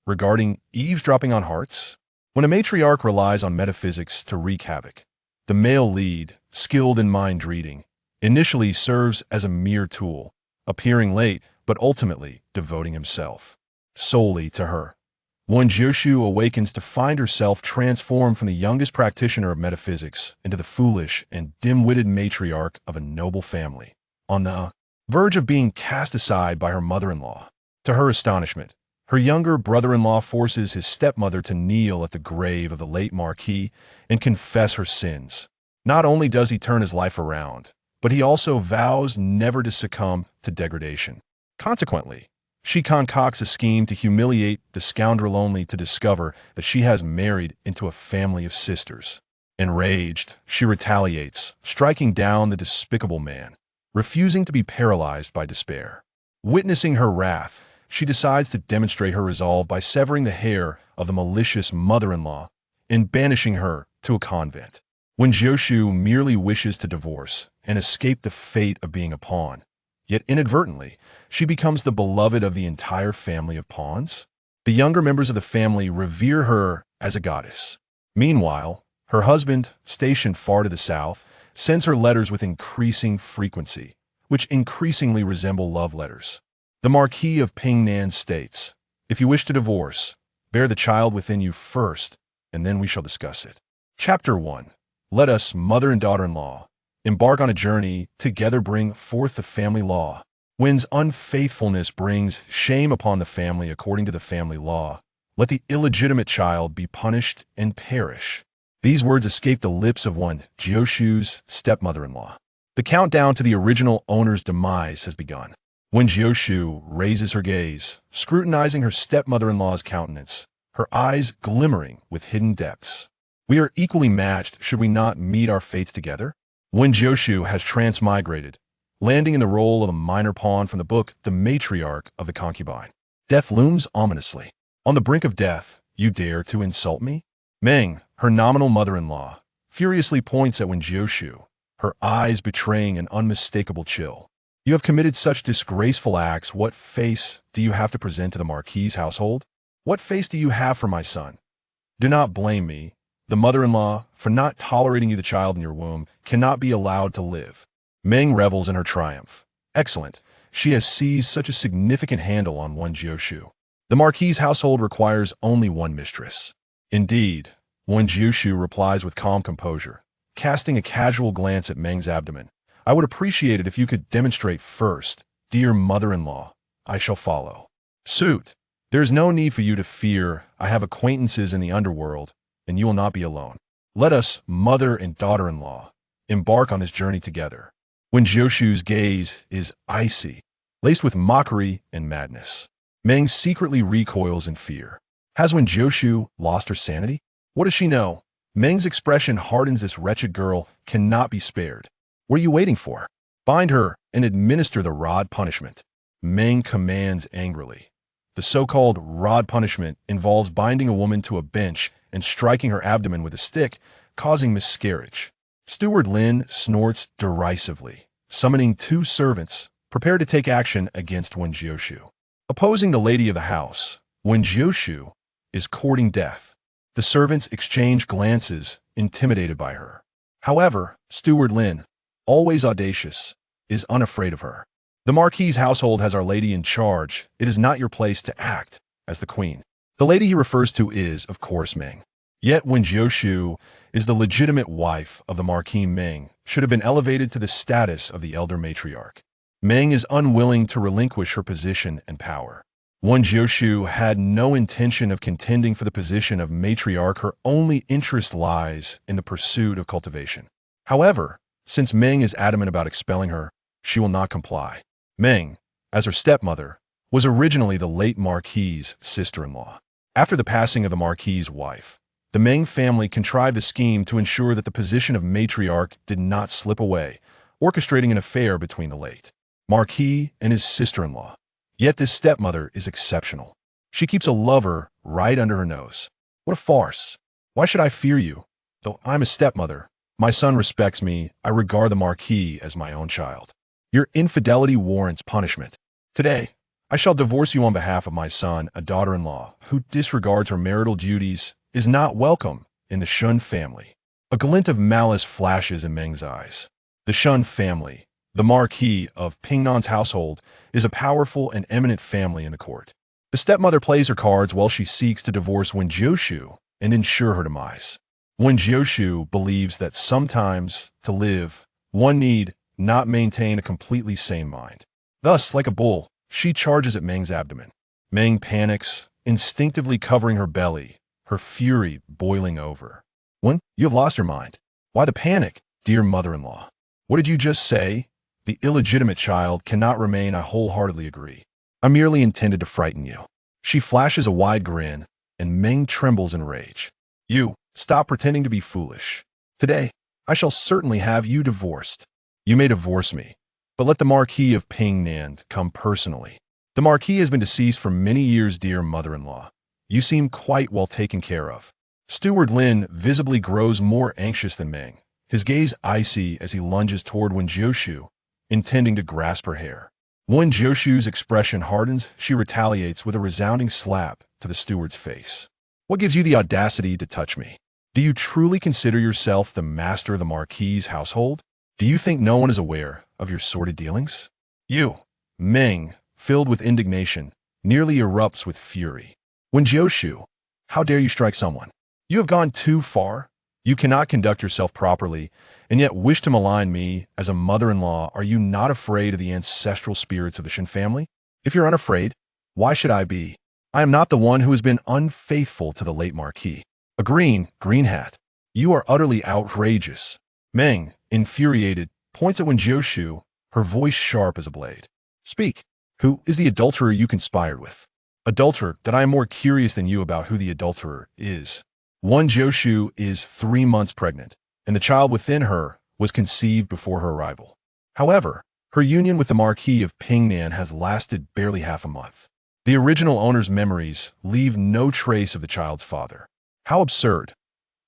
regarding eavesdropping on hearts? When a matriarch relies on metaphysics to wreak havoc, the male lead, skilled in mind reading, initially serves as a mere tool, appearing late but ultimately devoting himself solely to her. Wen Jiushu awakens to find herself transformed from the youngest practitioner of metaphysics into the foolish and dim-witted matriarch of a noble family, on the verge of being cast aside by her mother-in-law. To her astonishment, her younger brother-in-law forces his stepmother to kneel at the grave of the late Marquis and confess her sins. Not only does he turn his life around, but he also vows never to succumb to degradation. Consequently, she concocts a scheme to humiliate the scoundrel only to discover that she has married into a family of sisters. Enraged, she retaliates, striking down the despicable man, refusing to be paralyzed by despair. Witnessing her wrath, she decides to demonstrate her resolve by severing the hair of the malicious mother-in-law and banishing her to a convent. Wen Jiushu merely wishes to divorce and escape the fate of being a pawn, yet inadvertently, she becomes the beloved of the entire family of pawns. The younger members of the family revere her as a goddess. Meanwhile, her husband, stationed far to the south, sends her letters with increasing frequency, which increasingly resemble love letters. The Marquis of Pingnan states, "If you wish to divorce, bear the child within you first, and then we shall discuss it." Chapter 1. Let us, mother and daughter-in-law, embark on a journey, together bring forth the family law. Wen's unfaithfulness brings shame upon the family according to the family law. Let the illegitimate child be punished and perish. These words escape the lips of Wen Jiushu's stepmother-in-law. The countdown to the original owner's demise has begun. Wen Jiushu raises her gaze, scrutinizing her stepmother-in-law's countenance, her eyes glimmering with hidden depths. We are equally matched should we not meet our fates together? Wen Jiushu has transmigrated, landing in the role of a minor pawn from the book The Matriarch of the Concubine. Death looms ominously. On the brink of death, you dare to insult me? Meng, her nominal mother-in-law, furiously points at Wen Jiushu, her eyes betraying an unmistakable chill. You have committed such disgraceful acts. What face do you have to present to the Marquis's household? What face do you have for my son? Do not blame me. The mother-in-law, for not tolerating you. The child in your womb cannot be allowed to live. Meng revels in her triumph. Excellent. She has seized such a significant handle on Wen Jiushu. The Marquis's household requires only one mistress. Indeed, Wen Jiushu replies with calm composure, casting a casual glance at Meng's abdomen. I would appreciate it if you could demonstrate first. Dear mother-in-law, I shall follow suit. There is no need for you to fear. I have acquaintances in the underworld, and you will not be alone. Let us, mother and daughter-in-law, embark on this journey together. Wen Jiushu's gaze is icy, laced with mockery and madness. Meng secretly recoils in fear. Has Wen Jiushu lost her sanity? What does she know? Meng's expression hardens. This wretched girl cannot be spared. What are you waiting for? Bind her and administer the rod punishment. Meng commands angrily. The so-called rod punishment involves binding a woman to a bench and striking her abdomen with a stick, causing miscarriage. Steward Lin snorts derisively, summoning two servants, prepared to take action against Wen Jiushu. Opposing the lady of the house, Wen Jiushu is courting death. The servants exchange glances, intimidated by her. However, Steward Lin, always audacious, is unafraid of her. The Marquis's household has Our Lady in charge. It is not your place to act as the queen. The lady he refers to is, of course, Meng. Yet Wen Jiushu is the legitimate wife of the Marquis. Meng should have been elevated to the status of the elder matriarch. Meng is unwilling to relinquish her position and power. Wen Jiushu had no intention of contending for the position of matriarch. Her only interest lies in the pursuit of cultivation. However, since Meng is adamant about expelling her, she will not comply. Meng, as her stepmother, was originally the late Marquis's sister-in-law. After the passing of the Marquis's wife, the Meng family contrived a scheme to ensure that the position of matriarch did not slip away, orchestrating an affair between the late Marquis and his sister-in-law. Yet this stepmother is exceptional. She keeps a lover right under her nose. What a farce! Why should I fear you? Though I'm a stepmother, my son respects me. I regard the Marquis as my own child. Your infidelity warrants punishment. Today, I shall divorce you on behalf of my son. A daughter-in-law who disregards her marital duties is not welcome in the Shun family. A glint of malice flashes in Meng's eyes. The Shun family, the Marquis of Pingnan's household, is a powerful and eminent family in the court. The stepmother plays her cards while she seeks to divorce Wen Jiushu and ensure her demise. Wen Jiushu believes that sometimes, to live, one need not maintain a completely sane mind. Thus, like a bull, she charges at Meng's abdomen. Meng panics, instinctively covering her belly, her fury boiling over. Wen, you have lost your mind. Why the panic, dear mother-in-law? What did you just say? The illegitimate child cannot remain. I wholeheartedly agree. I merely intended to frighten you. She flashes a wide grin, and Meng trembles in rage. You, stop pretending to be foolish. Today, I shall certainly have you divorced. You may divorce me, but let the Marquis of Pingnan come personally. The Marquis has been deceased for many years, dear mother-in-law. You seem quite well taken care of. Steward Lin visibly grows more anxious than Meng, his gaze icy as he lunges toward Wen Jiushu, intending to grasp her hair. Wen Jiushu's expression hardens. She retaliates with a resounding slap to the steward's face. What gives you the audacity to touch me? Do you truly consider yourself the master of the Marquis' household? Do you think no one is aware of your sordid dealings? You, Meng, filled with indignation, nearly erupts with fury. Wen Jiushu, how dare you strike someone? You have gone too far. You cannot conduct yourself properly, and yet wish to malign me as a mother-in-law. Are you not afraid of the ancestral spirits of the Shin family? If you're unafraid, why should I be? I am not the one who has been unfaithful to the late Marquis. A green hat. You are utterly outrageous. Meng, infuriated, points at Wen Jiushu, her voice sharp as a blade. Speak. Who is the adulterer you conspired with? Adulterer, that I am more curious than you about who the adulterer is. Wen Jiushu is 3 months pregnant, and the child within her was conceived before her arrival. However, her union with the Marquis of Pingnan has lasted barely half a month. The original owner's memories leave no trace of the child's father. How absurd.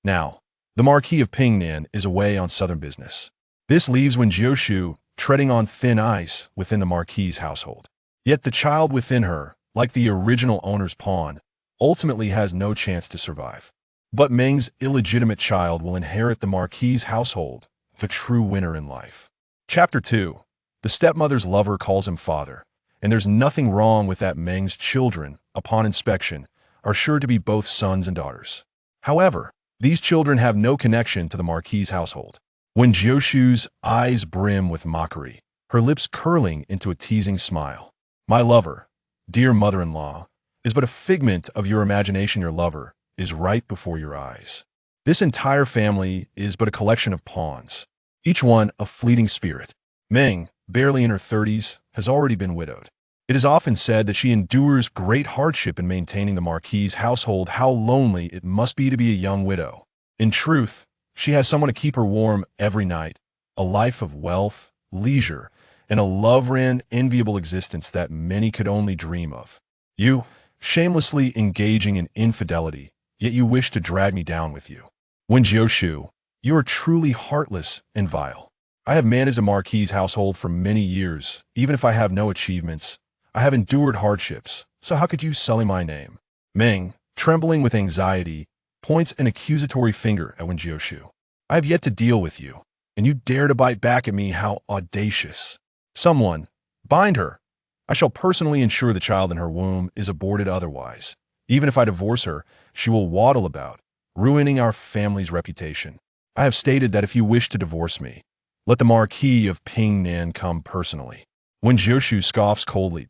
Now, the Marquis of Pingnan is away on southern business. This leaves Wen Jiushu treading on thin ice within the Marquis' household. Yet the child within her, like the original owner's pawn, ultimately has no chance to survive. But Meng's illegitimate child will inherit the Marquis' household, the true winner in life. Chapter 2. The stepmother's lover calls him father, and there's nothing wrong with that. Meng's children, upon inspection, are sure to be both sons and daughters. However, these children have no connection to the Marquis' household. Wen Jiushu's eyes brim with mockery, her lips curling into a teasing smile. My lover, dear mother-in-law, is but a figment of your imagination. Your lover is right before your eyes. This entire family is but a collection of pawns, each one a fleeting spirit. Meng, barely in her 30s, has already been widowed. It is often said that she endures great hardship in maintaining the Marquis' household. How lonely it must be to be a young widow. In truth, she has someone to keep her warm every night, a life of wealth, leisure, and a love-ridden, enviable existence that many could only dream of. You, shamelessly engaging in infidelity, yet you wish to drag me down with you. Wen Jiushu, you are truly heartless and vile. I have managed a Marquis' household for many years. Even if I have no achievements, I have endured hardships, so how could you sully my name? Meng, trembling with anxiety, points an accusatory finger at Wen Jiushu. I have yet to deal with you, and you dare to bite back at me. How audacious. Someone, bind her. I shall personally ensure the child in her womb is aborted. Otherwise, even if I divorce her, she will waddle about, ruining our family's reputation. I have stated that if you wish to divorce me, let the Marquis of Pingnan come personally. Wen Jiushu scoffs coldly.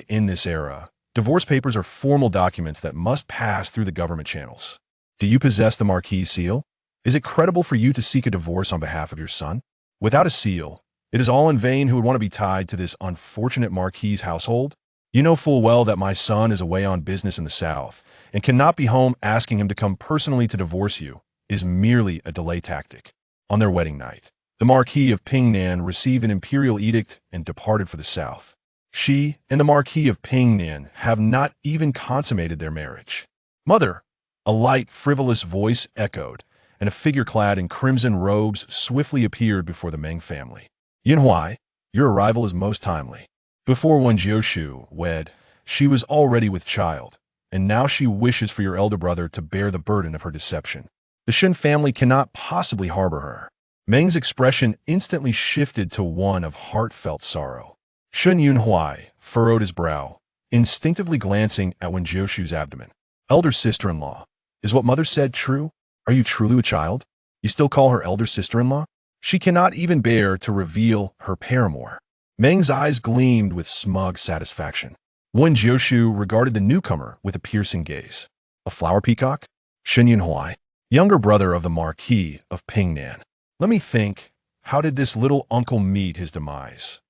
In this era, divorce papers are formal documents that must pass through the government channels. Do you possess the Marquis' seal? Is it credible for you to seek a divorce on behalf of your son? Without a seal, it is all in vain. Who would want to be tied to this unfortunate Marquis' household? You know full well that my son is away on business in the south, and cannot be home. Asking him to come personally to divorce you is merely a delay tactic. On their wedding night, the Marquis of Pingnan received an imperial edict and departed for the south. She and the Marquis of Pingnan have not even consummated their marriage. Mother, a light, frivolous voice echoed, and a figure clad in crimson robes swiftly appeared before the Meng family. Yinhuai, your arrival is most timely. Before Wen Jiushu wed, she was already with child, and now she wishes for your elder brother to bear the burden of her deception. The Shen family cannot possibly harbor her. Meng's expression instantly shifted to one of heartfelt sorrow. Shen Yunhuai furrowed his brow, instinctively glancing at Wen Jiushu's abdomen. Elder sister-in-law, is what mother said true? Are you truly a child? You still call her elder sister-in-law? She cannot even bear to reveal her paramour. Meng's eyes gleamed with smug satisfaction. Wen Jiushu regarded the newcomer with a piercing gaze. A flower peacock? Shen Yunhuai, younger brother of the Marquis of Pingnan. Let me think, how did this little uncle meet his demise?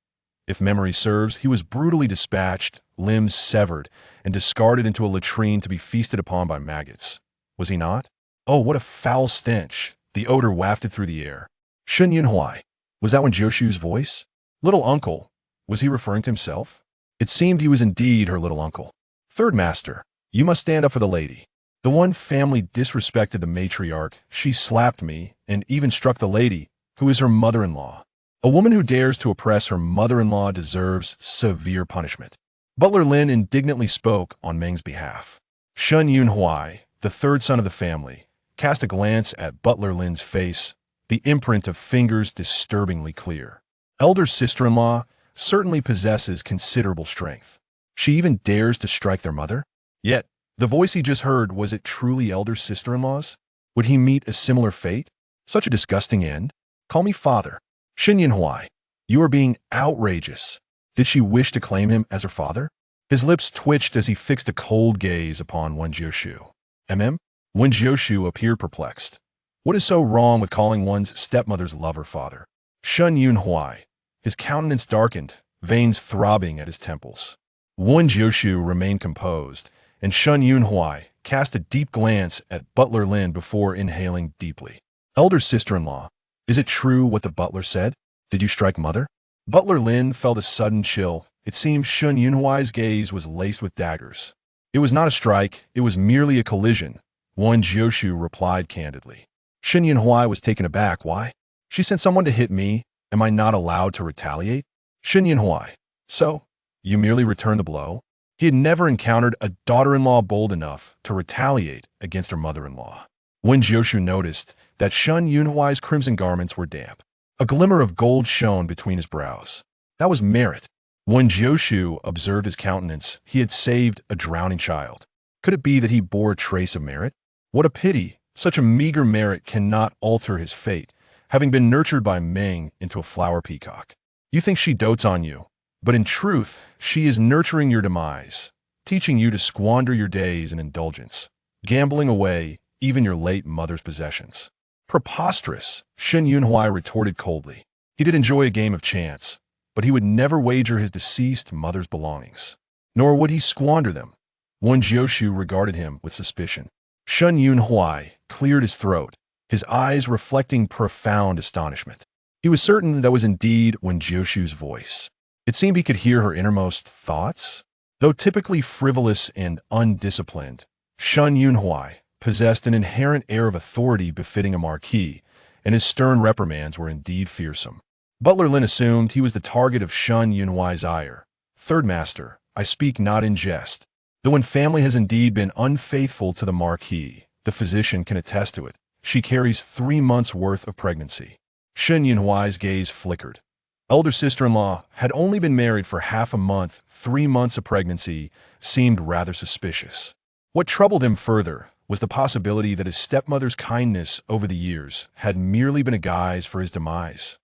If memory serves, he was brutally dispatched, limbs severed, and discarded into a latrine to be feasted upon by maggots. Was he not? Oh, what a foul stench! The odor wafted through the air. Shen Yunhuai, was that Wen Jiushu's voice? Little uncle, was he referring to himself? It seemed he was indeed her little uncle. Third master, you must stand up for the lady. The one family disrespected the matriarch. She slapped me and even struck the lady, who is her mother-in-law. A woman who dares to oppress her mother-in-law deserves severe punishment. Butler Lin indignantly spoke on Meng's behalf. Shen Yunhuai, the third son of the family, cast a glance at Butler Lin's face, the imprint of fingers disturbingly clear. Elder sister-in-law certainly possesses considerable strength. She even dares to strike their mother? Yet, the voice he just heard, was it truly elder sister-in-law's? Would he meet a similar fate? Such a disgusting end? Call me father. Shen Yunhuai, you are being outrageous. Did she wish to claim him as her father? His lips twitched as he fixed a cold gaze upon Wen Jiushu. Wen Jiushu appeared perplexed. What is so wrong with calling one's stepmother's lover father? Shen Yunhuai, his countenance darkened, veins throbbing at his temples. Wen Jiushu remained composed, and Shen Yunhuai cast a deep glance at Butler Lin before inhaling deeply. Elder sister-in-law, is it true what the butler said? Did you strike mother? Butler Lin felt a sudden chill. It seemed Shen Yunhuai's gaze was laced with daggers. It was not a strike, it was merely a collision, Wen Jiushu replied candidly. Shen Yunhuai was taken aback. Why? She sent someone to hit me. Am I not allowed to retaliate? Shen Yunhuai, so, you merely returned the blow? He had never encountered a daughter-in-law bold enough to retaliate against her mother-in-law. Wen Jiushu noticed that Shen Yunhuai's crimson garments were damp. A glimmer of gold shone between his brows. That was merit. Wen Jiushu observed his countenance. He had saved a drowning child. Could it be that he bore a trace of merit? What a pity! Such a meager merit cannot alter his fate, having been nurtured by Meng into a flower peacock. You think she dotes on you, but in truth, she is nurturing your demise, teaching you to squander your days in indulgence, gambling away even your late mother's possessions. Preposterous, Shen Yunhuai retorted coldly. He did enjoy a game of chance, but he would never wager his deceased mother's belongings. Nor would he squander them. Wen Jiushu regarded him with suspicion. Shen Yunhuai cleared his throat, his eyes reflecting profound astonishment. He was certain that was indeed Wen Jiushu's voice. It seemed he could hear her innermost thoughts. Though typically frivolous and undisciplined, Shen Yunhuai possessed an inherent air of authority befitting a marquis, and his stern reprimands were indeed fearsome. Butler Lin assumed he was the target of Shen Yunhuai's ire. Third master, I speak not in jest. Though when family has indeed been unfaithful to the marquis, the physician can attest to it. She carries 3 months' worth of pregnancy. Shen Yunhuai's gaze flickered. Elder sister-in-law had only been married for half a month. 3 months of pregnancy seemed rather suspicious. What troubled him further was the possibility that his stepmother's kindness over the years had merely been a guise for his demise.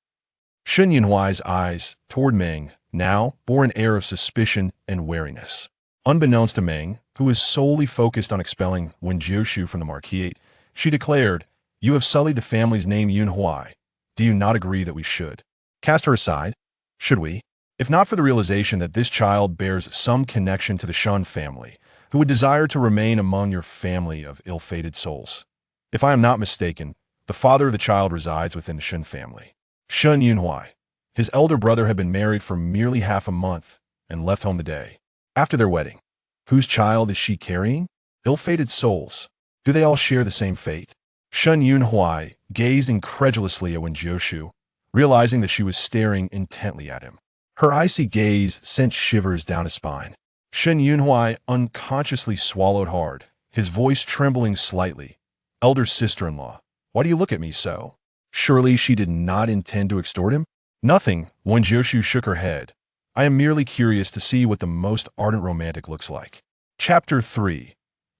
Shen Yunhuai's eyes, toward Meng, now bore an air of suspicion and wariness. Unbeknownst to Meng, who was solely focused on expelling Wen Jiushu from the Marquis, she declared, You have sullied the family's name Yunhuai. Do you not agree that we should cast her aside? Should we? If not for the realization that this child bears some connection to the Shen family, who would desire to remain among your family of ill-fated souls. If I am not mistaken, the father of the child resides within the Shen family. Shen Yunhuai. His elder brother had been married for merely half a month and left home the day after their wedding. Whose child is she carrying? Ill-fated souls. Do they all share the same fate? Shen Yunhuai gazed incredulously at Wen Jiushu, realizing that she was staring intently at him. Her icy gaze sent shivers down his spine. Shen Yunhuai unconsciously swallowed hard, his voice trembling slightly. Elder sister-in-law, why do you look at me so? Surely she did not intend to extort him? Nothing, Wen Jiushu shook her head. I am merely curious to see what the most ardent romantic looks like. Chapter 3.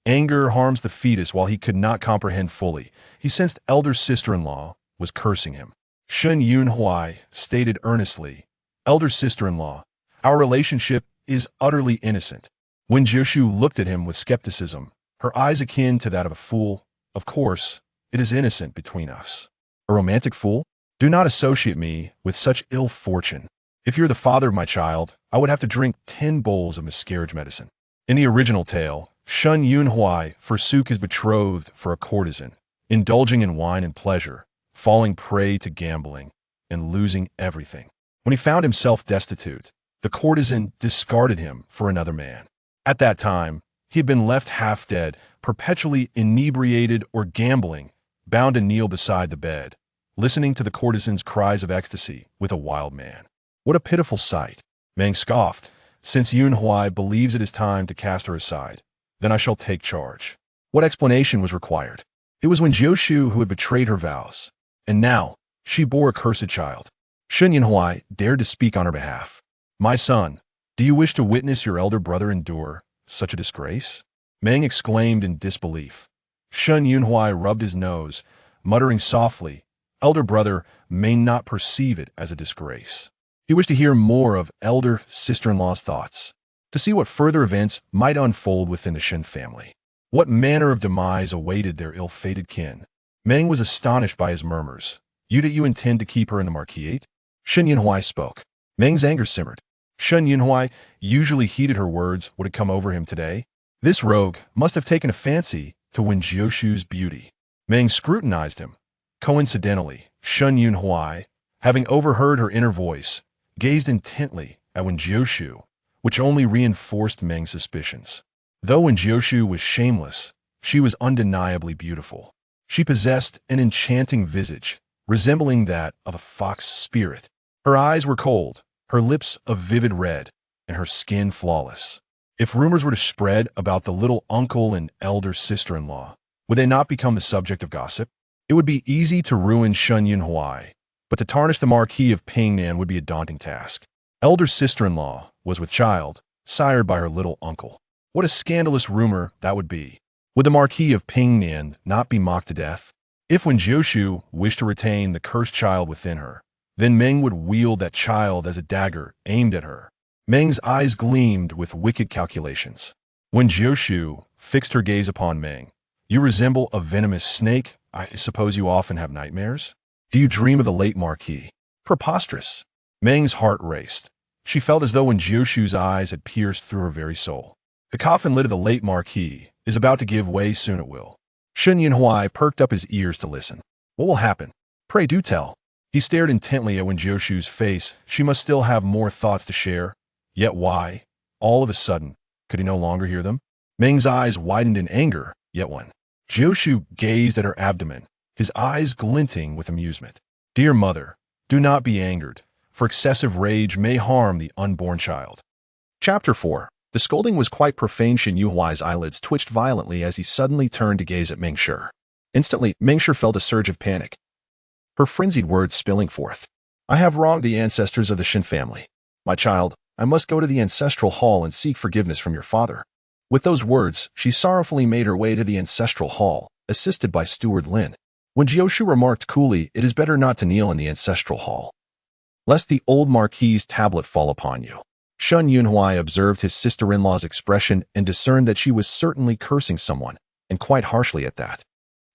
Anger harms the fetus. While he could not comprehend fully, he sensed elder sister-in-law was cursing him. Shen Yunhuai stated earnestly, Elder sister-in-law, our relationship is utterly innocent. Wen Jiushu looked at him with skepticism, her eyes akin to that of a fool. Of course, it is innocent between us. A romantic fool? Do not associate me with such ill fortune. If you're the father of my child, I would have to drink 10 bowls of miscarriage medicine. In the original tale, Shen Yunhuai forsook his betrothed for a courtesan, indulging in wine and pleasure, falling prey to gambling, and losing everything. When he found himself destitute, the courtesan discarded him for another man. At that time, he had been left half dead, perpetually inebriated or gambling, bound to kneel beside the bed, listening to the courtesan's cries of ecstasy with a wild man. What a pitiful sight! Meng scoffed. Since Yunhuai believes it is time to cast her aside, then I shall take charge. What explanation was required? It was Wen Jiushu who had betrayed her vows, and now she bore a cursed child. Shen Yunhuai dared to speak on her behalf. My son, do you wish to witness your elder brother endure such a disgrace? Meng exclaimed in disbelief. Shen Yunhuai rubbed his nose, muttering softly, elder brother may not perceive it as a disgrace. He wished to hear more of elder sister-in-law's thoughts, to see what further events might unfold within the Shen family. What manner of demise awaited their ill-fated kin? Meng was astonished by his murmurs. You intend to keep her in the Marquis? Shen Yunhuai spoke. Meng's anger simmered. Shen Yunhuai, usually heeded her words, what had come over him today. This rogue must have taken a fancy to Wen Jiushu's beauty. Meng scrutinized him. Coincidentally, Shen Yunhuai, having overheard her inner voice, gazed intently at Wen Jiushu, which only reinforced Meng's suspicions. Though Wen Jiushu was shameless, she was undeniably beautiful. She possessed an enchanting visage, resembling that of a fox spirit. Her eyes were cold, her lips a vivid red, and her skin flawless. If rumors were to spread about the little uncle and elder sister-in-law, would they not become the subject of gossip? It would be easy to ruin Shen Yunhuai, but to tarnish the Marquis of Pingnan would be a daunting task. Elder sister-in-law was with child, sired by her little uncle. What a scandalous rumor that would be. Would the Marquis of Pingnan not be mocked to death? If Wen Jiushu wished to retain the cursed child within her, then Meng would wield that child as a dagger aimed at her. Meng's eyes gleamed with wicked calculations. Wen Jiushu fixed her gaze upon Meng. You resemble a venomous snake. I suppose you often have nightmares? Do you dream of the late Marquis? Preposterous. Meng's heart raced. She felt as though Wen Jiushu's eyes had pierced through her very soul. The coffin lid of the late Marquis is about to give way. Soon it will. Shen Yunhuai perked up his ears to listen. What will happen? Pray do tell. He stared intently at Wen Jiushu's face. She must still have more thoughts to share. Yet why, all of a sudden, could he no longer hear them? Meng's eyes widened in anger, yet Wen Jiushu gazed at her abdomen, his eyes glinting with amusement. Dear mother, do not be angered, for excessive rage may harm the unborn child. Chapter 4. The scolding was quite profane. Shen Yunhuai's eyelids twitched violently as he suddenly turned to gaze at Meng Shi. Instantly, Meng Shi felt a surge of panic, her frenzied words spilling forth. I have wronged the ancestors of the Shen family. My child, I must go to the ancestral hall and seek forgiveness from your father. With those words, she sorrowfully made her way to the ancestral hall, assisted by Steward Lin. Wen Jiushu remarked coolly, it is better not to kneel in the ancestral hall, lest the old Marquis's tablet fall upon you. Shen Yunhuai observed his sister-in-law's expression and discerned that she was certainly cursing someone, and quite harshly at that.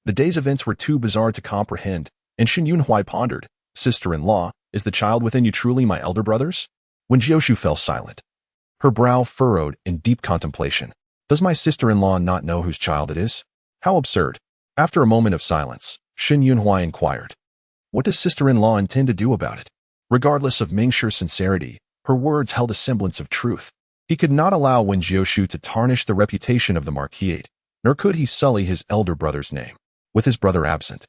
The day's events were too bizarre to comprehend, and Shen Yunhuai pondered, Sister-in-law, is the child within you truly my elder brother's? Wen Jiushu fell silent, her brow furrowed in deep contemplation. Does my sister-in-law not know whose child it is? How absurd. After a moment of silence, Shen Yunhuai inquired, what does sister-in-law intend to do about it? Regardless of Meng Shi's sincerity, her words held a semblance of truth. He could not allow Wen Jiushu to tarnish the reputation of the Marquis, nor could he sully his elder brother's name. With his brother absent,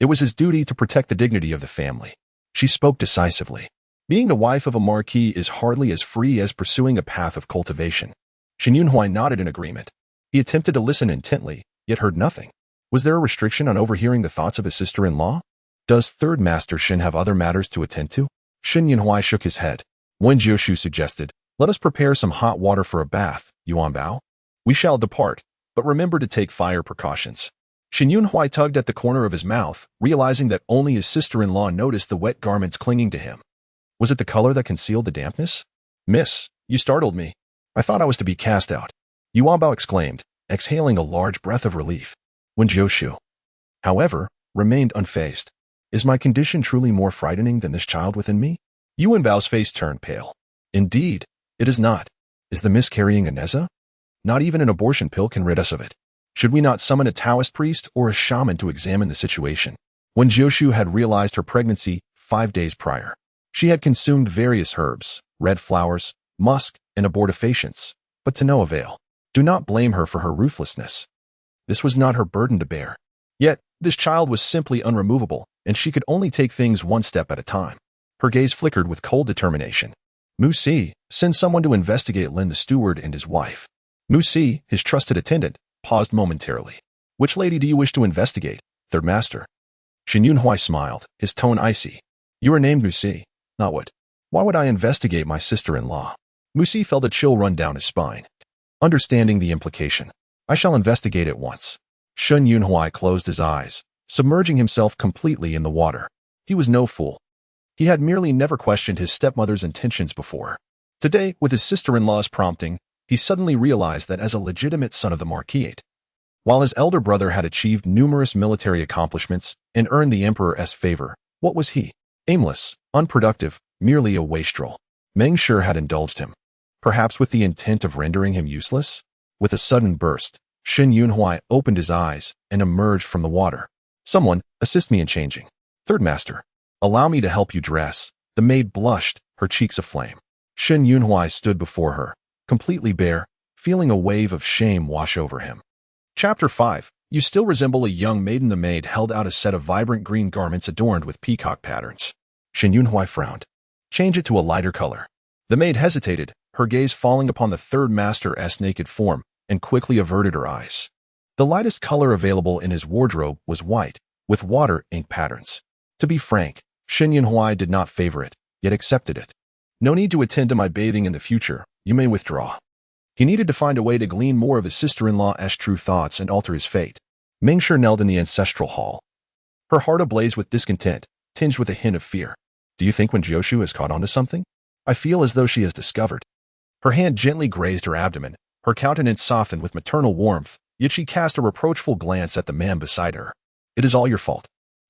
it was his duty to protect the dignity of the family. She spoke decisively. Being the wife of a marquis is hardly as free as pursuing a path of cultivation. Shen Yunhui nodded in agreement. He attempted to listen intently, yet heard nothing. Was there a restriction on overhearing the thoughts of his sister-in-law? Does Third Master Shen have other matters to attend to? Shen Yunhui shook his head. Wen Jiushu suggested, "Let us prepare some hot water for a bath, Yuan Bao. We shall depart, but remember to take fire precautions." Shen Yunhui tugged at the corner of his mouth, realizing that only his sister-in-law noticed the wet garments clinging to him. Was it the color that concealed the dampness? "Miss, you startled me. I thought I was to be cast out," Yuan Bao exclaimed, exhaling a large breath of relief. Wen Jiushu, however, remained unfazed. Is my condition truly more frightening than this child within me? Yuan Bao's face turned pale. Indeed, it is not. Is the miscarrying a Neza? Not even an abortion pill can rid us of it. Should we not summon a Taoist priest or a shaman to examine the situation? Wen Jiushu had realized her pregnancy 5 days prior. She had consumed various herbs, red flowers, musk, and abortifacients, but to no avail. Do not blame her for her ruthlessness. This was not her burden to bear. Yet, this child was simply unremovable, and she could only take things one step at a time. Her gaze flickered with cold determination. Mu Si, send someone to investigate Lin the steward and his wife. Mu Si, his trusted attendant, paused momentarily. Which lady do you wish to investigate, Third Master? Shen Yunhui smiled, his tone icy. You are named Mu Si, not what? Why would I investigate my sister-in-law? Mu Si felt a chill run down his spine. Understanding the implication, I shall investigate at once. Shen Yunhui closed his eyes, submerging himself completely in the water. He was no fool. He had merely never questioned his stepmother's intentions before. Today, with his sister-in-law's prompting, he suddenly realized that as a legitimate son of the Marquis, while his elder brother had achieved numerous military accomplishments and earned the emperor's favor, what was he? Aimless, unproductive, merely a wastrel. Meng Shi had indulged him, perhaps with the intent of rendering him useless. With a sudden burst, Shen Yunhui opened his eyes and emerged from the water. Someone, assist me in changing. Third Master, allow me to help you dress. The maid blushed, her cheeks aflame. Shen Yunhui stood before her, completely bare, feeling a wave of shame wash over him. Chapter 5. You still resemble a young maiden. The maid held out a set of vibrant green garments adorned with peacock patterns. Shen Yunhui frowned. Change it to a lighter color. The maid hesitated, her gaze falling upon the Third Master's naked form, and quickly averted her eyes. The lightest color available in his wardrobe was white, with water ink patterns. To be frank, Shen Yunhui did not favor it, yet accepted it. No need to attend to my bathing in the future, you may withdraw. He needed to find a way to glean more of his sister-in-law's true thoughts and alter his fate. Meng Shi knelt in the ancestral hall, her heart ablaze with discontent, tinged with a hint of fear. Do you think Wen Jiushu has caught on to something? I feel as though she has discovered. Her hand gently grazed her abdomen, her countenance softened with maternal warmth, yet she cast a reproachful glance at the man beside her. It is all your fault.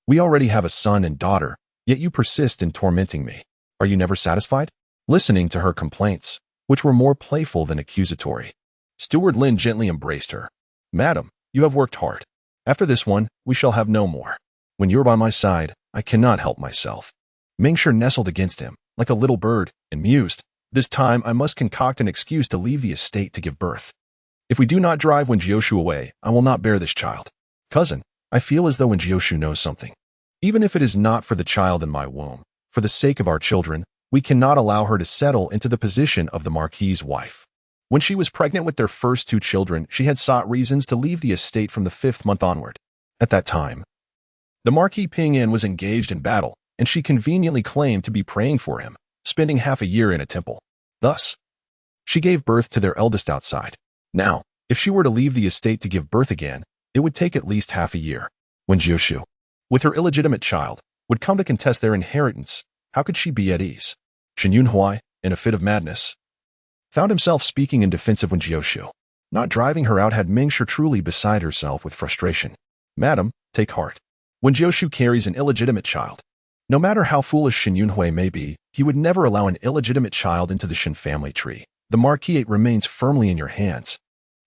We already have a son and daughter, yet you persist in tormenting me. Are you never satisfied? Listening to her complaints, which were more playful than accusatory, Steward Lin gently embraced her. Madam, you have worked hard. After this one, we shall have no more. When you're by my side, I cannot help myself. Meng Shi nestled against him, like a little bird, and mused. This time I must concoct an excuse to leave the estate to give birth. If we do not drive Wen Jiushu away, I will not bear this child. Cousin, I feel as though Wen Jiushu knows something. Even if it is not for the child in my womb, for the sake of our children, we cannot allow her to settle into the position of the Marquis's wife. When she was pregnant with their first 2 children, she had sought reasons to leave the estate from the 5th month onward. At that time, the Marquis Pingnan was engaged in battle, and she conveniently claimed to be praying for him, spending half a year in a temple. Thus, she gave birth to their eldest outside. Now, if she were to leave the estate to give birth again, it would take at least half a year. When Jiushu, with her illegitimate child, would come to contest their inheritance, how could she be at ease? Shen Yunhui, in a fit of madness, found himself speaking in defense of Wen Jiushu. Not driving her out had Meng Shi truly beside herself with frustration. Madam, take heart. Wen Jiushu carries an illegitimate child. No matter how foolish Shen Yunhui may be, he would never allow an illegitimate child into the Shen family tree. The Marquis remains firmly in your hands.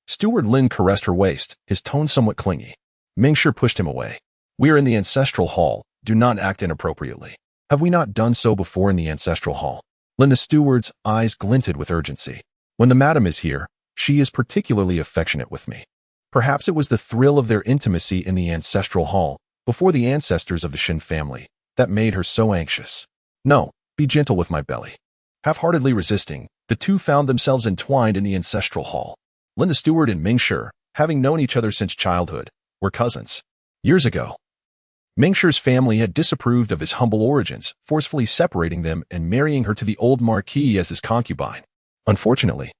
Steward Lin caressed her waist, his tone somewhat clingy. Meng Shi pushed him away. We are in the ancestral hall. Do not act inappropriately. Have we not done so before in the ancestral hall? Lin the steward's eyes glinted with urgency. When the madam is here, she is particularly affectionate with me. Perhaps it was the thrill of their intimacy in the ancestral hall, before the ancestors of the Shen family, that made her so anxious. No, Be gentle with my belly. Half-heartedly resisting, the two found themselves entwined in the ancestral hall. Lin the steward and Mingshi, having known each other since childhood, were cousins. Years ago, Mingshi's family had disapproved of his humble origins, forcefully separating them and marrying her to the old Marquis as his concubine. Unfortunately,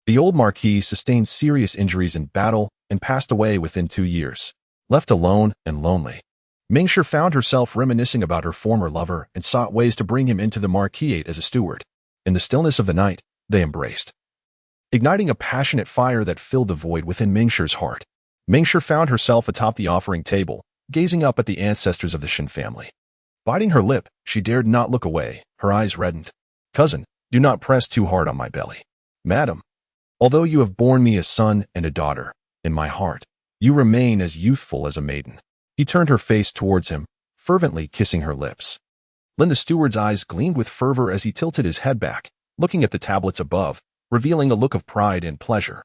the old Marquis sustained serious injuries in battle and passed away within 2 years. Left alone and lonely, Mingshi found herself reminiscing about her former lover and sought ways to bring him into the Marquisate as a steward. In the stillness of the night, they embraced, igniting a passionate fire that filled the void within Mingshi's heart. Mingshi found herself atop the offering table, gazing up at the ancestors of the Shin family. Biting her lip, she dared not look away, her eyes reddened. Cousin, do not press too hard on my belly. Madam, although you have borne me a son and a daughter, in my heart, you remain as youthful as a maiden. He turned her face towards him, fervently kissing her lips. Lin the steward's eyes gleamed with fervor as he tilted his head back, looking at the tablets above, revealing a look of pride and pleasure.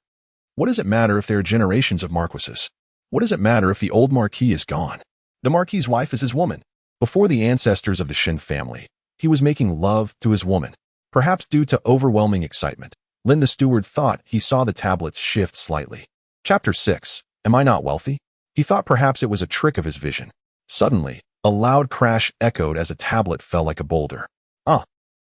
What does it matter if there are generations of marquises? What does it matter if the old Marquis is gone? The Marquis's wife is his woman. Before the ancestors of the Shin family, he was making love to his woman. Perhaps due to overwhelming excitement, Lin the steward thought he saw the tablets shift slightly. Chapter 6. Am I not wealthy? He thought perhaps it was a trick of his vision. Suddenly, a loud crash echoed as a tablet fell like a boulder.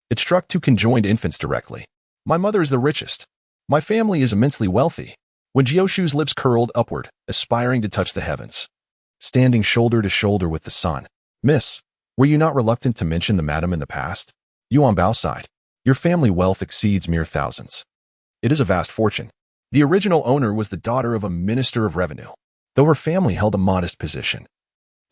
It struck two conjoined infants directly. My mother is the richest. My family is immensely wealthy. Wen Jiushu's lips curled upward, aspiring to touch the heavens. Standing shoulder to shoulder with the sun. Miss, were you not reluctant to mention the madam in the past? Yuan Bao sighed. Your family wealth exceeds mere thousands. It is a vast fortune. The original owner was the daughter of a minister of revenue, though her family held a modest position.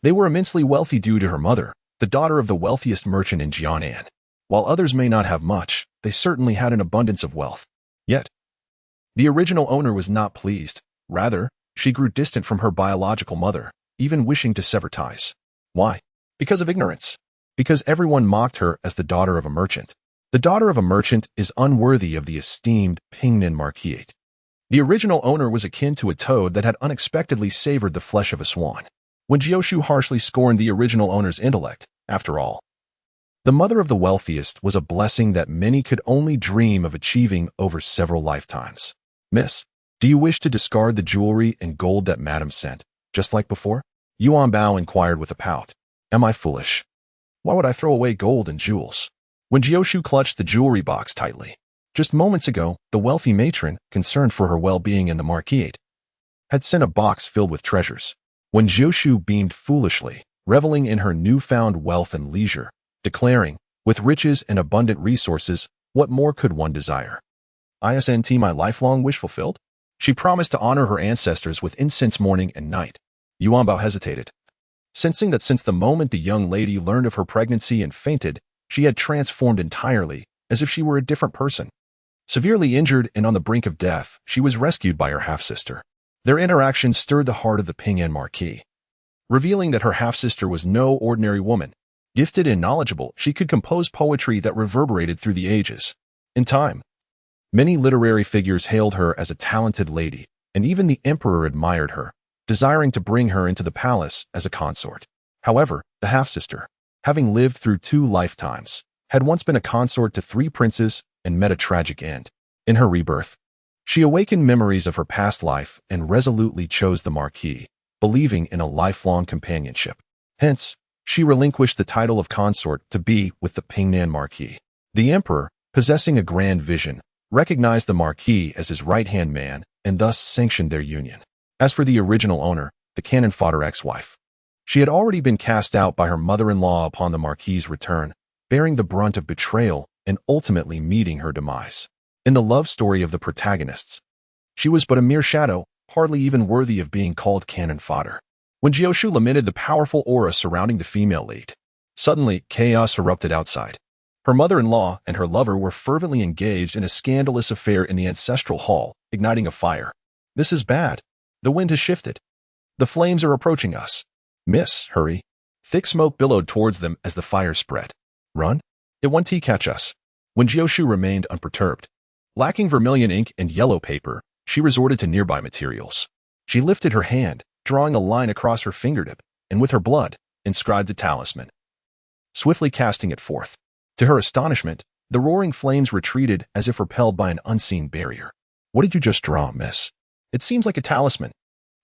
They were immensely wealthy due to her mother, the daughter of the wealthiest merchant in Jianan. While others may not have much, they certainly had an abundance of wealth. Yet, the original owner was not pleased. Rather, she grew distant from her biological mother, even wishing to sever ties. Why? Because of ignorance. Because everyone mocked her as the daughter of a merchant. The daughter of a merchant is unworthy of the esteemed Pingnan Marquisate. The original owner was akin to a toad that had unexpectedly savored the flesh of a swan. Wen Jiushu harshly scorned the original owner's intellect. After all, the mother of the wealthiest was a blessing that many could only dream of achieving over several lifetimes. Miss, do you wish to discard the jewelry and gold that madam sent, just like before? Yuan Bao inquired with a pout. Am I foolish? Why would I throw away gold and jewels? Wen Jiushu clutched the jewelry box tightly. Just moments ago, the wealthy matron, concerned for her well-being in the Marquisate, had sent a box filled with treasures. Wen Jiushu beamed foolishly, reveling in her newfound wealth and leisure, declaring, with riches and abundant resources, what more could one desire? Isn't my lifelong wish fulfilled? She promised to honor her ancestors with incense morning and night. Yuan Bao hesitated, sensing that since the moment the young lady learned of her pregnancy and fainted, she had transformed entirely, as if she were a different person. Severely injured and on the brink of death, she was rescued by her half-sister. Their interaction stirred the heart of the Pingnan Marquis. Revealing that her half-sister was no ordinary woman. Gifted and knowledgeable, she could compose poetry that reverberated through the ages. In time, many literary figures hailed her as a talented lady, and even the emperor admired her, desiring to bring her into the palace as a consort. However, the half-sister, having lived through 2 lifetimes, had once been a consort to 3 princes and met a tragic end. In her rebirth, she awakened memories of her past life and resolutely chose the Marquis, believing in a lifelong companionship. Hence, she relinquished the title of consort to be with the Pingnan Marquis. The emperor, possessing a grand vision, recognized the Marquis as his right-hand man and thus sanctioned their union. As for the original owner, the cannon-fodder ex-wife, she had already been cast out by her mother-in-law upon the Marquis's return, bearing the brunt of betrayal and ultimately meeting her demise. In the love story of the protagonists, she was but a mere shadow, hardly even worthy of being called cannon-fodder. Wen Jiushu lamented the powerful aura surrounding the female lead. Suddenly, chaos erupted outside. Her mother-in-law and her lover were fervently engaged in a scandalous affair in the ancestral hall, igniting a fire. This is bad. The wind has shifted. The flames are approaching us. Miss, hurry. Thick smoke billowed towards them as the fire spread. Run? It won't catch us. Wen Jiushu remained unperturbed. Lacking vermilion ink and yellow paper, she resorted to nearby materials. She lifted her hand, drawing a line across her fingertip, and with her blood, inscribed a talisman. Swiftly casting it forth, To her astonishment, the roaring flames retreated as if repelled by an unseen barrier. "What did you just draw, miss?" "It seems like a talisman,"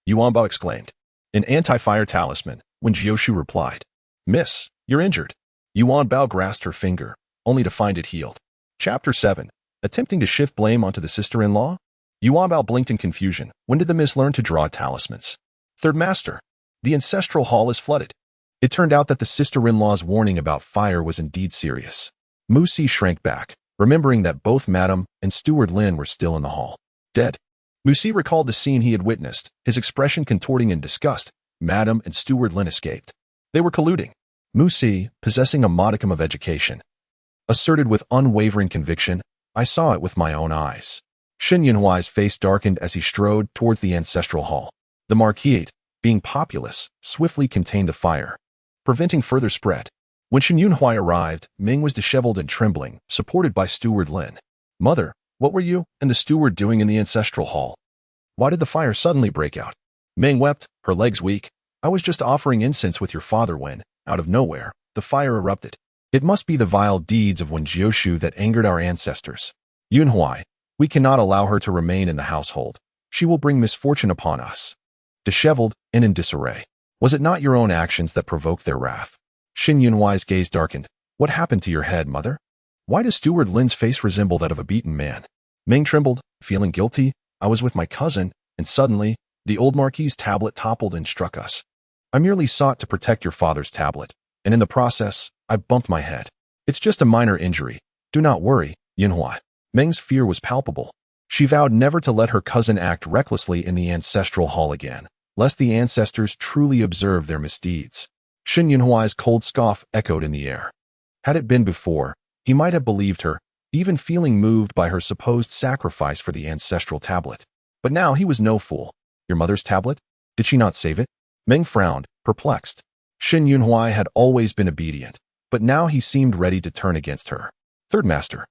Yuanbao exclaimed. "An anti-fire talisman," Wen Jiushu replied. "Miss, you're injured." Yuanbao grasped her finger, only to find it healed. Chapter 7. Attempting to shift blame onto the sister-in-law? Yuanbao blinked in confusion. When did the miss learn to draw talismans? Third master. The ancestral hall is flooded. It turned out that the sister-in-law's warning about fire was indeed serious. Musi shrank back, remembering that both Madame and Steward Lin were still in the hall. Dead. Musi recalled the scene he had witnessed, his expression contorting in disgust. Madame and Steward Lin escaped. They were colluding. Musi, possessing a modicum of education, asserted with unwavering conviction, "I saw it with my own eyes." Shen Yunhuai's face darkened as he strode towards the ancestral hall. The Marquis, being populous, swiftly contained the fire, preventing further spread. When Shen Yunhuai arrived, Ming was disheveled and trembling, supported by Steward Lin. "Mother, what were you and the steward doing in the ancestral hall? Why did the fire suddenly break out?" Ming wept, her legs weak. "I was just offering incense with your father when, out of nowhere, the fire erupted. It must be the vile deeds of Wen Jiushu that angered our ancestors. Yunhuai, we cannot allow her to remain in the household. She will bring misfortune upon us." Disheveled and in disarray. "Was it not your own actions that provoked their wrath?" Shen Yunhuai's gaze darkened. "What happened to your head, mother? Why does Steward Lin's face resemble that of a beaten man?" Ming trembled, feeling guilty. "I was with my cousin, and suddenly, the old Marquis's tablet toppled and struck us. I merely sought to protect your father's tablet, and in the process, I bumped my head. It's just a minor injury. Do not worry, Yunhuai." Meng's fear was palpable. She vowed never to let her cousin act recklessly in the ancestral hall again, lest the ancestors truly observe their misdeeds. Shen Yunhuai's cold scoff echoed in the air. Had it been before, he might have believed her, even feeling moved by her supposed sacrifice for the ancestral tablet. But now he was no fool. Your mother's tablet? Did she not save it? Meng frowned, perplexed. Shen Yunhuai had always been obedient, but now he seemed ready to turn against her. Third master.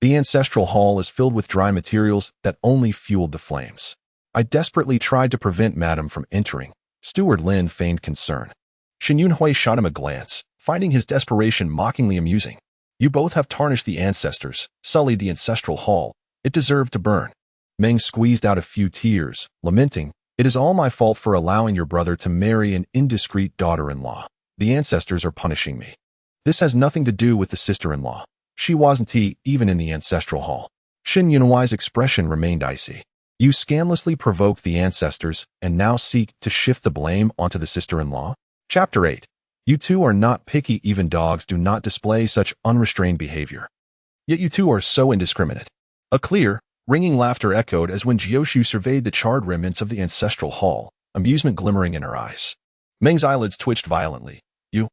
The ancestral hall is filled with dry materials that only fueled the flames. I desperately tried to prevent Madame from entering. Steward Lin feigned concern. Shen Yunhuai shot him a glance, finding his desperation mockingly amusing. You both have tarnished the ancestors, sullied the ancestral hall. It deserved to burn. Meng squeezed out a few tears, lamenting, "It is all my fault for allowing your brother to marry an indiscreet daughter-in-law. The ancestors are punishing me. This has nothing to do with the sister-in-law. She wasn't even in the ancestral hall." Shen Yunhuai's expression remained icy. "You scandalously provoked the ancestors and now seek to shift the blame onto the sister-in-law?" Chapter 8. You two are not picky. Even dogs do not display such unrestrained behavior. Yet you two are so indiscriminate. A clear, ringing laughter echoed as Wen Jiushu surveyed the charred remnants of the ancestral hall, amusement glimmering in her eyes. Meng's eyelids twitched violently. You?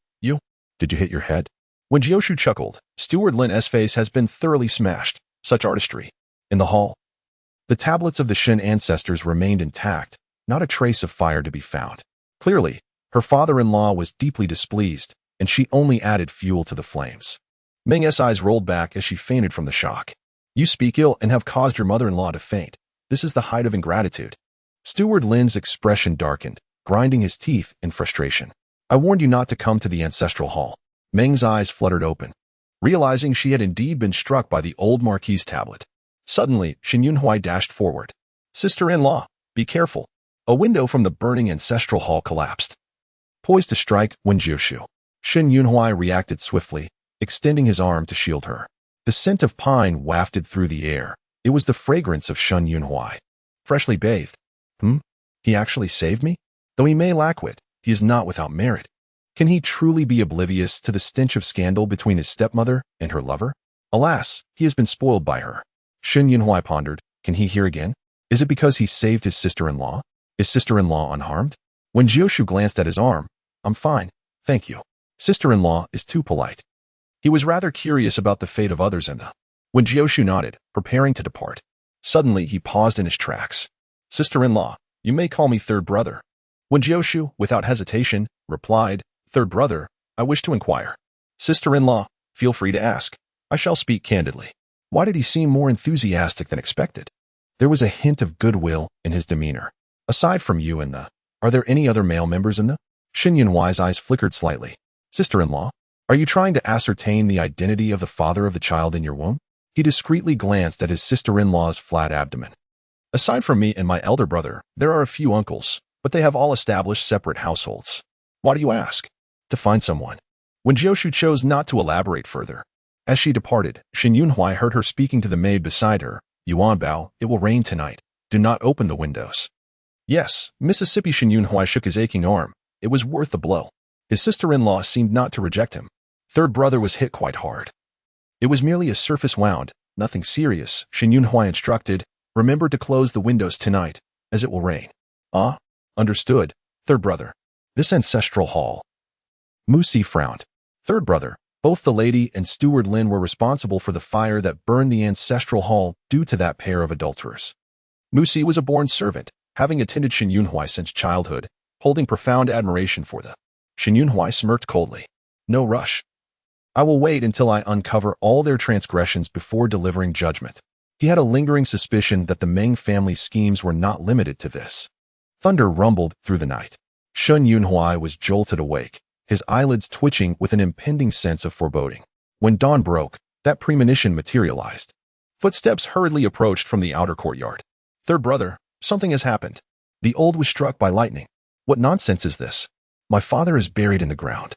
Did you hit your head?" Wen Jiushu chuckled. "Steward Lin's face has been thoroughly smashed. Such artistry." In the hall, the tablets of the Shen ancestors remained intact, not a trace of fire to be found. Clearly, her father-in-law was deeply displeased, and she only added fuel to the flames. Meng's eyes rolled back as she fainted from the shock. "You speak ill and have caused your mother-in-law to faint. This is the height of ingratitude." Steward Lin's expression darkened, grinding his teeth in frustration. "I warned you not to come to the ancestral hall." Meng's eyes fluttered open, realizing she had indeed been struck by the old Marquis's tablet. Suddenly, Shen Yunhuai dashed forward. "Sister-in-law, be careful." A window from the burning ancestral hall collapsed, poised to strike Wen Jiushu. Shen Yunhuai reacted swiftly, extending his arm to shield her. The scent of pine wafted through the air. It was the fragrance of Shen Yunhuai. Freshly bathed. He actually saved me? Though he may lack wit, he is not without merit. Can he truly be oblivious to the stench of scandal between his stepmother and her lover? Alas, he has been spoiled by her. Shen Yunhuai pondered, can he hear again? Is it because he saved his sister-in-law? Is sister-in-law unharmed? When Jiushu glanced at his arm, I'm fine, thank you. Sister-in-law is too polite. He was rather curious about the fate of others in the... When Jiushu nodded, preparing to depart. Suddenly he paused in his tracks. Sister-in-law, you may call me third brother. When Jiushu, without hesitation, replied, Third brother, I wish to inquire. Sister-in-law, feel free to ask. I shall speak candidly. Why did he seem more enthusiastic than expected? There was a hint of goodwill in his demeanor. Aside from you and the... Are there any other male members in the... Shen Yunhuai's eyes flickered slightly. Sister-in-law, Are you trying to ascertain the identity of the father of the child in your womb? He discreetly glanced at his sister-in-law's flat abdomen. Aside from me and my elder brother, there are a few uncles, but they have all established separate households. Why do you ask? To find someone. Wen Jiushu chose not to elaborate further. As she departed, Shen Yunhui heard her speaking to the maid beside her. Yuan Bao, it will rain tonight. Do not open the windows. Yes, Mississippi. Shen Yunhui shook his aching arm. It was worth the blow. His sister-in-law seemed not to reject him. Third brother was hit quite hard. It was merely a surface wound, nothing serious, Shen Yunhui instructed. Remember to close the windows tonight, as it will rain. Ah, understood, third brother. This ancestral hall. Musi frowned. Third brother, both the lady and steward Lin were responsible for the fire that burned the ancestral hall due to that pair of adulterers. Musi was a born servant, having attended Shen Yunhui since childhood, holding profound admiration for the. Shen Yunhui smirked coldly. No rush. I will wait until I uncover all their transgressions before delivering judgment. He had a lingering suspicion that the Meng family schemes were not limited to this. Thunder rumbled through the night. Shen Yunhui was jolted awake, his eyelids twitching with an impending sense of foreboding. When dawn broke, that premonition materialized. Footsteps hurriedly approached from the outer courtyard. Third brother, something has happened. The old was struck by lightning. What nonsense is this? My father is buried in the ground.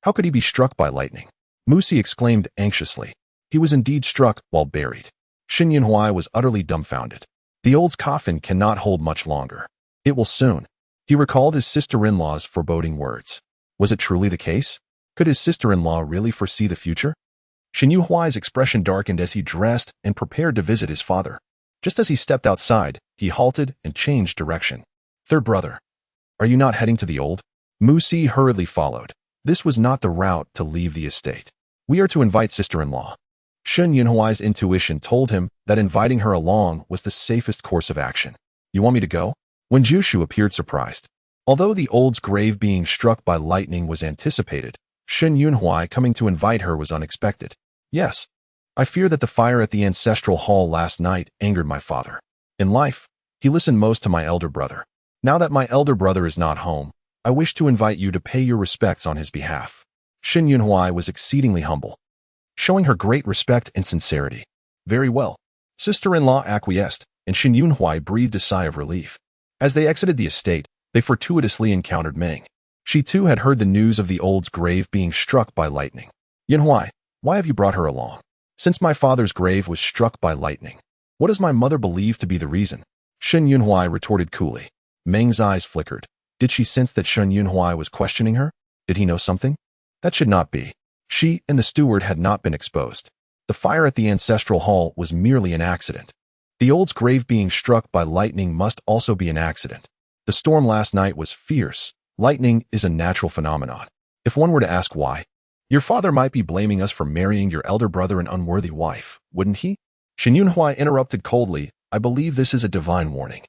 How could he be struck by lightning? Musi exclaimed anxiously. He was indeed struck while buried. Shen Yunhui was utterly dumbfounded. The old's coffin cannot hold much longer. It will soon. He recalled his sister-in-law's foreboding words. Was it truly the case? Could his sister-in-law really foresee the future? Shen Yunhui's expression darkened as he dressed and prepared to visit his father. Just as he stepped outside, he halted and changed direction. Third brother, are you not heading to the old? Musi hurriedly followed. This was not the route to leave the estate. We are to invite sister-in-law. Shen Yunhui's intuition told him that inviting her along was the safest course of action. You want me to go? Wen Jiushu appeared surprised. Although the old's grave being struck by lightning was anticipated, Shen Yunhui coming to invite her was unexpected. Yes, I fear that the fire at the ancestral hall last night angered my father. In life, he listened most to my elder brother. Now that my elder brother is not home, I wish to invite you to pay your respects on his behalf. Shen Yunhui was exceedingly humble, showing her great respect and sincerity. Very well. Sister-in-law acquiesced, and Shen Yunhui breathed a sigh of relief. As they exited the estate, they fortuitously encountered Meng. She too had heard the news of the old's grave being struck by lightning. Yunhui, why have you brought her along? Since my father's grave was struck by lightning. What does my mother believe to be the reason? Shen Yunhui retorted coolly. Meng's eyes flickered. Did she sense that Shen Yunhui was questioning her? Did he know something? That should not be. She and the steward had not been exposed. The fire at the ancestral hall was merely an accident. The old's grave being struck by lightning must also be an accident. The storm last night was fierce. Lightning is a natural phenomenon. If one were to ask why, your father might be blaming us for marrying your elder brother an unworthy wife, wouldn't he? Shen Yunhui interrupted coldly. I believe this is a divine warning.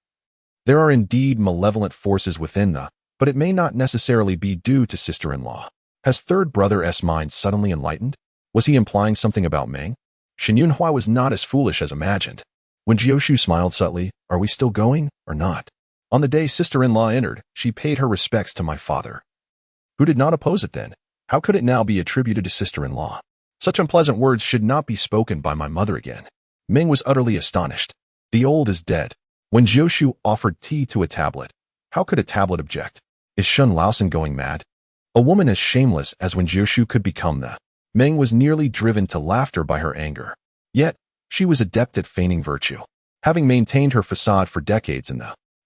There are indeed malevolent forces within but it may not necessarily be due to sister-in-law. Has third brother's mind suddenly enlightened? Was he implying something about Meng? Shen Yunhui was not as foolish as imagined. When Jiushu smiled subtly, are we still going or not? On the day sister-in-law entered, she paid her respects to my father. Who did not oppose it then? How could it now be attributed to sister-in-law? Such unpleasant words should not be spoken by my mother again. Meng was utterly astonished. The old is dead. When Jiushu offered tea to a tablet, how could a tablet object? Is Shun Laosan going mad? A woman as shameless as Wen Jiushu could become Meng was nearly driven to laughter by her anger. Yet, she was adept at feigning virtue. Having maintained her facade for decades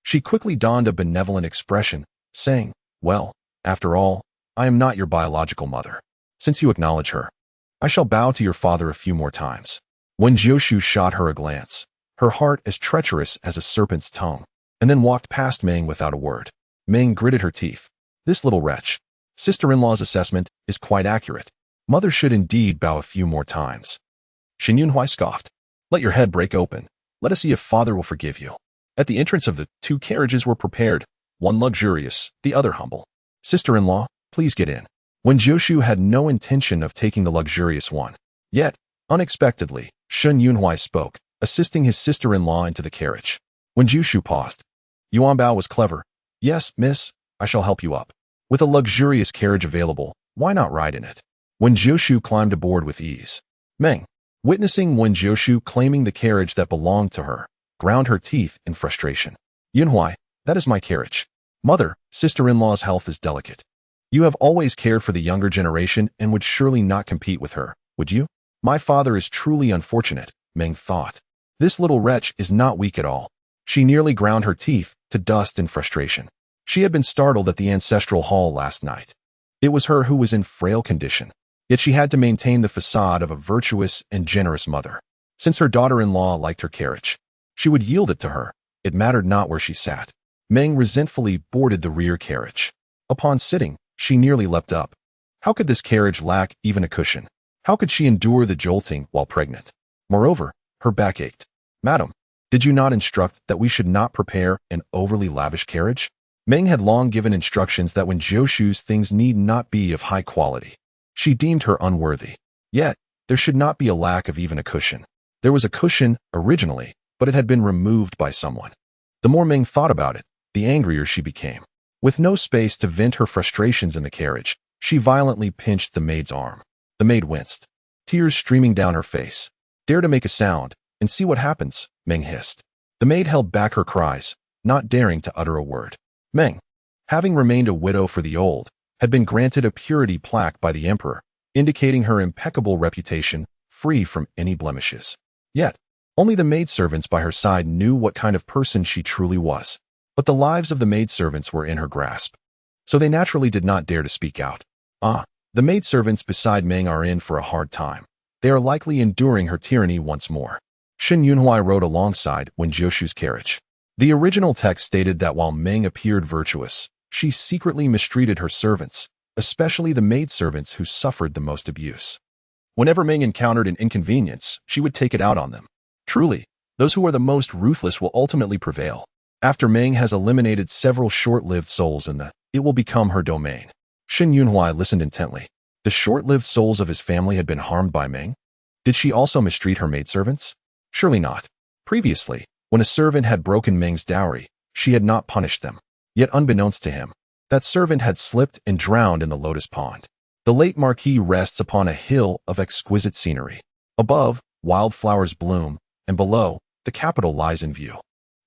she quickly donned a benevolent expression, saying, well, after all, I am not your biological mother. Since you acknowledge her, I shall bow to your father a few more times. Wen Jiushu shot her a glance, her heart as treacherous as a serpent's tongue, and then walked past Meng without a word. Meng gritted her teeth. This little wretch. Sister-in-law's assessment is quite accurate. Mother should indeed bow a few more times. Shen Yunhui scoffed. Let your head break open. Let us see if father will forgive you. At the entrance of the two carriages were prepared, one luxurious, the other humble. Sister-in-law, please get in. Wen Jiushu had no intention of taking the luxurious one. Yet, unexpectedly, Shen Yunhui spoke, assisting his sister-in-law into the carriage. Wen Jiushu paused. Yuan Bao was clever. Yes, miss, I shall help you up. With a luxurious carriage available, why not ride in it? Wen Jiushu climbed aboard with ease. Meng, witnessing Wen Jiushu claiming the carriage that belonged to her, ground her teeth in frustration. Yunhui, that is my carriage. Mother, sister-in-law's health is delicate. You have always cared for the younger generation and would surely not compete with her, would you? My father is truly unfortunate, Meng thought. This little wretch is not weak at all. She nearly ground her teeth to dust in frustration. She had been startled at the ancestral hall last night. It was her who was in frail condition, yet she had to maintain the facade of a virtuous and generous mother. Since her daughter-in-law liked her carriage, she would yield it to her. It mattered not where she sat. Meng resentfully boarded the rear carriage. Upon sitting, she nearly leapt up. How could this carriage lack even a cushion? How could she endure the jolting while pregnant? Moreover, her back ached. Madam, did you not instruct that we should not prepare an overly lavish carriage? Meng had long given instructions that Wen Jiushu's things need not be of high quality. She deemed her unworthy. Yet, there should not be a lack of even a cushion. There was a cushion originally, but it had been removed by someone. The more Meng thought about it, the angrier she became. With no space to vent her frustrations in the carriage, she violently pinched the maid's arm. The maid winced, tears streaming down her face. Dare to make a sound, and see what happens, Meng hissed. The maid held back her cries, not daring to utter a word. Meng, having remained a widow for the old, had been granted a purity plaque by the emperor, indicating her impeccable reputation, free from any blemishes. Yet, only the maidservants by her side knew what kind of person she truly was. But the lives of the maidservants were in her grasp, so they naturally did not dare to speak out. The maidservants beside Meng are in for a hard time. They are likely enduring her tyranny once more. Shen Yunhui rode alongside Wen Jiushu's carriage. The original text stated that while Meng appeared virtuous, she secretly mistreated her servants, especially the maidservants who suffered the most abuse. Whenever Meng encountered an inconvenience, she would take it out on them. Truly, those who are the most ruthless will ultimately prevail. After Meng has eliminated several short-lived souls it will become her domain. Shen Yunhui listened intently. The short-lived souls of his family had been harmed by Meng? Did she also mistreat her maidservants? Surely not. Previously, when a servant had broken Meng's dowry, she had not punished them. Yet unbeknownst to him, that servant had slipped and drowned in the lotus pond. The late Marquis rests upon a hill of exquisite scenery. Above, wildflowers bloom, and below, the capital lies in view.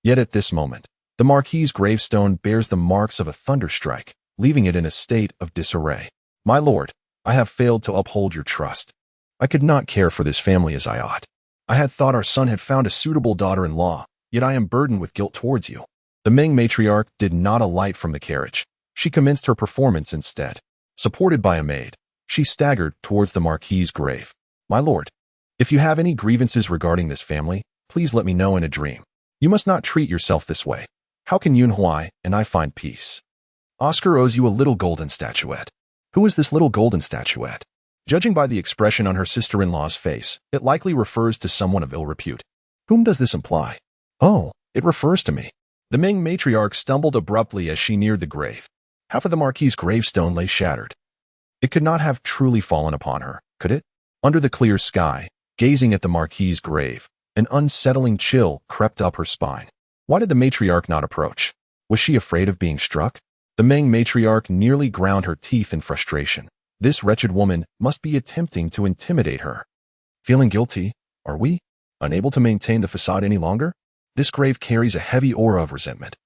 Yet at this moment, the Marquis's gravestone bears the marks of a thunderstrike, leaving it in a state of disarray. My lord, I have failed to uphold your trust. I could not care for this family as I ought. I had thought our son had found a suitable daughter-in-law, yet I am burdened with guilt towards you. The Meng matriarch did not alight from the carriage. She commenced her performance instead. Supported by a maid, she staggered towards the Marquis's grave. My lord, if you have any grievances regarding this family, please let me know in a dream. You must not treat yourself this way. How can Yunhui and I find peace? Oscar owes you a little golden statuette. Who is this little golden statuette? Judging by the expression on her sister-in-law's face, it likely refers to someone of ill repute. Whom does this imply? Oh, it refers to me. The Ming matriarch stumbled abruptly as she neared the grave. Half of the Marquis's gravestone lay shattered. It could not have truly fallen upon her, could it? Under the clear sky, gazing at the Marquis's grave, an unsettling chill crept up her spine. Why did the matriarch not approach? Was she afraid of being struck? The Ming matriarch nearly ground her teeth in frustration. This wretched woman must be attempting to intimidate her. Feeling guilty, are we? Unable to maintain the facade any longer? This grave carries a heavy aura of resentment.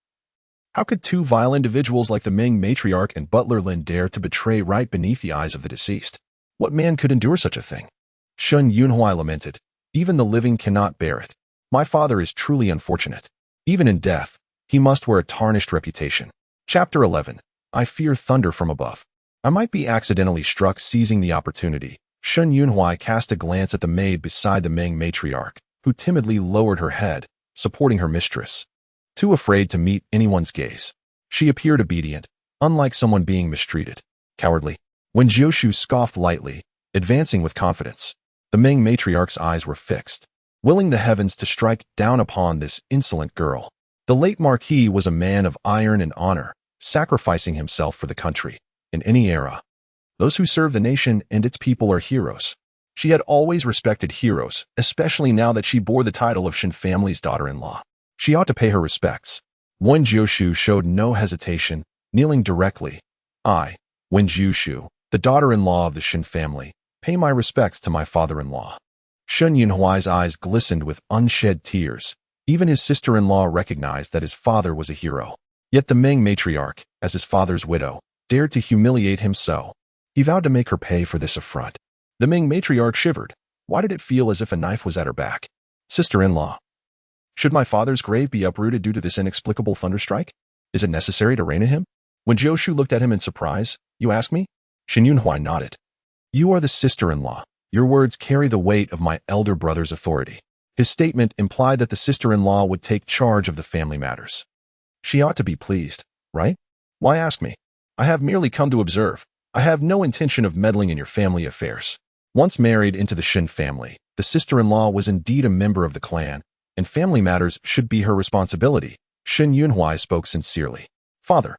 How could two vile individuals like the Ming matriarch and butler Lin dare to betray right beneath the eyes of the deceased? What man could endure such a thing? Shun Yunhui lamented. Even the living cannot bear it. My father is truly unfortunate. Even in death, he must wear a tarnished reputation. Chapter 11. I fear thunder from above. I might be accidentally struck seizing the opportunity. Shun Yunhui cast a glance at the maid beside the Ming matriarch, who timidly lowered her head, supporting her mistress. Too afraid to meet anyone's gaze, she appeared obedient, unlike someone being mistreated. Cowardly. Wen Jiushu scoffed lightly, advancing with confidence. The Ming matriarch's eyes were fixed, willing the heavens to strike down upon this insolent girl. The late Marquis was a man of iron and honor, sacrificing himself for the country, in any era. Those who serve the nation and its people are heroes. She had always respected heroes, especially now that she bore the title of Shin family's daughter-in-law. She ought to pay her respects. Wen Jiushu showed no hesitation, kneeling directly. I, Wen Jiushu, the daughter-in-law of the Shen family, pay my respects to my father-in-law. Shen Yunhuai's eyes glistened with unshed tears. Even his sister-in-law recognized that his father was a hero. Yet the Ming matriarch, as his father's widow, dared to humiliate him so. He vowed to make her pay for this affront. The Ming matriarch shivered. Why did it feel as if a knife was at her back? Sister-in-law. Should my father's grave be uprooted due to this inexplicable thunderstrike? Is it necessary to reign in him? When Jiushu looked at him in surprise, you ask me? Shen Yunhuai nodded. You are the sister-in-law. Your words carry the weight of my elder brother's authority. His statement implied that the sister-in-law would take charge of the family matters. She ought to be pleased, right? Why ask me? I have merely come to observe. I have no intention of meddling in your family affairs. Once married into the Shen family, the sister-in-law was indeed a member of the clan, and family matters should be her responsibility. Shen Yunhuai spoke sincerely. Father,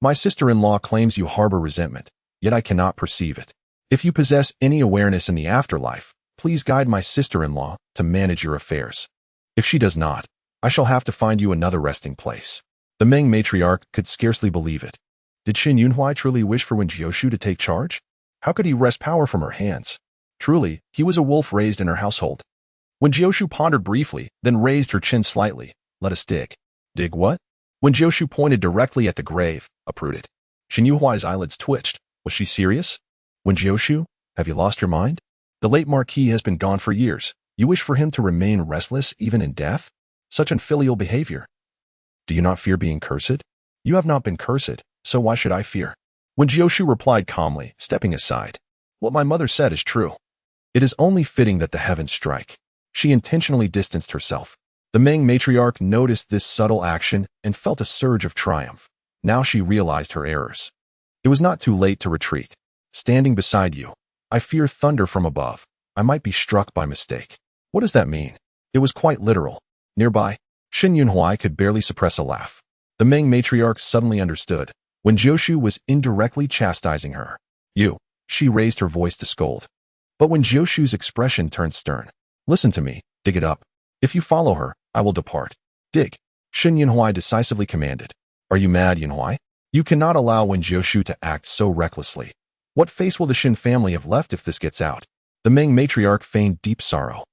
my sister-in-law claims you harbor resentment, yet I cannot perceive it. If you possess any awareness in the afterlife, please guide my sister-in-law to manage your affairs. If she does not, I shall have to find you another resting place. The Ming matriarch could scarcely believe it. Did Shen Yunhuai truly wish for Wen Jiushu to take charge? How could he wrest power from her hands? Truly, he was a wolf raised in her household. Wen Jiushu pondered briefly, then raised her chin slightly. Let us dig. Dig what? Wen Jiushu pointed directly at the grave, uprooted. Shen Yunhuai's eyelids twitched. Was she serious? Wen Jiushu, have you lost your mind? The late Marquis has been gone for years. You wish for him to remain restless even in death? Such unfilial behavior. Do you not fear being cursed? You have not been cursed, so why should I fear? Wen Jiushu replied calmly, stepping aside. What my mother said is true. It is only fitting that the heavens strike. She intentionally distanced herself. The Ming matriarch noticed this subtle action and felt a surge of triumph. Now she realized her errors. It was not too late to retreat. Standing beside you, I fear thunder from above. I might be struck by mistake. What does that mean? It was quite literal. Nearby, Shen Yunhuai could barely suppress a laugh. The Ming matriarch suddenly understood. Wen Jiushu was indirectly chastising her. You. She raised her voice to scold. But Wen Jiushu's expression turned stern. Listen to me, dig it up. If you follow her, I will depart. Dig. Shen Yunhuai decisively commanded. Are you mad, Yunhuai? You cannot allow Wen Jiushu to act so recklessly. What face will the Shen family have left if this gets out? The Ming matriarch feigned deep sorrow.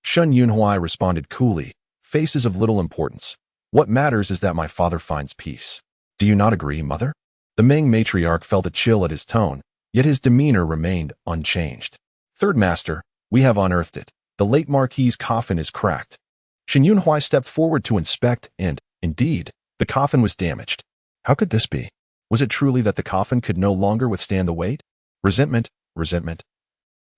Shen Yunhuai responded coolly. Face is of little importance. What matters is that my father finds peace. Do you not agree, mother? The Ming matriarch felt a chill at his tone, yet his demeanor remained unchanged. Third master, we have unearthed it. The late Marquis's coffin is cracked. Shen Yunhuai stepped forward to inspect and, indeed, the coffin was damaged. How could this be? Was it truly that the coffin could no longer withstand the weight? Resentment.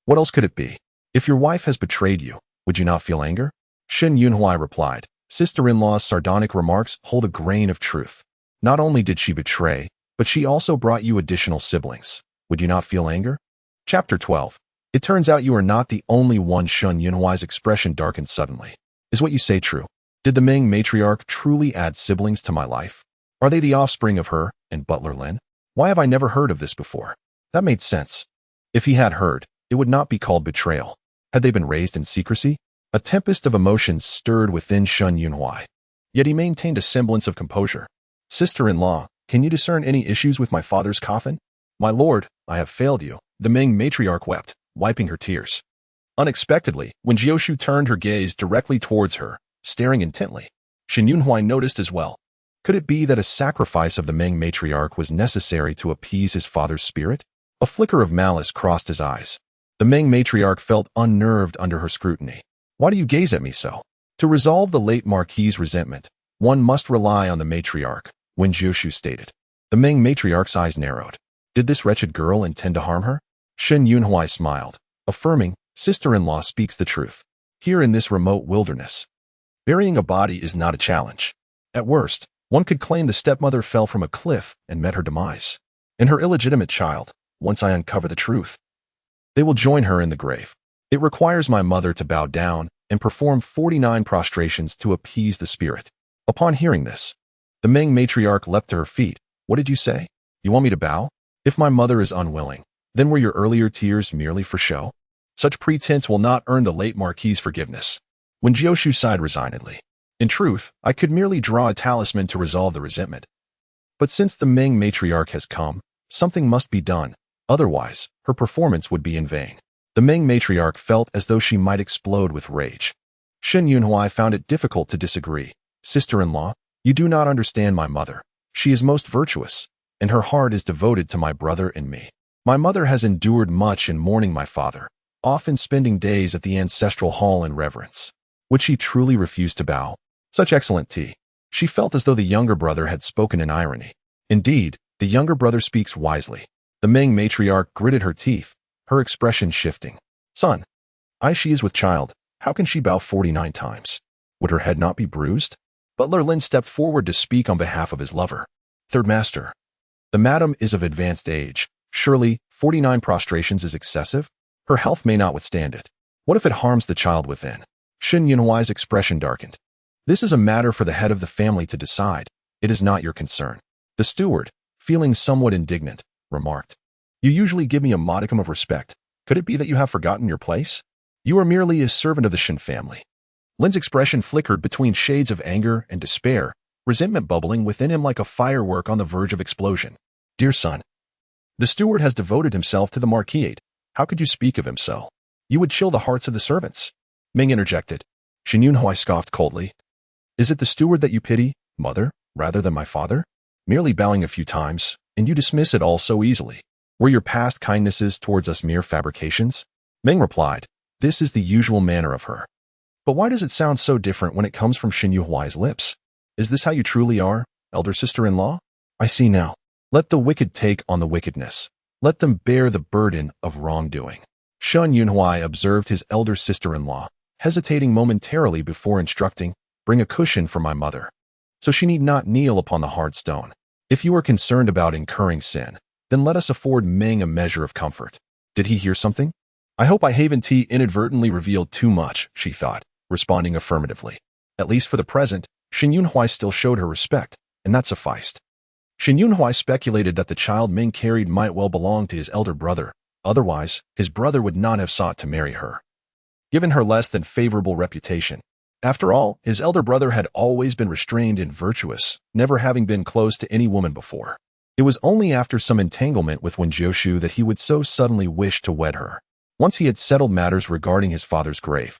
What else could it be? If your wife has betrayed you, would you not feel anger? Shen Yunhuai replied. Sister-in-law's sardonic remarks hold a grain of truth. Not only did she betray, but she also brought you additional siblings. Would you not feel anger? Chapter 12. It turns out you are not the only one. Shen Yunhuai's expression darkened suddenly. Is what you say true? Did the Ming matriarch truly add siblings to my life? Are they the offspring of her and Butler Lin? Why have I never heard of this before? That made sense. If he had heard, it would not be called betrayal. Had they been raised in secrecy? A tempest of emotions stirred within Shen Yunhuai. Yet he maintained a semblance of composure. Sister-in-law, can you discern any issues with my father's coffin? My lord, I have failed you. The Ming matriarch wept, wiping her tears. Unexpectedly, Wen Jiushu turned her gaze directly towards her, staring intently. Shen Yunhuai noticed as well. Could it be that a sacrifice of the Ming matriarch was necessary to appease his father's spirit? A flicker of malice crossed his eyes. The Ming matriarch felt unnerved under her scrutiny. Why do you gaze at me so? To resolve the late Marquis's resentment, one must rely on the matriarch, Wen Jiushu stated. The Ming matriarch's eyes narrowed. Did this wretched girl intend to harm her? Shen Yunhuai smiled, affirming, sister-in-law speaks the truth. Here in this remote wilderness, burying a body is not a challenge. At worst, one could claim the stepmother fell from a cliff and met her demise. And her illegitimate child, once I uncover the truth, they will join her in the grave. It requires my mother to bow down and perform 49 prostrations to appease the spirit. Upon hearing this, the Ming matriarch leapt to her feet. What did you say? You want me to bow? If my mother is unwilling, then were your earlier tears merely for show? Such pretense will not earn the late Marquis's forgiveness. Wen Jiushu sighed resignedly. In truth, I could merely draw a talisman to resolve the resentment. But since the Ming matriarch has come, something must be done. Otherwise, her performance would be in vain. The Ming matriarch felt as though she might explode with rage. Shen Yunhuai found it difficult to disagree. Sister-in-law, you do not understand my mother. She is most virtuous, and her heart is devoted to my brother and me. My mother has endured much in mourning my father, often spending days at the ancestral hall in reverence. Would she truly refuse to bow? Such excellent tea. She felt as though the younger brother had spoken in irony. Indeed, the younger brother speaks wisely. The Ming matriarch gritted her teeth, her expression shifting. Son, she is with child. How can she bow 49 times? Would her head not be bruised? Butler Lin stepped forward to speak on behalf of his lover. Third Master. The madam is of advanced age. Surely, 49 prostrations is excessive? Her health may not withstand it. What if it harms the child within? Shen Yunhuai's expression darkened. This is a matter for the head of the family to decide. It is not your concern. The steward, feeling somewhat indignant, remarked. You usually give me a modicum of respect. Could it be that you have forgotten your place? You are merely a servant of the Shen family. Lin's expression flickered between shades of anger and despair, resentment bubbling within him like a firework on the verge of explosion. Dear son, the steward has devoted himself to the Marquis. How could you speak of him so? You would chill the hearts of the servants. Ming interjected. Shen Yunhuai scoffed coldly. Is it the steward that you pity, mother, rather than my father? Merely bowing a few times, and you dismiss it all so easily. Were your past kindnesses towards us mere fabrications? Ming replied. This is the usual manner of her. But why does it sound so different when it comes from Shen Yunhuai's lips? Is this how you truly are, elder sister-in-law? I see now. Let the wicked take on the wickedness. Let them bear the burden of wrongdoing. Shen Yunhuai observed his elder sister-in-law, hesitating momentarily before instructing, bring a cushion for my mother. So she need not kneel upon the hard stone. If you are concerned about incurring sin, then let us afford Ming a measure of comfort. Did he hear something? I hope I haven't inadvertently revealed too much, she thought, responding affirmatively. At least for the present, Shen Yunhuai still showed her respect, and that sufficed. Shen Yunhuai speculated that the child Ming carried might well belong to his elder brother. Otherwise, his brother would not have sought to marry her, given her less than favorable reputation. After all, his elder brother had always been restrained and virtuous, never having been close to any woman before. It was only after some entanglement with Wen Jiushu that he would so suddenly wish to wed her. Once he had settled matters regarding his father's grave,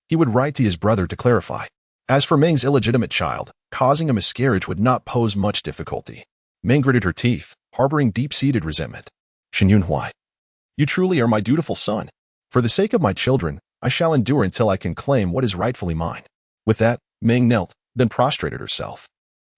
he would write to his brother to clarify. As for Ming's illegitimate child, causing a miscarriage would not pose much difficulty. Ming gritted her teeth, harboring deep-seated resentment. Shen Yunhuai, you truly are my dutiful son. For the sake of my children, I shall endure until I can claim what is rightfully mine. With that, Ming knelt, then prostrated herself.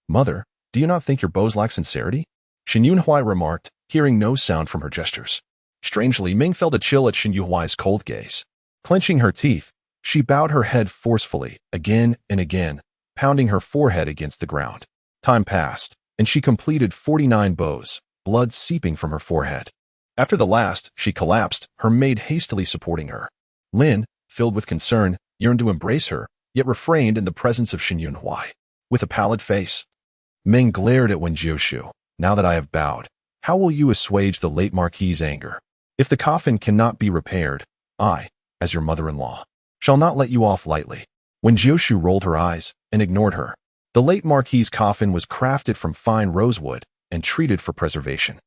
Mother, do you not think your bows lack sincerity? Shen Yunhuai remarked, hearing no sound from her gestures. Strangely, Ming felt a chill at Shen Yunhuai's cold gaze. Clenching her teeth, she bowed her head forcefully, again and again, pounding her forehead against the ground. Time passed, and she completed 49 bows, blood seeping from her forehead. After the last, she collapsed, her maid hastily supporting her. Lin, filled with concern, yearned to embrace her, yet refrained in the presence of Shen Yunhuai. With a pallid face, Ming glared at Wen Jiushu. Now that I have bowed, how will you assuage the late Marquis' anger? If the coffin cannot be repaired, I, as your mother-in-law, shall not let you off lightly. Wen Jiushu rolled her eyes and ignored her. The late Marquis' coffin was crafted from fine rosewood and treated for preservation.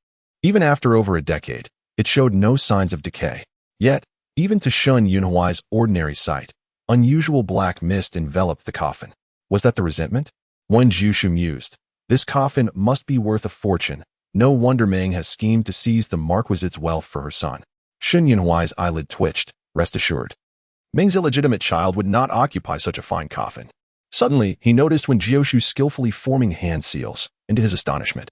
Even after over a decade, it showed no signs of decay. Yet, even to Shen Yunhuai's ordinary sight, unusual black mist enveloped the coffin. Was that the resentment? Wen Jiushu mused. This coffin must be worth a fortune. No wonder Ming has schemed to seize the Marquis's wealth for her son. Shen Yunhuai's eyelid twitched, rest assured. Ming's illegitimate child would not occupy such a fine coffin. Suddenly, he noticed Wen Jiushu skillfully forming hand seals, and to his astonishment,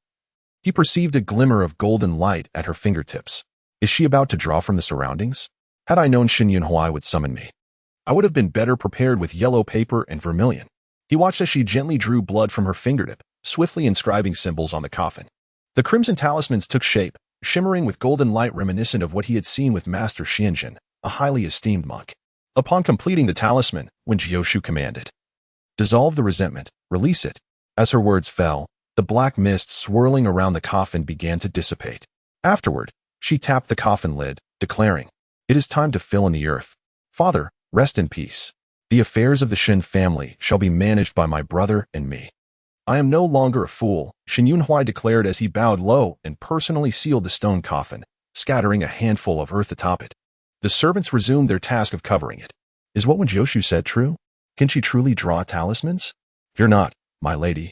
he perceived a glimmer of golden light at her fingertips. Is she about to draw from the surroundings? Had I known Shen Yunhuai would summon me, I would have been better prepared with yellow paper and vermilion. He watched as she gently drew blood from her fingertip, swiftly inscribing symbols on the coffin. The crimson talismans took shape, shimmering with golden light reminiscent of what he had seen with Master Xianjun, a highly esteemed monk. Upon completing the talisman, Wen Jiushu commanded, dissolve the resentment, release it. As her words fell, the black mist swirling around the coffin began to dissipate. Afterward, she tapped the coffin lid, declaring, it is time to fill in the earth. Father, rest in peace. The affairs of the Shen family shall be managed by my brother and me. I am no longer a fool, Shen Yunhuai declared as he bowed low and personally sealed the stone coffin, scattering a handful of earth atop it. The servants resumed their task of covering it. Is what Wen Jiushu said true? Can she truly draw talismans? Fear not, my lady.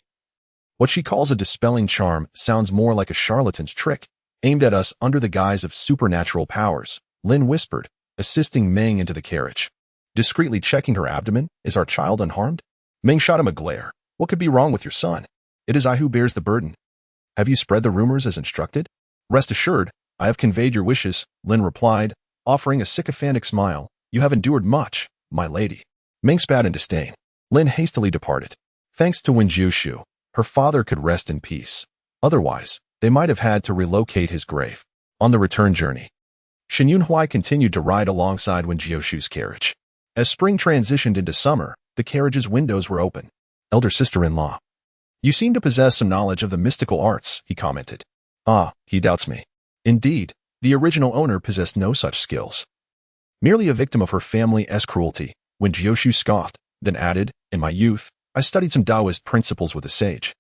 What she calls a dispelling charm sounds more like a charlatan's trick, aimed at us under the guise of supernatural powers, Lin whispered, assisting Meng into the carriage. Discreetly checking her abdomen, is our child unharmed? Meng shot him a glare. What could be wrong with your son? It is I who bears the burden. Have you spread the rumors as instructed? Rest assured, I have conveyed your wishes, Lin replied, offering a sycophantic smile. You have endured much, my lady. Meng spat in disdain. Lin hastily departed. Thanks to Wen Jiushu, her father could rest in peace. Otherwise, they might have had to relocate his grave. On the return journey, Shen Yunhuai continued to ride alongside Wen Jiushu's carriage. As spring transitioned into summer, the carriage's windows were open. Elder sister-in-law. You seem to possess some knowledge of the mystical arts, he commented. Ah, he doubts me. Indeed, the original owner possessed no such skills. Merely a victim of her family's cruelty, Wen Jiushu scoffed, then added, in my youth, I studied some Taoist principles with a sage.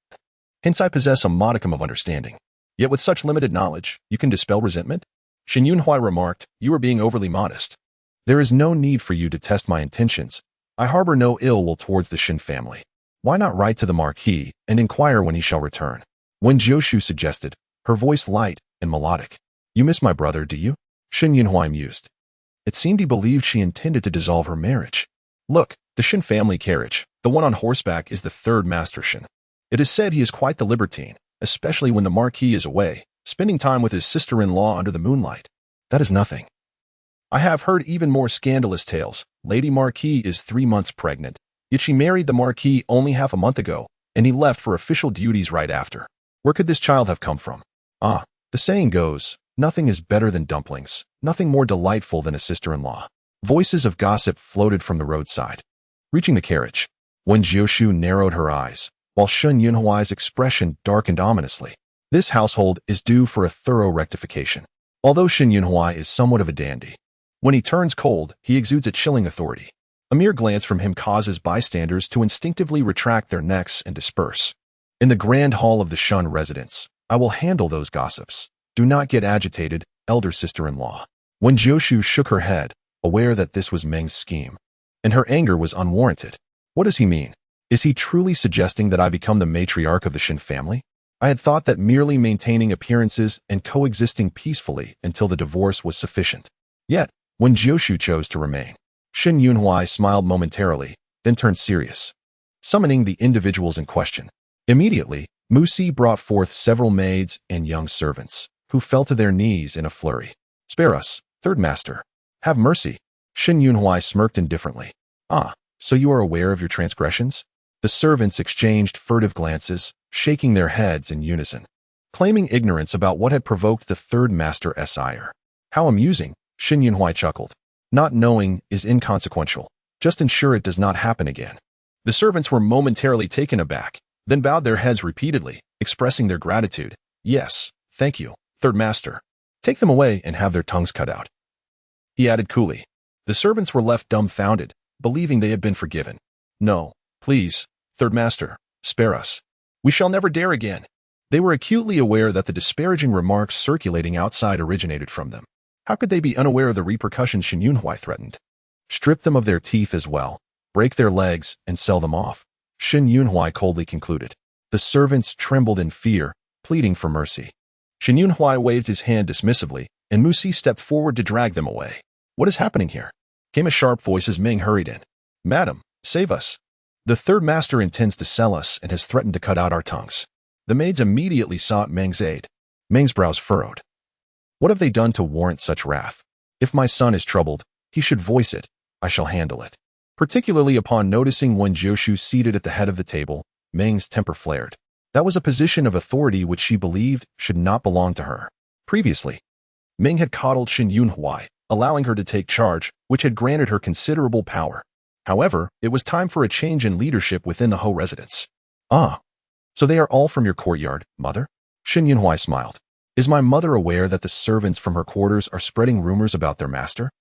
Hence I possess a modicum of understanding. Yet with such limited knowledge, you can dispel resentment? Shen Yunhuai remarked, you are being overly modest. There is no need for you to test my intentions. I harbor no ill will towards the Shen family. Why not write to the Marquis and inquire when he shall return? Wen Jiushu suggested, her voice light and melodic. You miss my brother, do you? Shen Yunhuai mused. It seemed he believed she intended to dissolve her marriage. Look, the Shen family carriage, the one on horseback, is the third Master Shen. It is said he is quite the libertine, especially when the Marquis is away, spending time with his sister-in-law under the moonlight. That is nothing. I have heard even more scandalous tales. Lady Marquis is 3 months pregnant, yet she married the Marquis only half a month ago, and he left for official duties right after. Where could this child have come from? Ah, the saying goes, nothing is better than dumplings, nothing more delightful than a sister-in-law. Voices of gossip floated from the roadside. Reaching the carriage, Wen Jiushu narrowed her eyes, while Shen Yunhuai's expression darkened ominously. This household is due for a thorough rectification. Although Shen Yunhuai is somewhat of a dandy, when he turns cold, he exudes a chilling authority. A mere glance from him causes bystanders to instinctively retract their necks and disperse. In the grand hall of the Shen residence, I will handle those gossips. Do not get agitated, elder sister-in-law. Wen Jiushu shook her head, aware that this was Meng's scheme, and her anger was unwarranted. What does he mean? Is he truly suggesting that I become the matriarch of the Shen family? I had thought that merely maintaining appearances and coexisting peacefully until the divorce was sufficient. Yet, Wen Jiushu chose to remain. Shen Yunhuai smiled momentarily, then turned serious, summoning the individuals in question. Immediately, Musi brought forth several maids and young servants, who fell to their knees in a flurry. Spare us, third master. Have mercy. Shen Yunhuai smirked indifferently. Ah, so you are aware of your transgressions? The servants exchanged furtive glances, shaking their heads in unison, claiming ignorance about what had provoked the third master's ire. How amusing, Shen Yunhuai chuckled. Not knowing is inconsequential. Just ensure it does not happen again. The servants were momentarily taken aback, then bowed their heads repeatedly, expressing their gratitude. Yes, thank you, third master. Take them away and have their tongues cut out. He added coolly. The servants were left dumbfounded, believing they had been forgiven. No, please, third master, spare us. We shall never dare again. They were acutely aware that the disparaging remarks circulating outside originated from them. How could they be unaware of the repercussions Shen Yunhuai threatened? Strip them of their teeth as well, break their legs, and sell them off, Shen Yunhuai coldly concluded. The servants trembled in fear, pleading for mercy. Shen Yunhuai waved his hand dismissively, and Musi stepped forward to drag them away. What is happening here? Came a sharp voice as Meng hurried in. Madam, save us. The third master intends to sell us and has threatened to cut out our tongues. The maids immediately sought Meng's aid. Meng's brows furrowed. What have they done to warrant such wrath? If my son is troubled, he should voice it. I shall handle it. Particularly upon noticing Wen Jiushu seated at the head of the table, Meng's temper flared. That was a position of authority which she believed should not belong to her. Previously, Meng had coddled Shen Yunhuai, allowing her to take charge, which had granted her considerable power. However, it was time for a change in leadership within the Ho residence. Ah, so they are all from your courtyard, mother? Shen Yunhuai smiled. Is my mother aware that the servants from her quarters are spreading rumors about their master?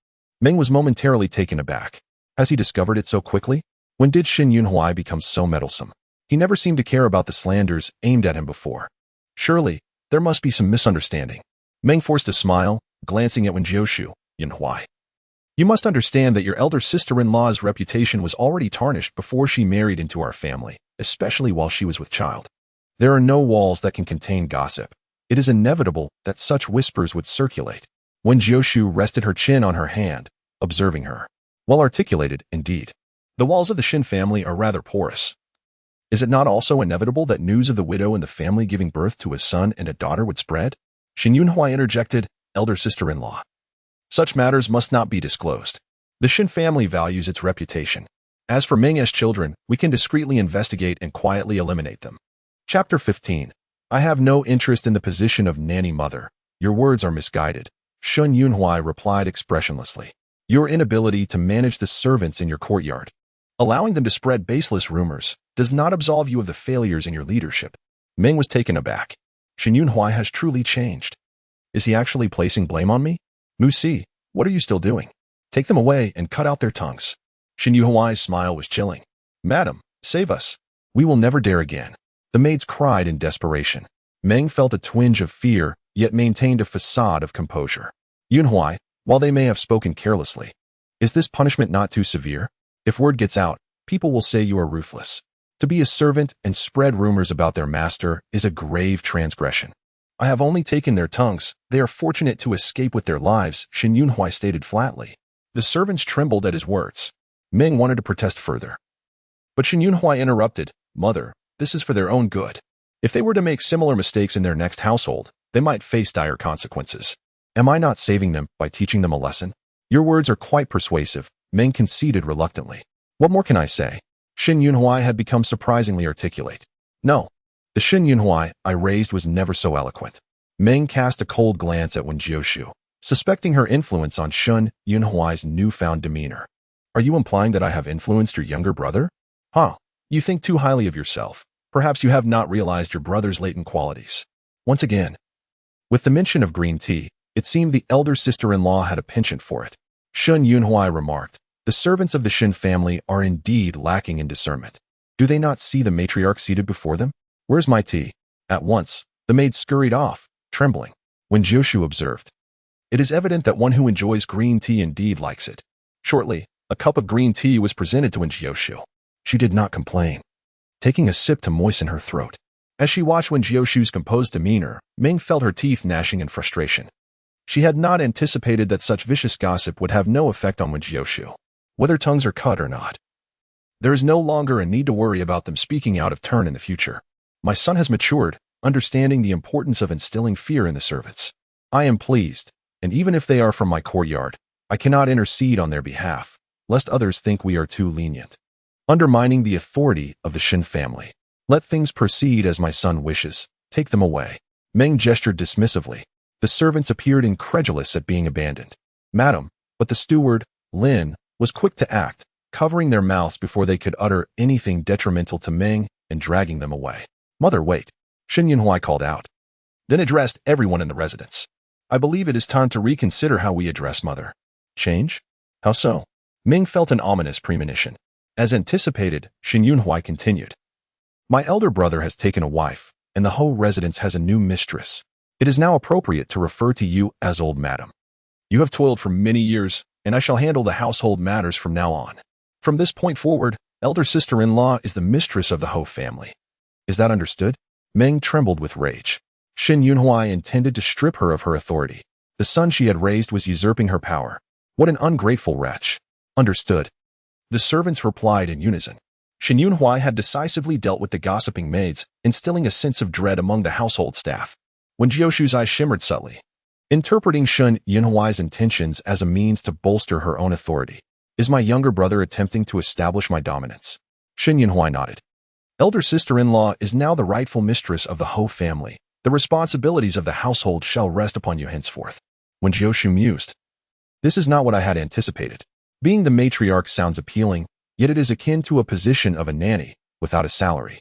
Meng was momentarily taken aback. Has he discovered it so quickly? When did Shen Yunhuai become so meddlesome? He never seemed to care about the slanders aimed at him before. Surely, there must be some misunderstanding. Meng forced a smile, glancing at Wen Jiushu, Yunhui. You must understand that your elder sister-in-law's reputation was already tarnished before she married into our family, especially while she was with child. There are no walls that can contain gossip. It is inevitable that such whispers would circulate. Wen Jiushu rested her chin on her hand, observing her. Well articulated, indeed. The walls of the Shin family are rather porous. Is it not also inevitable that news of the widow and the family giving birth to a son and a daughter would spread? Shin Yunhui interjected, elder sister-in-law. Such matters must not be disclosed. The Shin family values its reputation. As for Ming's children, we can discreetly investigate and quietly eliminate them. Chapter 15. I have no interest in the position of nanny mother. Your words are misguided. Shin Yunhui replied expressionlessly. Your inability to manage the servants in your courtyard, allowing them to spread baseless rumors, does not absolve you of the failures in your leadership. Ming was taken aback. Shin Yunhui has truly changed. Is he actually placing blame on me? Musi, what are you still doing? Take them away and cut out their tongues. Shin Yunhui's smile was chilling. Madam, save us. We will never dare again. The maids cried in desperation. Meng felt a twinge of fear, yet maintained a facade of composure. Yunhui, while they may have spoken carelessly, is this punishment not too severe? If word gets out, people will say you are ruthless. To be a servant and spread rumors about their master is a grave transgression. I have only taken their tongues. They are fortunate to escape with their lives, Shin Yunhui stated flatly. The servants trembled at his words. Ming wanted to protest further. But Shin Yunhui interrupted, Mother, this is for their own good. If they were to make similar mistakes in their next household, they might face dire consequences. Am I not saving them by teaching them a lesson? Your words are quite persuasive, Ming conceded reluctantly. What more can I say? Shin Yunhui had become surprisingly articulate. No, the Shin Yunhui I raised was never so eloquent. Ming cast a cold glance at Wen Jiushu, suspecting her influence on Shin Yunhui's newfound demeanor. Are you implying that I have influenced your younger brother? Huh, you think too highly of yourself. Perhaps you have not realized your brother's latent qualities. Once again, with the mention of green tea, it seemed the elder sister-in-law had a penchant for it. Shin Yunhui remarked, the servants of the Shin family are indeed lacking in discernment. Do they not see the matriarch seated before them? Where's my tea? At once, the maid scurried off, trembling. Wen Jiushu observed, it is evident that one who enjoys green tea indeed likes it. Shortly, a cup of green tea was presented to Wen Jiushu. She did not complain, taking a sip to moisten her throat. As she watched Wen Jiushu's composed demeanor, Ming felt her teeth gnashing in frustration. She had not anticipated that such vicious gossip would have no effect on Wen Jiushu, whether tongues are cut or not. There is no longer a need to worry about them speaking out of turn in the future. My son has matured, understanding the importance of instilling fear in the servants. I am pleased, and even if they are from my courtyard, I cannot intercede on their behalf, lest others think we are too lenient, undermining the authority of the Shin family. Let things proceed as my son wishes. Take them away. Meng gestured dismissively. The servants appeared incredulous at being abandoned. Madam, but the steward, Lin, was quick to act, covering their mouths before they could utter anything detrimental to Ming and dragging them away. Mother, wait, Shin Yunhui called out, then addressed everyone in the residence. I believe it is time to reconsider how we address Mother. Change? How so? Ming felt an ominous premonition. As anticipated, Shin Yunhui continued. My elder brother has taken a wife, and the whole residence has a new mistress. It is now appropriate to refer to you as old madam. You have toiled for many years, and I shall handle the household matters from now on. From this point forward, elder sister-in-law is the mistress of the Ho family. Is that understood? Meng trembled with rage. Shin Yunhui intended to strip her of her authority. The son she had raised was usurping her power. What an ungrateful wretch. Understood. The servants replied in unison. Shin Yunhui had decisively dealt with the gossiping maids, instilling a sense of dread among the household staff. Wen Jiushu's eyes shimmered subtly, interpreting Shin Yunhui's intentions as a means to bolster her own authority. Is my younger brother attempting to establish my dominance? Shin Yunhui nodded. Elder sister-in-law is now the rightful mistress of the Ho family. The responsibilities of the household shall rest upon you henceforth. Wen Jiushu mused. This is not what I had anticipated. Being the matriarch sounds appealing, yet it is akin to a position of a nanny, without a salary.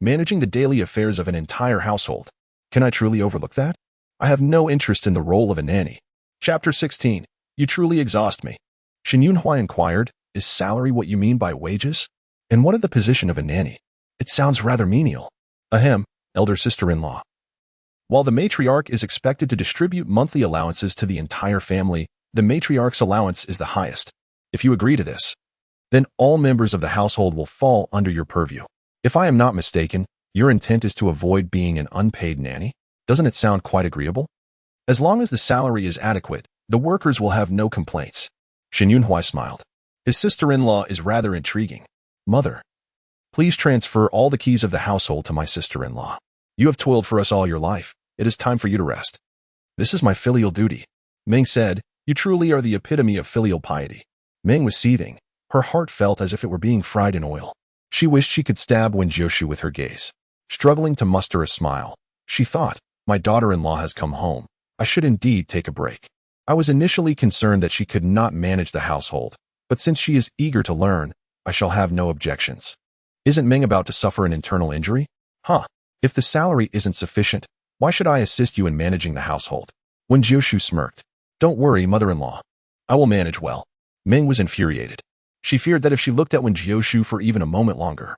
Managing the daily affairs of an entire household. Can I truly overlook that? I have no interest in the role of a nanny. Chapter 16. You truly exhaust me. Shin Yunhui inquired, is salary what you mean by wages? And what of the position of a nanny? It sounds rather menial. Ahem, elder sister-in-law. While the matriarch is expected to distribute monthly allowances to the entire family, the matriarch's allowance is the highest. If you agree to this, then all members of the household will fall under your purview. If I am not mistaken, your intent is to avoid being an unpaid nanny? Doesn't it sound quite agreeable? As long as the salary is adequate, the workers will have no complaints. Shen Yunhui smiled. His sister-in-law is rather intriguing. Mother, please transfer all the keys of the household to my sister-in-law. You have toiled for us all your life. It is time for you to rest. This is my filial duty. Meng said, you truly are the epitome of filial piety. Meng was seething. Her heart felt as if it were being fried in oil. She wished she could stab Wen Jiushu with her gaze. Struggling to muster a smile, she thought, my daughter-in-law has come home. I should indeed take a break. I was initially concerned that she could not manage the household, but since she is eager to learn, I shall have no objections. Isn't Meng about to suffer an internal injury? If the salary isn't sufficient, why should I assist you in managing the household? Wen Jiushu smirked. Don't worry, mother-in-law. I will manage well. Meng was infuriated. She feared that if she looked at Wen Jiushu for even a moment longer,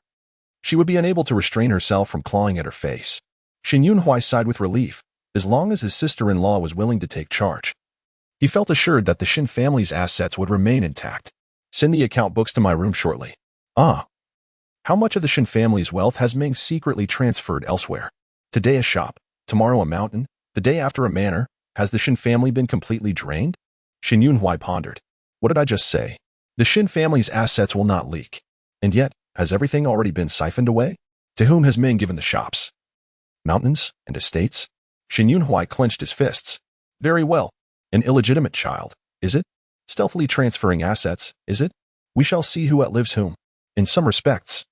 she would be unable to restrain herself from clawing at her face. Shen Yunhui sighed with relief, as long as his sister-in-law was willing to take charge. He felt assured that the Shen family's assets would remain intact. Send the account books to my room shortly. How much of the Shen family's wealth has Meng secretly transferred elsewhere? Today a shop, tomorrow a mountain, the day after a manor. Has the Shen family been completely drained? Shen Yunhui pondered. What did I just say? The Shen family's assets will not leak. And yet, has everything already been siphoned away? To whom has Meng given the shops? Mountains and estates? Shen Yunhui clenched his fists. Very well. An illegitimate child, is it? Stealthily transferring assets, is it? We shall see who outlives whom. In some respects,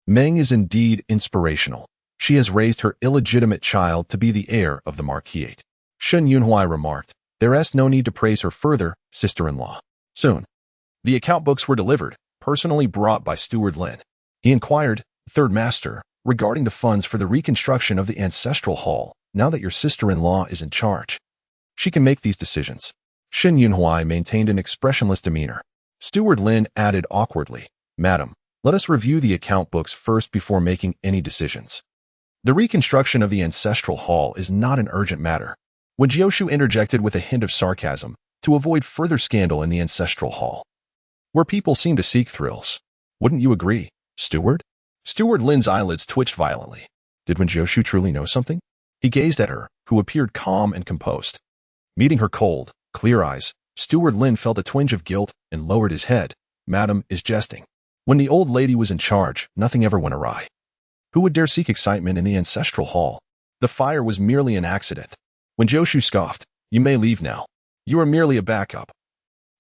Meng is indeed inspirational. She has raised her illegitimate child to be the heir of the Marquis. Shen Yunhui remarked, there is no need to praise her further, sister-in-law. Soon, the account books were delivered, personally brought by Steward Lin. He inquired, Third Master, regarding the funds for the reconstruction of the ancestral hall, now that your sister-in-law is in charge. She can make these decisions. Shen Yunhui maintained an expressionless demeanor. Steward Lin added awkwardly, Madam, let us review the account books first before making any decisions. The reconstruction of the ancestral hall is not an urgent matter. Wen Jiushu interjected with a hint of sarcasm to avoid further scandal in the ancestral hall, where people seem to seek thrills. Wouldn't you agree, Steward? Steward Lin's eyelids twitched violently. Did Wen Jiushu truly know something? He gazed at her, who appeared calm and composed. Meeting her cold, clear eyes, Steward Lin felt a twinge of guilt and lowered his head. Madam is jesting. When the old lady was in charge, nothing ever went awry. Who would dare seek excitement in the ancestral hall? The fire was merely an accident. Wen Jiushu scoffed, you may leave now. You are merely a backup.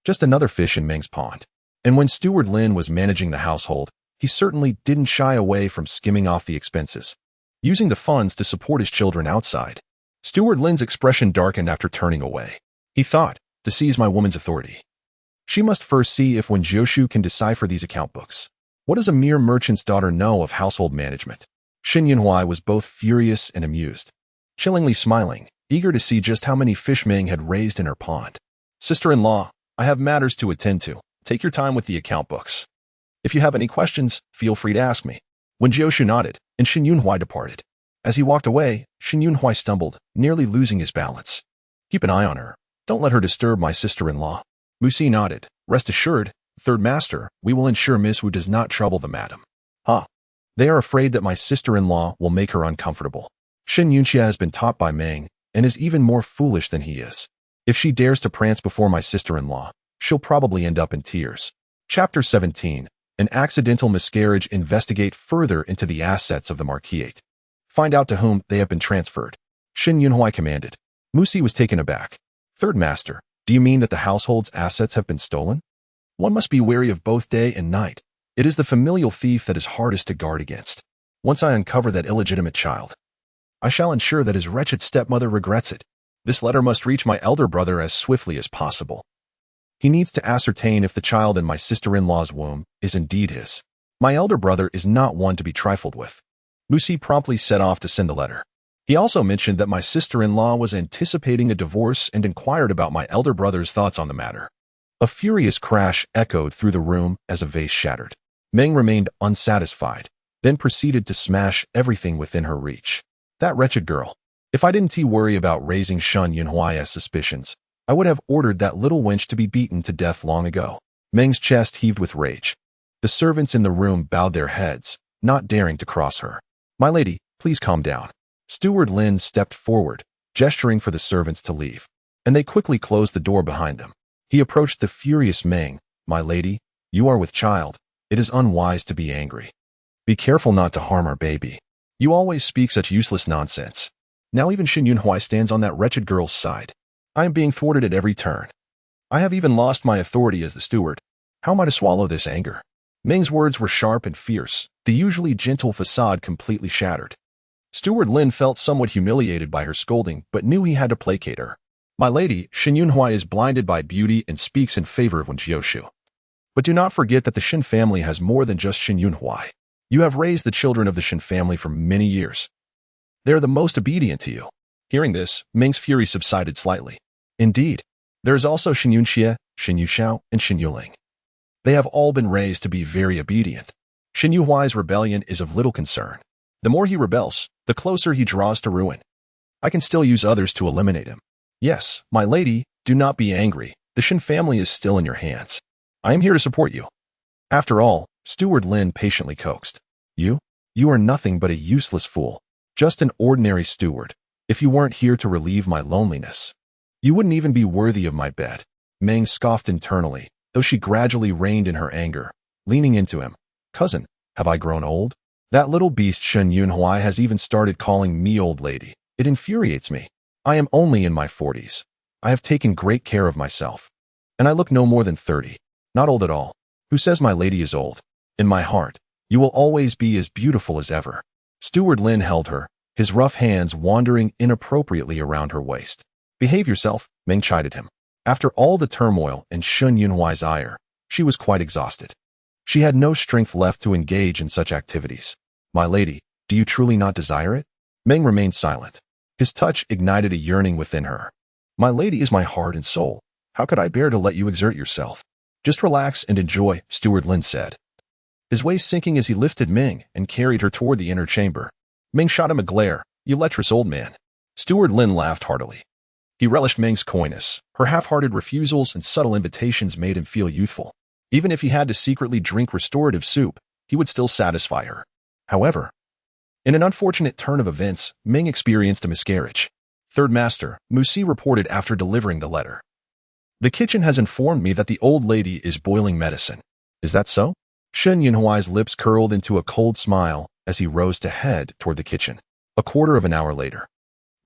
Just another fish in Meng's pond. And when Steward Lin was managing the household, he certainly didn't shy away from skimming off the expenses, using the funds to support his children outside. Steward Lin's expression darkened after turning away. He thought, to seize my woman's authority. She must first see if Wen Jiushu can decipher these account books. What does a mere merchant's daughter know of household management? Shen Yunhui was both furious and amused, chillingly smiling, eager to see just how many fish Meng had raised in her pond. Sister-in-law, I have matters to attend to. Take your time with the account books. If you have any questions, feel free to ask me. Wen Jiushu nodded, and Shen Yunhui departed. As he walked away, Shen Yunhui stumbled, nearly losing his balance. Keep an eye on her. Don't let her disturb my sister-in-law. Musi nodded. Rest assured, Third Master, we will ensure Miss Wu does not trouble the madam. They are afraid that my sister-in-law will make her uncomfortable. Shen Yunxia has been taught by Meng, and is even more foolish than he is. If she dares to prance before my sister-in-law, she'll probably end up in tears. Chapter 17. An accidental miscarriage. Investigate further into the assets of the Marquis. Find out to whom they have been transferred. Shen Yunhui commanded. Musi was taken aback. Third Master, do you mean that the household's assets have been stolen? One must be wary of both day and night. It is the familial thief that is hardest to guard against. Once I uncover that illegitimate child, I shall ensure that his wretched stepmother regrets it. This letter must reach my elder brother as swiftly as possible. He needs to ascertain if the child in my sister-in-law's womb is indeed his. My elder brother is not one to be trifled with. Musi promptly set off to send the letter. He also mentioned that my sister-in-law was anticipating a divorce and inquired about my elder brother's thoughts on the matter. A furious crash echoed through the room as a vase shattered. Meng remained unsatisfied, then proceeded to smash everything within her reach. That wretched girl. If I didn't worry about raising Shun Yunhuai's suspicions, I would have ordered that little wench to be beaten to death long ago. Meng's chest heaved with rage. The servants in the room bowed their heads, not daring to cross her. My lady, please calm down. Steward Lin stepped forward, gesturing for the servants to leave, and they quickly closed the door behind them. He approached the furious Meng. My lady, you are with child. It is unwise to be angry. Be careful not to harm our baby. You always speak such useless nonsense. Now even Shin Yunhuai stands on that wretched girl's side. I am being thwarted at every turn. I have even lost my authority as the steward. How am I to swallow this anger? Meng's words were sharp and fierce, the usually gentle facade completely shattered. Steward Lin felt somewhat humiliated by her scolding, but knew he had to placate her. My lady, Shin Yunhuai is blinded by beauty and speaks in favor of Wen Jiushu. But do not forget that the Shin family has more than just Shin Yunhuai. You have raised the children of the Shin family for many years. They are the most obedient to you. Hearing this, Meng's fury subsided slightly. Indeed, there is also Shin Yunxie, Shin Yuxiao, and Shin Yuling. They have all been raised to be very obedient. Shin Yuhuai's rebellion is of little concern. The more he rebels, the closer he draws to ruin. I can still use others to eliminate him. Yes, my lady, do not be angry. The Shin family is still in your hands. I am here to support you. After all, Steward Lin patiently coaxed. You are nothing but a useless fool. Just an ordinary steward. If you weren't here to relieve my loneliness, you wouldn't even be worthy of my bed. Meng scoffed internally, though she gradually reined in her anger, leaning into him. Cousin, have I grown old? That little beast Shin Yunhuai has even started calling me old lady. It infuriates me. I am only in my 40s. I have taken great care of myself. And I look no more than 30. Not old at all. Who says my lady is old? In my heart, you will always be as beautiful as ever. Steward Lin held her, his rough hands wandering inappropriately around her waist. Behave yourself, Meng chided him. After all the turmoil and Shin Yunhuai's ire, she was quite exhausted. She had no strength left to engage in such activities. My lady, do you truly not desire it? Meng remained silent. His touch ignited a yearning within her. My lady is my heart and soul. How could I bear to let you exert yourself? Just relax and enjoy, Steward Lin said. His waist sinking as he lifted Meng and carried her toward the inner chamber. Meng shot him a glare. You lecherous old man. Steward Lin laughed heartily. He relished Meng's coyness. Her half-hearted refusals and subtle invitations made him feel youthful. Even if he had to secretly drink restorative soup, he would still satisfy her. However, in an unfortunate turn of events, Meng experienced a miscarriage. Third Master, Musi reported after delivering the letter. The kitchen has informed me that the old lady is boiling medicine. Is that so? Shin Yunhuai's lips curled into a cold smile as he rose to head toward the kitchen. A quarter of an hour later,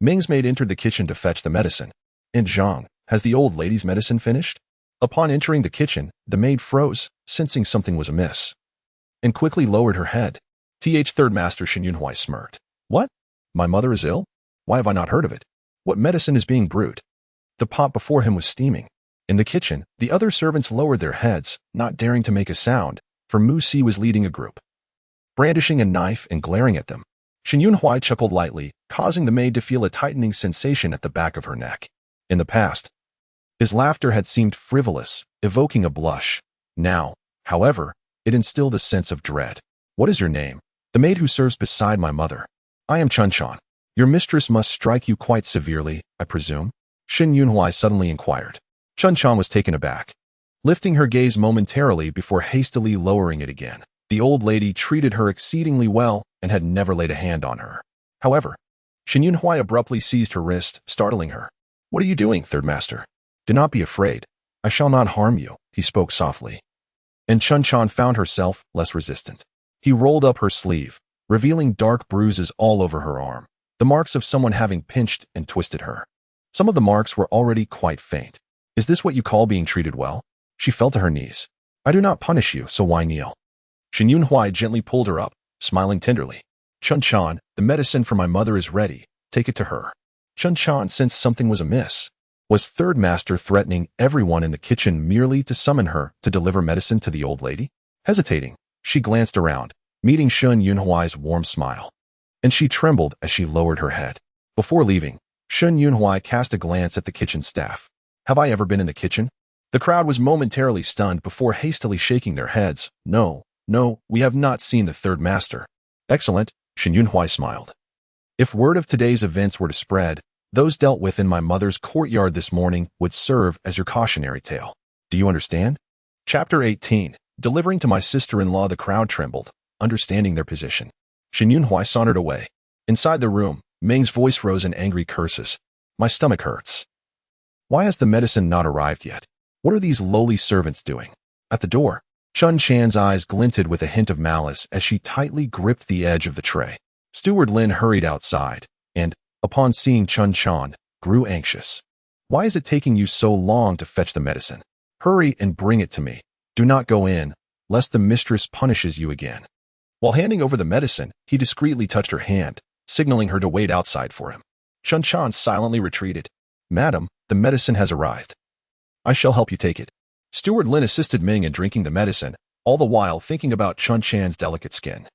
Meng's maid entered the kitchen to fetch the medicine. And Zhang, has the old lady's medicine finished? Upon entering the kitchen, the maid froze, sensing something was amiss, and quickly lowered her head. Third Master Shin Yunhuai smirked. What? My mother is ill? Why have I not heard of it? What medicine is being brewed? The pot before him was steaming. In the kitchen, the other servants lowered their heads, not daring to make a sound, for Mu Si was leading a group, brandishing a knife and glaring at them. Shin Yunhuai chuckled lightly, causing the maid to feel a tightening sensation at the back of her neck. In the past, his laughter had seemed frivolous, evoking a blush. Now, however, it instilled a sense of dread. What is your name? The maid who serves beside my mother. I am Chun Chan. Your mistress must strike you quite severely, I presume? Shin Yunhuai suddenly inquired. Chun Chan was taken aback, lifting her gaze momentarily before hastily lowering it again. The old lady treated her exceedingly well and had never laid a hand on her. However, Shin Yunhuai abruptly seized her wrist, startling her. What are you doing, Third Master? Do not be afraid. I shall not harm you, he spoke softly. And Chun Chan found herself less resistant. He rolled up her sleeve, revealing dark bruises all over her arm, the marks of someone having pinched and twisted her. Some of the marks were already quite faint. Is this what you call being treated well? She fell to her knees. I do not punish you, so why kneel? Shin Yunhuai gently pulled her up, smiling tenderly. Chun Chan, the medicine for my mother is ready. Take it to her. Chun Chan sensed something was amiss. Was Third Master threatening everyone in the kitchen merely to summon her to deliver medicine to the old lady? Hesitating, she glanced around, meeting Shin Yunhuai's warm smile. And she trembled as she lowered her head. Before leaving, Shin Yunhuai cast a glance at the kitchen staff. Have I ever been in the kitchen? The crowd was momentarily stunned before hastily shaking their heads. No, we have not seen the Third Master. Excellent, Shin Yunhuai smiled. If word of today's events were to spread, those dealt with in my mother's courtyard this morning would serve as your cautionary tale. Do you understand? Chapter 18. Delivering to my sister-in-law. The crowd trembled, understanding their position. Shen Yunhui sauntered away. Inside the room, Ming's voice rose in angry curses. My stomach hurts. Why has the medicine not arrived yet? What are these lowly servants doing? At the door, Chun Chan's eyes glinted with a hint of malice as she tightly gripped the edge of the tray. Steward Lin hurried outside, and, upon seeing Chun Chan, grew anxious. Why is it taking you so long to fetch the medicine? Hurry and bring it to me. Do not go in, lest the mistress punishes you again. While handing over the medicine, he discreetly touched her hand, signaling her to wait outside for him. Chun Chan silently retreated. Madam, the medicine has arrived. I shall help you take it. Steward Lin assisted Ming in drinking the medicine, all the while thinking about Chun Chan's delicate skin.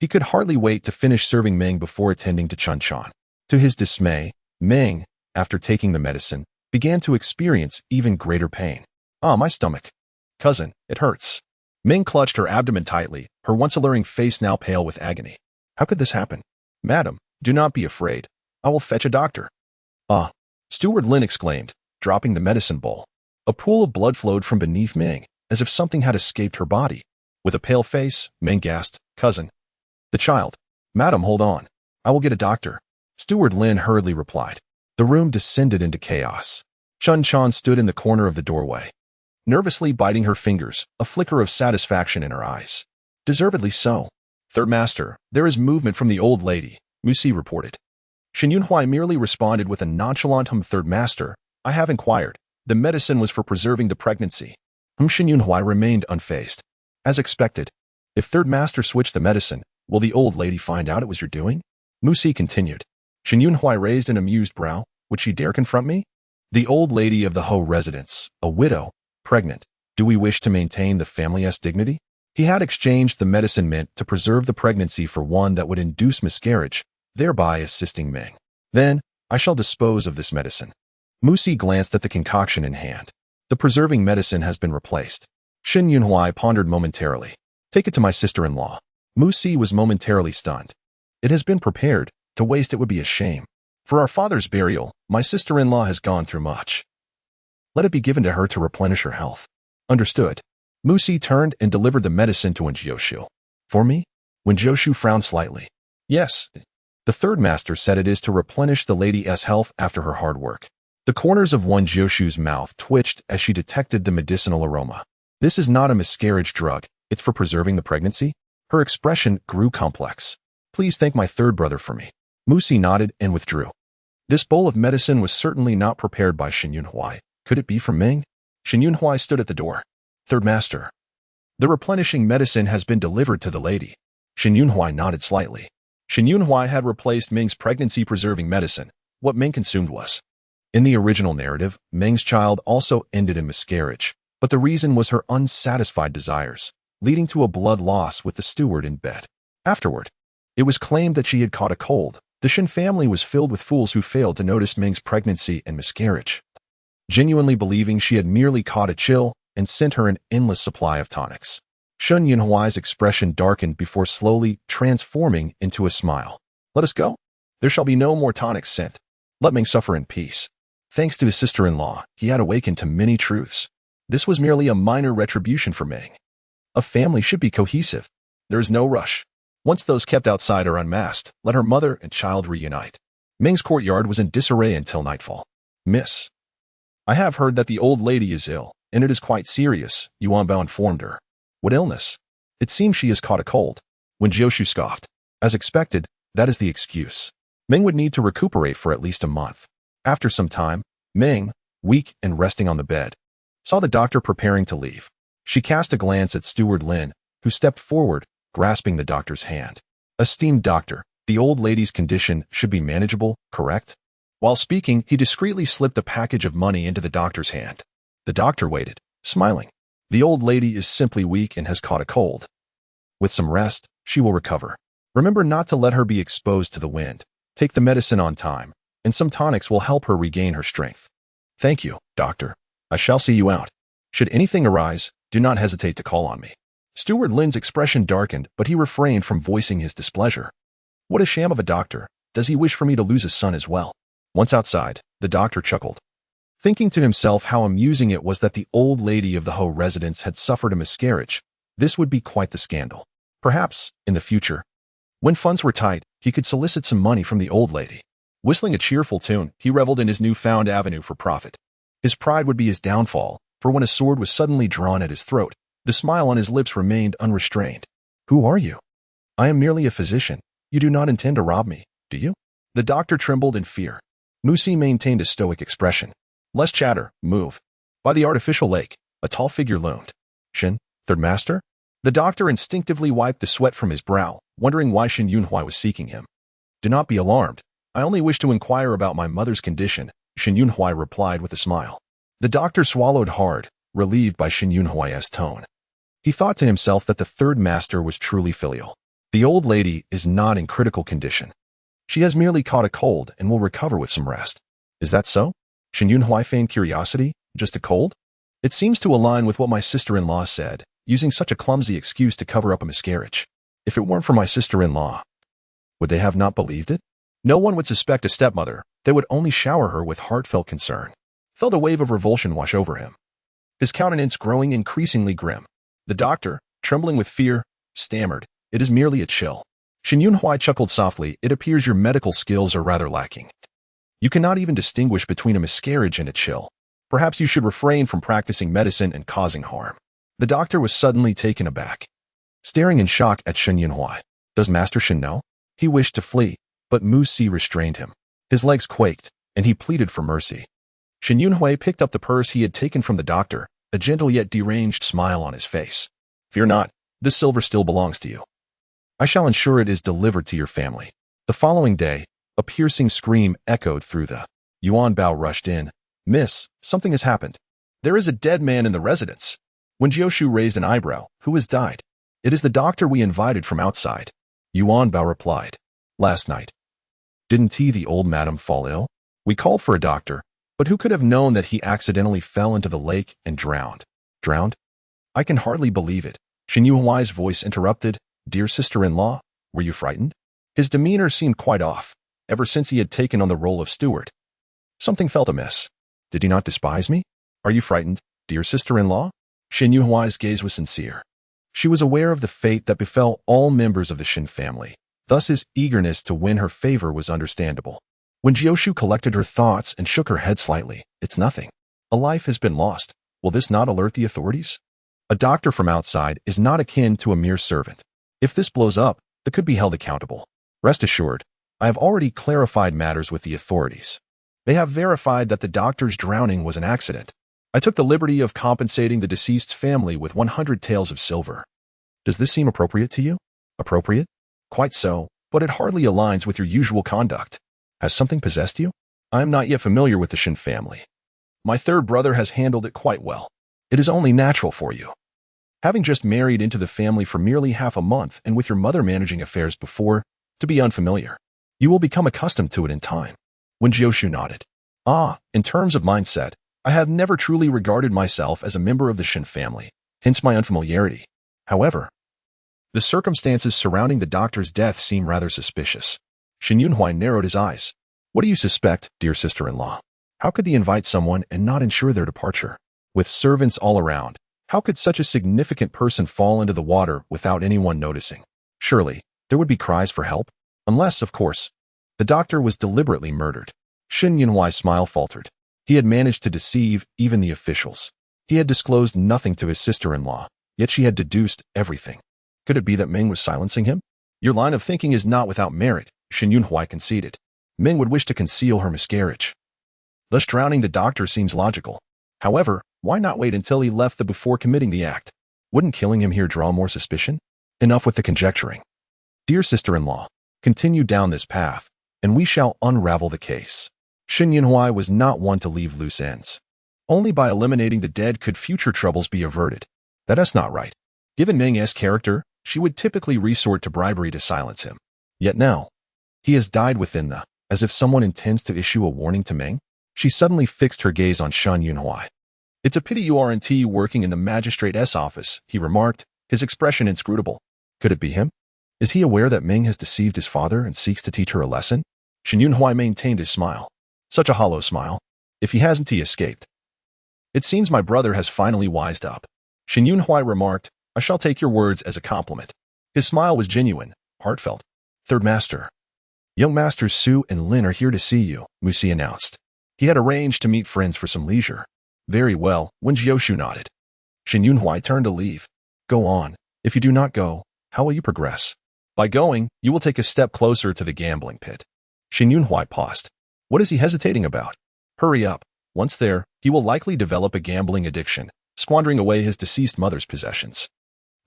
He could hardly wait to finish serving Ming before attending to Chun Chan. To his dismay, Ming, after taking the medicine, began to experience even greater pain. Ah, my stomach. Cousin, it hurts. Ming clutched her abdomen tightly, her once alluring face now pale with agony. How could this happen? Madam, do not be afraid. I will fetch a doctor. Ah, Steward Lin exclaimed, dropping the medicine bowl. A pool of blood flowed from beneath Ming, as if something had escaped her body. With a pale face, Ming gasped, Cousin. The child. Madam, hold on. I will get a doctor. Steward Lin hurriedly replied. The room descended into chaos. Chun Chan stood in the corner of the doorway, nervously biting her fingers, a flicker of satisfaction in her eyes. Deservedly so. Third Master, there is movement from the old lady, Musi reported. Shen Yunhui merely responded with a nonchalant Third Master, I have inquired. The medicine was for preserving the pregnancy. Shen Yunhui remained unfazed. As expected. If Third Master switched the medicine, will the old lady find out it was your doing? Musi continued. Shen Yunhui raised an amused brow. Would she dare confront me? The old lady of the Ho residence, a widow, pregnant. Do we wish to maintain the family's dignity? He had exchanged the medicine meant to preserve the pregnancy for one that would induce miscarriage, thereby assisting Ming. Then, I shall dispose of this medicine. Musi glanced at the concoction in hand. The preserving medicine has been replaced. Shen Yunhui pondered momentarily. Take it to my sister-in-law. Musi was momentarily stunned. It has been prepared. To waste it would be a shame. For our father's burial, my sister-in-law has gone through much. Let it be given to her to replenish her health. Understood. Musi turned and delivered the medicine to Wen Jiushu. For me? Wen Jiushu frowned slightly. Yes. The Third Master said it is to replenish the lady's health after her hard work. The corners of Wen Jiushu's mouth twitched as she detected the medicinal aroma. This is not a miscarriage drug, it's for preserving the pregnancy? Her expression grew complex. Please thank my third brother for me. Musi nodded and withdrew. This bowl of medicine was certainly not prepared by Shen Yunhui. Could it be from Ming? Shen Yunhui stood at the door. Third Master. The replenishing medicine has been delivered to the lady. Shen Yunhui nodded slightly. Shen Yunhui had replaced Ming's pregnancy-preserving medicine. What Ming consumed was. In the original narrative, Ming's child also ended in miscarriage, but the reason was her unsatisfied desires, leading to a blood loss with the steward in bed. Afterward, it was claimed that she had caught a cold. The Shen family was filled with fools who failed to notice Ming's pregnancy and miscarriage, genuinely believing she had merely caught a chill and sent her an endless supply of tonics. Shen Yunhui's expression darkened before slowly transforming into a smile. Let us go. There shall be no more tonics sent. Let Ming suffer in peace. Thanks to his sister-in-law, he had awakened to many truths. This was merely a minor retribution for Ming. A family should be cohesive. There is no rush. Once those kept outside are unmasked, let her mother and child reunite. Ming's courtyard was in disarray until nightfall. Miss, I have heard that the old lady is ill, and it is quite serious, Yuanbao informed her. What illness? It seems she has caught a cold. Wen Jiushu scoffed. As expected, that is the excuse. Ming would need to recuperate for at least a month. After some time, Ming, weak and resting on the bed, saw the doctor preparing to leave. She cast a glance at Steward Lin, who stepped forward, grasping the doctor's hand. Esteemed doctor, the old lady's condition should be manageable, correct? While speaking, he discreetly slipped a package of money into the doctor's hand. The doctor waited, smiling. The old lady is simply weak and has caught a cold. With some rest, she will recover. Remember not to let her be exposed to the wind. Take the medicine on time, and some tonics will help her regain her strength. Thank you, doctor. I shall see you out. Should anything arise, do not hesitate to call on me. Steward Lin's expression darkened, but he refrained from voicing his displeasure. What a sham of a doctor. Does he wish for me to lose a son as well? Once outside, the doctor chuckled, thinking to himself how amusing it was that the old lady of the Ho residence had suffered a miscarriage. This would be quite the scandal. Perhaps, in the future, when funds were tight, he could solicit some money from the old lady. Whistling a cheerful tune, he reveled in his newfound avenue for profit. His pride would be his downfall, for when a sword was suddenly drawn at his throat, the smile on his lips remained unrestrained. Who are you? I am merely a physician. You do not intend to rob me, do you? The doctor trembled in fear. Musi maintained a stoic expression. Less chatter, move. By the artificial lake, a tall figure loomed. Shin, third master? The doctor instinctively wiped the sweat from his brow, wondering why Shin Yunhui was seeking him. Do not be alarmed. I only wish to inquire about my mother's condition, Shin Yunhui replied with a smile. The doctor swallowed hard, relieved by Shin Yunhui's tone. He thought to himself that the third master was truly filial. The old lady is not in critical condition. She has merely caught a cold and will recover with some rest. Is that so? Shin Yunhui feigned curiosity. Just a cold? It seems to align with what my sister-in-law said, using such a clumsy excuse to cover up a miscarriage. If it weren't for my sister-in-law, would they have not believed it? No one would suspect a stepmother. They would only shower her with heartfelt concern. Felt a wave of revulsion wash over him, his countenance growing increasingly grim. The doctor, trembling with fear, stammered, "It is merely a chill." Shin Yunhui chuckled softly. "It appears your medical skills are rather lacking. You cannot even distinguish between a miscarriage and a chill. Perhaps you should refrain from practicing medicine and causing harm." The doctor was suddenly taken aback, staring in shock at Shin Yunhui. Does Master Shin know? He wished to flee, but Mu Si restrained him. His legs quaked, and he pleaded for mercy. Shin Yunhui picked up the purse he had taken from the doctor, a gentle yet deranged smile on his face. "Fear not, this silver still belongs to you. I shall ensure it is delivered to your family." The following day, a piercing scream echoed through the Yuan Bao rushed in. "Miss, something has happened. There is a dead man in the residence." Wen Jiushu raised an eyebrow. "Who has died?" "It is the doctor we invited from outside," Yuan Bao replied. "Last night. Didn't he, the old madam, fall ill? We called for a doctor, but who could have known that he accidentally fell into the lake and drowned?" "Drowned? I can hardly believe it." Shin Yunhui's voice interrupted. "Dear sister-in-law, were you frightened?" His demeanor seemed quite off, ever since he had taken on the role of steward. Something felt amiss. Did he not despise me? "Are you frightened, dear sister-in-law?" Shin Yunhui's gaze was sincere. She was aware of the fate that befell all members of the Shin family. Thus his eagerness to win her favor was understandable. Wen Jiushu collected her thoughts and shook her head slightly. "It's nothing. A life has been lost. Will this not alert the authorities? A doctor from outside is not akin to a mere servant. If this blows up, they could be held accountable. Rest assured, I have already clarified matters with the authorities. They have verified that the doctor's drowning was an accident. I took the liberty of compensating the deceased's family with 100 taels of silver. Does this seem appropriate to you?" "Appropriate? Quite so, but it hardly aligns with your usual conduct. Has something possessed you?" "I am not yet familiar with the Shin family. My third brother has handled it quite well. It is only natural for you, having just married into the family for merely half a month and with your mother managing affairs before, to be unfamiliar. You will become accustomed to it in time." Wen Jiushu nodded. In terms of mindset, I have never truly regarded myself as a member of the Shin family, hence my unfamiliarity. However, the circumstances surrounding the doctor's death seem rather suspicious. Shin Yunhui narrowed his eyes. "What do you suspect, dear sister-in-law? How could he invite someone and not ensure their departure? With servants all around, how could such a significant person fall into the water without anyone noticing? Surely, there would be cries for help. Unless, of course, the doctor was deliberately murdered." Shin Yunhui's smile faltered. He had managed to deceive even the officials. He had disclosed nothing to his sister-in-law, yet she had deduced everything. Could it be that Ming was silencing him? "Your line of thinking is not without merit," Shin Yunhui conceded. "Ming would wish to conceal her miscarriage. Thus drowning the doctor seems logical. However, why not wait until he left before committing the act? Wouldn't killing him here draw more suspicion? Enough with the conjecturing. Dear sister-in-law, continue down this path, and we shall unravel the case." Shin Yunhui was not one to leave loose ends. Only by eliminating the dead could future troubles be averted. That's not right. Given Ming's character, she would typically resort to bribery to silence him. Yet now, he has died within as if someone intends to issue a warning to Ming. She suddenly fixed her gaze on Shin Yunhui. "It's a pity you aren't working in the magistrate's office," he remarked, his expression inscrutable. Could it be him? Is he aware that Ming has deceived his father and seeks to teach her a lesson? Shen Yunhui maintained his smile. Such a hollow smile. If he hasn't, he escaped. It seems my brother has finally wised up. Shen Yunhui remarked, I shall take your words as a compliment. His smile was genuine, heartfelt. Third Master. Young Masters Su and Lin are here to see you, Musi announced. He had arranged to meet friends for some leisure. Very well, Wen Jiushu nodded. Shen Yunhui turned to leave. Go on. If you do not go, how will you progress? By going, you will take a step closer to the gambling pit. Shen Yunhui paused. What is he hesitating about? Hurry up. Once there, he will likely develop a gambling addiction, squandering away his deceased mother's possessions.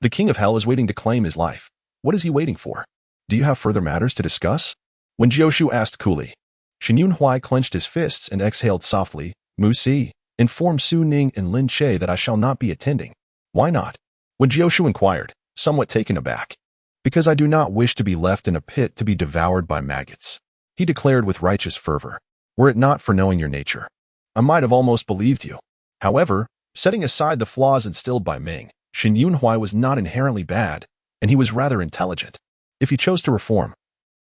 The King of Hell is waiting to claim his life. What is he waiting for? Do you have further matters to discuss? Wen Jiushu asked coolly. Shen Yunhui clenched his fists and exhaled softly. Musi, inform Su Ning and Lin Che that I shall not be attending. Why not? Wen Jiushu inquired, somewhat taken aback. Because I do not wish to be left in a pit to be devoured by maggots, he declared with righteous fervor. Were it not for knowing your nature, I might have almost believed you. However, setting aside the flaws instilled by Ming, Shen Yunhui was not inherently bad, and he was rather intelligent. If he chose to reform,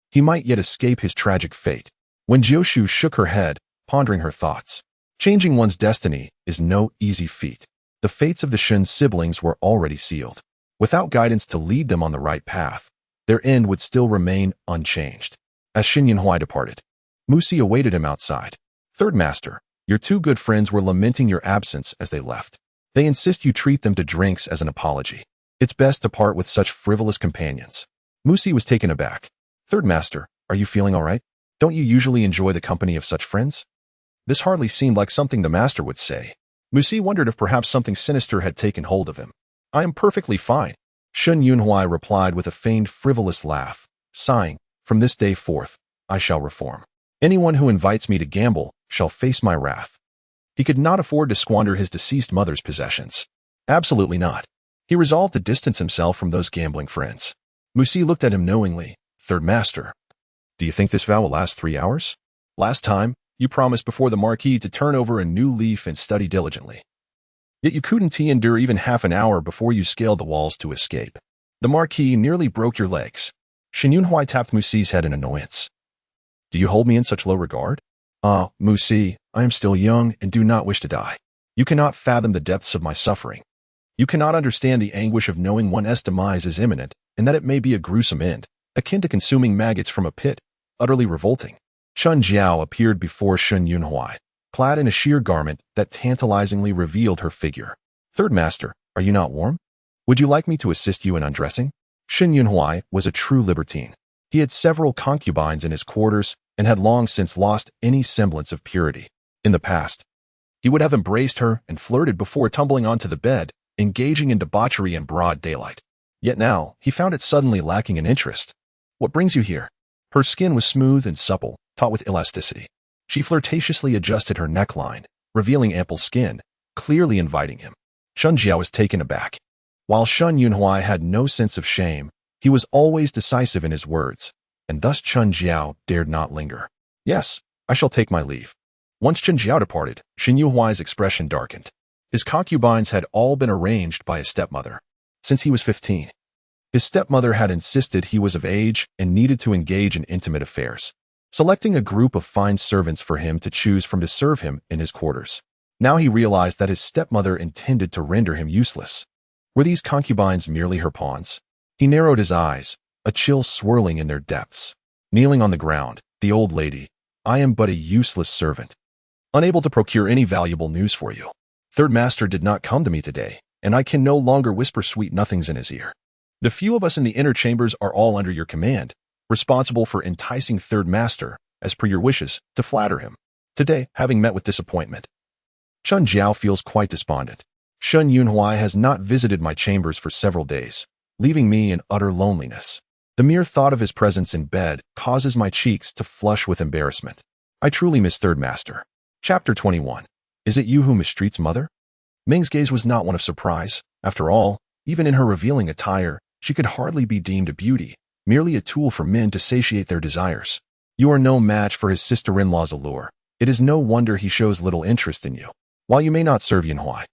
he might yet escape his tragic fate. Wen Jiushu shook her head, pondering her thoughts. Changing one's destiny is no easy feat. The fates of the Shen siblings were already sealed. Without guidance to lead them on the right path, their end would still remain unchanged. As Shen Yunhui departed, Musi awaited him outside. Third Master, your two good friends were lamenting your absence as they left. They insist you treat them to drinks as an apology. It's best to part with such frivolous companions. Musi was taken aback. Third Master, are you feeling all right? Don't you usually enjoy the company of such friends? This hardly seemed like something the Master would say. Musi wondered if perhaps something sinister had taken hold of him. I am perfectly fine, Shen Yunhui replied with a feigned frivolous laugh, sighing, from this day forth, I shall reform. Anyone who invites me to gamble shall face my wrath. He could not afford to squander his deceased mother's possessions. Absolutely not. He resolved to distance himself from those gambling friends. Musi looked at him knowingly. Third Master, do you think this vow will last 3 hours? Last time, you promised before the Marquis to turn over a new leaf and study diligently. Yet you couldn't endure even half an hour before you scaled the walls to escape. The Marquis nearly broke your legs. Shen Yunhui tapped Musi's head in annoyance. Do you hold me in such low regard? Ah, Musi, I am still young and do not wish to die. You cannot fathom the depths of my suffering. You cannot understand the anguish of knowing one's demise is imminent and that it may be a gruesome end, akin to consuming maggots from a pit, utterly revolting. Chun Jiao appeared before Shen Yunhui, clad in a sheer garment that tantalizingly revealed her figure. Third Master, are you not warm? Would you like me to assist you in undressing? Shen Yunhui was a true libertine. He had several concubines in his quarters and had long since lost any semblance of purity. In the past, he would have embraced her and flirted before tumbling onto the bed, engaging in debauchery in broad daylight. Yet now, he found it suddenly lacking in interest. What brings you here? Her skin was smooth and supple, taut with elasticity. She flirtatiously adjusted her neckline, revealing ample skin, clearly inviting him. Chun Jiao was taken aback. While Shen Yunhui had no sense of shame, he was always decisive in his words, and thus Chun Jiao dared not linger. Yes, I shall take my leave. Once Chun Jiao departed, Shen Yunhui's expression darkened. His concubines had all been arranged by his stepmother. Since he was 15, his stepmother had insisted he was of age and needed to engage in intimate affairs, selecting a group of fine servants for him to choose from to serve him in his quarters. Now he realized that his stepmother intended to render him useless. Were these concubines merely her pawns? He narrowed his eyes, a chill swirling in their depths. Kneeling on the ground, the old lady, I am but a useless servant, unable to procure any valuable news for you. Third Master did not come to me today, and I can no longer whisper sweet nothings in his ear. The few of us in the inner chambers are all under your command, responsible for enticing Third Master, as per your wishes, to flatter him. Today, having met with disappointment, Chun Jiao feels quite despondent. Shen Yunhui has not visited my chambers for several days, leaving me in utter loneliness. The mere thought of his presence in bed causes my cheeks to flush with embarrassment. I truly miss Third Master. Chapter 21. Is it you who mistreats mother? Ming's gaze was not one of surprise. After all, even in her revealing attire, she could hardly be deemed a beauty, merely a tool for men to satiate their desires. You are no match for his sister-in-law's allure. It is no wonder he shows little interest in you. While you may not serve Yunhui,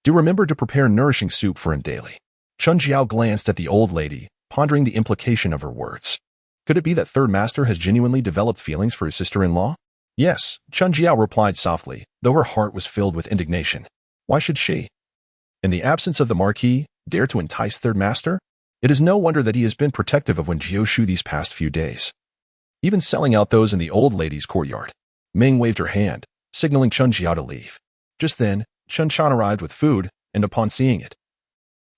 do remember to prepare nourishing soup for him daily. Chun Jiao glanced at the old lady, pondering the implication of her words. Could it be that third master has genuinely developed feelings for his sister-in-law? Yes, Chun Jiao replied softly, though her heart was filled with indignation. Why should she, in the absence of the Marquis, dare to entice third master? It is no wonder that he has been protective of Wen Jiushu these past few days, even selling out those in the old lady's courtyard. Ming waved her hand, signaling Chun Jiao to leave. Just then, Chun Chan arrived with food, and upon seeing it,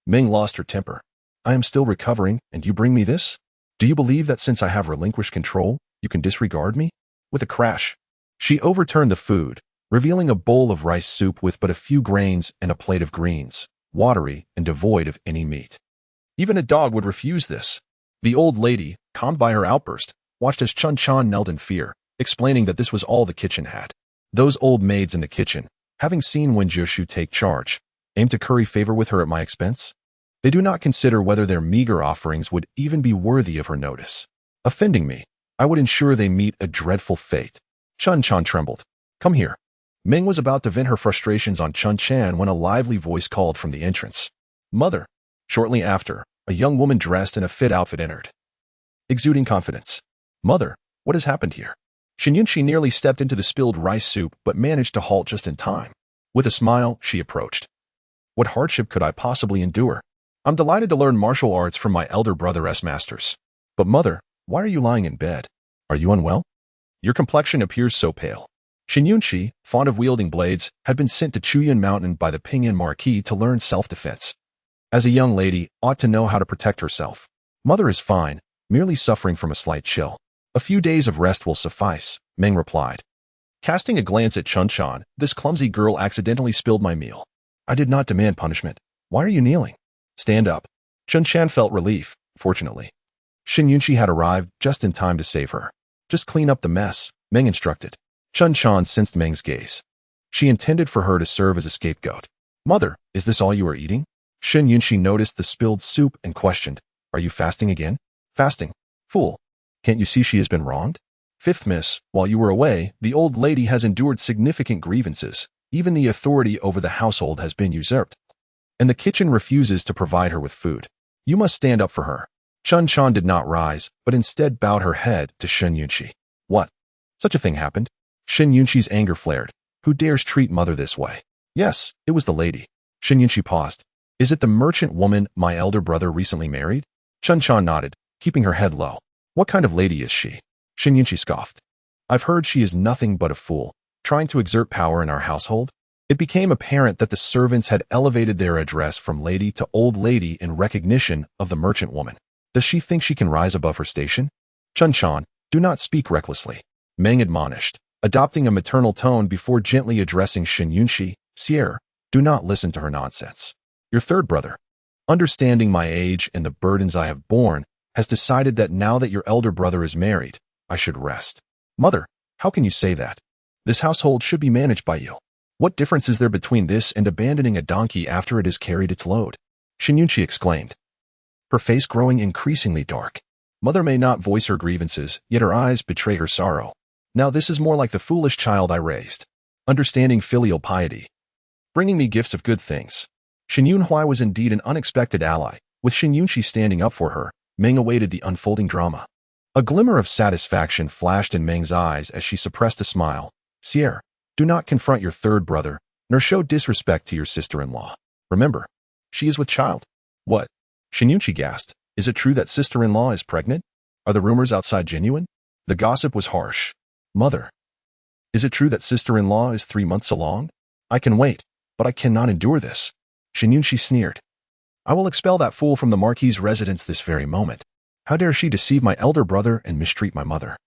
Ming lost her temper. I am still recovering, and you bring me this? Do you believe that since I have relinquished control, you can disregard me? With a crash, she overturned the food, revealing a bowl of rice soup with but a few grains and a plate of greens, watery and devoid of any meat. Even a dog would refuse this. The old lady, calmed by her outburst, watched as Chun Chan knelt in fear, explaining that this was all the kitchen had. Those old maids in the kitchen, having seen Wen Jiushu take charge, aimed to curry favor with her at my expense. They do not consider whether their meager offerings would even be worthy of her notice. Offending me, I would ensure they meet a dreadful fate. Chun Chan trembled. Come here. Ming was about to vent her frustrations on Chun Chan when a lively voice called from the entrance. Mother. Shortly after, a young woman dressed in a fit outfit entered, exuding confidence. Mother, what has happened here? Shinyunshi nearly stepped into the spilled rice soup but managed to halt just in time. With a smile, she approached. What hardship could I possibly endure? I'm delighted to learn martial arts from my elder brother's masters. But mother, why are you lying in bed? Are you unwell? Your complexion appears so pale. Shinyunshi, fond of wielding blades, had been sent to Chuyan Mountain by the Pingnan Marquis to learn self-defense. As a young lady, ought to know how to protect herself. Mother is fine, merely suffering from a slight chill. A few days of rest will suffice, Meng replied. Casting a glance at Chun Chan, this clumsy girl accidentally spilled my meal. I did not demand punishment. Why are you kneeling? Stand up. Chun Chan felt relief, fortunately. Shinyunshi had arrived just in time to save her. Just clean up the mess, Meng instructed. Chun Chan sensed Meng's gaze. She intended for her to serve as a scapegoat. Mother, is this all you are eating? Shinyunshi noticed the spilled soup and questioned, Are you fasting again? Fasting. Fool. Can't you see she has been wronged? Fifth miss, while you were away, the old lady has endured significant grievances. Even the authority over the household has been usurped. And the kitchen refuses to provide her with food. You must stand up for her. Chun Chan did not rise, but instead bowed her head to Shinyunshi. What? Such a thing happened? Shinyunshi's anger flared. Who dares treat mother this way? Yes, it was the lady. Shinyunshi paused. Is it the merchant woman my elder brother recently married? Chun Chan nodded, keeping her head low. What kind of lady is she? Shinyunshi scoffed. I've heard she is nothing but a fool, trying to exert power in our household. It became apparent that the servants had elevated their address from lady to old lady in recognition of the merchant woman. Does she think she can rise above her station? Chun Chan, do not speak recklessly, Meng admonished, adopting a maternal tone before gently addressing Shinyunshi. Sierra, do not listen to her nonsense. Your third brother, understanding my age and the burdens I have borne, has decided that now that your elder brother is married, I should rest. Mother, how can you say that? This household should be managed by you. What difference is there between this and abandoning a donkey after it has carried its load? Shinyunshi exclaimed, her face growing increasingly dark. Mother may not voice her grievances, yet her eyes betray her sorrow. Now this is more like the foolish child I raised, understanding filial piety, bringing me gifts of good things. Shinyunhui was indeed an unexpected ally. With Shinyunshi standing up for her, Meng awaited the unfolding drama. A glimmer of satisfaction flashed in Meng's eyes as she suppressed a smile. Sierra, do not confront your third brother, nor show disrespect to your sister-in-law. Remember, she is with child. What? Shinyunshi gasped. Is it true that sister-in-law is pregnant? Are the rumors outside genuine? The gossip was harsh. Mother, is it true that sister-in-law is 3 months along? I can wait, but I cannot endure this. Shinyunshi sneered. I will expel that fool from the Marquis's residence this very moment. How dare she deceive my elder brother and mistreat my mother?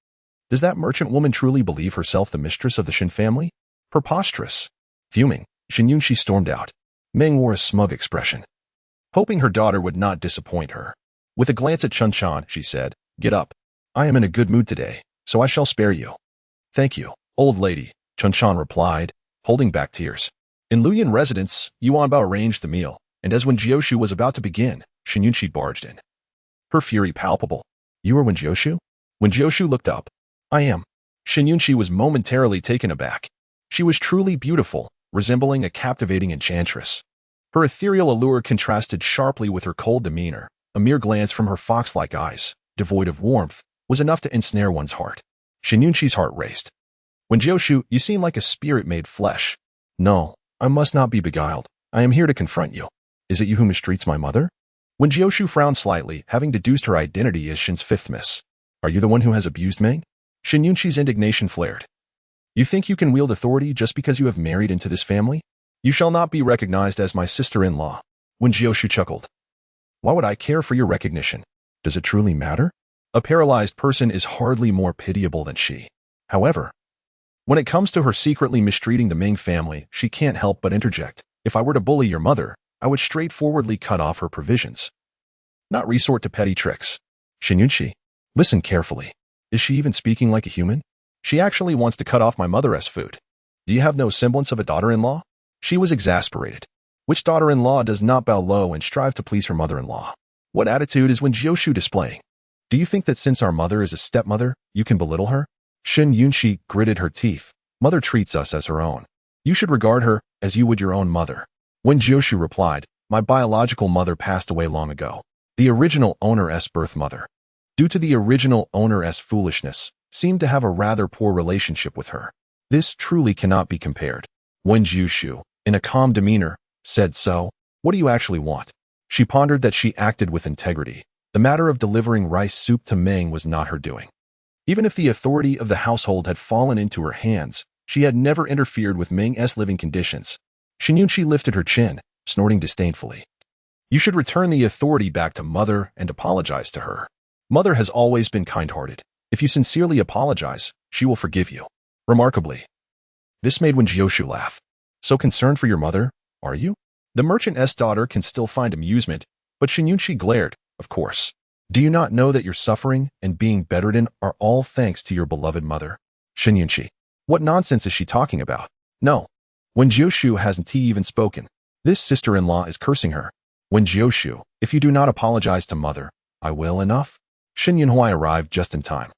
Does that merchant woman truly believe herself the mistress of the Shin family? Preposterous. Fuming, Shinyunshi stormed out. Meng wore a smug expression, hoping her daughter would not disappoint her. With a glance at Chun Chan, she said, Get up. I am in a good mood today, so I shall spare you. Thank you, old lady, Chun Chan replied, holding back tears. In Luoyang residence, Yuan Bao arranged the meal, and as Wen Jiushu was about to begin, Shinyunshi barged in, her fury palpable. You are Wen Jiushu? Wen Jiushu looked up. I am. Shinyunshi was momentarily taken aback. She was truly beautiful, resembling a captivating enchantress. Her ethereal allure contrasted sharply with her cold demeanor, a mere glance from her fox-like eyes, devoid of warmth, was enough to ensnare one's heart. Shin Yunqi's heart raced. Wen Jiushu, you seem like a spirit made flesh. No, I must not be beguiled. I am here to confront you. Is it you who mistreats my mother? Wen Jiushu frowned slightly, having deduced her identity as Shin's fifth miss. Are you the one who has abused Meng? Shin Yunqi's indignation flared. You think you can wield authority just because you have married into this family? You shall not be recognized as my sister-in-law. Wen Jiushu chuckled. Why would I care for your recognition? Does it truly matter? A paralyzed person is hardly more pitiable than she. However, when it comes to her secretly mistreating the Ming family, she can't help but interject. If I were to bully your mother, I would straightforwardly cut off her provisions, not resort to petty tricks. Shin Yunqi, listen carefully. Is she even speaking like a human? She actually wants to cut off my mother's food. Do you have no semblance of a daughter-in-law? She was exasperated. Which daughter-in-law does not bow low and strive to please her mother-in-law? What attitude is Wen Jiushu displaying? Do you think that since our mother is a stepmother, you can belittle her? Shin Yunqi gritted her teeth. Mother treats us as her own. You should regard her as you would your own mother. Wen Jiushu replied, my biological mother passed away long ago. The original owner's birth mother, due to the original owner's foolishness, seemed to have a rather poor relationship with her. This truly cannot be compared. Wen Jiushu, in a calm demeanor, said so. What do you actually want? She pondered that she acted with integrity. The matter of delivering rice soup to Meng was not her doing. Even if the authority of the household had fallen into her hands, she had never interfered with Meng's living conditions. Shin Yunqi lifted her chin, snorting disdainfully. You should return the authority back to Mother and apologize to her. Mother has always been kind-hearted. If you sincerely apologize, she will forgive you. Remarkably. This made Wen Jiushu laugh. So concerned for your mother, are you? The merchant's daughter can still find amusement, but Shin Yunqi glared, of course. Do you not know that your suffering and being bedridden are all thanks to your beloved mother? Shin Yunqi. What nonsense is she talking about? No. Wen Jiushu hasn't even spoken. This sister-in-law is cursing her. Wen Jiushu, if you do not apologize to mother, I will. Enough? Shin Yunhui arrived just in time.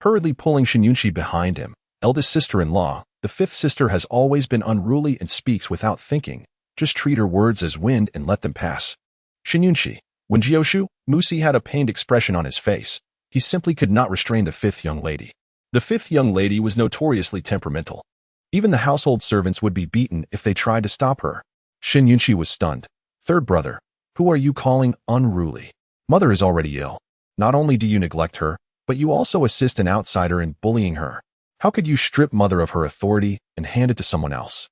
Hurriedly pulling Shin Yunqi behind him. Eldest sister-in-law, the fifth sister has always been unruly and speaks without thinking. Just treat her words as wind and let them pass. Shin Yunqi. Wen Jiushu, Musi had a pained expression on his face. He simply could not restrain the fifth young lady. The fifth young lady was notoriously temperamental. Even the household servants would be beaten if they tried to stop her. Shin Yunqi was stunned. Third brother, who are you calling unruly? Mother is already ill. Not only do you neglect her, but you also assist an outsider in bullying her. How could you strip mother of her authority and hand it to someone else?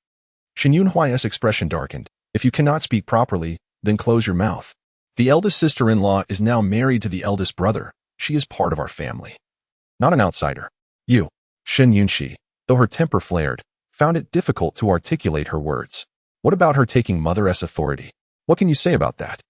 Shin Yunhui's expression darkened. If you cannot speak properly, then close your mouth. The eldest sister-in-law is now married to the eldest brother. She is part of our family. Not an outsider. You, Shin Yunqi, though her temper flared, found it difficult to articulate her words. What about her taking mother's authority? What can you say about that?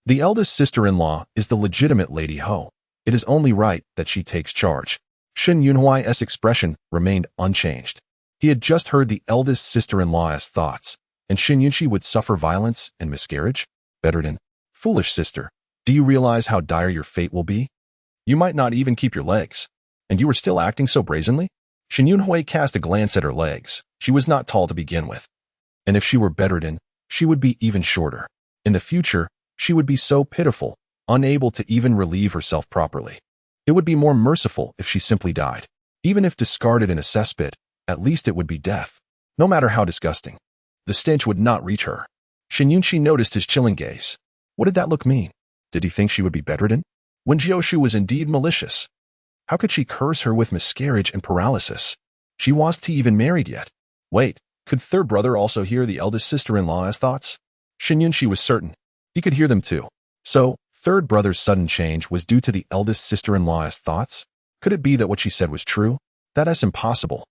The eldest sister-in-law is the legitimate Lady Ho. It is only right that she takes charge. Shin Yunhui's expression remained unchanged. He had just heard the eldest sister-in-law's thoughts, and Shin Yunqi would suffer violence and miscarriage? Bedridden. Foolish sister, do you realize how dire your fate will be? You might not even keep your legs. And you were still acting so brazenly? Shin Yunhui cast a glance at her legs. She was not tall to begin with. And if she were bedridden, she would be even shorter. In the future, she would be so pitiful, unable to even relieve herself properly. It would be more merciful if she simply died. Even if discarded in a cesspit, at least it would be death. No matter how disgusting. The stench would not reach her. Shin Yunqi noticed his chilling gaze. What did that look mean? Did he think she would be bedridden? Wen Jiushu was indeed malicious. How could she curse her with miscarriage and paralysis? She wasn't even married yet. Wait, could third brother also hear the eldest sister-in-law's thoughts? Shin Yunqi was certain. He could hear them too. So, third brother's sudden change was due to the eldest sister-in-law's thoughts? Could it be that what she said was true? That is impossible.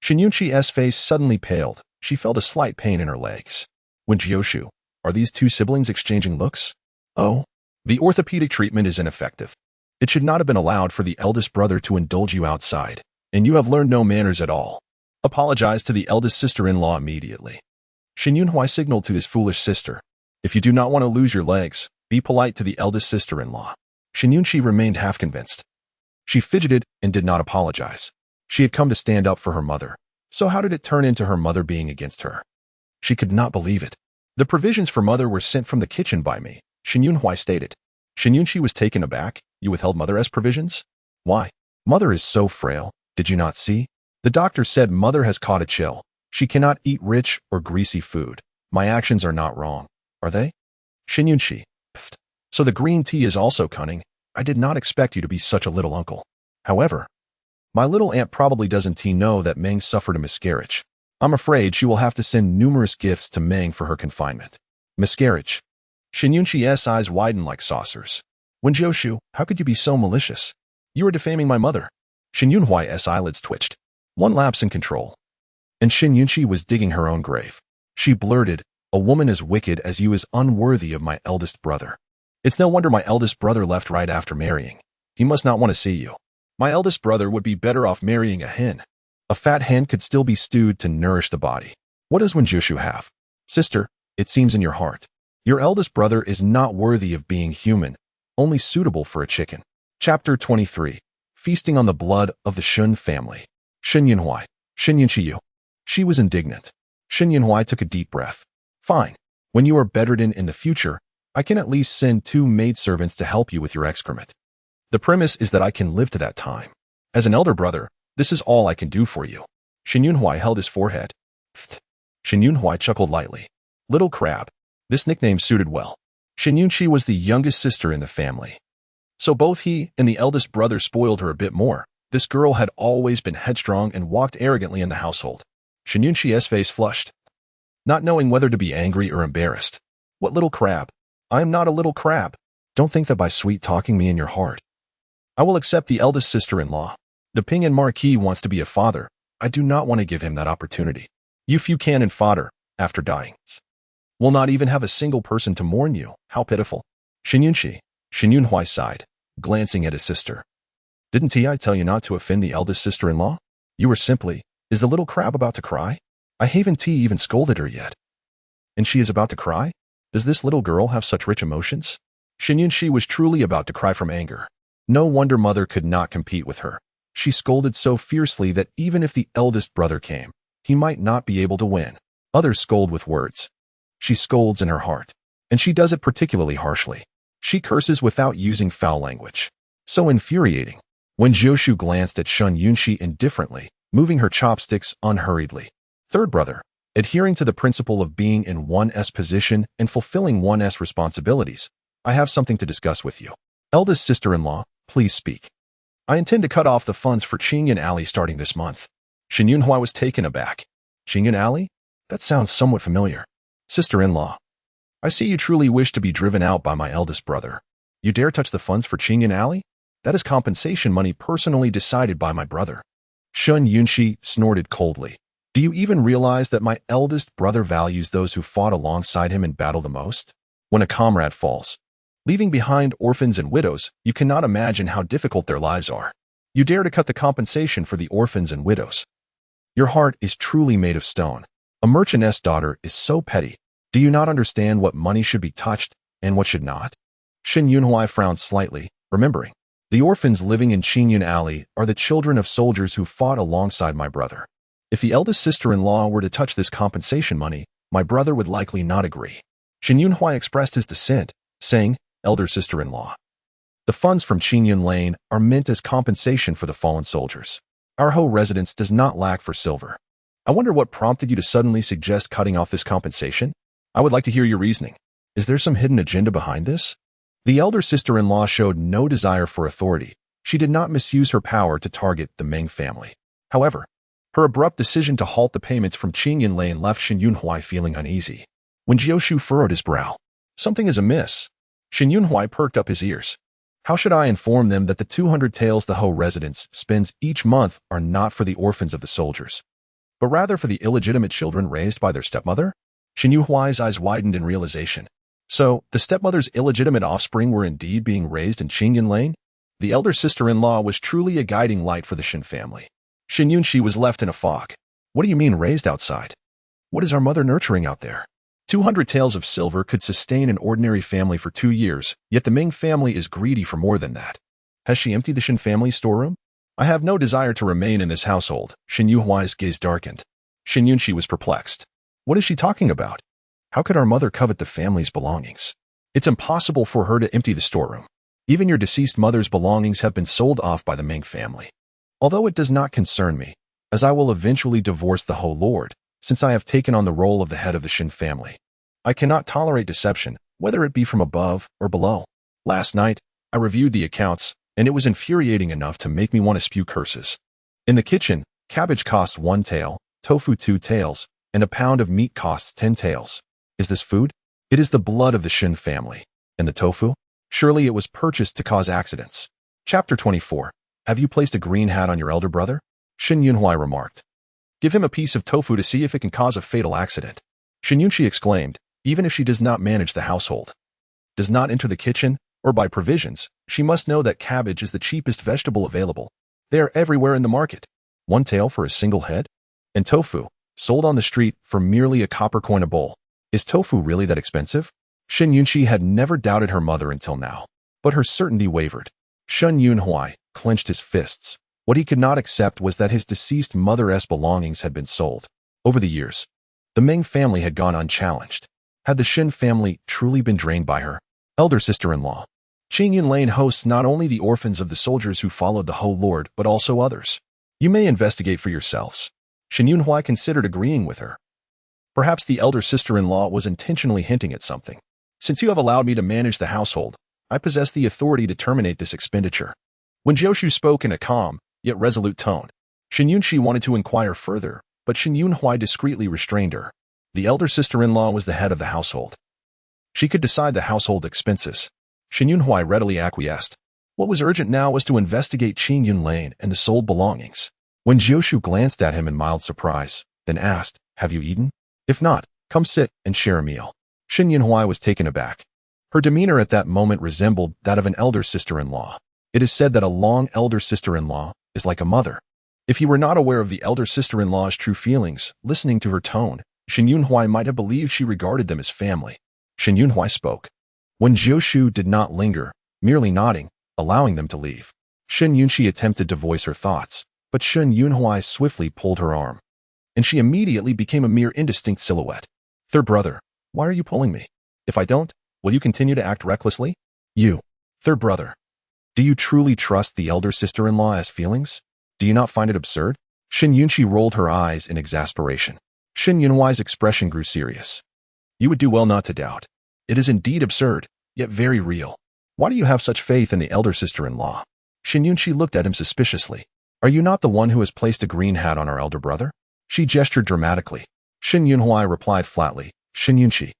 Shin Yunqi's face suddenly paled. She felt a slight pain in her legs. Wen Jiushu, are these two siblings exchanging looks? Oh, the orthopedic treatment is ineffective. It should not have been allowed for the eldest brother to indulge you outside, and you have learned no manners at all. Apologize to the eldest sister-in-law immediately. Shin Yunhui signaled to his foolish sister. If you do not want to lose your legs, be polite to the eldest sister-in-law. Shin Yunqi remained half convinced. She fidgeted and did not apologize. She had come to stand up for her mother. So how did it turn into her mother being against her? She could not believe it. The provisions for mother were sent from the kitchen by me, Shin Yunhui stated. Shin Yunqi was taken aback. You withheld mother's provisions? Why? Mother is so frail, did you not see? The doctor said mother has caught a chill. She cannot eat rich or greasy food. My actions are not wrong, are they? Shinyunshi. Pfft. So the green tea is also cunning. I did not expect you to be such a little uncle. However, my little aunt probably doesn't know that Meng suffered a miscarriage. I'm afraid she will have to send numerous gifts to Meng for her confinement. Miscarriage. Shinyunshi's eyes widened like saucers. Wen Jiushu, how could you be so malicious? You are defaming my mother. Shinyunhui's eyelids twitched. One lapse in control. And Shinyunshi was digging her own grave. She blurted, a woman as wicked as you is unworthy of my eldest brother. It's no wonder my eldest brother left right after marrying. He must not want to see you. My eldest brother would be better off marrying a hen. A fat hen could still be stewed to nourish the body. What does Wen Jiushu have? Sister, it seems in your heart. Your eldest brother is not worthy of being human, only suitable for a chicken. Chapter 23. Feasting on the blood of the Shun family. Shinyunhui. Shinyunshiyu. She was indignant. Shinyunhui took a deep breath. Fine. When you are bedridden in the future, I can at least send 2 maidservants to help you with your excrement. The premise is that I can live to that time. As an elder brother, this is all I can do for you. Shinyunhui held his forehead. Pfft. Shinyunhui chuckled lightly. Little crab. This nickname suited well. Shinyunshi was the youngest sister in the family. So both he and the eldest brother spoiled her a bit more. This girl had always been headstrong and walked arrogantly in the household. Shinyunshi's face flushed, not knowing whether to be angry or embarrassed. What little crab? I am not a little crab. Don't think that by sweet-talking me in your heart. I will accept the eldest sister-in-law. The Pingnan Marquis wants to be a father. I do not want to give him that opportunity. You few cannon-fodder, after dying, will not even have a single person to mourn you. How pitiful. Shinyunhui sighed, glancing at his sister. Didn't I tell you not to offend the eldest sister-in-law? You were simply, is the little crab about to cry? I haven't even scolded her yet. And she is about to cry? Does this little girl have such rich emotions? Shinyunshi was truly about to cry from anger. No wonder mother could not compete with her. She scolded so fiercely that even if the eldest brother came, he might not be able to win. Others scold with words. She scolds in her heart. And she does it particularly harshly. She curses without using foul language. So infuriating. Wen Jiushu glanced at Shinyunshi indifferently, moving her chopsticks unhurriedly. Third brother, adhering to the principle of being in 1's position and fulfilling 1's responsibilities, I have something to discuss with you. Eldest sister-in-law, please speak. I intend to cut off the funds for Qingyun Alley starting this month. Shinyunhui was taken aback. Qingyun Alley? That sounds somewhat familiar. Sister-in-law, I see you truly wish to be driven out by my eldest brother. You dare touch the funds for Qingyun Alley? That is compensation money personally decided by my brother. Shinyunshi snorted coldly. Do you even realize that my eldest brother values those who fought alongside him in battle the most? When a comrade falls, leaving behind orphans and widows, you cannot imagine how difficult their lives are. You dare to cut the compensation for the orphans and widows. Your heart is truly made of stone. A merchantess' daughter is so petty. Do you not understand what money should be touched and what should not? Shinyunhui frowned slightly, remembering. The orphans living in Qingyun Alley are the children of soldiers who fought alongside my brother. If the eldest sister-in-law were to touch this compensation money, my brother would likely not agree. Shinyunhui expressed his dissent, saying, Elder sister-in-law, the funds from Qingyun Lane are meant as compensation for the fallen soldiers. Our Ho residence does not lack for silver. I wonder what prompted you to suddenly suggest cutting off this compensation? I would like to hear your reasoning. Is there some hidden agenda behind this? The elder sister-in-law showed no desire for authority. She did not misuse her power to target the Meng family. However, her abrupt decision to halt the payments from Qingyun Lane left Shinyunhui feeling uneasy. Wen Jiushu furrowed his brow. Something is amiss. Shinyunhui perked up his ears. How should I inform them that the 200 taels the Ho residence spends each month are not for the orphans of the soldiers, but rather for the illegitimate children raised by their stepmother? Shinyunhui's eyes widened in realization. So, the stepmother's illegitimate offspring were indeed being raised in Qingyun Lane? The elder sister-in-law was truly a guiding light for the Shin family. Shinyunshi was left in a fog. What do you mean raised outside? What is our mother nurturing out there? 200 taels of silver could sustain an ordinary family for 2 years, yet the Ming family is greedy for more than that. Has she emptied the Shin family's storeroom? I have no desire to remain in this household. Shinyunhui's gaze darkened. Shinyunshi was perplexed. What is she talking about? How could our mother covet the family's belongings? It's impossible for her to empty the storeroom. Even your deceased mother's belongings have been sold off by the Ming family. Although it does not concern me, as I will eventually divorce the Ho Lord, since I have taken on the role of the head of the Shin family. I cannot tolerate deception, whether it be from above or below. Last night, I reviewed the accounts, and it was infuriating enough to make me want to spew curses. In the kitchen, cabbage costs 1 tael, tofu 2 taels, and a pound of meat costs 10 taels. Is this food? It is the blood of the Shin family. And the tofu? Surely it was purchased to cause accidents. Chapter 24. Have you placed a green hat on your elder brother? Shin Yunhui remarked. Give him a piece of tofu to see if it can cause a fatal accident. Shin Yunshi exclaimed, even if she does not manage the household, does not enter the kitchen, or buy provisions, she must know that cabbage is the cheapest vegetable available. They are everywhere in the market. 1 tael for a single head? And tofu, sold on the street for merely a copper coin a bowl. Is tofu really that expensive? Shin Yunshi had never doubted her mother until now, but her certainty wavered. Shin Yunhui clenched his fists. What he could not accept was that his deceased mother's belongings had been sold. Over the years, the Ming family had gone unchallenged. Had the Shin family truly been drained by her elder sister-in-law? Qingyun Lane hosts not only the orphans of the soldiers who followed the Ho Lord, but also others. You may investigate for yourselves. Shin Yunhui considered agreeing with her. Perhaps the elder sister-in-law was intentionally hinting at something. Since you have allowed me to manage the household, I possess the authority to terminate this expenditure. Wen Jiushu spoke in a calm, yet resolute tone. Shin Yunshi wanted to inquire further, but Shin Yunhui discreetly restrained her. The elder sister-in-law was the head of the household. She could decide the household expenses. Shin Yunhui readily acquiesced. What was urgent now was to investigate Qingyun Lane and the sold belongings. Wen Jiushu glanced at him in mild surprise, then asked, have you eaten? If not, come sit and share a meal. Shin Yunhui was taken aback. Her demeanor at that moment resembled that of an elder sister-in-law. It is said that a long elder sister-in-law is like a mother. If he were not aware of the elder sister-in-law's true feelings, listening to her tone, Shin Yunhui might have believed she regarded them as family. Shin Yunhui spoke. Wen Jiushu did not linger, merely nodding, allowing them to leave. Shin Yunshi attempted to voice her thoughts, but Shin Yunhui swiftly pulled her arm, and she immediately became a mere indistinct silhouette. Third brother, why are you pulling me? If I don't, will you continue to act recklessly? You, third brother, do you truly trust the elder sister-in-law's feelings? Do you not find it absurd? Shin Yunshi rolled her eyes in exasperation. Shin Yunhui's expression grew serious. You would do well not to doubt. It is indeed absurd, yet very real. Why do you have such faith in the elder sister-in-law? Shin Yunshi looked at him suspiciously. Are you not the one who has placed a green hat on our elder brother? She gestured dramatically. Shin Yunhui replied flatly, Shin Yunshi,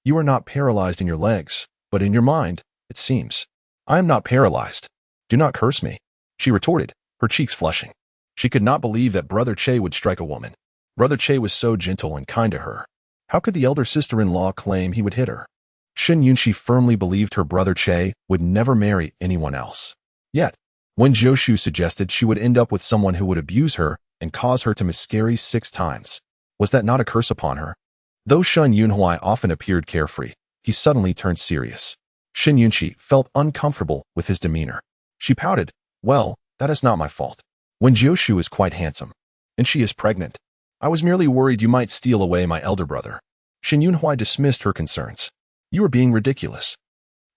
you are not paralyzed in your legs, but in your mind, it seems. I am not paralyzed. Do not curse me. She retorted, her cheeks flushing. She could not believe that Brother Che would strike a woman. Brother Che was so gentle and kind to her. How could the elder sister-in-law claim he would hit her? Shin Yunshi firmly believed her brother Che would never marry anyone else. Yet, Wen Jiushu suggested she would end up with someone who would abuse her and cause her to miscarry 6 times. Was that not a curse upon her? Though Shin Yunhui often appeared carefree, he suddenly turned serious. Shin Yunshi felt uncomfortable with his demeanor. She pouted, well, that is not my fault. Wen Jiushu is quite handsome, and she is pregnant. I was merely worried you might steal away my elder brother. Shin Yunhui dismissed her concerns. You are being ridiculous.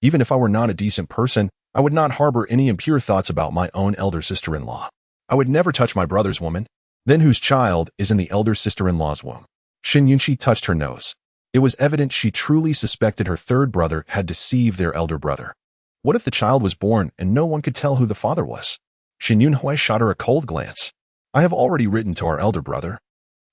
Even if I were not a decent person, I would not harbor any impure thoughts about my own elder sister-in-law. I would never touch my brother's woman. Then whose child is in the elder sister-in-law's womb? Shin Yunshi touched her nose. It was evident she truly suspected her third brother had deceived their elder brother. What if the child was born and no one could tell who the father was? Shin Yunhui shot her a cold glance. I have already written to our elder brother.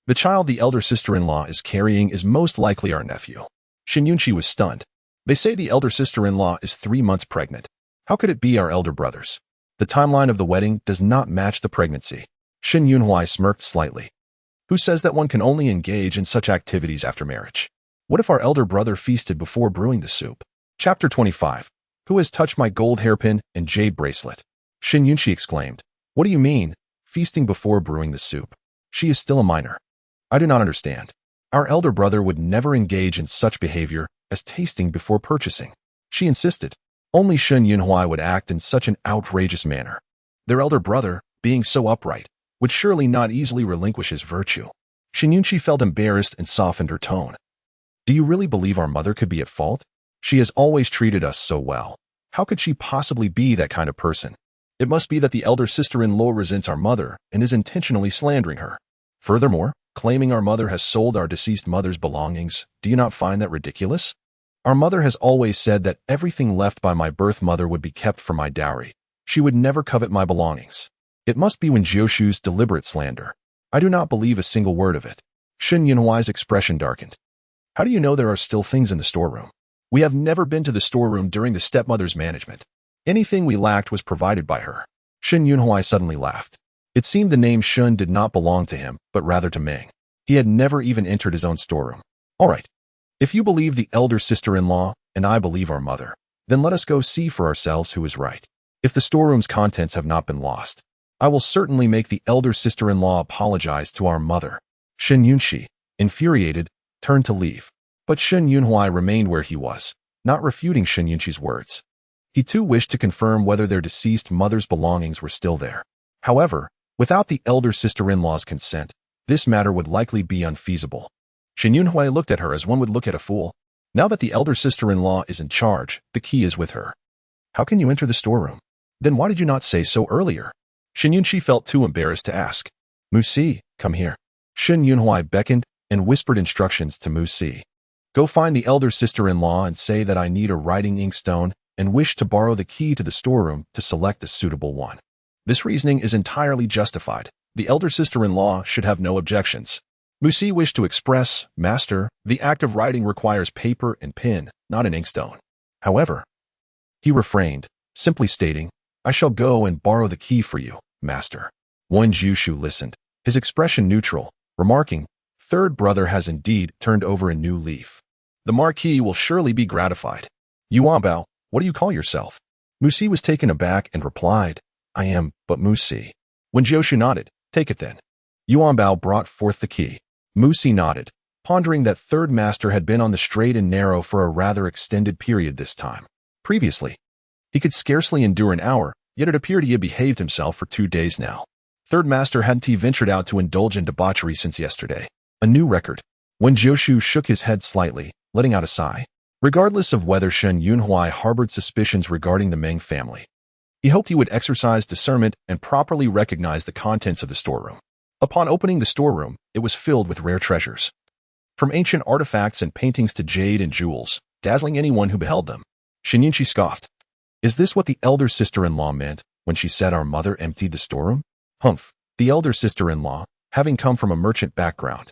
The child the elder sister-in-law is carrying is most likely our nephew. Shin Yunshi was stunned. They say the elder sister-in-law is 3 months pregnant. How could it be our elder brothers? The timeline of the wedding does not match the pregnancy. Shin Yunhui smirked slightly. Who says that one can only engage in such activities after marriage? What if our elder brother feasted before brewing the soup? Chapter 25. Who has touched my gold hairpin and jade bracelet? Shin Yunshi exclaimed. What do you mean, feasting before brewing the soup? She is still a minor. I do not understand. Our elder brother would never engage in such behavior as tasting before purchasing. She insisted. Only Shin Yunhui would act in such an outrageous manner. Their elder brother, being so upright, would surely not easily relinquish his virtue. Shin Yunshi felt embarrassed and softened her tone. Do you really believe our mother could be at fault? She has always treated us so well. How could she possibly be that kind of person? It must be that the elder sister-in-law resents our mother and is intentionally slandering her. Furthermore, claiming our mother has sold our deceased mother's belongings, do you not find that ridiculous? Our mother has always said that everything left by my birth mother would be kept for my dowry. She would never covet my belongings. It must be Wen Jiushu's deliberate slander. I do not believe a single word of it. Shen Yunhuai's expression darkened. How do you know there are still things in the storeroom? We have never been to the storeroom during the stepmother's management. Anything we lacked was provided by her. Shen Yunhuai suddenly laughed. It seemed the name Shun did not belong to him, but rather to Meng. He had never even entered his own storeroom. All right. If you believe the elder sister-in-law, and I believe our mother, then let us go see for ourselves who is right. If the storeroom's contents have not been lost, I will certainly make the elder sister-in-law apologize to our mother. Shen Yunxi, infuriated, turned to leave. But Shen Yunhuai remained where he was, not refuting Shen Yunxi's words. He too wished to confirm whether their deceased mother's belongings were still there. However, without the elder sister-in-law's consent, this matter would likely be unfeasible. Shen Yunhuai looked at her as one would look at a fool. Now that the elder sister-in-law is in charge, the key is with her. How can you enter the storeroom? Then why did you not say so earlier? Shen Yunxi felt too embarrassed to ask. Mu Si, come here. Shen Yunhuai beckoned and whispered instructions to Mu Si. Go find the elder sister-in-law and say that I need a writing inkstone and wish to borrow the key to the storeroom to select a suitable one. This reasoning is entirely justified. The elder sister-in-law should have no objections. Mu Si wished to express, Master, the act of writing requires paper and pen, not an inkstone. However, he refrained, simply stating, I shall go and borrow the key for you, Master. Wen Jiushu listened, his expression neutral, remarking, Third brother has indeed turned over a new leaf. The Marquis will surely be gratified. Yuanbao, what do you call yourself? Mu Si was taken aback and replied, I am but Mu Si. Wen Jiushu nodded, take it then. Yuanbao brought forth the key. Mu Si nodded, pondering that third master had been on the straight and narrow for a rather extended period this time. Previously, he could scarcely endure an hour, yet it appeared he had behaved himself for 2 days now. Third master hadn't he ventured out to indulge in debauchery since yesterday. A new record. Wen Jiushu shook his head slightly, letting out a sigh. Regardless of whether Shen Yunhuai harbored suspicions regarding the Meng family, he hoped he would exercise discernment and properly recognize the contents of the storeroom. Upon opening the storeroom, it was filled with rare treasures. From ancient artifacts and paintings to jade and jewels, dazzling anyone who beheld them. Shen Yunxi scoffed. Is this what the elder sister-in-law meant when she said our mother emptied the storeroom? Humph, the elder sister-in-law, having come from a merchant background,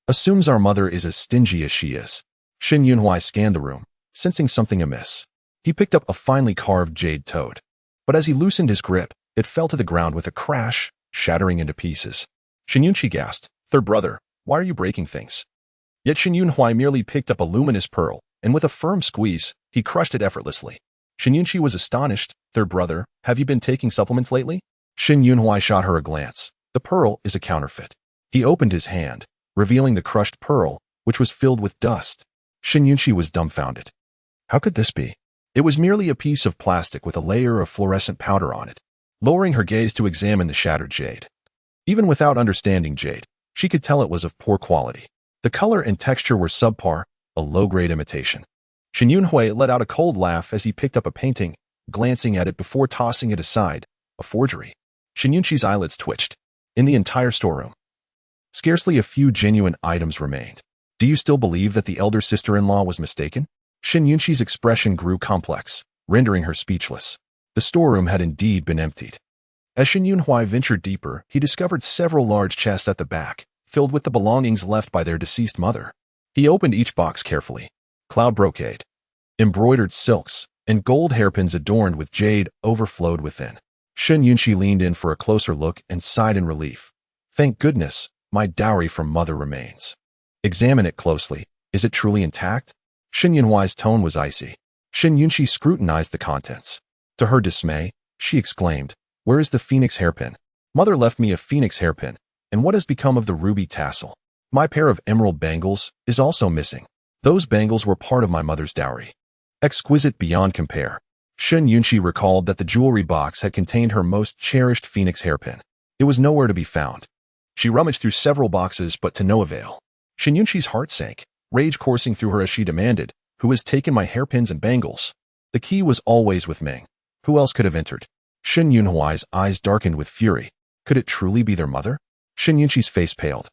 assumes our mother is as stingy as she is. Shen Yunhuai scanned the room, sensing something amiss. He picked up a finely carved jade toad. But as he loosened his grip, it fell to the ground with a crash, shattering into pieces. Shen Yunxi gasped, Third brother, why are you breaking things? Yet Shen Yunhuai merely picked up a luminous pearl, and with a firm squeeze, he crushed it effortlessly. Shen Yunxi was astonished. Third brother, have you been taking supplements lately? Shen Yunhuai shot her a glance. The pearl is a counterfeit. He opened his hand, revealing the crushed pearl, which was filled with dust. Shen Yunxi was dumbfounded. How could this be? It was merely a piece of plastic with a layer of fluorescent powder on it. Lowering her gaze to examine the shattered jade. Even without understanding jade, she could tell it was of poor quality. The color and texture were subpar, a low-grade imitation. Shen Yunhuai let out a cold laugh as he picked up a painting, glancing at it before tossing it aside. A forgery. Shen Yunxi's eyelids twitched. In the entire storeroom, scarcely a few genuine items remained. Do you still believe that the elder sister-in-law was mistaken? Shen Yunxi's expression grew complex, rendering her speechless. The storeroom had indeed been emptied. As Shen Yunhuai ventured deeper, he discovered several large chests at the back, filled with the belongings left by their deceased mother. He opened each box carefully. Cloud brocade, embroidered silks, and gold hairpins adorned with jade overflowed within. Shen Yunxi leaned in for a closer look and sighed in relief. Thank goodness, my dowry from mother remains. Examine it closely. Is it truly intact? Shen Yunhuai's tone was icy. Shen Yunxi scrutinized the contents. To her dismay, she exclaimed, Where is the phoenix hairpin? Mother left me a phoenix hairpin, and what has become of the ruby tassel? My pair of emerald bangles is also missing. Those bangles were part of my mother's dowry. Exquisite beyond compare. Shen Yunxi recalled that the jewelry box had contained her most cherished phoenix hairpin. It was nowhere to be found. She rummaged through several boxes, but to no avail. Shen Yunxi's heart sank, rage coursing through her as she demanded, Who has taken my hairpins and bangles? The key was always with Ming. Who else could have entered? Shen Yunhuai's eyes darkened with fury. Could it truly be their mother? Shen Yunqi's face paled.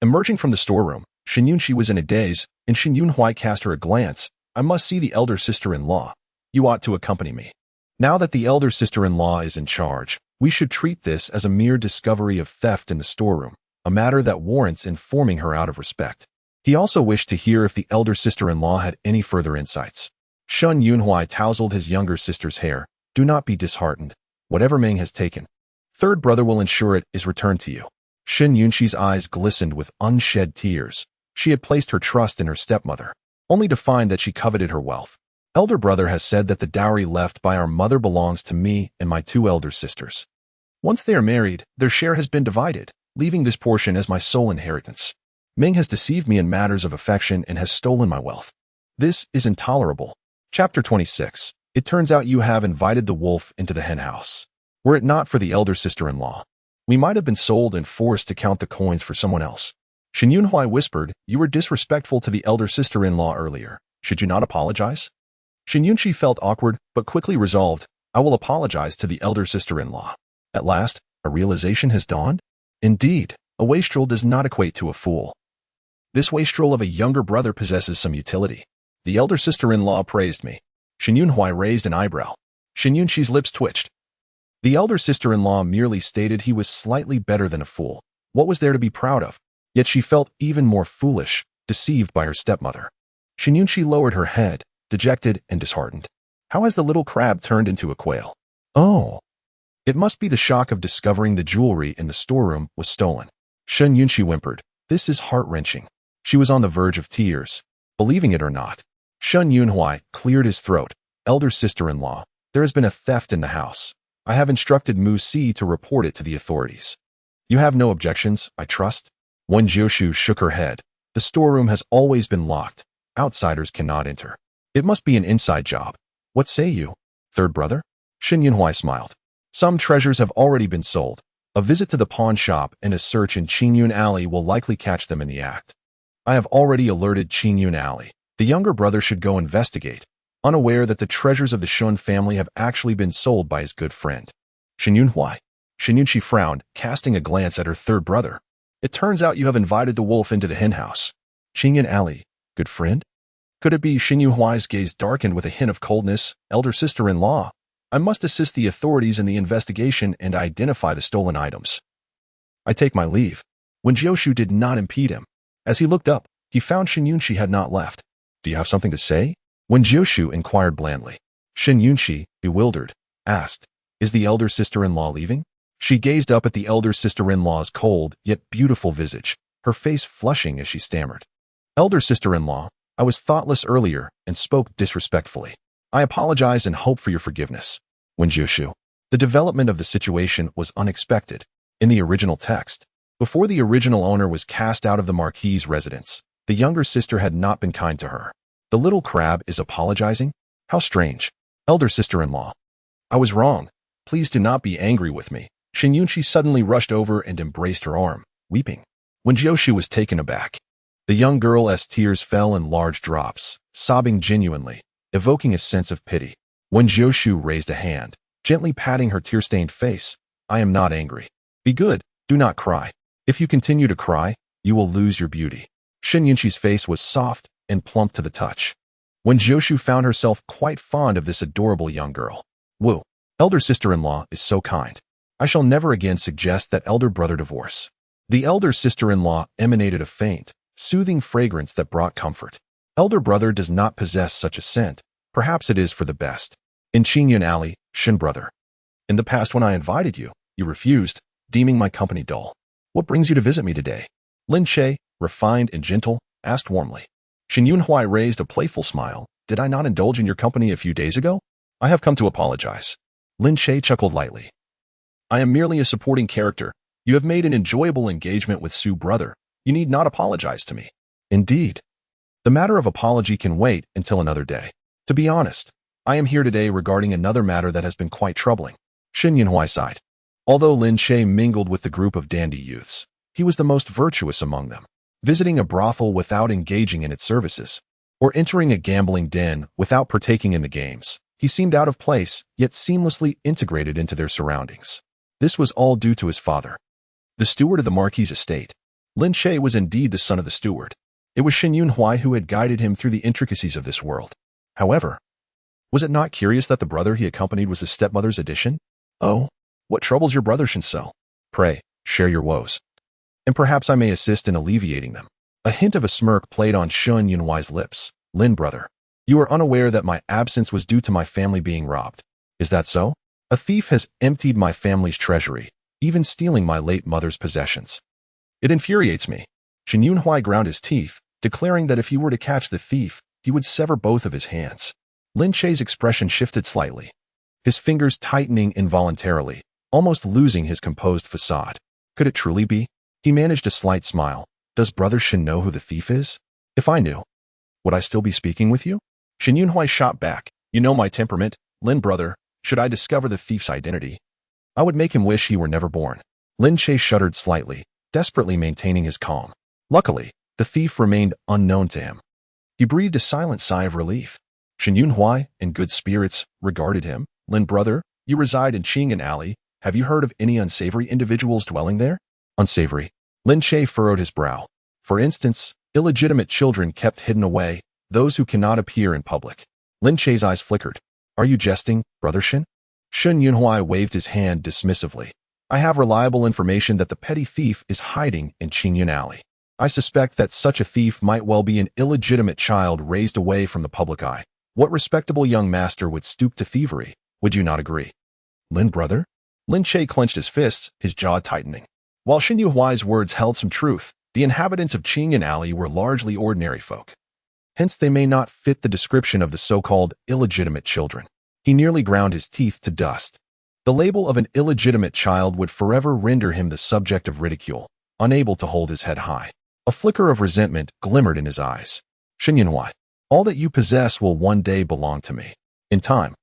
Emerging from the storeroom, Shen Yunqi was in a daze, and Shen Yunhuai cast her a glance. I must see the elder sister-in-law. You ought to accompany me. Now that the elder sister-in-law is in charge, we should treat this as a mere discovery of theft in the storeroom, a matter that warrants informing her out of respect. He also wished to hear if the elder sister-in-law had any further insights. Shen Yunhuai tousled his younger sister's hair. Do not be disheartened. Whatever Ming has taken, third brother will ensure it is returned to you. Shen Yunqi's eyes glistened with unshed tears. She had placed her trust in her stepmother, only to find that she coveted her wealth. Elder brother has said that the dowry left by our mother belongs to me and my two elder sisters. Once they are married, their share has been divided, leaving this portion as my sole inheritance. Ming has deceived me in matters of affection and has stolen my wealth. This is intolerable. Chapter 26. It turns out you have invited the wolf into the henhouse. Were it not for the elder sister-in-law, we might have been sold and forced to count the coins for someone else. Shen Yunhuai whispered, you were disrespectful to the elder sister-in-law earlier. Should you not apologize? Shen Yunqi felt awkward, but quickly resolved, I will apologize to the elder sister-in-law. At last, a realization has dawned. Indeed, a wastrel does not equate to a fool. This wastrel of a younger brother possesses some utility. The elder sister-in-law praised me. Shen Yunhuai raised an eyebrow. Shen Yunqi's lips twitched. The elder sister-in-law merely stated he was slightly better than a fool. What was there to be proud of? Yet she felt even more foolish, deceived by her stepmother. Shen Yunqi lowered her head, dejected and disheartened. How has the little crab turned into a quail? Oh. It must be the shock of discovering the jewelry in the storeroom was stolen. Shen Yunqi whimpered. This is heart-wrenching. She was on the verge of tears. Believing it or not, Shen Yunhuai cleared his throat. Elder sister-in-law, there has been a theft in the house. I have instructed Mu Si to report it to the authorities. You have no objections, I trust? Wen Jiushu shook her head. The storeroom has always been locked. Outsiders cannot enter. It must be an inside job. What say you, third brother? Shen Yunhuai smiled. Some treasures have already been sold. A visit to the pawn shop and a search in Qingyun Alley will likely catch them in the act. I have already alerted Qingyun Alley. The younger brother should go investigate, unaware that the treasures of the Shun family have actually been sold by his good friend. Shen Yunhuai. Shen Yunqi frowned, casting a glance at her third brother. It turns out you have invited the wolf into the henhouse. Qingyun Alley, good friend? Could it be? Shen Yunhuai's gaze darkened with a hint of coldness. Elder sister-in-law, I must assist the authorities in the investigation and identify the stolen items. I take my leave. Wen Jiushu did not impede him. As he looked up, he found Shen Yunqi had not left. Do you have something to say? Wen Jiushu inquired blandly. Shen Yunqi, bewildered, asked, is the elder sister-in-law leaving? She gazed up at the elder sister-in-law's cold yet beautiful visage, her face flushing as she stammered. Elder sister-in-law, I was thoughtless earlier and spoke disrespectfully. I apologize and hope for your forgiveness. Wen Jiushu. The development of the situation was unexpected. In the original text, before the original owner was cast out of the Marquis' residence, the younger sister had not been kind to her. The little crab is apologizing? How strange. Elder sister-in-law. I was wrong. Please do not be angry with me. Shen Yunqi suddenly rushed over and embraced her arm, weeping. Wen Jiushu was taken aback. The young girl's tears fell in large drops, sobbing genuinely, evoking a sense of pity. Wen Jiushu raised a hand, gently patting her tear-stained face. I am not angry. Be good, do not cry. If you continue to cry, you will lose your beauty. Shen Yunqi's face was soft and plump to the touch. Wen Jiushu found herself quite fond of this adorable young girl. Woo, elder sister-in-law is so kind. I shall never again suggest that elder brother divorce. The elder sister-in-law emanated a faint, soothing fragrance that brought comfort. Elder brother does not possess such a scent. Perhaps it is for the best. In Qingyun Alley, Shen brother. In the past when I invited you, you refused, deeming my company dull. What brings you to visit me today? Lin Che, refined and gentle, asked warmly. Shen Yunhuai raised a playful smile. Did I not indulge in your company a few days ago? I have come to apologize. Lin Che chuckled lightly. I am merely a supporting character. You have made an enjoyable engagement with Su brother. You need not apologize to me. Indeed. The matter of apology can wait until another day. To be honest, I am here today regarding another matter that has been quite troubling. Shen Yunhuai sighed. Although Lin Che mingled with the group of dandy youths, he was the most virtuous among them. Visiting a brothel without engaging in its services, or entering a gambling den without partaking in the games, He seemed out of place, yet seamlessly integrated into their surroundings. This was all due to his father, the steward of the Marquis' estate. Lin Che was indeed the son of the steward. It was Shen Yunhuai who had guided him through the intricacies of this world. However, was it not curious that the brother he accompanied was his stepmother's addition? Oh, what troubles your brother, Shinsel? Pray, share your woes, and perhaps I may assist in alleviating them. A hint of a smirk played on Shen Yunhuai's lips. Lin, brother, you are unaware that my absence was due to my family being robbed. Is that so? A thief has emptied my family's treasury, even stealing my late mother's possessions. It infuriates me. Shen Yunhuai ground his teeth, declaring that if he were to catch the thief, he would sever both of his hands. Lin Che's expression shifted slightly, his fingers tightening involuntarily, almost losing his composed facade. Could it truly be? He managed a slight smile. Does brother Shen know who the thief is? If I knew, would I still be speaking with you? Shen Yunhuai shot back. You know my temperament, Lin, brother. Should I discover the thief's identity, I would make him wish he were never born. Lin Che shuddered slightly, desperately maintaining his calm. Luckily, the thief remained unknown to him. He breathed a silent sigh of relief. Shen Yunhuai, in good spirits, regarded him. Lin, brother, you reside in Qingyan Alley. Have you heard of any unsavory individuals dwelling there? Unsavory. Lin Che furrowed his brow. For instance, illegitimate children kept hidden away, those who cannot appear in public. Lin Che's eyes flickered. Are you jesting, brother Shen? Shen Yunhuai waved his hand dismissively. I have reliable information that the petty thief is hiding in Qingyan Alley. I suspect that such a thief might well be an illegitimate child raised away from the public eye. What respectable young master would stoop to thievery? Would you not agree? Lin, brother? Lin Che clenched his fists, his jaw tightening. While Shen Yunhuai's words held some truth, the inhabitants of Qingyan Alley were largely ordinary folk. Hence they may not fit the description of the so-called illegitimate children. He nearly ground his teeth to dust. The label of an illegitimate child would forever render him the subject of ridicule, unable to hold his head high. A flicker of resentment glimmered in his eyes. Shen Yunhuai, all that you possess will one day belong to me. In time,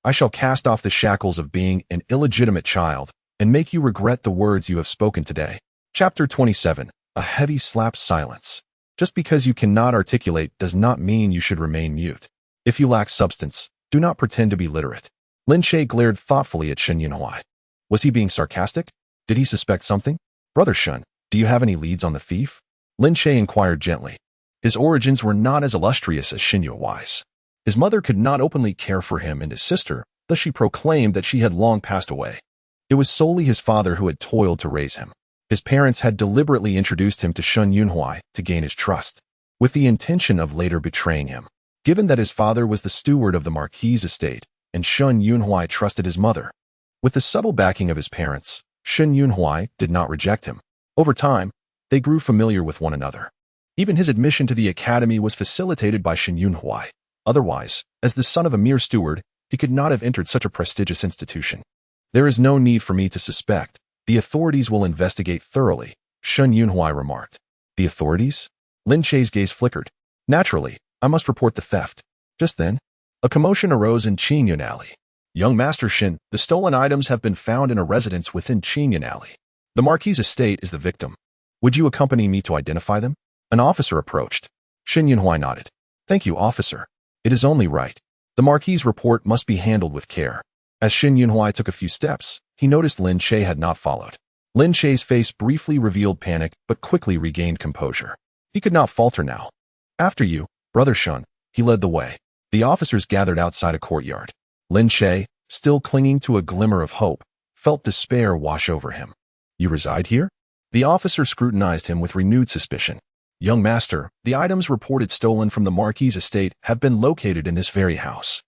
I shall cast off the shackles of being an illegitimate child and make you regret the words you have spoken today. Chapter 27. A heavy slap silence. Just because you cannot articulate does not mean you should remain mute. If you lack substance, do not pretend to be literate. Lin Che glared thoughtfully at Shen Yunhuai. Was he being sarcastic? Did he suspect something? Brother Shen, do you have any leads on the thief? Lin Che inquired gently. His origins were not as illustrious as Shen Yunhuai's. His mother could not openly care for him and his sister, thus she proclaimed that she had long passed away. It was solely his father who had toiled to raise him. His parents had deliberately introduced him to Shen Yunhuai to gain his trust, with the intention of later betraying him. Given that his father was the steward of the Marquis' estate, and Shen Yunhuai trusted his mother, with the subtle backing of his parents, Shen Yunhuai did not reject him. Over time, they grew familiar with one another. Even his admission to the academy was facilitated by Shen Yunhuai. Otherwise, as the son of a mere steward, he could not have entered such a prestigious institution. There is no need for me to suspect. The authorities will investigate thoroughly, Shen Yunhuai remarked. The authorities? Lin Che's gaze flickered. Naturally, I must report the theft. Just then, a commotion arose in Qingyan Alley. Young Master Shen, the stolen items have been found in a residence within Qingyan Alley. The Marquis' estate is the victim. Would you accompany me to identify them? An officer approached. Shen Yunhuai nodded. Thank you, officer. It is only right. The Marquis' report must be handled with care. As Shen Yunhuai took a few steps, he noticed Lin Che had not followed. Lin Che's face briefly revealed panic, but quickly regained composure. He could not falter now. After you, brother Shen, he led the way. The officers gathered outside a courtyard. Lin Che, still clinging to a glimmer of hope, felt despair wash over him. You reside here? The officer scrutinized him with renewed suspicion. Young master, the items reported stolen from the Marquis' estate have been located in this very house.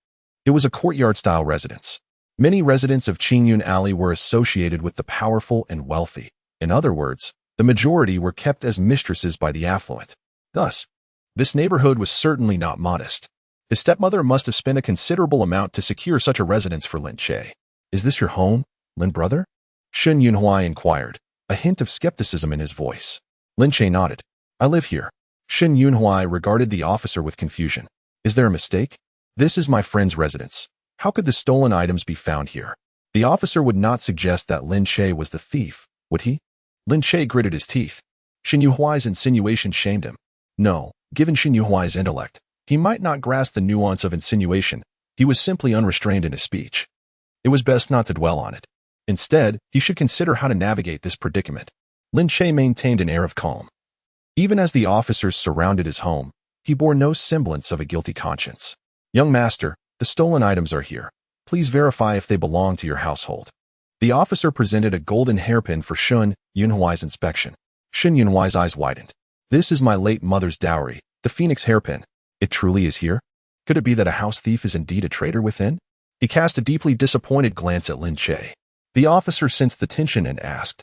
It was a courtyard-style residence. Many residents of Qingyan Alley were associated with the powerful and wealthy. In other words, the majority were kept as mistresses by the affluent. Thus, this neighborhood was certainly not modest. His stepmother must have spent a considerable amount to secure such a residence for Lin Che. Is this your home, Lin, brother? Shen Yunhuai inquired, a hint of skepticism in his voice. Lin Che nodded. I live here. Shen Yunhuai regarded the officer with confusion. Is there a mistake? This is my friend's residence. How could the stolen items be found here? The officer would not suggest that Lin Che was the thief, would he? Lin Che gritted his teeth. Shen Yunhuai's insinuation shamed him. No, given Shen Yunhuai's intellect, he might not grasp the nuance of insinuation, He was simply unrestrained in his speech. It was best not to dwell on it. Instead, he should consider how to navigate this predicament. Lin Che maintained an air of calm. Even as the officers surrounded his home, he bore no semblance of a guilty conscience. Young master, the stolen items are here. Please verify if they belong to your household. The officer presented a golden hairpin for Shun Yunhuai's inspection. Shun Yunhuai's eyes widened. This is my late mother's dowry, the phoenix hairpin. It truly is here? Could it be that a house thief is indeed a traitor within? He cast a deeply disappointed glance at Lin Che. The officer sensed the tension and asked,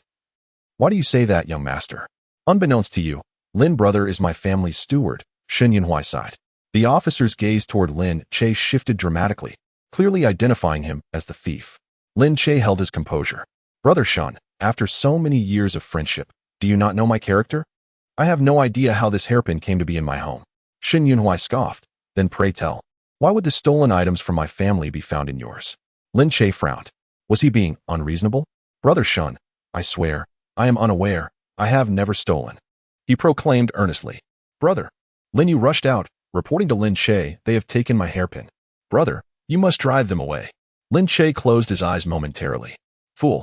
"Why do you say that, young master?" "Unbeknownst to you, Lin brother is my family's steward," Shun Yunhuai sighed. The officer's gaze toward Lin Che shifted dramatically, clearly identifying him as the thief. Lin Che held his composure. "Brother Shun, after so many years of friendship, do you not know my character? I have no idea how this hairpin came to be in my home." Shun Yunhuai scoffed. "Then pray tell, why would the stolen items from my family be found in yours?" Lin Che frowned. Was he being unreasonable? "Brother Shun, I swear, I am unaware. I have never stolen," he proclaimed earnestly. "Brother." Lin Yu rushed out, reporting to Lin Che, "They have taken my hairpin. Brother, you must drive them away." Lin Che closed his eyes momentarily. "Fool."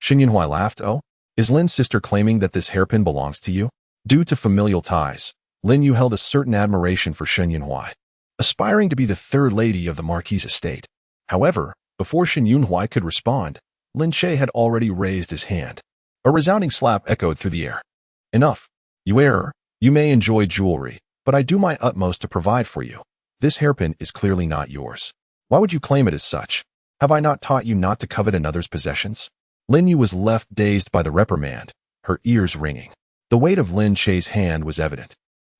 Shun Yunhuai laughed. "Oh, is Lin's sister claiming that this hairpin belongs to you?" Due to familial ties, Lin Yu held a certain admiration for Shun Yunhuai, aspiring to be the third lady of the Marquis' estate. However, before Shun Yunhuai could respond, Lin Che had already raised his hand. A resounding slap echoed through the air. "Enough. You err. You may enjoy jewelry, but I do my utmost to provide for you. This hairpin is clearly not yours. Why would you claim it as such? Have I not taught you not to covet another's possessions?" Lin Yu was left dazed by the reprimand, her ears ringing. The weight of Lin Che's hand was evident.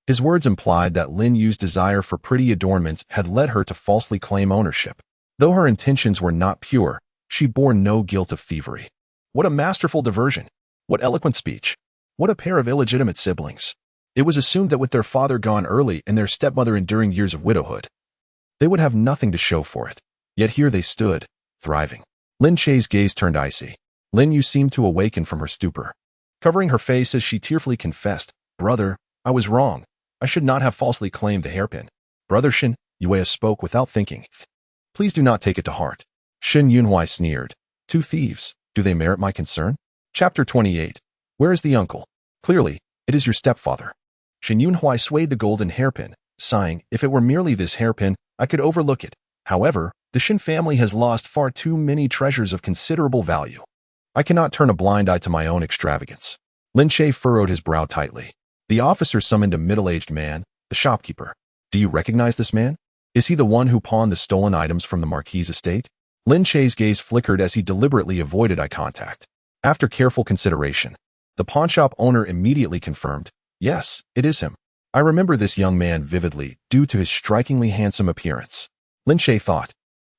His words implied that Lin Yu's desire for pretty adornments had led her to falsely claim ownership. Though her intentions were not pure, she bore no guilt of thievery. What a masterful diversion! What eloquent speech! What a pair of illegitimate siblings! It was assumed that with their father gone early and their stepmother enduring years of widowhood, they would have nothing to show for it. Yet here they stood, thriving. Lin Che's gaze turned icy. Lin Yu seemed to awaken from her stupor. Covering her face as she tearfully confessed, "Brother, I was wrong. I should not have falsely claimed the hairpin." "Brother Shin," Yue spoke without thinking. "Please do not take it to heart." Shin Yunhuai sneered. "Two thieves, do they merit my concern?" Chapter 28. Where is the uncle? Clearly, it is your stepfather. Shin Yunhuai swayed the golden hairpin, sighing, "If it were merely this hairpin, I could overlook it. However, the Shin family has lost far too many treasures of considerable value. I cannot turn a blind eye to my own extravagance." Lin Che furrowed his brow tightly. The officer summoned a middle-aged man, the shopkeeper. "Do you recognize this man? Is he the one who pawned the stolen items from the Marquis' estate?" Lin Che's gaze flickered as he deliberately avoided eye contact. After careful consideration, the pawnshop owner immediately confirmed, "Yes, it is him. I remember this young man vividly due to his strikingly handsome appearance." Lin Che thought,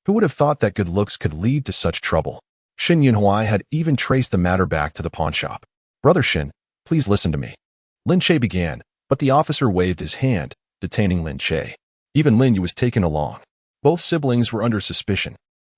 who would have thought that good looks could lead to such trouble? Shin Yunhuai had even traced the matter back to the pawnshop. "Brother Shin, please listen to me." Lin Che began, but the officer waved his hand, detaining Lin Che. Even Lin Yu was taken along. Both siblings were under suspicion.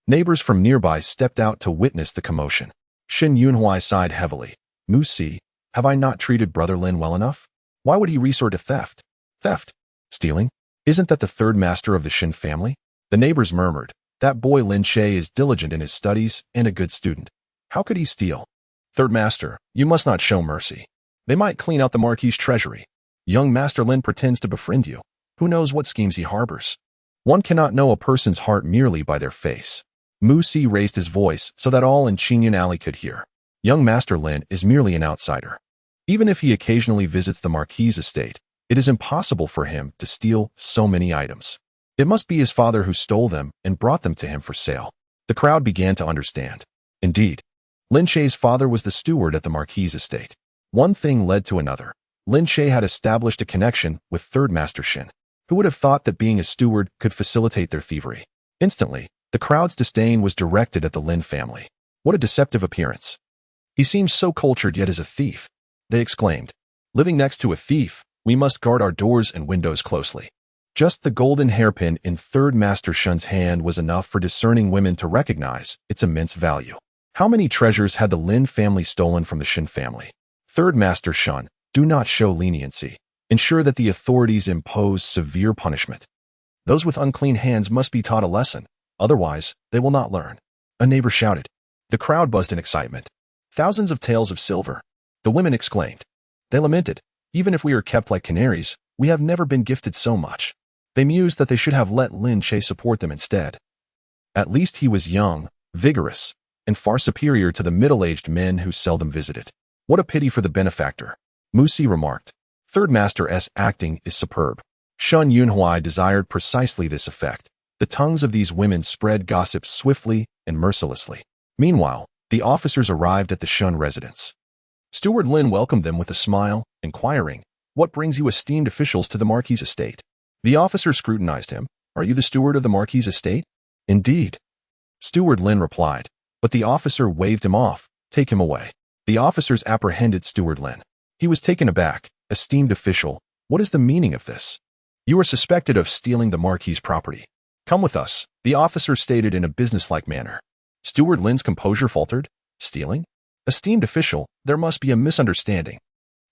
Neighbors from nearby stepped out to witness the commotion. Shin Yunhuai sighed heavily. "Mu Si, have I not treated brother Lin well enough? Why would he resort to theft?" "Theft? Stealing? Isn't that the third master of the Shin family?" The neighbors murmured. "That boy Lin Che is diligent in his studies and a good student. How could he steal?" "Third master, you must not show mercy. They might clean out the Marquis' treasury. Young Master Lin pretends to befriend you. Who knows what schemes he harbors? One cannot know a person's heart merely by their face." Mu Si raised his voice so that all in Qingyun Alley could hear. "Young Master Lin is merely an outsider. Even if he occasionally visits the Marquis' estate, it is impossible for him to steal so many items. It must be his father who stole them and brought them to him for sale." The crowd began to understand. Indeed, Lin Che's father was the steward at the Marquis' estate. One thing led to another. Lin Che had established a connection with Third Master Shin. Who would have thought that being a steward could facilitate their thievery? Instantly, the crowd's disdain was directed at the Lin family. "What a deceptive appearance. He seems so cultured yet is a thief," they exclaimed. "Living next to a thief, we must guard our doors and windows closely." Just the golden hairpin in Third Master Shun's hand was enough for discerning women to recognize its immense value. How many treasures had the Lin family stolen from the Shin family? Third Master Shun, do not show leniency. Ensure that the authorities impose severe punishment. Those with unclean hands must be taught a lesson, otherwise they will not learn. A neighbor shouted. The crowd buzzed in excitement. Thousands of taels of silver. The women exclaimed. They lamented. Even if we are kept like canaries, we have never been gifted so much. They mused that they should have let Lin Che support them instead. At least he was young, vigorous, and far superior to the middle-aged men who seldom visited. What a pity for the benefactor, Musi remarked. Third Master's acting is superb. Shun Yunhuai desired precisely this effect. The tongues of these women spread gossip swiftly and mercilessly. Meanwhile, the officers arrived at the Shun residence. Steward Lin welcomed them with a smile, inquiring, What brings you esteemed officials to the Marquis' estate? The officer scrutinized him. Are you the steward of the Marquis' estate? Indeed. Steward Lin replied, but the officer waved him off. Take him away. The officers apprehended Steward Lin. He was taken aback. Esteemed official, what is the meaning of this? You are suspected of stealing the Marquis' property. Come with us, the officer stated in a businesslike manner. Steward Lin's composure faltered. Stealing? Esteemed official, there must be a misunderstanding.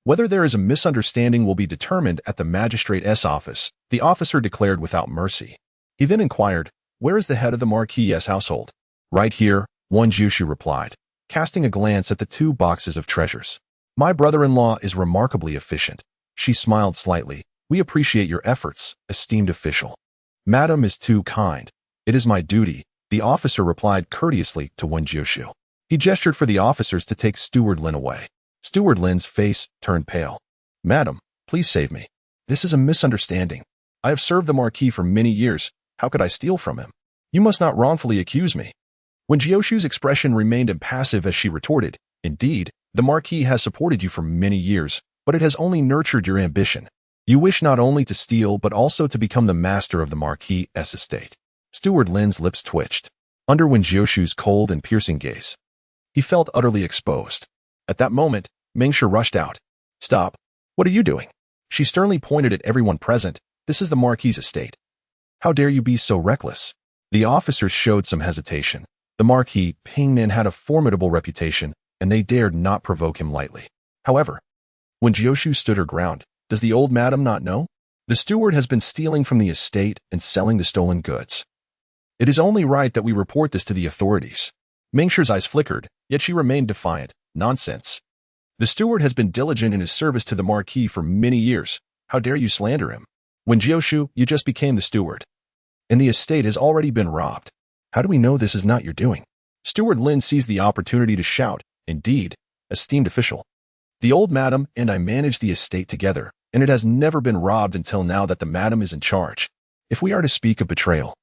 Whether there is a misunderstanding will be determined at the magistrate's office, the officer declared without mercy. He then inquired, Where is the head of the Marquis' household? Right here, Wen Jiushu replied, casting a glance at the 2 boxes of treasures. My brother-in-law is remarkably efficient. She smiled slightly. We appreciate your efforts, esteemed official. Madam is too kind. It is my duty, the officer replied courteously to Wen Jiushu. He gestured for the officers to take Steward Lin away. Steward Lin's face turned pale. Madam, please save me. This is a misunderstanding. I have served the Marquis for many years. How could I steal from him? You must not wrongfully accuse me. Wen Jiushu's expression remained impassive as she retorted, Indeed, the Marquis has supported you for many years, but it has only nurtured your ambition. You wish not only to steal but also to become the master of the Marquis' estate. Steward Lin's lips twitched. Under Wen Jiushu's cold and piercing gaze, he felt utterly exposed. At that moment, Mengshe rushed out. Stop. What are you doing? She sternly pointed at everyone present. This is the Marquis' estate. How dare you be so reckless? The officers showed some hesitation. The Marquis Pingnan had a formidable reputation, and they dared not provoke him lightly. However, Wen Jiushu stood her ground. Does the old madam not know? The steward has been stealing from the estate and selling the stolen goods. It is only right that we report this to the authorities. Mengshe's eyes flickered, yet she remained defiant. Nonsense. The steward has been diligent in his service to the Marquis for many years. How dare you slander him? Wen Jiushu, you just became the steward. And the estate has already been robbed. How do we know this is not your doing? Steward Lin seized the opportunity to shout, Indeed, esteemed official. The old madam and I manage the estate together, and it has never been robbed until now that the madam is in charge. If we are to speak of betrayal,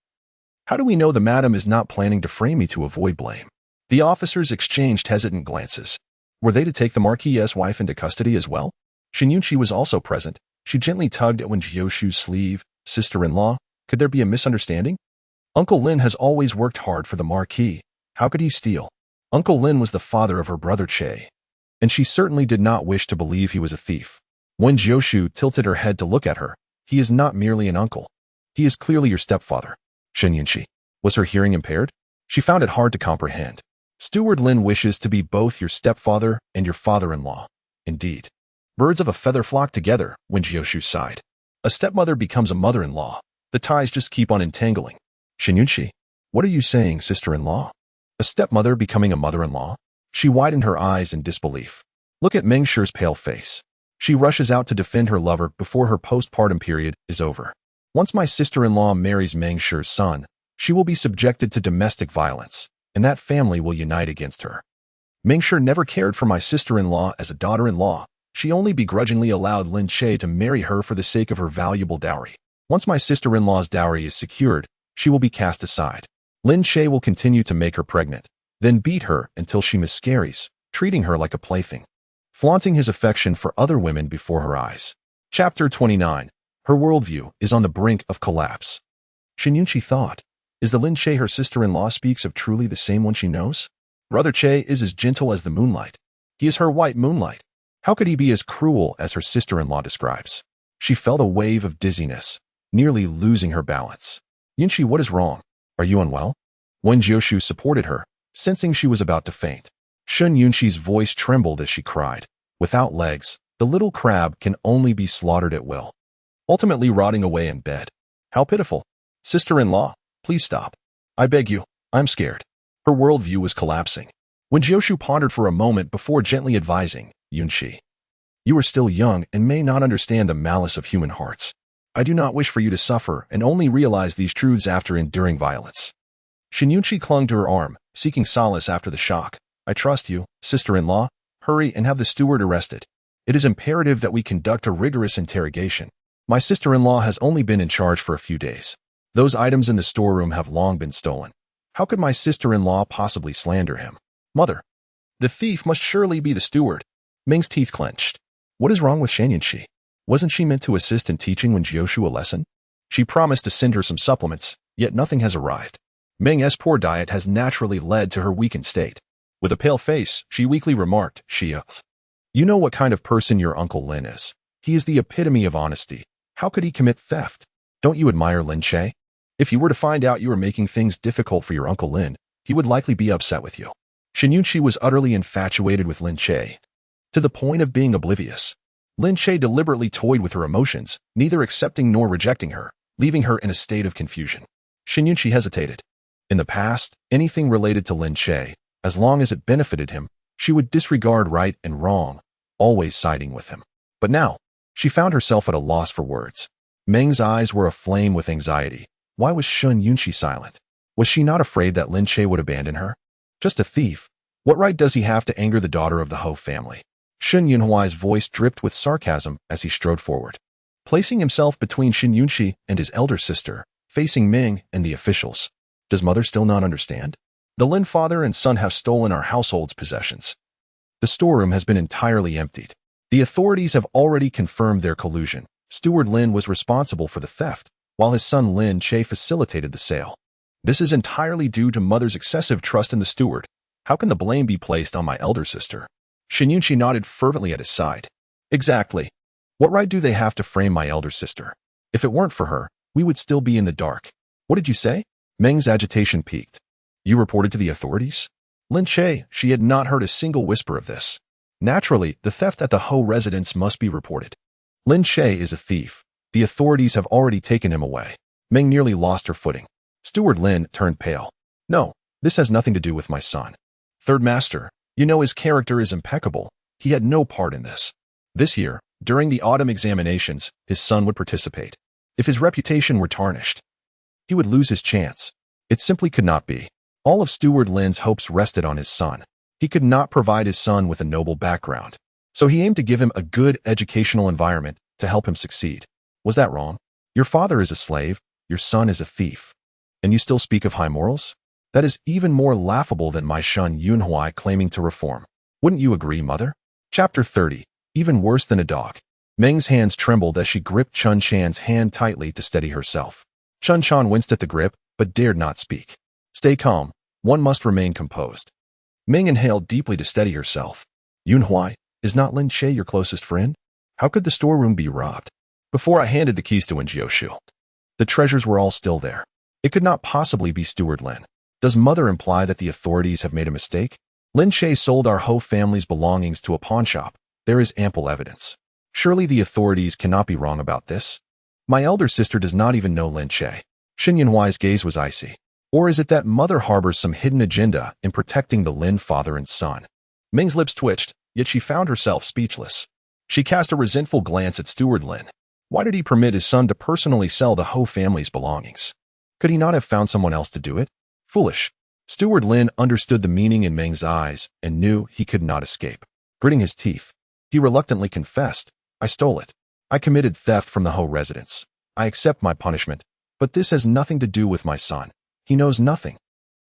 how do we know the madam is not planning to frame me to avoid blame? The officers exchanged hesitant glances. Were they to take the Marquis' wife into custody as well? Shinyunchi was also present. She gently tugged at Wen Jiushu's sleeve. Sister-in-law, could there be a misunderstanding? Uncle Lin has always worked hard for the Marquis. How could he steal? Uncle Lin was the father of her brother Che, and she certainly did not wish to believe he was a thief. Wen Jiushu tilted her head to look at her. He is not merely an uncle. He is clearly your stepfather. Shinyunchi. Was her hearing impaired? She found it hard to comprehend. Steward Lin wishes to be both your stepfather and your father-in-law. Indeed. Birds of a feather flock together, Wen Jiushu sighed. A stepmother becomes a mother-in-law. The ties just keep on entangling. Shinyunchi, what are you saying, sister-in-law? A stepmother becoming a mother-in-law? She widened her eyes in disbelief. Look at Mengshe's pale face. She rushes out to defend her lover before her postpartum period is over. Once my sister-in-law marries Mengshe's son, she will be subjected to domestic violence, and that family will unite against her. Mengshe never cared for my sister-in-law as a daughter-in-law. She only begrudgingly allowed Lin Che to marry her for the sake of her valuable dowry. Once my sister-in-law's dowry is secured, she will be cast aside. Lin Che will continue to make her pregnant, then beat her until she miscarries, treating her like a plaything, flaunting his affection for other women before her eyes. Chapter 29. Her worldview is on the brink of collapse. Shinyunchi thought, is the Lin Che her sister-in-law speaks of truly the same one she knows? Brother Che is as gentle as the moonlight. He is her white moonlight. How could he be as cruel as her sister-in-law describes? She felt a wave of dizziness, nearly losing her balance. Yunchi, what is wrong? Are you unwell? Wen Jiushu supported her, sensing she was about to faint. Shun Yunchi's voice trembled as she cried. Without legs, the little crab can only be slaughtered at will, ultimately rotting away in bed. How pitiful. Sister-in-law, please stop. I beg you, I'm scared. Her worldview was collapsing. Wen Jiushu pondered for a moment before gently advising, Yunshi, you are still young and may not understand the malice of human hearts. I do not wish for you to suffer and only realize these truths after enduring violence. Yunshi clung to her arm, seeking solace after the shock. I trust you, sister-in-law. Hurry and have the steward arrested. It is imperative that we conduct a rigorous interrogation. My sister-in-law has only been in charge for a few days. Those items in the storeroom have long been stolen. How could my sister-in-law possibly slander him? Mother, the thief must surely be the steward. Ming's teeth clenched. What is wrong with Yunshi? Wasn't she meant to assist in teaching Wen Jiushu a lesson? She promised to send her some supplements, yet nothing has arrived. Ming's poor diet has naturally led to her weakened state. With a pale face, she weakly remarked, You know what kind of person your Uncle Lin is. He is the epitome of honesty. How could he commit theft? Don't you admire Lin Che? If you were to find out you were making things difficult for your Uncle Lin, he would likely be upset with you. Yunshi was utterly infatuated with Lin Che, to the point of being oblivious. Lin Che deliberately toyed with her emotions, neither accepting nor rejecting her, leaving her in a state of confusion. Yunshi hesitated. In the past, anything related to Lin Che, as long as it benefited him, she would disregard right and wrong, always siding with him. But now, she found herself at a loss for words. Ming's eyes were aflame with anxiety. Why was Yunshi silent? Was she not afraid that Lin Che would abandon her? Just a thief. What right does he have to anger the daughter of the Ho family? Yunhui's voice dripped with sarcasm as he strode forward. Placing himself between Yunshi and his elder sister, facing Ming and the officials. Does mother still not understand? The Lin father and son have stolen our household's possessions. The storeroom has been entirely emptied. The authorities have already confirmed their collusion. Steward Lin was responsible for the theft, while his son Lin Che facilitated the sale. This is entirely due to mother's excessive trust in the steward. How can the blame be placed on my elder sister? Yunshi nodded fervently at his side. Exactly. What right do they have to frame my elder sister? If it weren't for her, we would still be in the dark. What did you say? Ming's agitation peaked. You reported to the authorities? Lin Che, she had not heard a single whisper of this. Naturally, the theft at the Ho residence must be reported. Lin Che is a thief. The authorities have already taken him away. Ming nearly lost her footing. Steward Lin turned pale. No, this has nothing to do with my son. Third Master, you know his character is impeccable. He had no part in this. This year, during the autumn examinations, his son would participate. If his reputation were tarnished, he would lose his chance. It simply could not be. All of Steward Lin's hopes rested on his son. He could not provide his son with a noble background. So he aimed to give him a good educational environment to help him succeed. Was that wrong? Your father is a slave, your son is a thief. And you still speak of high morals? That is even more laughable than my son Yunhui claiming to reform. Wouldn't you agree, mother? Chapter 30. Even worse than a dog. Meng's hands trembled as she gripped Chun Chan's hand tightly to steady herself. Chun Chan winced at the grip, but dared not speak. Stay calm. One must remain composed. Ming inhaled deeply to steady herself. Yunhui, is not Lin Che your closest friend? How could the storeroom be robbed? Before I handed the keys to Wen Jiushu, the treasures were all still there. It could not possibly be Steward Lin. Does mother imply that the authorities have made a mistake? Lin Che sold our Ho family's belongings to a pawnshop. There is ample evidence. Surely the authorities cannot be wrong about this. My elder sister does not even know Lin Che. Xin Yunhui's gaze was icy. Or is it that mother harbors some hidden agenda in protecting the Lin father and son? Ming's lips twitched, yet she found herself speechless. She cast a resentful glance at Steward Lin. Why did he permit his son to personally sell the Ho family's belongings? Could he not have found someone else to do it? Foolish. Steward Lin understood the meaning in Ming's eyes and knew he could not escape. Gritting his teeth, he reluctantly confessed, I stole it. I committed theft from the Ho residence. I accept my punishment, but this has nothing to do with my son. He knows nothing.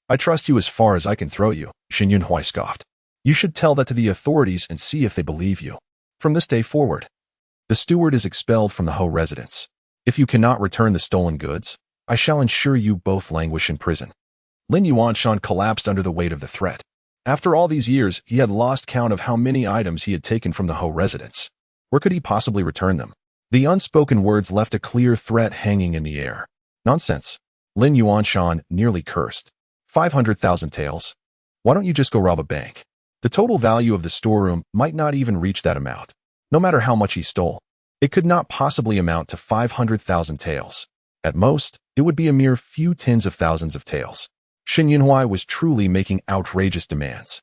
I trust you as far as I can throw you, Xin Yunhui scoffed. You should tell that to the authorities and see if they believe you. From this day forward, the steward is expelled from the Ho residence. If you cannot return the stolen goods, I shall ensure you both languish in prison. Lin Yuanshan collapsed under the weight of the threat. After all these years, he had lost count of how many items he had taken from the Ho residence. Where could he possibly return them? The unspoken words left a clear threat hanging in the air. Nonsense. Lin Yuanshan nearly cursed. 500,000 taels. Why don't you just go rob a bank? The total value of the storeroom might not even reach that amount. No matter how much he stole, it could not possibly amount to 500,000 taels. At most, it would be a mere few tens of thousands of taels. Shen Yunhuai was truly making outrageous demands.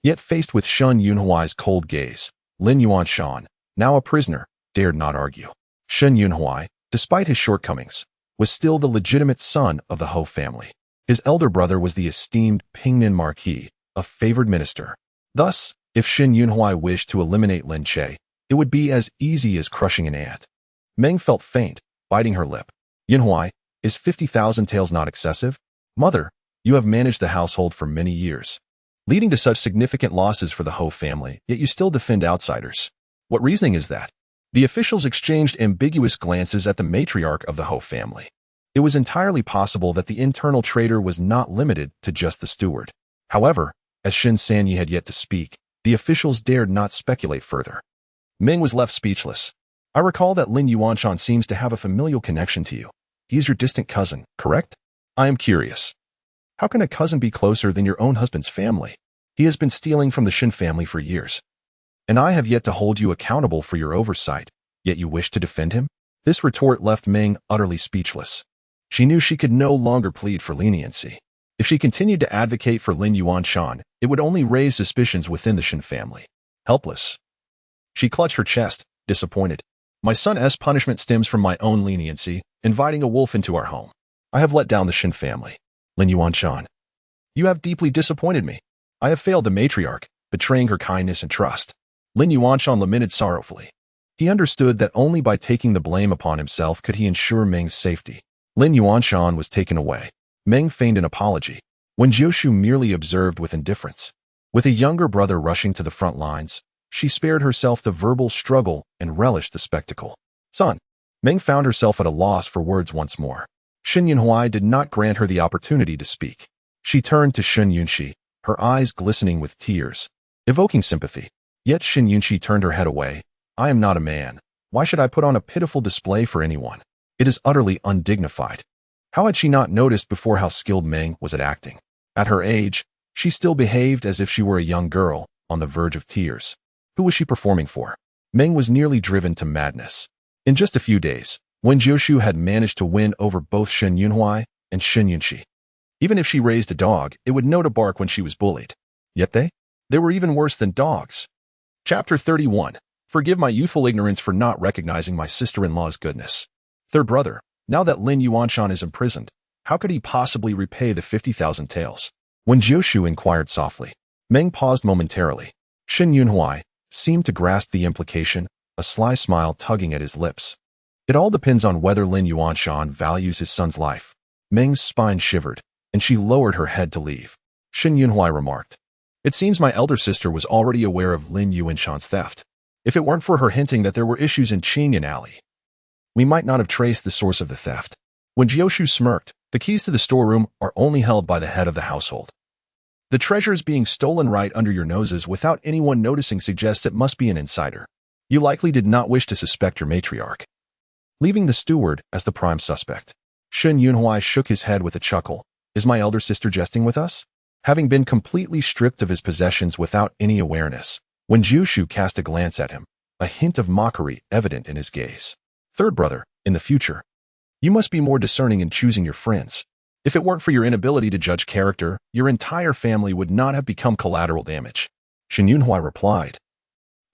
Yet faced with Shen Yunhuai's cold gaze, Lin Yuanshan, now a prisoner, dared not argue. Shen Yunhuai, despite his shortcomings, was still the legitimate son of the Ho family. His elder brother was the esteemed Pingnan Marquis, a favored minister. Thus, if Shen Yunhuai wished to eliminate Lin Che, it would be as easy as crushing an ant. Meng felt faint, biting her lip. Yunhuai, is 50,000 taels not excessive? Mother, you have managed the household for many years, leading to such significant losses for the Ho family, yet you still defend outsiders. What reasoning is that? The officials exchanged ambiguous glances at the matriarch of the Ho family. It was entirely possible that the internal traitor was not limited to just the steward. However, as Shin Sanyi had yet to speak, the officials dared not speculate further. Ming was left speechless. I recall that Lin Yuanshan seems to have a familial connection to you. He is your distant cousin, correct? I am curious. How can a cousin be closer than your own husband's family? He has been stealing from the Shin family for years. And I have yet to hold you accountable for your oversight, yet you wish to defend him? This retort left Ming utterly speechless. She knew she could no longer plead for leniency. If she continued to advocate for Lin Yuanshan, it would only raise suspicions within the Shin family. Helpless. She clutched her chest, disappointed. My son's punishment stems from my own leniency, inviting a wolf into our home. I have let down the Shin family. Lin Yuanshan, you have deeply disappointed me. I have failed the matriarch, betraying her kindness and trust. Lin Yuanshan lamented sorrowfully. He understood that only by taking the blame upon himself could he ensure Meng's safety. Lin Yuanshan was taken away. Meng feigned an apology. Wen Jiushu merely observed with indifference. With a younger brother rushing to the front lines, she spared herself the verbal struggle and relished the spectacle. Son. Meng found herself at a loss for words once more. Shen Yunhuai did not grant her the opportunity to speak. She turned to Shen Yunxi, her eyes glistening with tears, evoking sympathy. Yet Shen Yunxi turned her head away. I am not a man. Why should I put on a pitiful display for anyone? It is utterly undignified. How had she not noticed before how skilled Meng was at acting? At her age, she still behaved as if she were a young girl, on the verge of tears. Who was she performing for? Meng was nearly driven to madness. In just a few days, Wen Jiushu had managed to win over both Shen Yunhuai and Shen Yunxi. Even if she raised a dog, it would know to bark when she was bullied. Yet they were even worse than dogs. Chapter 31. Forgive my youthful ignorance for not recognizing my sister-in-law's goodness. Third brother, now that Lin Yuanshan is imprisoned, how could he possibly repay the 50,000 taels? Wen Jiushu inquired softly. Meng paused momentarily. Shen Yunhuai seemed to grasp the implication, a sly smile tugging at his lips. It all depends on whether Lin Yuanshan values his son's life. Meng's spine shivered, and she lowered her head to leave. Shen Yunhuai remarked, it seems my elder sister was already aware of Lin Yuanshan's theft. If it weren't for her hinting that there were issues in Qingyan Alley, we might not have traced the source of the theft. When Jiushu smirked, the keys to the storeroom are only held by the head of the household. The treasures being stolen right under your noses without anyone noticing suggests it must be an insider. You likely did not wish to suspect your matriarch. Leaving the steward as the prime suspect, Shen Yunhuai shook his head with a chuckle. Is my elder sister jesting with us? Having been completely stripped of his possessions without any awareness, Wen Jiushu cast a glance at him, a hint of mockery evident in his gaze. Third brother, in the future, you must be more discerning in choosing your friends. If it weren't for your inability to judge character, your entire family would not have become collateral damage. Shen Yunhuai replied.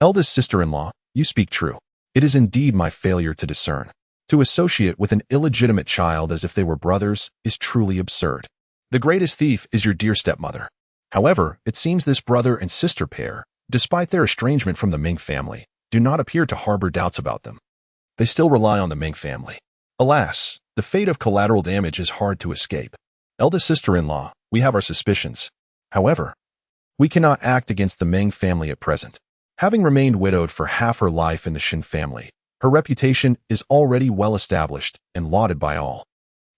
Eldest sister-in-law, you speak true. It is indeed my failure to discern. To associate with an illegitimate child as if they were brothers is truly absurd. The greatest thief is your dear stepmother. However, it seems this brother and sister pair, despite their estrangement from the Ming family, do not appear to harbor doubts about them. They still rely on the Ming family. Alas, the fate of collateral damage is hard to escape. Eldest sister-in-law, we have our suspicions. However, we cannot act against the Ming family at present. Having remained widowed for half her life in the Shin family, her reputation is already well established and lauded by all.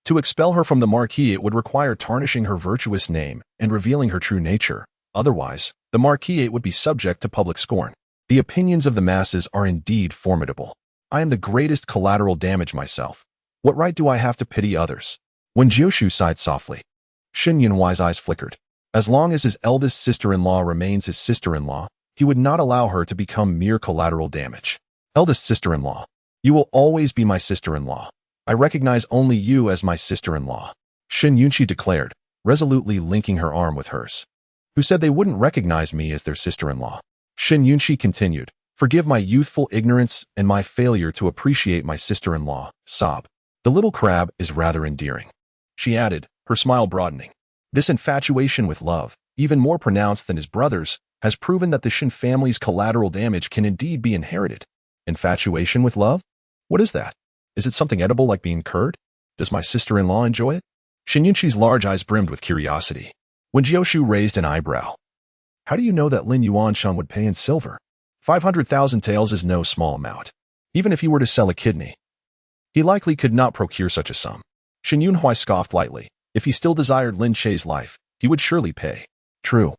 To expel her from the Marquis, it would require tarnishing her virtuous name and revealing her true nature. Otherwise, the Marquis would be subject to public scorn. The opinions of the masses are indeed formidable. I am the greatest collateral damage myself. What right do I have to pity others? When Jiushu sighed softly, Shen Yunhuai's eyes flickered. As long as his eldest sister-in-law remains his sister-in-law, he would not allow her to become mere collateral damage. Eldest sister-in-law, you will always be my sister-in-law. I recognize only you as my sister-in-law, Shin Yunchi declared, resolutely linking her arm with hers. Who said they wouldn't recognize me as their sister-in-law? Shin Yunchi continued, forgive my youthful ignorance and my failure to appreciate my sister-in-law, sob. The little crab is rather endearing. She added, her smile broadening. This infatuation with love, even more pronounced than his brother's, has proven that the Shin family's collateral damage can indeed be inherited. Infatuation with love? What is that? Is it something edible like being curd? Does my sister-in-law enjoy it? Shin Yunchi's large eyes brimmed with curiosity. Wen Jiushu raised an eyebrow. How do you know that Lin Yuanshan would pay in silver? 500,000 taels is no small amount. Even if he were to sell a kidney, he likely could not procure such a sum. Shin Yunhui scoffed lightly. If he still desired Lin Che's life, he would surely pay. True.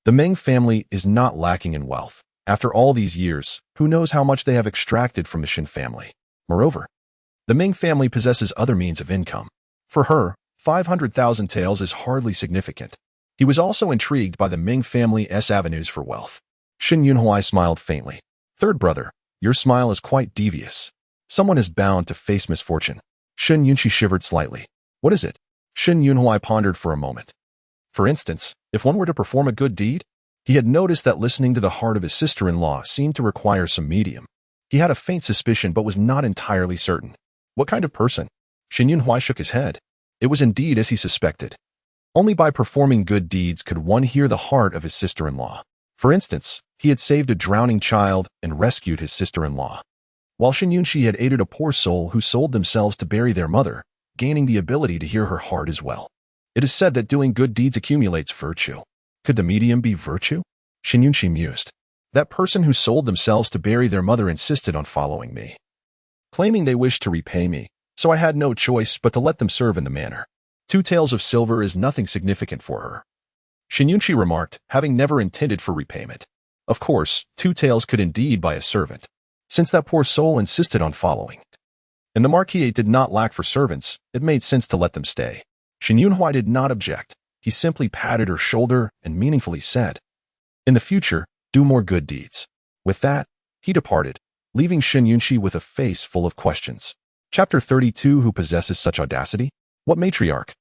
The Meng family is not lacking in wealth. After all these years, who knows how much they have extracted from the Shin family. Moreover, the Meng family possesses other means of income. For her, 500,000 taels is hardly significant. He was also intrigued by the Ming family's avenues for wealth. Shin Yunhui smiled faintly. Third brother, your smile is quite devious. Someone is bound to face misfortune. Shin Yunchi shivered slightly. What is it? Shin Yunhui pondered for a moment. For instance, if one were to perform a good deed, he had noticed that listening to the heart of his sister-in-law seemed to require some medium. He had a faint suspicion but was not entirely certain. What kind of person? Shin Yunhui shook his head. It was indeed as he suspected. Only by performing good deeds could one hear the heart of his sister-in-law. For instance, he had saved a drowning child and rescued his sister-in-law, while Shin Yunchi had aided a poor soul who sold themselves to bury their mother, gaining the ability to hear her heart as well. It is said that doing good deeds accumulates virtue. Could the medium be virtue? Shin Yunchi mused. That person who sold themselves to bury their mother insisted on following me, claiming they wished to repay me, so I had no choice but to let them serve in the manner. 2 taels of silver is nothing significant for her, Shin Yunchi remarked, having never intended for repayment. Of course, 2 taels could indeed buy a servant, since that poor soul insisted on following. And the Marquis did not lack for servants, it made sense to let them stay. Shin Yunhui did not object. He simply patted her shoulder and meaningfully said, in the future, do more good deeds. With that, he departed, leaving Shin Yunchi with a face full of questions. Chapter 32. Who possesses such audacity? What matriarch?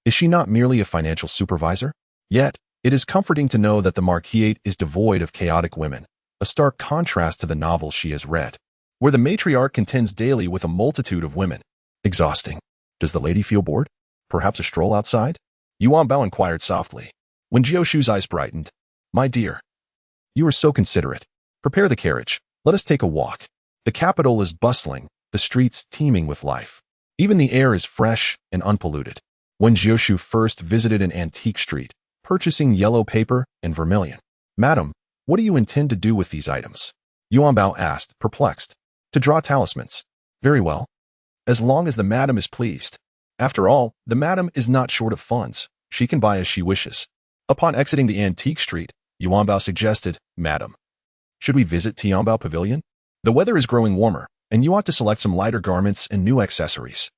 Is she not merely a financial supervisor? Yet, it is comforting to know that the Marquis is devoid of chaotic women, a stark contrast to the novels she has read, where the matriarch contends daily with a multitude of women. Exhausting. Does the lady feel bored? Perhaps a stroll outside? Yuan Bao inquired softly. When Jiushu's eyes brightened, my dear, you are so considerate. Prepare the carriage. Let us take a walk. The capital is bustling, the streets teeming with life. Even the air is fresh and unpolluted. When Jiushu first visited an antique street, purchasing yellow paper and vermilion. Madam, what do you intend to do with these items? Yuan Bao asked, perplexed. To draw talismans. Very well. As long as the madam is pleased. After all, the madam is not short of funds. She can buy as she wishes. Upon exiting the antique street, Yuan Bao suggested, Madam, should we visit Tianbao Pavilion? The weather is growing warmer, and you ought to select some lighter garments and new accessories.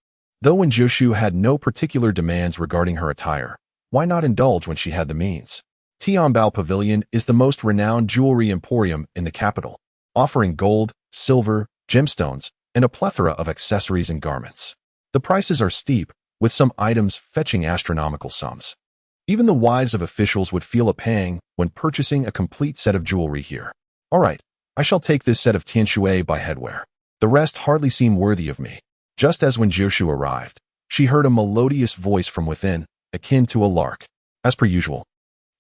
Though Wen Jiushu had no particular demands regarding her attire, why not indulge when she had the means? Tianbao Pavilion is the most renowned jewelry emporium in the capital, offering gold, silver, gemstones, and a plethora of accessories and garments. The prices are steep, with some items fetching astronomical sums. Even the wives of officials would feel a pang when purchasing a complete set of jewelry here. All right, I shall take this set of tianshui by headwear. The rest hardly seem worthy of me. Just as when Jiushu arrived, she heard a melodious voice from within, akin to a lark. As per usual,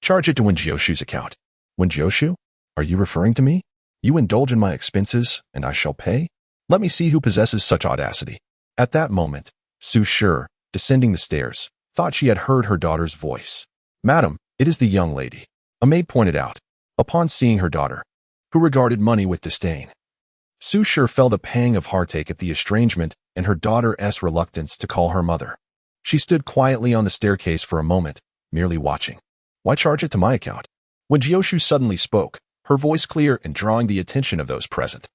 charge it to Wen Jiushu's account. Wen Jiushu? Are you referring to me? You indulge in my expenses, and I shall pay? Let me see who possesses such audacity. At that moment, Su Shi, descending the stairs, thought she had heard her daughter's voice. Madam, it is the young lady, a maid pointed out, upon seeing her daughter, who regarded money with disdain. Su Shi felt a pang of heartache at the estrangement and her daughter's reluctance to call her mother. She stood quietly on the staircase for a moment, merely watching. Why charge it to my account? When Jiushu suddenly spoke, her voice clear and drawing the attention of those present.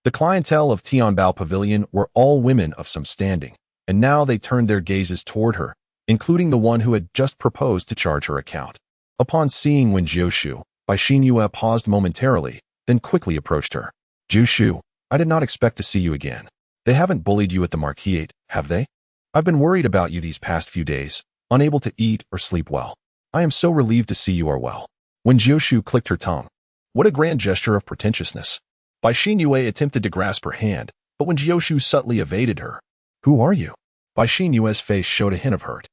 The clientele of Tianbao Pavilion were all women of some standing, and now they turned their gazes toward her, including the one who had just proposed to charge her account. Upon seeing Wen Jiushu, Bai Xinyue paused momentarily, then quickly approached her. Jiushu, I did not expect to see you again. They haven't bullied you at the Marquis, have they? I've been worried about you these past few days, unable to eat or sleep well. I am so relieved to see you are well. Wen Jiushu clicked her tongue. What a grand gesture of pretentiousness. Bai Xinyue attempted to grasp her hand, but Wen Jiushu subtly evaded her. Who are you? Bai Xinyue's face showed a hint of hurt.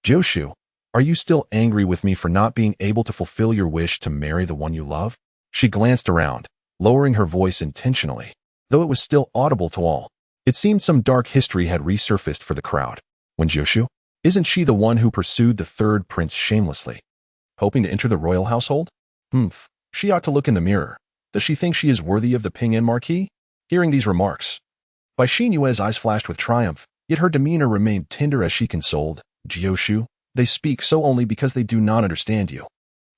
Jiushu, are you still angry with me for not being able to fulfill your wish to marry the one you love? She glanced around, lowering her voice intentionally, though it was still audible to all. It seemed some dark history had resurfaced for the crowd. Wen Jiushu? Isn't she the one who pursued the third prince shamelessly, hoping to enter the royal household? She ought to look in the mirror. Does she think she is worthy of the Pingnan Marquis? Hearing these remarks, Bai Xinyue's eyes flashed with triumph, yet her demeanor remained tender as she consoled. Jiushu, they speak so only because they do not understand you.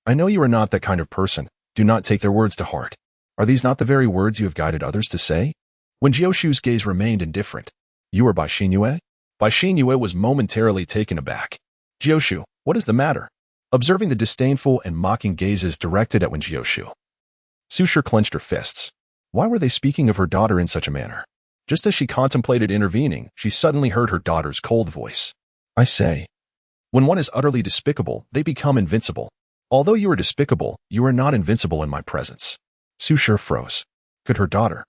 I know you are not that kind of person. Do not take their words to heart. Are these not the very words you have guided others to say? When Jiushu's gaze remained indifferent. You are Bai Xinyue? Bai Xinyue was momentarily taken aback. Jiushu, what is the matter? Observing the disdainful and mocking gazes directed at Wen Jiushu, Susher clenched her fists. Why were they speaking of her daughter in such a manner? Just as she contemplated intervening, she suddenly heard her daughter's cold voice. I say, when one is utterly despicable, they become invincible. Although you are despicable, you are not invincible in my presence. Susher froze. Could her daughter,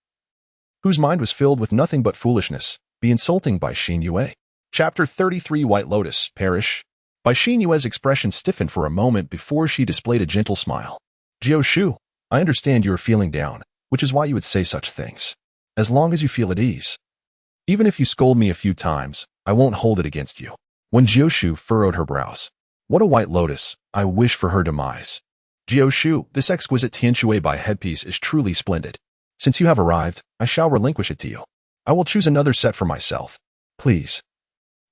whose mind was filled with nothing but foolishness, be insulting Bai Xinyue? Chapter 33 White Lotus, Perish. Bai Xinyue's expression stiffened for a moment before she displayed a gentle smile. Jiushu, I understand you are feeling down, which is why you would say such things. As long as you feel at ease. Even if you scold me a few times, I won't hold it against you. When Jiushu furrowed her brows. What a white lotus, I wish for her demise. Jiushu, this exquisite Tianxue Bai headpiece is truly splendid. Since you have arrived, I shall relinquish it to you. I will choose another set for myself. Please.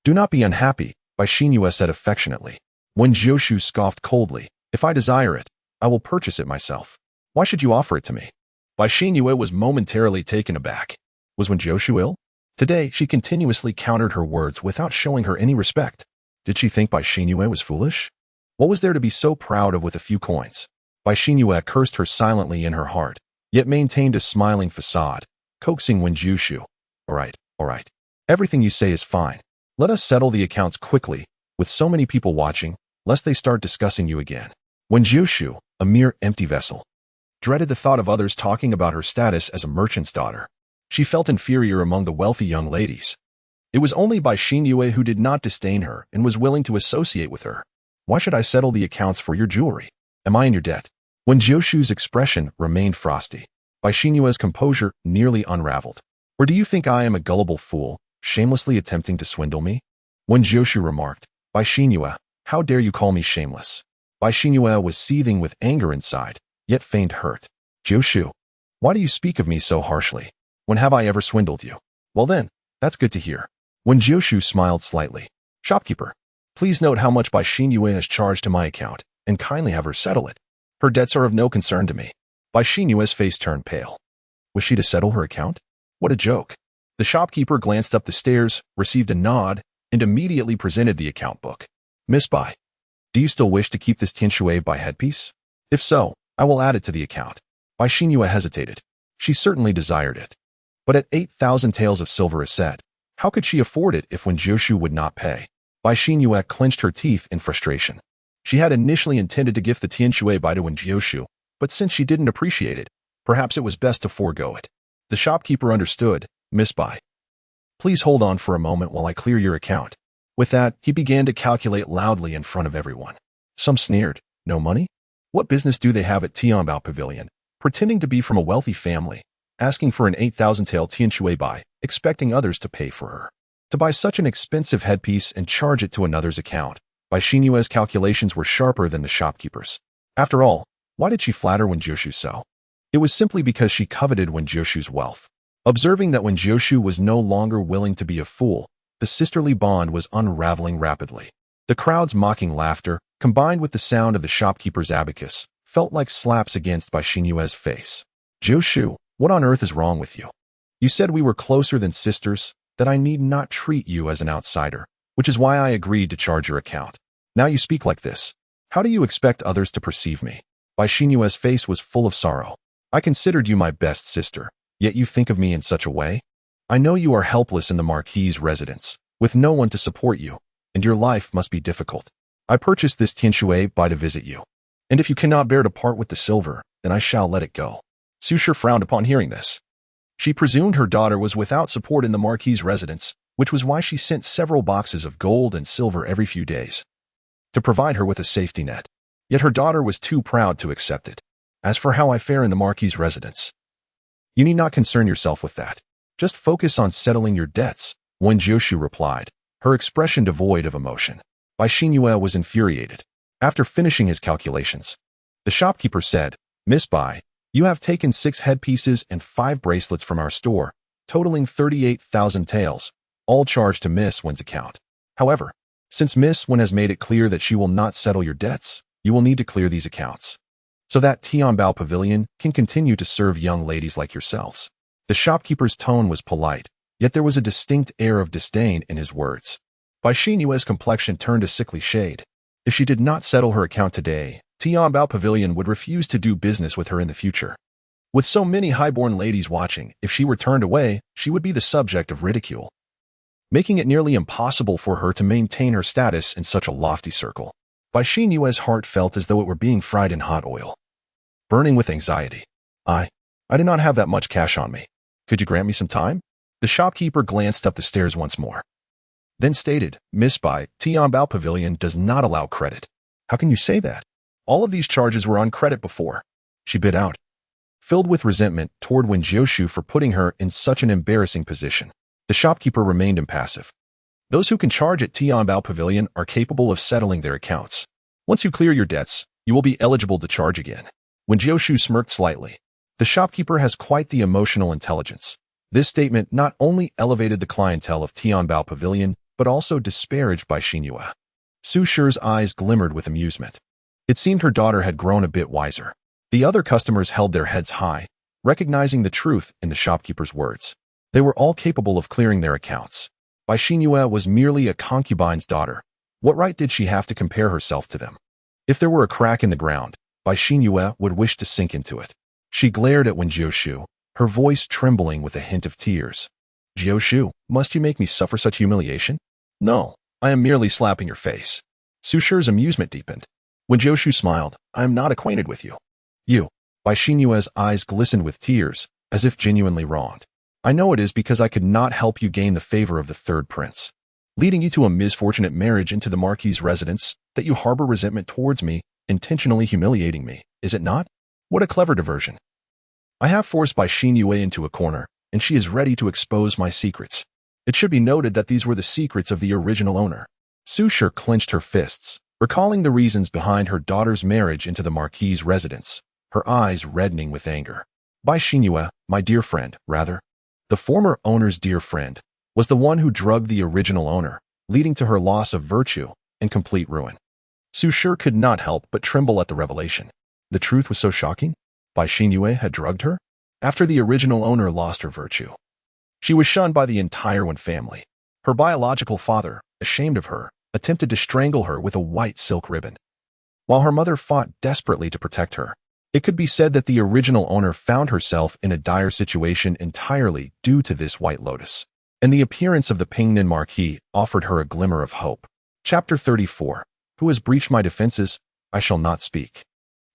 Do not be unhappy, Bai Xinyue said affectionately. When Jiushu scoffed coldly, if I desire it, I will purchase it myself. Why should you offer it to me? Bai Xinyue was momentarily taken aback. Was Wen Jiushu ill? Today, she continuously countered her words without showing her any respect. Did she think Bai Xinyue was foolish? What was there to be so proud of with a few coins? Bai Xinyue cursed her silently in her heart, yet maintained a smiling facade, coaxing Wen Jiushu. All right. Everything you say is fine. Let us settle the accounts quickly, with so many people watching, lest they start discussing you again. Wen Jiushu, a mere empty vessel, dreaded the thought of others talking about her status as a merchant's daughter. She felt inferior among the wealthy young ladies. It was only Bai Xinyue who did not disdain her and was willing to associate with her. Why should I settle the accounts for your jewelry? Am I in your debt? Wen Jiushu's expression remained frosty. Bai Xinyue's composure nearly unraveled. Or do you think I am a gullible fool, shamelessly attempting to swindle me? Wen Jiushu remarked, Bai Xinyue, how dare you call me shameless? Bai Xinyue was seething with anger inside, yet feigned hurt. Jiushu, why do you speak of me so harshly? When have I ever swindled you? Well then, that's good to hear. Wen Jiushu smiled slightly. Shopkeeper, please note how much Bai Xinyue has charged to my account, and kindly have her settle it. Her debts are of no concern to me. Bai Xinyue's face turned pale. Was she to settle her account? What a joke. The shopkeeper glanced up the stairs, received a nod, and immediately presented the account book. Miss Bai, do you still wish to keep this Tianxue Bai headpiece? If so, I will add it to the account. Bai Xinyue hesitated. She certainly desired it. But at 8,000 taels of silver a set, how could she afford it if Wen Jiushu would not pay? Bai Xinyue clenched her teeth in frustration. She had initially intended to gift the Tianxue Bai to Wen Jiushu, but since she didn't appreciate it, perhaps it was best to forego it. The shopkeeper understood. Miss Bai, please hold on for a moment while I clear your account. With that, he began to calculate loudly in front of everyone. Some sneered. No money? What business do they have at Tianbao Pavilion, pretending to be from a wealthy family, asking for an 8,000 tael Tianxue Bai, expecting others to pay for her? To buy such an expensive headpiece and charge it to another's account, Bai Xinyue's calculations were sharper than the shopkeeper's. After all, why did she flatter Wen Jiushu so? It was simply because she coveted Wen Jiushu's wealth. Observing that Wen Jiushu was no longer willing to be a fool, the sisterly bond was unraveling rapidly. The crowd's mocking laughter, combined with the sound of the shopkeeper's abacus, felt like slaps against Bai Xinyue's face. Jiushu, what on earth is wrong with you? You said we were closer than sisters, that I need not treat you as an outsider, which is why I agreed to charge your account. Now you speak like this. How do you expect others to perceive me? Bai Xinyue's face was full of sorrow. I considered you my best sister, yet you think of me in such a way? I know you are helpless in the Marquis' residence, with no one to support you, and your life must be difficult. I purchased this tianshui by to visit you. And if you cannot bear to part with the silver, then I shall let it go. Su Shi frowned upon hearing this. She presumed her daughter was without support in the Marquis' residence, which was why she sent several boxes of gold and silver every few days to provide her with a safety net. Yet her daughter was too proud to accept it. As for how I fare in the Marquis' residence, you need not concern yourself with that. Just focus on settling your debts, Wen Jiushu replied, her expression devoid of emotion. Bai Xinyue was infuriated. After finishing his calculations, the shopkeeper said, Miss Bai, you have taken 6 headpieces and 5 bracelets from our store, totaling 38,000 taels, all charged to Miss Wen's account. However, since Miss Wen has made it clear that she will not settle your debts, you will need to clear these accounts, so that Tianbao Pavilion can continue to serve young ladies like yourselves. The shopkeeper's tone was polite, yet there was a distinct air of disdain in his words. Bai Xinyue's complexion turned a sickly shade. If she did not settle her account today, Tianbao Pavilion would refuse to do business with her in the future. With so many highborn ladies watching, if she were turned away, she would be the subject of ridicule, making it nearly impossible for her to maintain her status in such a lofty circle. Bai Xinyue's heart felt as though it were being fried in hot oil. Burning with anxiety. I do not have that much cash on me. Could you grant me some time? The shopkeeper glanced up the stairs once more, then stated, Miss Bai, Tianbao Pavilion does not allow credit. How can you say that? All of these charges were on credit before. She bit out, filled with resentment toward Wen Jiushu for putting her in such an embarrassing position. The shopkeeper remained impassive. Those who can charge at Tianbao Pavilion are capable of settling their accounts. Once you clear your debts, you will be eligible to charge again. Wen Jiushu smirked slightly. The shopkeeper has quite the emotional intelligence. This statement not only elevated the clientele of Tianbao Pavilion, but also disparaged Bai Xinyue. Su Shi's eyes glimmered with amusement. It seemed her daughter had grown a bit wiser. The other customers held their heads high, recognizing the truth in the shopkeeper's words. They were all capable of clearing their accounts. Bai Xinyue was merely a concubine's daughter. What right did she have to compare herself to them? If there were a crack in the ground, Bai Xinyue would wish to sink into it. She glared at Wen Jiushu, her voice trembling with a hint of tears. Jiushu, must you make me suffer such humiliation? No, I am merely slapping your face. Su Shi's amusement deepened. When Jiushu smiled, I am not acquainted with you. You. Bai Xinyue's eyes glistened with tears, as if genuinely wronged. I know it is because I could not help you gain the favor of the third prince, leading you to a misfortunate marriage into the Marquis' residence, that you harbor resentment towards me, intentionally humiliating me, is it not? What a clever diversion. I have forced Bai Xinyue into a corner, and she is ready to expose my secrets. It should be noted that these were the secrets of the original owner. Su Shi clenched her fists, recalling the reasons behind her daughter's marriage into the Marquis' residence, her eyes reddening with anger. Bai Xinyue, my dear friend, rather, the former owner's dear friend, was the one who drugged the original owner, leading to her loss of virtue and complete ruin. Su Shi could not help but tremble at the revelation. The truth was so shocking. Bai Xinyue had drugged her? After the original owner lost her virtue, she was shunned by the entire Wen family. Her biological father, ashamed of her, attempted to strangle her with a white silk ribbon, while her mother fought desperately to protect her. It could be said that the original owner found herself in a dire situation entirely due to this white lotus, and the appearance of the Pingnan Marquis offered her a glimmer of hope. Chapter 34. Who has breached my defenses? I shall not speak.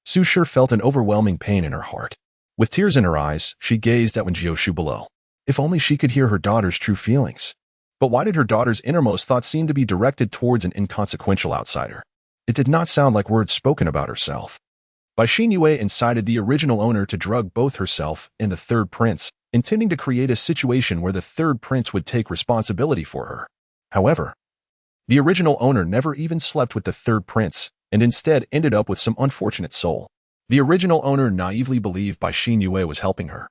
Su Shi felt an overwhelming pain in her heart. With tears in her eyes, she gazed at Wen Jiushu below. If only she could hear her daughter's true feelings. But why did her daughter's innermost thoughts seem to be directed towards an inconsequential outsider? It did not sound like words spoken about herself. Bai Xinyue incited the original owner to drug both herself and the third prince, intending to create a situation where the third prince would take responsibility for her. However, the original owner never even slept with the third prince, and instead ended up with some unfortunate soul. The original owner naively believed Bai Xinyue was helping her,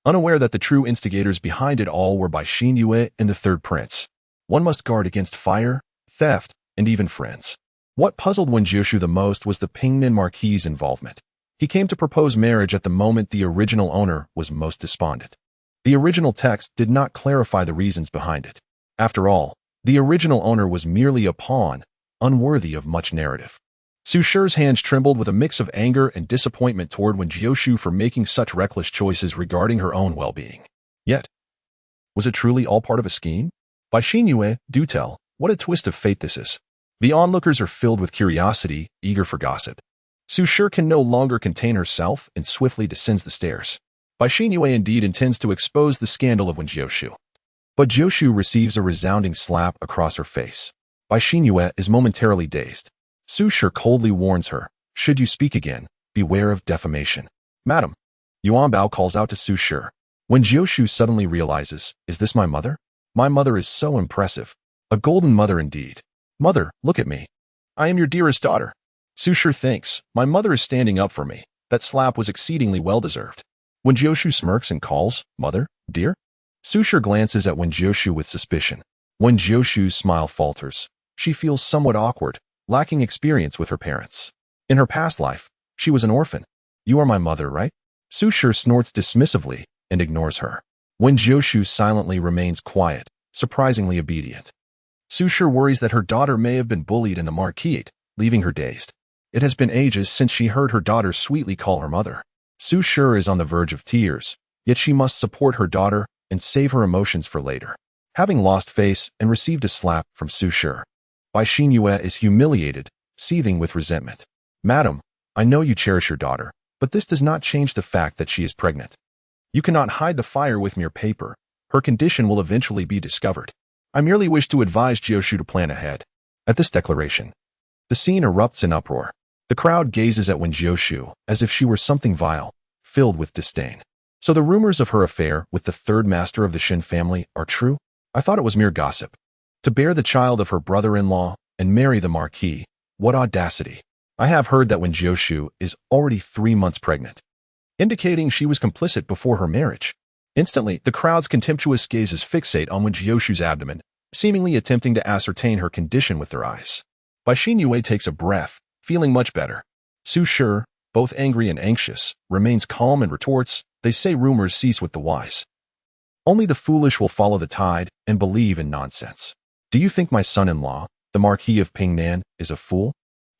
unaware that the true instigators behind it all were Bai Xinyue and the third prince. One must guard against fire, theft, and even friends. What puzzled Wen Jiushu the most was the Pingnan Marquis' involvement. He came to propose marriage at the moment the original owner was most despondent. The original text did not clarify the reasons behind it. After all, the original owner was merely a pawn, unworthy of much narrative. Su Shi's hands trembled with a mix of anger and disappointment toward Wen Jiushu for making such reckless choices regarding her own well-being. Yet, Was it truly all part of a scheme? By Xinyue, do tell, what a twist of fate this is. The onlookers are filled with curiosity, eager for gossip. Su Shi can no longer contain herself and swiftly descends the stairs. By Xinyue indeed intends to expose the scandal of Wen Jiushu. But Jiushu receives a resounding slap across her face. By Xinyue is momentarily dazed. Su Shi coldly warns her, should you speak again, beware of defamation. Madam. Yuan Bao calls out to Su Shi. When Jiushu suddenly realizes, is this my mother? My mother is so impressive. A golden mother indeed. Mother, look at me. I am your dearest daughter. Su Shi thinks, my mother is standing up for me. That slap was exceedingly well-deserved. When Jiushu smirks and calls, mother, dear? Su Shi glances at Wen Jiushu with suspicion. When Jiushu's smile falters, she feels somewhat awkward, lacking experience with her parents. In her past life, she was an orphan. You are my mother, right? Su Shi snorts dismissively and ignores her. Wen Jiushu silently remains quiet, surprisingly obedient. Su Shi worries that her daughter may have been bullied in the Marquis, leaving her dazed. It has been ages since she heard her daughter sweetly call her mother. Su Shi is on the verge of tears, yet she must support her daughter and save her emotions for later. Having lost face and received a slap from Su Shi, Bai Xinyue is humiliated, seething with resentment. Madam, I know you cherish your daughter, but this does not change the fact that she is pregnant. You cannot hide the fire with mere paper. Her condition will eventually be discovered. I merely wish to advise Jiushu to plan ahead. At this declaration, the scene erupts in uproar. The crowd gazes at Wen Jiushu as if she were something vile, filled with disdain. So the rumors of her affair with the third master of the Shin family are true? I thought it was mere gossip. To bear the child of her brother-in-law and marry the Marquis, what audacity. I have heard that Wen Jiushu is already 3 months pregnant, indicating she was complicit before her marriage. Instantly, the crowd's contemptuous gazes fixate on Wen Jiushu's abdomen, seemingly attempting to ascertain her condition with their eyes. Bai Xinyue takes a breath, feeling much better. Su Shi, both angry and anxious, remains calm and retorts, they say rumors cease with the wise. Only the foolish will follow the tide and believe in nonsense. Do you think my son-in-law, the Marquis of Pingnan, is a fool?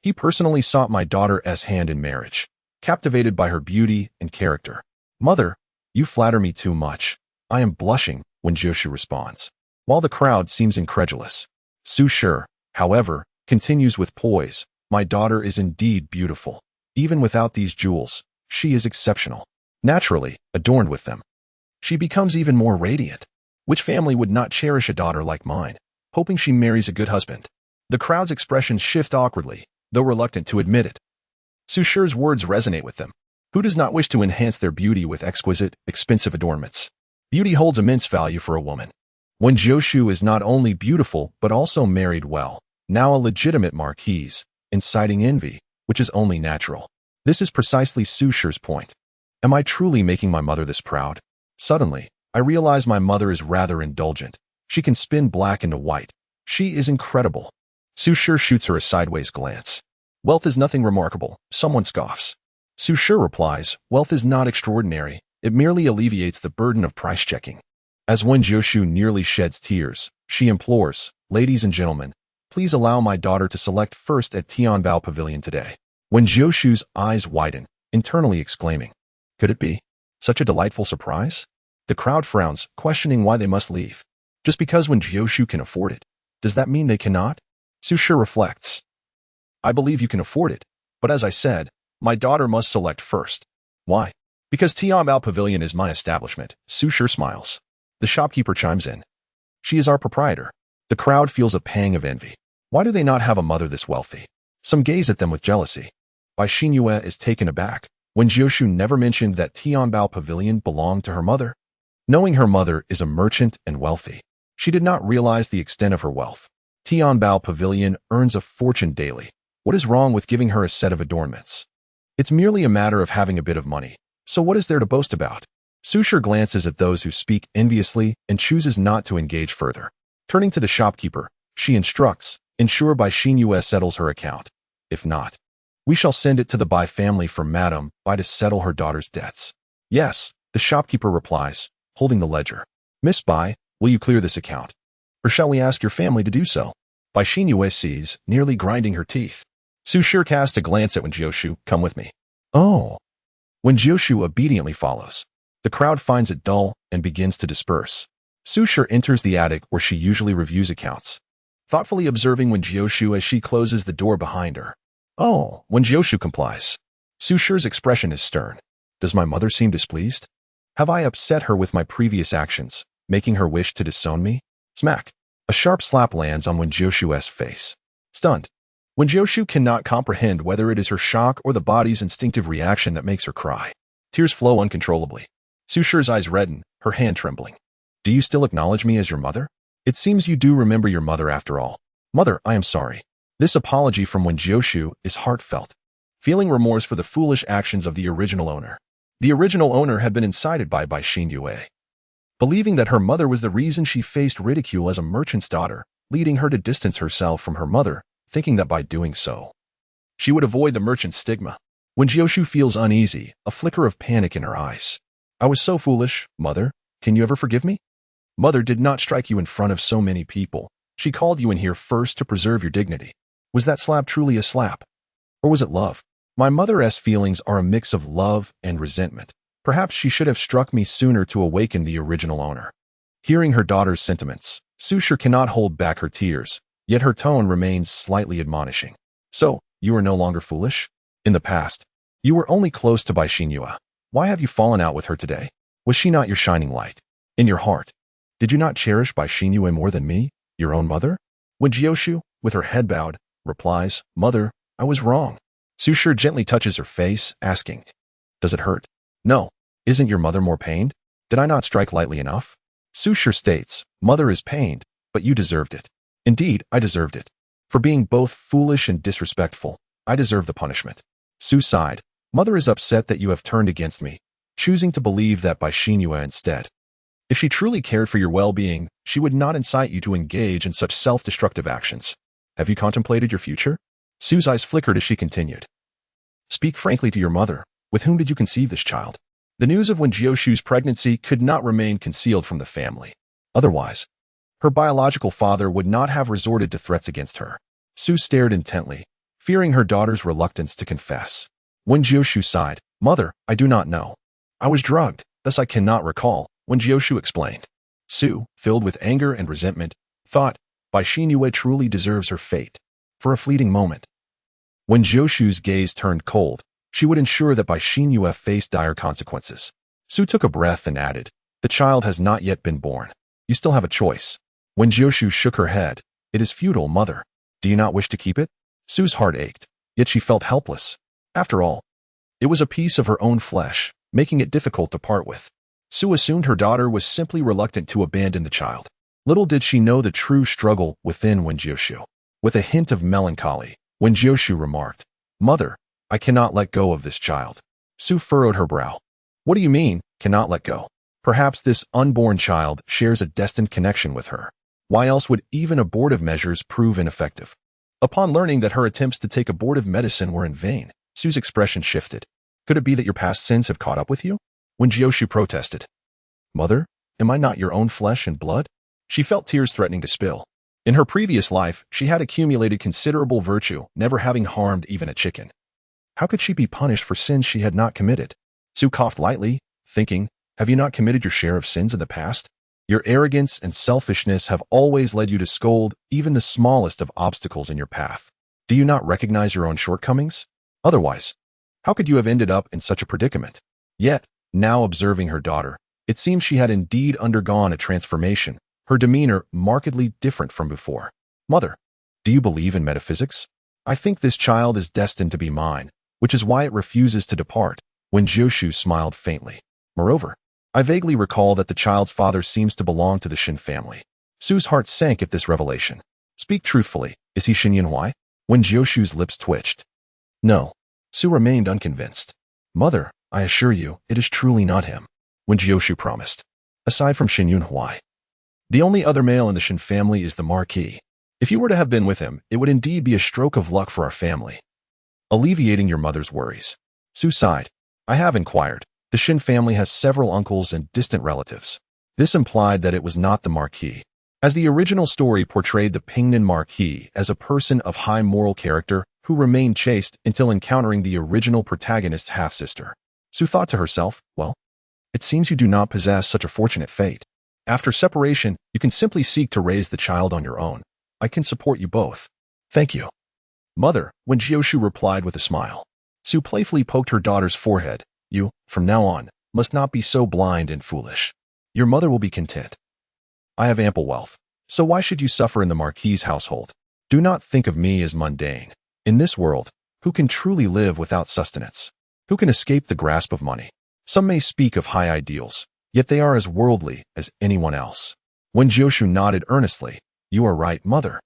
He personally sought my daughter's hand in marriage, captivated by her beauty and character. Mother, you flatter me too much. I am blushing, Wen Jiushu responds. While the crowd seems incredulous, Su Shi, however, continues with poise. My daughter is indeed beautiful. Even without these jewels, she is exceptional. Naturally, adorned with them, she becomes even more radiant. Which family would not cherish a daughter like mine, hoping she marries a good husband? The crowd's expressions shift awkwardly, though reluctant to admit it. Su Shi's words resonate with them. Who does not wish to enhance their beauty with exquisite, expensive adornments? Beauty holds immense value for a woman. Wen Jiushu is not only beautiful but also married well, now a legitimate marquise, inciting envy, which is only natural. This is precisely Su Shi's point. Am I truly making my mother this proud? Suddenly, I realize my mother is rather indulgent. She can spin black into white. She is incredible. Su Shi shoots her a sideways glance. Wealth is nothing remarkable, someone scoffs. Su Shi replies, wealth is not extraordinary, it merely alleviates the burden of price checking. As Wen Jiushu nearly sheds tears, she implores, ladies and gentlemen, please allow my daughter to select first at Tianbao Pavilion today. Wen Jiushu's eyes widen, internally exclaiming, could it be such a delightful surprise? The crowd frowns, questioning why they must leave. Just because Wen Jiushu can afford it, does that mean they cannot? Su Shi reflects. I believe you can afford it, but as I said, my daughter must select first. Why? Because Tianbao Pavilion is my establishment. Su Shi smiles. The shopkeeper chimes in. She is our proprietor. The crowd feels a pang of envy. Why do they not have a mother this wealthy? Some gaze at them with jealousy. Bai Xinyue is taken aback. Wen Jiushu never mentioned that Tianbao Pavilion belonged to her mother. Knowing her mother is a merchant and wealthy, she did not realize the extent of her wealth. Tianbao Pavilion earns a fortune daily. What is wrong with giving her a set of adornments? It's merely a matter of having a bit of money. So what is there to boast about? Su Shi glances at those who speak enviously and chooses not to engage further. Turning to the shopkeeper, she instructs, ensure Bai Xinyue settles her account. If not, we shall send it to the Bai family for Madame Bai to settle her daughter's debts. Yes, the shopkeeper replies, holding the ledger. Miss Bai, will you clear this account? Or shall we ask your family to do so? Bai Xinyue sees, nearly grinding her teeth. Su Shi casts a glance at Wen Jiushu, come with me. Oh. Wen Jiushu obediently follows. The crowd finds it dull and begins to disperse. Su Shi enters the attic where she usually reviews accounts, thoughtfully observing Wen Jiushu as she closes the door behind her. Oh, Wen Jiushu complies. Su Shi's expression is stern. Does my mother seem displeased? Have I upset her with my previous actions, making her wish to disown me? Smack. A sharp slap lands on Wen Jiushu's face. Stunned, Wen Jiushu cannot comprehend whether it is her shock or the body's instinctive reaction that makes her cry. Tears flow uncontrollably. Su Shi's eyes redden, her hand trembling. Do you still acknowledge me as your mother? It seems you do remember your mother after all. Mother, I am sorry. This apology from Wen Jiushu is heartfelt, feeling remorse for the foolish actions of the original owner. The original owner had been incited by Xin Yue, believing that her mother was the reason she faced ridicule as a merchant's daughter, leading her to distance herself from her mother, thinking that by doing so, she would avoid the merchant's stigma. Wen Jiushu feels uneasy, a flicker of panic in her eyes. I was so foolish, Mother. Can you ever forgive me? Mother did not strike you in front of so many people. She called you in here first to preserve your dignity. Was that slap truly a slap? Or was it love? My mother's feelings are a mix of love and resentment. Perhaps she should have struck me sooner to awaken the original owner. Hearing her daughter's sentiments, Su Shi cannot hold back her tears, yet her tone remains slightly admonishing. So, you are no longer foolish? In the past, you were only close to Xin Yue. Why have you fallen out with her today? Was she not your shining light? In your heart, did you not cherish Xin Yue more than me, your own mother? Wen Jiushu, with her head bowed, replies, Mother, I was wrong. Su Shi gently touches her face, asking, Does it hurt? No. Isn't your mother more pained? Did I not strike lightly enough? Su Shi states, Mother is pained, but you deserved it. Indeed, I deserved it. For being both foolish and disrespectful, I deserve the punishment. Su sighed, Mother is upset that you have turned against me, choosing to believe that Xin Yue instead. If she truly cared for your well-being, she would not incite you to engage in such self-destructive actions. Have you contemplated your future? Su's eyes flickered as she continued. Speak frankly to your mother. With whom did you conceive this child? The news of Wen Jiushu's pregnancy could not remain concealed from the family. Otherwise, her biological father would not have resorted to threats against her. Su stared intently, fearing her daughter's reluctance to confess. Wen Jiushu sighed, Mother, I do not know. I was drugged, thus I cannot recall, Wen Jiushu explained. Su, filled with anger and resentment, thought, Xin Yue truly deserves her fate. For a fleeting moment, when Jiushu's gaze turned cold, she would ensure that Xin Yue faced dire consequences. Su took a breath and added, The child has not yet been born. You still have a choice. Wen Jiushu shook her head. It is futile, Mother. Do you not wish to keep it? Su's heart ached, yet she felt helpless. After all, it was a piece of her own flesh, making it difficult to part with. Su assumed her daughter was simply reluctant to abandon the child. Little did she know the true struggle within Wen Jiushu. With a hint of melancholy, Wen Jiushu remarked, Mother, I cannot let go of this child. Su furrowed her brow. What do you mean, cannot let go? Perhaps this unborn child shares a destined connection with her. Why else would even abortive measures prove ineffective? Upon learning that her attempts to take abortive medicine were in vain, Su's expression shifted. Could it be that your past sins have caught up with you? Wen Jiushu protested. Mother, am I not your own flesh and blood? She felt tears threatening to spill. In her previous life, she had accumulated considerable virtue, never having harmed even a chicken. How could she be punished for sins she had not committed? Su coughed lightly, thinking, Have you not committed your share of sins in the past? Your arrogance and selfishness have always led you to scold even the smallest of obstacles in your path. Do you not recognize your own shortcomings? Otherwise, how could you have ended up in such a predicament? Yet, now observing her daughter, it seemed she had indeed undergone a transformation, her demeanor markedly different from before. Mother, do you believe in metaphysics? I think this child is destined to be mine, which is why it refuses to depart. Wen Jiushu smiled faintly. Moreover, I vaguely recall that the child's father seems to belong to the Xin family. Su's heart sank at this revelation. Speak truthfully, is he Xin Yunhui? Wen Jiushu's lips twitched. No. Su remained unconvinced. Mother, I assure you, it is truly not him, Wen Jiushu promised. Aside from Xin Yunhui, the only other male in the Xin family is the Marquis. If you were to have been with him, it would indeed be a stroke of luck for our family. Alleviating your mother's worries. Su sighed. I have inquired. The Xin family has several uncles and distant relatives. This implied that it was not the Marquis. As the original story portrayed the Pingnan Marquis as a person of high moral character who remained chaste until encountering the original protagonist's half-sister. Su thought to herself, well, it seems you do not possess such a fortunate fate. After separation, you can simply seek to raise the child on your own. I can support you both. Thank you. Mother, Wen Jiushu replied with a smile. Su playfully poked her daughter's forehead. You, from now on, must not be so blind and foolish. Your mother will be content. I have ample wealth, so why should you suffer in the Marquis' household? Do not think of me as mundane. In this world, who can truly live without sustenance? Who can escape the grasp of money? Some may speak of high ideals, yet they are as worldly as anyone else. Wen Jiushu nodded earnestly. You are right, mother.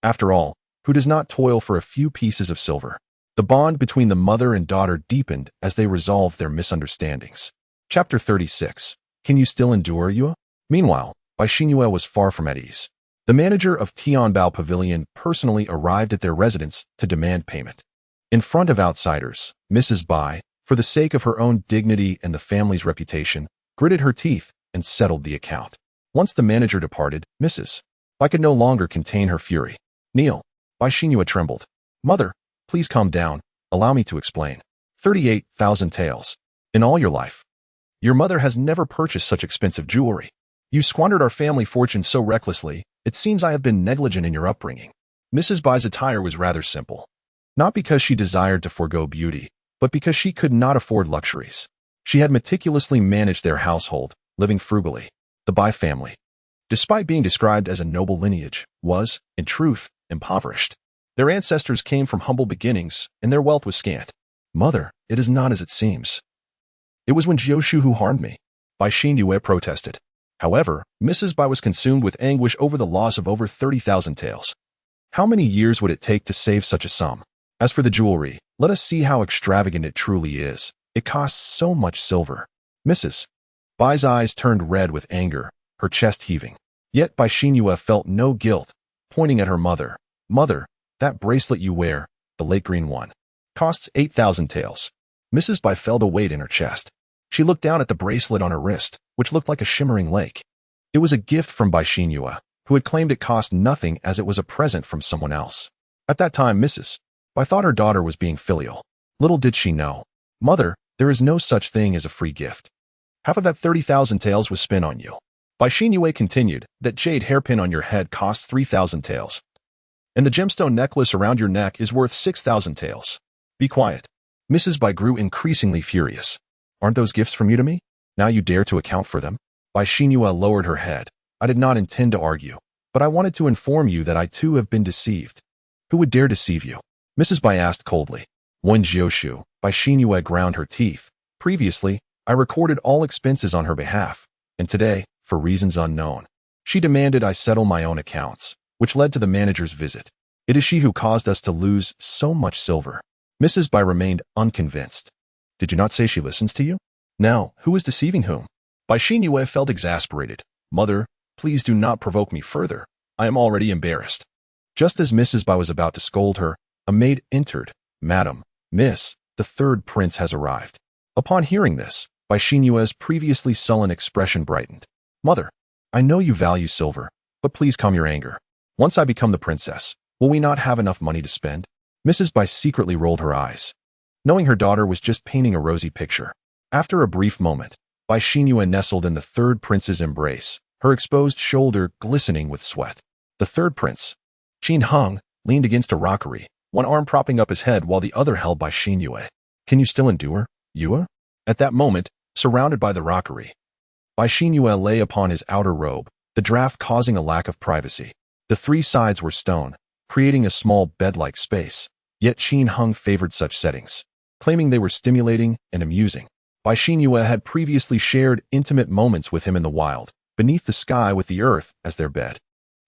After all, who does not toil for a few pieces of silver? The bond between the mother and daughter deepened as they resolved their misunderstandings. Chapter 36. Can you still endure, Yue? Meanwhile, Bai Xinyue was far from at ease. The manager of Tianbao Pavilion personally arrived at their residence to demand payment. In front of outsiders, Mrs. Bai, for the sake of her own dignity and the family's reputation, gritted her teeth and settled the account. Once the manager departed, Mrs. Bai could no longer contain her fury. Kneel. Bai Xinyue trembled. Mother, please calm down. Allow me to explain. 38,000 taels. In all your life, your mother has never purchased such expensive jewelry. You squandered our family fortune so recklessly, it seems I have been negligent in your upbringing. Mrs. Bai's attire was rather simple. Not because she desired to forego beauty, but because she could not afford luxuries. She had meticulously managed their household, living frugally. The Bai family, despite being described as a noble lineage, was, in truth, impoverished. Their ancestors came from humble beginnings, and their wealth was scant. Mother, it is not as it seems. It was Wen Jiushu who harmed me. Bai Xinyue protested. However, Mrs. Bai was consumed with anguish over the loss of over 30,000 taels. How many years would it take to save such a sum? As for the jewelry, let us see how extravagant it truly is. It costs so much silver. Mrs. Bai's eyes turned red with anger, her chest heaving. Yet Bai Xinyue felt no guilt, pointing at her mother. Mother, that bracelet you wear, the late green one, costs 8,000 taels. Mrs. Bai felt a weight in her chest. She looked down at the bracelet on her wrist, which looked like a shimmering lake. It was a gift from Bai Xinyue, who had claimed it cost nothing as it was a present from someone else. At that time, Mrs. Bai thought her daughter was being filial. Little did she know. Mother, there is no such thing as a free gift. Half of that 30,000 taels was spent on you. Bai Xinyue continued, that jade hairpin on your head costs 3,000 taels. And the gemstone necklace around your neck is worth 6,000 taels. Be quiet. Mrs. Bai grew increasingly furious. Aren't those gifts from you to me? Now you dare to account for them? Bai Xinyue lowered her head. I did not intend to argue, but I wanted to inform you that I too have been deceived. Who would dare deceive you? Mrs. Bai asked coldly. Wen Jiushu. Bai Xinyue ground her teeth. Previously, I recorded all expenses on her behalf, and today, for reasons unknown, she demanded I settle my own accounts, which led to the manager's visit. It is she who caused us to lose so much silver. Mrs. Bai remained unconvinced. Did you not say she listens to you? Now, who is deceiving whom? Bai Xinyue felt exasperated. Mother, please do not provoke me further. I am already embarrassed. Just as Mrs. Bai was about to scold her, a maid entered. Madam, Miss, the third prince has arrived. Upon hearing this, Bai Xinyue's previously sullen expression brightened. Mother, I know you value silver, but please calm your anger. Once I become the princess, will we not have enough money to spend? Mrs. Bai secretly rolled her eyes, knowing her daughter was just painting a rosy picture. After a brief moment, Bai Xinyue nestled in the third prince's embrace, her exposed shoulder glistening with sweat. The third prince, Qin Heng, leaned against a rockery, one arm propping up his head while the other held Bai Xinyue. Can you still endure, Yue? At that moment, surrounded by the rockery, Bai Xinyue lay upon his outer robe, the draft causing a lack of privacy. The three sides were stone, creating a small bed-like space, yet Qin Heng favored such settings, claiming they were stimulating and amusing. Bai Xinyue had previously shared intimate moments with him in the wild, beneath the sky with the earth as their bed.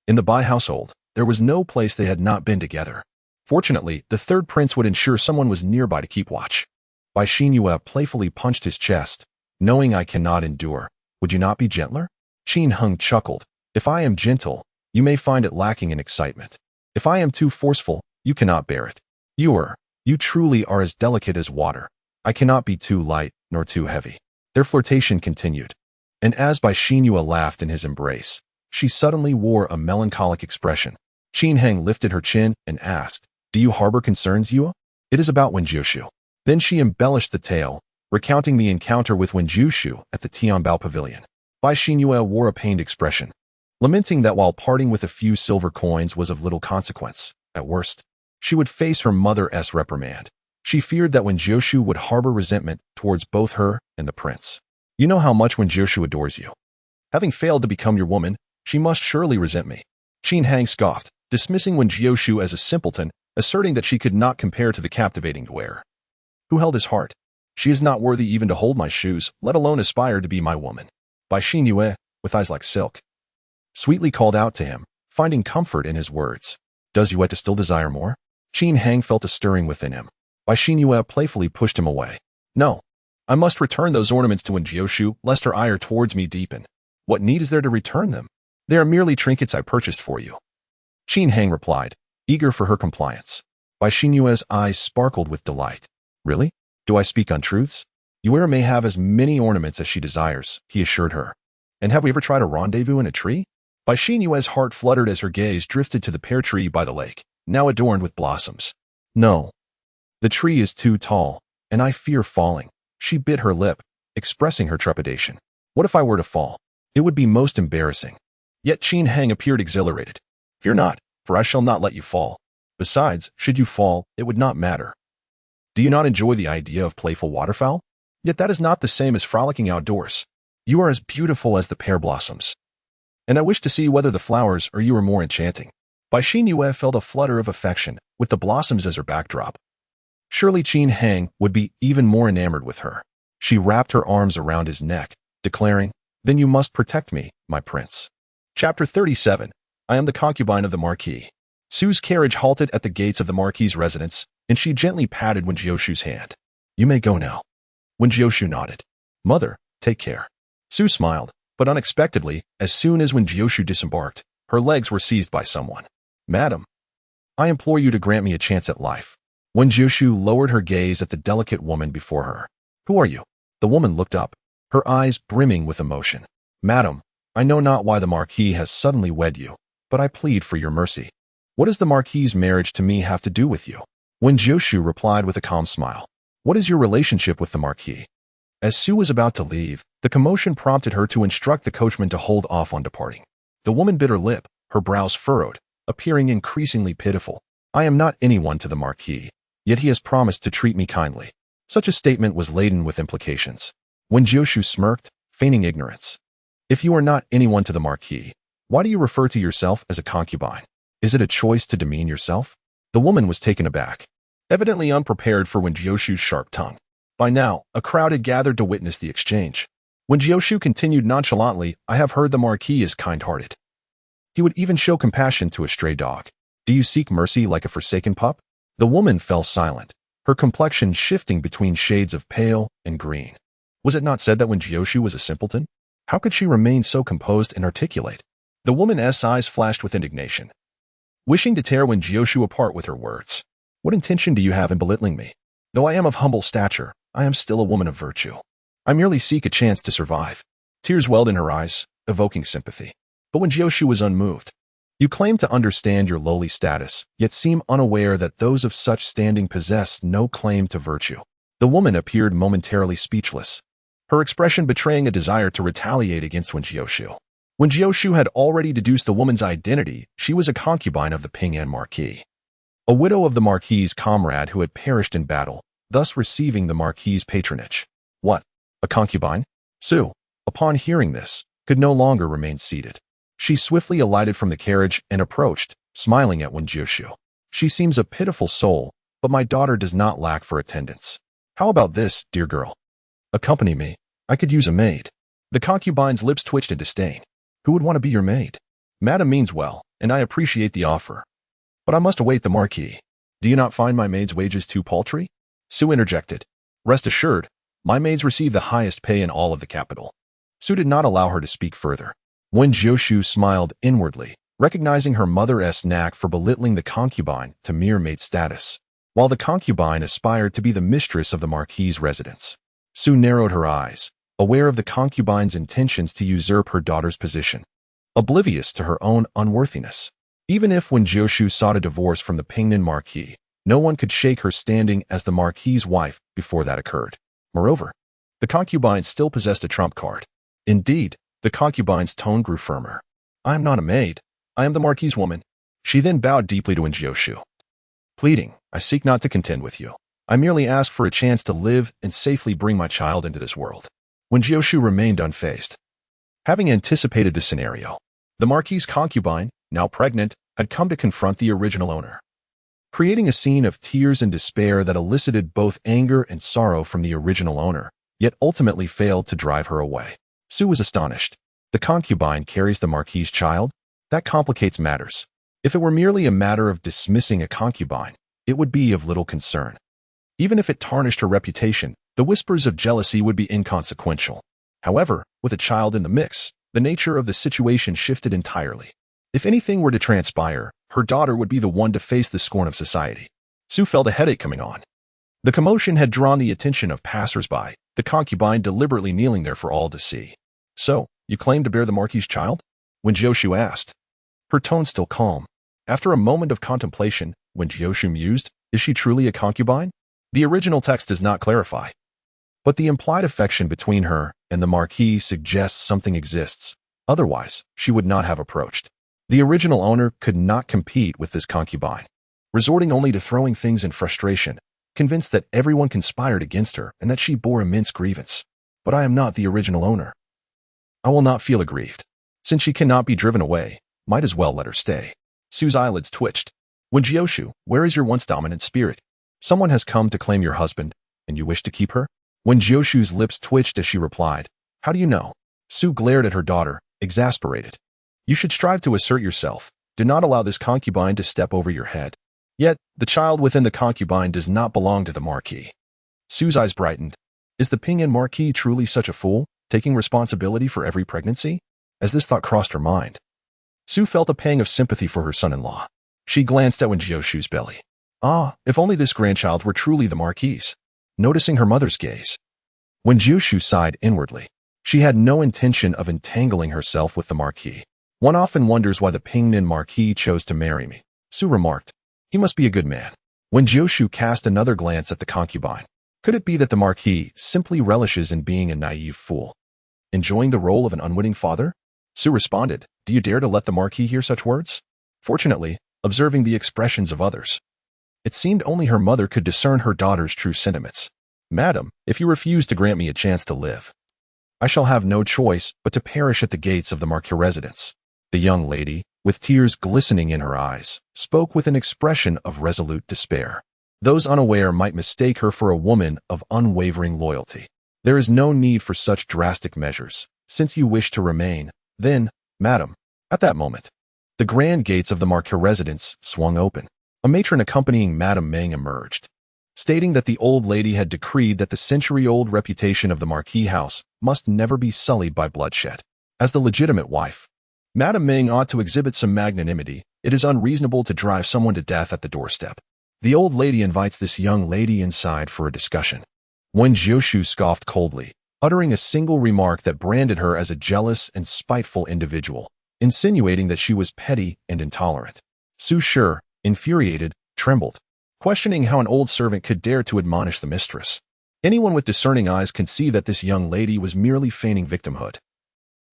In the Bai household, there was no place they had not been together. Fortunately, the third prince would ensure someone was nearby to keep watch. Bai Xinyue playfully punched his chest. Knowing I cannot endure, would you not be gentler? Qin Heng chuckled. If I am gentle, you may find it lacking in excitement. If I am too forceful, you cannot bear it. You truly are as delicate as water. I cannot be too light, nor too heavy. Their flirtation continued. And as Bai Xinyue laughed in his embrace, she suddenly wore a melancholic expression. Qin Heng lifted her chin and asked, Do you harbor concerns, Yue? It is about Wen Jiushu. Then she embellished the tale, recounting the encounter with Wen Jiushu at the Tianbao Pavilion. Bai Xinyue wore a pained expression, lamenting that while parting with a few silver coins was of little consequence, at worst, she would face her mother's reprimand. She feared that Wen Jiushu would harbor resentment towards both her and the prince. You know how much Wen Jiushu adores you. Having failed to become your woman, she must surely resent me. Qin Hang scoffed, dismissing Wen Jiushu as a simpleton, asserting that she could not compare to the captivating wearer. Who held his heart? She is not worthy even to hold my shoes, let alone aspire to be my woman. Bai Xinyue, with eyes like silk, sweetly called out to him, finding comfort in his words. Does Yueta still desire more? Qin Hang felt a stirring within him. Bai Xinyue playfully pushed him away. No. I must return those ornaments to Wen Jiushu, lest her ire towards me deepen. What need is there to return them? They are merely trinkets I purchased for you. Qin Hang replied, eager for her compliance. Bai Xinyue's eyes sparkled with delight. Really? Do I speak untruths? Yuera may have as many ornaments as she desires, he assured her. And have we ever tried a rendezvous in a tree? Bai Xinyue's heart fluttered as her gaze drifted to the pear tree by the lake, now adorned with blossoms. No. The tree is too tall, and I fear falling. She bit her lip, expressing her trepidation. What if I were to fall? It would be most embarrassing. Yet Qin Hang appeared exhilarated. Fear not, for I shall not let you fall. Besides, should you fall, it would not matter. Do you not enjoy the idea of playful waterfowl? Yet that is not the same as frolicking outdoors. You are as beautiful as the pear blossoms. And I wish to see whether the flowers or you are more enchanting. Bai Xinyue felt a flutter of affection, with the blossoms as her backdrop. Surely Qin Hang would be even more enamored with her. She wrapped her arms around his neck, declaring, Then you must protect me, my prince. Chapter 37. I am the concubine of the Marquis. Su's carriage halted at the gates of the Marquis's residence, and she gently patted Wen Jiushu's hand. You may go now. Wen Jiushu nodded. Mother, take care. Su smiled, but unexpectedly, as soon as Wen Jiushu disembarked, her legs were seized by someone. Madam, I implore you to grant me a chance at life. Wen Jiushu lowered her gaze at the delicate woman before her. Who are you? The woman looked up, her eyes brimming with emotion. Madam, I know not why the Marquis has suddenly wed you, but I plead for your mercy. What does the Marquis's marriage to me have to do with you? Wen Jiushu replied with a calm smile. What is your relationship with the Marquis? As Su was about to leave, the commotion prompted her to instruct the coachman to hold off on departing. The woman bit her lip, her brows furrowed, appearing increasingly pitiful. I am not anyone to the Marquis, yet he has promised to treat me kindly. Such a statement was laden with implications. Wen Jiushu smirked, feigning ignorance. If you are not anyone to the Marquis, why do you refer to yourself as a concubine? Is it a choice to demean yourself? The woman was taken aback, evidently unprepared for Wen Jiushu's sharp tongue. By now, a crowd had gathered to witness the exchange. Wen Jiushu continued nonchalantly, I have heard the Marquis is kind-hearted. He would even show compassion to a stray dog. Do you seek mercy like a forsaken pup? The woman fell silent, her complexion shifting between shades of pale and green. Was it not said that Wen Jiushu was a simpleton? How could she remain so composed and articulate? The woman's eyes flashed with indignation, wishing to tear Wen Jiushu apart with her words. What intention do you have in belittling me? Though I am of humble stature, I am still a woman of virtue. I merely seek a chance to survive. Tears welled in her eyes, evoking sympathy. But Wen Jiushu was unmoved. You claim to understand your lowly status, yet seem unaware that those of such standing possess no claim to virtue. The woman appeared momentarily speechless, her expression betraying a desire to retaliate against Wen Jiushu. Wen Jiushu had already deduced the woman's identity. She was a concubine of the Pingnan Marquis, a widow of the Marquis's comrade who had perished in battle, thus receiving the Marquis's patronage. What? A concubine? Su, upon hearing this, could no longer remain seated. She swiftly alighted from the carriage and approached, smiling at Wen Jiushu. She seems a pitiful soul, but my daughter does not lack for attendance. How about this, dear girl? Accompany me. I could use a maid. The concubine's lips twitched in disdain. Who would want to be your maid? Madam means well, and I appreciate the offer. But I must await the Marquis. Do you not find my maid's wages too paltry? Su interjected. Rest assured, my maids receive the highest pay in all of the capital. Su did not allow her to speak further. Wen Jiushu smiled inwardly, recognizing her mother's knack for belittling the concubine to mere maid status, while the concubine aspired to be the mistress of the Marquis's residence. Su narrowed her eyes, aware of the concubine's intentions to usurp her daughter's position, oblivious to her own unworthiness. Even if Wen Jiushu sought a divorce from the Pingnan Marquis, no one could shake her standing as the Marquis's wife before that occurred. Moreover, the concubine still possessed a trump card. Indeed, The concubine's tone grew firmer. I am not a maid. I am the Marquis's woman. She then bowed deeply to Wen Jiushu. Pleading, I seek not to contend with you. I merely ask for a chance to live and safely bring my child into this world. Wen Jiushu remained unfazed. Having anticipated this scenario, the Marquis's concubine, now pregnant, had come to confront the original owner, creating a scene of tears and despair that elicited both anger and sorrow from the original owner, yet ultimately failed to drive her away. Su was astonished. The concubine carries the Marquis's child? That complicates matters. If it were merely a matter of dismissing a concubine, it would be of little concern. Even if it tarnished her reputation, the whispers of jealousy would be inconsequential. However, with a child in the mix, the nature of the situation shifted entirely. If anything were to transpire, her daughter would be the one to face the scorn of society. Su felt a headache coming on. The commotion had drawn the attention of passers-by, the concubine deliberately kneeling there for all to see. So, you claim to bear the Marquis's child? Wen Jiushu asked, her tone still calm. After a moment of contemplation, Wen Jiushu mused, is she truly a concubine? The original text does not clarify. But the implied affection between her and the Marquis suggests something exists. Otherwise, she would not have approached. The original owner could not compete with this concubine, resorting only to throwing things in frustration, convinced that everyone conspired against her and that she bore immense grievance. But I am not the original owner. I will not feel aggrieved. Since she cannot be driven away, might as well let her stay. Su's eyelids twitched. Wen Jiushu, where is your once dominant spirit? Someone has come to claim your husband, and you wish to keep her? Wen Jiushu's lips twitched as she replied, how do you know? Su glared at her daughter, exasperated. You should strive to assert yourself. Do not allow this concubine to step over your head. Yet, the child within the concubine does not belong to the Marquis. Su's eyes brightened. Is the Pingnan Marquis truly such a fool, taking responsibility for every pregnancy? As this thought crossed her mind, Su felt a pang of sympathy for her son-in-law. She glanced at Wen Jiushu's belly. Ah, if only this grandchild were truly the Marquis. Noticing her mother's gaze, Wen Jiushu sighed inwardly. She had no intention of entangling herself with the Marquis. One often wonders why the Pingnan Marquis chose to marry me, Su remarked. He must be a good man. Wen Jiushu cast another glance at the concubine. Could it be that the Marquis simply relishes in being a naive fool, enjoying the role of an unwitting father? Su responded, do you dare to let the Marquis hear such words? Fortunately, observing the expressions of others, it seemed only her mother could discern her daughter's true sentiments. Madam, if you refuse to grant me a chance to live, I shall have no choice but to perish at the gates of the Marquis residence. The young lady, with tears glistening in her eyes, spoke with an expression of resolute despair. Those unaware might mistake her for a woman of unwavering loyalty. There is no need for such drastic measures. Since you wish to remain, then, madam. At that moment, the grand gates of the Marquis residence swung open. A matron accompanying Madame Meng emerged, stating that the old lady had decreed that the century-old reputation of the Marquis house must never be sullied by bloodshed. As the legitimate wife, Madame Meng ought to exhibit some magnanimity. It is unreasonable to drive someone to death at the doorstep. The old lady invites this young lady inside for a discussion. Wen Jiushu scoffed coldly, uttering a single remark that branded her as a jealous and spiteful individual, insinuating that she was petty and intolerant. Su Shi, infuriated, trembled, questioning how an old servant could dare to admonish the mistress. Anyone with discerning eyes can see that this young lady was merely feigning victimhood,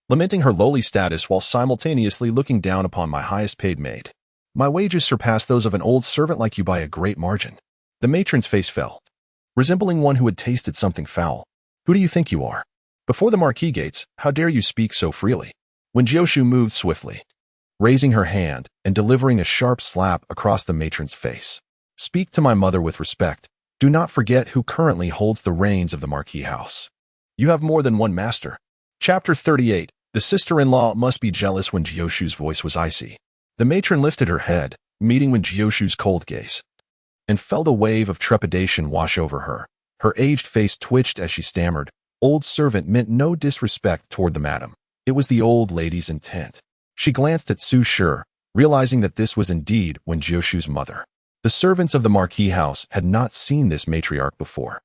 lamenting her lowly status while simultaneously looking down upon my highest-paid maid. My wages surpass those of an old servant like you by a great margin. The matron's face fell, resembling one who had tasted something foul. Who do you think you are? Before the Marquis gates, how dare you speak so freely? Wen Jiushu moved swiftly, raising her hand and delivering a sharp slap across the matron's face. Speak to my mother with respect. Do not forget who currently holds the reins of the Marquis house. You have more than one master. Chapter 38. The sister-in-law must be jealous. Wen Jiushu's voice was icy. The matron lifted her head, meeting Wen Jiushu's cold gaze, and felt a wave of trepidation wash over her. Her aged face twitched as she stammered. Old servant meant no disrespect toward the madam. It was the old lady's intent. She glanced at Su Shi, realizing that this was indeed Wen Jiushu's mother. The servants of the Marquis house had not seen this matriarch before,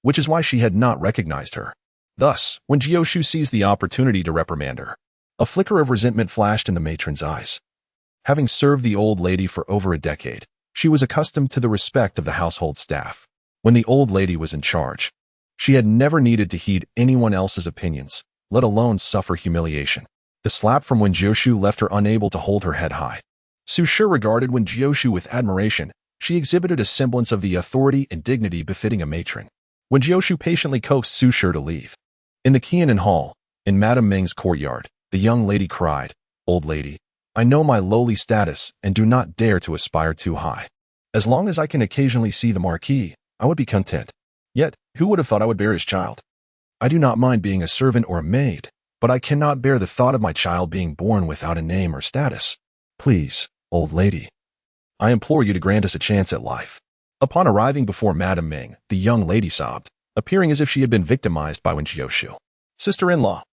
which is why she had not recognized her. Thus, Wen Jiushu seized the opportunity to reprimand her. A flicker of resentment flashed in the matron's eyes. Having served the old lady for over a decade, she was accustomed to the respect of the household staff. When the old lady was in charge, she had never needed to heed anyone else's opinions. let alone suffer humiliation. The slap from Wen Jiushu left her unable to hold her head high. Su Shi regarded Wen Jiushu with admiration. She exhibited a semblance of the authority and dignity befitting a matron. Wen Jiushu patiently coaxed Su Shi to leave. In the Qianan Hall, in Madame Ming's courtyard, the young lady cried, "Old lady, I know my lowly status and do not dare to aspire too high. As long as I can occasionally see the Marquis, I would be content. Yet, who would have thought I would bear his child? I do not mind being a servant or a maid, but I cannot bear the thought of my child being born without a name or status. Please, old lady, I implore you to grant us a chance at life." Upon arriving before Madame Ming, the young lady sobbed, appearing as if she had been victimized by Wen Jiushu. "Sister-in-law."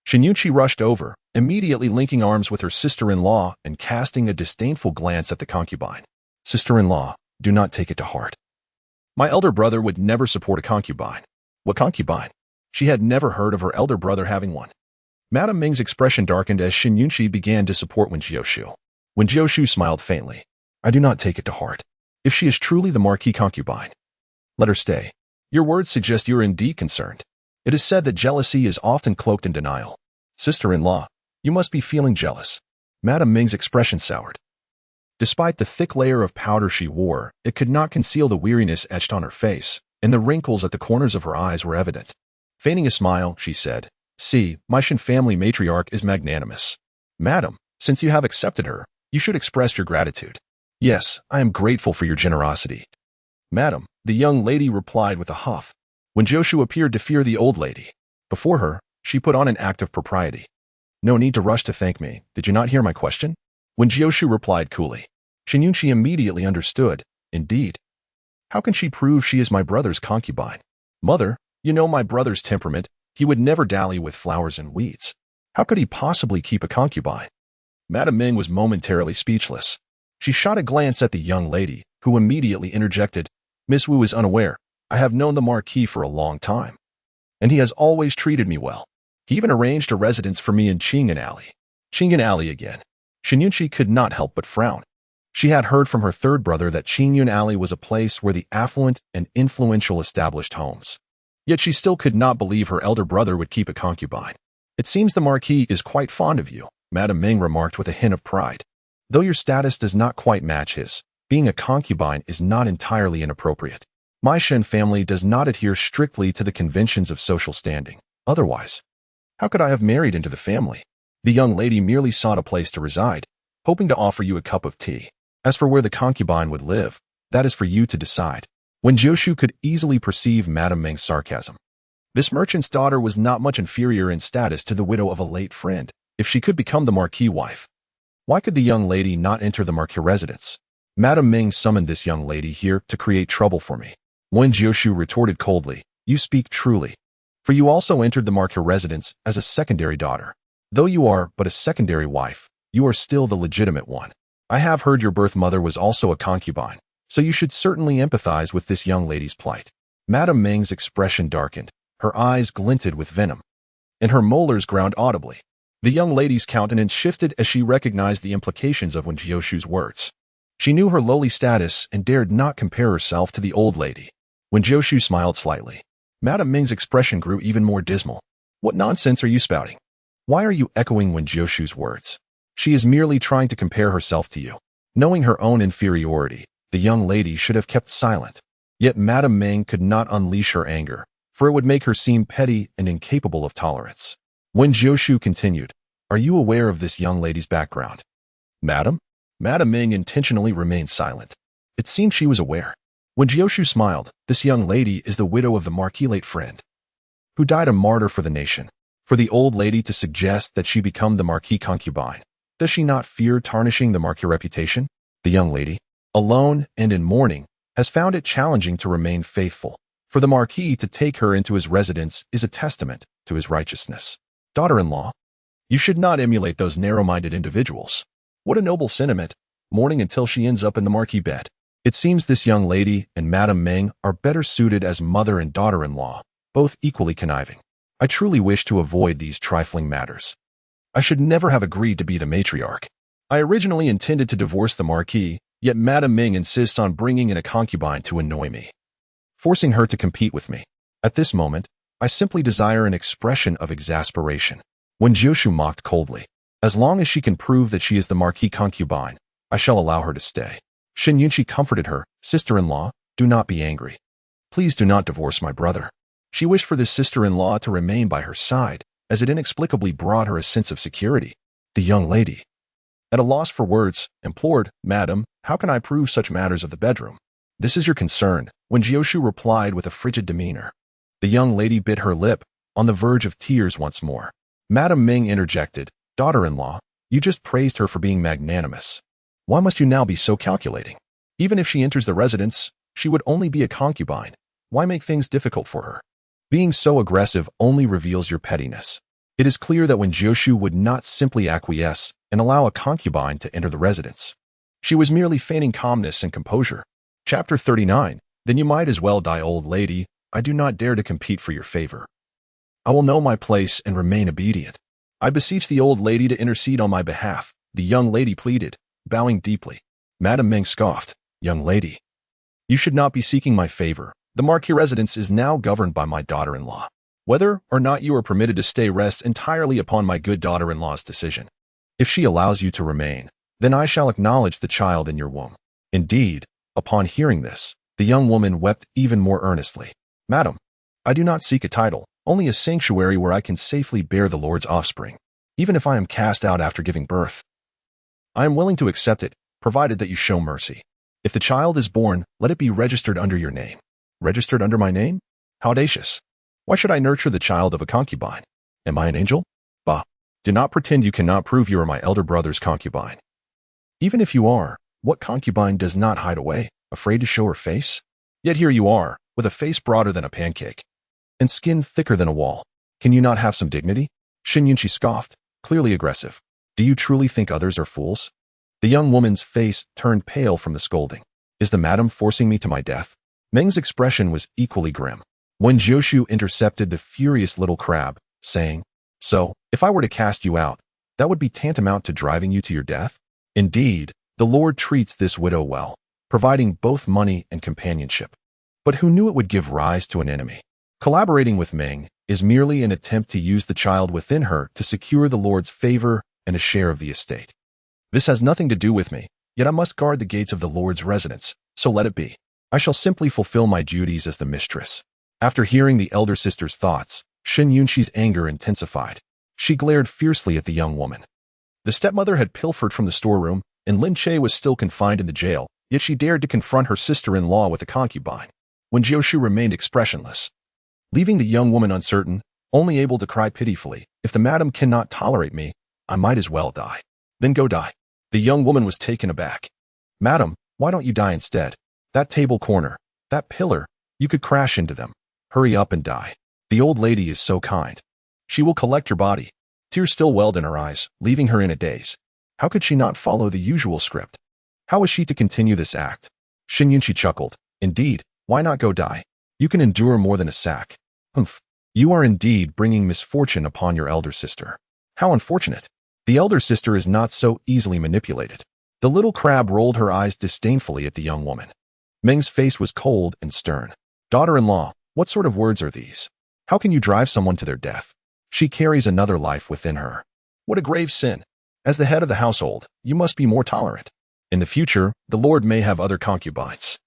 Xinyunqi rushed over, immediately linking arms with her sister-in-law and casting a disdainful glance at the concubine. "Sister-in-law, do not take it to heart. My elder brother would never support a concubine." "What concubine?" She had never heard of her elder brother having one. Madame Ming's expression darkened as Xinyunqi began to support Wen Jiushu. Wen Jiushu smiled faintly. "I do not take it to heart. If she is truly the Marquis concubine, let her stay. Your words suggest you are indeed concerned. It is said that jealousy is often cloaked in denial. Sister-in-law, you must be feeling jealous." Madame Ming's expression soured. Despite the thick layer of powder she wore, it could not conceal the weariness etched on her face, and the wrinkles at the corners of her eyes were evident. Feigning a smile, she said, "See, my Shen family matriarch is magnanimous. Madam, since you have accepted her, you should express your gratitude." "Yes, I am grateful for your generosity." "Madam," the young lady replied with a huff. Wen Jiushu appeared to fear the old lady. Before her, she put on an act of propriety. "No need to rush to thank me. Did you not hear my question?" Wen Jiushu replied coolly. Xinyunqi immediately understood. Indeed. How can she prove she is my brother's concubine? "Mother, you know my brother's temperament. He would never dally with flowers and weeds. How could he possibly keep a concubine?" Madame Ming was momentarily speechless. She shot a glance at the young lady, who immediately interjected, "Miss Wu is unaware. I have known the Marquis for a long time, and he has always treated me well. He even arranged a residence for me in Qingyan Alley." Qingyan Alley again. Xinyunqi could not help but frown. She had heard from her third brother that Qingyan Alley was a place where the affluent and influential established homes. Yet she still could not believe her elder brother would keep a concubine. "It seems the Marquis is quite fond of you," Madame Ming remarked with a hint of pride. "Though your status does not quite match his, being a concubine is not entirely inappropriate. My Shen family does not adhere strictly to the conventions of social standing. Otherwise, how could I have married into the family?" The young lady merely sought a place to reside, hoping to offer you a cup of tea. As for where the concubine would live, that is for you to decide. Wen Jiushu could easily perceive Madame Ming's sarcasm. This merchant's daughter was not much inferior in status to the widow of a late friend, if she could become the Marquis wife. Why could the young lady not enter the Marquis residence? Madame Ming summoned this young lady here to create trouble for me. Wen Jiushu retorted coldly, "You speak truly. For you also entered the Marquis residence as a secondary daughter. Though you are but a secondary wife, you are still the legitimate one. I have heard your birth mother was also a concubine, so you should certainly empathize with this young lady's plight." Madame Ming's expression darkened, her eyes glinted with venom, and her molars ground audibly. The young lady's countenance shifted as she recognized the implications of Wen Jiushu's words. She knew her lowly status and dared not compare herself to the old lady. Wen Jiushu smiled slightly. Madame Ming's expression grew even more dismal. "What nonsense are you spouting? Why are you echoing Wen Jiushu's words? She is merely trying to compare herself to you." Knowing her own inferiority, the young lady should have kept silent. Yet Madame Ming could not unleash her anger, for it would make her seem petty and incapable of tolerance. Wen Jiushu continued, "Are you aware of this young lady's background?" "Madam?" Madame Ming intentionally remained silent. It seemed she was aware. Wen Jiushu smiled. "This young lady is the widow of the Marquis' late friend, who died a martyr for the nation. For the old lady to suggest that she become the Marquis concubine, does she not fear tarnishing the Marquis reputation? The young lady, alone and in mourning, has found it challenging to remain faithful. For the Marquis to take her into his residence is a testament to his righteousness. Daughter-in-law, you should not emulate those narrow-minded individuals. What a noble sentiment, mourning until she ends up in the Marquis bed. It seems this young lady and Madame Ming are better suited as mother and daughter-in-law, both equally conniving. I truly wish to avoid these trifling matters. I should never have agreed to be the matriarch. I originally intended to divorce the Marquis, yet Madame Ming insists on bringing in a concubine to annoy me, forcing her to compete with me. At this moment, I simply desire an expression of exasperation. Wen Jiushu mocked coldly. As long as she can prove that she is the Marquis concubine, I shall allow her to stay. Shen Yunqi comforted her. Sister-in-law, do not be angry. Please do not divorce my brother. She wished for this sister-in-law to remain by her side, as it inexplicably brought her a sense of security. The young lady, at a loss for words, implored, Madam, how can I prove such matters of the bedroom? This is your concern, Wen Jiushu replied with a frigid demeanor. The young lady bit her lip, on the verge of tears once more. Madam Ming interjected, Daughter-in-law, you just praised her for being magnanimous. Why must you now be so calculating? Even if she enters the residence, she would only be a concubine. Why make things difficult for her? Being so aggressive only reveals your pettiness. It is clear that Wen Jiushu would not simply acquiesce and allow a concubine to enter the residence. She was merely feigning calmness and composure. Chapter 39. Then you might as well die, old lady. I do not dare to compete for your favor. I will know my place and remain obedient. I beseech the old lady to intercede on my behalf, the young lady pleaded, bowing deeply. Madam Ming scoffed, Young lady, you should not be seeking my favor. The Marquis residence is now governed by my daughter-in-law. Whether or not you are permitted to stay rests entirely upon my good daughter-in-law's decision. If she allows you to remain, then I shall acknowledge the child in your womb. Indeed, upon hearing this, the young woman wept even more earnestly. Madam, I do not seek a title, only a sanctuary where I can safely bear the Lord's offspring, even if I am cast out after giving birth. I am willing to accept it, provided that you show mercy. If the child is born, let it be registered under your name. Registered under my name? How audacious. Why should I nurture the child of a concubine? Am I an angel? Bah. Do not pretend you cannot prove you are my elder brother's concubine. Even if you are, what concubine does not hide away, afraid to show her face? Yet here you are, with a face broader than a pancake, and skin thicker than a wall. Can you not have some dignity? Shen Yunqi scoffed, clearly aggressive. Do you truly think others are fools? The young woman's face turned pale from the scolding. Is the madam forcing me to my death? Meng's expression was equally grim. Wen Jiushu intercepted the furious little crab, saying, So, if I were to cast you out, that would be tantamount to driving you to your death? Indeed, the Lord treats this widow well, providing both money and companionship. But who knew it would give rise to an enemy? Collaborating with Meng is merely an attempt to use the child within her to secure the Lord's favor and a share of the estate. This has nothing to do with me, yet I must guard the gates of the Lord's residence, so let it be. I shall simply fulfill my duties as the mistress. After hearing the elder sister's thoughts, Shen Yunqi's anger intensified. She glared fiercely at the young woman. The stepmother had pilfered from the storeroom, and Lin Che was still confined in the jail, yet she dared to confront her sister-in-law with a concubine. Wen Jiushu remained expressionless, leaving the young woman uncertain, only able to cry pitifully, If the madam cannot tolerate me, I might as well die. Then go die. The young woman was taken aback. Madam, why don't you die instead? That table corner, that pillar, you could crash into them. Hurry up and die. The old lady is so kind. She will collect your body. Tears still welled in her eyes, leaving her in a daze. How could she not follow the usual script? How was she to continue this act? Shen Yunqi chuckled. Indeed, why not go die? You can endure more than a sack. Humph. You are indeed bringing misfortune upon your elder sister. How unfortunate. The elder sister is not so easily manipulated. The little crab rolled her eyes disdainfully at the young woman. Meng's face was cold and stern. Daughter-in-law, what sort of words are these? How can you drive someone to their death? She carries another life within her. What a grave sin. As the head of the household, you must be more tolerant. In the future, the Lord may have other concubines.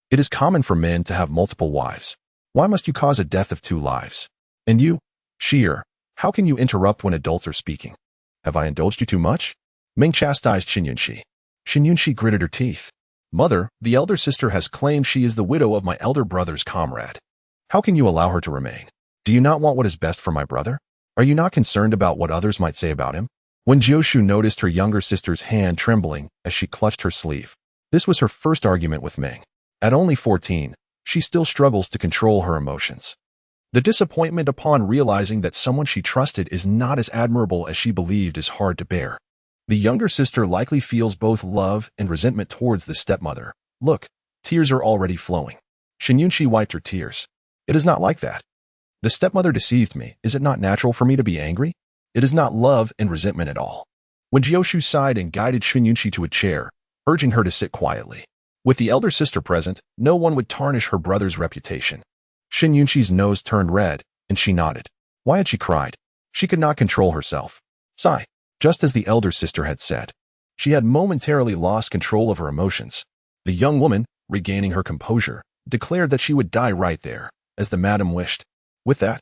It is common for men to have multiple wives. Why must you cause a death of 2 lives? And you, Sheer, how can you interrupt when adults are speaking? Have I indulged you too much? Meng chastised Shen Yunqi. Shen Yunqi gritted her teeth. Mother, the elder sister has claimed she is the widow of my elder brother's comrade. How can you allow her to remain? Do you not want what is best for my brother? Are you not concerned about what others might say about him? Wen Jiushu noticed her younger sister's hand trembling as she clutched her sleeve. This was her first argument with Meng. At only 14, she still struggles to control her emotions. The disappointment upon realizing that someone she trusted is not as admirable as she believed is hard to bear. The younger sister likely feels both love and resentment towards the stepmother. Look, tears are already flowing. Shen Yunqi wiped her tears. It is not like that. The stepmother deceived me. Is it not natural for me to be angry? It is not love and resentment at all. Wen Jiushu sighed and guided Shen Yunqi to a chair, urging her to sit quietly. With the elder sister present, no one would tarnish her brother's reputation. Shen Yunqi's nose turned red, and she nodded. Why had she cried? She could not control herself. Sigh. Just as the elder sister had said. She had momentarily lost control of her emotions. The young woman, regaining her composure, declared that she would die right there, as the madam wished. With that,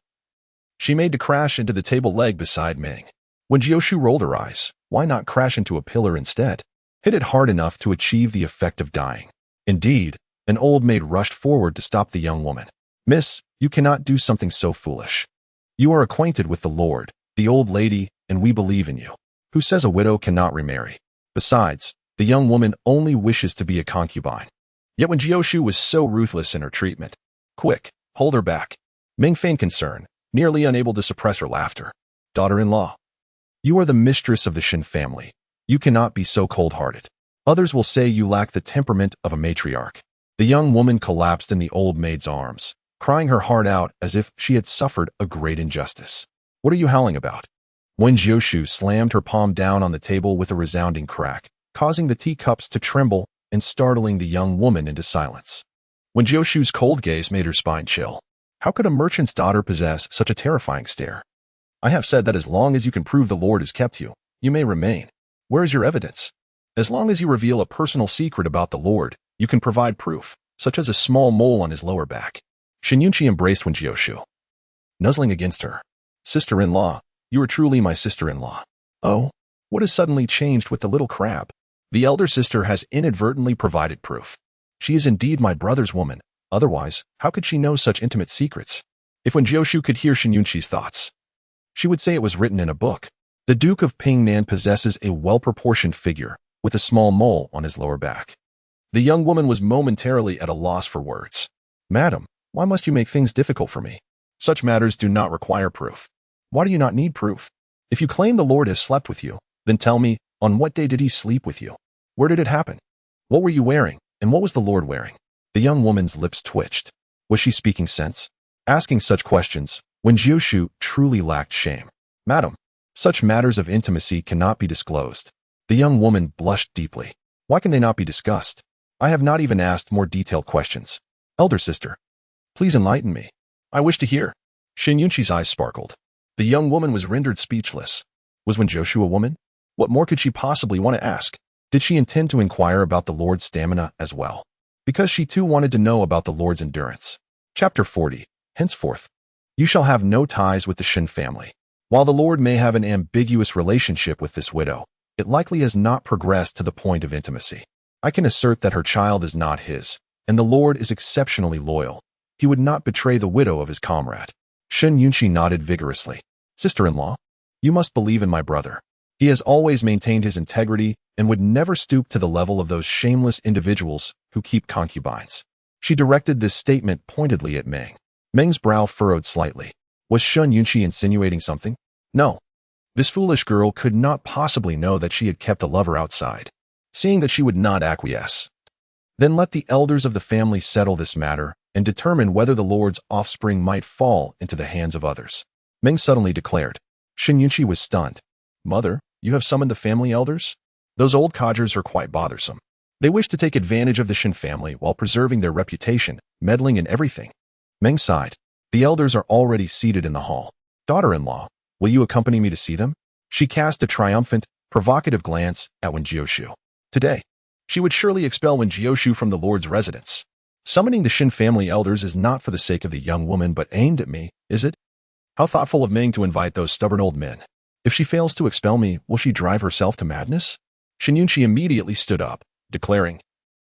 she made to crash into the table leg beside Meng. When Jiushu rolled her eyes, why not crash into a pillar instead? Hit it hard enough to achieve the effect of dying. Indeed, an old maid rushed forward to stop the young woman. Miss, you cannot do something so foolish. You are acquainted with the Lord, the old lady, and we believe in you. Who says a widow cannot remarry? Besides, the young woman only wishes to be a concubine. Yet when Jiushu was so ruthless in her treatment, quick, hold her back. Meng feigned concern, nearly unable to suppress her laughter. Daughter-in-law, you are the mistress of the Shin family. You cannot be so cold-hearted. Others will say you lack the temperament of a matriarch. The young woman collapsed in the old maid's arms, crying her heart out as if she had suffered a great injustice. What are you howling about? Wen Jiushu slammed her palm down on the table with a resounding crack, causing the teacups to tremble and startling the young woman into silence. Wen Jiushu's cold gaze made her spine chill. How could a merchant's daughter possess such a terrifying stare? I have said that as long as you can prove the Lord has kept you, you may remain. Where is your evidence? As long as you reveal a personal secret about the Lord, you can provide proof, such as a small mole on his lower back. Shinyunchi embraced Wen Jiushu, nuzzling against her. Sister-in-law, you are truly my sister-in-law. Oh, what has suddenly changed with the little crab? The elder sister has inadvertently provided proof. She is indeed my brother's woman. Otherwise, how could she know such intimate secrets? If Wen Jiushu could hear Shinyunchi's thoughts, she would say it was written in a book. The Duke of Pingnan possesses a well-proportioned figure, with a small mole on his lower back. The young woman was momentarily at a loss for words. Madam, why must you make things difficult for me? Such matters do not require proof. Why do you not need proof? If you claim the Lord has slept with you, then tell me, on what day did he sleep with you? Where did it happen? What were you wearing, and what was the Lord wearing? The young woman's lips twitched. Was she speaking sense? Asking such questions, Wen Jiushu truly lacked shame. Madam, such matters of intimacy cannot be disclosed. The young woman blushed deeply. Why can they not be discussed? I have not even asked more detailed questions. Elder sister, please enlighten me. I wish to hear. Shinyunchi's eyes sparkled. The young woman was rendered speechless. Was Wen Jiushu a woman? What more could she possibly want to ask? Did she intend to inquire about the Lord's stamina as well? Because she too wanted to know about the Lord's endurance. Chapter 40. Henceforth, you shall have no ties with the Shin family. While the Lord may have an ambiguous relationship with this widow, it likely has not progressed to the point of intimacy. I can assert that her child is not his, and the Lord is exceptionally loyal. He would not betray the widow of his comrade. Shinyunchi nodded vigorously. Sister-in-law, you must believe in my brother. He has always maintained his integrity and would never stoop to the level of those shameless individuals who keep concubines. She directed this statement pointedly at Meng. Meng's brow furrowed slightly. Was Shinyunchi insinuating something? No. This foolish girl could not possibly know that she had kept a lover outside, seeing that she would not acquiesce. Then let the elders of the family settle this matter and determine whether the Lord's offspring might fall into the hands of others. Meng suddenly declared. Shinyunchi was stunned. Mother, you have summoned the family elders? Those old codgers are quite bothersome. They wish to take advantage of the Shin family while preserving their reputation, meddling in everything. Meng sighed. The elders are already seated in the hall. Daughter-in-law, will you accompany me to see them? She cast a triumphant, provocative glance at Wen Jiushu. Today, she would surely expel Wen Jiushu from the Lord's residence. Summoning the Shin family elders is not for the sake of the young woman but aimed at me, is it? How thoughtful of Meng to invite those stubborn old men. If she fails to expel me, will she drive herself to madness? Shinyunchi immediately stood up, declaring,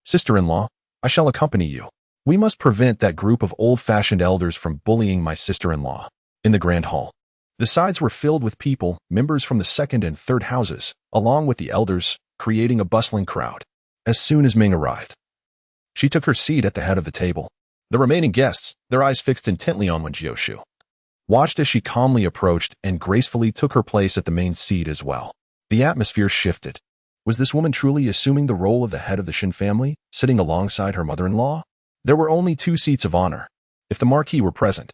Sister-in-law, I shall accompany you. We must prevent that group of old-fashioned elders from bullying my sister-in-law. In the grand hall, the sides were filled with people, members from the second and third houses, along with the elders, creating a bustling crowd. As soon as Meng arrived, she took her seat at the head of the table. The remaining guests, their eyes fixed intently on Wen Jiushu, watched as she calmly approached and gracefully took her place at the main seat as well. The atmosphere shifted. Was this woman truly assuming the role of the head of the Shin family, sitting alongside her mother-in-law? There were only 2 seats of honor. If the Marquis were present,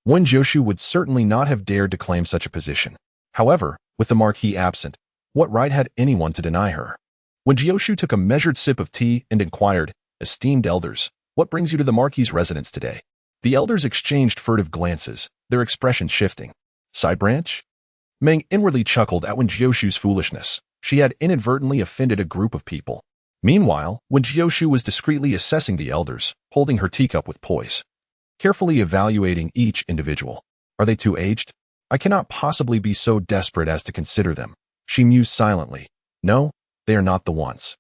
Wen Jiushu would certainly not have dared to claim such a position. However, with the Marquis absent, what right had anyone to deny her? Wen Jiushu took a measured sip of tea and inquired, Esteemed elders, what brings you to the Marquis's residence today? The elders exchanged furtive glances, their expressions shifting. Side branch? Meng inwardly chuckled at Wen Jiushu's foolishness. She had inadvertently offended a group of people. Meanwhile, Wen Jiushu was discreetly assessing the elders, holding her teacup with poise, carefully evaluating each individual. Are they too aged? I cannot possibly be so desperate as to consider them. She mused silently. No, they are not the ones.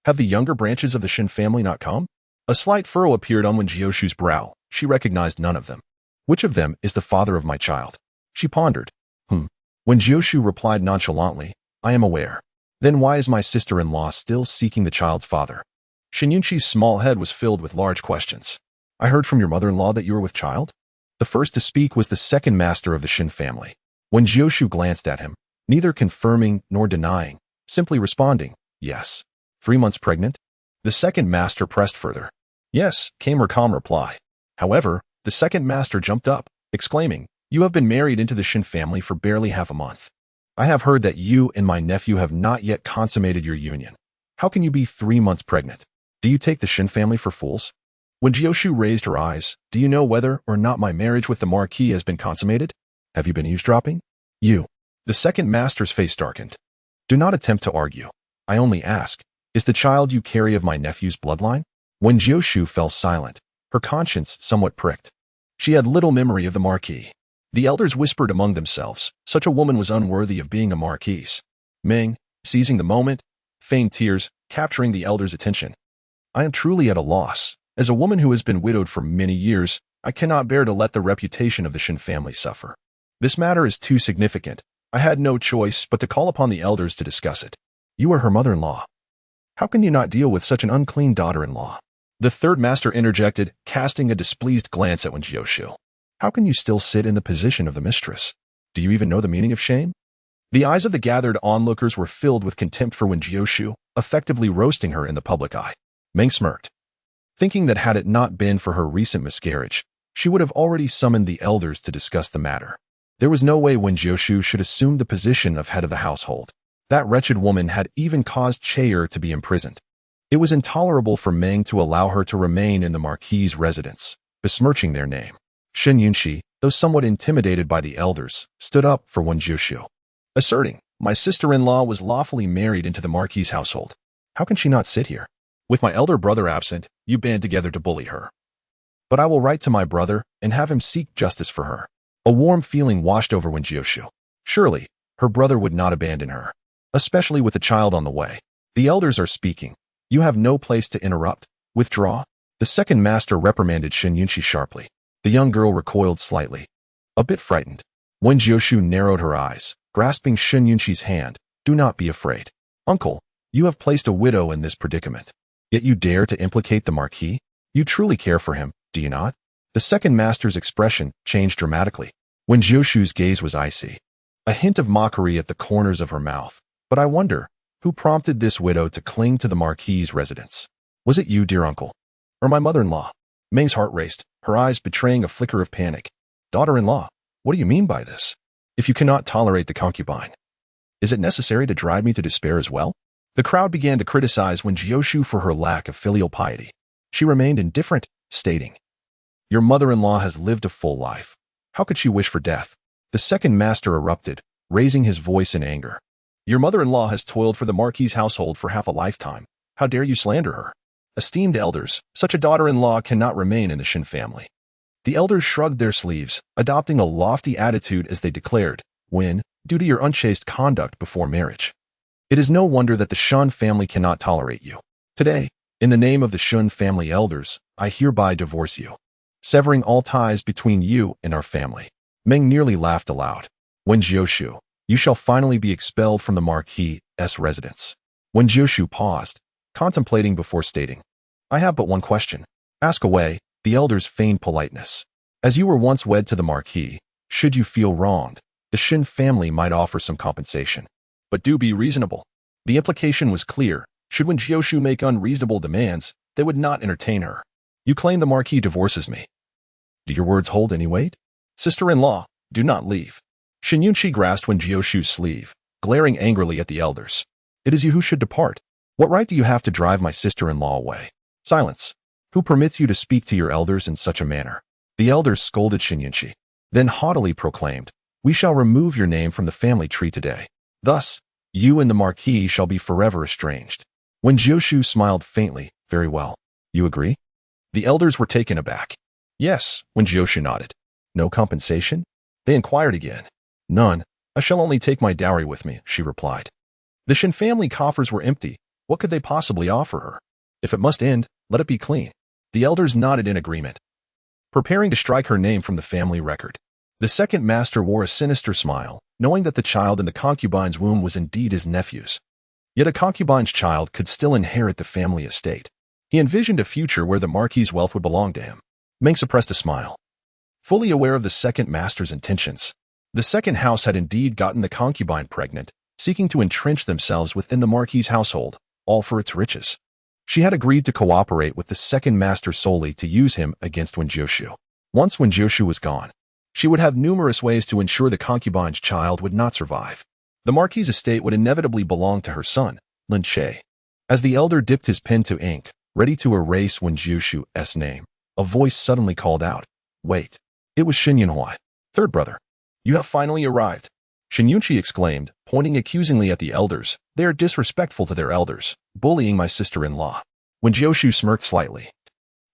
Have the younger branches of the Shin family not come? A slight furrow appeared on Wen Jiushu's brow. She recognized none of them. Which of them is the father of my child? She pondered. Wen Jiushu replied nonchalantly, I am aware. Then why is my sister-in-law still seeking the child's father? Shin Yunqi's small head was filled with large questions. I heard from your mother-in-law that you were with child? The first to speak was the second master of the Shin family. Wen Jiushu glanced at him, neither confirming nor denying, simply responding, yes. 3 months pregnant? The second master pressed further. Yes, came her calm reply. However, the second master jumped up, exclaiming, you have been married into the Shin family for barely half a month. I have heard that you and my nephew have not yet consummated your union. How can you be 3 months pregnant? Do you take the Shin family for fools? When Jiushu raised her eyes, do you know whether or not my marriage with the Marquis has been consummated? Have you been eavesdropping? You. The second master's face darkened. Do not attempt to argue. I only ask, is the child you carry of my nephew's bloodline? When Jiushu fell silent, her conscience somewhat pricked. She had little memory of the Marquis. The elders whispered among themselves, such a woman was unworthy of being a marquise. Ming, seizing the moment, feigned tears, capturing the elders' attention. I am truly at a loss. As a woman who has been widowed for many years, I cannot bear to let the reputation of the Shin family suffer. This matter is too significant. I had no choice but to call upon the elders to discuss it. You are her mother-in-law. How can you not deal with such an unclean daughter-in-law? The third master interjected, casting a displeased glance at Wen Jiushu. How can you still sit in the position of the mistress? Do you even know the meaning of shame? The eyes of the gathered onlookers were filled with contempt for Wen Jiushu, effectively roasting her in the public eye. Meng smirked, thinking that had it not been for her recent miscarriage, she would have already summoned the elders to discuss the matter. There was no way Wen Jiushu should assume the position of head of the household. That wretched woman had even caused Chair to be imprisoned. It was intolerable for Meng to allow her to remain in the Marquis' residence, besmirching their name. Shin Yunqi, though somewhat intimidated by the elders, stood up for Wen Jiushu, asserting, my sister-in-law was lawfully married into the Marquis' household. How can she not sit here? With my elder brother absent, you band together to bully her. But I will write to my brother and have him seek justice for her. A warm feeling washed over Wen Jiushu. Surely, her brother would not abandon her, especially with a child on the way. The elders are speaking. You have no place to interrupt. Withdraw. The second master reprimanded Shin Yunqi sharply. The young girl recoiled slightly, a bit frightened. Wen Jiushu narrowed her eyes, grasping Shin Yunqi's hand. Do not be afraid. Uncle, you have placed a widow in this predicament. Yet you dare to implicate the Marquis? You truly care for him, do you not? The second master's expression changed dramatically. Wen Jiushu's gaze was icy, a hint of mockery at the corners of her mouth. But I wonder, who prompted this widow to cling to the Marquis' residence? Was it you, dear uncle? Or my mother-in-law? Meng's heart raced, her eyes betraying a flicker of panic. Daughter-in-law, what do you mean by this? If you cannot tolerate the concubine, is it necessary to drive me to despair as well? The crowd began to criticize Wen Jiushu for her lack of filial piety. She remained indifferent, stating, your mother-in-law has lived a full life. How could she wish for death? The second master erupted, raising his voice in anger. Your mother-in-law has toiled for the Marquis' household for half a lifetime. How dare you slander her? Esteemed elders, such a daughter-in-law cannot remain in the Shin family. The elders shrugged their sleeves, adopting a lofty attitude as they declared, Wen, due to your unchaste conduct before marriage, it is no wonder that the Shun family cannot tolerate you. Today, in the name of the Shun family elders, I hereby divorce you, severing all ties between you and our family. Meng nearly laughed aloud. Wen Jiushu, you shall finally be expelled from the Marquis' residence. Wen Jiushu paused, contemplating before stating, I have but one question. Ask away. The elders feigned politeness. As you were once wed to the Marquis, should you feel wronged, the Shin family might offer some compensation. But do be reasonable. The implication was clear. Should Wen Jiushu make unreasonable demands, they would not entertain her. You claim the Marquis divorces me. Do your words hold any weight? Sister-in-law, do not leave. Shin Yunqi grasped Wen Jiushu's sleeve, glaring angrily at the elders. It is you who should depart. What right do you have to drive my sister-in-law away? Silence. Who permits you to speak to your elders in such a manner? The elders scolded Xinyunqi, then haughtily proclaimed, "We shall remove your name from the family tree today. Thus, you and the Marquis shall be forever estranged." Wen Jiushu smiled faintly. "Very well. You agree?" The elders were taken aback. "Yes," Wen Jiushu nodded. "No compensation?" They inquired again. "None. I shall only take my dowry with me," she replied. The Shin family coffers were empty. What could they possibly offer her? If it must end, let it be clean. The elders nodded in agreement, preparing to strike her name from the family record. The second master wore a sinister smile, knowing that the child in the concubine's womb was indeed his nephew's. Yet a concubine's child could still inherit the family estate. He envisioned a future where the Marquis's wealth would belong to him. Meng suppressed a smile, fully aware of the second master's intentions. The second house had indeed gotten the concubine pregnant, seeking to entrench themselves within the Marquis's household, all for its riches. She had agreed to cooperate with the second master solely to use him against Wen Jiushu. Once Wen Jiushu was gone, she would have numerous ways to ensure the concubine's child would not survive. The Marquis's estate would inevitably belong to her son, Lin Che. As the elder dipped his pen to ink, ready to erase Wen Jiushu's name, a voice suddenly called out, "Wait." It was Xinyunhui, third brother. "You have finally arrived," Xinyunqi exclaimed, pointing accusingly at the elders. "They are disrespectful to their elders, bullying my sister-in-law." Wen Jiushu smirked slightly.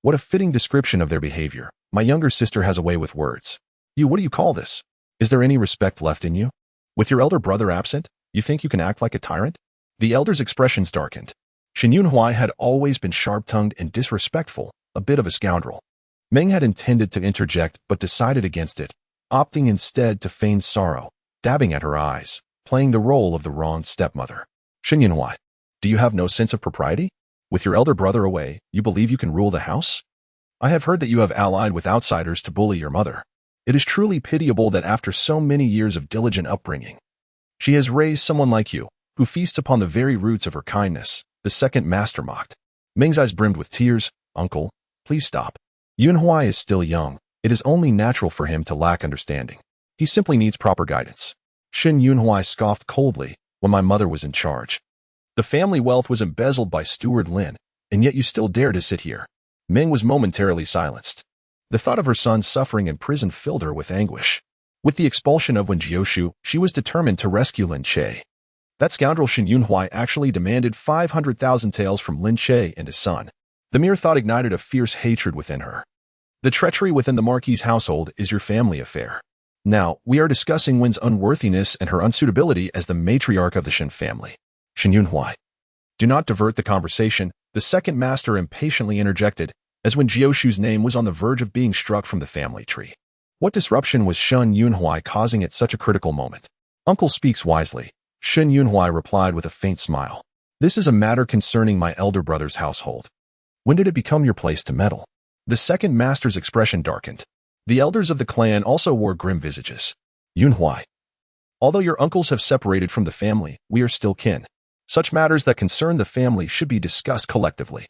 "What a fitting description of their behavior. My younger sister has a way with words. What do you call this? Is there any respect left in you? With your elder brother absent, you think you can act like a tyrant?" The elders' expressions darkened. Xinyunhui had always been sharp-tongued and disrespectful, a bit of a scoundrel. Meng had intended to interject but decided against it, opting instead to feign sorrow, dabbing at her eyes, playing the role of the wronged stepmother. "Xinyunhui, do you have no sense of propriety? With your elder brother away, you believe you can rule the house? I have heard that you have allied with outsiders to bully your mother. It is truly pitiable that after so many years of diligent upbringing, she has raised someone like you, who feasts upon the very roots of her kindness," the second master mocked. Meng's eyes brimmed with tears. "Uncle, please stop. Yunhui is still young. It is only natural for him to lack understanding. He simply needs proper guidance." Xinyunhui scoffed coldly. "When my mother was in charge, the family wealth was embezzled by Steward Lin, and yet you still dare to sit here." Meng was momentarily silenced. The thought of her son suffering in prison filled her with anguish. With the expulsion of Wen Jiushu, she was determined to rescue Lin Che. That scoundrel Xinyunhui actually demanded 500,000 taels from Lin Che and his son. The mere thought ignited a fierce hatred within her. The treachery within the Marquis's household is your family affair. Now, we are discussing Wen's unworthiness and her unsuitability as the matriarch of the Shin family. Xinyunhui, do not divert the conversation, the second master impatiently interjected, as Wen Jiushu's name was on the verge of being struck from the family tree. What disruption was Xinyunhui causing at such a critical moment? "Uncle speaks wisely," Xinyunhui replied with a faint smile. "This is a matter concerning my elder brother's household. When did it become your place to meddle?" The second master's expression darkened. The elders of the clan also wore grim visages. "Yunhui, although your uncles have separated from the family, we are still kin. Such matters that concern the family should be discussed collectively.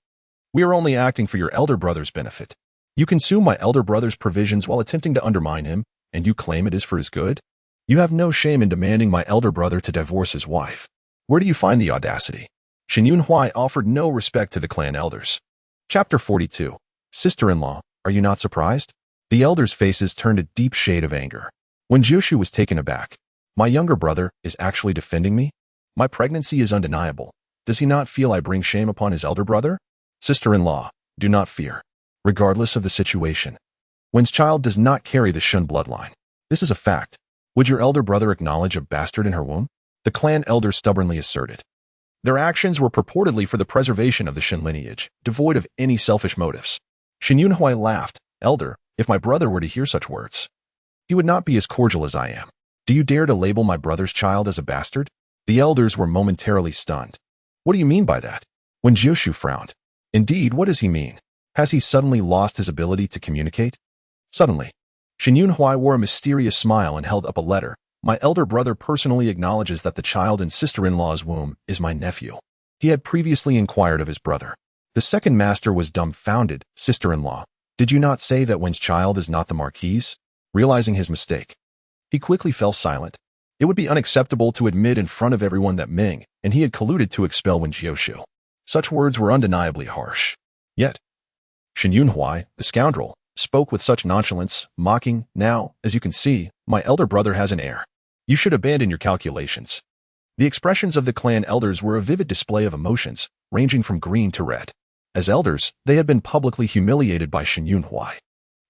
We are only acting for your elder brother's benefit. You consume my elder brother's provisions while attempting to undermine him, and you claim it is for his good? You have no shame in demanding my elder brother to divorce his wife. Where do you find the audacity?" Xinyunhui offered no respect to the clan elders. Chapter 42. Sister-in-law, are you not surprised? The elders' faces turned a deep shade of anger. Wen Jiushu was taken aback. "My younger brother is actually defending me? My pregnancy is undeniable. Does he not feel I bring shame upon his elder brother? Sister-in-law, do not fear. Regardless of the situation, Wen's child does not carry the Shun bloodline. This is a fact. Would your elder brother acknowledge a bastard in her womb?" The clan elder stubbornly asserted. Their actions were purportedly for the preservation of the Shin lineage, devoid of any selfish motives. Xinyunhui laughed. "Elder, if my brother were to hear such words, he would not be as cordial as I am. Do you dare to label my brother's child as a bastard?" The elders were momentarily stunned. "What do you mean by that?" Wen Jiushu frowned. "Indeed, what does he mean? Has he suddenly lost his ability to communicate?" Suddenly, Xinyunhui wore a mysterious smile and held up a letter. "My elder brother personally acknowledges that the child in sister-in-law's womb is my nephew." He had previously inquired of his brother. The second master was dumbfounded. "Sister-in-law, did you not say that Wen's child is not the Marquis?" Realizing his mistake, he quickly fell silent. It would be unacceptable to admit in front of everyone that Meng and he had colluded to expel Wen Jiushu. Such words were undeniably harsh. Yet, Xinyunhui, the scoundrel, spoke with such nonchalance, mocking, "Now, as you can see, my elder brother has an heir. You should abandon your calculations." The expressions of the clan elders were a vivid display of emotions, ranging from green to red. As elders, they had been publicly humiliated by Shen Yunhui.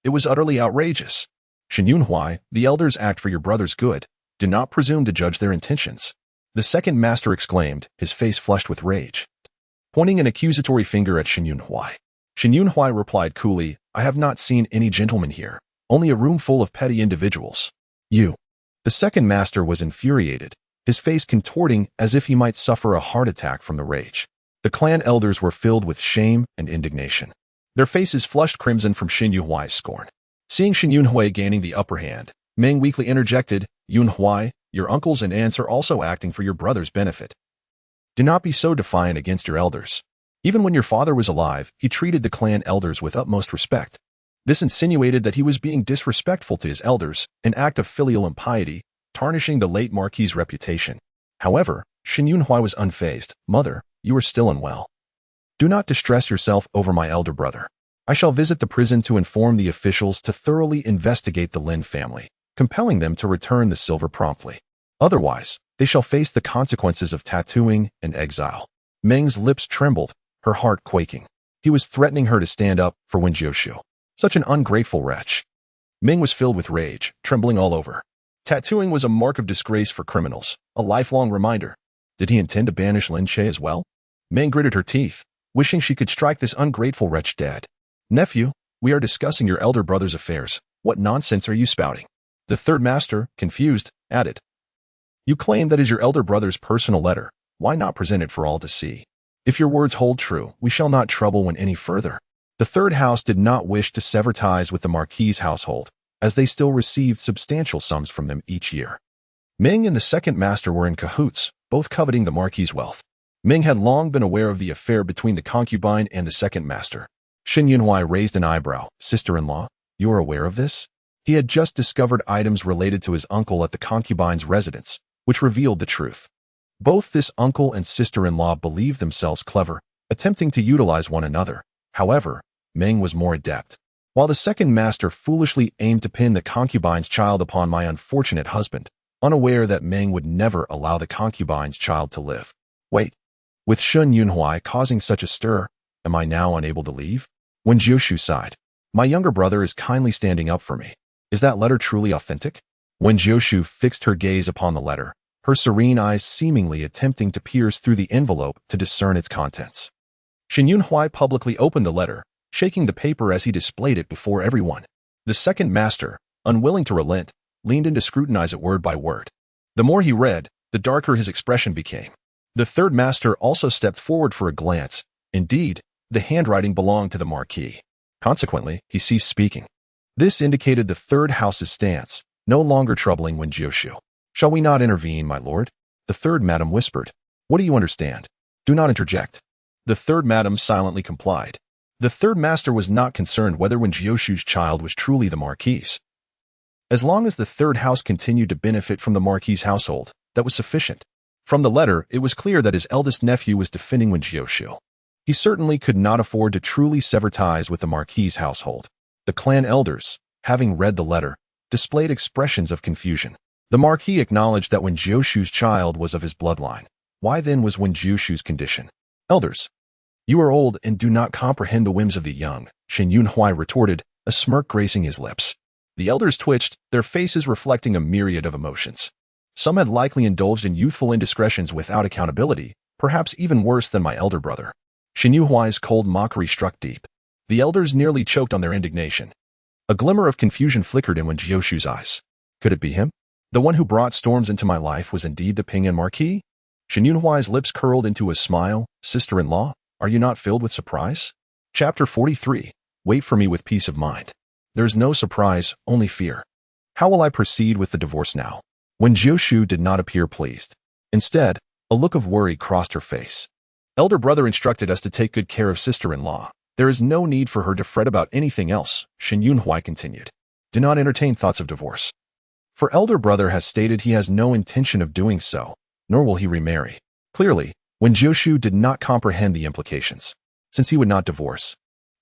It was utterly outrageous. "Shen Yunhui, the elders act for your brother's good. Do not presume to judge their intentions." The second master exclaimed, his face flushed with rage, pointing an accusatory finger at Shen Yunhui. Shen Yunhui replied coolly, "I have not seen any gentlemen here, only a room full of petty individuals. You." The second master was infuriated, his face contorting as if he might suffer a heart attack from the rage. The clan elders were filled with shame and indignation. Their faces flushed crimson from Shen Yunhui's scorn. Seeing Shen Yunhui gaining the upper hand, Meng weakly interjected, "Yunhui, your uncles and aunts are also acting for your brother's benefit. Do not be so defiant against your elders. Even when your father was alive, he treated the clan elders with utmost respect." This insinuated that he was being disrespectful to his elders, an act of filial impiety, tarnishing the late Marquis's reputation. However, Shen Yunhui was unfazed. "Mother, you are still unwell. Do not distress yourself over my elder brother. I shall visit the prison to inform the officials to thoroughly investigate the Lin family, compelling them to return the silver promptly. Otherwise, they shall face the consequences of tattooing and exile." Meng's lips trembled, her heart quaking. He was threatening her to stand up for Wen Jiushu. Such an ungrateful wretch. Meng was filled with rage, trembling all over. Tattooing was a mark of disgrace for criminals, a lifelong reminder. Did he intend to banish Lin Che as well? Meng gritted her teeth, wishing she could strike this ungrateful wretch dead. "Nephew, we are discussing your elder brother's affairs. What nonsense are you spouting?" The third master, confused, added, "You claim that is your elder brother's personal letter. Why not present it for all to see? If your words hold true, we shall not trouble Wen any further." The third house did not wish to sever ties with the Marquis's household, as they still received substantial sums from them each year. Meng and the second master were in cahoots, both coveting the Marquis's wealth. Meng had long been aware of the affair between the concubine and the second master. Shen Yunhui raised an eyebrow. "Sister-in-law, you are aware of this?" He had just discovered items related to his uncle at the concubine's residence, which revealed the truth. Both this uncle and sister-in-law believed themselves clever, attempting to utilize one another. However, Meng was more adept. While the second master foolishly aimed to pin the concubine's child upon my unfortunate husband, unaware that Meng would never allow the concubine's child to live. Wait, with Shen Yunhui causing such a stir, am I now unable to leave? Wen Jiushu sighed. "My younger brother is kindly standing up for me. Is that letter truly authentic?" Wen Jiushu fixed her gaze upon the letter, her serene eyes seemingly attempting to pierce through the envelope to discern its contents. Shen Yunhui publicly opened the letter, shaking the paper as he displayed it before everyone. The second master, unwilling to relent, leaned in to scrutinize it word by word. The more he read, the darker his expression became. The third master also stepped forward for a glance. Indeed, the handwriting belonged to the Marquis. Consequently, he ceased speaking. This indicated the third house's stance, no longer troubling Wen Jiushu. "Shall we not intervene, my lord?" The third madam whispered. "What do you understand? Do not interject." The third madam silently complied. The third master was not concerned whether Wen Jiushu's child was truly the Marquis. As long as the third house continued to benefit from the Marquis's household, that was sufficient. From the letter, it was clear that his eldest nephew was defending Wen Jiushu. He certainly could not afford to truly sever ties with the Marquis's household. The clan elders, having read the letter, displayed expressions of confusion. The Marquis acknowledged that Wen Jiushu's child was of his bloodline. Why then was Wen Jiushu's condition? "Elders, you are old and do not comprehend the whims of the young," Shen Yunhui retorted, a smirk gracing his lips. The elders twitched, their faces reflecting a myriad of emotions. Some had likely indulged in youthful indiscretions without accountability, perhaps even worse than my elder brother. Shen Yunhui's cold mockery struck deep. The elders nearly choked on their indignation. A glimmer of confusion flickered in Wen Jiushu's eyes. Could it be him? The one who brought storms into my life was indeed the Pingnan Marquis? Shen Yunhui's lips curled into a smile. "Sister-in-law, are you not filled with surprise?" Chapter 43. Wait for me with peace of mind. There's no surprise, only fear. How will I proceed with the divorce now? Wen Jiushu did not appear pleased. Instead, a look of worry crossed her face. "Elder brother instructed us to take good care of sister-in-law. There is no need for her to fret about anything else," Shen Yunhui continued. "Do not entertain thoughts of divorce. For elder brother has stated he has no intention of doing so, nor will he remarry." Clearly, Wen Jiushu did not comprehend the implications. Since he would not divorce,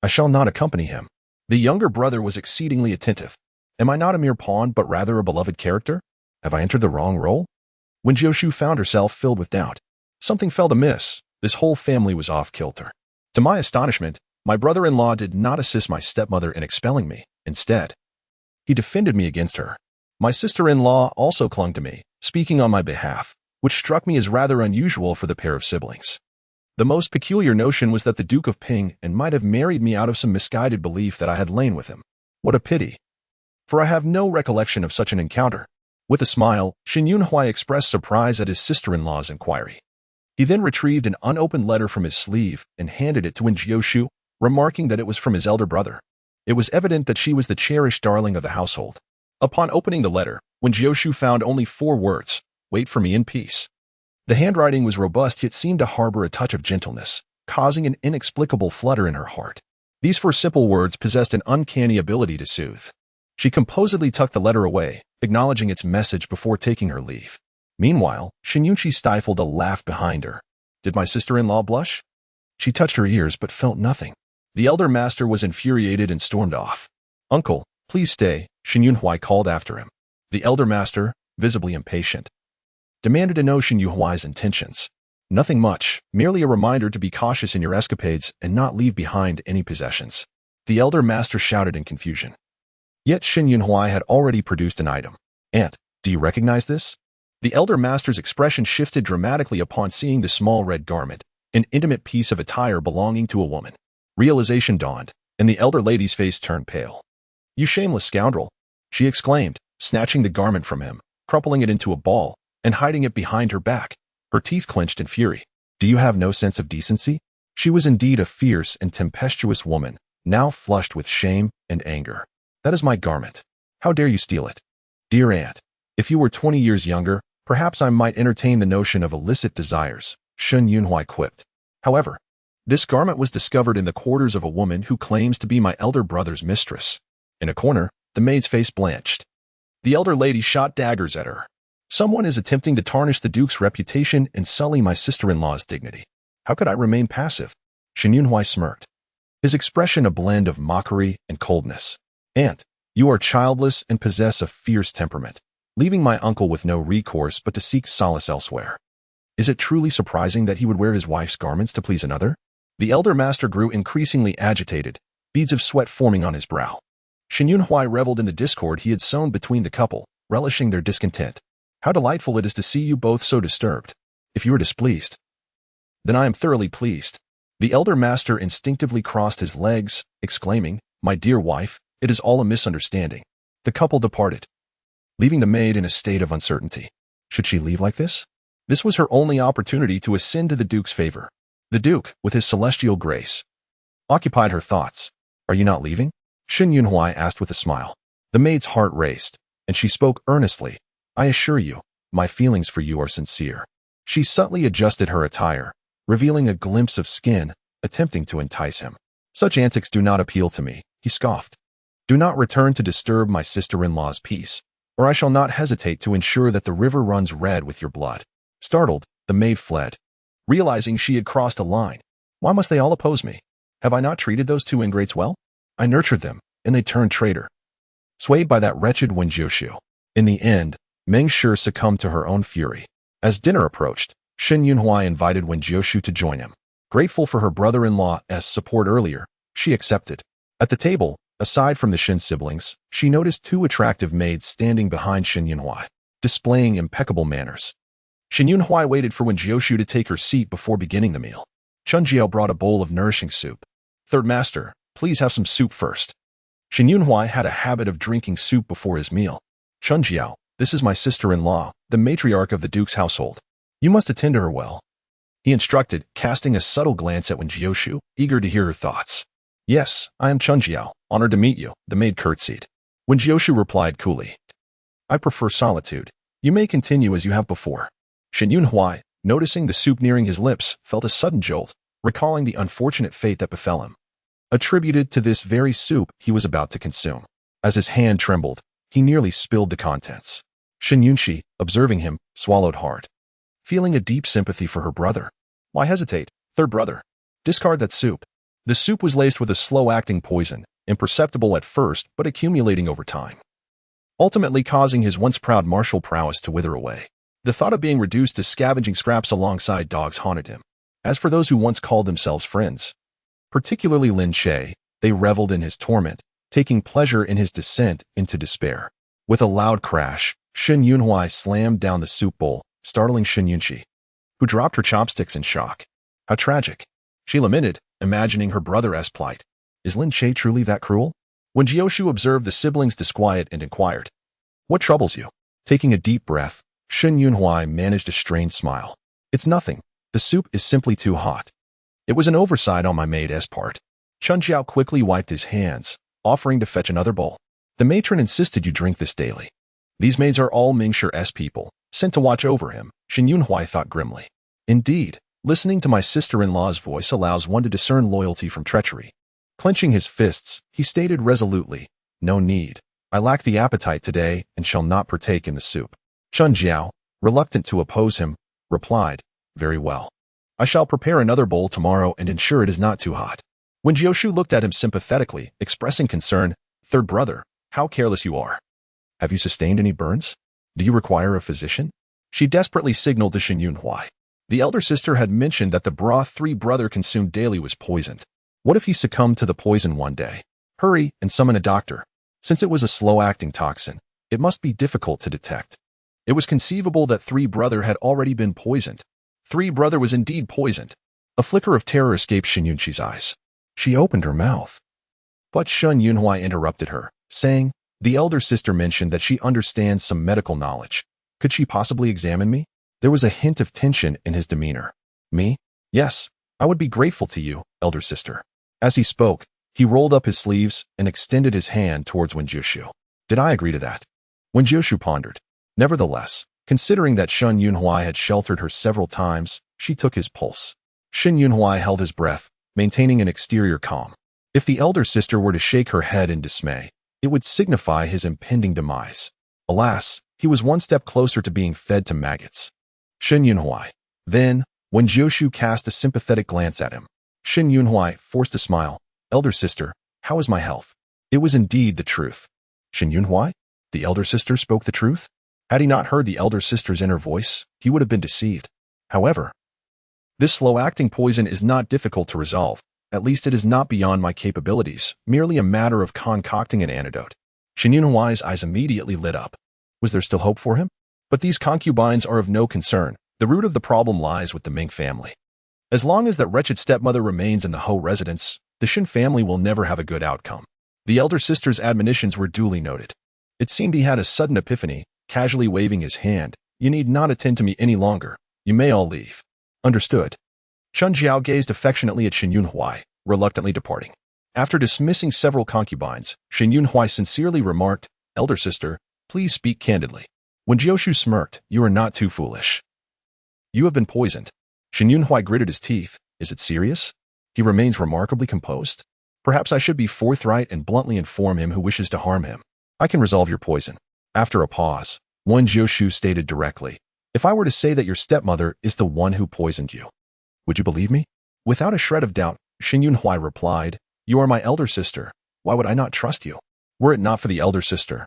I shall not accompany him. The younger brother was exceedingly attentive. Am I not a mere pawn, but rather a beloved character? Have I entered the wrong role? Wen Jiushu found herself filled with doubt. Something felt amiss. This whole family was off kilter. To my astonishment, my brother-in-law did not assist my stepmother in expelling me. Instead, he defended me against her. My sister-in-law also clung to me, speaking on my behalf, which struck me as rather unusual for the pair of siblings. The most peculiar notion was that the Duke of Pingnan might have married me out of some misguided belief that I had lain with him. What a pity! For I have no recollection of such an encounter. With a smile, Shen Yunhui expressed surprise at his sister-in-law's inquiry. He then retrieved an unopened letter from his sleeve and handed it to Wen Jiushu, remarking that it was from his elder brother. It was evident that she was the cherished darling of the household. Upon opening the letter, Wen Jiushu found only 4 words: "Wait for me in peace." The handwriting was robust yet seemed to harbor a touch of gentleness, causing an inexplicable flutter in her heart. These 4 simple words possessed an uncanny ability to soothe. She composedly tucked the letter away, acknowledging its message before taking her leave. Meanwhile, Shen Yunhui stifled a laugh behind her. Did my sister-in-law blush? She touched her ears but felt nothing. The elder master was infuriated and stormed off. "Uncle, please stay," Shen Yunhui called after him. The elder master, visibly impatient, demanded to know Shen Yunhui's intentions. "Nothing much, merely a reminder to be cautious in your escapades and not leave behind any possessions," the elder master shouted in confusion. Yet Shen Yunhui had already produced an item. "Aunt, do you recognize this?" The elder master's expression shifted dramatically upon seeing the small red garment, an intimate piece of attire belonging to a woman. Realization dawned, and the elder lady's face turned pale. "You shameless scoundrel," she exclaimed, snatching the garment from him, crumpling it into a ball, and hiding it behind her back. Her teeth clenched in fury. "Do you have no sense of decency?" She was indeed a fierce and tempestuous woman, now flushed with shame and anger. "That is my garment. How dare you steal it?" "Dear aunt, if you were 20 years younger, perhaps I might entertain the notion of illicit desires," Shen Yunhui quipped. "However, this garment was discovered in the quarters of a woman who claims to be my elder brother's mistress." In a corner, the maid's face blanched. The elder lady shot daggers at her. "Someone is attempting to tarnish the Duke's reputation and sully my sister-in-law's dignity. How could I remain passive?" Shen Yunhui smirked, his expression a blend of mockery and coldness. "Aunt, you are childless and possess a fierce temperament, leaving my uncle with no recourse but to seek solace elsewhere. Is it truly surprising that he would wear his wife's garments to please another?" The elder master grew increasingly agitated, beads of sweat forming on his brow. Shen Yunhui reveled in the discord he had sown between the couple, relishing their discontent. "How delightful it is to see you both so disturbed. If you are displeased, then I am thoroughly pleased." The elder master instinctively crossed his legs, exclaiming, "My dear wife, it is all a misunderstanding." The couple departed, leaving the maid in a state of uncertainty. Should she leave like this? This was her only opportunity to ascend to the Duke's favor. The Duke, with his celestial grace, occupied her thoughts. "Are you not leaving?" Shen Yunhui asked with a smile. The maid's heart raced, and she spoke earnestly. "I assure you, my feelings for you are sincere." She subtly adjusted her attire, revealing a glimpse of skin, attempting to entice him. "Such antics do not appeal to me," he scoffed. "Do not return to disturb my sister-in-law's peace, or I shall not hesitate to ensure that the river runs red with your blood." Startled, the maid fled, realizing she had crossed a line. "Why must they all oppose me? Have I not treated those 2 ingrates well? I nurtured them, and they turned traitor." Swayed by that wretched Wen Jiushu. In the end, Meng Shi succumbed to her own fury. As dinner approached, Shen Yunhui invited Wen Jiushu to join him. Grateful for her brother-in-law's support earlier, she accepted. At the table, aside from the Shen siblings, she noticed 2 attractive maids standing behind Shen Yunhui, displaying impeccable manners. Shen Yunhui waited for Wen Jiushu to take her seat before beginning the meal. Chun Jiao brought a bowl of nourishing soup. "Third master, please have some soup first." Shen Yunhui had a habit of drinking soup before his meal. "Chun Jiao, this is my sister-in-law, the matriarch of the Duke's household. You must attend to her well," he instructed, casting a subtle glance at Wen Jiushu, eager to hear her thoughts. "Yes, I am Chun Jiao, honored to meet you," the maid curtsied. Wen Jiushu replied coolly, "I prefer solitude. You may continue as you have before." Shen Yunhui, noticing the soup nearing his lips, felt a sudden jolt, recalling the unfortunate fate that befell him, attributed to this very soup he was about to consume. As his hand trembled, he nearly spilled the contents. Shen Yunhui, observing him, swallowed hard, feeling a deep sympathy for her brother. "Why hesitate, third brother? Discard that soup." The soup was laced with a slow-acting poison, imperceptible at first but accumulating over time, ultimately causing his once proud martial prowess to wither away. The thought of being reduced to scavenging scraps alongside dogs haunted him. As for those who once called themselves friends, particularly Lin Che, they reveled in his torment, taking pleasure in his descent into despair. With a loud crash, Shen Yunhui slammed down the soup bowl, startling Shen Yunxi, who dropped her chopsticks in shock. How tragic, she lamented, imagining her brother's plight. Is Lin Che truly that cruel? Wen Jiushu observed the siblings' disquiet and inquired, "What troubles you?" Taking a deep breath, Shen Yunhui managed a strained smile. "It's nothing. The soup is simply too hot. It was an oversight on my maid's part." Chun Jiao quickly wiped his hands, offering to fetch another bowl. "The matron insisted you drink this daily. These maids are all Mingxu's people, sent to watch over him," Shen Yunhui thought grimly. Indeed, listening to my sister-in-law's voice allows one to discern loyalty from treachery. Clenching his fists, he stated resolutely, "No need. I lack the appetite today and shall not partake in the soup." Chun Jiao, reluctant to oppose him, replied, "Very well. I shall prepare another bowl tomorrow and ensure it is not too hot." Wen Jiushu looked at him sympathetically, expressing concern. "Third brother, how careless you are. Have you sustained any burns? Do you require a physician?" She desperately signaled to Shen Yunhui. The elder sister had mentioned that the broth three brother consumed daily was poisoned. What if he succumbed to the poison one day? Hurry and summon a doctor. Since it was a slow-acting toxin, it must be difficult to detect. It was conceivable that three brother had already been poisoned. Three brother was indeed poisoned. A flicker of terror escaped Shen Yunxi's eyes. She opened her mouth. But Shen Yunhui interrupted her, saying, "The elder sister mentioned that she understands some medical knowledge. Could she possibly examine me?" There was a hint of tension in his demeanor. "Me? Yes, I would be grateful to you, elder sister." As he spoke, he rolled up his sleeves and extended his hand towards Wen Jiushu. "Did I agree to that?" Wen Jiushu pondered. Nevertheless, considering that Shen Yunhui had sheltered her several times, she took his pulse. Shen Yunhui held his breath, maintaining an exterior calm. If the elder sister were to shake her head in dismay, it would signify his impending demise. Alas, he was one step closer to being fed to maggots. Shen Yunhui. Then, when Jiushu cast a sympathetic glance at him, Shen Yunhui forced a smile. "Elder sister, how is my health?" It was indeed the truth. Shen Yunhui? The elder sister spoke the truth? Had he not heard the elder sister's inner voice, he would have been deceived. However, this slow-acting poison is not difficult to resolve. At least it is not beyond my capabilities, merely a matter of concocting an antidote. Shen Yunhui's eyes immediately lit up. Was there still hope for him? But these concubines are of no concern. The root of the problem lies with the Ming family. As long as that wretched stepmother remains in the Ho residence, the Shen family will never have a good outcome. The elder sister's admonitions were duly noted. It seemed he had a sudden epiphany, casually waving his hand. "You need not attend to me any longer. You may all leave." "Understood." Chun Jiao gazed affectionately at Shen Yunhui, reluctantly departing. After dismissing several concubines, Shen Yunhui sincerely remarked, "Elder sister, please speak candidly." When Jiushu smirked, "You are not too foolish. You have been poisoned." Shen Yunhui gritted his teeth. "Is it serious?" He remains remarkably composed. "Perhaps I should be forthright and bluntly inform him who wishes to harm him. I can resolve your poison." After a pause, Wen Jiushu stated directly, "If I were to say that your stepmother is the one who poisoned you, would you believe me?" Without a shred of doubt, Shen Yunhui replied, "You are my elder sister. Why would I not trust you?" Were it not for the elder sister,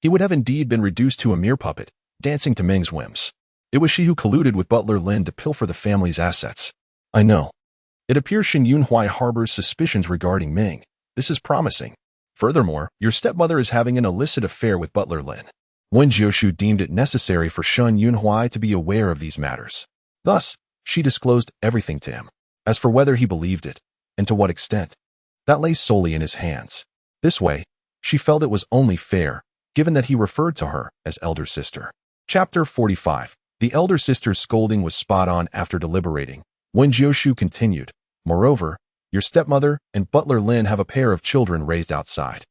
he would have indeed been reduced to a mere puppet, dancing to Ming's whims. It was she who colluded with butler Lin to pilfer the family's assets. "I know. It appears Shen Yunhui harbors suspicions regarding Ming. This is promising. Furthermore, your stepmother is having an illicit affair with butler Lin." Wen Jiushu deemed it necessary for Shen Yunhui to be aware of these matters. Thus, she disclosed everything to him. As for whether he believed it, and to what extent, that lay solely in his hands. This way, she felt it was only fair, given that he referred to her as elder sister. Chapter 45. The elder sister's scolding was spot on. After deliberating, Wen Jiushu continued, "Moreover, your stepmother and butler Lin have a pair of children raised outside."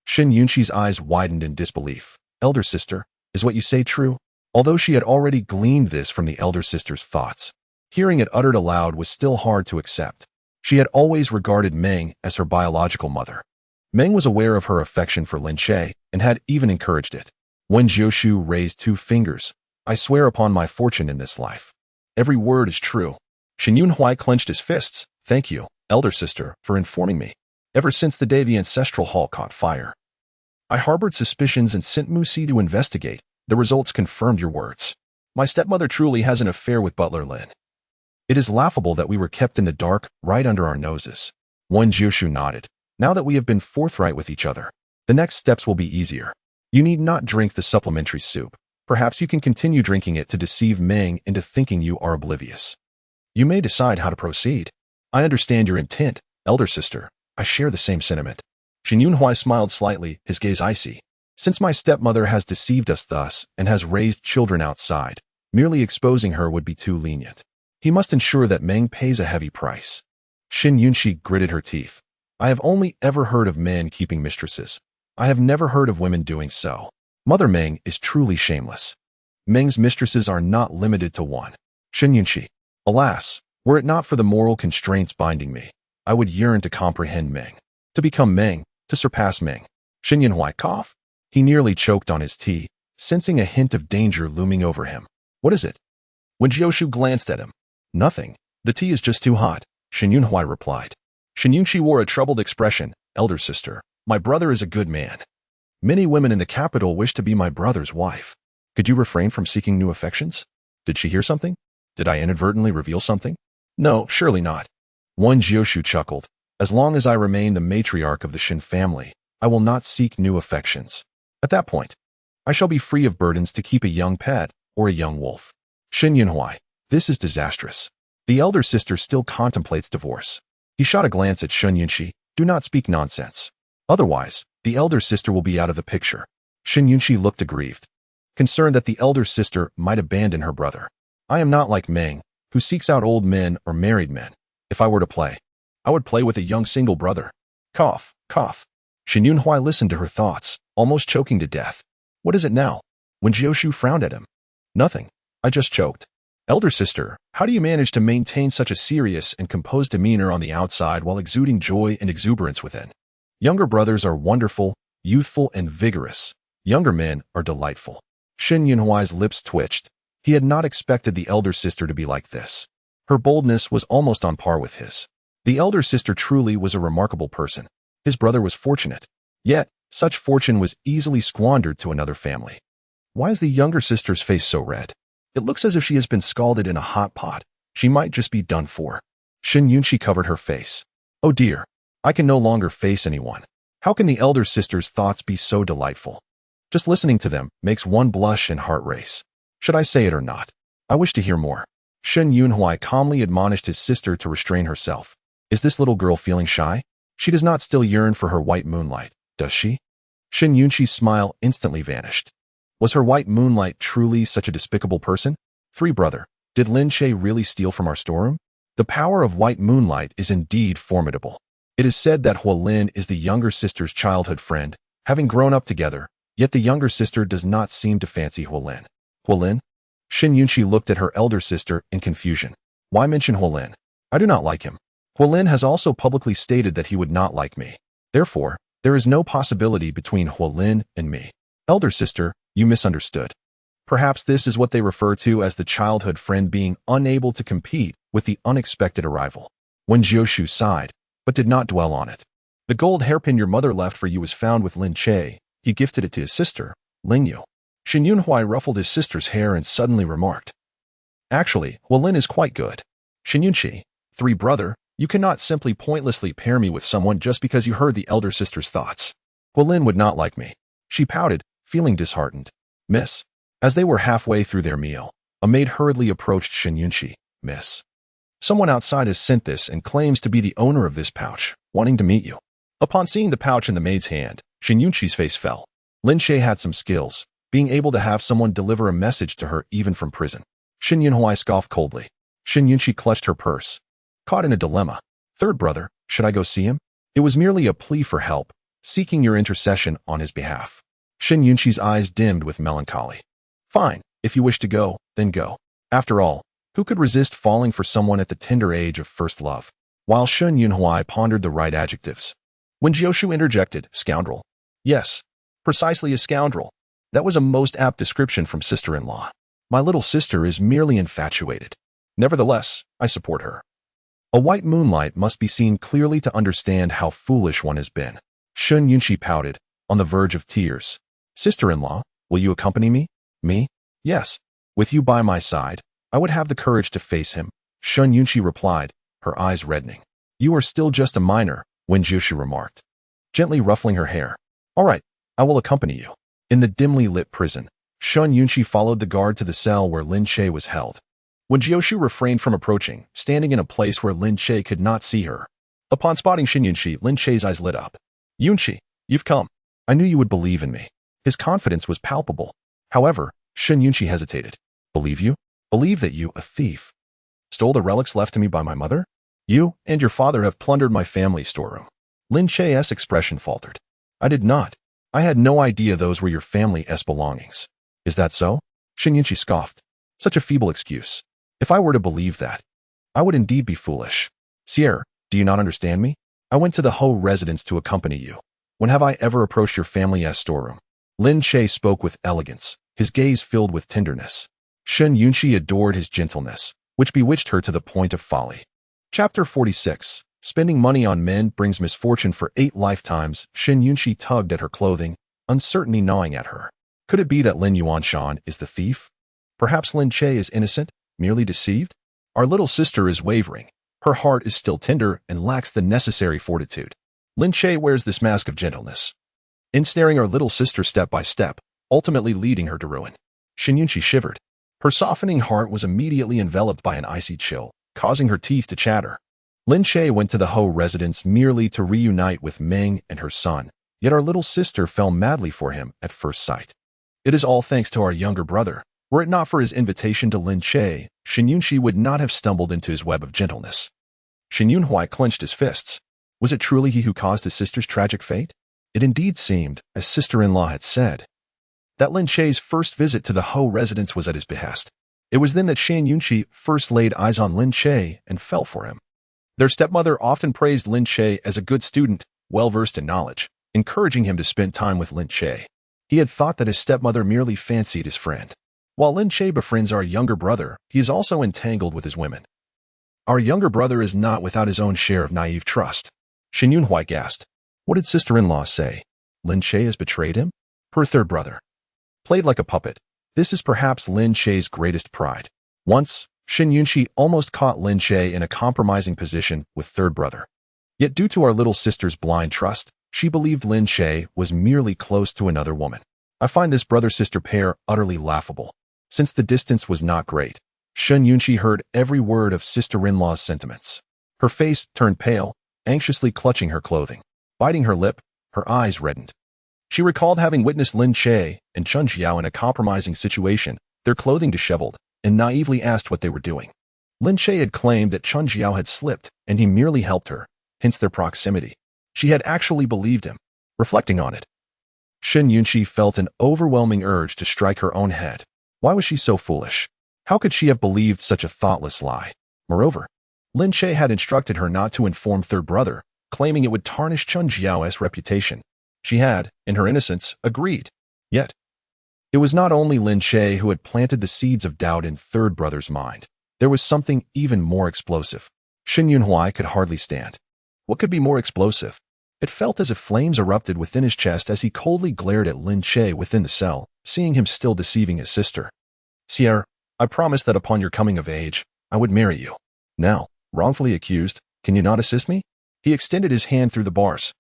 Shen Yunxi's eyes widened in disbelief. "Elder sister, is what you say true?" Although she had already gleaned this from the elder sister's thoughts, hearing it uttered aloud was still hard to accept. She had always regarded Meng as her biological mother. Meng was aware of her affection for Lin Che and had even encouraged it. Wen Jiushu raised two fingers. "I swear upon my fortune in this life. Every word is true." Shen Yunhui clenched his fists. "Thank you, elder sister, for informing me. ever since the day the ancestral hall caught fire. I harbored suspicions and sent Musi to investigate. The results confirmed your words. My stepmother truly has an affair with Butler Lin. It is laughable that we were kept in the dark right under our noses. Wen Jiushu nodded. Now that we have been forthright with each other, the next steps will be easier. You need not drink the supplementary soup. Perhaps you can continue drinking it to deceive Meng into thinking you are oblivious. You may decide how to proceed. I understand your intent, elder sister. I share the same sentiment. Shen Yunhui smiled slightly, his gaze icy. Since my stepmother has deceived us thus and has raised children outside, merely exposing her would be too lenient. He must ensure that Meng pays a heavy price. Shen Yunshi gritted her teeth. I have only ever heard of men keeping mistresses. I have never heard of women doing so. Mother Meng is truly shameless. Meng's mistresses are not limited to one. Shen Yunshi. Alas, were it not for the moral constraints binding me, I would yearn to comprehend Meng. To become Meng, to surpass Meng. Shen Yunhui coughed. He nearly choked on his tea, sensing a hint of danger looming over him. What is it? Wen Jiushu glanced at him. Nothing. The tea is just too hot, Shen Yunhui replied. Shen Yunshi wore a troubled expression. Elder sister, my brother is a good man. Many women in the capital wish to be my brother's wife. Could you refrain from seeking new affections? Did she hear something? Did I inadvertently reveal something? No, surely not. Wen Jiushu chuckled. As long as I remain the matriarch of the Shen family, I will not seek new affections. At that point, I shall be free of burdens to keep a young pet or a young wolf. Shen Yunhui, this is disastrous. The elder sister still contemplates divorce. He shot a glance at Shen Yunshi. Do not speak nonsense. Otherwise, the elder sister will be out of the picture. Shen Yunshi looked aggrieved, concerned that the elder sister might abandon her brother. I am not like Meng, who seeks out old men or married men. If I were to play, I would play with a young single brother. Cough, cough. Shen Yunhui listened to her thoughts, almost choking to death. What is it now? Wen Jiushu frowned at him. Nothing. I just choked. Elder sister, how do you manage to maintain such a serious and composed demeanor on the outside while exuding joy and exuberance within? Younger brothers are wonderful, youthful, and vigorous. Younger men are delightful. Shen Yunhui's lips twitched. He had not expected the elder sister to be like this. Her boldness was almost on par with his. The elder sister truly was a remarkable person. His brother was fortunate. Yet, such fortune was easily squandered to another family. Why is the younger sister's face so red? It looks as if she has been scalded in a hot pot. She might just be done for. Shen Yunshi covered her face. Oh dear. I can no longer face anyone. How can the elder sister's thoughts be so delightful? Just listening to them makes one blush and heart race. Should I say it or not? I wish to hear more. Shen Yunhui calmly admonished his sister to restrain herself. Is this little girl feeling shy? She does not still yearn for her white moonlight, does she? Shen Yunshi's smile instantly vanished. Was her white moonlight truly such a despicable person? Brother, did Lin Che really steal from our storeroom? The power of white moonlight is indeed formidable. It is said that Hua Lin is the younger sister's childhood friend, having grown up together, yet the younger sister does not seem to fancy Hua Lin. Hua Lin? Shen Yunshi looked at her elder sister in confusion. Why mention Hua Lin? I do not like him. Hua Lin has also publicly stated that he would not like me. Therefore, there is no possibility between Hua Lin and me. Elder sister, you misunderstood. Perhaps this is what they refer to as the childhood friend being unable to compete with the unexpected arrival. Wen Jiushu sighed, but did not dwell on it. The gold hairpin your mother left for you was found with Lin Che. He gifted it to his sister, Ling Yu. Shen Yunhui ruffled his sister's hair and suddenly remarked. Actually, Hua Lin is quite good. Shen Yunshi, brother, you cannot simply pointlessly pair me with someone just because you heard the elder sister's thoughts. Hua Lin would not like me. She pouted, feeling disheartened. Miss. As they were halfway through their meal, a maid hurriedly approached Shen Yunshi. Miss. Someone outside has sent this and claims to be the owner of this pouch, wanting to meet you. Upon seeing the pouch in the maid's hand, Shen Yunshi's face fell. Lin Che had some skills, being able to have someone deliver a message to her even from prison. Shen Yunhui scoffed coldly. Shen Yunshi clutched her purse. Caught in a dilemma. Brother, should I go see him? It was merely a plea for help, seeking your intercession on his behalf. Shen Yunshi's eyes dimmed with melancholy. Fine, if you wish to go, then go. After all, who could resist falling for someone at the tender age of first love? While Shen Yunhui pondered the right adjectives. Wen Jiushu interjected, scoundrel. Yes, precisely a scoundrel. That was a most apt description from sister-in-law. My little sister is merely infatuated. Nevertheless, I support her. A white moonlight must be seen clearly to understand how foolish one has been. Shun Yunshi pouted, on the verge of tears. Sister-in-law, will you accompany me? Me? Yes. With you by my side, I would have the courage to face him. Shun Yunshi replied, her eyes reddening. You are still just a minor, Wen Jiushu remarked, gently ruffling her hair. All right, I will accompany you. In the dimly lit prison, Shun Yunshi followed the guard to the cell where Lin Che was held. Wen Jiushu refrained from approaching, standing in a place where Lin Che could not see her. Upon spotting Shun Yunshi, Lin Che's eyes lit up. Yunshi, you've come. I knew you would believe in me. His confidence was palpable. However, Shun Yunshi hesitated. Believe you? Believe that you, a thief, stole the relics left to me by my mother? You and your father have plundered my family's storeroom. Lin Che's expression faltered. I did not. I had no idea those were your family's belongings. Is that so? Shun Yunshi scoffed. Such a feeble excuse. If I were to believe that, I would indeed be foolish. Sierra, do you not understand me? I went to the Ho residence to accompany you. When have I ever approached your family's storeroom? Lin Che spoke with elegance, his gaze filled with tenderness. Shun Yunshi adored his gentleness, which bewitched her to the point of folly. Chapter 46. Spending money on men brings misfortune for 8 lifetimes. Shun Yunshi tugged at her clothing, uncertainty gnawing at her. Could it be that Lin Yuanshan is the thief? Perhaps Lin Che is innocent, merely deceived? Our little sister is wavering. Her heart is still tender and lacks the necessary fortitude. Lin Che wears this mask of gentleness, ensnaring our little sister step by step, ultimately leading her to ruin. Shun Yunshi shivered. Her softening heart was immediately enveloped by an icy chill, causing her teeth to chatter. Lin Che went to the Ho residence merely to reunite with Meng and her son, yet our little sister fell madly for him at first sight. It is all thanks to our younger brother. Were it not for his invitation to Lin Che, Shun Yunshi would not have stumbled into his web of gentleness. Shen Yunhui clenched his fists. Was it truly he who caused his sister's tragic fate? It indeed seemed, as sister-in-law had said, that Lin Che's first visit to the Ho residence was at his behest. It was then that Shun Yunshi first laid eyes on Lin Che and fell for him. Their stepmother often praised Lin Che as a good student, well-versed in knowledge, encouraging him to spend time with Lin Che. He had thought that his stepmother merely fancied his friend. While Lin Che befriends our younger brother, he is also entangled with his women. Our younger brother is not without his own share of naive trust. Shen Yunhui gasped. What did sister-in-law say? Lin Che has betrayed him? Her third brother. Played like a puppet. This is perhaps Lin Che's greatest pride. Once, Shen Yunshi almost caught Lin Che in a compromising position with third brother. Yet due to our little sister's blind trust, she believed Lin Che was merely close to another woman. I find this brother-sister pair utterly laughable. Since the distance was not great, Shun Yunshi heard every word of sister-in-law's sentiments. Her face turned pale, anxiously clutching her clothing. Biting her lip, her eyes reddened. She recalled having witnessed Lin Che and Chun Jiao in a compromising situation, their clothing disheveled, and naively asked what they were doing. Lin Che had claimed that Chun Jiao had slipped, and he merely helped her, hence their proximity. She had actually believed him. Reflecting on it, Shun Yunshi felt an overwhelming urge to strike her own head. Why was she so foolish? How could she have believed such a thoughtless lie? Moreover, Lin Che had instructed her not to inform third brother, claiming it would tarnish Chun Jiao's reputation. She had, in her innocence, agreed. Yet, it was not only Lin Che who had planted the seeds of doubt in third brother's mind. There was something even more explosive. Shen Yunhui could hardly stand. What could be more explosive? It felt as if flames erupted within his chest as he coldly glared at Lin Che within the cell, seeing him still deceiving his sister. Sierra, I promised that upon your coming of age, I would marry you. Now, wrongfully accused, can you not assist me? He extended his hand through the bars,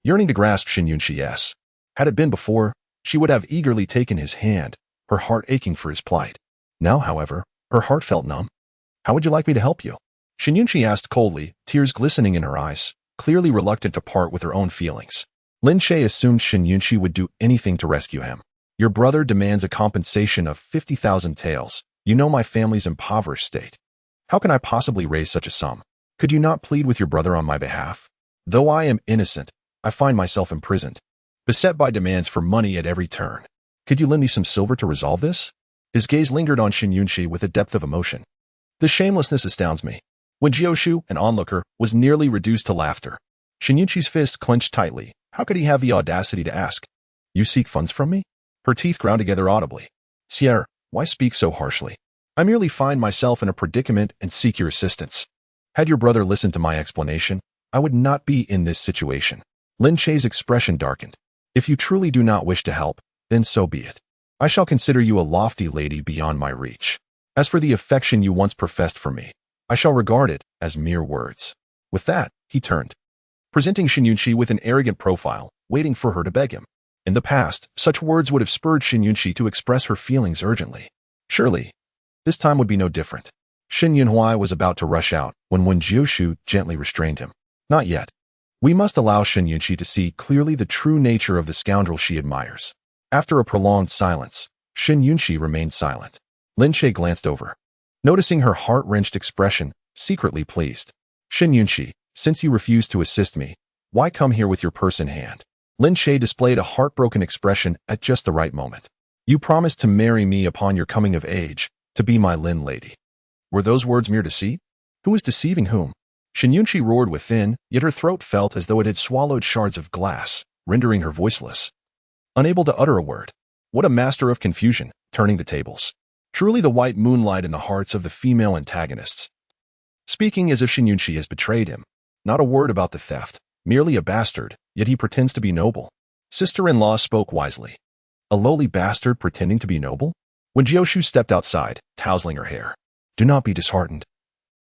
yearning to grasp Shen Yunshi's. Had it been before, she would have eagerly taken his hand, her heart aching for his plight. Now, however, her heart felt numb. How would you like me to help you? Shen Yunshi asked coldly, tears glistening in her eyes, clearly reluctant to part with her own feelings. Lin Che assumed Shen Yunshi would do anything to rescue him. Your brother demands a compensation of 50,000 taels. You know my family's impoverished state. How can I possibly raise such a sum? Could you not plead with your brother on my behalf? Though I am innocent, I find myself imprisoned, beset by demands for money at every turn. Could you lend me some silver to resolve this? His gaze lingered on Shen Yunshi with a depth of emotion. The shamelessness astounds me. Wen Jiushu, an onlooker, was nearly reduced to laughter. Shen Yunshi's fist clenched tightly. How could he have the audacity to ask? You seek funds from me? Her teeth ground together audibly. Sierra, why speak so harshly? I merely find myself in a predicament and seek your assistance. Had your brother listened to my explanation, I would not be in this situation. Lin Che's expression darkened. If you truly do not wish to help, then so be it. I shall consider you a lofty lady beyond my reach. As for the affection you once professed for me, I shall regard it as mere words. With that, he turned, presenting Shen Yunqi with an arrogant profile, waiting for her to beg him. In the past, such words would have spurred Shen Yunqi to express her feelings urgently. Surely, this time would be no different. Shen Yunhuai was about to rush out when Wen Jiushu gently restrained him. Not yet. We must allow Shen Yunqi to see clearly the true nature of the scoundrel she admires. After a prolonged silence, Shen Yunqi remained silent. Lin Che glanced over, noticing her heart-wrenched expression, secretly pleased. Shen Yunqi, since you refuse to assist me, why come here with your purse in hand? Lin Che displayed a heartbroken expression at just the right moment. You promised to marry me upon your coming of age, to be my Lin lady. Were those words mere deceit? Who was deceiving whom? Shen Yunqi roared within, yet her throat felt as though it had swallowed shards of glass, rendering her voiceless. Unable to utter a word. What a master of confusion, turning the tables. Truly the white moonlight in the hearts of the female antagonists. Speaking as if Shen Yunqi has betrayed him. Not a word about the theft, merely a bastard, yet he pretends to be noble. Sister-in-law spoke wisely. A lowly bastard pretending to be noble? When Jiushu stepped outside, tousling her hair. Do not be disheartened.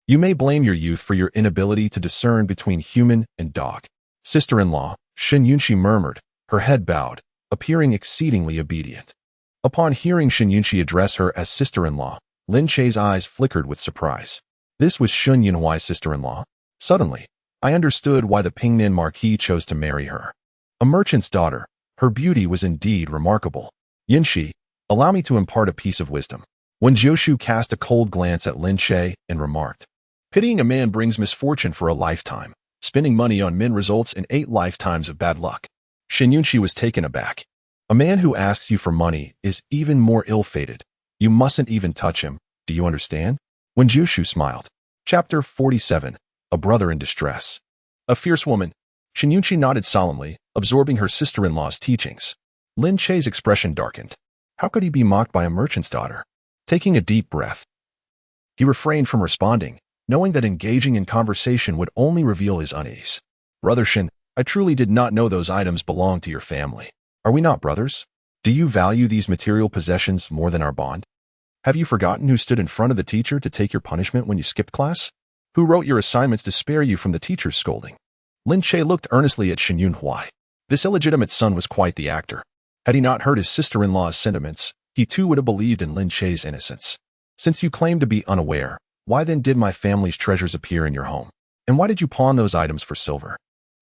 You may blame your youth for your inability to discern between human and dog. Sister-in-law, Shen Yunqi murmured, her head bowed, appearing exceedingly obedient. Upon hearing Shen Yunqi address her as sister-in-law, Lin Che's eyes flickered with surprise. This was Shen Yunhuai's sister-in-law? Suddenly, I understood why the Pingnan Marquis chose to marry her. A merchant's daughter, her beauty was indeed remarkable. Yunqi, allow me to impart a piece of wisdom. Wen Jiushu cast a cold glance at Lin Che and remarked, pitying a man brings misfortune for a lifetime. Spending money on men results in 8 lifetimes of bad luck. Shen Yunqi was taken aback. A man who asks you for money is even more ill-fated. You mustn't even touch him. Do you understand? Wen Jiushu smiled. Chapter 47. A brother in distress. A fierce woman. Shen Yunqi nodded solemnly, absorbing her sister-in-law's teachings. Lin Che's expression darkened. How could he be mocked by a merchant's daughter? Taking a deep breath, he refrained from responding, knowing that engaging in conversation would only reveal his unease. Brother Shen, I truly did not know those items belonged to your family. Are we not brothers? Do you value these material possessions more than our bond? Have you forgotten who stood in front of the teacher to take your punishment when you skipped class? Who wrote your assignments to spare you from the teacher's scolding? Lin Che looked earnestly at Shen Yunhuai. This illegitimate son was quite the actor. Had he not heard his sister-in-law's sentiments, he too would have believed in Lin Che's innocence. Since you claim to be unaware, why then did my family's treasures appear in your home? And why did you pawn those items for silver?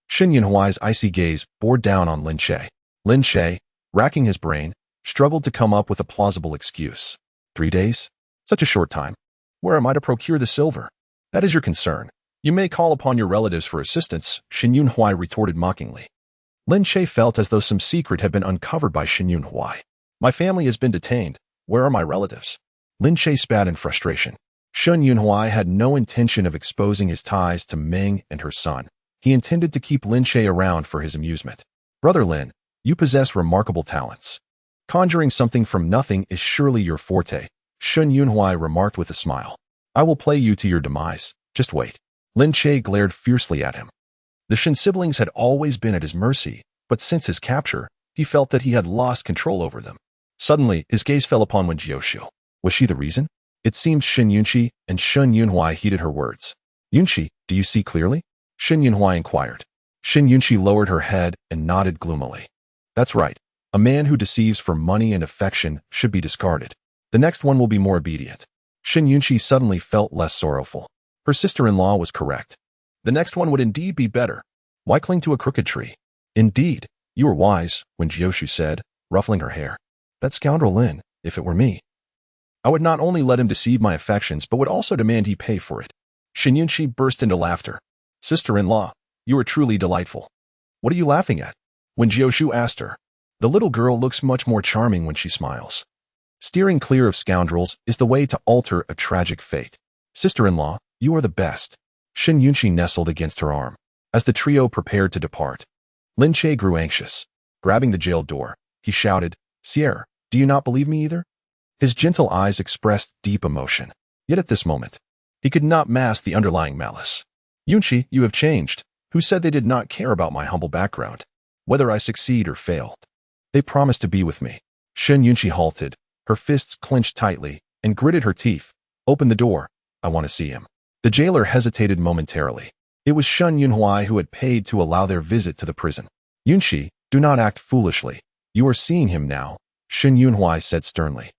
Shen Yunhuai's icy gaze bore down on Lin Che. Lin Che, racking his brain, struggled to come up with a plausible excuse. 3 days? Such a short time. Where am I to procure the silver? That is your concern. You may call upon your relatives for assistance, Shen Yunhuai retorted mockingly. Lin Che felt as though some secret had been uncovered by Shen Yunhuai. My family has been detained. Where are my relatives? Lin Che spat in frustration. Shen Yunhuai had no intention of exposing his ties to Meng and her son. He intended to keep Lin Che around for his amusement. Brother Lin, you possess remarkable talents. Conjuring something from nothing is surely your forte, Shen Yunhuai remarked with a smile. I will play you to your demise. Just wait. Lin Che glared fiercely at him. The Shen siblings had always been at his mercy, but since his capture, he felt that he had lost control over them. Suddenly, his gaze fell upon Wen Jiushu. Was she the reason? It seemed Shen Yunqi and Shen Yunhuai heeded her words. Yunqi, do you see clearly? Shen Yunhuai inquired. Shen Yunqi lowered her head and nodded gloomily. That's right. A man who deceives for money and affection should be discarded. The next one will be more obedient. Shen Yunqi suddenly felt less sorrowful. Her sister-in-law was correct. The next one would indeed be better. Why cling to a crooked tree? Indeed, you are wise, Wen Jiushu said, ruffling her hair. That scoundrel Lin, if it were me, I would not only let him deceive my affections, but would also demand he pay for it. Shen Yunqi burst into laughter. Sister-in-law, you are truly delightful. What are you laughing at? Wen Jiushu asked her. The little girl looks much more charming when she smiles. Steering clear of scoundrels is the way to alter a tragic fate. Sister-in-law, you are the best. Shen Yunqi nestled against her arm. As the trio prepared to depart, Lin Che grew anxious. Grabbing the jail door, he shouted, Sierra, do you not believe me either? His gentle eyes expressed deep emotion. Yet at this moment, He could not mask the underlying malice. Yunchi, you have changed. Who said they did not care about my humble background? Whether I succeed or fail. They promised to be with me. Shen Yunchi halted, her fists clenched tightly, and gritted her teeth. Open the door. I want to see him. The jailer hesitated momentarily. It was Shen Yunhui who had paid to allow their visit to the prison. Yunchi, do not act foolishly. You are seeing him now, Shen Yunhui said sternly.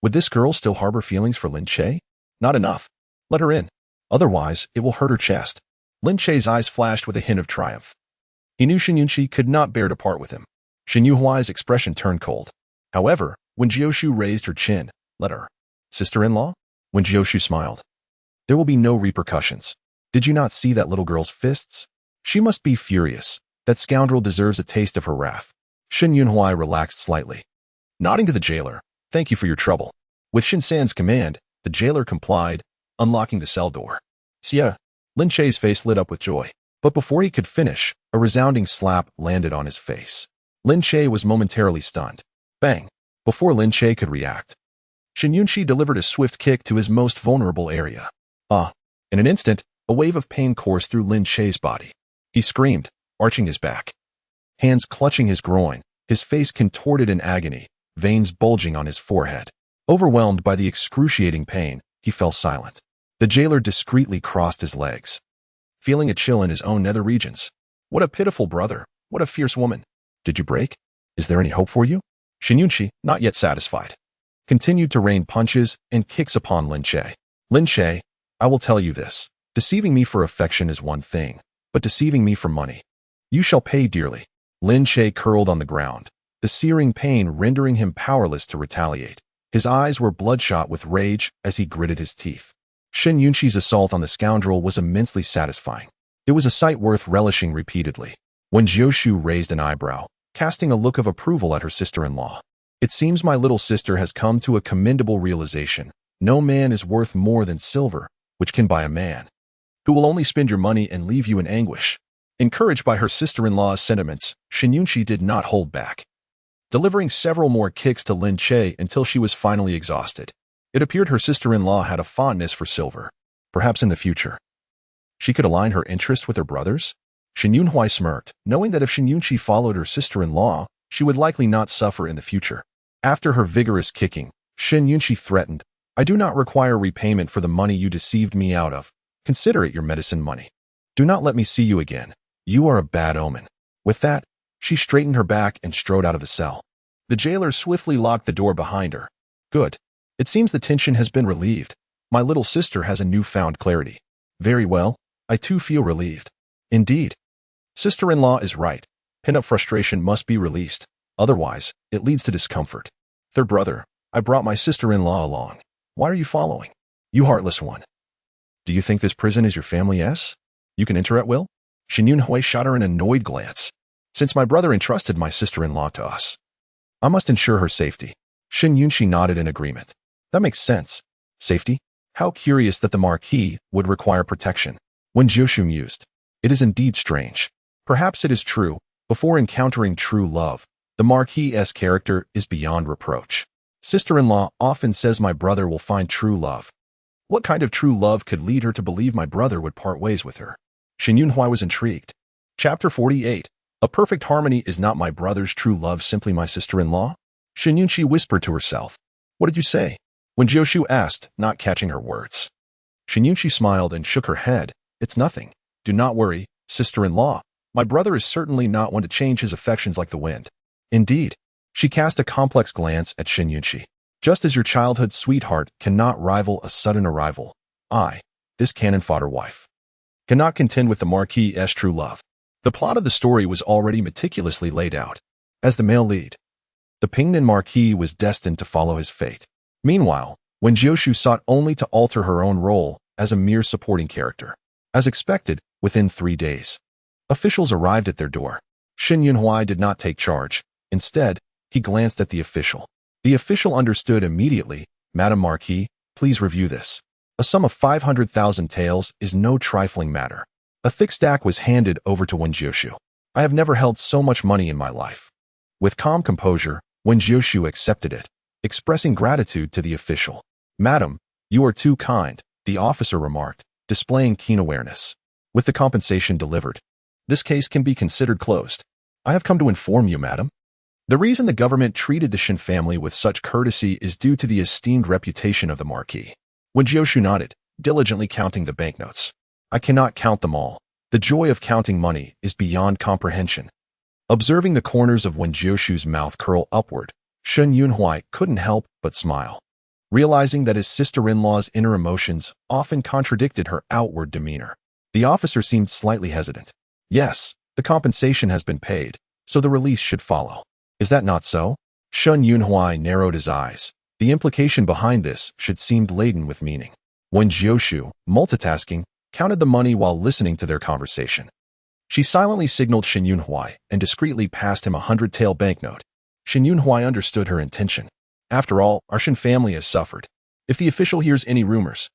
Would this girl still harbor feelings for Lin Che? Not enough. Let her in. Otherwise, it will hurt her chest. Lin Che's eyes flashed with a hint of triumph. He knew Shen Yunchi could not bear to part with him. Shen Yunhui's expression turned cold. However, Wen Jiushu raised her chin. Let her. Sister-in-law? Wen Jiushu smiled. There will be no repercussions. Did you not see that little girl's fists? She must be furious. That scoundrel deserves a taste of her wrath. Shen Yunhui relaxed slightly. Nodding to the jailer, thank you for your trouble. With Shin San's command, the jailer complied, unlocking the cell door. Xia. Lin Che's face lit up with joy. But before he could finish, a resounding slap landed on his face. Lin Che was momentarily stunned. Bang! Before Lin Che could react, Shen Yunchi delivered a swift kick to his most vulnerable area. In an instant, a wave of pain coursed through Lin Che's body. He screamed, arching his back. Hands clutching his groin, his face contorted in agony, veins bulging on his forehead. Overwhelmed by the excruciating pain, he fell silent. The jailer discreetly crossed his legs, feeling a chill in his own nether regions. What a pitiful brother, what a fierce woman. Did you break? Is there any hope for you? Shen Yunchi, not yet satisfied, continued to rain punches and kicks upon Lin Che. Lin Che, I will tell you this. Deceiving me for affection is one thing, but deceiving me for money, you shall pay dearly. Lin Che curled on the ground, the searing pain rendering him powerless to retaliate. His eyes were bloodshot with rage as he gritted his teeth. Shen Yunchi's assault on the scoundrel was immensely satisfying. It was a sight worth relishing repeatedly. Wen Jiushu raised an eyebrow, casting a look of approval at her sister-in-law. It seems my little sister has come to a commendable realization. No man is worth more than silver, which can buy a man, who will only spend your money and leave you in anguish. Encouraged by her sister-in-law's sentiments, Shen Yunchi did not hold back, delivering several more kicks to Lin Che until she was finally exhausted. It appeared her sister-in-law had a fondness for silver. Perhaps in the future, she could align her interest with her brother's? Shen Yunhui smirked, knowing that if Shen Yunchi followed her sister-in-law, she would likely not suffer in the future. After her vigorous kicking, Shen Yunchi threatened, I do not require repayment for the money you deceived me out of. Consider it your medicine money. Do not let me see you again. You are a bad omen. With that, she straightened her back and strode out of the cell. The jailer swiftly locked the door behind her. Good. It seems the tension has been relieved. My little sister has a newfound clarity. Very well. I too feel relieved. Indeed. Sister-in-law is right. Pent-up frustration must be released. Otherwise, it leads to discomfort. Third brother, I brought my sister-in-law along. Why are you following? You heartless one. Do you think this prison is your family's? You can enter at will? Shen Yunhui shot her an annoyed glance. Since my brother entrusted my sister-in-law to us, I must ensure her safety. Shen Yunchi nodded in agreement. That makes sense. Safety? How curious that the Marquis would require protection. Wen Jiushu mused. It is indeed strange. Perhaps it is true. Before encountering true love, the Marquis' character is beyond reproach. Sister-in-law often says my brother will find true love. What kind of true love could lead her to believe my brother would part ways with her? Shen Yunhui was intrigued. Chapter 48. A perfect harmony is not my brother's true love, simply my sister-in-law? Shen Yunchi whispered to herself. What did you say? Wen Jiushu asked, not catching her words. Shen Yunchi smiled and shook her head. It's nothing. Do not worry, sister-in-law. My brother is certainly not one to change his affections like the wind. Indeed. She cast a complex glance at Shen Yunchi. Just as your childhood sweetheart cannot rival a sudden arrival, I, this cannon-fodder wife, cannot contend with the Marquis' true love. The plot of the story was already meticulously laid out. As the male lead, the Pingnan Marquis was destined to follow his fate. Meanwhile, Wen Jiushu sought only to alter her own role as a mere supporting character. As expected, within 3 days, officials arrived at their door. Shen Yunhui did not take charge. Instead, he glanced at the official. The official understood immediately. Madam Marquis, please review this. A sum of 500,000 taels is no trifling matter. A thick stack was handed over to Wen Jiushu. I have never held so much money in my life. With calm composure, Wen Jiushu accepted it, expressing gratitude to the official. Madam, you are too kind. the officer remarked, displaying keen awareness. With the compensation delivered, this case can be considered closed. I have come to inform you, madam. The reason the government treated the Shin family with such courtesy is due to the esteemed reputation of the Marquis. Wen Jiushu nodded, diligently counting the banknotes. I cannot count them all. The joy of counting money is beyond comprehension. Observing the corners of Wen Jiushu's mouth curl upward, Shen Yunhui couldn't help but smile. Realizing that his sister-in-law's inner emotions often contradicted her outward demeanor, the officer seemed slightly hesitant. Yes, the compensation has been paid, so the release should follow. Is that not so? Shen Yunhui narrowed his eyes. The implication behind this should seem laden with meaning. Wen Jiushu, multitasking, counted the money while listening to their conversation. She silently signaled Shen Yunhui and discreetly passed him a 100-tael banknote. Shen Yunhui understood her intention. After all, our Shen family has suffered. If the official hears any rumors,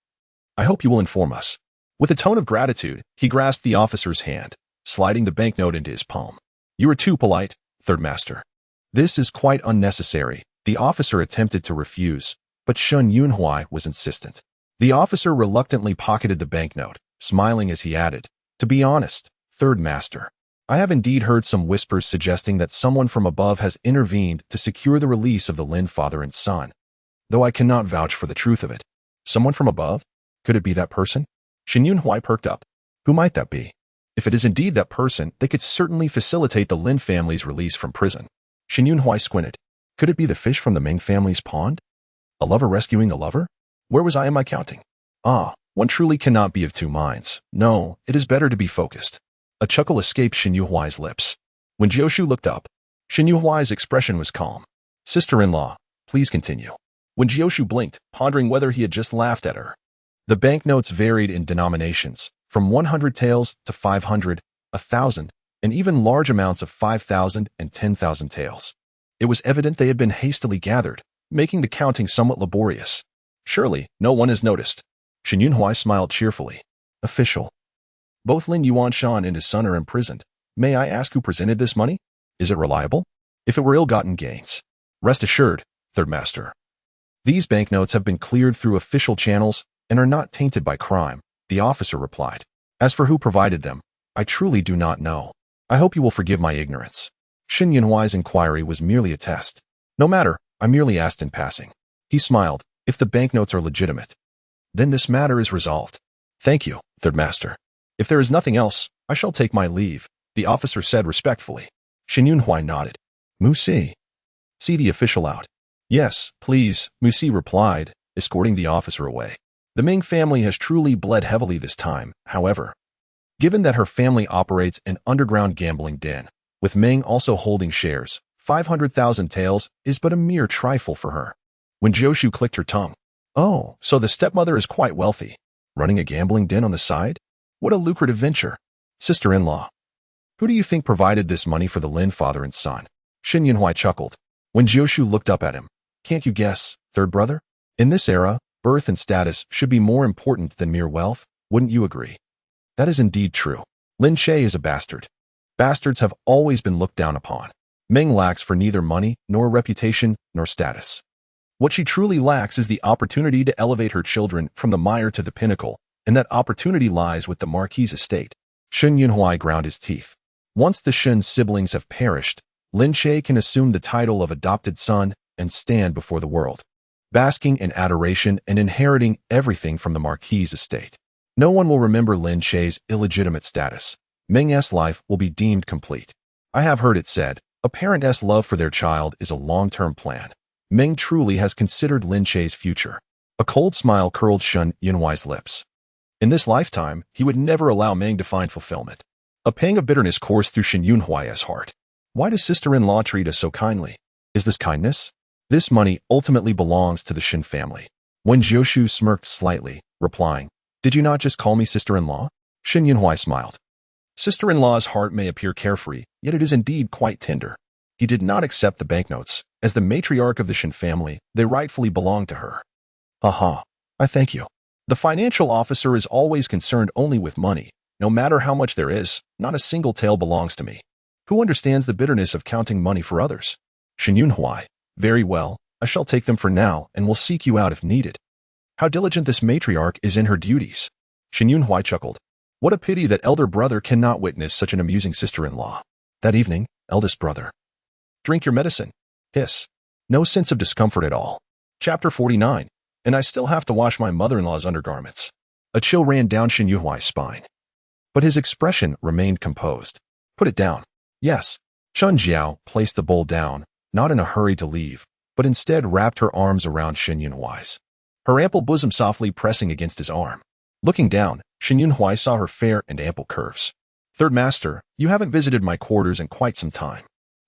I hope you will inform us. With a tone of gratitude, he grasped the officer's hand, sliding the banknote into his palm. You are too polite, third master. This is quite unnecessary. The officer attempted to refuse, but Shen Yunhui was insistent. The officer reluctantly pocketed the banknote, smiling as he added, to be honest, third master, I have indeed heard some whispers suggesting that someone from above has intervened to secure the release of the Lin father and son, though I cannot vouch for the truth of it. Someone from above? Could it be that person? Shen Yunhui perked up. Who might that be? If it is indeed that person, they could certainly facilitate the Lin family's release from prison. Shen Yunhui squinted. Could it be the fish from the Ming family's pond? A lover rescuing a lover? Where was I in my counting? Ah, one truly cannot be of two minds. No, it is better to be focused. A chuckle escaped Shen Yunhui's lips. When Jiushu looked up, Shen Yunhui's expression was calm. Sister-in-law, please continue. When Jiushu blinked, pondering whether he had just laughed at her. The banknotes varied in denominations, from 100 taels to 500, 1,000, and even large amounts of 5,000 and 10,000 taels. It was evident they had been hastily gathered, making the counting somewhat laborious. Surely, no one has noticed. Shen Yunhui smiled cheerfully. Official. Both Lin Yuanshan and his son are imprisoned. May I ask who presented this money? Is it reliable? If it were ill-gotten gains. Rest assured, third master. These banknotes have been cleared through official channels and are not tainted by crime, the officer replied. As for who provided them, I truly do not know. I hope you will forgive my ignorance. Shen Yunhui's inquiry was merely a test. No matter, I merely asked in passing. He smiled. If the banknotes are legitimate, then this matter is resolved. Thank you, third master. If there is nothing else, I shall take my leave, the officer said respectfully. Shen Yunhui nodded. Musi. See the official out. Yes, please, Musi replied, escorting the officer away. The Ming family has truly bled heavily this time, however. Given that her family operates an underground gambling den, with Ming also holding shares, 500,000 taels is but a mere trifle for her. When Jiushu clicked her tongue. Oh, so the stepmother is quite wealthy. Running a gambling den on the side? What a lucrative venture. Sister-in-law. Who do you think provided this money for the Lin father and son? Shen Yunhui chuckled. When Jiushu looked up at him. Can't you guess, third brother? In this era, birth and status should be more important than mere wealth, wouldn't you agree? That is indeed true. Lin Shay is a bastard. Bastards have always been looked down upon. Ming lacks for neither money, nor reputation, nor status. What she truly lacks is the opportunity to elevate her children from the mire to the pinnacle, and that opportunity lies with the Marquis' estate. Shen Yunhui ground his teeth. Once the Shen siblings have perished, Lin Shay can assume the title of adopted son and stand before the world, basking in adoration and inheriting everything from the Marquis' estate. No one will remember Lin Shay's illegitimate status. Ming's life will be deemed complete. I have heard it said, a parent's love for their child is a long-term plan. Ming truly has considered Lin Shay's future. A cold smile curled Shen Yunhui's lips. In this lifetime, he would never allow Ming to find fulfillment. A pang of bitterness coursed through Shen Yunhui's heart. Why does sister-in-law treat us so kindly? Is this kindness? This money ultimately belongs to the Shen family. Wen Jiushu smirked slightly, replying, Did you not just call me sister-in-law? Shen Yunhui smiled. Sister-in-law's heart may appear carefree, yet it is indeed quite tender. He did not accept the banknotes. As the matriarch of the Shen family, they rightfully belonged to her. Aha, I thank you. The financial officer is always concerned only with money. No matter how much there is, not a single tael belongs to me. Who understands the bitterness of counting money for others? Shen Yunhui. Very well, I shall take them for now and will seek you out if needed. How diligent this matriarch is in her duties. Shen Yunhui chuckled. What a pity that elder brother cannot witness such an amusing sister-in-law. That evening, eldest brother. Drink your medicine. Hiss. No sense of discomfort at all. Chapter 49. And I still have to wash my mother-in-law's undergarments. A chill ran down Shen Yunhui's spine. But his expression remained composed. Put it down. Yes. Chun Jiao placed the bowl down, not in a hurry to leave, but instead wrapped her arms around Shen Yunhui's, her ample bosom softly pressing against his arm. Looking down, Shen Yunhui saw her fair and ample curves. Third master, you haven't visited my quarters in quite some time.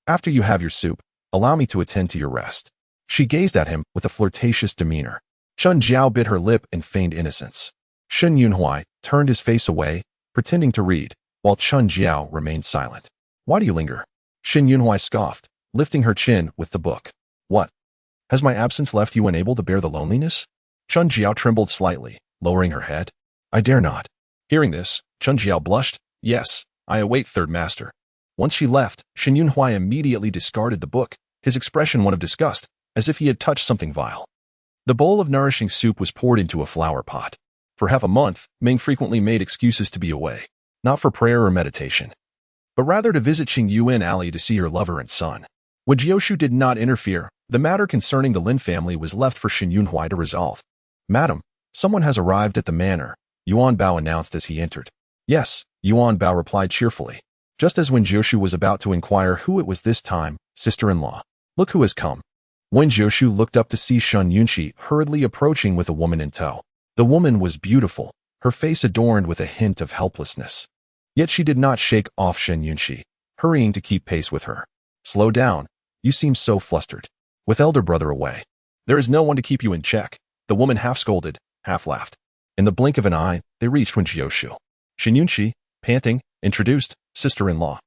After you have your soup, allow me to attend to your rest. She gazed at him with a flirtatious demeanor. Chun Jiao bit her lip and feigned innocence. Shen Yunhui turned his face away, pretending to read, while Chun Jiao remained silent. Why do you linger? Shen Yunhui scoffed, lifting her chin with the book. What? Has my absence left you unable to bear the loneliness? Chun Jiao trembled slightly, lowering her head. I dare not. Hearing this, Chun Jiao blushed. Yes, I await third master. Once she left, Shen Yunhui immediately discarded the book, his expression one of disgust, as if he had touched something vile. The bowl of nourishing soup was poured into a flower pot. For half a month, Ming frequently made excuses to be away, not for prayer or meditation, but rather to visit Qingyuan Alley to see her lover and son. Wen Jiushu did not interfere. The matter concerning the Lin family was left for Shen Yunhui to resolve. Madam, someone has arrived at the manor, Yuan Bao announced as he entered. Yes, Yuan Bao replied cheerfully. Just as Wen Jiushu was about to inquire who it was this time, sister-in-law. Look who has come. Wen Jiushu looked up to see Shen Yunqi hurriedly approaching with a woman in tow. The woman was beautiful, her face adorned with a hint of helplessness. Yet she did not shake off Shen Yunqi, hurrying to keep pace with her. Slow down, you seem so flustered. With elder brother away, there is no one to keep you in check. The woman half scolded, half laughed. In the blink of an eye, they reached Wen Jiushu. Shen Yunqi, panting, introduced, sister-in-law.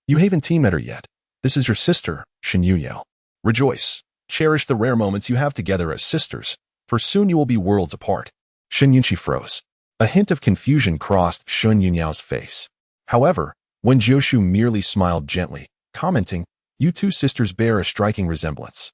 You haven't met her yet. This is your sister, Shen Yunyao. Rejoice. Cherish the rare moments you have together as sisters, for soon you will be worlds apart. Shen Yunqi froze. A hint of confusion crossed Shen Yunyao's face. However, Wen Jiushu merely smiled gently, commenting, You two sisters bear a striking resemblance.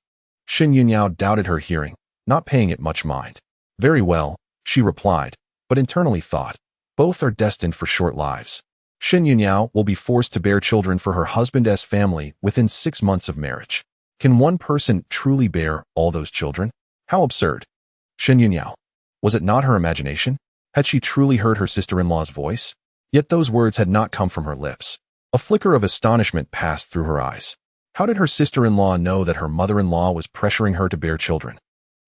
Shen Yunyao doubted her hearing, not paying it much mind. Very well, she replied, but internally thought, both are destined for short lives. Shen Yunyao will be forced to bear children for her husband's family within 6 months of marriage. Can one person truly bear all those children? How absurd. Shen Yunyao. Was it not her imagination? Had she truly heard her sister-in-law's voice? Yet those words had not come from her lips. A flicker of astonishment passed through her eyes. How did her sister-in-law know that her mother-in-law was pressuring her to bear children?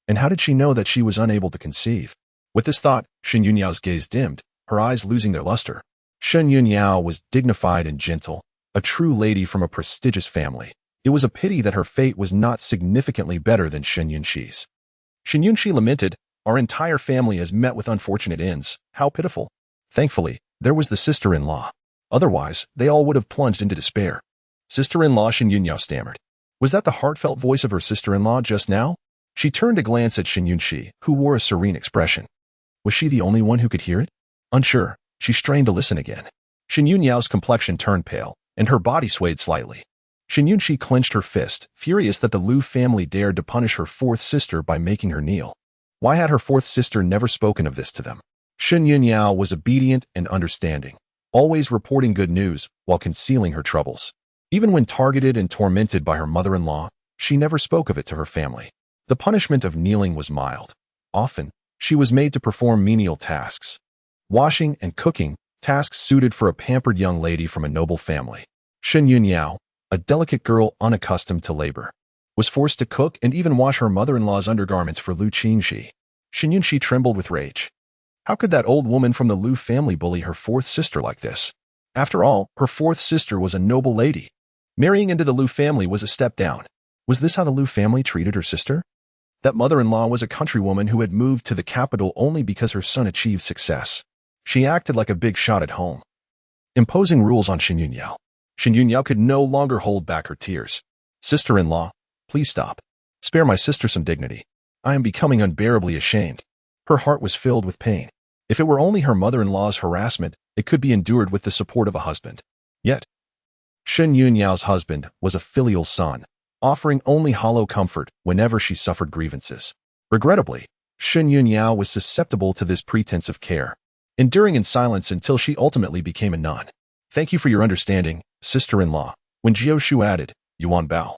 And how did she know that she was unable to conceive? With this thought, Shen Yunyao's gaze dimmed, her eyes losing their luster. Shen Yunyao was dignified and gentle, a true lady from a prestigious family. It was a pity that her fate was not significantly better than Shen Yunqi's. Shen Yunqi lamented, Our entire family has met with unfortunate ends. How pitiful. Thankfully, there was the sister-in-law. Otherwise, they all would have plunged into despair. Sister-in-law, Shen Yunyao stammered. Was that the heartfelt voice of her sister-in-law just now? She turned to glance at Shen Yunqi, who wore a serene expression. Was she the only one who could hear it? Unsure, she strained to listen again. Shen Yunyao's complexion turned pale, and her body swayed slightly. Shen Yunqi clenched her fist, furious that the Liu family dared to punish her fourth sister by making her kneel. Why had her fourth sister never spoken of this to them? Shen Yunyao was obedient and understanding, always reporting good news while concealing her troubles. Even when targeted and tormented by her mother-in-law, she never spoke of it to her family. The punishment of kneeling was mild. Often, she was made to perform menial tasks. Washing and cooking, tasks suited for a pampered young lady from a noble family. Shen Yunyao, a delicate girl unaccustomed to labor, was forced to cook and even wash her mother-in-law's undergarments for Liu Qingxi. Shen Yunqi trembled with rage. How could that old woman from the Liu family bully her fourth sister like this? After all, her fourth sister was a noble lady. Marrying into the Liu family was a step down. Was this how the Liu family treated her sister? That mother-in-law was a countrywoman who had moved to the capital only because her son achieved success. She acted like a big shot at home, imposing rules on Shen Yunyao. Shen Yunyao could no longer hold back her tears. Sister-in-law, please stop. Spare my sister some dignity. I am becoming unbearably ashamed. Her heart was filled with pain. If it were only her mother-in-law's harassment, it could be endured with the support of a husband. Yet, Shen Yunyao's husband was a filial son, offering only hollow comfort whenever she suffered grievances. Regrettably, Shen Yunyao was susceptible to this pretense of care, enduring in silence until she ultimately became a nun. Thank you for your understanding, sister-in-law. Wen Jiushu added, Yuan Bao.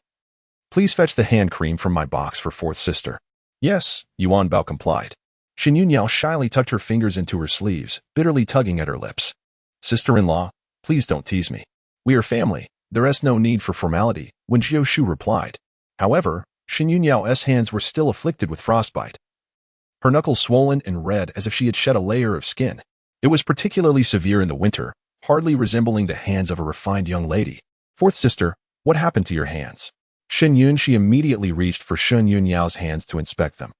Please fetch the hand cream from my box for fourth sister. Yes, Yuan Bao complied. Shen Yunyao shyly tucked her fingers into her sleeves, bitterly tugging at her lips. Sister-in-law, please don't tease me. We are family. There is no need for formality, Wen Jiushu replied. However, Shen Yunyao's hands were still afflicted with frostbite. Her knuckles swollen and red as if she had shed a layer of skin. It was particularly severe in the winter, hardly resembling the hands of a refined young lady. Fourth sister, what happened to your hands? Shen Yunshi immediately reached for Shen Yunyao's hands to inspect them.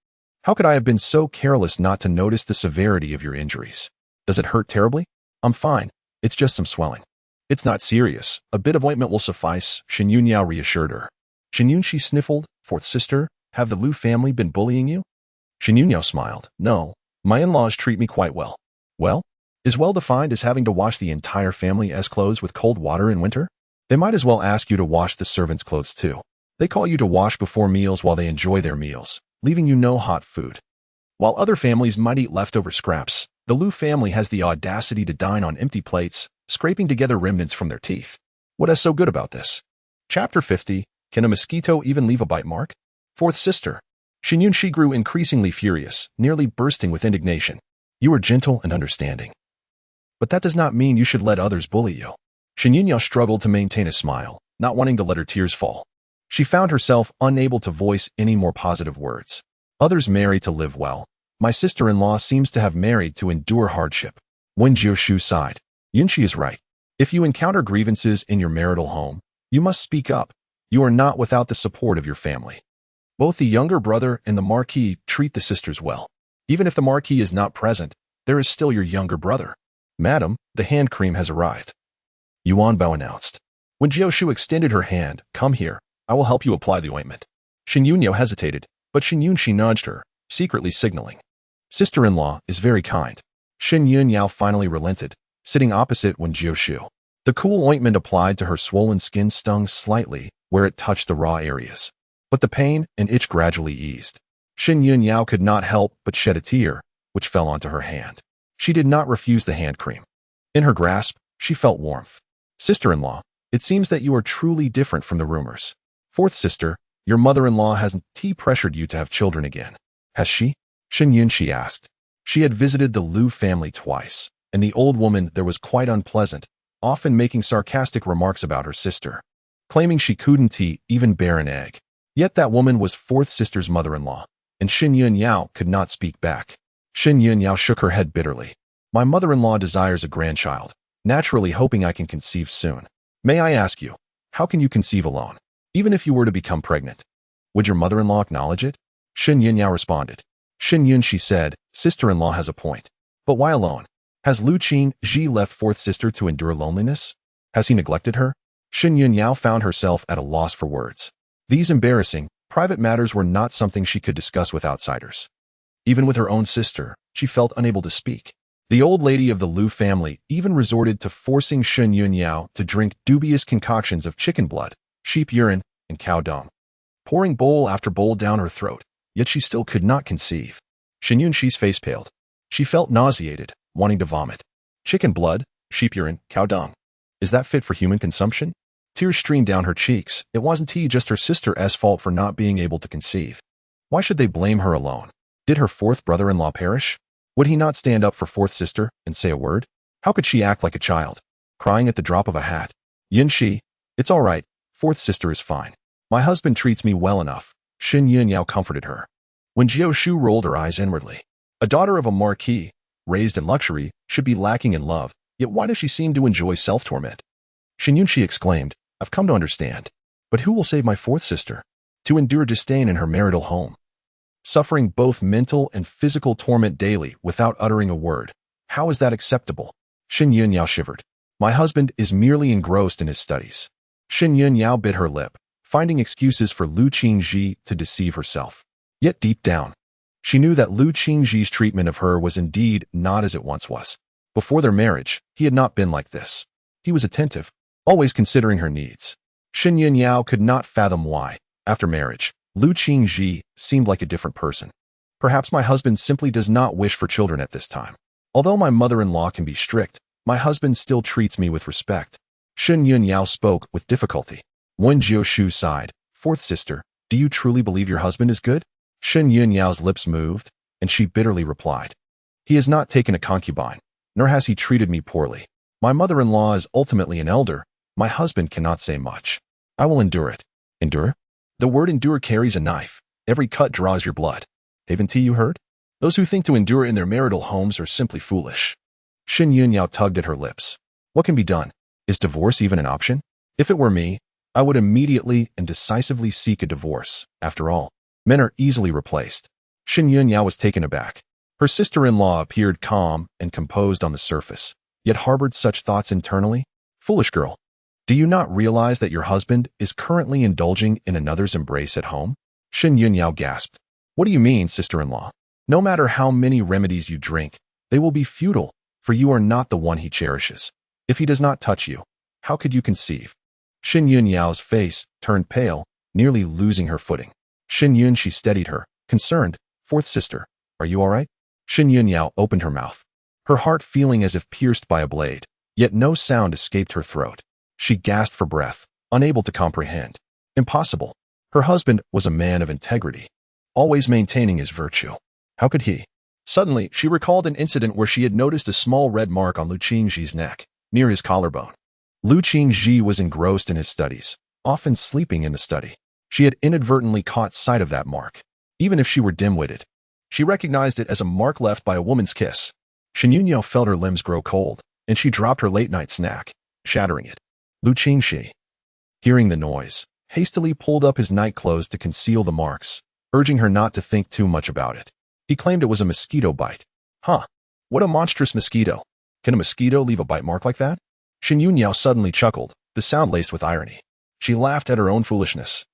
How could I have been so careless not to notice the severity of your injuries? Does it hurt terribly? I'm fine. It's just some swelling. It's not serious. A bit of ointment will suffice, Shen Yunyao reassured her. Shen Yunshi sniffled. Fourth sister, have the Liu family been bullying you? Shen Yunyao smiled. No, my in-laws treat me quite well. Well? Is well defined as having to wash the entire family's clothes with cold water in winter? They might as well ask you to wash the servants' clothes too. They call you to wash before meals while they enjoy their meals, leaving you no hot food. While other families might eat leftover scraps, the Liu family has the audacity to dine on empty plates, scraping together remnants from their teeth. What is so good about this? Chapter 50, Can a mosquito even leave a bite mark? Fourth sister. Shen Yunshi grew increasingly furious, nearly bursting with indignation. You are gentle and understanding. But that does not mean you should let others bully you. Shen Yunyao struggled to maintain a smile, not wanting to let her tears fall. She found herself unable to voice any more positive words. Others marry to live well. My sister-in-law seems to have married to endure hardship. Wen Jiushu sighed. Yunshi is right. If you encounter grievances in your marital home, you must speak up. You are not without the support of your family. Both the younger brother and the Marquis treat the sisters well. Even if the Marquis is not present, there is still your younger brother. Madam, the hand cream has arrived. Yuan Bao announced. When Jiushu extended her hand, come here, I will help you apply the ointment. Shen Yunyao hesitated, but Shen Yunshi nudged her, secretly signaling. Sister-in-law is very kind. Shen Yunyao finally relented, sitting opposite Wen Jiushu. The cool ointment applied to her swollen skin stung slightly where it touched the raw areas. But the pain and itch gradually eased. Shen Yunyao could not help but shed a tear, which fell onto her hand. She did not refuse the hand cream. In her grasp, she felt warmth. Sister-in-law, it seems that you are truly different from the rumors. Fourth sister, your mother-in-law hasn't pressured you to have children again. Has she? Shen Yunshi asked. She had visited the Liu family twice, and the old woman there was quite unpleasant, often making sarcastic remarks about her sister, claiming she couldn't even bear an egg. Yet that woman was fourth sister's mother-in-law, and Shen Yunyao could not speak back. Shen Yunyao shook her head bitterly. My mother-in-law desires a grandchild, naturally hoping I can conceive soon. May I ask you, how can you conceive alone? Even if you were to become pregnant, would your mother-in-law acknowledge it? Shen Yunyao responded. Shen Yunshi said, sister-in-law has a point. But why alone? Has Liu Qingji left fourth sister to endure loneliness? Has he neglected her? Shen Yunyao found herself at a loss for words. These embarrassing, private matters were not something she could discuss with outsiders. Even with her own sister, she felt unable to speak. The old lady of the Liu family even resorted to forcing Shen Yunyao to drink dubious concoctions of chicken blood, sheep urine, and cow dung, pouring bowl after bowl down her throat, yet she still could not conceive. Shen Yunshi's face paled. She felt nauseated, wanting to vomit. Chicken blood, sheep urine, cow dung. Is that fit for human consumption? Tears streamed down her cheeks. It wasn't just her sister's fault for not being able to conceive. Why should they blame her alone? Did her fourth brother-in-law perish? Would he not stand up for fourth sister and say a word? How could she act like a child, crying at the drop of a hat? Yunshi, it's all right. Fourth sister is fine. My husband treats me well enough. Shen Yunyao comforted her. When Jiushu rolled her eyes inwardly, a daughter of a marquis, raised in luxury, should be lacking in love, yet why does she seem to enjoy self-torment? Shen Yunshi exclaimed, I've come to understand. But who will save my fourth sister? To endure disdain in her marital home, suffering both mental and physical torment daily without uttering a word. How is that acceptable? Shen Yunyao shivered. My husband is merely engrossed in his studies. Shen Yunyao bit her lip, finding excuses for Liu Qingji to deceive herself. Yet deep down, she knew that Liu Qingji's treatment of her was indeed not as it once was. Before their marriage, he had not been like this. He was attentive, always considering her needs. Shen Yunyao could not fathom why, after marriage, Liu Qingji seemed like a different person. Perhaps my husband simply does not wish for children at this time. Although my mother-in-law can be strict, my husband still treats me with respect. Shen Yunyao spoke with difficulty. Wen Jiushu sighed. Fourth sister, do you truly believe your husband is good? Shen Yunyao's lips moved, and she bitterly replied. He has not taken a concubine, nor has he treated me poorly. My mother-in-law is ultimately an elder. My husband cannot say much. I will endure it. Endure? The word endure carries a knife. Every cut draws your blood. Haven't you heard? Those who think to endure in their marital homes are simply foolish. Shen Yunyao tugged at her lips. What can be done? Is divorce even an option? If it were me, I would immediately and decisively seek a divorce. After all, men are easily replaced. Shen Yunyao was taken aback. Her sister-in-law appeared calm and composed on the surface, yet harbored such thoughts internally. Foolish girl. Do you not realize that your husband is currently indulging in another's embrace at home? Shen Yunyao gasped. What do you mean, sister-in-law? No matter how many remedies you drink, they will be futile, for you are not the one he cherishes. If he does not touch you, how could you conceive? Shen Yunyao's face turned pale, nearly losing her footing. Shen Yun, she steadied her, concerned. Fourth sister, are you all right? Shen Yunyao opened her mouth, her heart feeling as if pierced by a blade, yet no sound escaped her throat. She gasped for breath, unable to comprehend. Impossible. Her husband was a man of integrity, always maintaining his virtue. How could he? Suddenly, she recalled an incident where she had noticed a small red mark on Lu Qingji's neck, near his collarbone. Lu Qingji was engrossed in his studies, often sleeping in the study. She had inadvertently caught sight of that mark. Even if she were dim-witted, she recognized it as a mark left by a woman's kiss. Shen Yunyao felt her limbs grow cold, and she dropped her late-night snack, shattering it. Lu Qingji, hearing the noise, hastily pulled up his night clothes to conceal the marks, urging her not to think too much about it. He claimed it was a mosquito bite. Huh. What a monstrous mosquito. Can a mosquito leave a bite mark like that? Shen Yunyao suddenly chuckled, the sound laced with irony. She laughed at her own foolishness,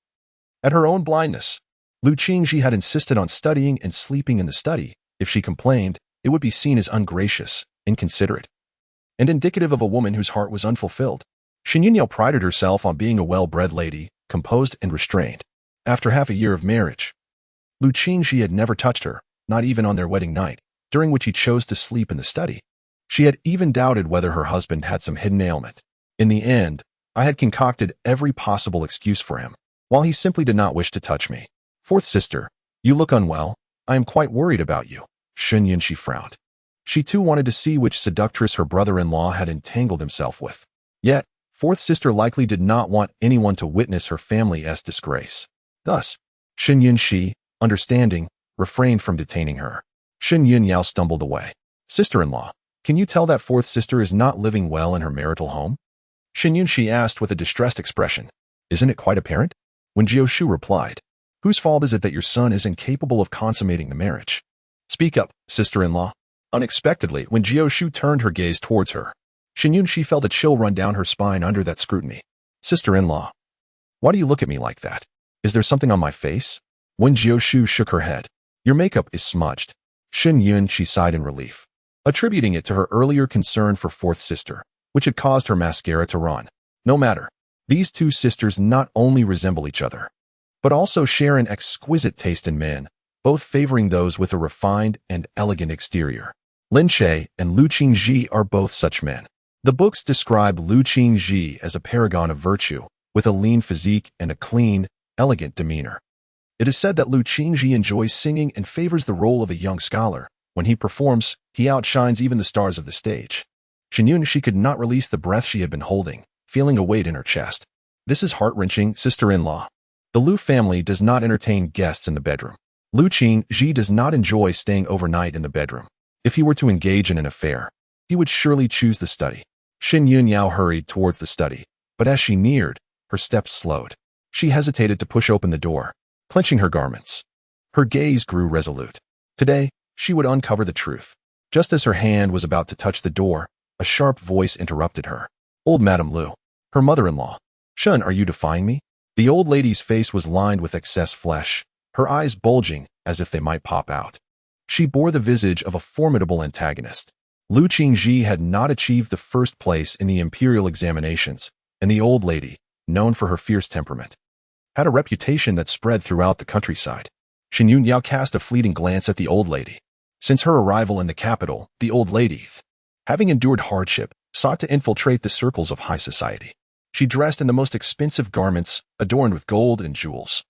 at her own blindness. Lu Qingji had insisted on studying and sleeping in the study. If she complained, it would be seen as ungracious, inconsiderate, and indicative of a woman whose heart was unfulfilled. Shen Yunyao prided herself on being a well-bred lady, composed and restrained. After half a year of marriage, Lu Qingji had never touched her, not even on their wedding night, during which he chose to sleep in the study. She had even doubted whether her husband had some hidden ailment. In the end, I had concocted every possible excuse for him, while he simply did not wish to touch me. Fourth sister, you look unwell. I am quite worried about you. Shen Yunshi frowned. She too wanted to see which seductress her brother-in-law had entangled himself with. Yet, fourth sister likely did not want anyone to witness her family's disgrace. Thus, Shen Yunshi, understanding, refrained from detaining her. Shen Yunyao stumbled away. Sister-in-law, can you tell that fourth sister is not living well in her marital home? Shen Yunshi asked with a distressed expression. Isn't it quite apparent? Wen Jiushu replied. Whose fault is it that your son is incapable of consummating the marriage? Speak up, sister-in-law. Unexpectedly, Wen Jiushu turned her gaze towards her. Shen Yunshi felt a chill run down her spine under that scrutiny. Sister-in-law, why do you look at me like that? Is there something on my face? Wen Jiushu shook her head. Your makeup is smudged. Shen Yunshi sighed in relief, attributing it to her earlier concern for fourth sister, which had caused her mascara to run. No matter. These two sisters not only resemble each other, but also share an exquisite taste in men, both favoring those with a refined and elegant exterior. Lin Che and Lu Qingji are both such men. The books describe Lu Qingji as a paragon of virtue, with a lean physique and a clean, elegant demeanor. It is said that Lu Qingji enjoys singing and favors the role of a young scholar. When he performs, he outshines even the stars of the stage. Shen Yunshi could not release the breath she had been holding, feeling a weight in her chest. This is heart-wrenching, sister-in-law. The Lu family does not entertain guests in the bedroom. Lu Qingji does not enjoy staying overnight in the bedroom. If he were to engage in an affair, he would surely choose the study. Shen Yunyao hurried towards the study, but as she neared, her steps slowed. She hesitated to push open the door, clenching her garments. Her gaze grew resolute. Today, she would uncover the truth. Just as her hand was about to touch the door, a sharp voice interrupted her. Old Madame Lu, her mother-in-law. Shen, are you defying me? The old lady's face was lined with excess flesh, her eyes bulging as if they might pop out. She bore the visage of a formidable antagonist. Lu Qingji had not achieved the first place in the imperial examinations, and the old lady, known for her fierce temperament, had a reputation that spread throughout the countryside. Shen Yunyao cast a fleeting glance at the old lady. Since her arrival in the capital, the old lady, having endured hardship, sought to infiltrate the circles of high society. She dressed in the most expensive garments, adorned with gold and jewels,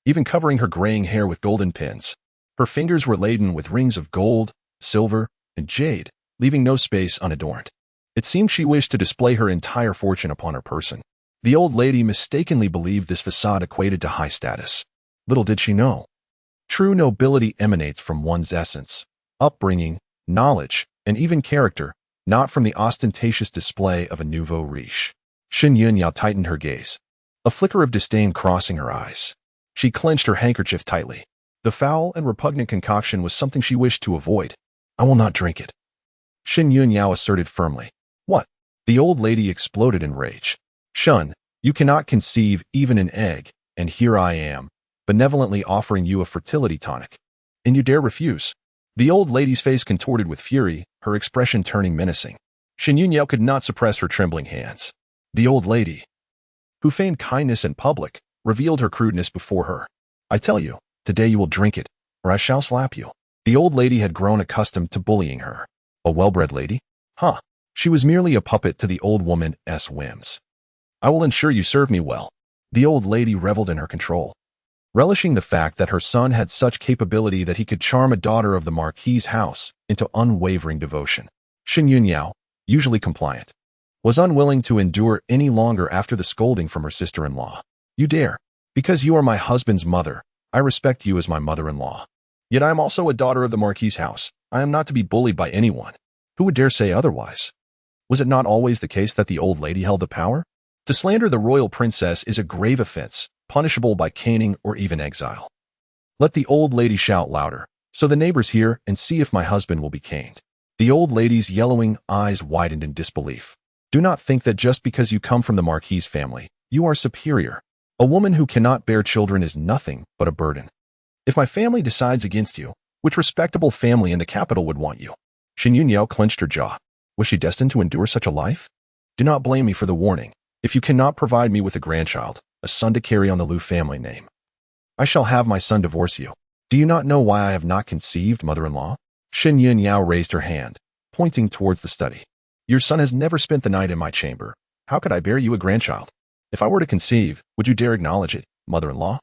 even covering her graying hair with golden pins. Her fingers were laden with rings of gold, silver, and jade, leaving no space unadorned. It seemed she wished to display her entire fortune upon her person. The old lady mistakenly believed this facade equated to high status. Little did she know. True nobility emanates from one's essence, upbringing, knowledge, and even character, not from the ostentatious display of a nouveau riche. Shen Yunyao tightened her gaze, a flicker of disdain crossing her eyes. She clenched her handkerchief tightly. The foul and repugnant concoction was something she wished to avoid. I will not drink it, Shen Yunyao asserted firmly. What? The old lady exploded in rage. Shun, you cannot conceive even an egg, and here I am, benevolently offering you a fertility tonic. And you dare refuse? The old lady's face contorted with fury, her expression turning menacing. Shen Yunyao could not suppress her trembling hands. The old lady, who feigned kindness in public, revealed her crudeness before her. I tell you, today you will drink it, or I shall slap you. The old lady had grown accustomed to bullying her. A well-bred lady? Huh. She was merely a puppet to the old woman's whims. I will ensure you serve me well. The old lady reveled in her control, relishing the fact that her son had such capability that he could charm a daughter of the Marquis's house into unwavering devotion. Shen Yunyao, usually compliant, was unwilling to endure any longer after the scolding from her sister-in-law. You dare. Because you are my husband's mother, I respect you as my mother-in-law. Yet I am also a daughter of the Marquis's house. I am not to be bullied by anyone. Who would dare say otherwise? Was it not always the case that the old lady held the power? To slander the royal princess is a grave offense, punishable by caning or even exile. Let the old lady shout louder, so the neighbors hear and see if my husband will be caned. The old lady's yellowing eyes widened in disbelief. Do not think that just because you come from the Marquis family, you are superior. A woman who cannot bear children is nothing but a burden. If my family decides against you, which respectable family in the capital would want you? Shen Yunyao clenched her jaw. Was she destined to endure such a life? Do not blame me for the warning. If you cannot provide me with a grandchild, a son to carry on the Liu family name, I shall have my son divorce you. Do you not know why I have not conceived, mother-in-law? Shen Yunyao raised her hand, pointing towards the study. Your son has never spent the night in my chamber. How could I bear you a grandchild? If I were to conceive, would you dare acknowledge it, mother-in-law?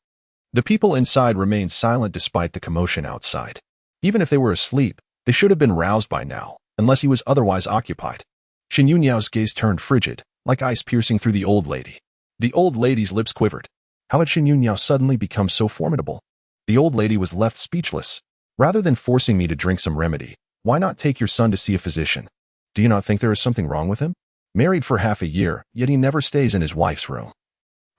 The people inside remained silent despite the commotion outside. Even if they were asleep, they should have been roused by now, unless he was otherwise occupied. Shen Yunyao's gaze turned frigid, like ice piercing through the old lady. The old lady's lips quivered. How had Shen Yunyao suddenly become so formidable? The old lady was left speechless. Rather than forcing me to drink some remedy, why not take your son to see a physician? Do you not think there is something wrong with him? Married for half a year, yet he never stays in his wife's room.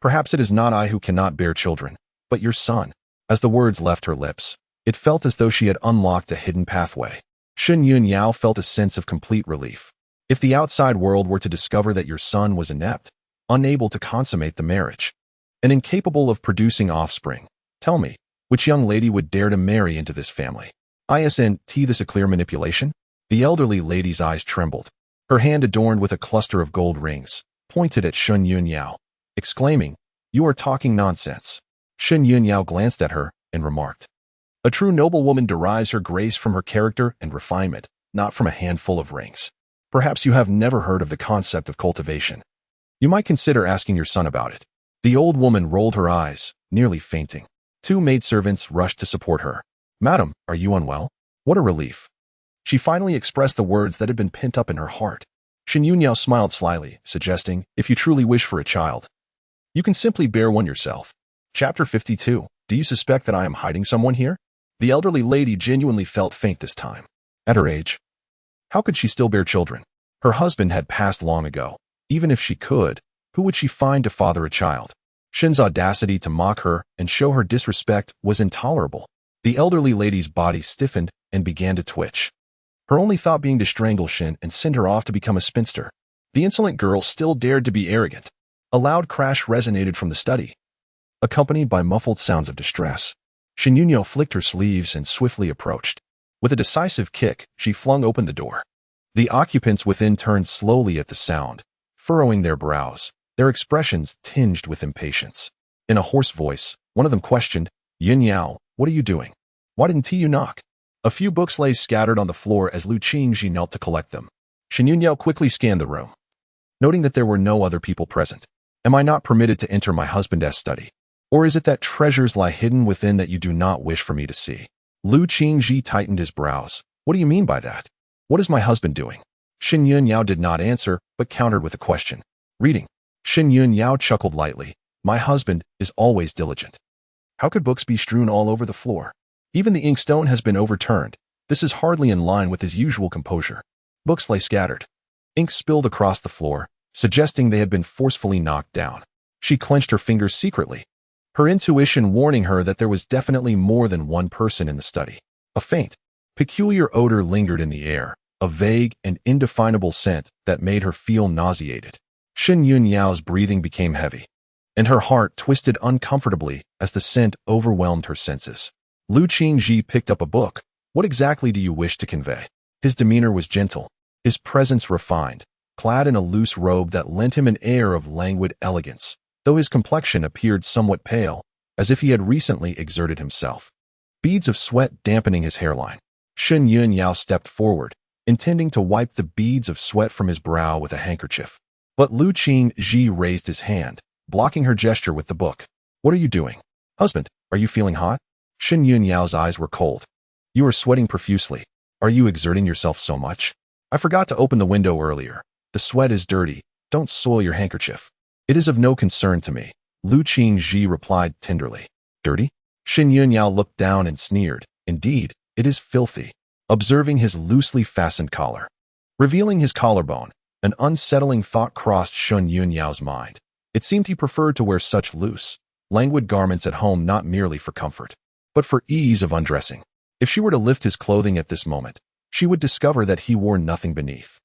Perhaps it is not I who cannot bear children, but your son. As the words left her lips, it felt as though she had unlocked a hidden pathway. Shen Yunyao felt a sense of complete relief. If the outside world were to discover that your son was inept, unable to consummate the marriage, and incapable of producing offspring, tell me, which young lady would dare to marry into this family? Isn't this a clear manipulation? The elderly lady's eyes trembled. Her hand adorned with a cluster of gold rings, pointed at Shen Yunyao, exclaiming, You are talking nonsense. Shen Yunyao glanced at her and remarked, A true noblewoman derives her grace from her character and refinement, not from a handful of rings. Perhaps you have never heard of the concept of cultivation. You might consider asking your son about it. The old woman rolled her eyes, nearly fainting. Two maidservants rushed to support her. Madam, are you unwell? What a relief. She finally expressed the words that had been pent up in her heart. Shen Yunyao smiled slyly, suggesting, If you truly wish for a child, you can simply bear one yourself. Chapter 52. Do you suspect that I am hiding someone here? The elderly lady genuinely felt faint this time. At her age, how could she still bear children? Her husband had passed long ago. Even if she could, who would she find to father a child? Shen's audacity to mock her and show her disrespect was intolerable. The elderly lady's body stiffened and began to twitch. Her only thought being to strangle Shen and send her off to become a spinster. The insolent girl still dared to be arrogant. A loud crash resonated from the study, accompanied by muffled sounds of distress. Shen Yunyao flicked her sleeves and swiftly approached. With a decisive kick, she flung open the door. The occupants within turned slowly at the sound, furrowing their brows, their expressions tinged with impatience. In a hoarse voice, one of them questioned, Yunyao, What are you doing? Why didn't you knock? A few books lay scattered on the floor as Lu Qingji knelt to collect them. Shen Yunyao quickly scanned the room, noting that there were no other people present. Am I not permitted to enter my husband's study? Or is it that treasures lie hidden within that you do not wish for me to see? Lu Qingji tightened his brows. What do you mean by that? What is my husband doing? Shen Yunyao did not answer, but countered with a question. Reading. Shen Yunyao chuckled lightly. My husband is always diligent. How could books be strewn all over the floor? Even the inkstone has been overturned. This is hardly in line with his usual composure. Books lay scattered. Ink spilled across the floor, suggesting they had been forcefully knocked down. She clenched her fingers secretly, her intuition warning her that there was definitely more than one person in the study. A faint, peculiar odor lingered in the air, a vague and indefinable scent that made her feel nauseated. Shen Yunyao's breathing became heavy, and her heart twisted uncomfortably as the scent overwhelmed her senses. Lu Qingji picked up a book. What exactly do you wish to convey? His demeanor was gentle, his presence refined, clad in a loose robe that lent him an air of languid elegance, though his complexion appeared somewhat pale, as if he had recently exerted himself. Beads of sweat dampening his hairline. Shen Yunyao stepped forward, intending to wipe the beads of sweat from his brow with a handkerchief. But Lu Qingji raised his hand, blocking her gesture with the book. What are you doing? Husband, are you feeling hot? Shen Yunyao's eyes were cold. You are sweating profusely. Are you exerting yourself so much? I forgot to open the window earlier. The sweat is dirty. Don't soil your handkerchief. It is of no concern to me. Lu Qingji replied tenderly. Dirty? Shen Yunyao looked down and sneered. Indeed, it is filthy. Observing his loosely fastened collar, revealing his collarbone, an unsettling thought crossed Shen Yunyao's mind. It seemed he preferred to wear such loose, languid garments at home not merely for comfort, but for ease of undressing. If she were to lift his clothing at this moment, she would discover that he wore nothing beneath.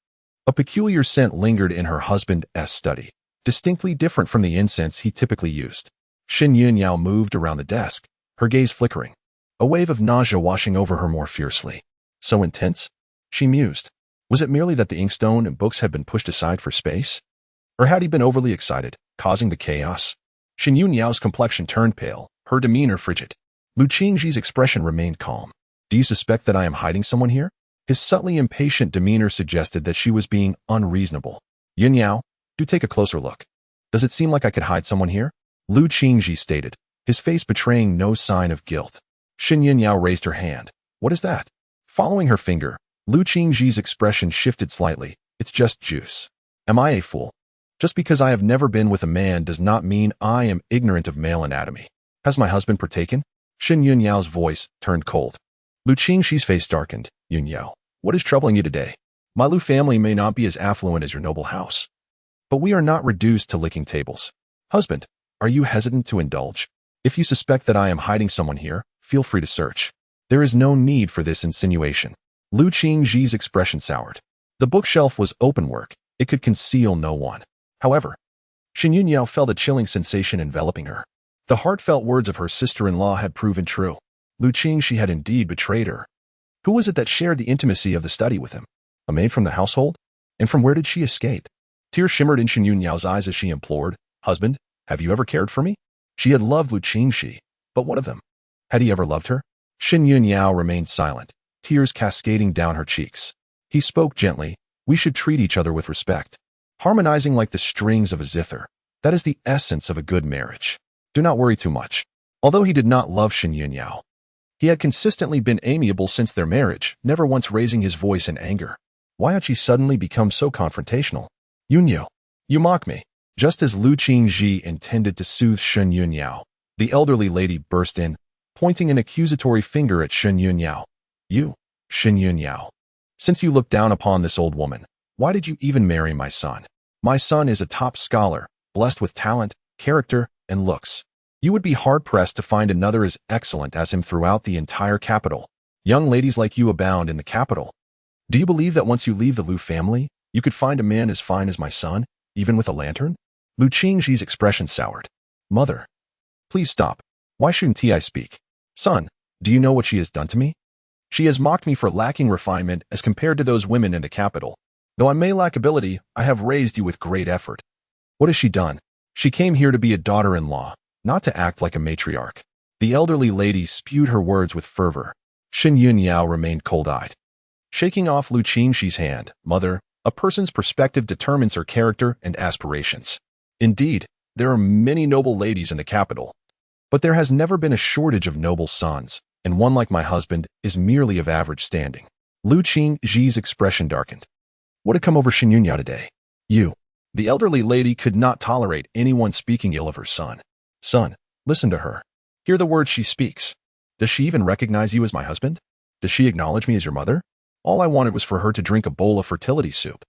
A peculiar scent lingered in her husband's study, distinctly different from the incense he typically used. Shen Yunyao moved around the desk, her gaze flickering, a wave of nausea washing over her more fiercely. So intense? She mused. Was it merely that the inkstone and books had been pushed aside for space? Or had he been overly excited, causing the chaos? Shen Yunyao's complexion turned pale, her demeanor frigid. Lu Qingji's expression remained calm. Do you suspect that I am hiding someone here? His subtly impatient demeanor suggested that she was being unreasonable. Yunyao, do take a closer look. Does it seem like I could hide someone here? Lu Qingji stated, his face betraying no sign of guilt. Shen Yunyao raised her hand. What is that? Following her finger, Lu Qingji's expression shifted slightly. It's just juice. Am I a fool? Just because I have never been with a man does not mean I am ignorant of male anatomy. Has my husband partaken? Shen Yunyao's voice turned cold. Lu Qingji's face darkened. Yunyao, what is troubling you today? My Lu family may not be as affluent as your noble house, but we are not reduced to licking tables. Husband, are you hesitant to indulge? If you suspect that I am hiding someone here, feel free to search. There is no need for this insinuation. Lu Qingji's expression soured. The bookshelf was open work. It could conceal no one. However, Shen Yunyao felt a chilling sensation enveloping her. The heartfelt words of her sister-in-law had proven true. Lu Qingji had indeed betrayed her. Who was it that shared the intimacy of the study with him? A maid from the household? And from where did she escape? Tears shimmered in Shen Yunyao's eyes as she implored, Husband, have you ever cared for me? She had loved Lu Qingji, but what of him? Had he ever loved her? Shen Yunyao remained silent, tears cascading down her cheeks. He spoke gently, we should treat each other with respect, harmonizing like the strings of a zither. That is the essence of a good marriage. Do not worry too much. Although he did not love Shen Yunyao, he had consistently been amiable since their marriage, never once raising his voice in anger. Why had she suddenly become so confrontational? Yunyao, you mock me. Just as Lu Qingji intended to soothe Shen Yunyao, the elderly lady burst in, pointing an accusatory finger at Shen Yunyao. You, Shen Yunyao, since you look down upon this old woman, why did you even marry my son? My son is a top scholar, blessed with talent, character, and looks. You would be hard-pressed to find another as excellent as him throughout the entire capital. Young ladies like you abound in the capital. Do you believe that once you leave the Lu family, you could find a man as fine as my son, even with a lantern? Lu Qingji's expression soured. Mother, please stop. Why shouldn't I speak? Son, do you know what she has done to me? She has mocked me for lacking refinement as compared to those women in the capital. Though I may lack ability, I have raised you with great effort. What has she done? She came here to be a daughter-in-law, not to act like a matriarch. The elderly lady spewed her words with fervor. Shen Yunyao remained cold-eyed. Shaking off Lu Qingshi's hand, "Mother, a person's perspective determines her character and aspirations. Indeed, there are many noble ladies in the capital, but there has never been a shortage of noble sons, and one like my husband is merely of average standing." Lu Qingxi's expression darkened. "What had come over Shen Yunyao today? You." The elderly lady could not tolerate anyone speaking ill of her son. "Son, listen to her. Hear the words she speaks. Does she even recognize you as my husband? Does she acknowledge me as your mother? All I wanted was for her to drink a bowl of fertility soup.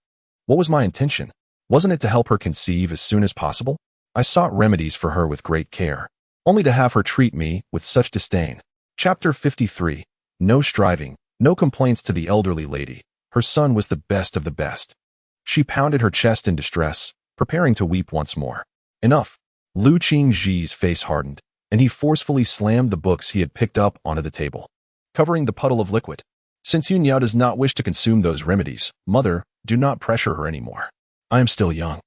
What was my intention? Wasn't it to help her conceive as soon as possible? I sought remedies for her with great care, only to have her treat me with such disdain." Chapter 53. No striving, no complaints to the elderly lady. Her son was the best of the best. She pounded her chest in distress, preparing to weep once more. Enough. Lu Qingxi's face hardened, and he forcefully slammed the books he had picked up onto the table, covering the puddle of liquid. "Since Yunyao does not wish to consume those remedies, mother, do not pressure her anymore. I am still young,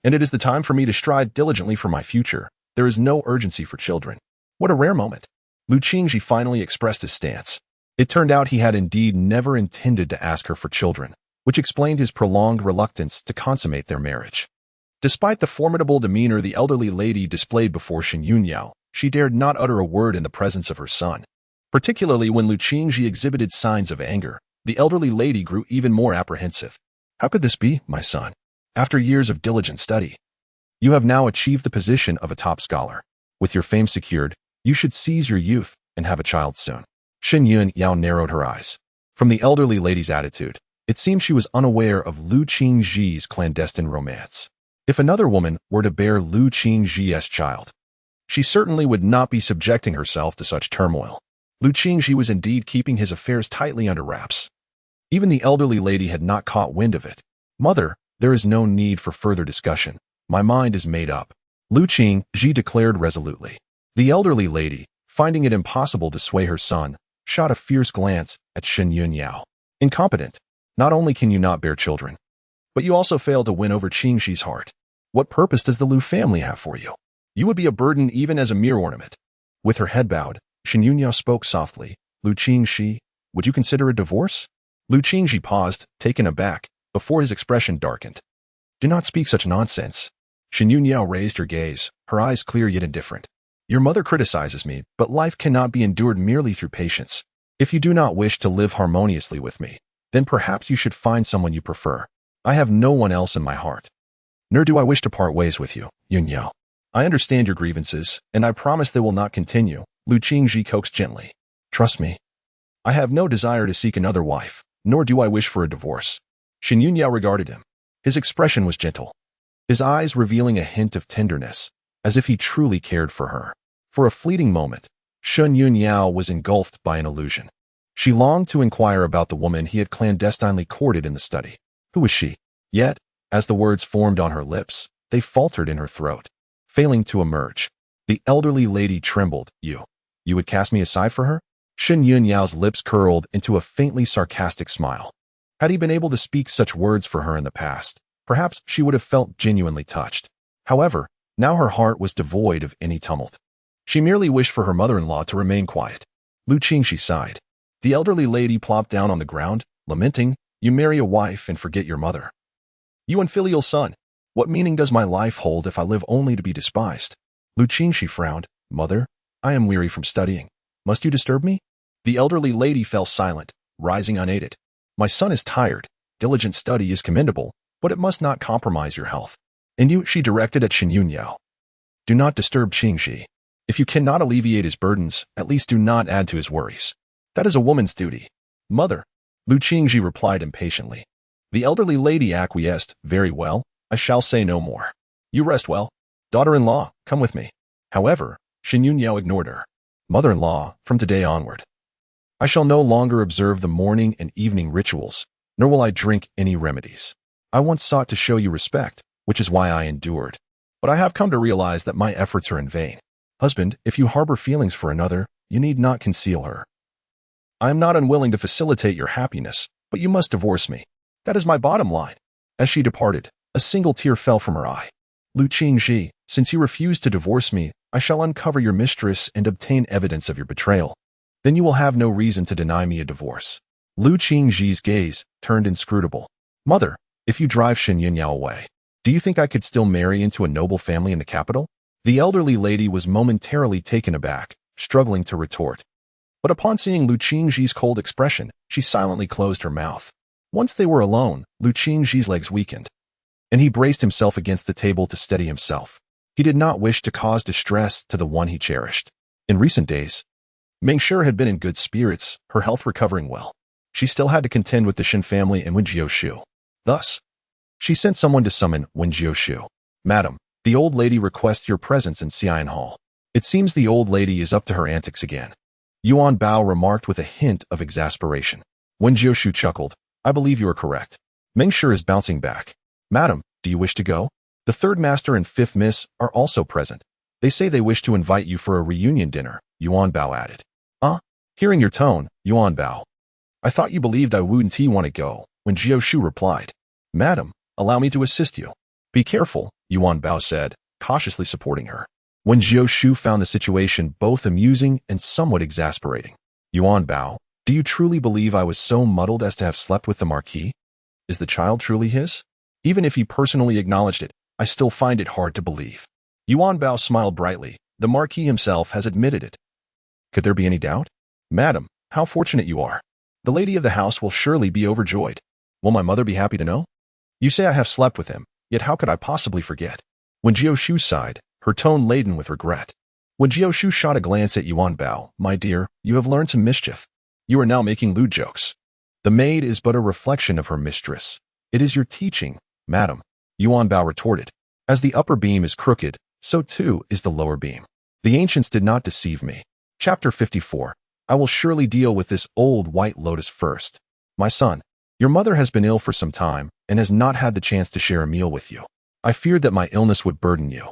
and it is the time for me to strive diligently for my future. There is no urgency for children." What a rare moment. Lu Qingxi finally expressed his stance. It turned out he had indeed never intended to ask her for children, which explained his prolonged reluctance to consummate their marriage. Despite the formidable demeanor the elderly lady displayed before Shen Yunyao, she dared not utter a word in the presence of her son. Particularly when Lu Qingxi exhibited signs of anger, the elderly lady grew even more apprehensive. "How could this be, my son? After years of diligent study, you have now achieved the position of a top scholar. With your fame secured, you should seize your youth and have a child soon." Shen Yunyao narrowed her eyes. From the elderly lady's attitude, it seemed she was unaware of Lu Qingxi's clandestine romance. If another woman were to bear Lu Qingxi's child, she certainly would not be subjecting herself to such turmoil. Lu Qingxi was indeed keeping his affairs tightly under wraps. Even the elderly lady had not caught wind of it. "Mother, there is no need for further discussion. My mind is made up," Lu Qingxi declared resolutely. The elderly lady, finding it impossible to sway her son, shot a fierce glance at Shen Yunyao. "Incompetent. Not only can you not bear children, but you also fail to win over Qingxi's heart. What purpose does the Lu family have for you? You would be a burden even as a mere ornament." With her head bowed, Shen Yunyao spoke softly. "Lu Qingxi, would you consider a divorce?" Lu Qingxi paused, taken aback, before his expression darkened. "Do not speak such nonsense." Shen Yunyao raised her gaze, her eyes clear yet indifferent. "Your mother criticizes me, but life cannot be endured merely through patience. If you do not wish to live harmoniously with me, then perhaps you should find someone you prefer. I have no one else in my heart. Nor do I wish to part ways with you, Yunyao. I understand your grievances, and I promise they will not continue," Lu Qingxi coaxed gently. "Trust me. I have no desire to seek another wife, nor do I wish for a divorce." Shen Yunyao regarded him. His expression was gentle, his eyes revealing a hint of tenderness, as if he truly cared for her. For a fleeting moment, Shen Yunyao was engulfed by an illusion. She longed to inquire about the woman he had clandestinely courted in the study. Who was she? Yet, as the words formed on her lips, they faltered in her throat, failing to emerge. The elderly lady trembled. You would cast me aside for her?" Shen Yunyao's lips curled into a faintly sarcastic smile. Had he been able to speak such words for her in the past, perhaps she would have felt genuinely touched. However, now her heart was devoid of any tumult. She merely wished for her mother-in-law to remain quiet. Lu Qingxi sighed. The elderly lady plopped down on the ground, lamenting, "You marry a wife and forget your mother. You unfilial son, what meaning does my life hold if I live only to be despised?" Lu Qingxi frowned. "Mother, I am weary from studying. Must you disturb me?" The elderly lady fell silent, rising unaided. "My son is tired. Diligent study is commendable, but it must not compromise your health. And you," she directed at Shen Yunyao, "do not disturb Qingxi. If you cannot alleviate his burdens, at least do not add to his worries. That is a woman's duty." "Mother," Lu Qingxi replied impatiently. The elderly lady acquiesced. "Very well, I shall say no more. You rest well. Daughter-in-law, come with me." However, Shen Yunyao ignored her. "Mother-in-law, from today onward, I shall no longer observe the morning and evening rituals, nor will I drink any remedies. I once sought to show you respect, which is why I endured. But I have come to realize that my efforts are in vain. Husband, if you harbor feelings for another, you need not conceal her. I am not unwilling to facilitate your happiness, but you must divorce me. That is my bottom line." As she departed, a single tear fell from her eye. "Lu Qingxi, since you refuse to divorce me, I shall uncover your mistress and obtain evidence of your betrayal. Then you will have no reason to deny me a divorce. Lu Qingji's gaze turned inscrutable. Mother, if you drive Shen Yunyao away, do you think I could still marry into a noble family in the capital? The elderly lady was momentarily taken aback, struggling to retort. But upon seeing Lu Qingji's cold expression, she silently closed her mouth. Once they were alone, Lu Qingji's legs weakened, and he braced himself against the table to steady himself. He did not wish to cause distress to the one he cherished. In recent days, Meng Shi had been in good spirits, her health recovering well. She still had to contend with the Shen family and Wen Jiushu. Thus, she sent someone to summon Wen Jiushu. Madam, the old lady requests your presence in Xian Hall. It seems the old lady is up to her antics again. Yuan Bao remarked with a hint of exasperation. Wen Jiushu chuckled. I believe you are correct. Meng Shi is bouncing back. Madam, do you wish to go? The third master and fifth miss are also present. They say they wish to invite you for a reunion dinner, Yuan Bao added. Hearing your tone, Yuan Bao. I thought you believed I wouldn't want to go, Wen Jiushu replied. Madam, allow me to assist you. Be careful, Yuan Bao said, cautiously supporting her. Wen Jiushu found the situation both amusing and somewhat exasperating. Yuan Bao, do you truly believe I was so muddled as to have slept with the Marquis? Is the child truly his? Even if he personally acknowledged it, I still find it hard to believe. Yuan Bao smiled brightly. The Marquis himself has admitted it. Could there be any doubt? Madam, how fortunate you are. The lady of the house will surely be overjoyed. Will my mother be happy to know? You say I have slept with him, yet how could I possibly forget? Wen Jiushu sighed, her tone laden with regret. Wen Jiushu shot a glance at Yuan Bao. My dear, you have learned some mischief. You are now making lewd jokes. The maid is but a reflection of her mistress. It is your teaching, madam, Yuan Bao retorted. As the upper beam is crooked, so too is the lower beam. The ancients did not deceive me. Chapter 54. I will surely deal with this old white lotus first. My son, your mother has been ill for some time and has not had the chance to share a meal with you. I feared that my illness would burden you.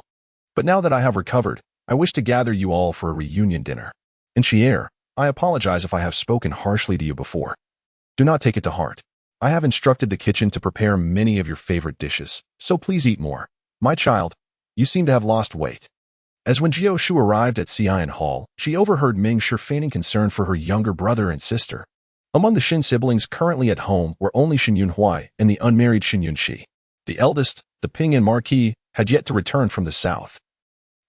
But now that I have recovered, I wish to gather you all for a reunion dinner. In Xi'er, I apologize if I have spoken harshly to you before. Do not take it to heart. I have instructed the kitchen to prepare many of your favorite dishes, so please eat more. My child, you seem to have lost weight. As Wen Jiushu arrived at Xi'an Hall, she overheard Meng Shi feigning concern for her younger brother and sister. Among the Shen siblings currently at home were only Shen Yunhui and the unmarried Shen Yunxi. The eldest, the Pingnan Marquis, had yet to return from the south,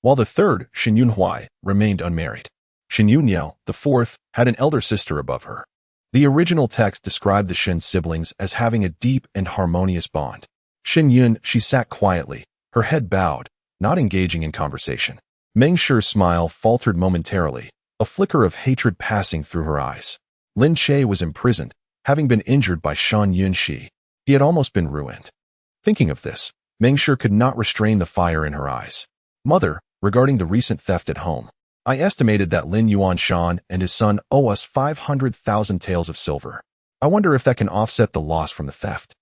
while the third, Shen Yunhui, remained unmarried. Shen Yunyao, the fourth, had an elder sister above her. The original text described the Shen siblings as having a deep and harmonious bond. Shen Yun, she sat quietly, her head bowed, not engaging in conversation. Meng Shi's smile faltered momentarily, a flicker of hatred passing through her eyes. Lin Che was imprisoned, having been injured by Shan Yunxi. He had almost been ruined. Thinking of this, Meng Shi could not restrain the fire in her eyes. Mother, regarding the recent theft at home, I estimated that Lin Yuanshan and his son owe us 500,000 taels of silver. I wonder if that can offset the loss from the theft.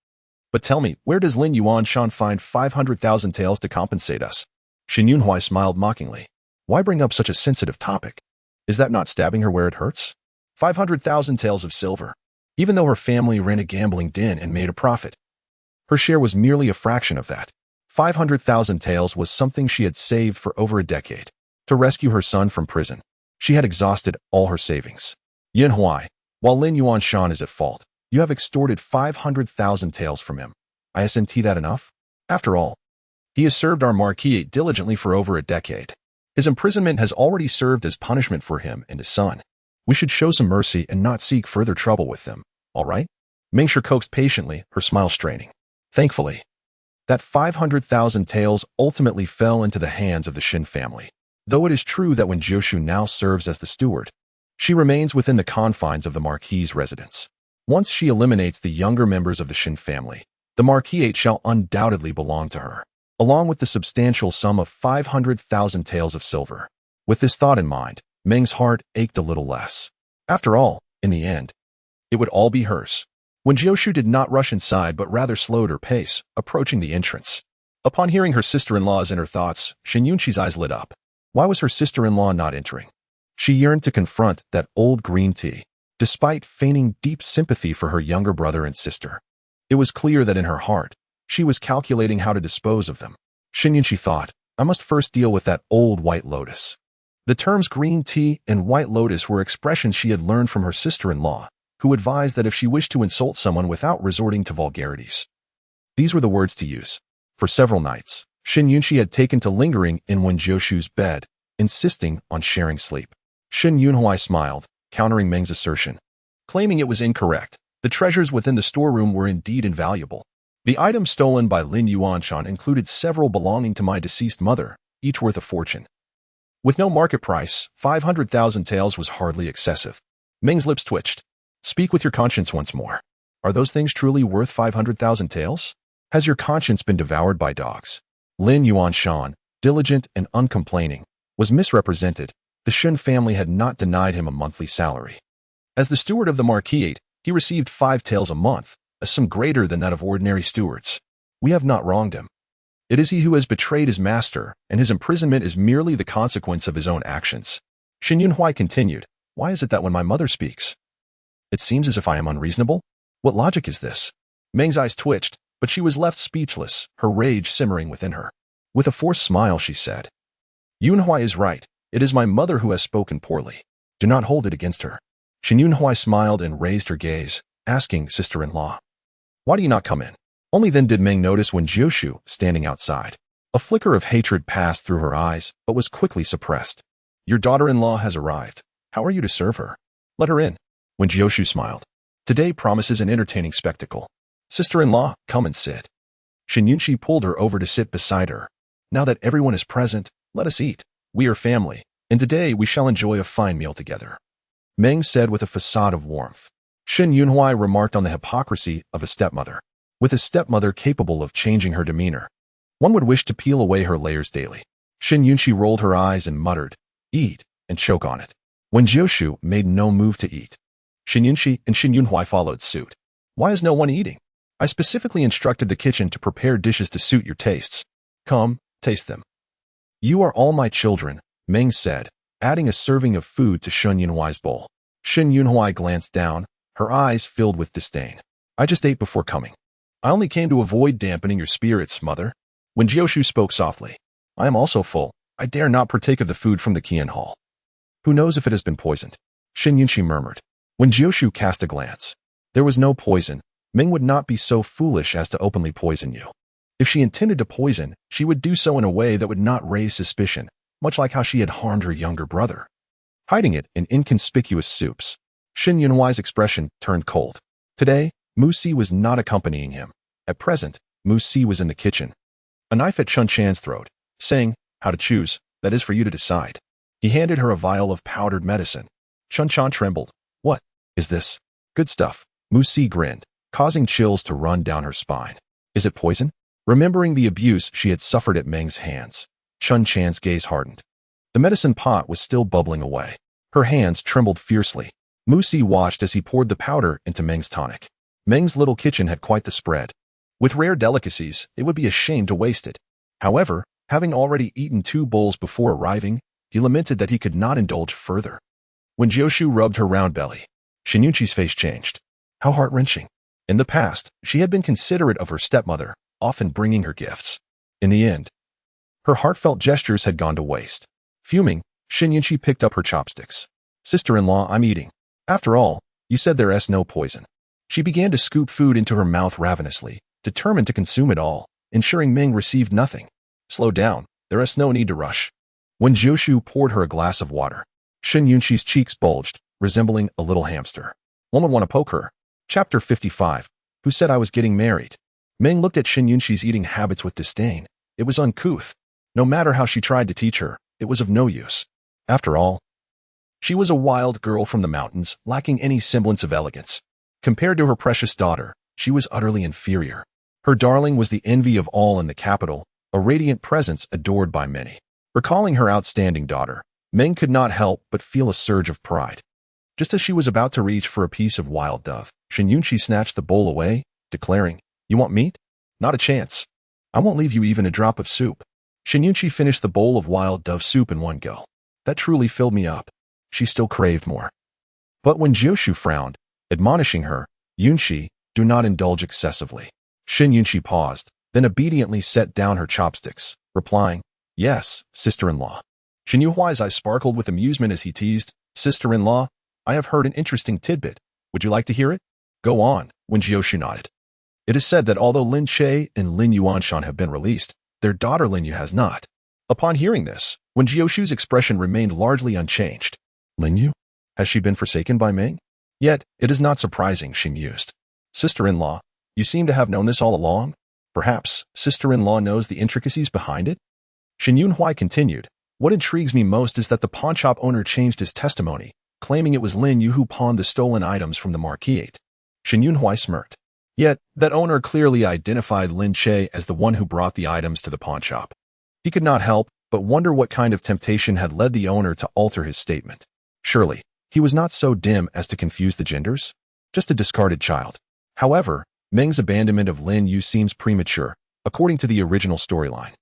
But tell me, where does Lin Yuanshan find 500,000 taels to compensate us? Shen Yunhui smiled mockingly. Why bring up such a sensitive topic? Is that not stabbing her where it hurts? 500,000 taels of silver. Even though her family ran a gambling den and made a profit, her share was merely a fraction of that. 500,000 taels was something she had saved for over a decade. To rescue her son from prison, she had exhausted all her savings. Yunhui, while Lin Yuanshan is at fault, you have extorted 500,000 taels from him. Isn't that enough? After all, he has served our Marquis diligently for over a decade. His imprisonment has already served as punishment for him and his son. We should show some mercy and not seek further trouble with them, all right? Meng Shi coaxed patiently, her smile straining. Thankfully, that 500,000 taels ultimately fell into the hands of the Shen family. Though it is true that Wen Jiushu now serves as the steward, she remains within the confines of the Marquis' residence. Once she eliminates the younger members of the Shen family, the Marquis shall undoubtedly belong to her, along with the substantial sum of 500,000 taels of silver. With this thought in mind, Meng's heart ached a little less. After all, in the end, it would all be hers. Wen Jiushu did not rush inside but rather slowed her pace, approaching the entrance. Upon hearing her sister-in-law's inner thoughts, Shen Yunxi's eyes lit up. Why was her sister-in-law not entering? She yearned to confront that old green tea, despite feigning deep sympathy for her younger brother and sister. It was clear that in her heart, she was calculating how to dispose of them. Shen Yunxi thought, I must first deal with that old white lotus. The terms green tea and white lotus were expressions she had learned from her sister-in-law, who advised that if she wished to insult someone without resorting to vulgarities, these were the words to use. For several nights, Shin Yunxi had taken to lingering in Wen Jiushu's bed, insisting on sharing sleep. Shin Yunhui smiled, countering Meng's assertion, claiming it was incorrect. The treasures within the storeroom were indeed invaluable. The items stolen by Lin Yuanshan included several belonging to my deceased mother, each worth a fortune. With no market price, 500,000 taels was hardly excessive. Meng's lips twitched. Speak with your conscience once more. Are those things truly worth 500,000 taels? Has your conscience been devoured by dogs? Lin Yuanshan, diligent and uncomplaining, was misrepresented. The Shun family had not denied him a monthly salary. As the steward of the Marquis, he received 5 taels a month, a sum greater than that of ordinary stewards. We have not wronged him. It is he who has betrayed his master, and his imprisonment is merely the consequence of his own actions. Shin Yunhui continued, why is it that when my mother speaks, it seems as if I am unreasonable? What logic is this? Meng's eyes twitched, but she was left speechless, her rage simmering within her. With a forced smile, she said, Yunhui is right. It is my mother who has spoken poorly. Do not hold it against her. Shin Yunhui smiled and raised her gaze, asking sister-in-law, why do you not come in? Only then did Meng notice Wen Jiushu standing outside. A flicker of hatred passed through her eyes, but was quickly suppressed. Your daughter-in-law has arrived. How are you to serve her? Let her in. Wen Jiushu smiled. Today promises an entertaining spectacle. Sister-in-law, come and sit. Shin Yunxi pulled her over to sit beside her. Now that everyone is present, let us eat. We are family, and today we shall enjoy a fine meal together. Meng said with a facade of warmth. Shin Yunhui remarked on the hypocrisy of a stepmother. With a stepmother capable of changing her demeanor, one would wish to peel away her layers daily. Shin Yunxi rolled her eyes and muttered, eat, and choke on it. Wen Jiushu made no move to eat. Shin Yunxi and Shin Yunhui followed suit. Why is no one eating? I specifically instructed the kitchen to prepare dishes to suit your tastes. Come, taste them. You are all my children, Meng said, adding a serving of food to Shin Yunhui's bowl. Shin Yunhui glanced down, her eyes filled with disdain. I just ate before coming. I only came to avoid dampening your spirits, mother. Wen Jiushu spoke softly. I am also full. I dare not partake of the food from the Qian Hall. Who knows if it has been poisoned? Shin Yunxi murmured. Wen Jiushu cast a glance. There was no poison. Meng would not be so foolish as to openly poison you. If she intended to poison, she would do so in a way that would not raise suspicion, much like how she had harmed her younger brother, hiding it in inconspicuous soups. Shin Yunhui's expression turned cold. Today, Mu Si was not accompanying him. At present, Mu Si was in the kitchen. A knife at Chun Chan's throat, saying, how to choose, that is for you to decide. He handed her a vial of powdered medicine. Chun Chan trembled. What is this? Good stuff. Mu Si grinned, causing chills to run down her spine. Is it poison? Remembering the abuse she had suffered at Meng's hands, Chun Chan's gaze hardened. The medicine pot was still bubbling away. Her hands trembled fiercely. Mu Si watched as he poured the powder into Meng's tonic. Meng's little kitchen had quite the spread. With rare delicacies, it would be a shame to waste it. However, having already eaten 2 bowls before arriving, he lamented that he could not indulge further. When Jiushu rubbed her round belly, Shin Yunxi's face changed. How heart-wrenching. In the past, she had been considerate of her stepmother, often bringing her gifts. In the end, her heartfelt gestures had gone to waste. Fuming, Shin Yunxi picked up her chopsticks. Sister-in-law, I'm eating. After all, you said there's no poison. She began to scoop food into her mouth ravenously, determined to consume it all, ensuring Meng received nothing. Slow down, there is no need to rush. When Jiushu poured her a glass of water, Shin Yunxi's cheeks bulged, resembling a little hamster. One would want to poke her. Chapter 55. Who said I was getting married? Meng looked at Shin Yunxi's eating habits with disdain. It was uncouth. No matter how she tried to teach her, it was of no use. After all, she was a wild girl from the mountains, lacking any semblance of elegance. Compared to her precious daughter, she was utterly inferior. Her darling was the envy of all in the capital, a radiant presence adored by many. Recalling her outstanding daughter, Meng could not help but feel a surge of pride. Just as she was about to reach for a piece of wild dove, Shin Yunxi snatched the bowl away, declaring, You want meat? Not a chance. I won't leave you even a drop of soup. Shin Yunxi finished the bowl of wild dove soup in one go. That truly filled me up. She still craved more. But when Jiushu frowned, admonishing her, Yunxi, do not indulge excessively. Shin Yunxi paused, then obediently set down her chopsticks, replying, Yes, sister-in-law. Shen Yuhuai's eyes sparkled with amusement as he teased, Sister-in-law, I have heard an interesting tidbit. Would you like to hear it? Go on, Wen Jiushu nodded. It is said that although Lin Che and Lin Yuanshan have been released, their daughter Lin Yu has not. Upon hearing this, Wen Jiushu's expression remained largely unchanged. Lin Yu? Has she been forsaken by Ming? Yet, it is not surprising, she mused. Sister-in-law, you seem to have known this all along? Perhaps sister-in-law knows the intricacies behind it? Shen Yunhuai continued, what intrigues me most is that the pawnshop owner changed his testimony, claiming it was Lin Yu who pawned the stolen items from the Marquis. Shen Yunhuai smirked. Yet, that owner clearly identified Lin Che as the one who brought the items to the pawnshop. He could not help but wonder what kind of temptation had led the owner to alter his statement. Surely, he was not so dim as to confuse the genders? Just a discarded child. However, Meng's abandonment of Lin Yu seems premature, according to the original storyline.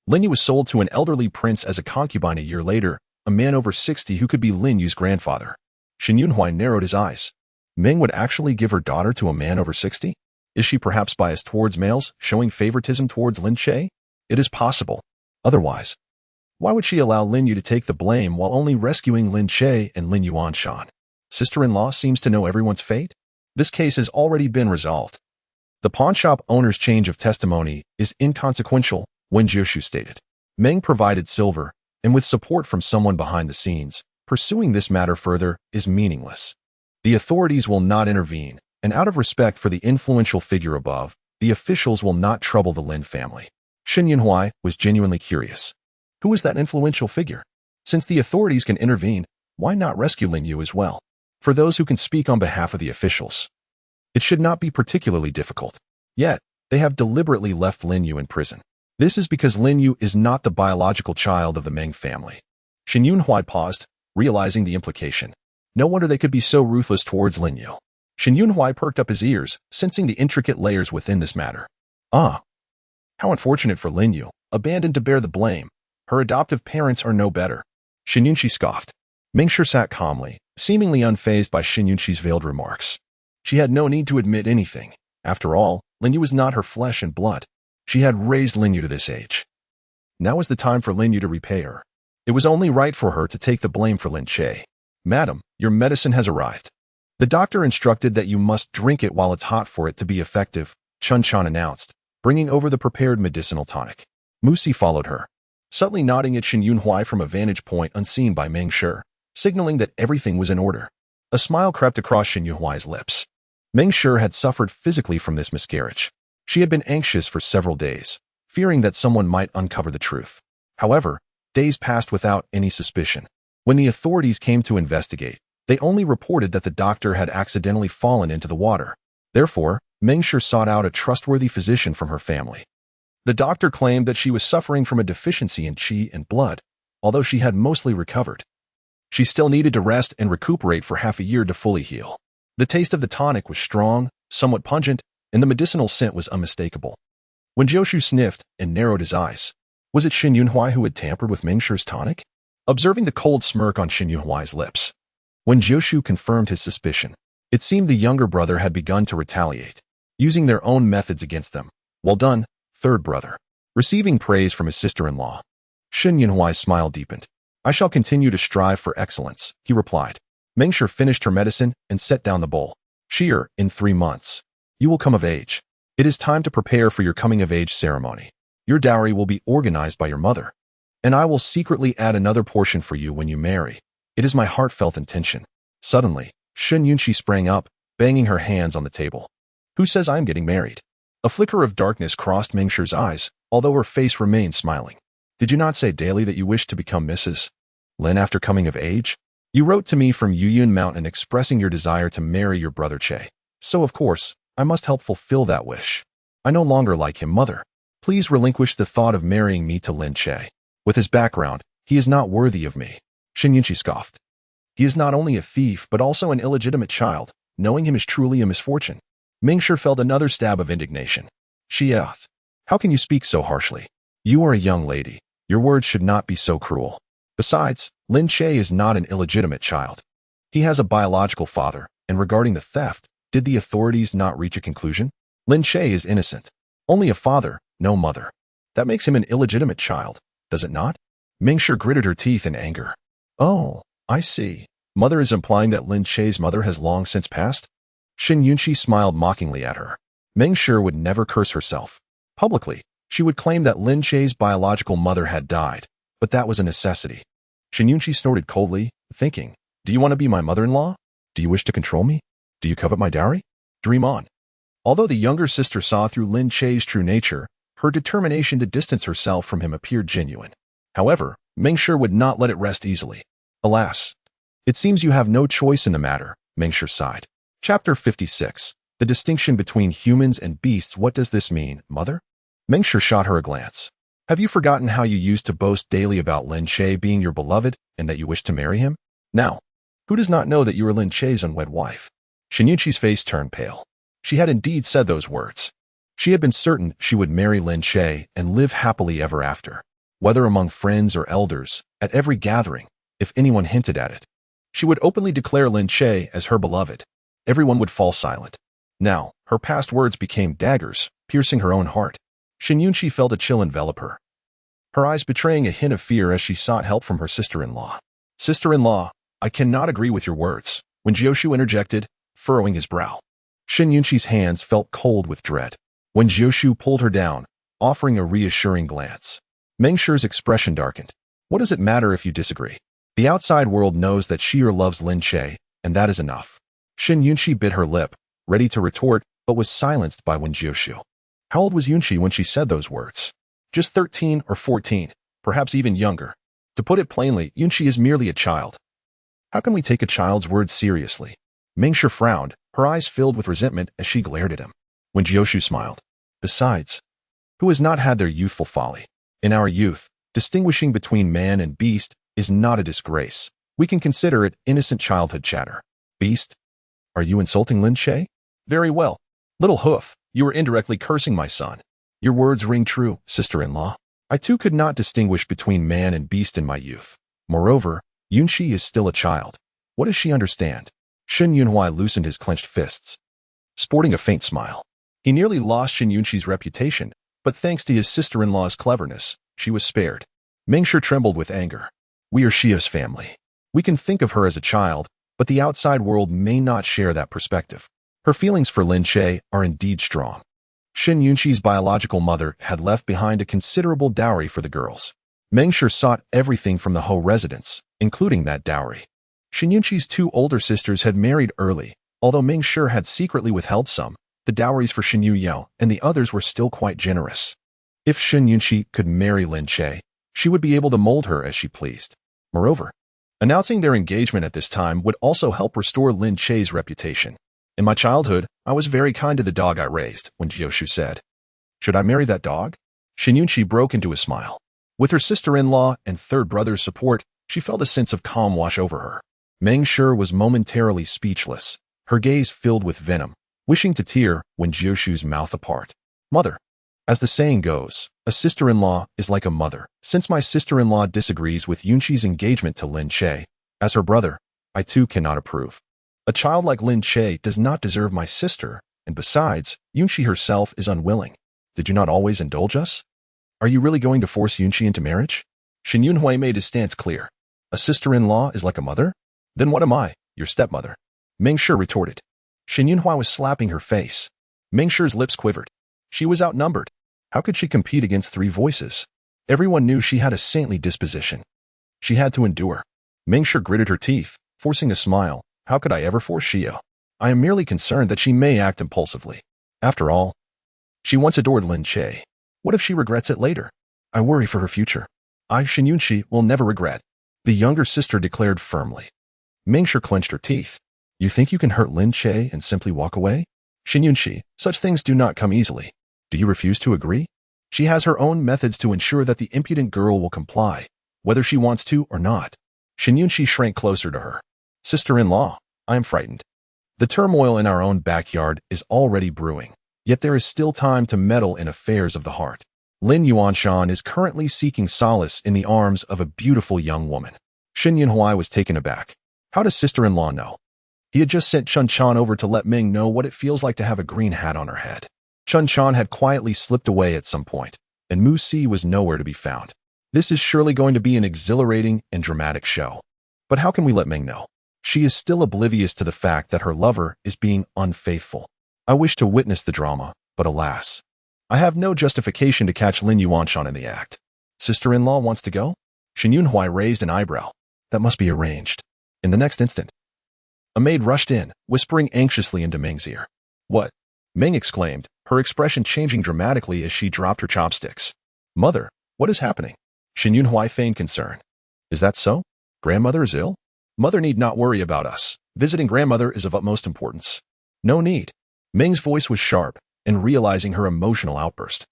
Lin Yu was sold to an elderly prince as a concubine a year later, a man over 60 who could be Lin Yu's grandfather. Shen Yunhuai narrowed his eyes. Meng would actually give her daughter to a man over 60? Is she perhaps biased towards males, showing favoritism towards Lin Che? It is possible. Otherwise, why would she allow Lin Yu to take the blame while only rescuing Lin Che and Lin Yuanshan? Sister-in-law seems to know everyone's fate? This case has already been resolved. The pawnshop owner's change of testimony is inconsequential, Wen Jiushu stated. Meng provided silver, and with support from someone behind the scenes, pursuing this matter further is meaningless. The authorities will not intervene, and out of respect for the influential figure above, the officials will not trouble the Lin family. Shen Yunhuai was genuinely curious. Who is that influential figure? Since the authorities can intervene, why not rescue Lin Yu as well? For those who can speak on behalf of the officials, it should not be particularly difficult. Yet, they have deliberately left Lin Yu in prison. This is because Lin Yu is not the biological child of the Meng family. Shen Yunhuai paused, realizing the implication. No wonder they could be so ruthless towards Lin Yu. Shen Yunhuai perked up his ears, sensing the intricate layers within this matter. Ah, how unfortunate for Lin Yu, abandoned to bear the blame. Her adoptive parents are no better. Shen Yunxi scoffed. Mingshi sat calmly, seemingly unfazed by Shen Yunxi's veiled remarks. She had no need to admit anything. After all, Lin Yu was not her flesh and blood. She had raised Lin Yu to this age. Now was the time for Lin Yu to repay her. It was only right for her to take the blame for Lin Che. Madam, your medicine has arrived. The doctor instructed that you must drink it while it's hot for it to be effective, Chun Chan announced, bringing over the prepared medicinal tonic. Musi followed her, subtly nodding at Shen Yunhuai from a vantage point unseen by Meng Shi, signaling that everything was in order. A smile crept across Shen Yunhuai's lips. Meng Shi had suffered physically from this miscarriage. She had been anxious for several days, fearing that someone might uncover the truth. However, days passed without any suspicion. When the authorities came to investigate, they only reported that the doctor had accidentally fallen into the water. Therefore, Meng Shi sought out a trustworthy physician from her family. The doctor claimed that she was suffering from a deficiency in qi and blood, although she had mostly recovered. She still needed to rest and recuperate for half a year to fully heal. The taste of the tonic was strong, somewhat pungent, and the medicinal scent was unmistakable. When Jiushu sniffed and narrowed his eyes, was it Shen Yunhuai who had tampered with Meng Shi's tonic? Observing the cold smirk on Shen Yunhuai's lips, when Jiushu confirmed his suspicion, it seemed the younger brother had begun to retaliate, using their own methods against them. Well done, third brother. Receiving praise from his sister-in-law, Shen Yunhuai's smile deepened. I shall continue to strive for excellence, he replied. Meng Shi finished her medicine and set down the bowl. Sheer, in 3 months, you will come of age. It is time to prepare for your coming-of-age ceremony. Your dowry will be organized by your mother, and I will secretly add another portion for you when you marry. It is my heartfelt intention. Suddenly, Shen Yunxi sprang up, banging her hands on the table. Who says I am getting married? A flicker of darkness crossed Meng Shi's eyes, although her face remained smiling. Did you not say daily that you wished to become Mrs. Lin after coming of age? You wrote to me from Yuyun Mountain expressing your desire to marry your brother Che. So of course, I must help fulfill that wish. I no longer like him, mother. Please relinquish the thought of marrying me to Lin Che. With his background, he is not worthy of me. Shen Yunxi scoffed. He is not only a thief but also an illegitimate child. Knowing him is truly a misfortune. Meng Shi felt another stab of indignation. Xiao, how can you speak so harshly? You are a young lady. Your words should not be so cruel. Besides, Lin Che is not an illegitimate child. He has a biological father, and regarding the theft, did the authorities not reach a conclusion? Lin Che is innocent. Only a father, no mother. That makes him an illegitimate child. does it not? Ming Shi gritted her teeth in anger. Oh, I see. Mother is implying that Lin Che's mother has long since passed? Shen Yunqi smiled mockingly at her. Ming Shi would never curse herself. Publicly, she would claim that Lin Che's biological mother had died, but that was a necessity. Shen Yunqi snorted coldly, thinking, do you want to be my mother-in-law? Do you wish to control me? Do you covet my dowry? Dream on. Although the younger sister saw through Lin Che's true nature, her determination to distance herself from him appeared genuine. However, Ming Shi would not let it rest easily. Alas, it seems you have no choice in the matter, Ming Shi sighed. Chapter 56. The distinction between humans and beasts. What does this mean, mother? Ming Shi shot her a glance. Have you forgotten how you used to boast daily about Lin Che being your beloved and that you wished to marry him? Now, who does not know that you are Lin Che's unwed wife? Shen Yunqi's face turned pale. She had indeed said those words. She had been certain she would marry Lin Che and live happily ever after. Whether among friends or elders, at every gathering, if anyone hinted at it, she would openly declare Lin Che as her beloved. Everyone would fall silent. Now, her past words became daggers, piercing her own heart. Shen Yunqi felt a chill envelop her, her eyes betraying a hint of fear as she sought help from her sister-in-law. Sister-in-law, I cannot agree with your words, Wen Jiushu interjected, furrowing his brow. Shen Yunqi's hands felt cold with dread. Wen Jiushu pulled her down, offering a reassuring glance. Ming Shi's expression darkened. What does it matter if you disagree? The outside world knows that she loves Lin Che, and that is enough. Shen Yunqi bit her lip, ready to retort, but was silenced by Wen Jiushu. How old was Yunqi when she said those words? Just 13 or 14, perhaps even younger. To put it plainly, Yunqi is merely a child. How can we take a child's words seriously? Ming Shi frowned, her eyes filled with resentment as she glared at him. Wen Jiushu smiled. Besides, who has not had their youthful folly? In our youth, distinguishing between man and beast is not a disgrace. We can consider it innocent childhood chatter. Beast? Are you insulting Lin Che? Very well. Little hoof, you are indirectly cursing my son. Your words ring true, sister-in-law. I too could not distinguish between man and beast in my youth. Moreover, Yunqi is still a child. What does she understand? Shen Yunhui loosened his clenched fists, sporting a faint smile. He nearly lost Shen Yunqi's reputation, but thanks to his sister-in-law's cleverness, she was spared. Ming Shi trembled with anger. We are Xia's family. We can think of her as a child, but the outside world may not share that perspective. Her feelings for Lin Che are indeed strong. Shen Yunqi's biological mother had left behind a considerable dowry for the girls. Ming Shi sought everything from the Ho residence, including that dowry. Shen Yunqi's two older sisters had married early, although Ming Shi had secretly withheld some. The dowries for Shen Yuyao and the others were still quite generous. If Shen Yunqi could marry Lin Che, she would be able to mold her as she pleased. Moreover, announcing their engagement at this time would also help restore Lin Che's reputation. In my childhood, I was very kind to the dog I raised, Wen Jiushu said. Should I marry that dog? Shen Yunqi broke into a smile. With her sister-in-law and third brother's support, she felt a sense of calm wash over her. Ming Shi was momentarily speechless, her gaze filled with venom, wishing to tear Wen Jiushu's mouth apart. Mother. As the saying goes, a sister-in-law is like a mother. Since my sister-in-law disagrees with Yunqi's engagement to Lin Che, as her brother, I too cannot approve. A child like Lin Che does not deserve my sister, and besides, Yunqi herself is unwilling. Did you not always indulge us? Are you really going to force Yunqi into marriage? Shen Yunhui made his stance clear. A sister-in-law is like a mother? Then what am I, your stepmother? Ming Shi retorted. Shen Yunhui was slapping her face. Ming Shi's lips quivered. She was outnumbered. How could she compete against three voices? Everyone knew she had a saintly disposition. She had to endure. Ming Shi gritted her teeth, forcing a smile. How could I ever force Xia? I am merely concerned that she may act impulsively. After all, she once adored Lin Che. What if she regrets it later? I worry for her future. I, Shen Yunqi, will never regret, the younger sister declared firmly. Ming Shi clenched her teeth. You think you can hurt Lin Che and simply walk away? Shen Yunqi, such things do not come easily. Do you refuse to agree? She has her own methods to ensure that the impudent girl will comply, whether she wants to or not. Shen Yunqi shrank closer to her. Sister-in-law, I am frightened. The turmoil in our own backyard is already brewing, yet there is still time to meddle in affairs of the heart. Lin Yuanshan is currently seeking solace in the arms of a beautiful young woman. Shen Yunhui was taken aback. How does sister-in-law know? He had just sent Chun Chan over to let Ming know what it feels like to have a green hat on her head. Chun Chan had quietly slipped away at some point, and Mu Si was nowhere to be found. This is surely going to be an exhilarating and dramatic show. But how can we let Meng know? She is still oblivious to the fact that her lover is being unfaithful. I wish to witness the drama, but alas, I have no justification to catch Lin Yuanshan in the act. Sister-in-law wants to go? Shen Yunhui raised an eyebrow. That must be arranged. In the next instant, a maid rushed in, whispering anxiously into Meng's ear. What? Meng exclaimed, her expression changing dramatically as she dropped her chopsticks. Mother, what is happening? Shen Yunhui feigned concern. Is that so? Grandmother is ill? Mother need not worry about us. Visiting grandmother is of utmost importance. No need. Meng's voice was sharp, and realizing her emotional outburst,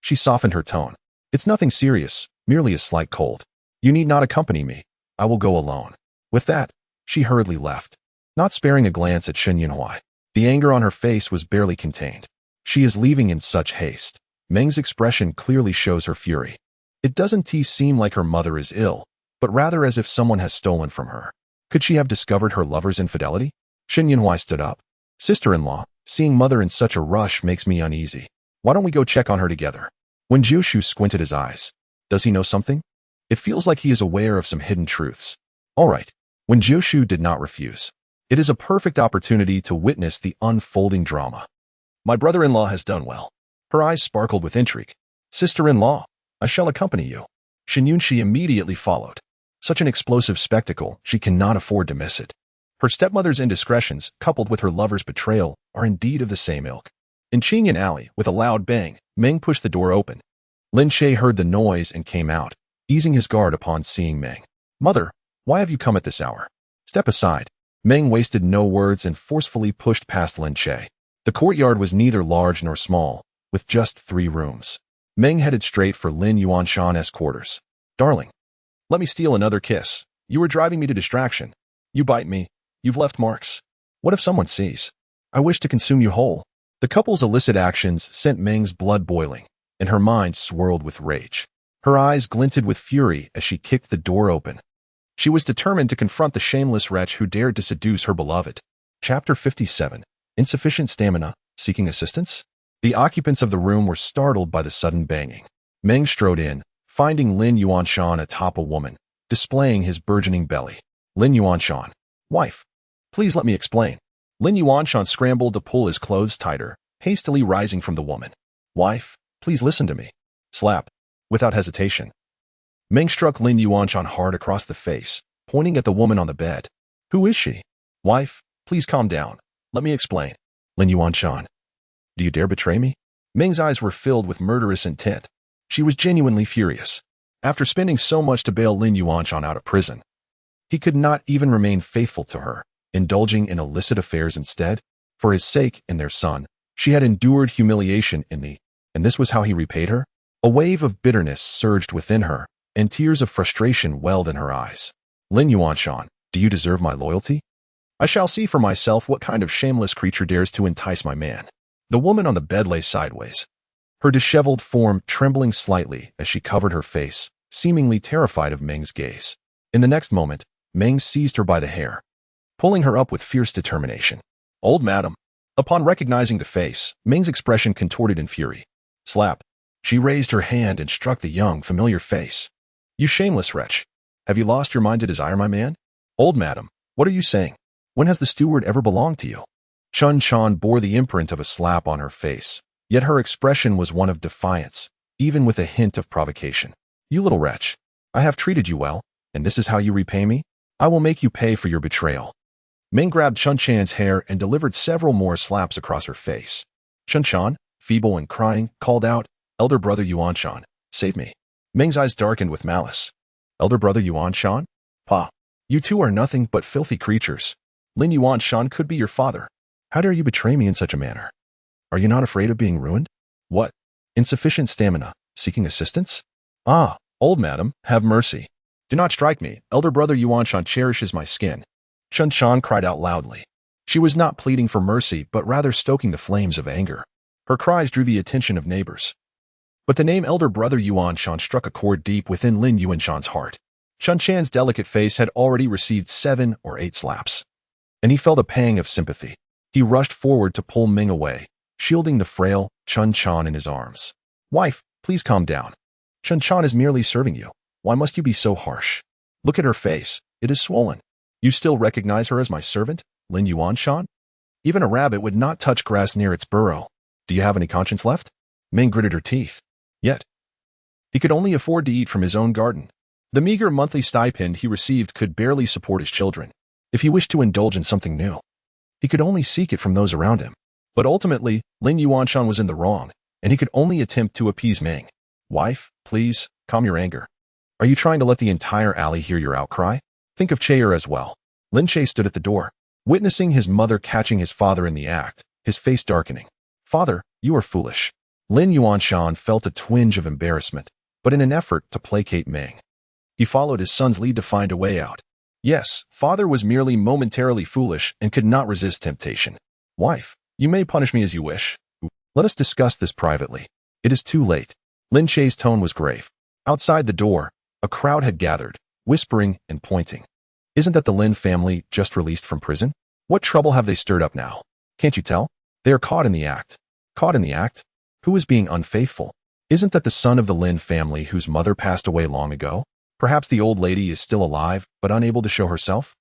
she softened her tone. It's nothing serious, merely a slight cold. You need not accompany me. I will go alone. With that, she hurriedly left, not sparing a glance at Shen Yunhui. The anger on her face was barely contained. She is leaving in such haste. Meng's expression clearly shows her fury. It doesn't seem like her mother is ill, but rather as if someone has stolen from her. Could she have discovered her lover's infidelity? Shen Yunhui stood up. Sister-in-law, seeing mother in such a rush makes me uneasy. Why don't we go check on her together? Wen Jiushu squinted his eyes. Does he know something? It feels like he is aware of some hidden truths. All right. Wen Jiushu did not refuse. It is a perfect opportunity to witness the unfolding drama. My brother-in-law has done well. Her eyes sparkled with intrigue. Sister-in-law, I shall accompany you. Shen Yunshi immediately followed. Such an explosive spectacle, she cannot afford to miss it. Her stepmother's indiscretions, coupled with her lover's betrayal, are indeed of the same ilk. In Qingyan Alley, with a loud bang, Meng pushed the door open. Lin Che heard the noise and came out, easing his guard upon seeing Meng. Mother, why have you come at this hour? Step aside. Meng wasted no words and forcefully pushed past Lin Che. The courtyard was neither large nor small, with just 3 rooms. Meng headed straight for Lin Yuanshan's quarters. Darling, let me steal another kiss. You are driving me to distraction. You bite me. You've left marks. What if someone sees? I wish to consume you whole. The couple's illicit actions sent Meng's blood boiling, and her mind swirled with rage. Her eyes glinted with fury as she kicked the door open. She was determined to confront the shameless wretch who dared to seduce her beloved. Chapter 57. Insufficient stamina, seeking assistance? The occupants of the room were startled by the sudden banging. Meng strode in, finding Lin Yuanshan atop a woman, displaying his burgeoning belly. Lin Yuanshan. Wife. Please let me explain. Lin Yuanshan scrambled to pull his clothes tighter, hastily rising from the woman. Wife, please listen to me. Slap. Without hesitation. Meng struck Lin Yuanshan hard across the face, pointing at the woman on the bed. Who is she? Wife, please calm down. Let me explain. Lin Yuanshan. Do you dare betray me? Meng's eyes were filled with murderous intent. She was genuinely furious. After spending so much to bail Lin Yuanshan out of prison, he could not even remain faithful to her, indulging in illicit affairs instead. For his sake and their son, she had endured humiliation and this was how he repaid her? A wave of bitterness surged within her, and tears of frustration welled in her eyes. Lin Yuanshan, do you deserve my loyalty? I shall see for myself what kind of shameless creature dares to entice my man. The woman on the bed lay sideways, her disheveled form trembling slightly as she covered her face, seemingly terrified of Meng's gaze. In the next moment, Meng seized her by the hair, pulling her up with fierce determination. Old madam. Upon recognizing the face, Meng's expression contorted in fury. Slap. She raised her hand and struck the young, familiar face. You shameless wretch. Have you lost your mind to desire my man? Old madam, what are you saying? When has the steward ever belonged to you? Chun Chan bore the imprint of a slap on her face, yet her expression was one of defiance, even with a hint of provocation. You little wretch. I have treated you well, and this is how you repay me? I will make you pay for your betrayal. Meng grabbed Chun Chan's hair and delivered several more slaps across her face. Chun Chan, feeble and crying, called out, Elder brother Yuanshan, save me. Meng's eyes darkened with malice. Elder brother Yuanshan? Pa, you two are nothing but filthy creatures. Lin Yuanshan could be your father. How dare you betray me in such a manner? Are you not afraid of being ruined? What? Insufficient stamina, seeking assistance? Ah, old madam, have mercy. Do not strike me. Elder brother Yuanshan cherishes my skin. Chun Chan cried out loudly. She was not pleading for mercy, but rather stoking the flames of anger. Her cries drew the attention of neighbors. But the name Elder Brother Yuanshan struck a chord deep within Lin Yuanshan's heart. Chun Chan's delicate face had already received 7 or 8 slaps, and he felt a pang of sympathy. He rushed forward to pull Meng away, shielding the frail Chun Chan in his arms. Wife, please calm down. Chun Chan is merely serving you. Why must you be so harsh? Look at her face. It is swollen. You still recognize her as my servant, Lin Yuanshan? Even a rabbit would not touch grass near its burrow. Do you have any conscience left? Ming gritted her teeth. Yet, he could only afford to eat from his own garden. The meager monthly stipend he received could barely support his children. If he wished to indulge in something new, he could only seek it from those around him. But ultimately, Lin Yuanshan was in the wrong, and he could only attempt to appease Ming. Wife, please, calm your anger. Are you trying to let the entire alley hear your outcry? Think of Chair as well. Lin Che stood at the door, witnessing his mother catching his father in the act, his face darkening. Father, you are foolish. Lin Yuanshan felt a twinge of embarrassment, but in an effort to placate Ming, he followed his son's lead to find a way out. Yes, father was merely momentarily foolish and could not resist temptation. Wife, you may punish me as you wish. Let us discuss this privately. It is too late. Lin Che's tone was grave. Outside the door, a crowd had gathered, whispering and pointing. Isn't that the Lin family just released from prison? What trouble have they stirred up now? Can't you tell? They are caught in the act. Caught in the act? Who is being unfaithful? Isn't that the son of the Lin family whose mother passed away long ago? Perhaps the old lady is still alive, but unable to show herself?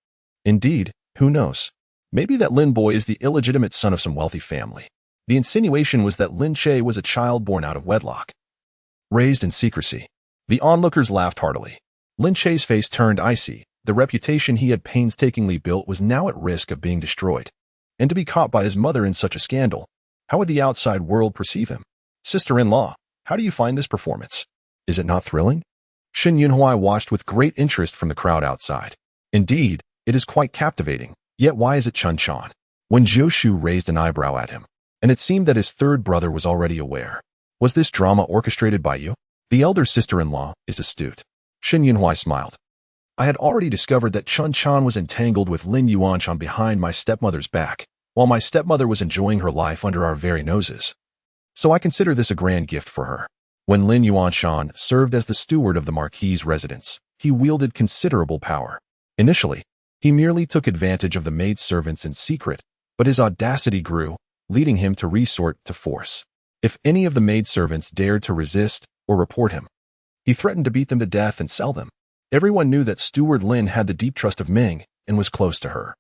Indeed, who knows? Maybe that Lin boy is the illegitimate son of some wealthy family. The insinuation was that Lin Che was a child born out of wedlock, raised in secrecy. The onlookers laughed heartily. Lin Che's face turned icy. The reputation he had painstakingly built was now at risk of being destroyed. And to be caught by his mother in such a scandal, how would the outside world perceive him? Sister-in-law, how do you find this performance? Is it not thrilling? Shin Yunhui watched with great interest from the crowd outside. Indeed, it is quite captivating. Yet why is it Chun Chan? Wen Jiushu raised an eyebrow at him, and it seemed that his third brother was already aware. Was this drama orchestrated by you? The elder sister-in-law is astute. Shin Yunhui smiled. I had already discovered that Chun Chan was entangled with Lin Yuanshan behind my stepmother's back, while my stepmother was enjoying her life under our very noses. So I consider this a grand gift for her. When Lin Yuanshan served as the steward of the Marquis' residence, he wielded considerable power. Initially, he merely took advantage of the maidservants in secret, but his audacity grew, leading him to resort to force. If any of the maidservants dared to resist or report him, he threatened to beat them to death and sell them. Everyone knew that Steward Lin had the deep trust of Ming and was close to her,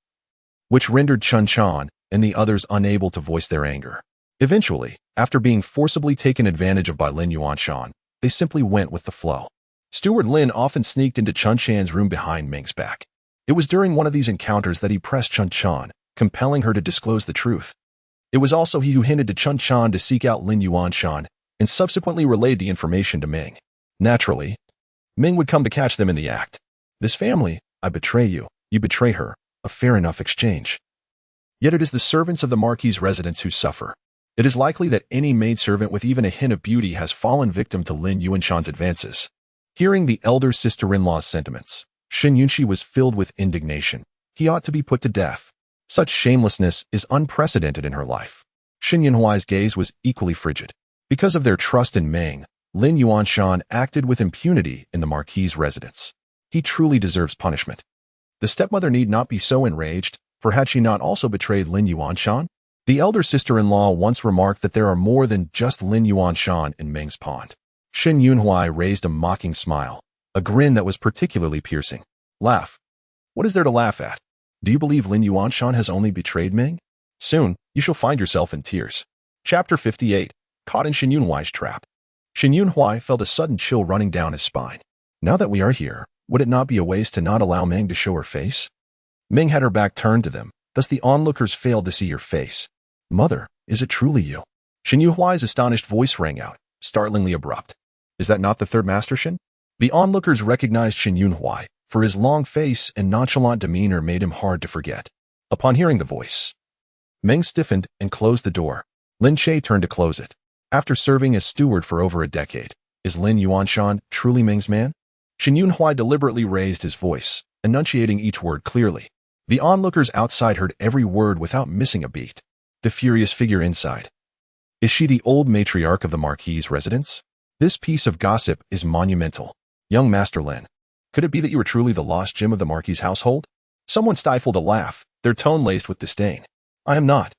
which rendered Chun Chan and the others unable to voice their anger. Eventually, after being forcibly taken advantage of by Lin Yuanshan, they simply went with the flow. Steward Lin often sneaked into Chun Chan's room behind Ming's back. It was during one of these encounters that he pressed Chun Chan, compelling her to disclose the truth. It was also he who hinted to Chun Chan to seek out Lin Yuanshan and subsequently relayed the information to Ming. Naturally, Ming would come to catch them in the act. This family, I betray you, you betray her, a fair enough exchange. Yet it is the servants of the Marquis' residence who suffer. It is likely that any maidservant with even a hint of beauty has fallen victim to Lin Yuanshan's advances. Hearing the elder sister-in-law's sentiments, Shin Yunshi was filled with indignation. He ought to be put to death. Such shamelessness is unprecedented in her life. Shin Yunhui's gaze was equally frigid. Because of their trust in Ming, Lin Yuanshan acted with impunity in the Marquis' residence. He truly deserves punishment. The stepmother need not be so enraged, for had she not also betrayed Lin Yuanshan? The elder sister-in-law once remarked that there are more than just Lin Yuanshan in Ming's pond. Shin Yunhui raised a mocking smile, a grin that was particularly piercing. Laugh. What is there to laugh at? Do you believe Lin Yuanshan has only betrayed Ming? Soon, you shall find yourself in tears. Chapter 58. Caught in Shin Yunhui's trap. Shin Yunhui felt a sudden chill running down his spine. Now that we are here, would it not be a waste to not allow Ming to show her face? Ming had her back turned to them, thus the onlookers failed to see her face. Mother, is it truly you? Shin Yunhui's astonished voice rang out, startlingly abrupt. Is that not the third Master Shin? The onlookers recognized Shin Yunhui, for his long face and nonchalant demeanor made him hard to forget. Upon hearing the voice, Ming stiffened and closed the door. Lin Che turned to close it. After serving as steward for over a decade, is Lin Yuanshan truly Ming's man? Shin Yunhui deliberately raised his voice, enunciating each word clearly. The onlookers outside heard every word without missing a beat. The furious figure inside. Is she the old matriarch of the Marquis' residence? This piece of gossip is monumental. Young Master Lin, could it be that you are truly the lost gem of the Marquis' household? Someone stifled a laugh, their tone laced with disdain. I am not.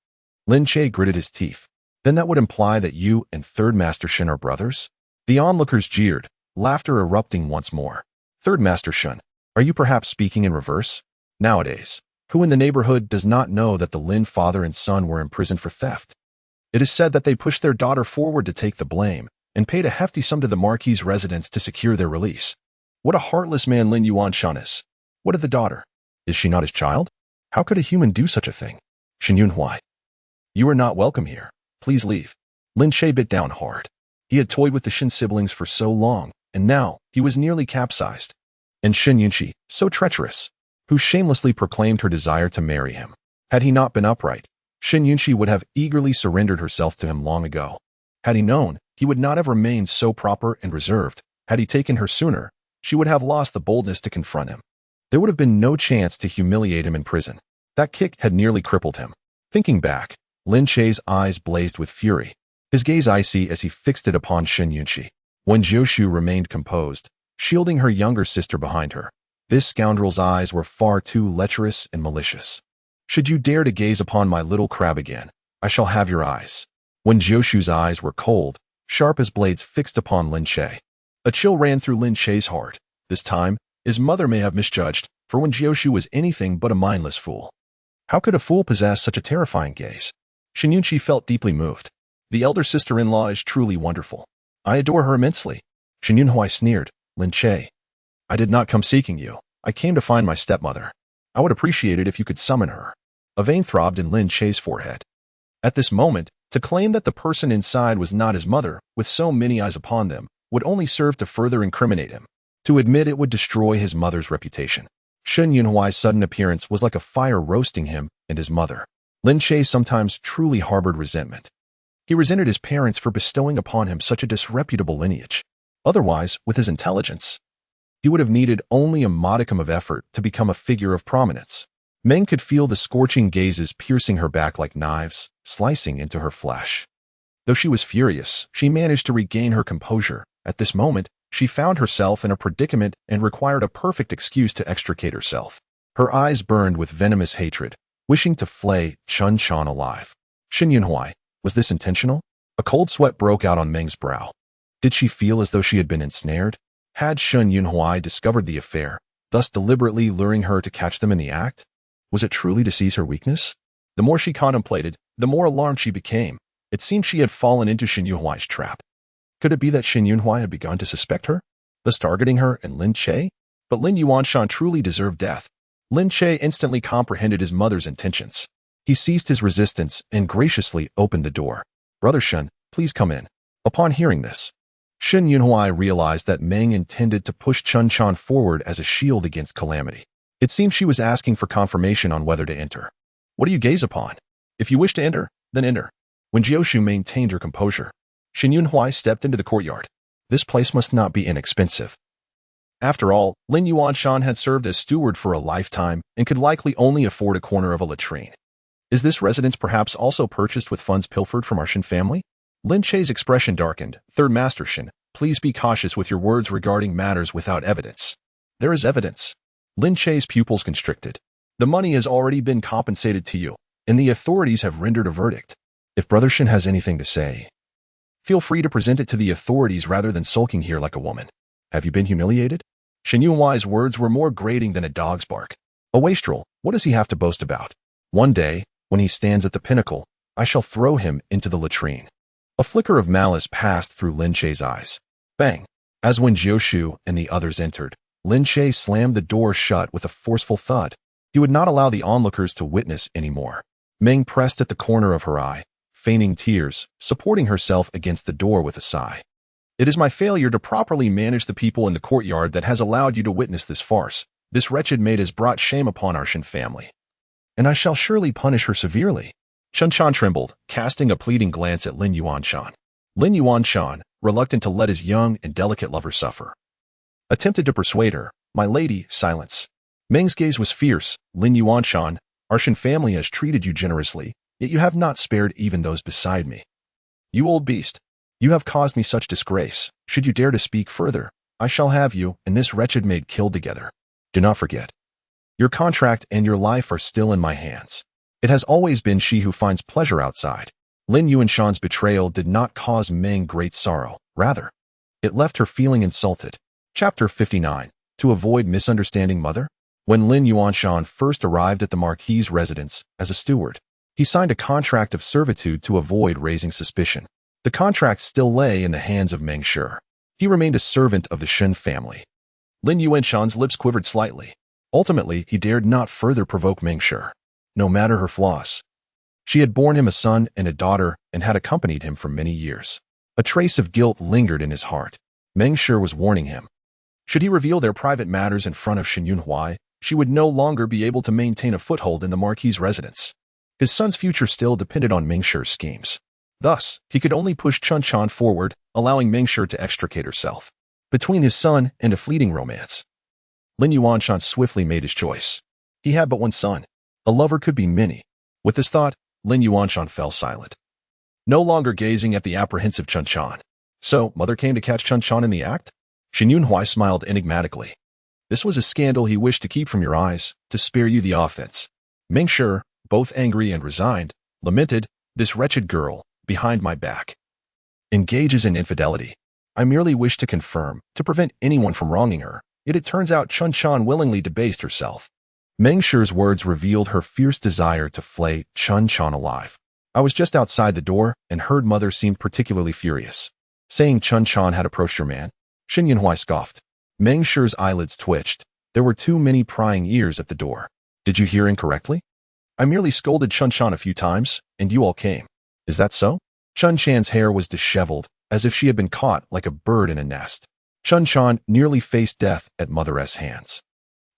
Lin Che gritted his teeth. Then that would imply that you and Third Master Shin are brothers? The onlookers jeered, laughter erupting once more. Third Master Shun, are you perhaps speaking in reverse? Nowadays, who in the neighborhood does not know that the Lin father and son were imprisoned for theft? It is said that they pushed their daughter forward to take the blame and paid a hefty sum to the Marquis' residence to secure their release. What a heartless man Lin Yuanshan is. What of the daughter? Is she not his child? How could a human do such a thing? Shen Yunhuai, you are not welcome here. Please leave. Lin Che bit down hard. He had toyed with the Shen siblings for so long, and now he was nearly capsized. And Shen Yunxi, so treacherous, who shamelessly proclaimed her desire to marry him. Had he not been upright, Shen Yunxi would have eagerly surrendered herself to him long ago. Had he known, he would not have remained so proper and reserved. Had he taken her sooner, she would have lost the boldness to confront him. There would have been no chance to humiliate him in prison. That kick had nearly crippled him. Thinking back, Lin Che's eyes blazed with fury, his gaze icy as he fixed it upon Shen Yunxi. Wen Jiushu remained composed, shielding her younger sister behind her. This scoundrel's eyes were far too lecherous and malicious. Should you dare to gaze upon my little crab again, I shall have your eyes. Wen Jiushu's eyes were cold, sharp as blades fixed upon Lin Che. A chill ran through Lin Che's heart. This time, his mother may have misjudged, for Wen Jiushu was anything but a mindless fool. How could a fool possess such a terrifying gaze? Shen Yunxi felt deeply moved. The elder sister-in-law is truly wonderful. I adore her immensely. Shen Yunhuai sneered. Lin Che, I did not come seeking you. I came to find my stepmother. I would appreciate it if you could summon her. A vein throbbed in Lin Che's forehead. At this moment, to claim that the person inside was not his mother, with so many eyes upon them, would only serve to further incriminate him. To admit it would destroy his mother's reputation. Shen Yunhuai's sudden appearance was like a fire roasting him and his mother. Lin Che sometimes truly harbored resentment. He resented his parents for bestowing upon him such a disreputable lineage. Otherwise, with his intelligence, he would have needed only a modicum of effort to become a figure of prominence. Meng could feel the scorching gazes piercing her back like knives, slicing into her flesh. Though she was furious, she managed to regain her composure. At this moment, she found herself in a predicament and required a perfect excuse to extricate herself. Her eyes burned with venomous hatred, wishing to flay Chun Chan alive. Shen Yunhuai, was this intentional? A cold sweat broke out on Meng's brow. Did she feel as though she had been ensnared? Had Shen Yunhuai discovered the affair, thus deliberately luring her to catch them in the act? Was it truly to seize her weakness? The more she contemplated, the more alarmed she became. It seemed she had fallen into Shen Yunhuai's trap. Could it be that Shen Yunhuai had begun to suspect her, thus targeting her and Lin Che? But Lin Yuanshan truly deserved death. Lin Che instantly comprehended his mother's intentions. He ceased his resistance and graciously opened the door. Brother Shen, please come in. Upon hearing this, Shen Yunhuai realized that Meng intended to push Chun Chan forward as a shield against calamity. It seemed she was asking for confirmation on whether to enter. What do you gaze upon? If you wish to enter, then enter. Wen Jiushu maintained her composure. Shen Yunhuai stepped into the courtyard. This place must not be inexpensive. After all, Lin Yuanshan had served as steward for a lifetime and could likely only afford a corner of a latrine. Is this residence perhaps also purchased with funds pilfered from our Shen family? Lin Che's expression darkened. Third Master Shen, please be cautious with your words regarding matters without evidence. There is evidence. Lin Che's pupils constricted. The money has already been compensated to you, and the authorities have rendered a verdict. If Brother Shen has anything to say, feel free to present it to the authorities rather than sulking here like a woman. Have you been humiliated? Shen Yunhuai's words were more grating than a dog's bark. A wastrel, what does he have to boast about? One day, when he stands at the pinnacle, I shall throw him into the latrine. A flicker of malice passed through Lin Che's eyes. Bang! As Wen Jiushu and the others entered, Lin Che slammed the door shut with a forceful thud. He would not allow the onlookers to witness anymore. Meng pressed at the corner of her eye, feigning tears, supporting herself against the door with a sigh. It is my failure to properly manage the people in the courtyard that has allowed you to witness this farce. This wretched maid has brought shame upon our Shen family, and I shall surely punish her severely. Chun Chan trembled, casting a pleading glance at Lin Yuanshan. Lin Yuanshan, reluctant to let his young and delicate lover suffer, attempted to persuade her. My lady, silence. Meng's gaze was fierce. Lin Yuanshan, our Shen family has treated you generously, yet you have not spared even those beside me. You old beast, you have caused me such disgrace. Should you dare to speak further, I shall have you and this wretched maid killed together. Do not forget, your contract and your life are still in my hands. It has always been she who finds pleasure outside. Lin Yuanshan's betrayal did not cause Meng great sorrow. Rather, It left her feeling insulted. Chapter 59. To avoid misunderstanding mother? When Lin Yuanshan first arrived at the Marquis' residence as a steward, he signed a contract of servitude to avoid raising suspicion. The contract still lay in the hands of Meng Shi. He remained a servant of the Shen family. Lin Yuanshan's lips quivered slightly. Ultimately, he dared not further provoke Meng Shi, no matter her flaws. She had borne him a son and a daughter and had accompanied him for many years. A trace of guilt lingered in his heart. Meng Shi was warning him. Should he reveal their private matters in front of Shen Yunhuai, she would no longer be able to maintain a foothold in the Marquis' residence. His son's future still depended on Meng Shi's schemes. Thus, he could only push Chun Chan forward, allowing Meng Shi to extricate herself. Between his son and a fleeting romance, Lin Yuanshan swiftly made his choice. He had but one son. A lover could be many. With this thought, Lin Yuanshan fell silent, no longer gazing at the apprehensive Chun Chan. So, mother came to catch Chun Chan in the act? Shen Yunhuai smiled enigmatically. This was a scandal he wished to keep from your eyes, to spare you the offense. Meng Shi, both angry and resigned, lamented, this wretched girl, behind my back, engages in infidelity. I merely wish to confirm, to prevent anyone from wronging her. Yet it turns out Chun Chan willingly debased herself. Meng Shi's words revealed her fierce desire to flay Chun Chan alive. I was just outside the door and heard mother seemed particularly furious, saying Chun Chan had approached your man. Shen Yunhuai scoffed. Meng Shi's eyelids twitched. There were too many prying ears at the door. Did you hear incorrectly? I merely scolded Chun Chan a few times, and you all came. Is that so? Chun Chan's hair was disheveled, as if she had been caught like a bird in a nest. Chun Chan nearly faced death at mother's hands.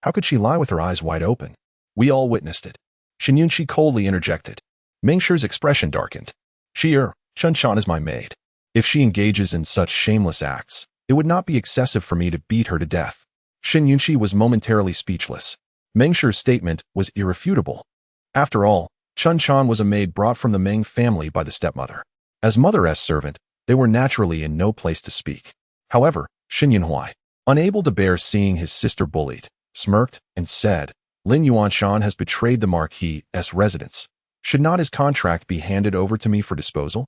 How could she lie with her eyes wide open? We all witnessed it. Shen Yunshi coldly interjected. Meng Shi's expression darkened. Chun Chan is my maid. If she engages in such shameless acts, it would not be excessive for me to beat her to death. Shen Yunshi was momentarily speechless. Meng Shi's statement was irrefutable. After all, Chun Chan was a maid brought from the Meng family by the stepmother. As mother's servant, they were naturally in no place to speak. However, Shen Yunhuai, unable to bear seeing his sister bullied, smirked and said, Lin Yuanshan has betrayed the Marquis' residence. Should not his contract be handed over to me for disposal?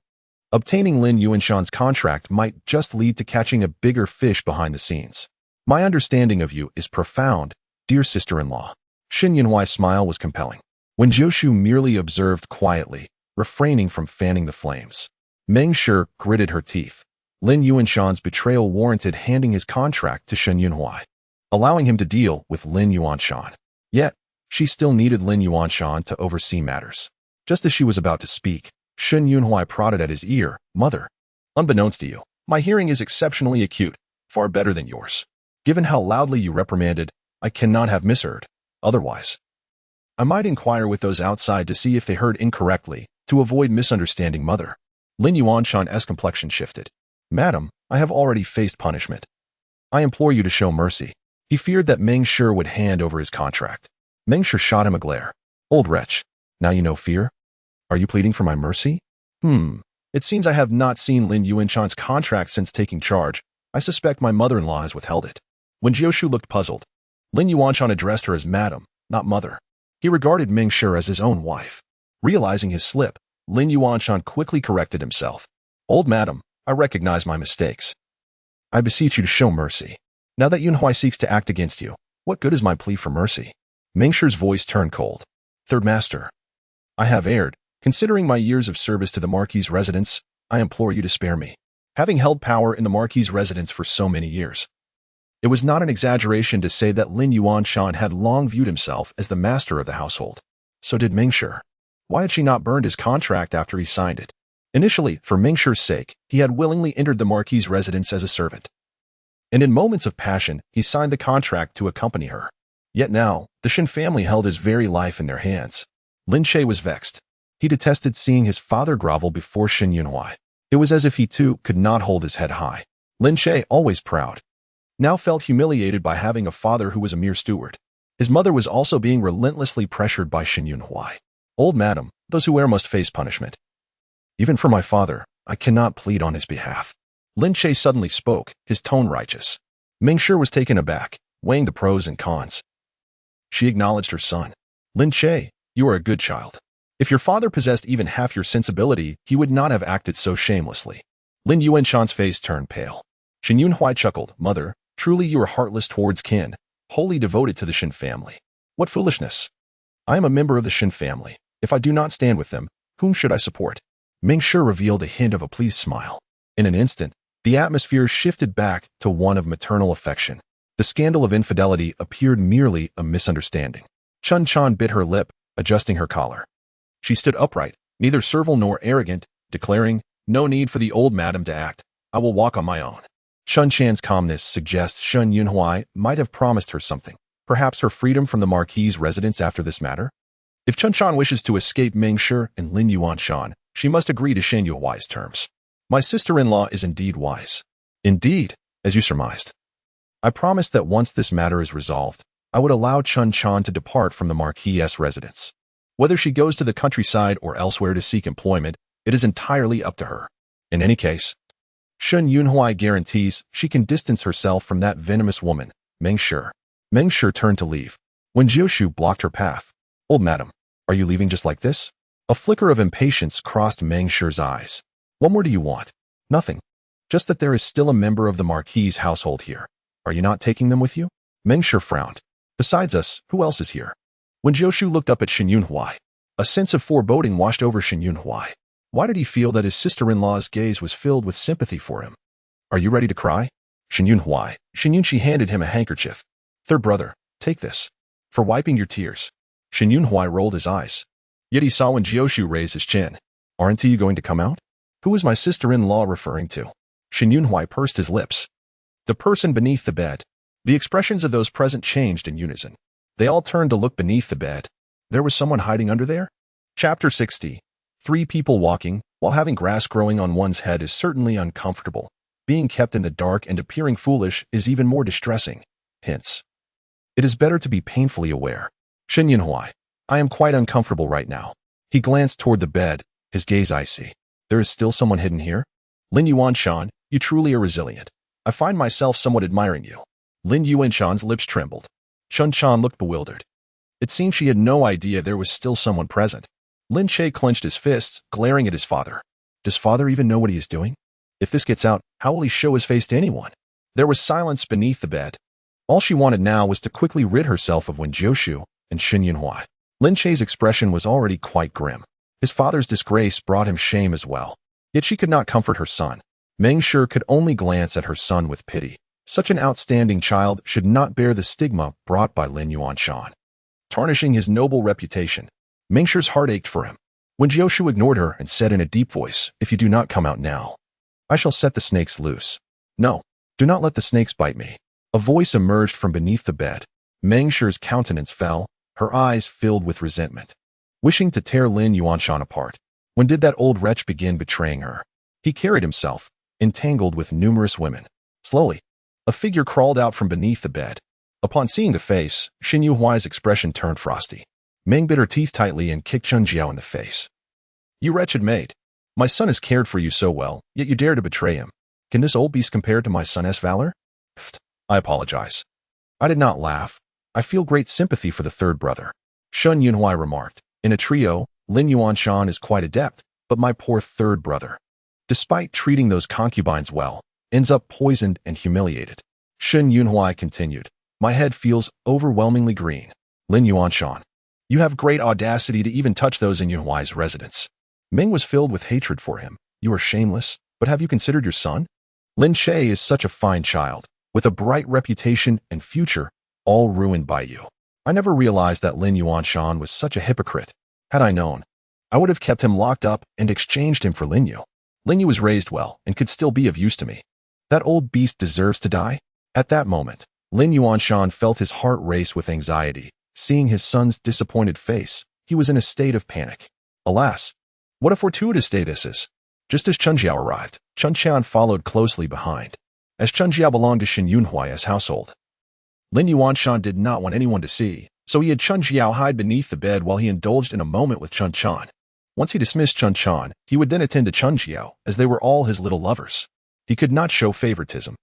Obtaining Lin Yuanshan's contract might just lead to catching a bigger fish behind the scenes. My understanding of you is profound, dear sister-in-law. Shen Yunhuai's smile was compelling. Wen Jiushu merely observed quietly, refraining from fanning the flames. Meng Shi gritted her teeth. Lin Yuanshan's betrayal warranted handing his contract to Shen Yunhuai, allowing him to deal with Lin Yuanshan. Yet, she still needed Lin Yuanshan to oversee matters. Just as she was about to speak, Shen Yunhuai prodded at his ear, Mother, unbeknownst to you, my hearing is exceptionally acute, far better than yours. Given how loudly you reprimanded, I cannot have misheard. Otherwise, I might inquire with those outside to see if they heard incorrectly, to avoid misunderstanding Mother. Lin Yuanshan's complexion shifted. Madam, I have already faced punishment. I implore you to show mercy. He feared that Meng Shi would hand over his contract. Meng Shi shot him a glare. Old wretch, now you know fear? Are you pleading for my mercy? It seems I have not seen Lin Yuanshan's contract since taking charge. I suspect my mother-in-law has withheld it. When Jiushu looked puzzled, Lin Yuanshan addressed her as Madam, not Mother. He regarded Meng Shi as his own wife. Realizing his slip, Lin Yuanshan quickly corrected himself. Old Madam, I recognize my mistakes. I beseech you to show mercy. Now that Yunhuai seeks to act against you, what good is my plea for mercy? Meng Shi's voice turned cold. Third Master, I have erred. Considering my years of service to the Marquis' residence, I implore you to spare me. Having held power in the Marquis' residence for so many years, it was not an exaggeration to say that Lin Yuanshan had long viewed himself as the master of the household. So did Meng Shi. Why had she not burned his contract after he signed it? Initially, for Meng Shi's sake, he had willingly entered the Marquis' residence as a servant. And in moments of passion, he signed the contract to accompany her. Yet now, the Shen family held his very life in their hands. Lin Che was vexed. He detested seeing his father grovel before Shen Yunhuai. It was as if he too could not hold his head high. Lin Che, always proud, now felt humiliated by having a father who was a mere steward. His mother was also being relentlessly pressured by Shen Yunhuai. Old Madam, those who err must face punishment. Even for my father, I cannot plead on his behalf. Lin Che suddenly spoke, his tone righteous. Meng Shi was taken aback, weighing the pros and cons. She acknowledged her son. Lin Che, you are a good child. If your father possessed even half your sensibility, he would not have acted so shamelessly. Lin Yuanshan's face turned pale. Shen Yunhui chuckled. Mother, truly you are heartless towards kin, wholly devoted to the Shen family. What foolishness! I am a member of the Shen family. If I do not stand with them, whom should I support? Ming Shi revealed a hint of a pleased smile. In an instant, the atmosphere shifted back to one of maternal affection. The scandal of infidelity appeared merely a misunderstanding. Chun Chan bit her lip, adjusting her collar. She stood upright, neither servile nor arrogant, declaring, "No need for the old madam to act. I will walk on my own." Chun Chan's calmness suggests Shen Yunhui might have promised her something, perhaps her freedom from the Marquis' residence after this matter. If Chun Chan wishes to escape Ming Shi and Lin Yuanshan, she must agree to Shen Yuhui's terms. My sister-in-law is indeed wise. Indeed, as you surmised. I promised that once this matter is resolved, I would allow Chun Chan to depart from the Marquis' residence. Whether she goes to the countryside or elsewhere to seek employment, it is entirely up to her. In any case, Shen Yunhui guarantees she can distance herself from that venomous woman, Ming Shi. Ming Shi turned to leave. Wen Jiushu blocked her path. Old madam, are you leaving just like this? A flicker of impatience crossed Ming Shi's eyes. What more do you want? Nothing. Just that there is still a member of the Marquis' household here. Are you not taking them with you? Ming Shi frowned. Besides us, who else is here? Wen Jiushu looked up at Shen Yunhui. A sense of foreboding washed over Shen Yunhui. Why did he feel that his sister-in-law's gaze was filled with sympathy for him? Are you ready to cry? Shen Yunhui. Shen Yunchi handed him a handkerchief. Third brother, take this. For wiping your tears. Shen Yunhui rolled his eyes. Yet he saw Wen Jiushu raise his chin. Aren't you going to come out? Who is my sister-in-law referring to? Shen Yunhui pursed his lips. The person beneath the bed. The expressions of those present changed in unison. They all turned to look beneath the bed. There was someone hiding under there? Chapter 60. 3 people walking, while having grass growing on one's head is certainly uncomfortable. Being kept in the dark and appearing foolish is even more distressing. Hence, it is better to be painfully aware. Shen Yunhui, I am quite uncomfortable right now. He glanced toward the bed, his gaze icy. There is still someone hidden here? Lin Yuanshan, you truly are resilient. I find myself somewhat admiring you. Lin Yuanshan's lips trembled. Chun Chan looked bewildered. It seemed she had no idea there was still someone present. Lin Che clenched his fists, glaring at his father. Does father even know what he is doing? If this gets out, how will he show his face to anyone? There was silence beneath the bed. All she wanted now was to quickly rid herself of Wen Jiushu and Shen Yunhui. Lin Che's expression was already quite grim. His father's disgrace brought him shame as well. Yet she could not comfort her son. Ming Shi could only glance at her son with pity. Such an outstanding child should not bear the stigma brought by Lin Yuanshan, tarnishing his noble reputation. Ming Shi's heart ached for him. Wen Jiushu ignored her and said in a deep voice, if you do not come out now, I shall set the snakes loose. No, do not let the snakes bite me. A voice emerged from beneath the bed. Ming Shi's countenance fell, her eyes filled with resentment. Wishing to tear Lin Yuanshan apart. When did that old wretch begin betraying her? He carried himself, entangled with numerous women. Slowly, a figure crawled out from beneath the bed. Upon seeing the face, Shen Yuhui's expression turned frosty. Ming bit her teeth tightly and kicked Chun Jiao in the face. You wretched maid. My son has cared for you so well, yet you dare to betray him. Can this old beast compare to my son's valor? Pfft, I apologize. I did not laugh. I feel great sympathy for the third brother. Shen Yunhui remarked. In a trio, Lin Yuanshan is quite adept, but my poor third brother, despite treating those concubines well, ends up poisoned and humiliated. Shen Yunhui continued. My head feels overwhelmingly green. Lin Yuanshan, you have great audacity to even touch those in Yunhui's residence. Ming was filled with hatred for him. You are shameless, but have you considered your son? Lin Che is such a fine child, with a bright reputation and future, all ruined by you. I never realized that Lin Yuanshan was such a hypocrite. Had I known, I would have kept him locked up and exchanged him for Lin Yu. Lin Yu was raised well and could still be of use to me. That old beast deserves to die. At that moment, Lin Yuanshan felt his heart race with anxiety. Seeing his son's disappointed face, he was in a state of panic. Alas, what a fortuitous day this is. Just as Chun Jiao arrived, Chun Qian followed closely behind. As Chun Jiao belonged to Shen Yunhui's household, Lin Yuanshan did not want anyone to see, so he had Chun Jiao hide beneath the bed while he indulged in a moment with Chun Chan. Once he dismissed Chun Chan, he would then attend to Chun Jiao, as they were all his little lovers. He could not show favoritism.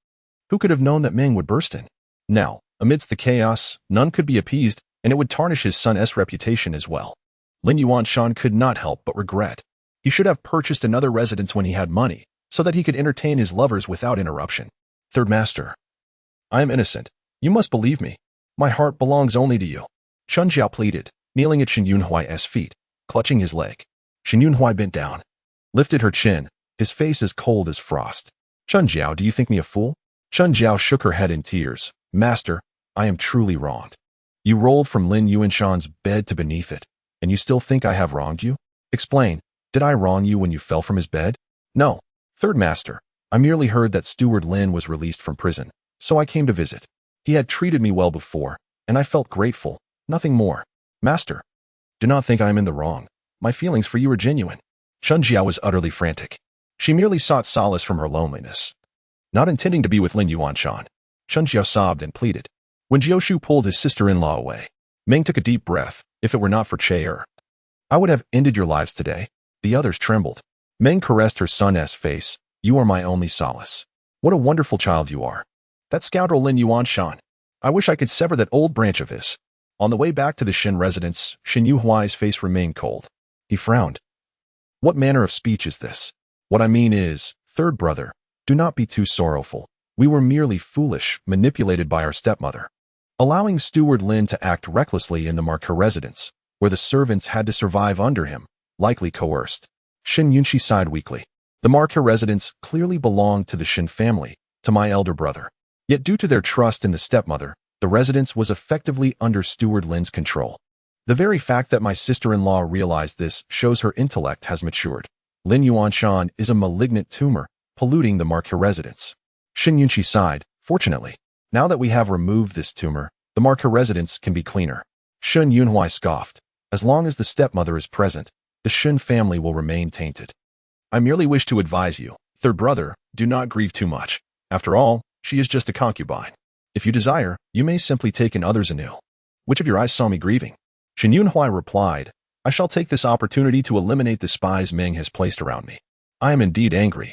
Who could have known that Ming would burst in? Now, amidst the chaos, none could be appeased, and it would tarnish his son's reputation as well. Lin Yuanshan could not help but regret. He should have purchased another residence when he had money, so that he could entertain his lovers without interruption. Third master. I am innocent. You must believe me. My heart belongs only to you. Chen Jiao pleaded, kneeling at Shen Yunhuai's feet, clutching his leg. Shen Yunhuai bent down, lifted her chin, his face as cold as frost. Chen Jiao, do you think me a fool? Chen Jiao shook her head in tears. Master, I am truly wronged. You rolled from Lin Yuanshan's bed to beneath it, and you still think I have wronged you? Explain, did I wrong you when you fell from his bed? No. Third master, I merely heard that Steward Lin was released from prison, so I came to visit. He had treated me well before, and I felt grateful, nothing more. Master, do not think I am in the wrong. My feelings for you are genuine. Chen Jiao was utterly frantic. She merely sought solace from her loneliness. Not intending to be with Lin Yuanshan, Chen Jiao sobbed and pleaded. Wen Jiushu pulled his sister-in-law away. Meng took a deep breath. If it were not for Che-er, I would have ended your lives today. The others trembled. Meng caressed her son's face. You are my only solace. What a wonderful child you are. That scoundrel Lin Yuanshan. I wish I could sever that old branch of his. On the way back to the Shen residence, Shen Yuhuai's face remained cold. He frowned. What manner of speech is this? What I mean is, third brother, do not be too sorrowful. We were merely foolish, manipulated by our stepmother. Allowing Steward Lin to act recklessly in the Marquis residence, where the servants had to survive under him, likely coerced. Shen Yunxi sighed weakly. The Marquis residence clearly belonged to the Shen family, to my elder brother. Yet due to their trust in the stepmother, the residence was effectively under Steward Lin's control. The very fact that my sister-in-law realized this shows her intellect has matured. Lin Yuanshan is a malignant tumor, polluting the Marquis residence. Shen Yunxi sighed. Fortunately, now that we have removed this tumor, the Marquis residence can be cleaner. Shen Yunhuai scoffed. As long as the stepmother is present, the Shen family will remain tainted. I merely wish to advise you, third brother, do not grieve too much. After all, she is just a concubine. If you desire, you may simply take in others anew. Which of your eyes saw me grieving? Shen Yunhuai replied, I shall take this opportunity to eliminate the spies Meng has placed around me. I am indeed angry,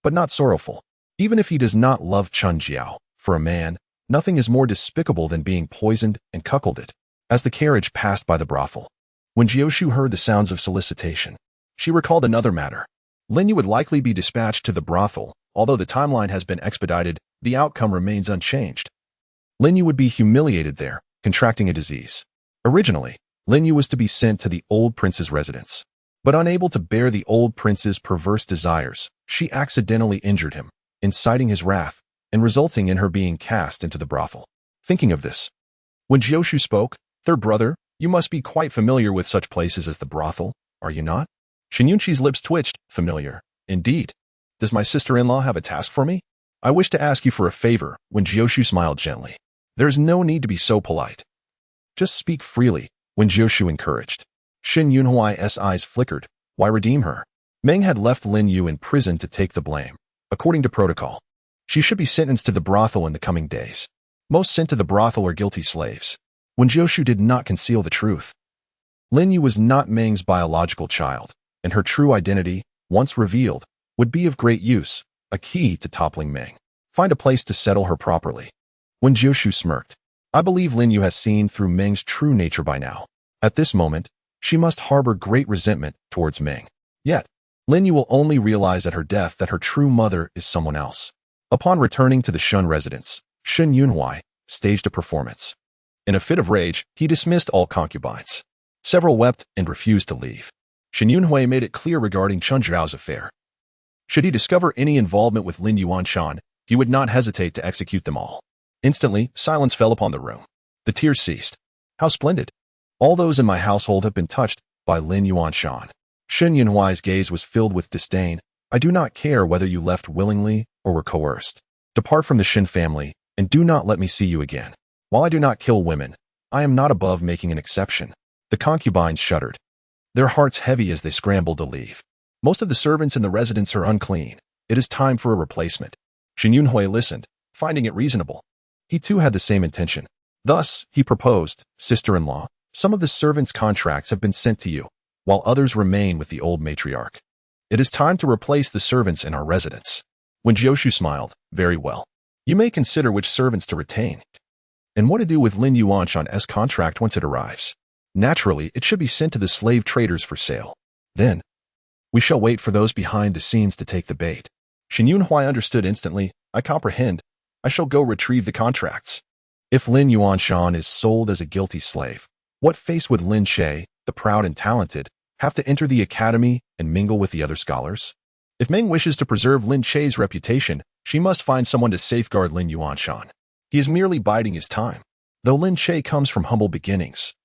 but not sorrowful. Even if he does not love Chen Jiao, for a man, nothing is more despicable than being poisoned and cuckolded. As the carriage passed by the brothel, when Jiushu heard the sounds of solicitation, she recalled another matter. Lin Yu would likely be dispatched to the brothel. Although the timeline has been expedited, the outcome remains unchanged. Lin Yu would be humiliated there, contracting a disease. Originally, Lin Yu was to be sent to the old prince's residence. But unable to bear the old prince's perverse desires, she accidentally injured him, inciting his wrath, and resulting in her being cast into the brothel. Thinking of this, when Jiushu spoke, third brother, you must be quite familiar with such places as the brothel, are you not? Shen Yunxi's lips twitched. Familiar, indeed. Does my sister-in-law have a task for me? I wish to ask you for a favor. When Jiushu smiled gently. There is no need to be so polite. Just speak freely. When Jiushu encouraged. Shen Yunhuai's eyes flickered. Why redeem her? Meng had left Lin Yu in prison to take the blame. According to protocol, she should be sentenced to the brothel in the coming days. Most sent to the brothel are guilty slaves. When Jiushu did not conceal the truth. Lin Yu was not Meng's biological child, and her true identity, once revealed, would be of great use, a key to toppling Meng. Find a place to settle her properly. When Jiushu smirked, I believe Lin Yu has seen through Meng's true nature by now. At this moment, she must harbor great resentment towards Meng. Yet, Lin Yu will only realize at her death that her true mother is someone else. Upon returning to the Shen residence, Shen Yunhuai staged a performance. In a fit of rage, he dismissed all concubines. Several wept and refused to leave. Shen Yunhui made it clear regarding Chen Zhao's affair. Should he discover any involvement with Lin Yuanshan, he would not hesitate to execute them all. Instantly, silence fell upon the room. The tears ceased. How splendid! All those in my household have been touched by Lin Yuanshan. Shen Yunhuai's gaze was filled with disdain. I do not care whether you left willingly or were coerced. Depart from the Shen family, and do not let me see you again. While I do not kill women, I am not above making an exception. The concubines shuddered, their hearts heavy as they scrambled to leave. Most of the servants in the residence are unclean. It is time for a replacement. Shen Yunhui listened, finding it reasonable. He too had the same intention. Thus, he proposed, sister-in-law, some of the servants' contracts have been sent to you, while others remain with the old matriarch. It is time to replace the servants in our residence. When Jiushu smiled, very well. You may consider which servants to retain. And what to do with Lin Yuanshan's contract once it arrives. Naturally, it should be sent to the slave traders for sale. Then, we shall wait for those behind the scenes to take the bait. Shen Yunhui understood instantly. I comprehend. I shall go retrieve the contracts. If Lin Yuanshan is sold as a guilty slave, what face would Lin Che, the proud and talented, have to enter the academy and mingle with the other scholars? If Meng wishes to preserve Lin Che's reputation, she must find someone to safeguard Lin Yuanshan. He is merely biding his time, though Lin Che comes from humble beginnings.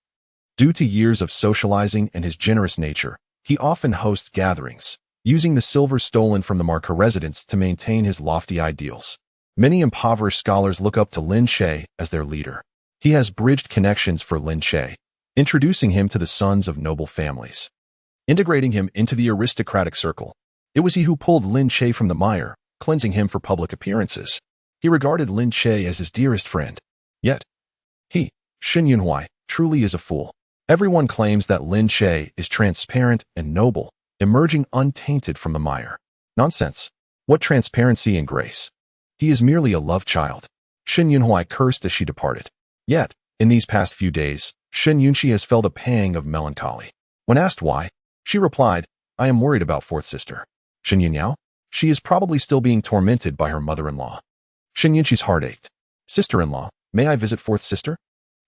Due to years of socializing and his generous nature, he often hosts gatherings, using the silver stolen from the Marquis residence to maintain his lofty ideals. Many impoverished scholars look up to Lin Che as their leader. He has bridged connections for Lin Che, introducing him to the sons of noble families, integrating him into the aristocratic circle. It was he who pulled Lin Che from the mire, cleansing him for public appearances. He regarded Lin Che as his dearest friend. Yet, he, Shen Yunhui, truly is a fool. Everyone claims that Lin Che is transparent and noble, emerging untainted from the mire. Nonsense. What transparency and grace? He is merely a love child. Shen Yunhui cursed as she departed. Yet, in these past few days, Shen Yunxi has felt a pang of melancholy. When asked why, she replied, I am worried about fourth sister. Shen Yunyao? She is probably still being tormented by her mother-in-law. Shen Yunxi's heart ached. Sister-in-law, may I visit fourth sister?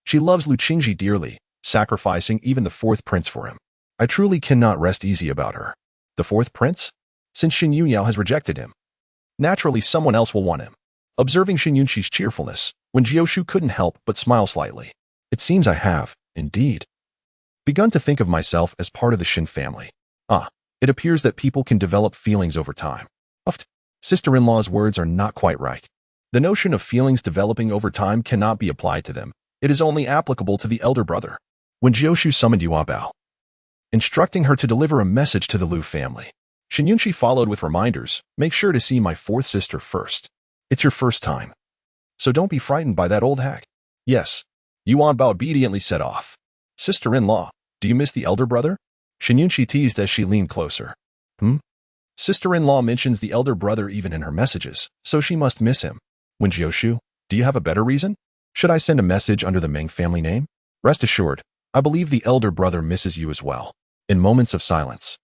She loves Lu Qingji dearly, sacrificing even the fourth prince for him. I truly cannot rest easy about her. The fourth prince? Since Shen Yunyao has rejected him, naturally someone else will want him. Observing Shen Yunxi's cheerfulness, Wen Jiushu couldn't help but smile slightly. It seems I have, indeed, begun to think of myself as part of the Shen family. It appears that people can develop feelings over time. Sister-in-law's words are not quite right. The notion of feelings developing over time cannot be applied to them. It is only applicable to the elder brother. When Jiushu summoned Yua Bao, instructing her to deliver a message to the Lu family, Shen Yunxi followed with reminders, make sure to see my fourth sister first. It's your first time, so don't be frightened by that old hag. Yes. Yuan Bao obediently set off. Sister-in-law, do you miss the elder brother? Shen Yunxi teased as she leaned closer. Sister-in-law mentions the elder brother even in her messages, so she must miss him. Wen Jiushu, do you have a better reason? Should I send a message under the Meng family name? Rest assured, I believe the elder brother misses you as well. In moments of silence,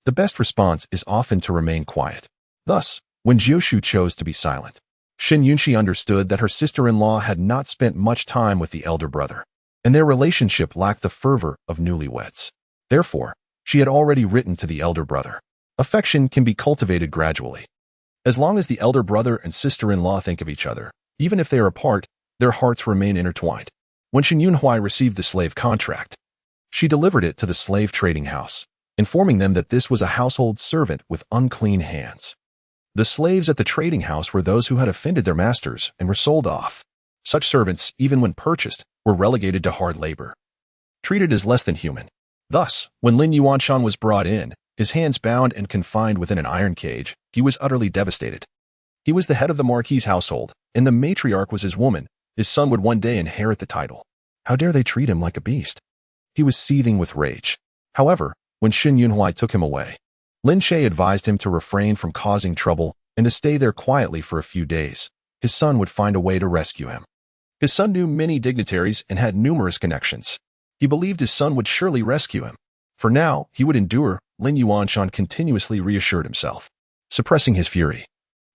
the best response is often to remain quiet. Thus, when Jiushu chose to be silent, Shen Yunxi understood that her sister-in-law had not spent much time with the elder brother, and their relationship lacked the fervor of newlyweds. Therefore, she had already written to the elder brother. Affection can be cultivated gradually. As long as the elder brother and sister-in-law think of each other, even if they are apart, their hearts remain intertwined. When Shen Yunhui received the slave contract, she delivered it to the slave trading house, informing them that this was a household servant with unclean hands. The slaves at the trading house were those who had offended their masters and were sold off. Such servants, even when purchased, were relegated to hard labor, treated as less than human. Thus, when Lin Yuanshan was brought in, his hands bound and confined within an iron cage, he was utterly devastated. He was the head of the Marquis' household, and the matriarch was his woman. His son would one day inherit the title. How dare they treat him like a beast? He was seething with rage. However, when Shen Yunhui took him away, Lin Che advised him to refrain from causing trouble and to stay there quietly for a few days. His son would find a way to rescue him. His son knew many dignitaries and had numerous connections. He believed his son would surely rescue him. For now, he would endure, Lin Yuanshan continuously reassured himself. Suppressing his fury,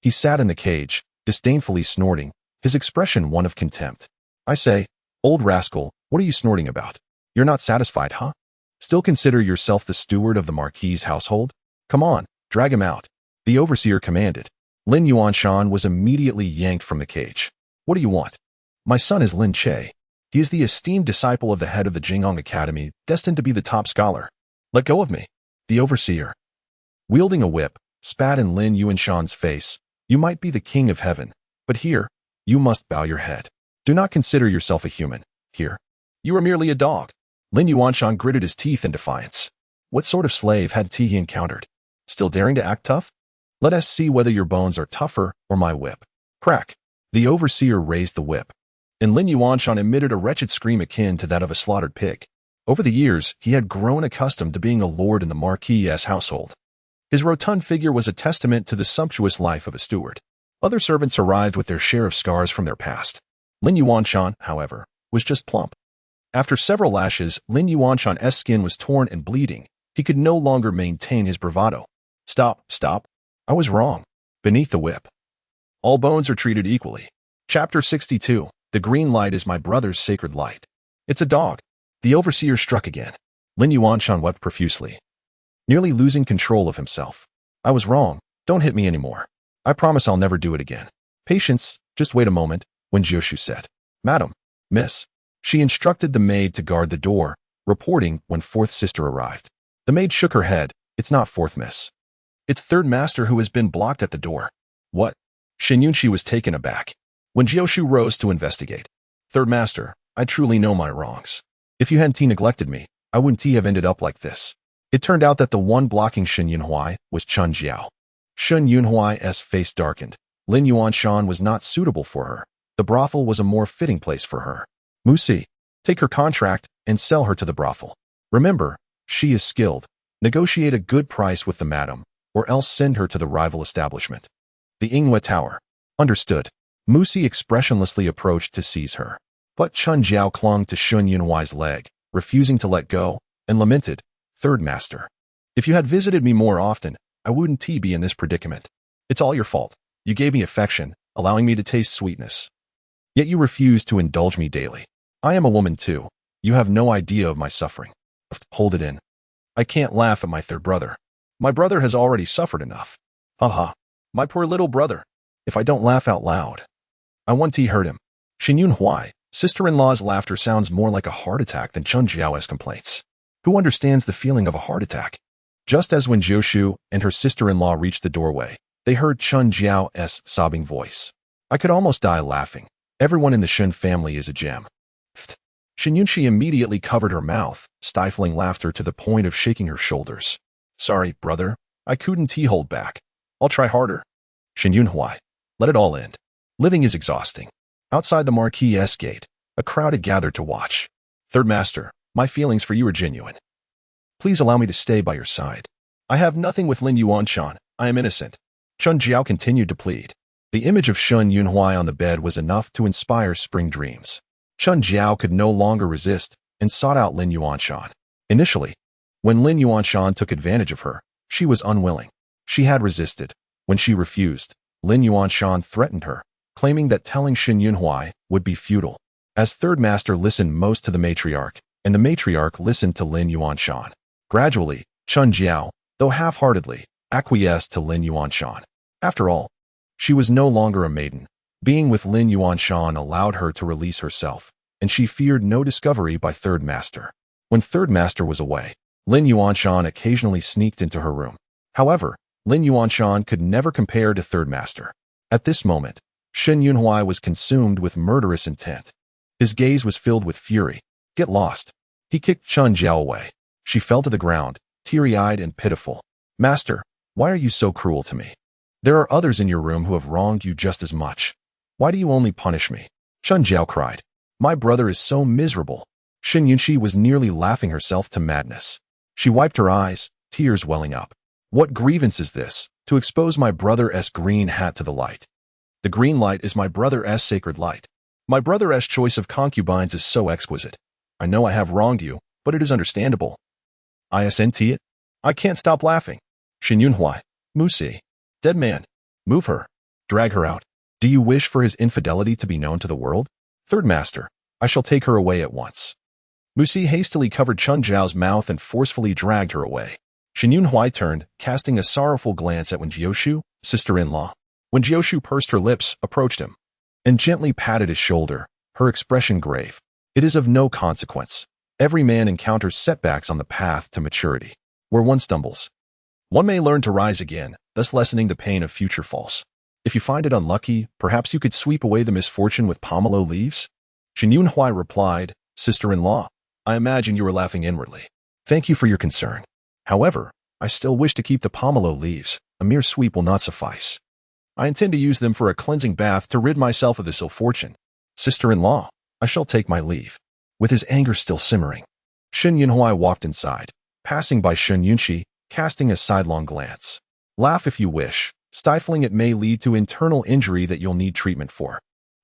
he sat in the cage, disdainfully snorting, his expression one of contempt. I say, old rascal, what are you snorting about? You're not satisfied, huh? Still consider yourself the steward of the Marquis' household? Come on, drag him out. The overseer commanded. Lin Yuanshan was immediately yanked from the cage. What do you want? My son is Lin Che. He is the esteemed disciple of the head of the Jingong Academy, destined to be the top scholar. Let go of me. The overseer, wielding a whip, spat in Lin Yuanshan's face. You might be the king of heaven, but here, you must bow your head. Do not consider yourself a human. Here, you are merely a dog. Lin Yuanshan gritted his teeth in defiance. What sort of slave had he encountered? Still daring to act tough? Let us see whether your bones are tougher or my whip. Crack. The overseer raised the whip, and Lin Yuanshan emitted a wretched scream akin to that of a slaughtered pig. Over the years, he had grown accustomed to being a lord in the Marquis' household. His rotund figure was a testament to the sumptuous life of a steward. Other servants arrived with their share of scars from their past. Lin Yuanshan, however, was just plump. After several lashes, Lin Yuanshan's skin was torn and bleeding. He could no longer maintain his bravado. Stop. I was wrong. Beneath the whip. All bones are treated equally. Chapter 62. The green light is my brother's sacred light. It's a dog. The overseer struck again. Lin Yuanshan wept profusely, nearly losing control of himself. I was wrong. Don't hit me anymore. I promise I'll never do it again. Patience, just wait a moment, Wen Jiushu said. Madam, miss. She instructed the maid to guard the door, reporting when fourth sister arrived. The maid shook her head. It's not fourth miss. It's third master who has been blocked at the door. What? Shen Yunqi was taken aback. Wen Jiushu rose to investigate. Third master, I truly know my wrongs. If you hadn't neglected me, I wouldn't have ended up like this. It turned out that the one blocking Shen Yunhui was Chun Jiao. Shen Yunhui's face darkened. Lin Yuanshan was not suitable for her. The brothel was a more fitting place for her. Musi, take her contract and sell her to the brothel. Remember, she is skilled. Negotiate a good price with the madam, or else send her to the rival establishment. The Yinghua Tower. Understood. Musi expressionlessly approached to seize her. But Chun Jiao clung to Shen Yunhui's leg, refusing to let go, and lamented, Third master. If you had visited me more often, I wouldn't be in this predicament. It's all your fault. You gave me affection, allowing me to taste sweetness. Yet you refuse to indulge me daily. I am a woman too. You have no idea of my suffering. Hold it in. I can't laugh at my third brother. My brother has already suffered enough. Haha. My poor little brother. If I don't laugh out loud. I want to hurt him. Shen Yunhui, sister-in-law's laughter sounds more like a heart attack than Chun Jiao's complaints. Who understands the feeling of a heart attack? Just as Wen Jiushu and her sister-in-law reached the doorway, they heard Chun Jiao's sobbing voice. I could almost die laughing. Everyone in the Shen family is a gem. Shen Yunqi immediately covered her mouth, stifling laughter to the point of shaking her shoulders. Sorry, brother. I couldn't hold back. I'll try harder. Shen Yunhui, let it all end. Living is exhausting. Outside the Marquis' gate, a crowd had gathered to watch. Third master, my feelings for you are genuine. Please allow me to stay by your side. I have nothing with Lin Yuanshan. I am innocent. Chun Jiao continued to plead. The image of Shen Yunhui on the bed was enough to inspire spring dreams. Chun Jiao could no longer resist and sought out Lin Yuanshan. Initially, when Lin Yuanshan took advantage of her, she was unwilling. She had resisted. When she refused, Lin Yuanshan threatened her, claiming that telling Shen Yunhui would be futile. As third master listened most to the matriarch, and the matriarch listened to Lin Yuanshan. Gradually, Chun Jiao, though half-heartedly, acquiesced to Lin Yuanshan. After all, she was no longer a maiden. Being with Lin Yuanshan allowed her to release herself, and she feared no discovery by third master. When third master was away, Lin Yuanshan occasionally sneaked into her room. However, Lin Yuanshan could never compare to third master. At this moment, Shen Yunhui was consumed with murderous intent. His gaze was filled with fury. Get lost. He kicked Chun Jiao away. She fell to the ground, teary-eyed and pitiful. Master, why are you so cruel to me? There are others in your room who have wronged you just as much. Why do you only punish me? Chun Jiao cried. My brother is so miserable. Shen Yunqi was nearly laughing herself to madness. She wiped her eyes, tears welling up. What grievance is this, to expose my brother's green hat to the light? The green light is my brother's sacred light. My brother's choice of concubines is so exquisite. I know I have wronged you, but it is understandable. I assent it. I can't stop laughing. Shen Yunhui, Musi, dead man, move her, drag her out. Do you wish for his infidelity to be known to the world? Third master, I shall take her away at once. Musi hastily covered Chun Jiao's mouth and forcefully dragged her away. Shen Yunhui turned, casting a sorrowful glance at Wen Jiushu, sister-in-law. Wen Jiushu pursed her lips, approached him, and gently patted his shoulder, her expression grave. It is of no consequence. Every man encounters setbacks on the path to maturity. Where one stumbles, one may learn to rise again, thus lessening the pain of future falls. If you find it unlucky, perhaps you could sweep away the misfortune with pomelo leaves? Shen Yunhui replied, Sister-in-law, I imagine you are laughing inwardly. Thank you for your concern. However, I still wish to keep the pomelo leaves. A mere sweep will not suffice. I intend to use them for a cleansing bath to rid myself of this ill fortune. Sister-in-law, I shall take my leave. With his anger still simmering, Shen Yunhui walked inside, passing by Shen Yunqi, casting a sidelong glance. Laugh if you wish. Stifling it may lead to internal injury that you'll need treatment for.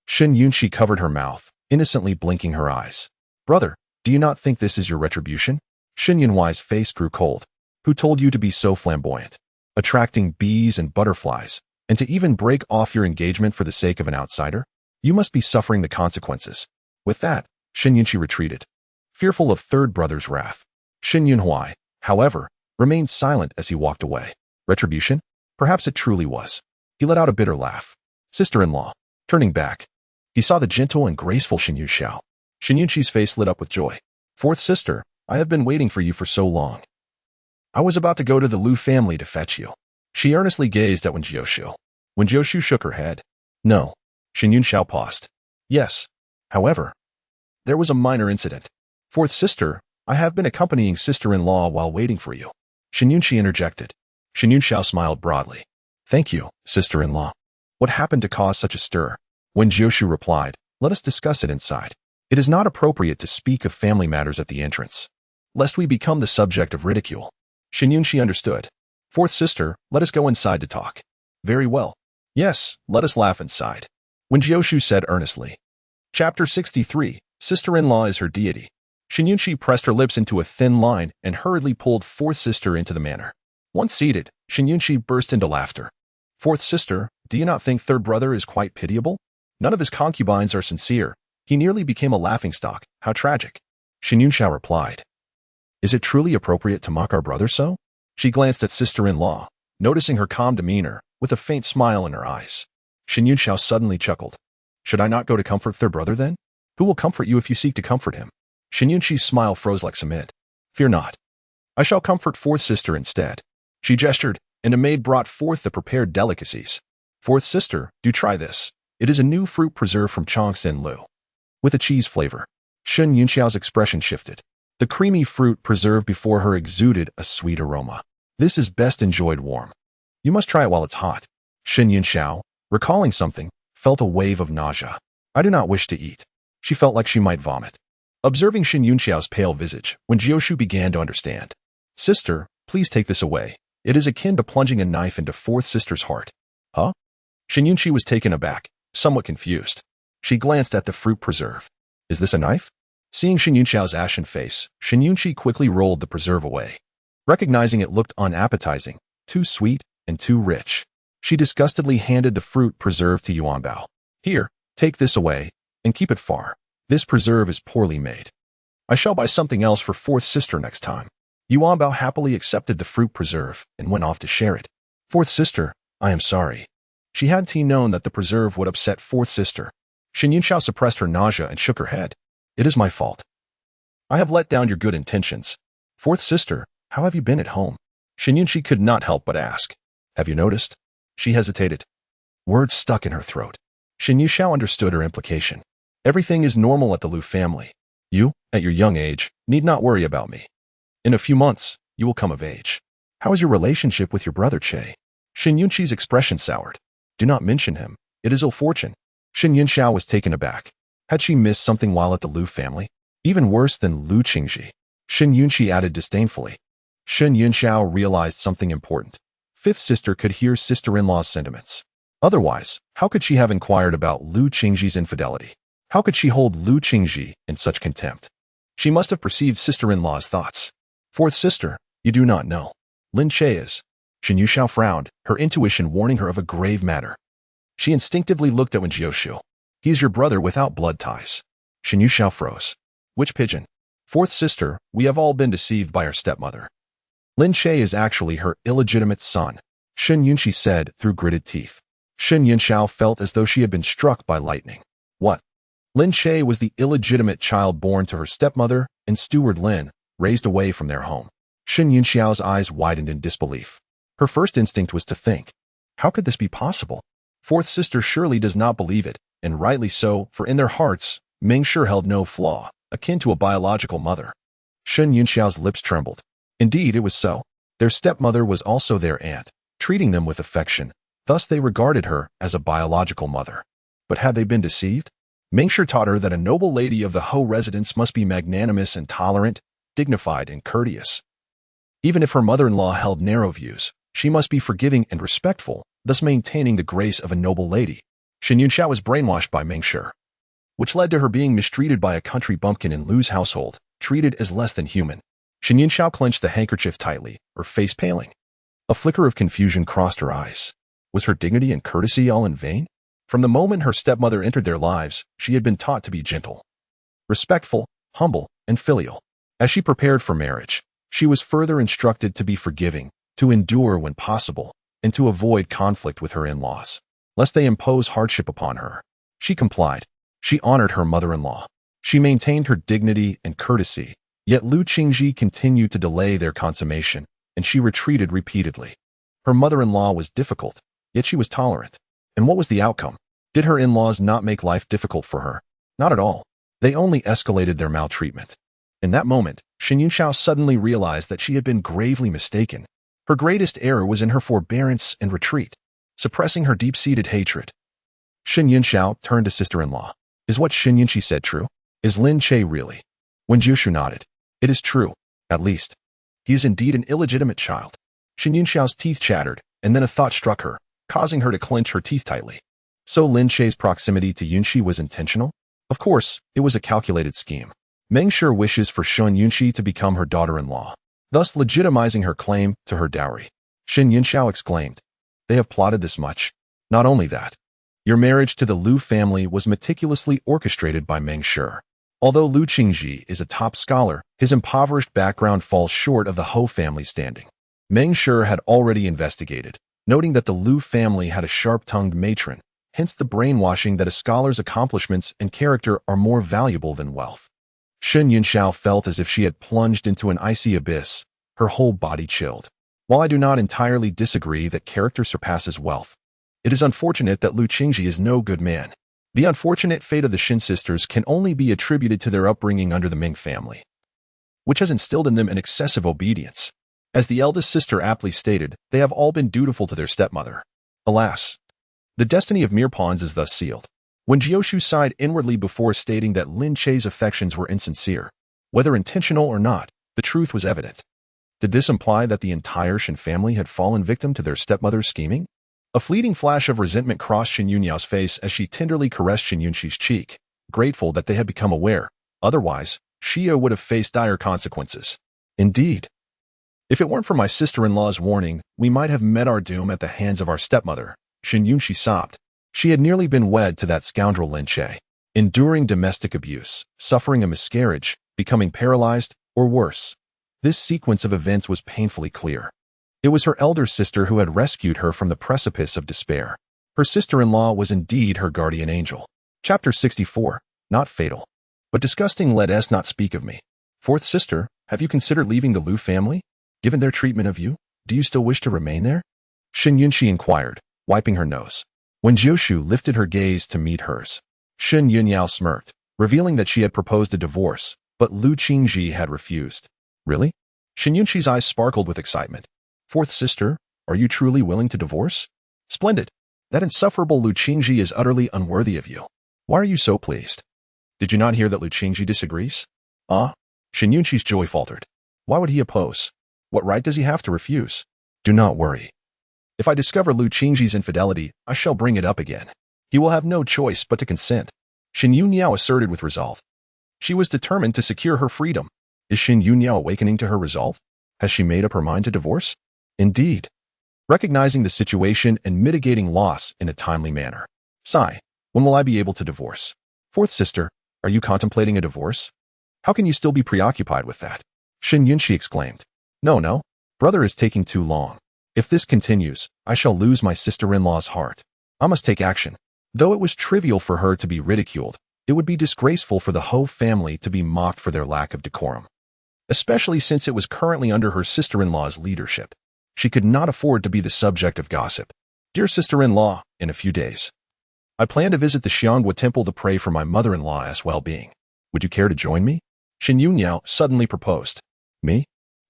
Shen Yunqi covered her mouth, innocently blinking her eyes. Brother, do you not think this is your retribution? Shen Yunhui's face grew cold. Who told you to be so flamboyant? Attracting bees and butterflies, And to even break off your engagement for the sake of an outsider? You must be suffering the consequences. With that, Shen Yunqi retreated, fearful of third brother's wrath. Shen Yunhui, however, remained silent as he walked away. Retribution? Perhaps it truly was. He let out a bitter laugh. Sister-in-law. Turning back, he saw the gentle and graceful Shen Yunxiao. Shen Yunqi's face lit up with joy. Fourth sister, I have been waiting for you for so long. I was about to go to the Lu family to fetch you. She earnestly gazed at Wen Jiushu. Wen Jiushu shook her head. No. Shen Yunxiao paused. Yes. However, there was a minor incident. Fourth sister, I have been accompanying sister-in-law while waiting for you. Shen Yunqi interjected. Shen Yunxiao smiled broadly. Thank you, sister-in-law. What happened to cause such a stir? Wen Jiushu replied, let us discuss it inside. It is not appropriate to speak of family matters at the entrance, lest we become the subject of ridicule. Shen Yunqi understood. Fourth sister, let us go inside to talk. Very well. Yes, let us laugh inside. Wen Jiushu said earnestly. Chapter 63, Sister-in-law is her deity. Shen Yunqi pressed her lips into a thin line and hurriedly pulled fourth sister into the manor. Once seated, Shen Yunqi burst into laughter. Fourth sister, do you not think third brother is quite pitiable? None of his concubines are sincere. He nearly became a laughingstock. How tragic. Shen Yunxiao replied. Is it truly appropriate to mock our brother so? She glanced at sister-in-law, noticing her calm demeanor, with a faint smile in her eyes. Shen Yunxiao suddenly chuckled. Should I not go to comfort third brother then? Who will comfort you if you seek to comfort him? Shen Yunqi's smile froze like cement. Fear not. I shall comfort fourth sister instead. She gestured, and a maid brought forth the prepared delicacies. Fourth sister, do try this. It is a new fruit preserve from Chongsen Lu, with a cheese flavor. Shen Yunxiao's expression shifted. The creamy fruit preserved before her exuded a sweet aroma. This is best enjoyed warm. You must try it while it's hot. Shen Yunxiao, recalling something, felt a wave of nausea. I do not wish to eat. She felt like she might vomit. Observing Shen Yunxiao's pale visage, Wen Jiushu began to understand. Sister, please take this away. It is akin to plunging a knife into fourth sister's heart. Huh? Shen Yunqi was taken aback, somewhat confused. She glanced at the fruit preserve. Is this a knife? Seeing Shen Yunxiao's ashen face, Shen Yunqi quickly rolled the preserve away. Recognizing it looked unappetizing, too sweet, and too rich, she disgustedly handed the fruit preserve to Yuanbao. Here, take this away, and keep it far. This preserve is poorly made. I shall buy something else for fourth sister next time. Yuanbao happily accepted the fruit preserve and went off to share it. Fourth sister, I am sorry. She hadn't known that the preserve would upset fourth sister. Shen Yunxiao suppressed her nausea and shook her head. It is my fault. I have let down your good intentions. Fourth sister, how have you been at home? Shen Yunqi could not help but ask. Have you noticed? She hesitated. Words stuck in her throat. Shen Yunxiao understood her implication. Everything is normal at the Lu family. You, at your young age, need not worry about me. In a few months, you will come of age. How is your relationship with your brother Che? Shen Yunqi's expression soured. Do not mention him. It is ill fortune. Shen Yunxiao was taken aback. Had she missed something while at the Lu family? Even worse than Lu Qingji. Shen Yunqi added disdainfully. Shen Yunxiao realized something important. Fifth sister could hear sister-in-law's sentiments. Otherwise, how could she have inquired about Lu Qingji's infidelity? How could she hold Lu Qingji in such contempt? She must have perceived sister-in-law's thoughts. Fourth sister, you do not know. Lin Che is. Shen Yunxiao frowned, her intuition warning her of a grave matter. She instinctively looked at Wen Jiushu. He is your brother without blood ties. Shen Yunxiao froze. Which pigeon? Fourth sister, we have all been deceived by our stepmother. Lin Che is actually her illegitimate son, Shen Yunqi said through gritted teeth. Shen Yunxiao felt as though she had been struck by lightning. What? Lin Che was the illegitimate child born to her stepmother and steward Lin, raised away from their home. Shen Yunxiao's eyes widened in disbelief. Her first instinct was to think, how could this be possible? Fourth sister surely does not believe it, and rightly so, for in their hearts, Mingshi held no flaw, akin to a biological mother. Shen Yunxiao's lips trembled. Indeed, it was so. Their stepmother was also their aunt, treating them with affection. Thus they regarded her as a biological mother. But had they been deceived? Mingshi taught her that a noble lady of the Ho residence must be magnanimous and tolerant, dignified and courteous. Even if her mother-in-law held narrow views, she must be forgiving and respectful, thus maintaining the grace of a noble lady. Shen Yunxiao was brainwashed by Mingshi, which led to her being mistreated by a country bumpkin in Lu's household, treated as less than human. Shen Yunxiao clenched the handkerchief tightly, her face paling. A flicker of confusion crossed her eyes. Was her dignity and courtesy all in vain? From the moment her stepmother entered their lives, she had been taught to be gentle, respectful, humble, and filial. As she prepared for marriage, she was further instructed to be forgiving, to endure when possible, and to avoid conflict with her in-laws, lest they impose hardship upon her. She complied. She honored her mother-in-law. She maintained her dignity and courtesy, yet Lu Qingji continued to delay their consummation, and she retreated repeatedly. Her mother-in-law was difficult, yet she was tolerant. And what was the outcome? Did her in-laws not make life difficult for her? Not at all. They only escalated their maltreatment. In that moment, Shen Yunxiao suddenly realized that she had been gravely mistaken. Her greatest error was in her forbearance and retreat, suppressing her deep-seated hatred. Shen Yunxiao turned to sister-in-law. Is what Shen Yunxi said true? Is Lin Che really? Wen Jiushu nodded. It is true, at least. He is indeed an illegitimate child. Shen Yunxiao's teeth chattered, and then a thought struck her, causing her to clench her teeth tightly. So Lin Che's proximity to Yunxi was intentional? Of course, it was a calculated scheme. Meng Shi wishes for Shen Yunxi to become her daughter-in-law, thus legitimizing her claim to her dowry. Shen Yunxiao exclaimed, "They have plotted this much? Not only that. Your marriage to the Lu family was meticulously orchestrated by Meng Shi. Although Lu Qingji is a top scholar, his impoverished background falls short of the Ho family standing. Meng Shi had already investigated, noting that the Lu family had a sharp-tongued matron, hence the brainwashing that a scholar's accomplishments and character are more valuable than wealth. Shen Yunxiao felt as if she had plunged into an icy abyss, her whole body chilled. While I do not entirely disagree that character surpasses wealth, it is unfortunate that Lu Qingji is no good man. The unfortunate fate of the Shen sisters can only be attributed to their upbringing under the Ming family, which has instilled in them an excessive obedience. As the eldest sister aptly stated, they have all been dutiful to their stepmother. Alas, the destiny of mere pawns is thus sealed. Wen Jiushu sighed inwardly before stating that Lin Che's affections were insincere. Whether intentional or not, the truth was evident. Did this imply that the entire Shen family had fallen victim to their stepmother's scheming? A fleeting flash of resentment crossed Shen Yunyao's face as she tenderly caressed Shen Yunxi's cheek, grateful that they had become aware. Otherwise, Shio would have faced dire consequences. Indeed. If it weren't for my sister-in-law's warning, we might have met our doom at the hands of our stepmother, Shen Yunxi sobbed. She had nearly been wed to that scoundrel Lin Che, enduring domestic abuse, suffering a miscarriage, becoming paralyzed, or worse. This sequence of events was painfully clear. It was her elder sister who had rescued her from the precipice of despair. Her sister-in-law was indeed her guardian angel. Chapter 64. Not fatal. But disgusting, let us not speak of me. Fourth sister, have you considered leaving the Lu family? Given their treatment of you, do you still wish to remain there? Shen Yunxi inquired, wiping her nose. Wen Jiushu lifted her gaze to meet hers. Shen Yunyao smirked, revealing that she had proposed a divorce, but Lu Qingji had refused. Really? Shen Yunxi's eyes sparkled with excitement. Fourth sister, are you truly willing to divorce? Splendid. That insufferable Lu Qingji is utterly unworthy of you. Why are you so pleased? Did you not hear that Lu Qingji disagrees? Ah? Shen Yunxi's joy faltered. Why would he oppose? What right does he have to refuse? Do not worry. If I discover Lu Qingji's infidelity, I shall bring it up again. He will have no choice but to consent. Shen Yunyao asserted with resolve. She was determined to secure her freedom. Is Shen Yunyao awakening to her resolve? Has she made up her mind to divorce? Indeed. Recognizing the situation and mitigating loss in a timely manner. Sigh, when will I be able to divorce? Fourth sister, are you contemplating a divorce? How can you still be preoccupied with that? Shen Yunxi exclaimed. No. Brother is taking too long. If this continues, I shall lose my sister-in-law's heart. I must take action. Though it was trivial for her to be ridiculed, it would be disgraceful for the Ho family to be mocked for their lack of decorum, especially since it was currently under her sister-in-law's leadership. She could not afford to be the subject of gossip. Dear sister-in-law, in a few days, I plan to visit the Xianghua temple to pray for my mother-in-law's well-being. Would you care to join me? Shen Yunyao suddenly proposed. Me?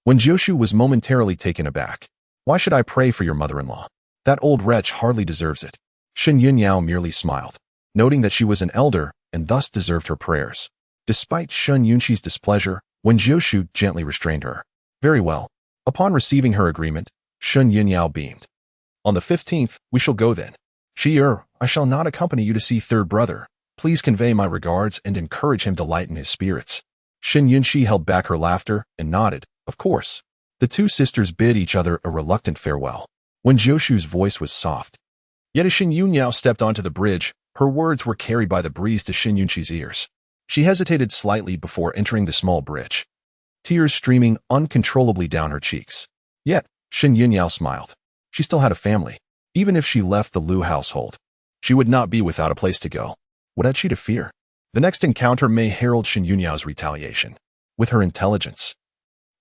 Wen Jiushu was momentarily taken aback. Why should I pray for your mother-in-law? That old wretch hardly deserves it. Shen Yunyao merely smiled, noting that she was an elder and thus deserved her prayers. Despite Shen Yunxi's displeasure, Wen Jiushu gently restrained her. Very well. Upon receiving her agreement, Shen Yunyao beamed. On the 15th, we shall go then. I shall not accompany you to see third brother. Please convey my regards and encourage him to lighten his spirits. Shen Yunxi held back her laughter and nodded. Of course. The two sisters bid each other a reluctant farewell. Wen Jiushu's voice was soft. Yet as Shin Yunyao stepped onto the bridge, her words were carried by the breeze to Shin Yunqi's ears. She hesitated slightly before entering the small bridge, tears streaming uncontrollably down her cheeks. Yet, Shin Yunyao smiled. She still had a family. Even if she left the Liu household, she would not be without a place to go. What had she to fear? The next encounter may herald Shin Yunyao's retaliation. With her intelligence,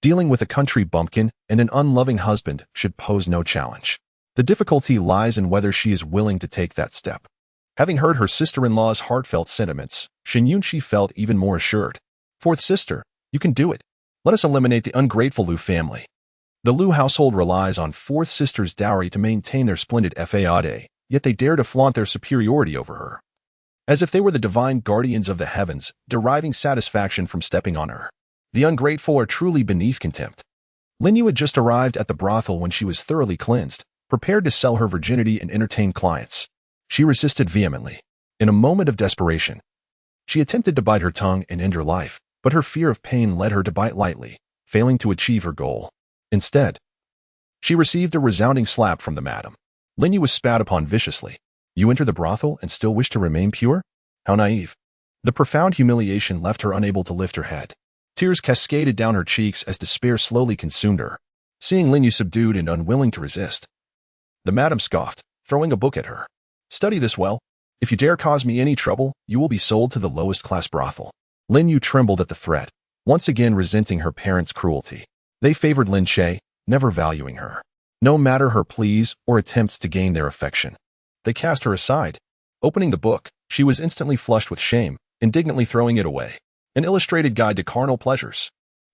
dealing with a country bumpkin and an unloving husband should pose no challenge. The difficulty lies in whether she is willing to take that step. Having heard her sister-in-law's heartfelt sentiments, Shin Yunqi felt even more assured. Fourth sister, you can do it. Let us eliminate the ungrateful Liu family. The Liu household relies on fourth sister's dowry to maintain their splendid fade, yet they dare to flaunt their superiority over her, as if they were the divine guardians of the heavens, deriving satisfaction from stepping on her. The ungrateful are truly beneath contempt. Lin Yu had just arrived at the brothel when she was thoroughly cleansed, prepared to sell her virginity and entertain clients. She resisted vehemently. In a moment of desperation, she attempted to bite her tongue and end her life, but her fear of pain led her to bite lightly, failing to achieve her goal. Instead, she received a resounding slap from the madam. Lin Yu was spat upon viciously. You enter the brothel and still wish to remain pure? How naive. The profound humiliation left her unable to lift her head. Tears cascaded down her cheeks as despair slowly consumed her. Seeing Lin Yu subdued and unwilling to resist, the madam scoffed, throwing a book at her. Study this well. If you dare cause me any trouble, you will be sold to the lowest class brothel. Lin Yu trembled at the threat, once again resenting her parents' cruelty. They favored Lin Che, never valuing her, no matter her pleas or attempts to gain their affection. They cast her aside. Opening the book, she was instantly flushed with shame, indignantly throwing it away. An illustrated guide to carnal pleasures.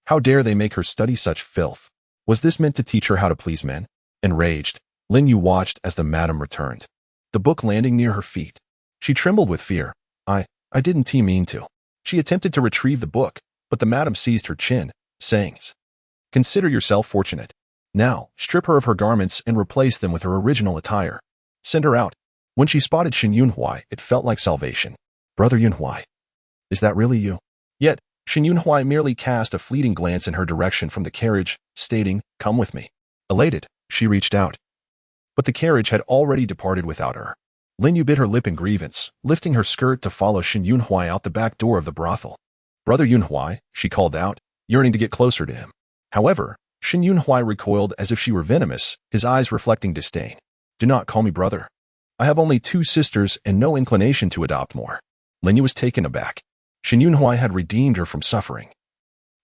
How dare they make her study such filth? Was this meant to teach her how to please men? Enraged, Lin Yu watched as the madam returned, the book landing near her feet. She trembled with fear. I didn't mean to. She attempted to retrieve the book, but the madam seized her chin, saying, Consider yourself fortunate. Now, strip her of her garments and replace them with her original attire. Send her out. When she spotted Shin Yunhui, it felt like salvation. Brother Yunhui, is that really you? Yet, Shin Yunhui merely cast a fleeting glance in her direction from the carriage, stating, Come with me. Elated, she reached out. But the carriage had already departed without her. Lin Yu bit her lip in grievance, lifting her skirt to follow Shin Yunhui out the back door of the brothel. Brother Yunhui, she called out, yearning to get closer to him. However, Shin Yunhui recoiled as if she were venomous, his eyes reflecting disdain. Do not call me brother. I have only 2 sisters and no inclination to adopt more. Lin Yu was taken aback. Shin Yunhui had redeemed her from suffering.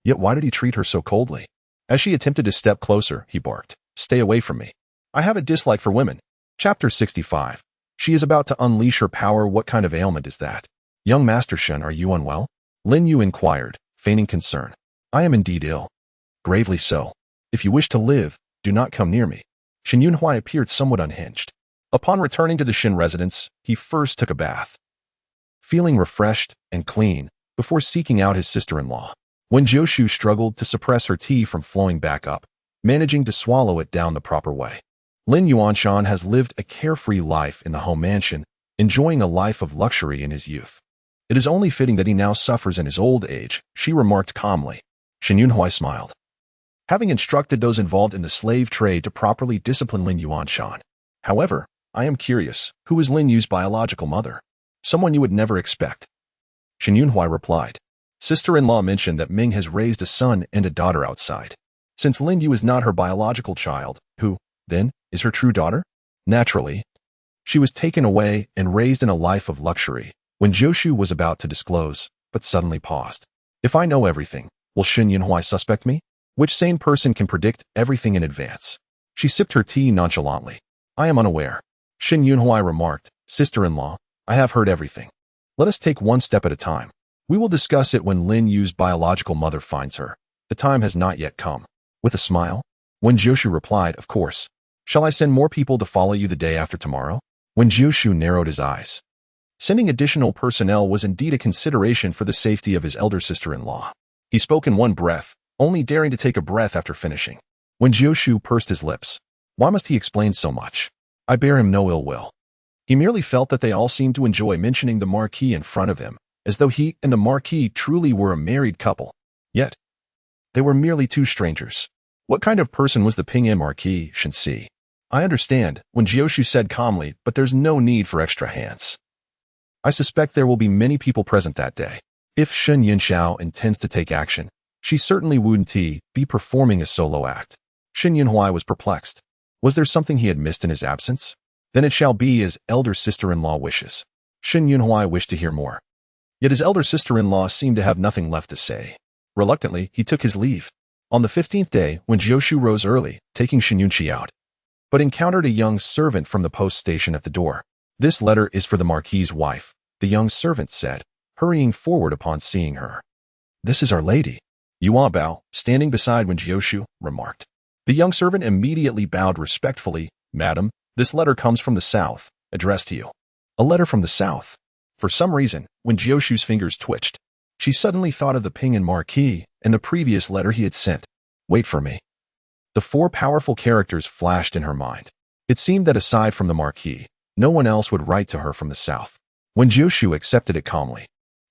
Yet why did he treat her so coldly? As she attempted to step closer, he barked, Stay away from me. I have a dislike for women. Chapter 65. She is about to unleash her power. What kind of ailment is that? Young Master Shen, are you unwell? Lin Yu inquired, feigning concern. I am indeed ill. Gravely so. If you wish to live, do not come near me. Shin Yunhui appeared somewhat unhinged. Upon returning to the Shin residence, he first took a bath, feeling refreshed and clean, before seeking out his sister-in-law. Wen Jiushu struggled to suppress her tea from flowing back up, managing to swallow it down the proper way. Lin Yuanshan has lived a carefree life in the home mansion, enjoying a life of luxury in his youth. It is only fitting that he now suffers in his old age, she remarked calmly. Shin Yunhui smiled. Having instructed those involved in the slave trade to properly discipline Lin Yuanshan. However, I am curious, who is Lin Yu's biological mother? Someone you would never expect. Shin Yunhui replied. Sister-in-law mentioned that Ming has raised a son and a daughter outside. Since Lin Yu is not her biological child, who, then, is her true daughter? Naturally. She was taken away and raised in a life of luxury. Wen Jiushu was about to disclose, but suddenly paused. If I know everything, will Shin Yunhui suspect me? Which sane person can predict everything in advance? She sipped her tea nonchalantly. I am unaware. Shin Yunhui remarked, Sister-in-law, I have heard everything. Let us take one step at a time. We will discuss it when Lin Yu's biological mother finds her. The time has not yet come. With a smile, Wen Jiushu replied, Of course. Shall I send more people to follow you the day after tomorrow? Wen Jiushu narrowed his eyes. Sending additional personnel was indeed a consideration for the safety of his elder sister-in-law. He spoke in one breath, only daring to take a breath after finishing. Wen Jiushu pursed his lips. Why must he explain so much? I bear him no ill will. He merely felt that they all seemed to enjoy mentioning the Marquis in front of him, as though he and the Marquis truly were a married couple. Yet, they were merely 2 strangers. What kind of person was the Pingnan Marquis, Shensi? I understand, Wen Jiushu said calmly, but there's no need for extra hands. I suspect there will be many people present that day. If Shen Yunxiao intends to take action, she certainly wouldn't be performing a solo act. Shen Yunhui was perplexed. Was there something he had missed in his absence? Then it shall be as elder sister-in-law wishes. Shen Yunhui wished to hear more. Yet his elder sister-in-law seemed to have nothing left to say. Reluctantly, he took his leave. On the 15th day, Wen Jiushu rose early, taking Shen Yunxi out, but encountered a young servant from the post station at the door. This letter is for the Marquis's wife, the young servant said, hurrying forward upon seeing her. This is Our Lady. Yuan Bao, standing beside Wen Jiushu, remarked. The young servant immediately bowed respectfully. Madam, this letter comes from the south, addressed to you. A letter from the south. For some reason, Wen Jiushu's fingers twitched. She suddenly thought of the Pingnan Marquis and the previous letter he had sent. Wait for me. The four powerful characters flashed in her mind. It seemed that aside from the Marquis, no one else would write to her from the south. Wen Jiushu accepted it calmly,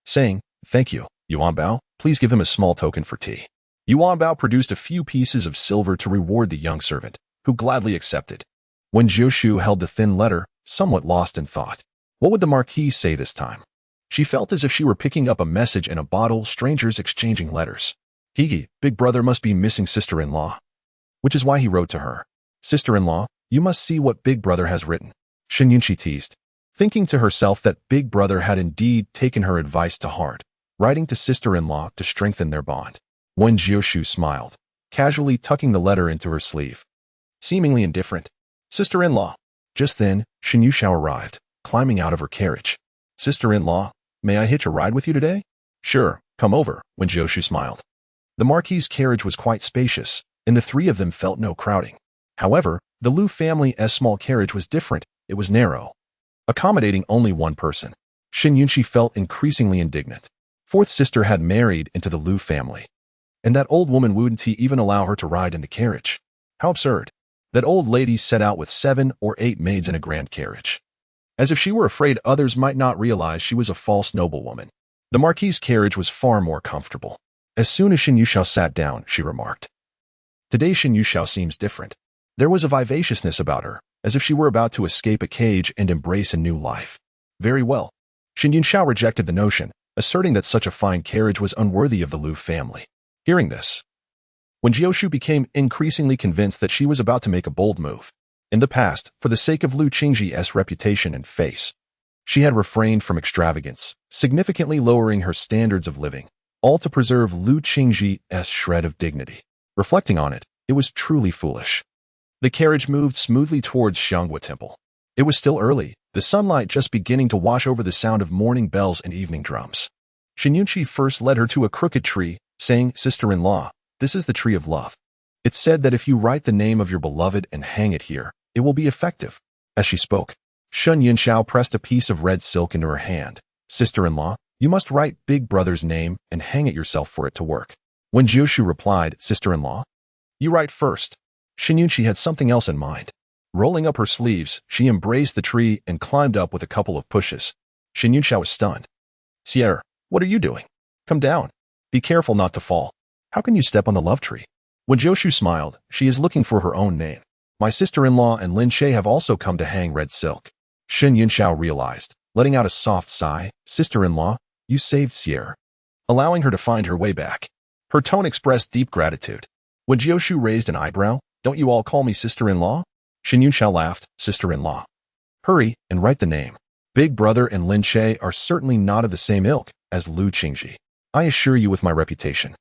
saying, Thank you, Yuan Bao, please give him a small token for tea. Yuan Bao produced a few pieces of silver to reward the young servant, who gladly accepted. Wen Jiushu held the thin letter, somewhat lost in thought. What would the Marquis say this time? She felt as if she were picking up a message in a bottle, strangers exchanging letters. Higi, big brother must be missing sister-in-law. Which is why he wrote to her. Sister-in-law, you must see what big brother has written. Shen Yunxi teased, thinking to herself that big brother had indeed taken her advice to heart, writing to sister-in-law to strengthen their bond. Wen Jiushu smiled, casually tucking the letter into her sleeve. Seemingly indifferent. Sister-in-law. Just then, Shen Yunxiao arrived, climbing out of her carriage. Sister-in-law, may I hitch a ride with you today? Sure, come over, Wen Jiushu smiled. The Marquis's carriage was quite spacious, and the three of them felt no crowding. However, the Liu family's small carriage was different. It was narrow, accommodating only one person. Shen Yunxi felt increasingly indignant. Fourth sister had married into the Liu family, and that old woman wouldn't even allow her to ride in the carriage. How absurd. That old lady set out with 7 or 8 maids in a grand carriage, as if she were afraid others might not realize she was a false noblewoman. The Marquis's carriage was far more comfortable. As soon as Shen Yunxiao sat down, she remarked, Today Shen Yunxiao seems different. There was a vivaciousness about her, as if she were about to escape a cage and embrace a new life. Very well. Shen Yunxiao rejected the notion, asserting that such a fine carriage was unworthy of the Liu family. Hearing this, Wen Jiushu became increasingly convinced that she was about to make a bold move. In the past, for the sake of Liu Qingji's reputation and face, she had refrained from extravagance, significantly lowering her standards of living, all to preserve Liu Qingji's shred of dignity. Reflecting on it, it was truly foolish. The carriage moved smoothly towards Xianghua Temple. It was still early, the sunlight just beginning to wash over the sound of morning bells and evening drums. Shen Yunxi first led her to a crooked tree, saying, Sister-in-law, this is the tree of love. It's said that if you write the name of your beloved and hang it here, it will be effective. As she spoke, Shen Yunxiao pressed a piece of red silk into her hand. Sister-in-law, you must write big brother's name and hang it yourself for it to work. Wen Jiushu replied, Sister-in-law, you write first. Shen Yunxi had something else in mind. Rolling up her sleeves, she embraced the tree and climbed up with a couple of pushes. Shen Yunxiao was stunned. Sierra, what are you doing? Come down. Be careful not to fall. How can you step on the love tree? Wen Jiushu smiled. She is looking for her own name. My sister-in-law and Lin Shay have also come to hang red silk. Shen Yunxiao realized, letting out a soft sigh, Sister-in-law, you saved Sierra, allowing her to find her way back. Her tone expressed deep gratitude. Wen Jiushu raised an eyebrow. Don't you all call me sister-in-law? Shen Yunxiao laughed, Sister-in-law. Hurry and write the name. Big brother and Lin Shay are certainly not of the same ilk as Liu Qingji. I assure you with my reputation.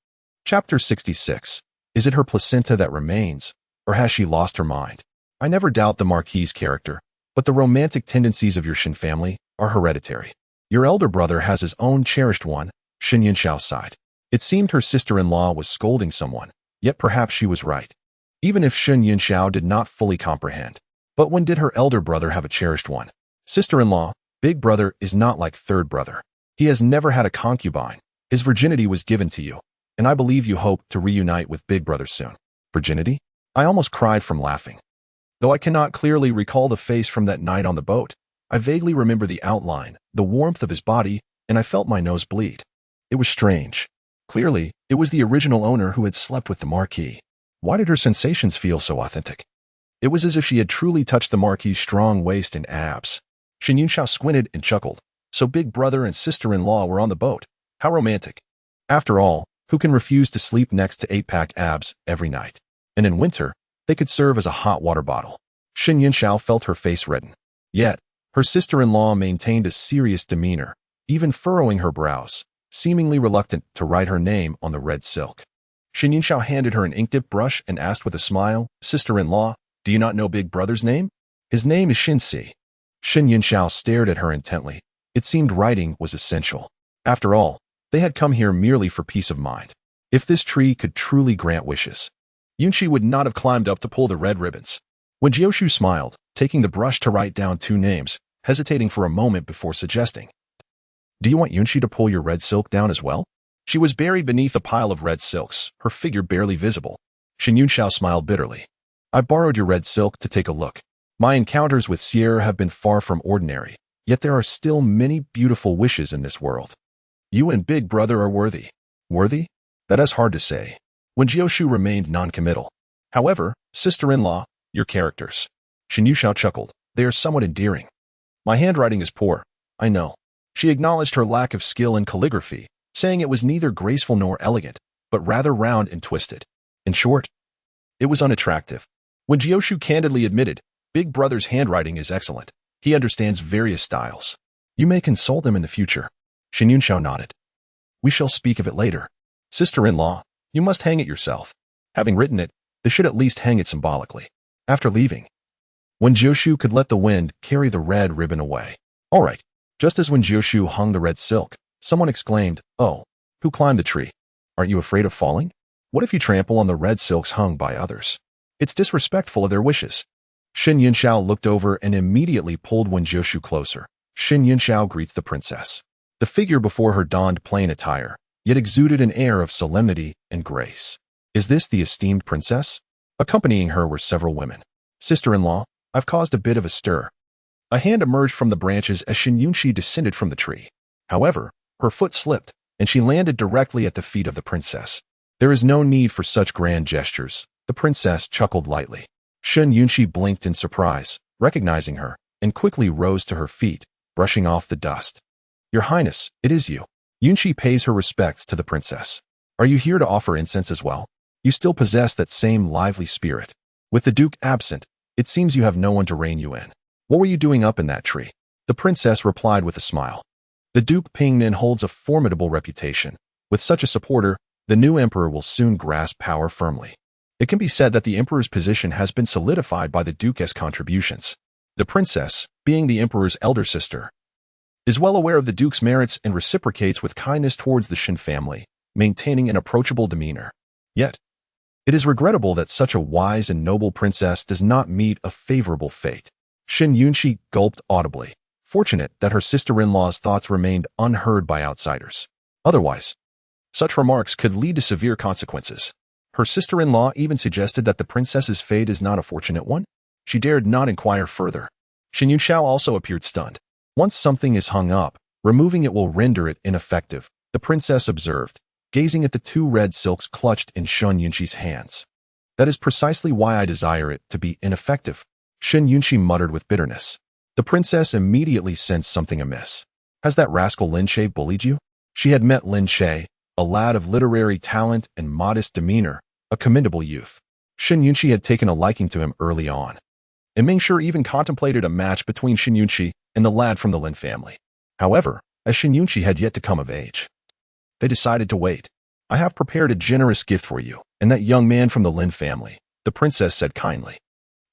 Chapter 66. Is it her placenta that remains, or has she lost her mind? I never doubt the Marquis's character, but the romantic tendencies of your Shen family are hereditary. Your elder brother has his own cherished one, Shen Yunxiao sighed. It seemed her sister-in-law was scolding someone, yet perhaps she was right. Even if Shen Yunxiao did not fully comprehend. But when did her elder brother have a cherished one? Sister-in-law, big brother is not like third brother. He has never had a concubine. His virginity was given to you, and I believe you hope to reunite with big brother soon. Virginity? I almost cried from laughing. Though I cannot clearly recall the face from that night on the boat, I vaguely remember the outline, the warmth of his body, and I felt my nose bleed. It was strange. Clearly, it was the original owner who had slept with the Marquis. Why did her sensations feel so authentic? It was as if she had truly touched the Marquis' strong waist and abs. Shen Yunxiao squinted and chuckled. So big brother and sister-in-law were on the boat. How romantic. After all, who can refuse to sleep next to 8-pack abs every night? And in winter, they could serve as a hot water bottle. Shen Yunxiao felt her face redden. Yet, her sister-in-law maintained a serious demeanor, even furrowing her brows, seemingly reluctant to write her name on the red silk. Shen Yunxiao handed her an ink-dip brush and asked with a smile, "Sister-in-law, do you not know Big Brother's name?" "His name is Shin-Si." Shen Yunxiao stared at her intently. It seemed writing was essential. After all, they had come here merely for peace of mind. If this tree could truly grant wishes, Yunxi would not have climbed up to pull the red ribbons. Wen Jiushu smiled, taking the brush to write down 2 names, hesitating for a moment before suggesting, "Do you want Yunxi to pull your red silk down as well?" She was buried beneath a pile of red silks, her figure barely visible. Shen Yunxiao smiled bitterly. "I borrowed your red silk to take a look. My encounters with Sierra have been far from ordinary, yet there are still many beautiful wishes in this world. You and Big Brother are worthy." "Worthy? That is hard to say." Wen Jiushu remained non-committal. "However, sister-in-law, your characters." Shen Yunxiao chuckled. "They are somewhat endearing." "My handwriting is poor, I know." She acknowledged her lack of skill in calligraphy, saying it was neither graceful nor elegant, but rather round and twisted. In short, it was unattractive. Wen Jiushu candidly admitted, "Big Brother's handwriting is excellent. He understands various styles. You may consult him in the future." Shen Yunxiao nodded. "We shall speak of it later." "Sister-in-law, you must hang it yourself. Having written it, they should at least hang it symbolically." After leaving, Wen Jiushu could let the wind carry the red ribbon away. "All right." Just as Wen Jiushu hung the red silk, someone exclaimed, "Oh, who climbed the tree? Aren't you afraid of falling? What if you trample on the red silks hung by others? It's disrespectful of their wishes." Shen Yunxiao looked over and immediately pulled Wen Jiushu closer. Shen Yunxiao greets the princess. The figure before her donned plain attire, yet exuded an air of solemnity and grace. Is this the esteemed princess? Accompanying her were several women. "Sister-in-law, I've caused a bit of a stir." A hand emerged from the branches as Shen Yunxi descended from the tree. However, her foot slipped, and she landed directly at the feet of the princess. "There is no need for such grand gestures," the princess chuckled lightly. Shen Yunxi blinked in surprise, recognizing her, and quickly rose to her feet, brushing off the dust. "Your Highness, it is you." Yunxi pays her respects to the princess. "Are you here to offer incense as well? You still possess that same lively spirit. With the Duke absent, it seems you have no one to rein you in. What were you doing up in that tree?" The princess replied with a smile. "The Duke Pingnan holds a formidable reputation. With such a supporter, the new emperor will soon grasp power firmly. It can be said that the emperor's position has been solidified by the Duke's contributions. The princess, being the emperor's elder sister, is well aware of the Duke's merits and reciprocates with kindness towards the Shen family, maintaining an approachable demeanor. Yet, it is regrettable that such a wise and noble princess does not meet a favorable fate." Shen Yunxi gulped audibly, fortunate that her sister-in-law's thoughts remained unheard by outsiders. Otherwise, such remarks could lead to severe consequences. Her sister-in-law even suggested that the princess's fate is not a fortunate one. She dared not inquire further. Shen Yunxiao also appeared stunned. "Once something is hung up, removing it will render it ineffective," the princess observed, gazing at the 2 red silks clutched in Shen Yunxi's hands. "That is precisely why I desire it to be ineffective," Shen Yunxi muttered with bitterness. The princess immediately sensed something amiss. "Has that rascal Lin Che bullied you?" She had met Lin Che, a lad of literary talent and modest demeanor, a commendable youth. Shen Yunxi had taken a liking to him early on, and Ming Shi even contemplated a match between Shen Yunxi and the lad from the Lin family. However, as Shen Yunxi had yet to come of age, they decided to wait. "I have prepared a generous gift for you, and that young man from the Lin family," the princess said kindly.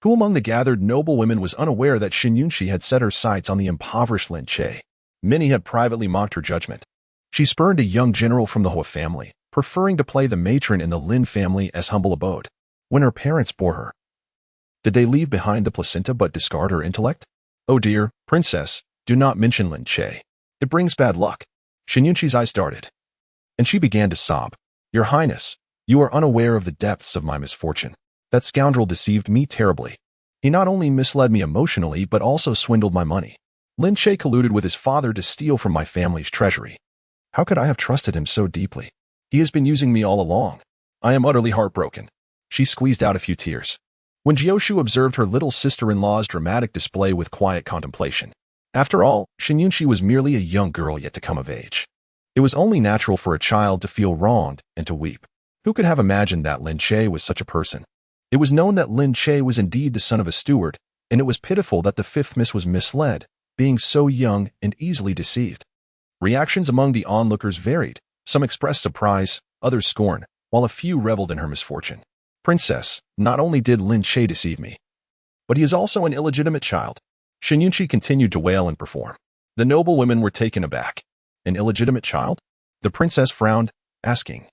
Who among the gathered noblewomen was unaware that Shen Yunxi had set her sights on the impoverished Lin Che? Many had privately mocked her judgment. She spurned a young general from the Hua family, preferring to play the matron in the Lin family as humble abode. When her parents bore her, did they leave behind the placenta but discard her intellect? "Oh dear, princess, do not mention Lin Che. It brings bad luck." Shen Yunxi's eyes started, and she began to sob. "Your Highness, you are unaware of the depths of my misfortune. That scoundrel deceived me terribly. He not only misled me emotionally but also swindled my money. Lin Che colluded with his father to steal from my family's treasury. How could I have trusted him so deeply? He has been using me all along. I am utterly heartbroken." She squeezed out a few tears. Wen Jiushu observed her little sister-in-law's dramatic display with quiet contemplation. After all, Yunshi was merely a young girl yet to come of age. It was only natural for a child to feel wronged and to weep. Who could have imagined that Lin Che was such a person? It was known that Lin Che was indeed the son of a steward, and it was pitiful that the fifth miss was misled, being so young and easily deceived. Reactions among the onlookers varied. Some expressed surprise, others scorn, while a few reveled in her misfortune. Princess, not only did Lin Che deceive me, but he is also an illegitimate child. Yunshi continued to wail and perform. The noble women were taken aback. An illegitimate child? The princess frowned, asking,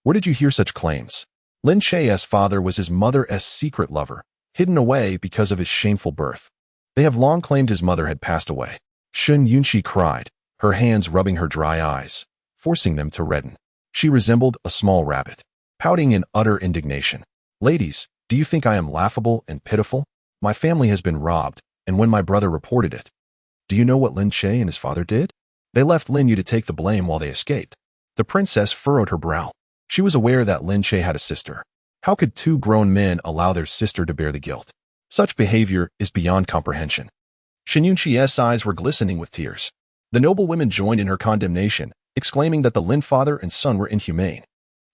"Where did you hear such claims?" Lin Che's father was his mother's secret lover, hidden away because of his shameful birth. They have long claimed his mother had passed away. Yunshi cried, her hands rubbing her dry eyes, forcing them to redden. She resembled a small rabbit, pouting in utter indignation. "Ladies, do you think I am laughable and pitiful? My family has been robbed, and when my brother reported it, do you know what Lin Che and his father did? They left Lin Yu to take the blame while they escaped." The princess furrowed her brow. She was aware that Lin Che had a sister. How could two grown men allow their sister to bear the guilt? Such behavior is beyond comprehension. Yunshi's eyes were glistening with tears. The noble women joined in her condemnation, exclaiming that the Lin father and son were inhumane.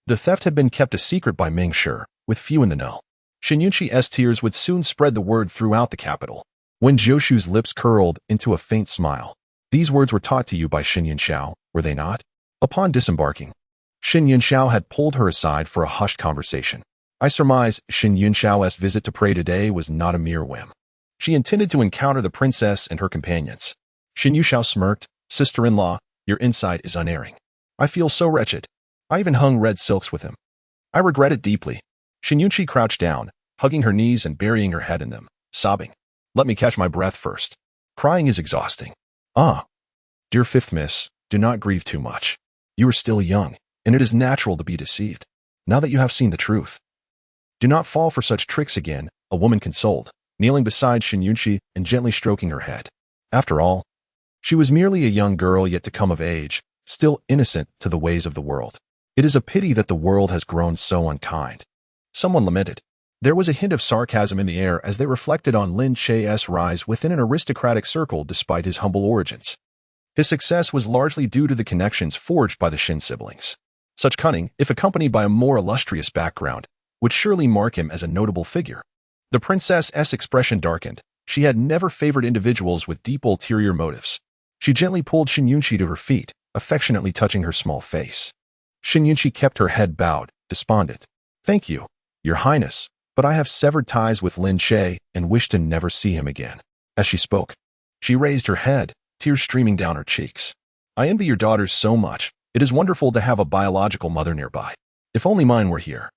The theft had been kept a secret by Ming Shi, with few in the know. Yunshi's tears would soon spread the word throughout the capital. Wen Jiushu's lips curled into a faint smile. These words were taught to you by Yunshu, were they not? Upon disembarking, Yunshu had pulled her aside for a hushed conversation. I surmise Yunshu's visit to pray today was not a mere whim. She intended to encounter the princess and her companions. Yunshu smirked, "Sister-in-law, your insight is unerring. I feel so wretched. I even hung red silks with him. I regret it deeply." Yunshi crouched down, hugging her knees and burying her head in them, sobbing. "Let me catch my breath first. Crying is exhausting." "Ah, dear fifth miss, do not grieve too much. You are still young, and it is natural to be deceived. Now that you have seen the truth, do not fall for such tricks again," a woman consoled, kneeling beside Yunshi and gently stroking her head. After all, she was merely a young girl yet to come of age, still innocent to the ways of the world. It is a pity that the world has grown so unkind. Someone lamented. There was a hint of sarcasm in the air as they reflected on Lin Che's rise within an aristocratic circle despite his humble origins. His success was largely due to the connections forged by the Shin siblings. Such cunning, if accompanied by a more illustrious background, would surely mark him as a notable figure. The princess's expression darkened. She had never favored individuals with deep ulterior motives. She gently pulled Yunshi to her feet, affectionately touching her small face. Yunshi kept her head bowed, despondent. "Thank you, Your Highness, but I have severed ties with Lin Che and wish to never see him again." As she spoke, she raised her head, tears streaming down her cheeks. "I envy your daughters so much. It is wonderful to have a biological mother nearby. If only mine were here,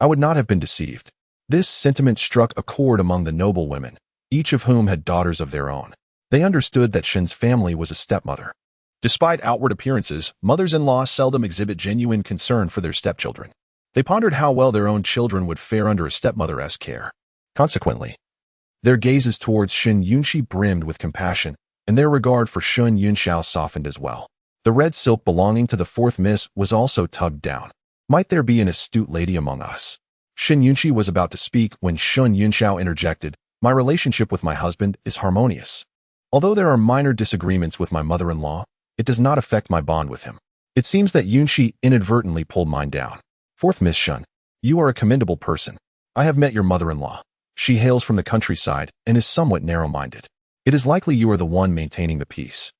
I would not have been deceived." This sentiment struck a chord among the noble women, each of whom had daughters of their own. They understood that Shin's family was a stepmother. Despite outward appearances, mothers-in-law seldom exhibit genuine concern for their stepchildren. They pondered how well their own children would fare under a stepmother's care. Consequently, their gazes towards Yunshi brimmed with compassion, and their regard for Yunshu softened as well. The red silk belonging to the fourth miss was also tugged down. "Might there be an astute lady among us?" Yunshi was about to speak when Yunshu interjected, "My relationship with my husband is harmonious. Although there are minor disagreements with my mother-in-law, it does not affect my bond with him." It seems that Yunshi inadvertently pulled mine down. "Fourth Miss Shun, you are a commendable person. I have met your mother-in-law. She hails from the countryside and is somewhat narrow-minded. It is likely you are the one maintaining the peace.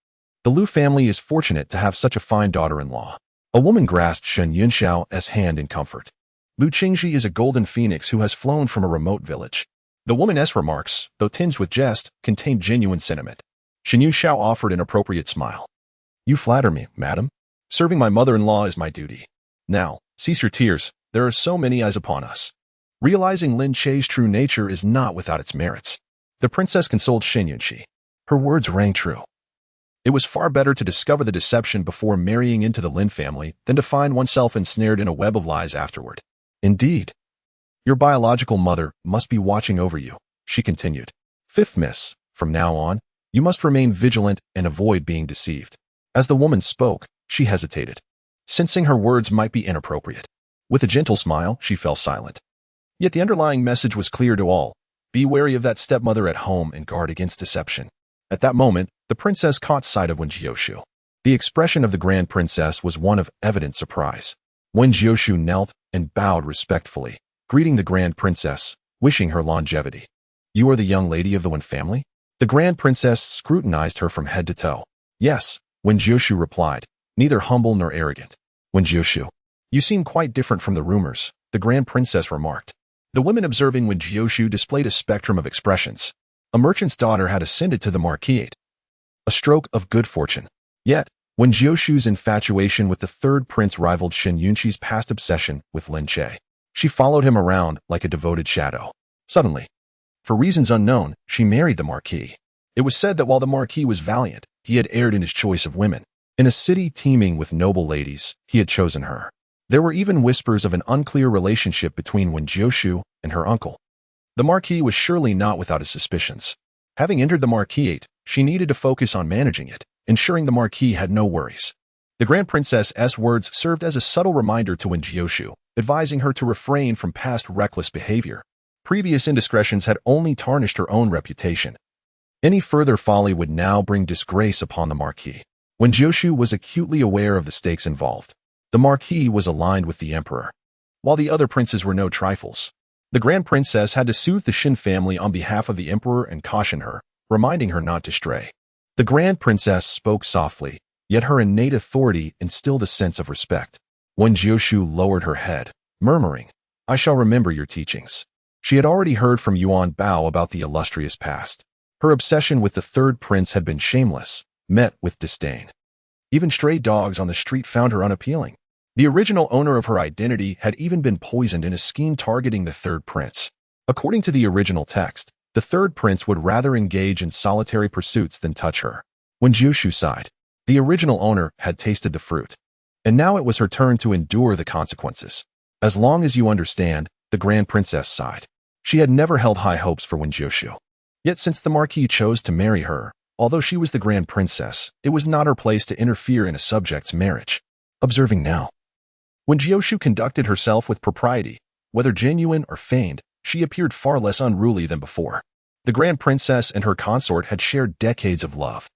The Liu family is fortunate to have such a fine daughter-in-law." A woman grasped Yunshu's hand in comfort. "Liu Qingji is a golden phoenix who has flown from a remote village." The woman's remarks, though tinged with jest, contained genuine sentiment. Yunshu offered an appropriate smile. "You flatter me, madam. Serving my mother-in-law is my duty. Now, cease your tears. There are so many eyes upon us." Realizing Lin Che's true nature is not without its merits, the princess consoled Yunshi. Her words rang true. It was far better to discover the deception before marrying into the Lin family than to find oneself ensnared in a web of lies afterward. "Indeed, your biological mother must be watching over you," she continued. "Fifth miss, from now on, you must remain vigilant and avoid being deceived." As the woman spoke, she hesitated, sensing her words might be inappropriate. With a gentle smile, she fell silent. Yet the underlying message was clear to all. Be wary of that stepmother at home and guard against deception. At that moment, the princess caught sight of Wen Jiushu. The expression of the grand princess was one of evident surprise. Wen Jiushu knelt and bowed respectfully, greeting the grand princess, wishing her longevity. You are the young lady of the Wen family? The grand princess scrutinized her from head to toe. Yes, Wen Jiushu replied, neither humble nor arrogant. Wen Jiushu, you seem quite different from the rumors, the grand princess remarked. The women observing Wen Jiushu displayed a spectrum of expressions. A merchant's daughter had ascended to the Marquis, a stroke of good fortune. Yet, Wen Jiushu's infatuation with the third prince rivaled Shen Yunqi's past obsession with Lin Che. She followed him around like a devoted shadow. Suddenly, for reasons unknown, she married the Marquis. It was said that while the Marquis was valiant, he had erred in his choice of women. In a city teeming with noble ladies, he had chosen her. There were even whispers of an unclear relationship between Wen Jiushu and her uncle. The Marquis was surely not without his suspicions. Having entered the Marquis, she needed to focus on managing it, ensuring the Marquis had no worries. The Grand Princess's words served as a subtle reminder to Wen Jiushu, advising her to refrain from past reckless behavior. Previous indiscretions had only tarnished her own reputation. Any further folly would now bring disgrace upon the Marquis. Wen Jiushu was acutely aware of the stakes involved. The Marquis was aligned with the Emperor, while the other princes were no trifles. The Grand Princess had to soothe the Shen family on behalf of the Emperor and caution her, reminding her not to stray. The Grand Princess spoke softly, yet her innate authority instilled a sense of respect. Wen Jiushu lowered her head, murmuring, I shall remember your teachings. She had already heard from Yuan Bao about the illustrious past. Her obsession with the third prince had been shameless, met with disdain. Even stray dogs on the street found her unappealing. The original owner of her identity had even been poisoned in a scheme targeting the third prince. According to the original text, the third prince would rather engage in solitary pursuits than touch her. Wen Jiushu sighed. The original owner had tasted the fruit, and now it was her turn to endure the consequences. As long as you understand, the Grand Princess sighed. She had never held high hopes for Wen Jiushu. Yet since the Marquis chose to marry her, although she was the Grand Princess, it was not her place to interfere in a subject's marriage. Observing now, Wen Jiushu conducted herself with propriety. Whether genuine or feigned, she appeared far less unruly than before. The Grand Princess and her consort had shared decades of love,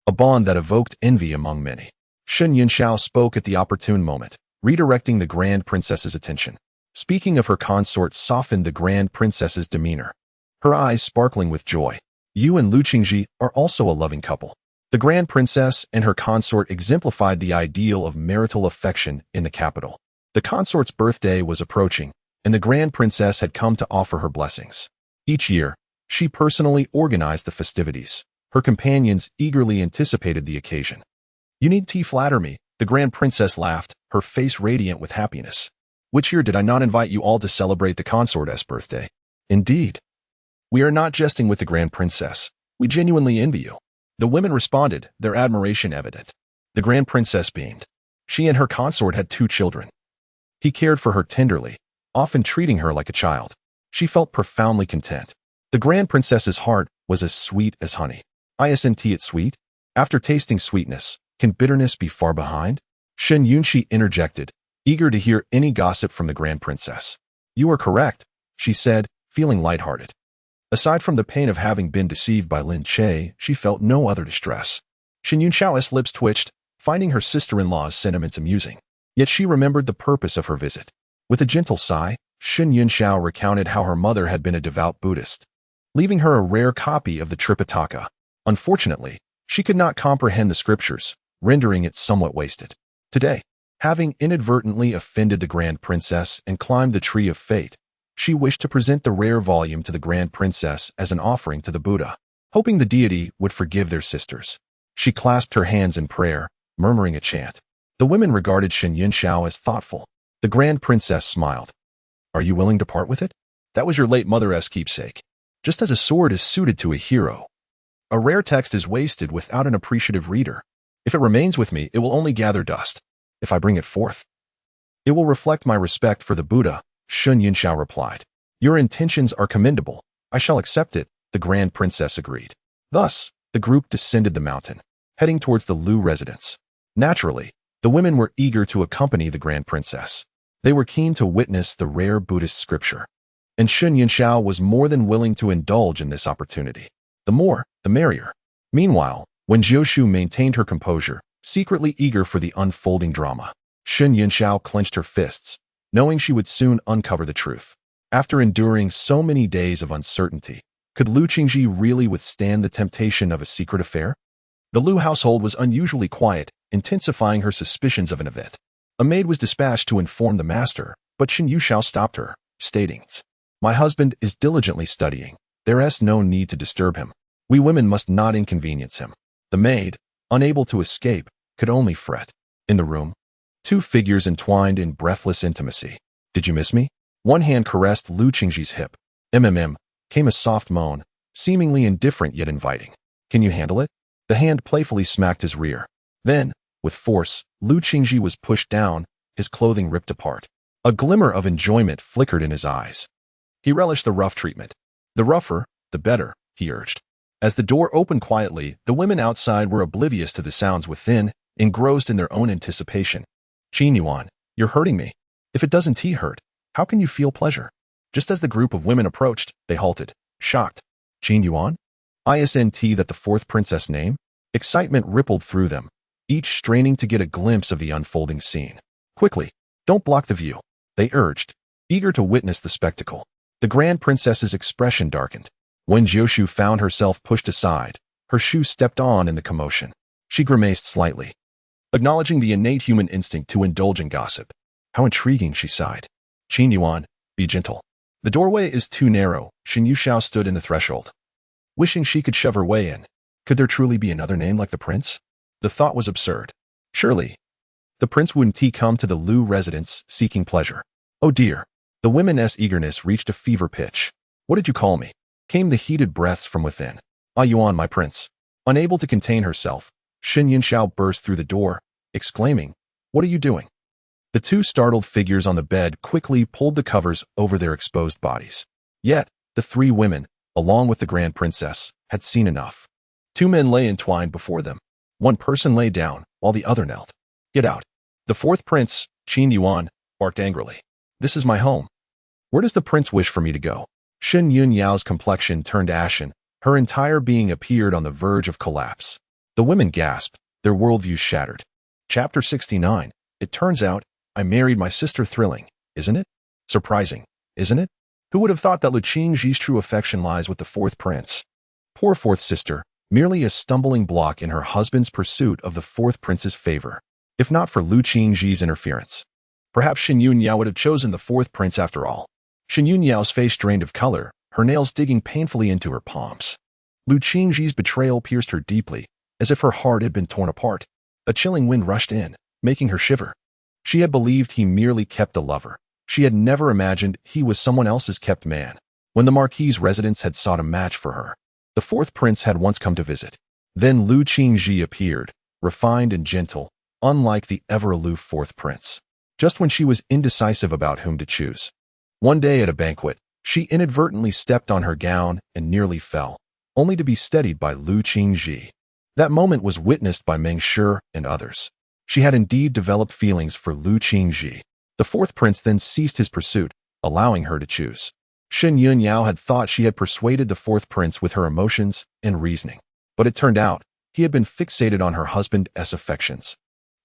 a bond that evoked envy among many. Shen Yunxiao spoke at the opportune moment, redirecting the Grand Princess's attention. Speaking of her consort softened the Grand Princess's demeanor, her eyes sparkling with joy. You and Lu Qingji are also a loving couple. The Grand Princess and her consort exemplified the ideal of marital affection in the capital. The consort's birthday was approaching, and the Grand Princess had come to offer her blessings. Each year, she personally organized the festivities. Her companions eagerly anticipated the occasion. You need to flatter me, the Grand Princess laughed, her face radiant with happiness. Which year did I not invite you all to celebrate the consort's birthday? Indeed. We are not jesting with the Grand Princess. We genuinely envy you. The women responded, their admiration evident. The Grand Princess beamed. She and her consort had 2 children. He cared for her tenderly, often treating her like a child. She felt profoundly content. The Grand Princess's heart was as sweet as honey. Isn't it sweet? After tasting sweetness, can bitterness be far behind? Shen Yunqi interjected, eager to hear any gossip from the Grand Princess. You are correct, she said, feeling lighthearted. Aside from the pain of having been deceived by Lin Che, she felt no other distress. Shen Yunxiao's lips twitched, finding her sister-in-law's sentiments amusing. Yet she remembered the purpose of her visit. With a gentle sigh, Shen Yunxiao recounted how her mother had been a devout Buddhist, leaving her a rare copy of the Tripitaka. Unfortunately, she could not comprehend the scriptures, rendering it somewhat wasted. Today, having inadvertently offended the Grand Princess and climbed the tree of fate, she wished to present the rare volume to the Grand Princess as an offering to the Buddha, hoping the deity would forgive their sisters. She clasped her hands in prayer, murmuring a chant. The women regarded Shen Yunxiao as thoughtful. The Grand Princess smiled. Are you willing to part with it? That was your late mother's keepsake. Just as a sword is suited to a hero, a rare text is wasted without an appreciative reader. If it remains with me, it will only gather dust. If I bring it forth, it will reflect my respect for the Buddha, Shen Yunxiao replied. Your intentions are commendable. I shall accept it, the Grand Princess agreed. Thus, the group descended the mountain, heading towards the Lu residence. Naturally, the women were eager to accompany the Grand Princess. They were keen to witness the rare Buddhist scripture. and Shen Yunxiao was more than willing to indulge in this opportunity. The more, the merrier. Meanwhile, Wen Jiushu maintained her composure, secretly eager for the unfolding drama. Shen Yunxiao clenched her fists, knowing she would soon uncover the truth. After enduring so many days of uncertainty, could Lu Qingji really withstand the temptation of a secret affair? The Lu household was unusually quiet, intensifying her suspicions of an event. A maid was dispatched to inform the master, but Shen Yunxiao stopped her, stating, "My husband is diligently studying. There is no need to disturb him. We women must not inconvenience him." The maid, unable to escape, could only fret. In the room, two figures entwined in breathless intimacy. "Did you miss me?" One hand caressed Lu Qingji's hip. Came a soft moan, seemingly indifferent yet inviting. "Can you handle it?" The hand playfully smacked his rear. Then, with force, Lu Qingji was pushed down, his clothing ripped apart. A glimmer of enjoyment flickered in his eyes. He relished the rough treatment. "The rougher, the better," he urged. As the door opened quietly, the women outside were oblivious to the sounds within, engrossed in their own anticipation. "Qin Yuan, you're hurting me. If it doesn't hurt, how can you feel pleasure?" Just as the group of women approached, they halted, shocked. "Qin Yuan? Isn't that the fourth princess name?" Excitement rippled through them, each straining to get a glimpse of the unfolding scene. "Quickly, don't block the view," they urged, eager to witness the spectacle. The grand princess's expression darkened. Wen Jiushu found herself pushed aside, her shoe stepped on in the commotion. She grimaced slightly, acknowledging the innate human instinct to indulge in gossip. "How intriguing," she sighed. "Qin Yuan, be gentle. The doorway is too narrow." Shen Yunxiao stood in the threshold, wishing she could shove her way in. Could there truly be another name like the prince? The thought was absurd. Surely, the prince wouldn't come to the Lu residence seeking pleasure. "Oh dear." The women's eagerness reached a fever pitch. "What did you call me?" Came the heated breaths from within. "Ah Yuan, my prince." Unable to contain herself, Shen Yunxiao burst through the door, exclaiming, "What are you doing?" The two startled figures on the bed quickly pulled the covers over their exposed bodies. Yet, the three women, along with the grand princess, had seen enough. Two men lay entwined before them. One person lay down, while the other knelt. "Get out." The fourth prince, Qin Yuan, barked angrily. "This is my home. Where does the prince wish for me to go?" Shen Yunyao's complexion turned ashen, her entire being appeared on the verge of collapse. The women gasped, their worldviews shattered. Chapter 69. It turns out, I married my sister. Thrilling, isn't it? Surprising, isn't it? Who would have thought that Lu Qingji's true affection lies with the fourth prince? Poor fourth sister, merely a stumbling block in her husband's pursuit of the fourth prince's favor. If not for Lu Qingji's interference, perhaps Shen Yunyao would have chosen the fourth prince after all. Shen Yunyao's face drained of color, her nails digging painfully into her palms. Lu Qingji's betrayal pierced her deeply, as if her heart had been torn apart. A chilling wind rushed in, making her shiver. She had believed he merely kept a lover. She had never imagined he was someone else's kept man. When the Marquis' residence had sought a match for her, the fourth prince had once come to visit. Then Lu Qingji appeared, refined and gentle, unlike the ever-aloof fourth prince. Just when she was indecisive about whom to choose. One day at a banquet, she inadvertently stepped on her gown and nearly fell, only to be steadied by Lu Qingji. That moment was witnessed by Meng Shi and others. She had indeed developed feelings for Lu Qingji. The fourth prince then ceased his pursuit, allowing her to choose. Shen Yunyao had thought she had persuaded the fourth prince with her emotions and reasoning. But it turned out, he had been fixated on her husband's affections.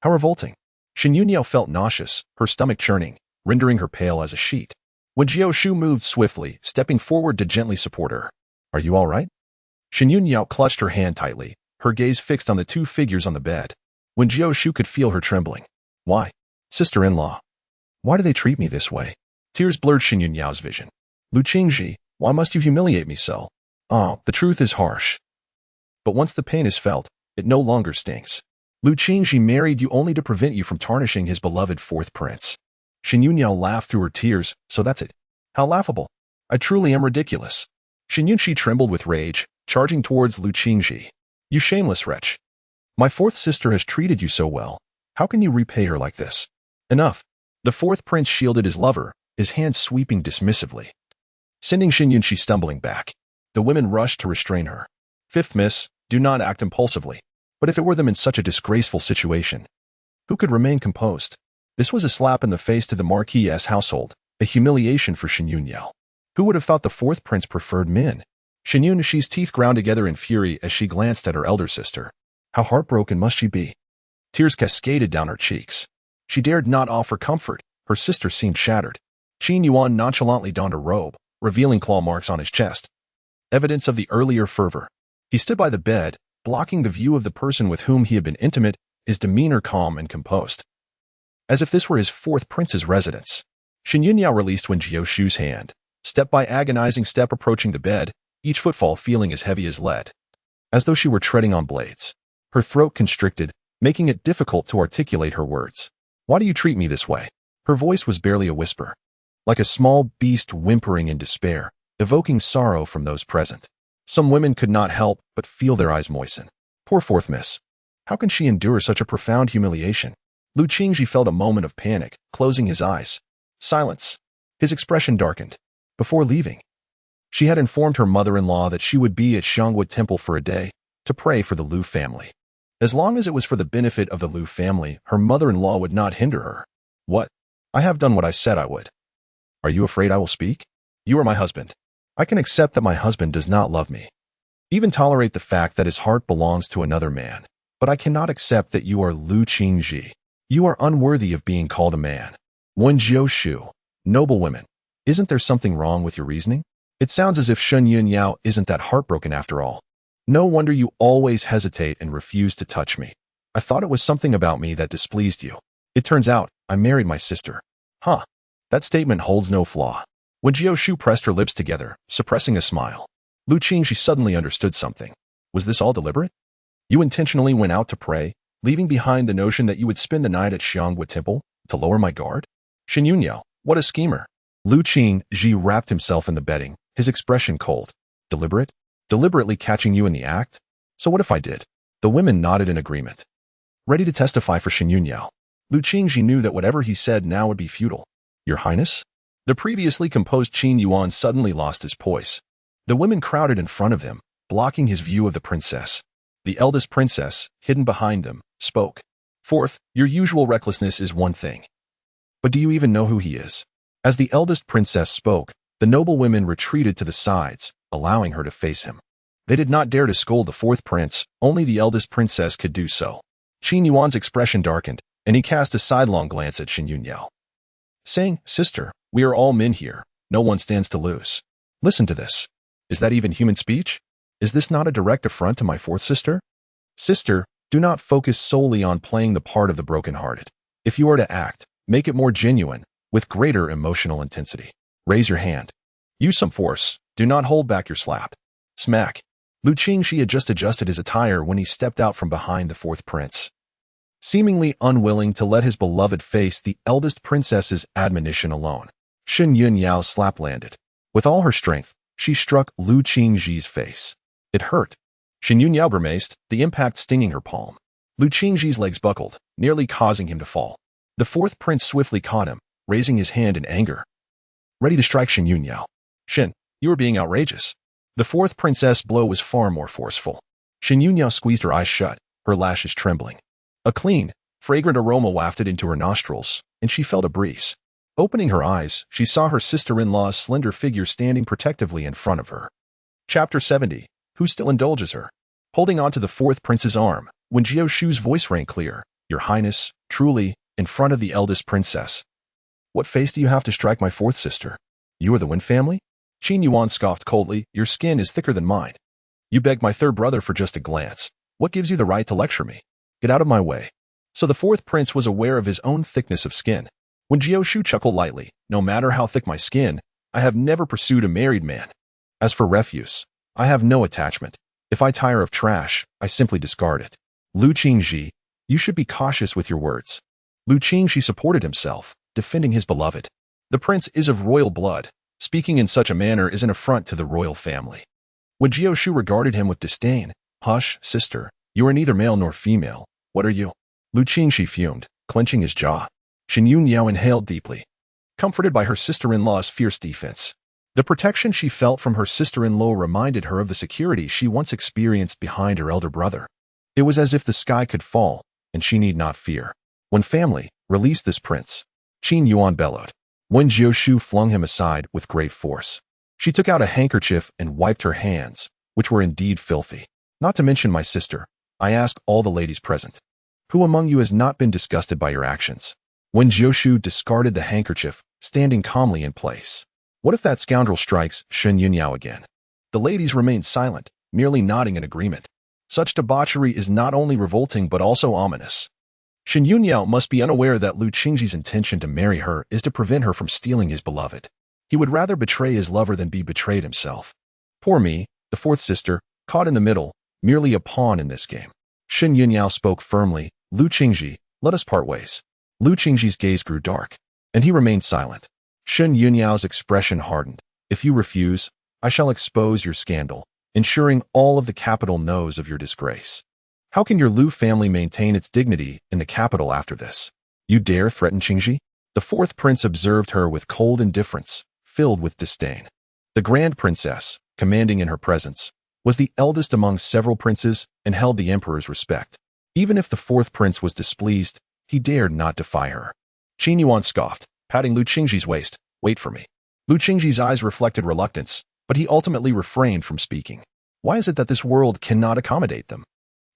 How revolting. Shen Yunyao felt nauseous, her stomach churning, rendering her pale as a sheet. Wen Jiushu moved swiftly, stepping forward to gently support her. "Are you all right?" Shen Yunyao clutched her hand tightly, her gaze fixed on the two figures on the bed. Wen Jiushu could feel her trembling. "Why? Sister-in-law. Why do they treat me this way?" Tears blurred Shen Yunyao's vision. "Lu Qingji, why must you humiliate me so?" "Oh, the truth is harsh. But once the pain is felt, it no longer stings. Lu Qingji married you only to prevent you from tarnishing his beloved fourth prince." Shen Yunyao laughed through her tears. "So that's it. How laughable. I truly am ridiculous." Shen Yunxi trembled with rage, charging towards Lu Qingji. "You shameless wretch. My fourth sister has treated you so well. How can you repay her like this?" "Enough." The fourth prince shielded his lover, his hand sweeping dismissively, sending Shen Yunxi stumbling back. The women rushed to restrain her. "Fifth miss, do not act impulsively." But if it were them in such a disgraceful situation, who could remain composed? This was a slap in the face to the Marquis' household, a humiliation for Shen Yunyao. Who would have thought the fourth prince preferred men? Shen Yunxi's teeth ground together in fury as she glanced at her elder sister. How heartbroken must she be? Tears cascaded down her cheeks. She dared not offer comfort. Her sister seemed shattered. Qin Yuan nonchalantly donned a robe, revealing claw marks on his chest. Evidence of the earlier fervor. He stood by the bed, blocking the view of the person with whom he had been intimate, his demeanor calm and composed. As if this were his fourth prince's residence. Shen Yunyao released Wen Jiushu's hand, step by agonizing step approaching the bed, each footfall feeling as heavy as lead. As though she were treading on blades. Her throat constricted, making it difficult to articulate her words. Why do you treat me this way? Her voice was barely a whisper. Like a small beast whimpering in despair, evoking sorrow from those present. Some women could not help but feel their eyes moisten. Poor fourth miss. How can she endure such a profound humiliation? Lu Qingji felt a moment of panic, closing his eyes. Silence. His expression darkened. Before leaving, she had informed her mother-in-law that she would be at Xiangwu Temple for a day, to pray for the Lu family. As long as it was for the benefit of the Lu family, her mother-in-law would not hinder her. What? I have done what I said I would. Are you afraid I will speak? You are my husband. I can accept that my husband does not love me. Even tolerate the fact that his heart belongs to another man. But I cannot accept that you are Lu Qingji. You are unworthy of being called a man. Wen Jiushu, noble women. Isn't there something wrong with your reasoning? It sounds as if Shen Yunyao isn't that heartbroken after all. No wonder you always hesitate and refuse to touch me. I thought it was something about me that displeased you. It turns out, I married my sister. Huh. That statement holds no flaw. When Jiushu pressed her lips together, suppressing a smile, Lu Qingji suddenly understood something. Was this all deliberate? You intentionally went out to pray, leaving behind the notion that you would spend the night at Xiangwu Temple to lower my guard? Shen Yunyao, what a schemer. Lu Qingji wrapped himself in the bedding, his expression cold. Deliberate? Deliberately catching you in the act? So what if I did? The women nodded in agreement. Ready to testify for Shen Yunyao. Lu Qingji knew that whatever he said now would be futile. Your Highness? The previously composed Qin Yuan suddenly lost his poise. The women crowded in front of him, blocking his view of the princess. The eldest princess, hidden behind them, spoke. Fourth, your usual recklessness is one thing. But do you even know who he is? As the eldest princess spoke, the noble women retreated to the sides, allowing her to face him. They did not dare to scold the fourth prince, only the eldest princess could do so. Qin Yuan's expression darkened, and he cast a sidelong glance at Shen Yunyao. Saying, Sister, we are all men here, no one stands to lose. Listen to this. Is that even human speech? Is this not a direct affront to my fourth sister? Sister, do not focus solely on playing the part of the brokenhearted. If you are to act, make it more genuine, with greater emotional intensity. Raise your hand. Use some force. Do not hold back your slap. Smack. Lu Qingji had just adjusted his attire when he stepped out from behind the fourth prince. Seemingly unwilling to let his beloved face the eldest princess's admonition alone, Shen Yunyao's slap landed. With all her strength, she struck Lu Qingji's face. It hurt. Shen Yunyao grimaced, the impact stinging her palm. Lu Qingji's legs buckled, nearly causing him to fall. The fourth prince swiftly caught him, raising his hand in anger. Ready to strike Shen Yunyao. Shen, you are being outrageous. The fourth princess' blow was far more forceful. Shen Yunyao squeezed her eyes shut, her lashes trembling. A clean, fragrant aroma wafted into her nostrils, and she felt a breeze. Opening her eyes, she saw her sister-in-law's slender figure standing protectively in front of her. Chapter 70. Who still indulges her? Holding on to the fourth prince's arm, Wen Jiushu's voice rang clear. Your Highness, truly, in front of the eldest princess. What face do you have to strike my fourth sister? You are the Wen family? Qin Yuan scoffed coldly. Your skin is thicker than mine. You begged my third brother for just a glance. What gives you the right to lecture me? Get out of my way. So the fourth prince was aware of his own thickness of skin. When Jiushu chuckled lightly, no matter how thick my skin, I have never pursued a married man. As for refuse, I have no attachment. If I tire of trash, I simply discard it. Lu Qingji, you should be cautious with your words. Lu Qingji supported himself, defending his beloved. The prince is of royal blood. Speaking in such a manner is an affront to the royal family. When Jiushu regarded him with disdain, hush, sister, you are neither male nor female. What are you? Lu Qingji fumed, clenching his jaw. Shen Yunyao inhaled deeply. Comforted by her sister-in-law's fierce defense, the protection she felt from her sister-in-law reminded her of the security she once experienced behind her elder brother. It was as if the sky could fall, and she need not fear. When family, release this prince. Qin Yuan bellowed. Wen Jiushu flung him aside with great force. She took out a handkerchief and wiped her hands, which were indeed filthy. Not to mention my sister, I ask all the ladies present. Who among you has not been disgusted by your actions? Wen Jiushu discarded the handkerchief, standing calmly in place. What if that scoundrel strikes Shen Yunyao again? The ladies remained silent, merely nodding in agreement. Such debauchery is not only revolting but also ominous. Shen Yunyao must be unaware that Lu Qingji's intention to marry her is to prevent her from stealing his beloved. He would rather betray his lover than be betrayed himself. Poor me, the fourth sister, caught in the middle, merely a pawn in this game. Shen Yunyao spoke firmly, Lu Qingji, let us part ways. Lu Qingji's gaze grew dark, and he remained silent. Shen Yunyao's expression hardened. If you refuse, I shall expose your scandal, ensuring all of the capital knows of your disgrace. How can your Lu family maintain its dignity in the capital after this? You dare threaten Qingji? The fourth prince observed her with cold indifference, filled with disdain. The grand princess, commanding in her presence, was the eldest among several princes and held the emperor's respect. Even if the fourth prince was displeased, he dared not defy her. Qin Yuan scoffed, patting Lu Qingji's waist. Wait for me. Lu Qingji's eyes reflected reluctance, but he ultimately refrained from speaking. Why is it that this world cannot accommodate them?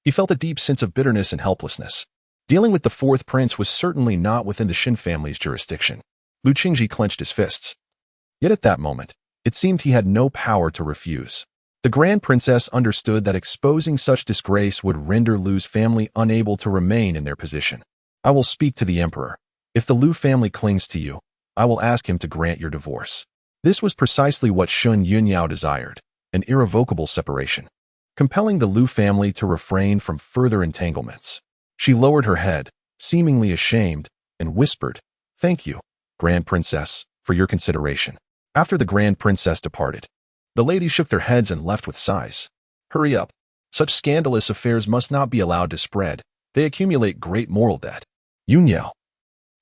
He felt a deep sense of bitterness and helplessness. Dealing with the fourth prince was certainly not within the Shen family's jurisdiction. Lu Qingji clenched his fists. Yet at that moment, it seemed he had no power to refuse. The grand princess understood that exposing such disgrace would render Lu's family unable to remain in their position. I will speak to the emperor. If the Lu family clings to you, I will ask him to grant your divorce. This was precisely what Shen Yunyao desired, an irrevocable separation, compelling the Lu family to refrain from further entanglements. She lowered her head, seemingly ashamed, and whispered, "Thank you, Grand Princess, for your consideration." After the Grand Princess departed, the ladies shook their heads and left with sighs. Hurry up. Such scandalous affairs must not be allowed to spread. They accumulate great moral debt. Yunyao,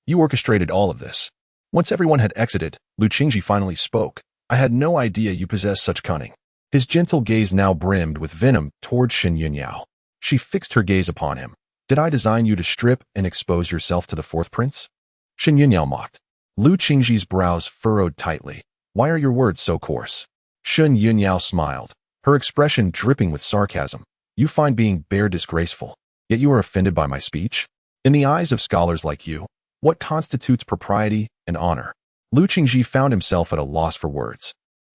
you orchestrated all of this. Once everyone had exited, Lu Qingji finally spoke. I had no idea you possessed such cunning. His gentle gaze now brimmed with venom toward Shen Yunyao. She fixed her gaze upon him. Did I design you to strip and expose yourself to the fourth prince? Shen Yunyao mocked. Lu Qingji's brows furrowed tightly. Why are your words so coarse? Shen Yunyao smiled, her expression dripping with sarcasm. You find being bare disgraceful, yet you are offended by my speech? In the eyes of scholars like you, what constitutes propriety and honor? Lu Qingji found himself at a loss for words.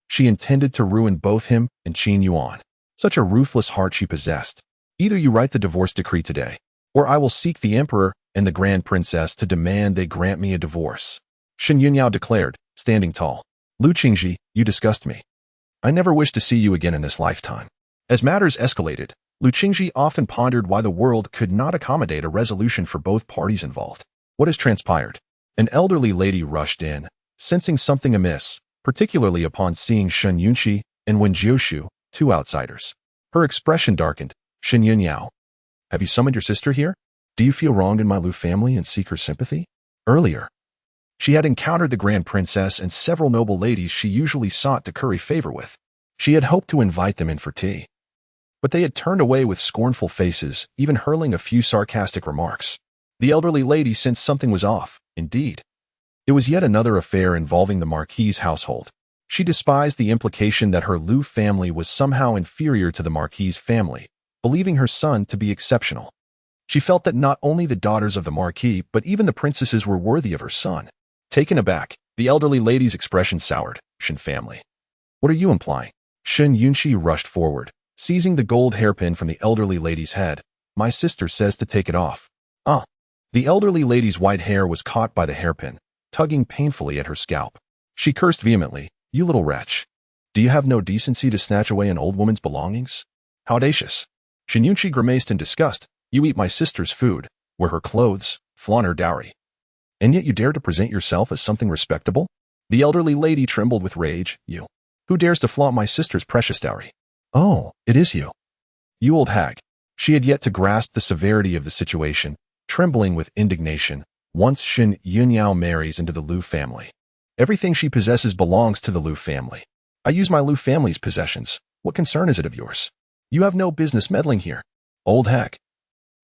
She intended to ruin both him and Qin Yuan. Such a ruthless heart she possessed. Either you write the divorce decree today, or I will seek the emperor and the grand princess to demand they grant me a divorce. Shen Yunyao declared, standing tall. Lu Qingji, you disgust me. I never wish to see you again in this lifetime. As matters escalated, Lu Qingji often pondered why the world could not accommodate a resolution for both parties involved. What has transpired? An elderly lady rushed in, sensing something amiss, particularly upon seeing Shen Yunqi and Wen Jiushu, two outsiders. Her expression darkened. Shen Yunyao, have you summoned your sister here? Do you feel wronged in my Lu family and seek her sympathy? Earlier, she had encountered the grand princess and several noble ladies she usually sought to curry favor with. She had hoped to invite them in for tea, but they had turned away with scornful faces, even hurling a few sarcastic remarks. The elderly lady sensed something was off, indeed. It was yet another affair involving the Marquis's household. She despised the implication that her Lu family was somehow inferior to the Marquis's family, believing her son to be exceptional. She felt that not only the daughters of the Marquis, but even the princesses were worthy of her son. Taken aback, the elderly lady's expression soured. Shen family. What are you implying? Shen Yunqi rushed forward, seizing the gold hairpin from the elderly lady's head. My sister says to take it off. Ah. The elderly lady's white hair was caught by the hairpin, tugging painfully at her scalp. She cursed vehemently. You little wretch. Do you have no decency to snatch away an old woman's belongings? How audacious. Shen Yunqi grimaced in disgust. You eat my sister's food, wear her clothes, flaunt her dowry. And yet you dare to present yourself as something respectable? The elderly lady trembled with rage. You. Who dares to flaunt my sister's precious dowry? Oh, it is you. You old hag. She had yet to grasp the severity of the situation, trembling with indignation. Once Shen Yunyao marries into the Lu family, everything she possesses belongs to the Lu family. I use my Lu family's possessions. What concern is it of yours? You have no business meddling here. Old hag.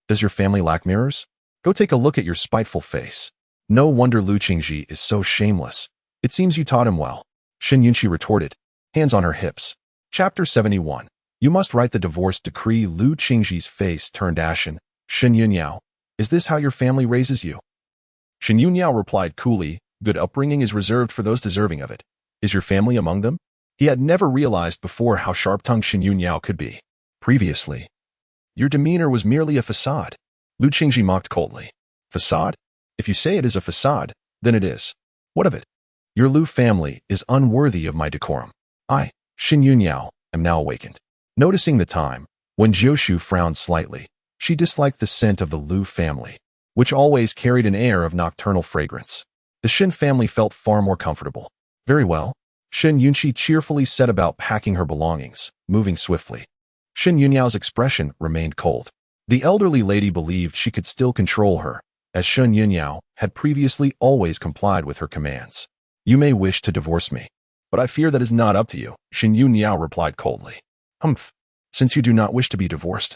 Does your family lack mirrors? Go take a look at your spiteful face. No wonder Lu Qingji is so shameless. It seems you taught him well. Shen Yunqi retorted. hands on her hips. Chapter 71. You must write the divorce decree. Lu Qingji's face turned ashen. Shen Yunyao, is this how your family raises you? Shen Yunyao replied coolly, good upbringing is reserved for those deserving of it. Is your family among them? He had never realized before how sharp-tongued Shen Yunyao could be. Previously, your demeanor was merely a facade. Lu Qingji mocked coldly. Facade? If you say it is a facade, then it is. What of it? Your Lu family is unworthy of my decorum. I, Shen Yunyao, am now awakened. Noticing the time, Wen Jiushu frowned slightly. She disliked the scent of the Lu family, which always carried an air of nocturnal fragrance. The Shen family felt far more comfortable. Very well. Shen Yunxi cheerfully set about packing her belongings, moving swiftly. Shen Yunyao's expression remained cold. The elderly lady believed she could still control her, as Shen Yunyao had previously always complied with her commands. You may wish to divorce me, but I fear that is not up to you, Shen Yunyao replied coldly. Humph. Since you do not wish to be divorced,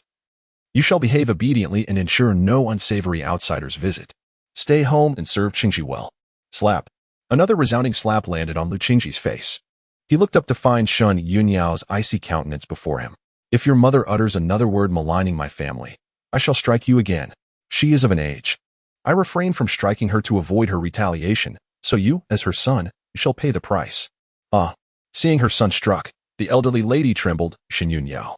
you shall behave obediently and ensure no unsavory outsiders visit. Stay home and serve Qingji well. Slap. Another resounding slap landed on Lu Qingji's face. He looked up to find Shen Yunyao's icy countenance before him. If your mother utters another word maligning my family, I shall strike you again. She is of an age. I refrain from striking her to avoid her retaliation, so you, as her son, shall pay the price. Ah. Seeing her son struck, the elderly lady trembled. Shen Yunyao,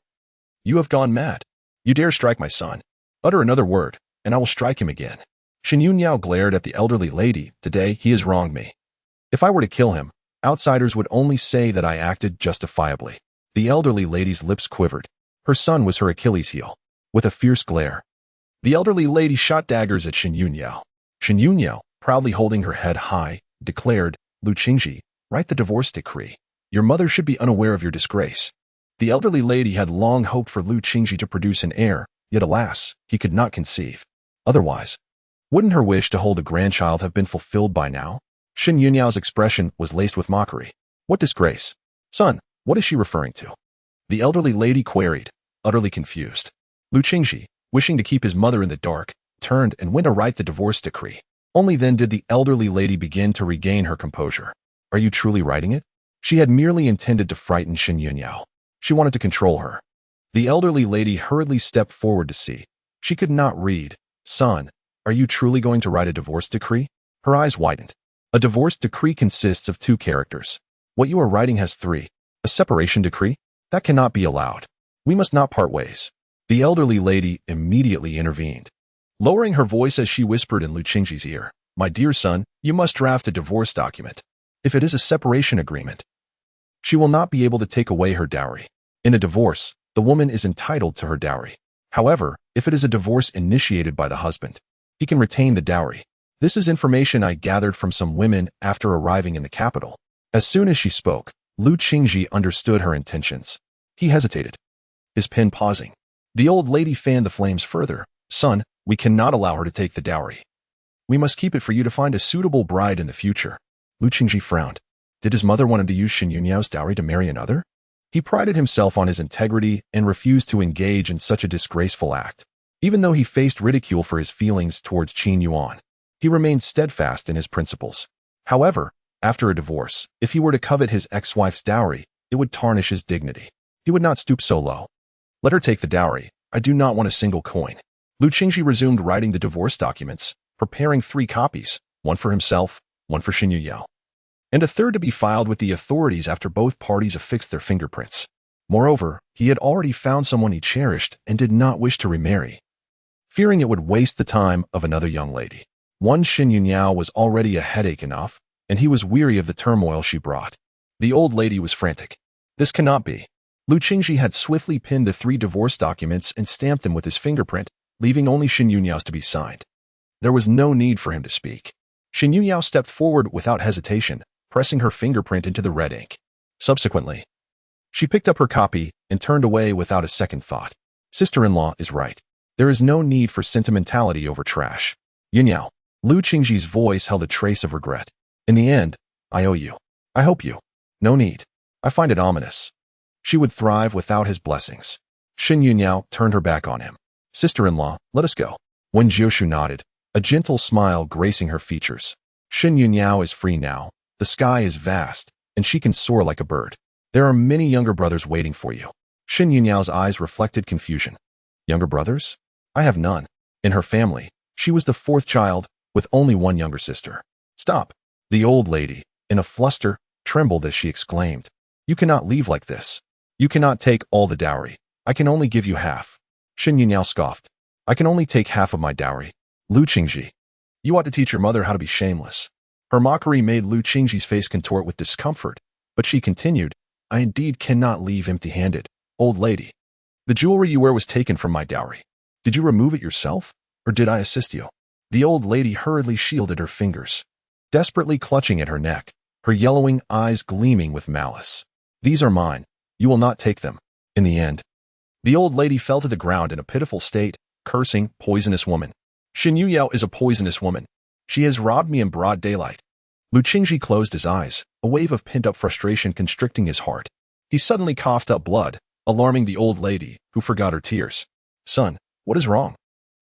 you have gone mad. You dare strike my son. Utter another word, and I will strike him again. Shen Yunyao glared at the elderly lady. Today he has wronged me. If I were to kill him, outsiders would only say that I acted justifiably. The elderly lady's lips quivered. Her son was her Achilles heel. With a fierce glare, the elderly lady shot daggers at Shen Yunyao. Shen Yunyao, proudly holding her head high, declared, Lu Qingji, write the divorce decree. Your mother should be unaware of your disgrace. The elderly lady had long hoped for Lu Qingji to produce an heir, yet alas, he could not conceive. Otherwise, wouldn't her wish to hold a grandchild have been fulfilled by now? Shen Yunyao's expression was laced with mockery. What disgrace? Son, what is she referring to? The elderly lady queried, utterly confused. Lu Qingji, wishing to keep his mother in the dark, turned and went to write the divorce decree. Only then did the elderly lady begin to regain her composure. Are you truly writing it? She had merely intended to frighten Shen Yunyao. She wanted to control her. The elderly lady hurriedly stepped forward to see. She could not read. Son, are you truly going to write a divorce decree? Her eyes widened. A divorce decree consists of 2 characters. What you are writing has 3. A separation decree? That cannot be allowed. We must not part ways. The elderly lady immediately intervened, lowering her voice as she whispered in Lu Qingji's ear. My dear son, you must draft a divorce document. If it is a separation agreement, she will not be able to take away her dowry. In a divorce, the woman is entitled to her dowry. However, if it is a divorce initiated by the husband, he can retain the dowry. This is information I gathered from some women after arriving in the capital. As soon as she spoke, Lu Qingji understood her intentions. He hesitated, his pen pausing. The old lady fanned the flames further. Son, we cannot allow her to take the dowry. We must keep it for you to find a suitable bride in the future. Lu Qingji frowned. Did his mother want him to use Shen Yunyao's dowry to marry another? He prided himself on his integrity and refused to engage in such a disgraceful act. Even though he faced ridicule for his feelings towards Qin Yuan, he remained steadfast in his principles. However, after a divorce, if he were to covet his ex-wife's dowry, it would tarnish his dignity. He would not stoop so low. Let her take the dowry. I do not want a single coin. Lu Qingji resumed writing the divorce documents, preparing 3 copies, one for himself, one for Shen Yunyao, and a third to be filed with the authorities after both parties affixed their fingerprints. Moreover, he had already found someone he cherished and did not wish to remarry, fearing it would waste the time of another young lady. One Shen Yunyao was already a headache enough, and he was weary of the turmoil she brought. The old lady was frantic. This cannot be. Lu Qingji had swiftly pinned the 3 divorce documents and stamped them with his fingerprint, leaving only Shen Yunyao's to be signed. There was no need for him to speak. Shen Yunyao stepped forward without hesitation, pressing her fingerprint into the red ink. Subsequently, she picked up her copy and turned away without a second thought. Sister-in-law is right. There is no need for sentimentality over trash. Yunyao. Lu Qingji's voice held a trace of regret. In the end, I owe you. I hope you. No need. I find it ominous. She would thrive without his blessings. Shen Yunyao turned her back on him. Sister-in-law, let us go. Wen Jiushu nodded, a gentle smile gracing her features. Shen Yunyao is free now. The sky is vast, and she can soar like a bird. There are many younger brothers waiting for you. Shen Yunyao's eyes reflected confusion. Younger brothers? I have none. In her family, she was the fourth child, with only one younger sister. Stop! The old lady, in a fluster, trembled as she exclaimed. You cannot leave like this. You cannot take all the dowry. I can only give you half. Shen Yunyao scoffed. I can only take half of my dowry. Lu Qingji. You ought to teach your mother how to be shameless. Her mockery made Lu Qingji's face contort with discomfort, but she continued, I indeed cannot leave empty-handed, old lady. The jewelry you wear was taken from my dowry. Did you remove it yourself, or did I assist you? The old lady hurriedly shielded her fingers, desperately clutching at her neck, her yellowing eyes gleaming with malice. These are mine. You will not take them. In the end, the old lady fell to the ground in a pitiful state, cursing, poisonous woman. Shen Yuyao is a poisonous woman. She has robbed me in broad daylight. Lu Qingji closed his eyes, a wave of pent-up frustration constricting his heart. He suddenly coughed up blood, alarming the old lady, who forgot her tears. Son, what is wrong?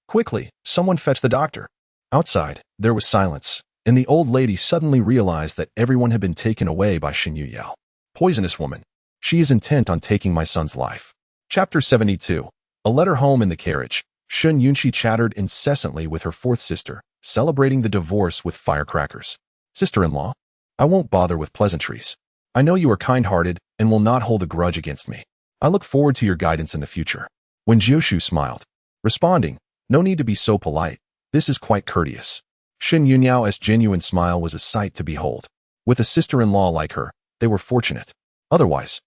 Quickly, someone fetch the doctor. Outside, there was silence, and the old lady suddenly realized that everyone had been taken away by Shen Yuyao. Poisonous woman. She is intent on taking my son's life. Chapter 72. A letter home in the carriage. Shen Yunqi chattered incessantly with her fourth sister, celebrating the divorce with firecrackers. Sister-in-law, I won't bother with pleasantries. I know you are kind-hearted and will not hold a grudge against me. I look forward to your guidance in the future. Wen Jiushu smiled, responding, no need to be so polite. This is quite courteous. Shen Yunyao's genuine smile was a sight to behold. With a sister-in-law like her, they were fortunate. Otherwise,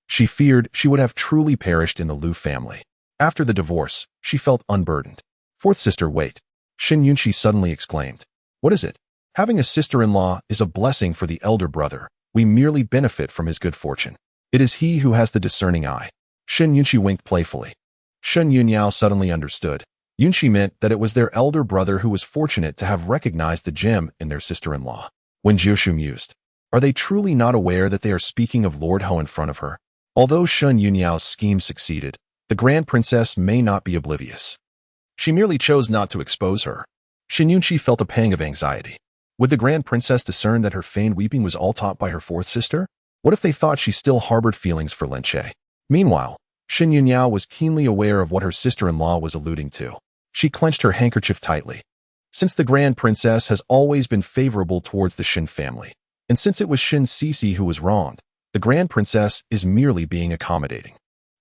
she feared she would have truly perished in the Lu family. After the divorce, she felt unburdened. Fourth sister, wait. Shen Yunqi suddenly exclaimed. What is it? Having a sister-in-law is a blessing for the elder brother. We merely benefit from his good fortune. It is he who has the discerning eye. Shen Yunqi winked playfully. Shen Yunyao suddenly understood. Yunqi meant that it was their elder brother who was fortunate to have recognized the gem in their sister-in-law. Wen Jiushu mused. Are they truly not aware that they are speaking of Lord Ho in front of her? Although Shen Yunyao's scheme succeeded, the Grand Princess may not be oblivious. She merely chose not to expose her. Shen Yunqi felt a pang of anxiety. Would the Grand Princess discern that her feigned weeping was all taught by her fourth sister? What if they thought she still harbored feelings for Lin Che? Meanwhile, Shen Yunyao was keenly aware of what her sister-in-law was alluding to. She clenched her handkerchief tightly. Since the Grand Princess has always been favorable towards the Shen family, and since it was Shen Sisi who was wronged, the Grand Princess is merely being accommodating.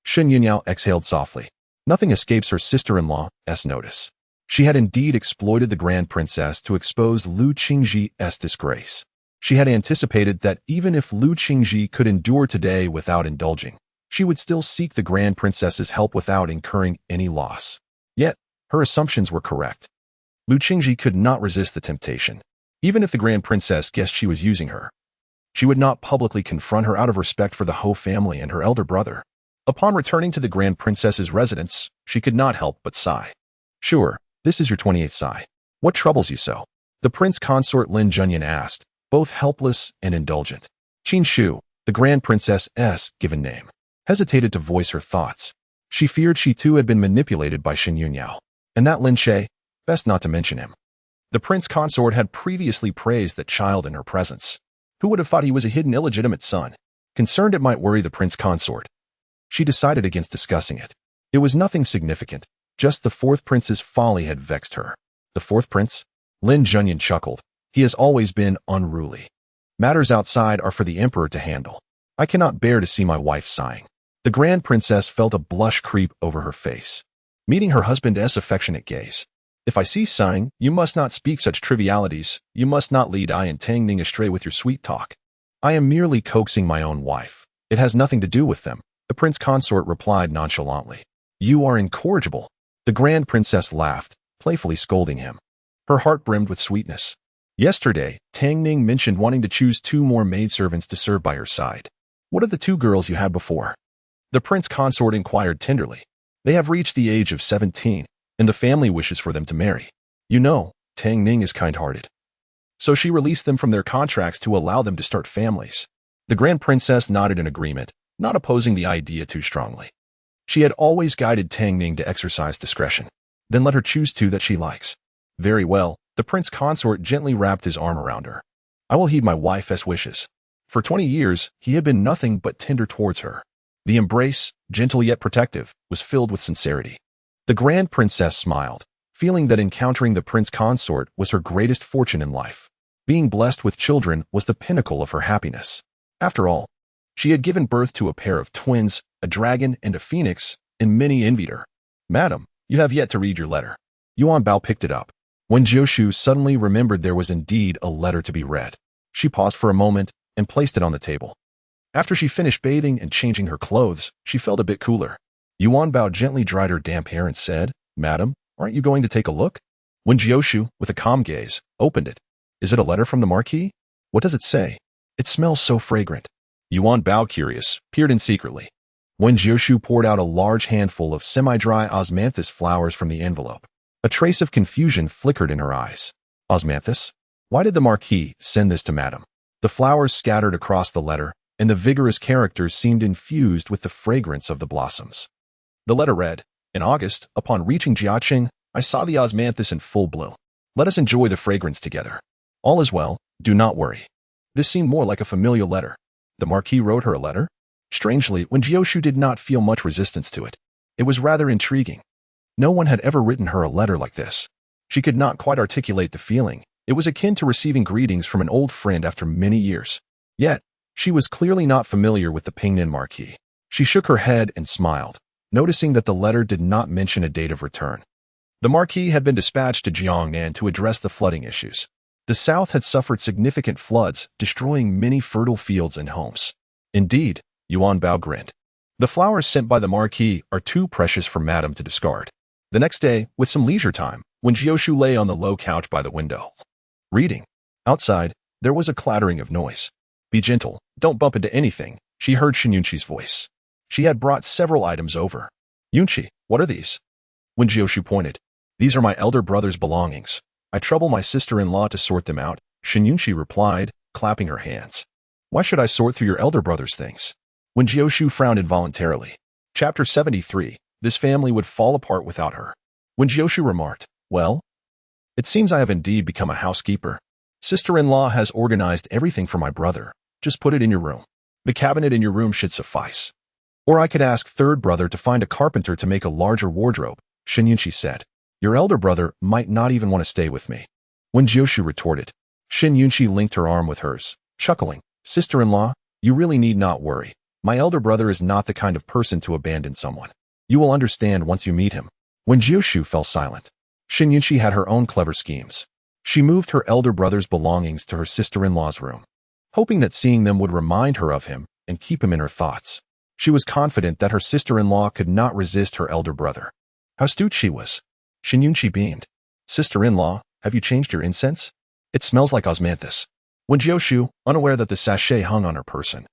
Shen Yunyao exhaled softly. Nothing escapes her sister-in-law's notice. She had indeed exploited the Grand Princess to expose Lu Qingji's disgrace. She had anticipated that even if Lu Qingji could endure today without indulging, she would still seek the Grand Princess's help without incurring any loss. Yet, her assumptions were correct. Lu Qingji could not resist the temptation. Even if the Grand Princess guessed she was using her, she would not publicly confront her out of respect for the Ho family and her elder brother. Upon returning to the Grand Princess's residence, she could not help but sigh. Sure, this is your 28th sigh. What troubles you so? The prince consort Lin Junyan asked, both helpless and indulgent. Qin Shu, the Grand Princess's given name, hesitated to voice her thoughts. She feared she too had been manipulated by Shen Yunyao. And that Lin Che, best not to mention him. The prince consort had previously praised that child in her presence. Who would have thought he was a hidden illegitimate son? Concerned it might worry the prince consort, she decided against discussing it. It was nothing significant, just the fourth prince's folly had vexed her. The fourth prince? Lin Junyan chuckled. He has always been unruly. Matters outside are for the emperor to handle. I cannot bear to see my wife sighing. The Grand Princess felt a blush creep over her face, meeting her husband's affectionate gaze. If I see sighing, you must not speak such trivialities. You must not lead I and Tang Ning astray with your sweet talk. I am merely coaxing my own wife. It has nothing to do with them. The prince consort replied nonchalantly. You are incorrigible. The Grand Princess laughed, playfully scolding him. Her heart brimmed with sweetness. Yesterday, Tang Ning mentioned wanting to choose 2 more maidservants to serve by her side. What are the 2 girls you had before? The prince consort inquired tenderly. They have reached the age of 17, and the family wishes for them to marry. You know, Tang Ning is kind-hearted. So she released them from their contracts to allow them to start families. The Grand Princess nodded in agreement, not opposing the idea too strongly. She had always guided Tang Ning to exercise discretion. Then let her choose 2 that she likes. Very well, the prince consort gently wrapped his arm around her. I will heed my wife's wishes. For 20 years, he had been nothing but tender towards her. The embrace, gentle yet protective, was filled with sincerity. The Grand Princess smiled, feeling that encountering the prince consort was her greatest fortune in life. Being blessed with children was the pinnacle of her happiness. After all, she had given birth to a pair of twins, a dragon and a phoenix, and many envied her. "Madam, you have yet to read your letter." Yuan Bao picked it up. Wen Jiushu suddenly remembered there was indeed a letter to be read. She paused for a moment and placed it on the table. After she finished bathing and changing her clothes, she felt a bit cooler. Yuan Bao gently dried her damp hair and said, "Madam, aren't you going to take a look?" Wen Jiushu, with a calm gaze, opened it. "Is it a letter from the Marquis? What does it say? It smells so fragrant." Yuan Bao, curious, peered in secretly. Wen Jiushu poured out a large handful of semi-dry osmanthus flowers from the envelope. A trace of confusion flickered in her eyes. "Osmanthus? Why did the Marquis send this to Madam?" The flowers scattered across the letter, and the vigorous characters seemed infused with the fragrance of the blossoms. The letter read, "In August, upon reaching Jiaqing, I saw the osmanthus in full bloom. Let us enjoy the fragrance together. All is well, do not worry." This seemed more like a familial letter. The Marquis wrote her a letter? Strangely, Wen Jiushu did not feel much resistance to it. It was rather intriguing. No one had ever written her a letter like this. She could not quite articulate the feeling. It was akin to receiving greetings from an old friend after many years. Yet, she was clearly not familiar with the Pingnan Marquis. She shook her head and smiled, noticing that the letter did not mention a date of return. The Marquis had been dispatched to Jiangnan to address the flooding issues. The south had suffered significant floods, destroying many fertile fields and homes. Indeed, Yuan Bao grinned. The flowers sent by the Marquis are too precious for Madam to discard. The next day, with some leisure time, Wen Jiushu lay on the low couch by the window, reading. Outside, there was a clattering of noise. "Be gentle, don't bump into anything," she heard Shen Yunqi's voice. She had brought several items over. "Yunqi, what are these?" Wen Jiushu pointed. "These are my elder brother's belongings. I trouble my sister-in-law to sort them out," Shen Yunqi replied, clapping her hands. "Why should I sort through your elder brother's things?" Wen Jiushu frowned involuntarily. Chapter 73. This family would fall apart without her. Wen Jiushu remarked, "Well, it seems I have indeed become a housekeeper. Sister-in-law has organized everything for my brother. Just put it in your room. The cabinet in your room should suffice. Or I could ask third brother to find a carpenter to make a larger wardrobe," Shen Yunqi said. "Your elder brother might not even want to stay with me." Wen Jiushu retorted. Shen Yunqi linked her arm with hers, chuckling. "Sister-in-law, you really need not worry. My elder brother is not the kind of person to abandon someone. You will understand once you meet him." Wen Jiushu fell silent. Shen Yunqi had her own clever schemes. She moved her elder brother's belongings to her sister-in-law's room, hoping that seeing them would remind her of him and keep him in her thoughts. She was confident that her sister-in-law could not resist her elder brother. How astute she was. Shen Yunqi beamed. "Sister-in-law, have you changed your incense? It smells like osmanthus." Wen Jiushu, unaware that the sachet hung on her person,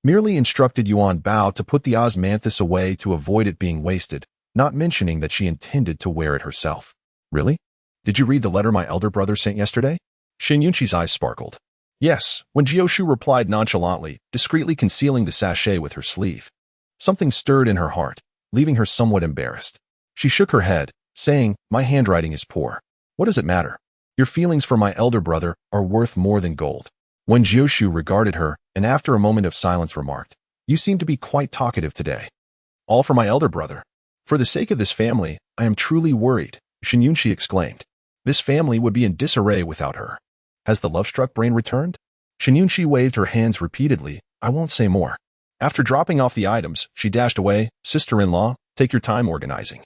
merely instructed Yuan Bao to put the osmanthus away to avoid it being wasted, not mentioning that she intended to wear it herself. "Really? Did you read the letter my elder brother sent yesterday?" Shen Yunqi's eyes sparkled. "Yes," Wen Jiushu replied nonchalantly, discreetly concealing the sachet with her sleeve. Something stirred in her heart, leaving her somewhat embarrassed. She shook her head, saying, "My handwriting is poor. What does it matter? Your feelings for my elder brother are worth more than gold." Wen Jiushu regarded her, and after a moment of silence remarked, "You seem to be quite talkative today." "All for my elder brother. For the sake of this family, I am truly worried," Shen Yunqi exclaimed. "This family would be in disarray without her. Has the love-struck brain returned?" Shen Yunqi waved her hands repeatedly. "I won't say more." After dropping off the items, she dashed away. "Sister-in-law, take your time organizing.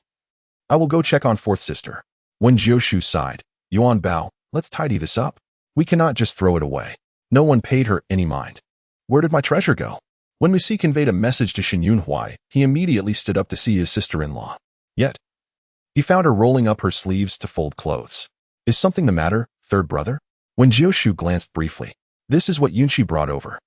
I will go check on fourth sister." Wen Jiushu sighed. "Yuan Bao, let's tidy this up. We cannot just throw it away." No one paid her any mind. "Where did my treasure go?" When Musi conveyed a message to Shen Yunhui, he immediately stood up to see his sister-in-law. Yet, he found her rolling up her sleeves to fold clothes. "Is something the matter, third brother?" Wen Jiushu glanced briefly. "This is what Yunqi brought over.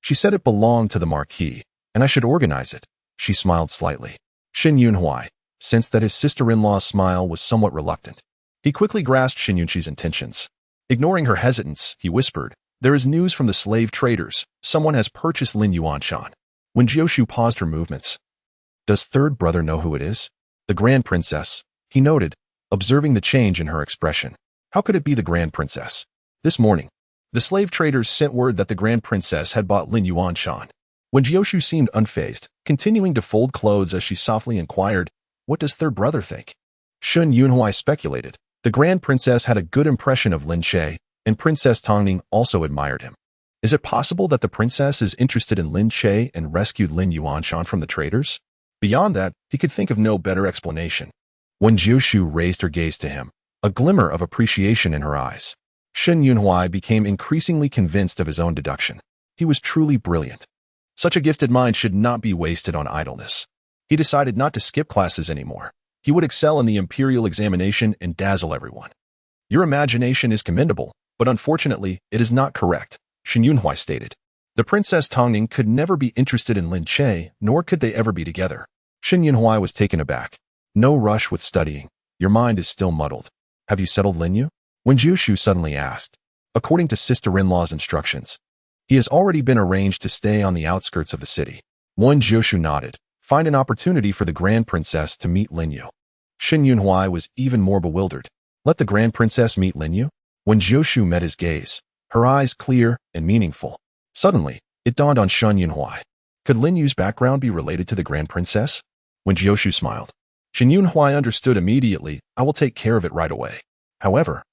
She said it belonged to the Marquis, and I should organize it." She smiled slightly. Shen Yunhui sensed that his sister-in-law's smile was somewhat reluctant. He quickly grasped Shen Yunqi's intentions. Ignoring her hesitance, he whispered, "There is news from the slave traders. Someone has purchased Lin Yuanshan." Wen Jiushu paused her movements. "Does third brother know who it is?" "The Grand Princess," he noted, observing the change in her expression. How could it be the Grand Princess? This morning, The slave traders sent word that the Grand Princess had bought Lin Yuanshan. Wen Jiushu seemed unfazed, continuing to fold clothes as she softly inquired, "What does third brother think?" Shun Yunhui speculated. The Grand Princess had a good impression of Lin Che, and Princess Tongning also admired him. Is it possible that the princess is interested in Lin Che and rescued Lin Yuanshan from the traders? Beyond that, he could think of no better explanation. Wen Jiushu raised her gaze to him, a glimmer of appreciation in her eyes. Shun Yunhui became increasingly convinced of his own deduction. He was truly brilliant. Such a gifted mind should not be wasted on idleness. He decided not to skip classes anymore. He would excel in the imperial examination and dazzle everyone. Your imagination is commendable, but unfortunately, it is not correct, Shun Yunhui stated. The Princess Tongning could never be interested in Lin Che, nor could they ever be together. Shun Yunhui was taken aback. No rush with studying. Your mind is still muddled. Have you settled Lin Yu? Wen Jiushu suddenly asked. According to sister-in-law's instructions, he has already been arranged to stay on the outskirts of the city. Wen Jiushu nodded. Find an opportunity for the Grand Princess to meet Lin Yu. Shun Yunhui was even more bewildered. Let the Grand Princess meet Lin Yu? Wen Jiushu met his gaze, her eyes clear and meaningful. Suddenly, it dawned on Shun Yunhui. Could Lin Yu's background be related to the Grand Princess? Wen Jiushu smiled. Shun Yunhui understood immediately. I will take care of it right away. However,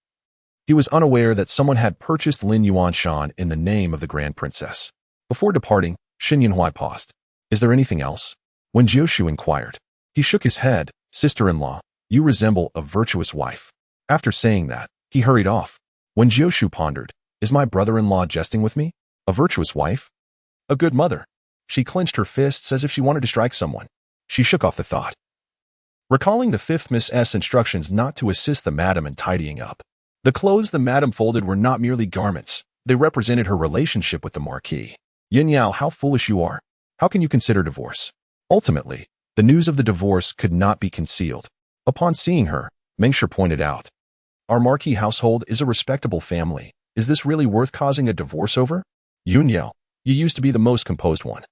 he was unaware that someone had purchased Lin Yuanshan in the name of the Grand Princess. Before departing, Shun Yunhui paused. Is there anything else? Wen Jiushu inquired. He shook his head. Sister-in-law, you resemble a virtuous wife. After saying that, he hurried off. Wen Jiushu pondered. Is my brother-in-law jesting with me? A virtuous wife? A good mother. She clenched her fists as if she wanted to strike someone. She shook off the thought. Recalling the fifth Miss S instructions not to assist the madam in tidying up. The clothes the madam folded were not merely garments. They represented her relationship with the Marquis. Yin Yao, how foolish you are. How can you consider divorce? Ultimately, the news of the divorce could not be concealed. Upon seeing her, Mengsher pointed out. Our Marquis household is a respectable family. Is this really worth causing a divorce over? Yun Yao, you used to be the most composed one.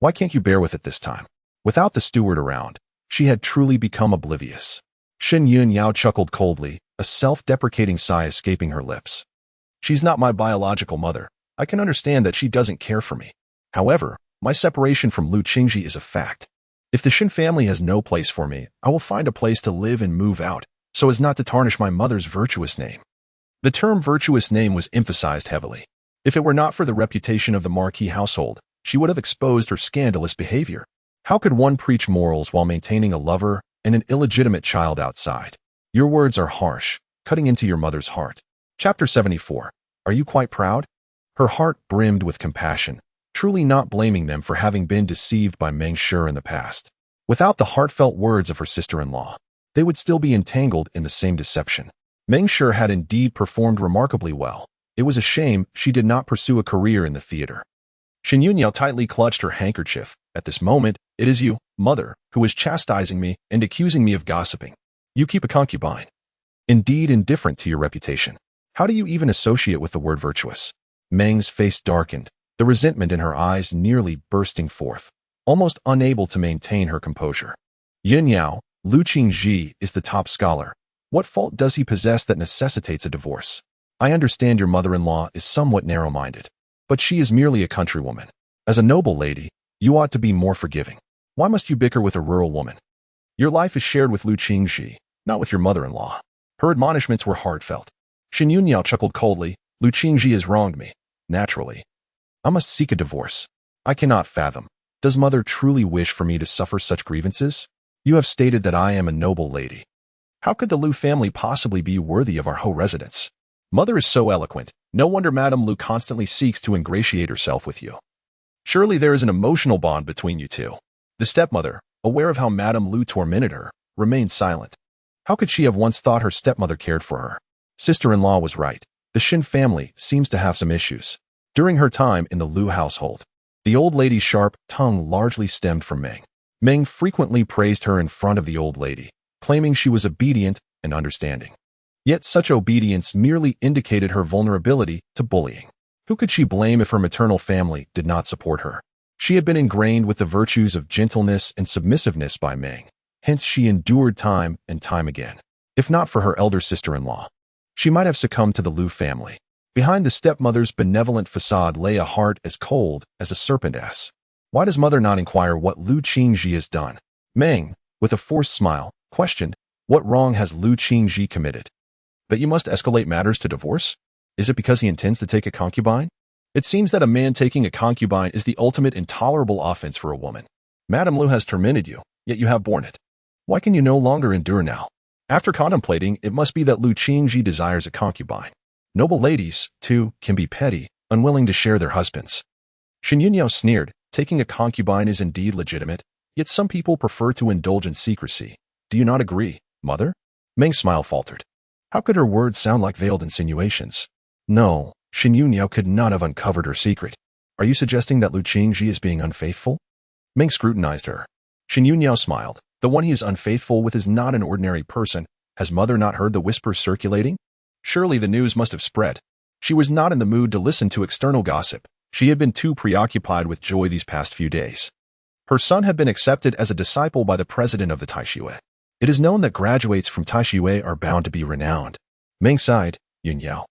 Why can't you bear with it this time? Without the steward around, she had truly become oblivious. Shin Yun Yao chuckled coldly, a self-deprecating sigh escaping her lips. She's not my biological mother. I can understand that she doesn't care for me. However, my separation from Lu Qingji is a fact. If the Shin family has no place for me, I will find a place to live and move out, so as not to tarnish my mother's virtuous name. The term virtuous name was emphasized heavily. If it were not for the reputation of the Marquis household, she would have exposed her scandalous behavior. How could one preach morals while maintaining a lover and an illegitimate child outside? Your words are harsh, cutting into your mother's heart. Chapter 74. Are you quite proud? Her heart brimmed with compassion, truly not blaming them for having been deceived by Mengsher in the past. Without the heartfelt words of her sister-in-law, they would still be entangled in the same deception. Mengsher had indeed performed remarkably well. It was a shame she did not pursue a career in the theater. Shin Yunyao tightly clutched her handkerchief. At this moment, it is you, mother, who is chastising me and accusing me of gossiping. You keep a concubine. Indeed indifferent to your reputation. How do you even associate with the word virtuous? Meng's face darkened, the resentment in her eyes nearly bursting forth, almost unable to maintain her composure. Yin Yao, Lu Qingji is the top scholar. What fault does he possess that necessitates a divorce? I understand your mother-in-law is somewhat narrow-minded, but she is merely a countrywoman. As a noble lady, you ought to be more forgiving. Why must you bicker with a rural woman? Your life is shared with Lu Qingji, not with your mother-in-law. Her admonishments were heartfelt. Shin Yunyao chuckled coldly. Lu Qingji has wronged me. Naturally, I must seek a divorce. I cannot fathom. Does mother truly wish for me to suffer such grievances? You have stated that I am a noble lady. How could the Lu family possibly be worthy of our Ho residence? Mother is so eloquent. No wonder Madame Lu constantly seeks to ingratiate herself with you. Surely there is an emotional bond between you two. The stepmother, aware of how Madame Lu tormented her, remained silent. How could she have once thought her stepmother cared for her? Sister-in-law was right. The Shin family seems to have some issues. During her time in the Lu household, the old lady's sharp tongue largely stemmed from Meng. Meng frequently praised her in front of the old lady, claiming she was obedient and understanding. Yet such obedience merely indicated her vulnerability to bullying. Who could she blame if her maternal family did not support her? She had been ingrained with the virtues of gentleness and submissiveness by Meng, hence she endured time and time again. If not for her elder sister-in-law, she might have succumbed to the Lu family. Behind the stepmother's benevolent facade lay a heart as cold as a serpent S. Why does mother not inquire what Lu Qingji has done? Meng, with a forced smile, questioned, what wrong has Lu Qingji committed? That you must escalate matters to divorce? Is it because he intends to take a concubine? It seems that a man taking a concubine is the ultimate intolerable offense for a woman. Madame Lu has tormented you, yet you have borne it. Why can you no longer endure now? After contemplating, it must be that Lu Qingji desires a concubine. Noble ladies, too, can be petty, unwilling to share their husbands. Shen Yunyao sneered, taking a concubine is indeed legitimate, yet some people prefer to indulge in secrecy. Do you not agree, mother? Meng's smile faltered. How could her words sound like veiled insinuations? No, Shen Yunyao could not have uncovered her secret. Are you suggesting that Lu Qingji is being unfaithful? Meng scrutinized her. Shen Yunyao smiled. The one he is unfaithful with is not an ordinary person. Has mother not heard the whispers circulating? Surely the news must have spread. She was not in the mood to listen to external gossip. She had been too preoccupied with joy these past few days. Her son had been accepted as a disciple by the president of the Taixue. It is known that graduates from Taixue are bound to be renowned. Meng sighed, Yunyao.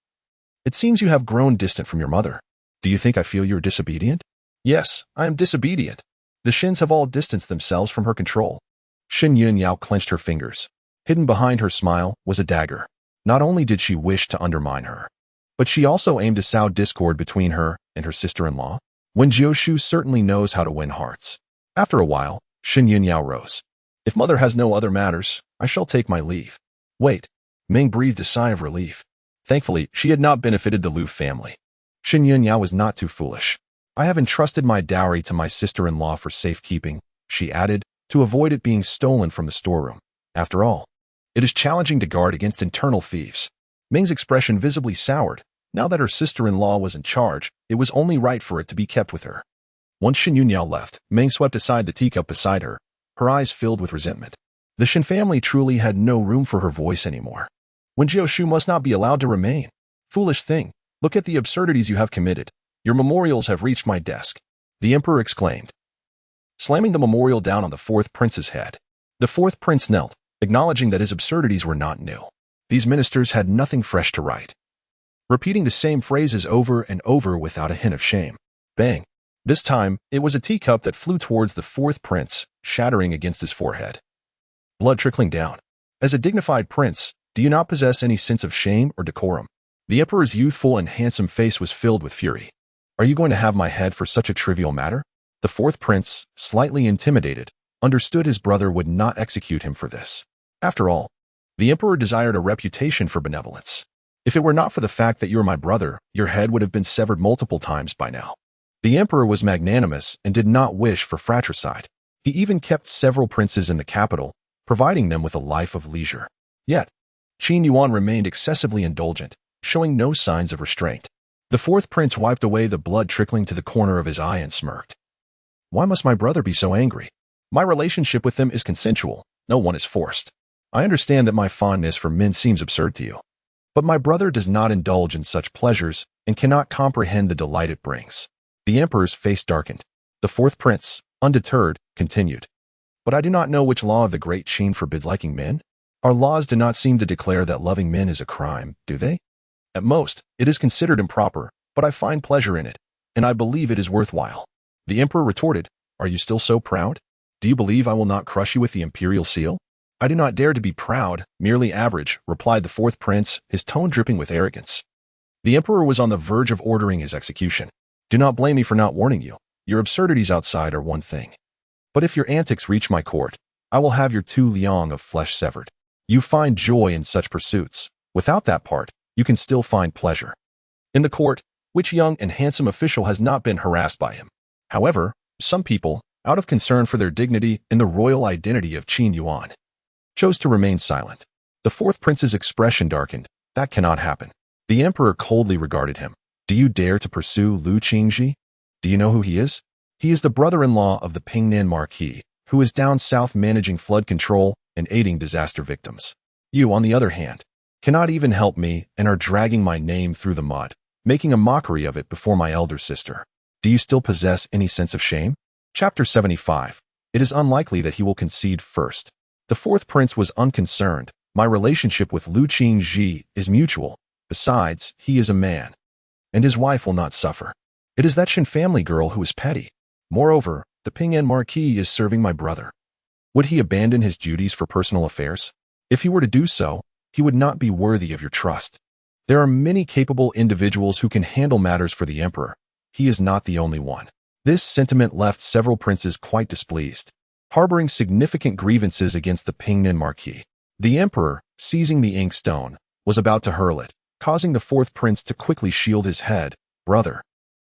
It seems you have grown distant from your mother. Do you think I feel you're disobedient? Yes, I am disobedient. The Shins have all distanced themselves from her control. Shen Yunyao clenched her fingers. Hidden behind her smile was a dagger. Not only did she wish to undermine her, but she also aimed to sow discord between her and her sister-in-law. Wen Jiushu certainly knows how to win hearts. After a while, Shen Yunyao rose. If mother has no other matters, I shall take my leave. Wait. Meng breathed a sigh of relief. Thankfully, she had not benefited the Lu family. Shen Yunyao was not too foolish. I have entrusted my dowry to my sister-in-law for safekeeping, she added, to avoid it being stolen from the storeroom. After all, it is challenging to guard against internal thieves. Meng's expression visibly soured. Now that her sister-in-law was in charge, it was only right for it to be kept with her. Once Shen Yunyao left, Meng swept aside the teacup beside her, her eyes filled with resentment. The Shen family truly had no room for her voice anymore. Wen Jiushu must not be allowed to remain. Foolish thing, look at the absurdities you have committed. Your memorials have reached my desk, the emperor exclaimed, slamming the memorial down on the fourth prince's head. The fourth prince knelt, acknowledging that his absurdities were not new. These ministers had nothing fresh to write, repeating the same phrases over and over without a hint of shame. Bang! This time, it was a teacup that flew towards the fourth prince, shattering against his forehead. Blood trickling down. As a dignified prince, do you not possess any sense of shame or decorum? The emperor's youthful and handsome face was filled with fury. Are you going to have my head for such a trivial matter? The fourth prince, slightly intimidated, understood his brother would not execute him for this. After all, the emperor desired a reputation for benevolence. If it were not for the fact that you're my brother, your head would have been severed multiple times by now. The emperor was magnanimous and did not wish for fratricide. He even kept several princes in the capital, providing them with a life of leisure. Yet, Qin Yuan remained excessively indulgent, showing no signs of restraint. The fourth prince wiped away the blood trickling to the corner of his eye and smirked. Why must my brother be so angry? My relationship with them is consensual. No one is forced. I understand that my fondness for men seems absurd to you. But my brother does not indulge in such pleasures and cannot comprehend the delight it brings. The emperor's face darkened. The fourth prince, undeterred, continued. But I do not know which law of the great Qin forbids liking men. Our laws do not seem to declare that loving men is a crime, do they? At most, it is considered improper, but I find pleasure in it, and I believe it is worthwhile. The emperor retorted, Are you still so proud? Do you believe I will not crush you with the imperial seal? I do not dare to be proud, merely average, replied the fourth prince, his tone dripping with arrogance. The emperor was on the verge of ordering his execution. Do not blame me for not warning you. Your absurdities outside are one thing. But if your antics reach my court, I will have your 2 liang of flesh severed. You find joy in such pursuits. Without that part, you can still find pleasure. In the court, which young and handsome official has not been harassed by him? However, some people, out of concern for their dignity and the royal identity of Qin Yuan, chose to remain silent. The fourth prince's expression darkened. That cannot happen. The emperor coldly regarded him. Do you dare to pursue Lu Qingji? Do you know who he is? He is the brother-in-law of the Pingnan Marquis, who is down south managing flood control and aiding disaster victims. You, on the other hand, cannot even help me and are dragging my name through the mud, making a mockery of it before my elder sister. Do you still possess any sense of shame? Chapter 75. It is unlikely that he will concede first. The fourth prince was unconcerned. My relationship with Lu Qingji is mutual. Besides, he is a man. and his wife will not suffer. It is that Shin family girl who is petty. Moreover, the Pingnan Marquis is serving my brother. Would he abandon his duties for personal affairs? If he were to do so, he would not be worthy of your trust. There are many capable individuals who can handle matters for the emperor. He is not the only one. This sentiment left several princes quite displeased, harboring significant grievances against the Pingnan Marquis. The emperor, seizing the ink stone, was about to hurl it, causing the fourth prince to quickly shield his head. Brother,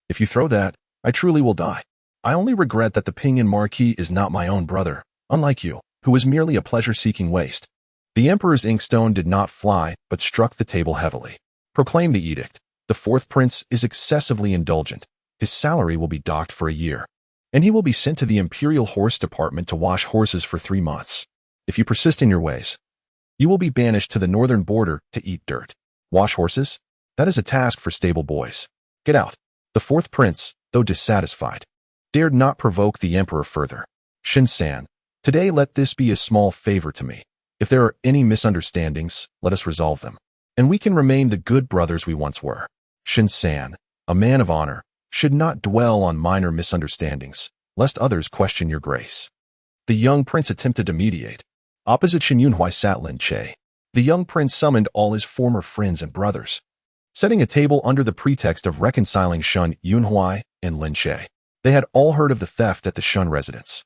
if you throw that, I truly will die. I only regret that the Pingnan Marquis is not my own brother, unlike you, who is merely a pleasure-seeking waste. The emperor's inkstone did not fly, but struck the table heavily. Proclaim the edict. The fourth prince is excessively indulgent. His salary will be docked for a year, and he will be sent to the Imperial Horse Department to wash horses for 3 months. If you persist in your ways, you will be banished to the northern border to eat dirt. Wash horses? That is a task for stable boys. Get out. The fourth prince, though dissatisfied, dared not provoke the emperor further. Shin-san, today let this be a small favor to me. If there are any misunderstandings, let us resolve them, and we can remain the good brothers we once were. Shin-san, a man of honor, should not dwell on minor misunderstandings, lest others question your grace. The young prince attempted to mediate. Opposite Shin Yunhui sat Lin Che. The young prince summoned all his former friends and brothers, setting a table under the pretext of reconciling Shin Yunhui and Lin Che. They had all heard of the theft at the Shun residence.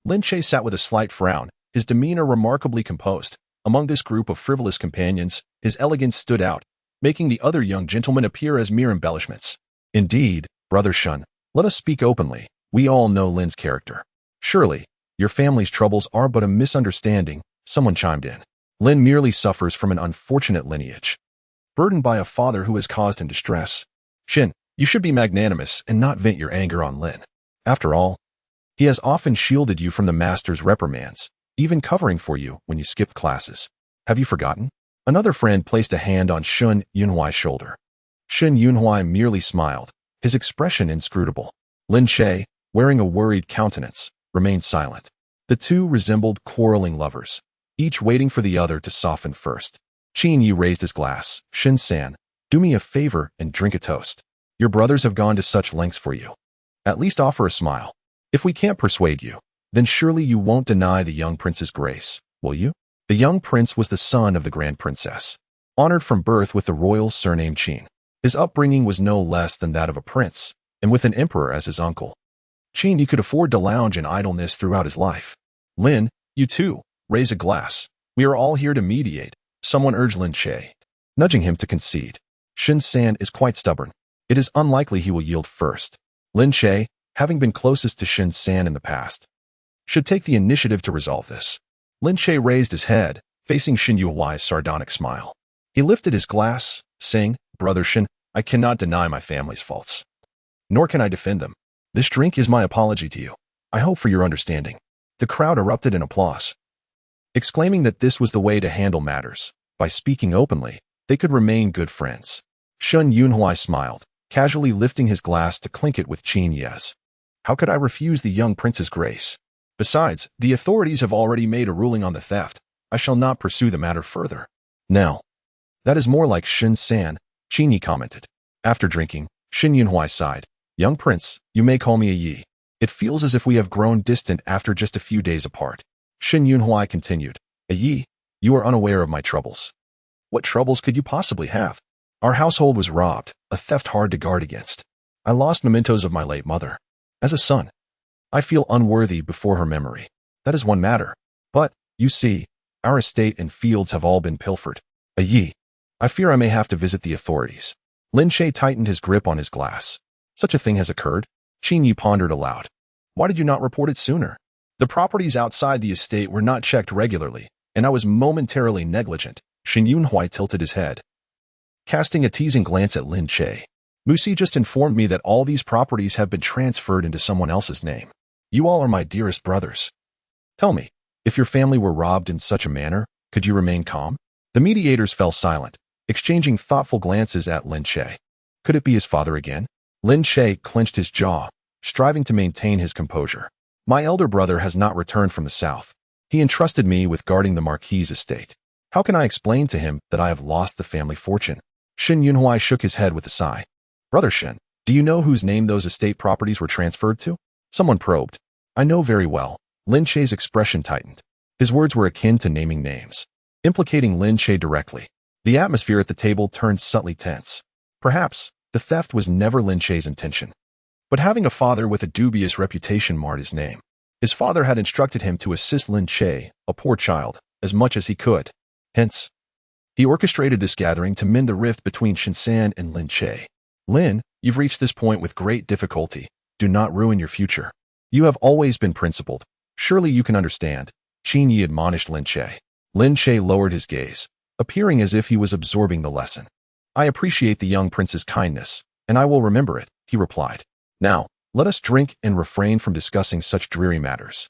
Lin Che sat with a slight frown, his demeanor remarkably composed. Among this group of frivolous companions, his elegance stood out, making the other young gentlemen appear as mere embellishments. Indeed, Brother Shun, let us speak openly. We all know Lin's character. Surely, your family's troubles are but a misunderstanding, someone chimed in. Lin merely suffers from an unfortunate lineage, burdened by a father who has caused him distress. Shin, you should be magnanimous and not vent your anger on Lin. After all, he has often shielded you from the master's reprimands, even covering for you when you skipped classes. Have you forgotten? Another friend placed a hand on Shin Yunhui's shoulder. Shin Yunhui merely smiled, his expression inscrutable. Lin Che, wearing a worried countenance, remained silent. The two resembled quarreling lovers, each waiting for the other to soften first. Qin Yi raised his glass. Shin-san, do me a favor and drink a toast. Your brothers have gone to such lengths for you. At least offer a smile. If we can't persuade you, then surely you won't deny the young prince's grace, will you? The young prince was the son of the grand princess, honored from birth with the royal surname Qin. His upbringing was no less than that of a prince, and with an emperor as his uncle. Qin Yi could afford to lounge in idleness throughout his life. Lin, you too, raise a glass. We are all here to mediate, someone urged Lin Che, nudging him to concede. Shin-san is quite stubborn. It is unlikely he will yield first. Lin Che, having been closest to Shin-san in the past, should take the initiative to resolve this. Lin Che raised his head, facing Shin Yuhui's sardonic smile. He lifted his glass, saying, Brother Shin, I cannot deny my family's faults, nor can I defend them. This drink is my apology to you. I hope for your understanding. The crowd erupted in applause, exclaiming that this was the way to handle matters. By speaking openly, they could remain good friends. Shin Yunhui smiled, casually lifting his glass to clink it with Qin Yi's. How could I refuse the young prince's grace? Besides, the authorities have already made a ruling on the theft. I shall not pursue the matter further. Now, that is more like Shin-san, Qin Yi commented. After drinking, Shin Yunhui sighed. Young prince, you may call me a Yi. It feels as if we have grown distant after just a few days apart. Shin Yunhui continued. A Yi, you are unaware of my troubles. What troubles could you possibly have? Our household was robbed, a theft hard to guard against. I lost mementos of my late mother. As a son, I feel unworthy before her memory. That is one matter. But, you see, our estate and fields have all been pilfered. A Yi, I fear I may have to visit the authorities. Lin Che tightened his grip on his glass. Such a thing has occurred? Qin Yi pondered aloud. Why did you not report it sooner? The properties outside the estate were not checked regularly, and I was momentarily negligent. Shin Yunhui tilted his head, casting a teasing glance at Lin Che. Musi just informed me that all these properties have been transferred into someone else's name. You all are my dearest brothers. Tell me, if your family were robbed in such a manner, could you remain calm? The mediators fell silent, exchanging thoughtful glances at Lin Che. Could it be his father again? Lin Che clenched his jaw, striving to maintain his composure. My elder brother has not returned from the south. He entrusted me with guarding the Marquis' estate. How can I explain to him that I have lost the family fortune? Shin Yunhui shook his head with a sigh. Brother Shen, do you know whose name those estate properties were transferred to? Someone probed. I know very well. Lin Che's expression tightened. His words were akin to naming names, implicating Lin Che directly. The atmosphere at the table turned subtly tense. Perhaps the theft was never Lin Che's intention. But having a father with a dubious reputation marred his name. His father had instructed him to assist Lin Che, a poor child, as much as he could. Hence, he orchestrated this gathering to mend the rift between Shinsan and Lin Che. Lin, you've reached this point with great difficulty. Do not ruin your future. You have always been principled. Surely you can understand. Qin Yi admonished Lin Che. Lin Che lowered his gaze, appearing as if he was absorbing the lesson. I appreciate the young prince's kindness, and I will remember it, he replied. Now, let us drink and refrain from discussing such dreary matters.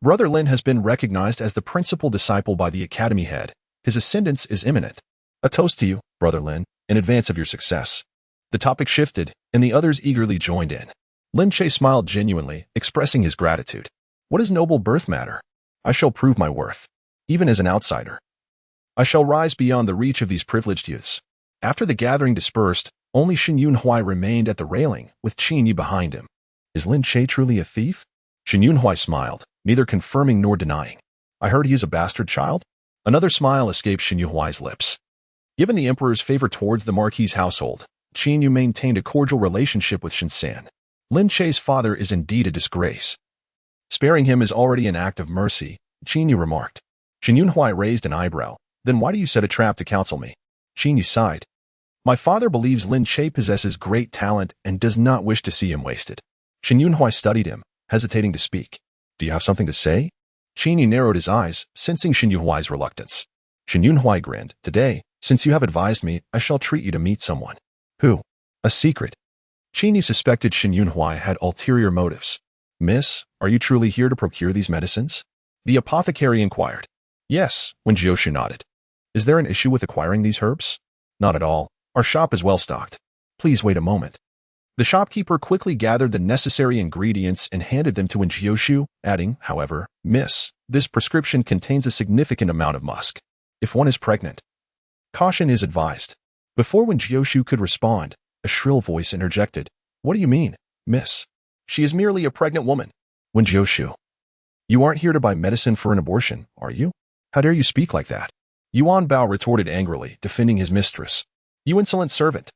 Brother Lin has been recognized as the principal disciple by the academy head. His ascendance is imminent. A toast to you, Brother Lin, in advance of your success. The topic shifted, and the others eagerly joined in. Lin Che smiled genuinely, expressing his gratitude. What does noble birth matter? I shall prove my worth, even as an outsider. I shall rise beyond the reach of these privileged youths. After the gathering dispersed, only Shen Yunhui remained at the railing, with Qin Yi behind him. Is Lin Che truly a thief? Shen Yunhui smiled, neither confirming nor denying. I heard he is a bastard child? Another smile escaped Shen Yunhui's lips. Given the emperor's favor towards the Marquis' household, Qin Yi maintained a cordial relationship with Shinsan. Lin Che's father is indeed a disgrace. Sparing him is already an act of mercy, Qin Yi remarked. Shen Yunhui raised an eyebrow. Then why do you set a trap to counsel me? Qin Yi sighed. My father believes Lin Che possesses great talent and does not wish to see him wasted. Shen Yunhui studied him, hesitating to speak. Do you have something to say? Qin Yi narrowed his eyes, sensing Shen Yunhui's reluctance. Shen Yunhui grinned. Today, since you have advised me, I shall treat you to meet someone. Who? A secret. Qin Yi suspected Shen Yunhui had ulterior motives. Miss, are you truly here to procure these medicines? The apothecary inquired. Yes, Wen Jiushu nodded. Is there an issue with acquiring these herbs? Not at all. Our shop is well stocked. Please wait a moment. The shopkeeper quickly gathered the necessary ingredients and handed them to Wen Jiushu, adding, however, Miss, this prescription contains a significant amount of musk. If one is pregnant, caution is advised. Before Wen Jiushu could respond, a shrill voice interjected. What do you mean, Miss? She is merely a pregnant woman. Wen Jiushu. You aren't here to buy medicine for an abortion, are you? How dare you speak like that? Yuan Bao retorted angrily, defending his mistress. You insolent servant.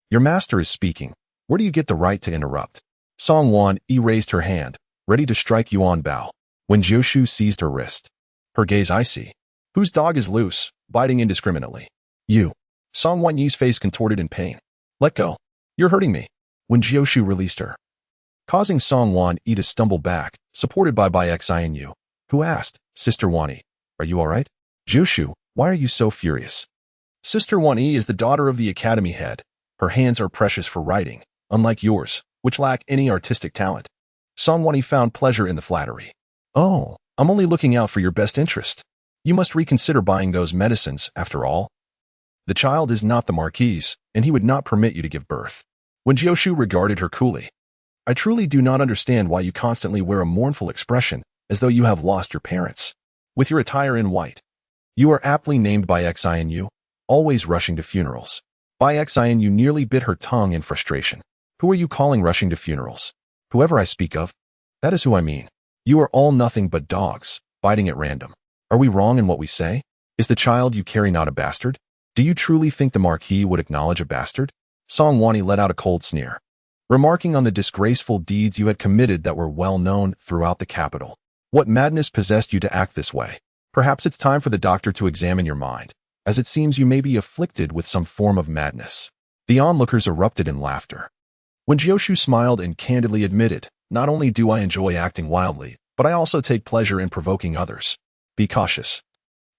Your master is speaking. Where do you get the right to interrupt? Song Wan Yi raised her hand, ready to strike Yuan Bao. Wen Jiushu seized her wrist. Her gaze icy. Whose dog is loose, biting indiscriminately? You. Song Wan Yi's face contorted in pain. Let go. You're hurting me. Wen Jiushu released her, causing Song Wan Yi to stumble back, supported by Xianyu, who asked, Sister Wan Yi, are you all right? Jiushu, why are you so furious? Sister Wan Yi is the daughter of the academy head. Her hands are precious for writing, unlike yours, which lack any artistic talent. Song Wan Yi found pleasure in the flattery. Oh, I'm only looking out for your best interest. You must reconsider buying those medicines, after all. The child is not the Marquis, and he would not permit you to give birth. Wen Jiushu regarded her coolly. I truly do not understand why you constantly wear a mournful expression, as though you have lost your parents. With your attire in white, you are aptly named by Xianyu, always rushing to funerals. By Xianyu nearly bit her tongue in frustration. Who are you calling rushing to funerals? Whoever I speak of. That is who I mean. You are all nothing but dogs, biting at random. Are we wrong in what we say? Is the child you carry not a bastard? Do you truly think the Marquis would acknowledge a bastard? Song Wan Yi let out a cold sneer, remarking on the disgraceful deeds you had committed that were well known throughout the capital. What madness possessed you to act this way? Perhaps it's time for the doctor to examine your mind, as it seems you may be afflicted with some form of madness. The onlookers erupted in laughter. Wen Jiushu smiled and candidly admitted, not only do I enjoy acting wildly, but I also take pleasure in provoking others. Be cautious.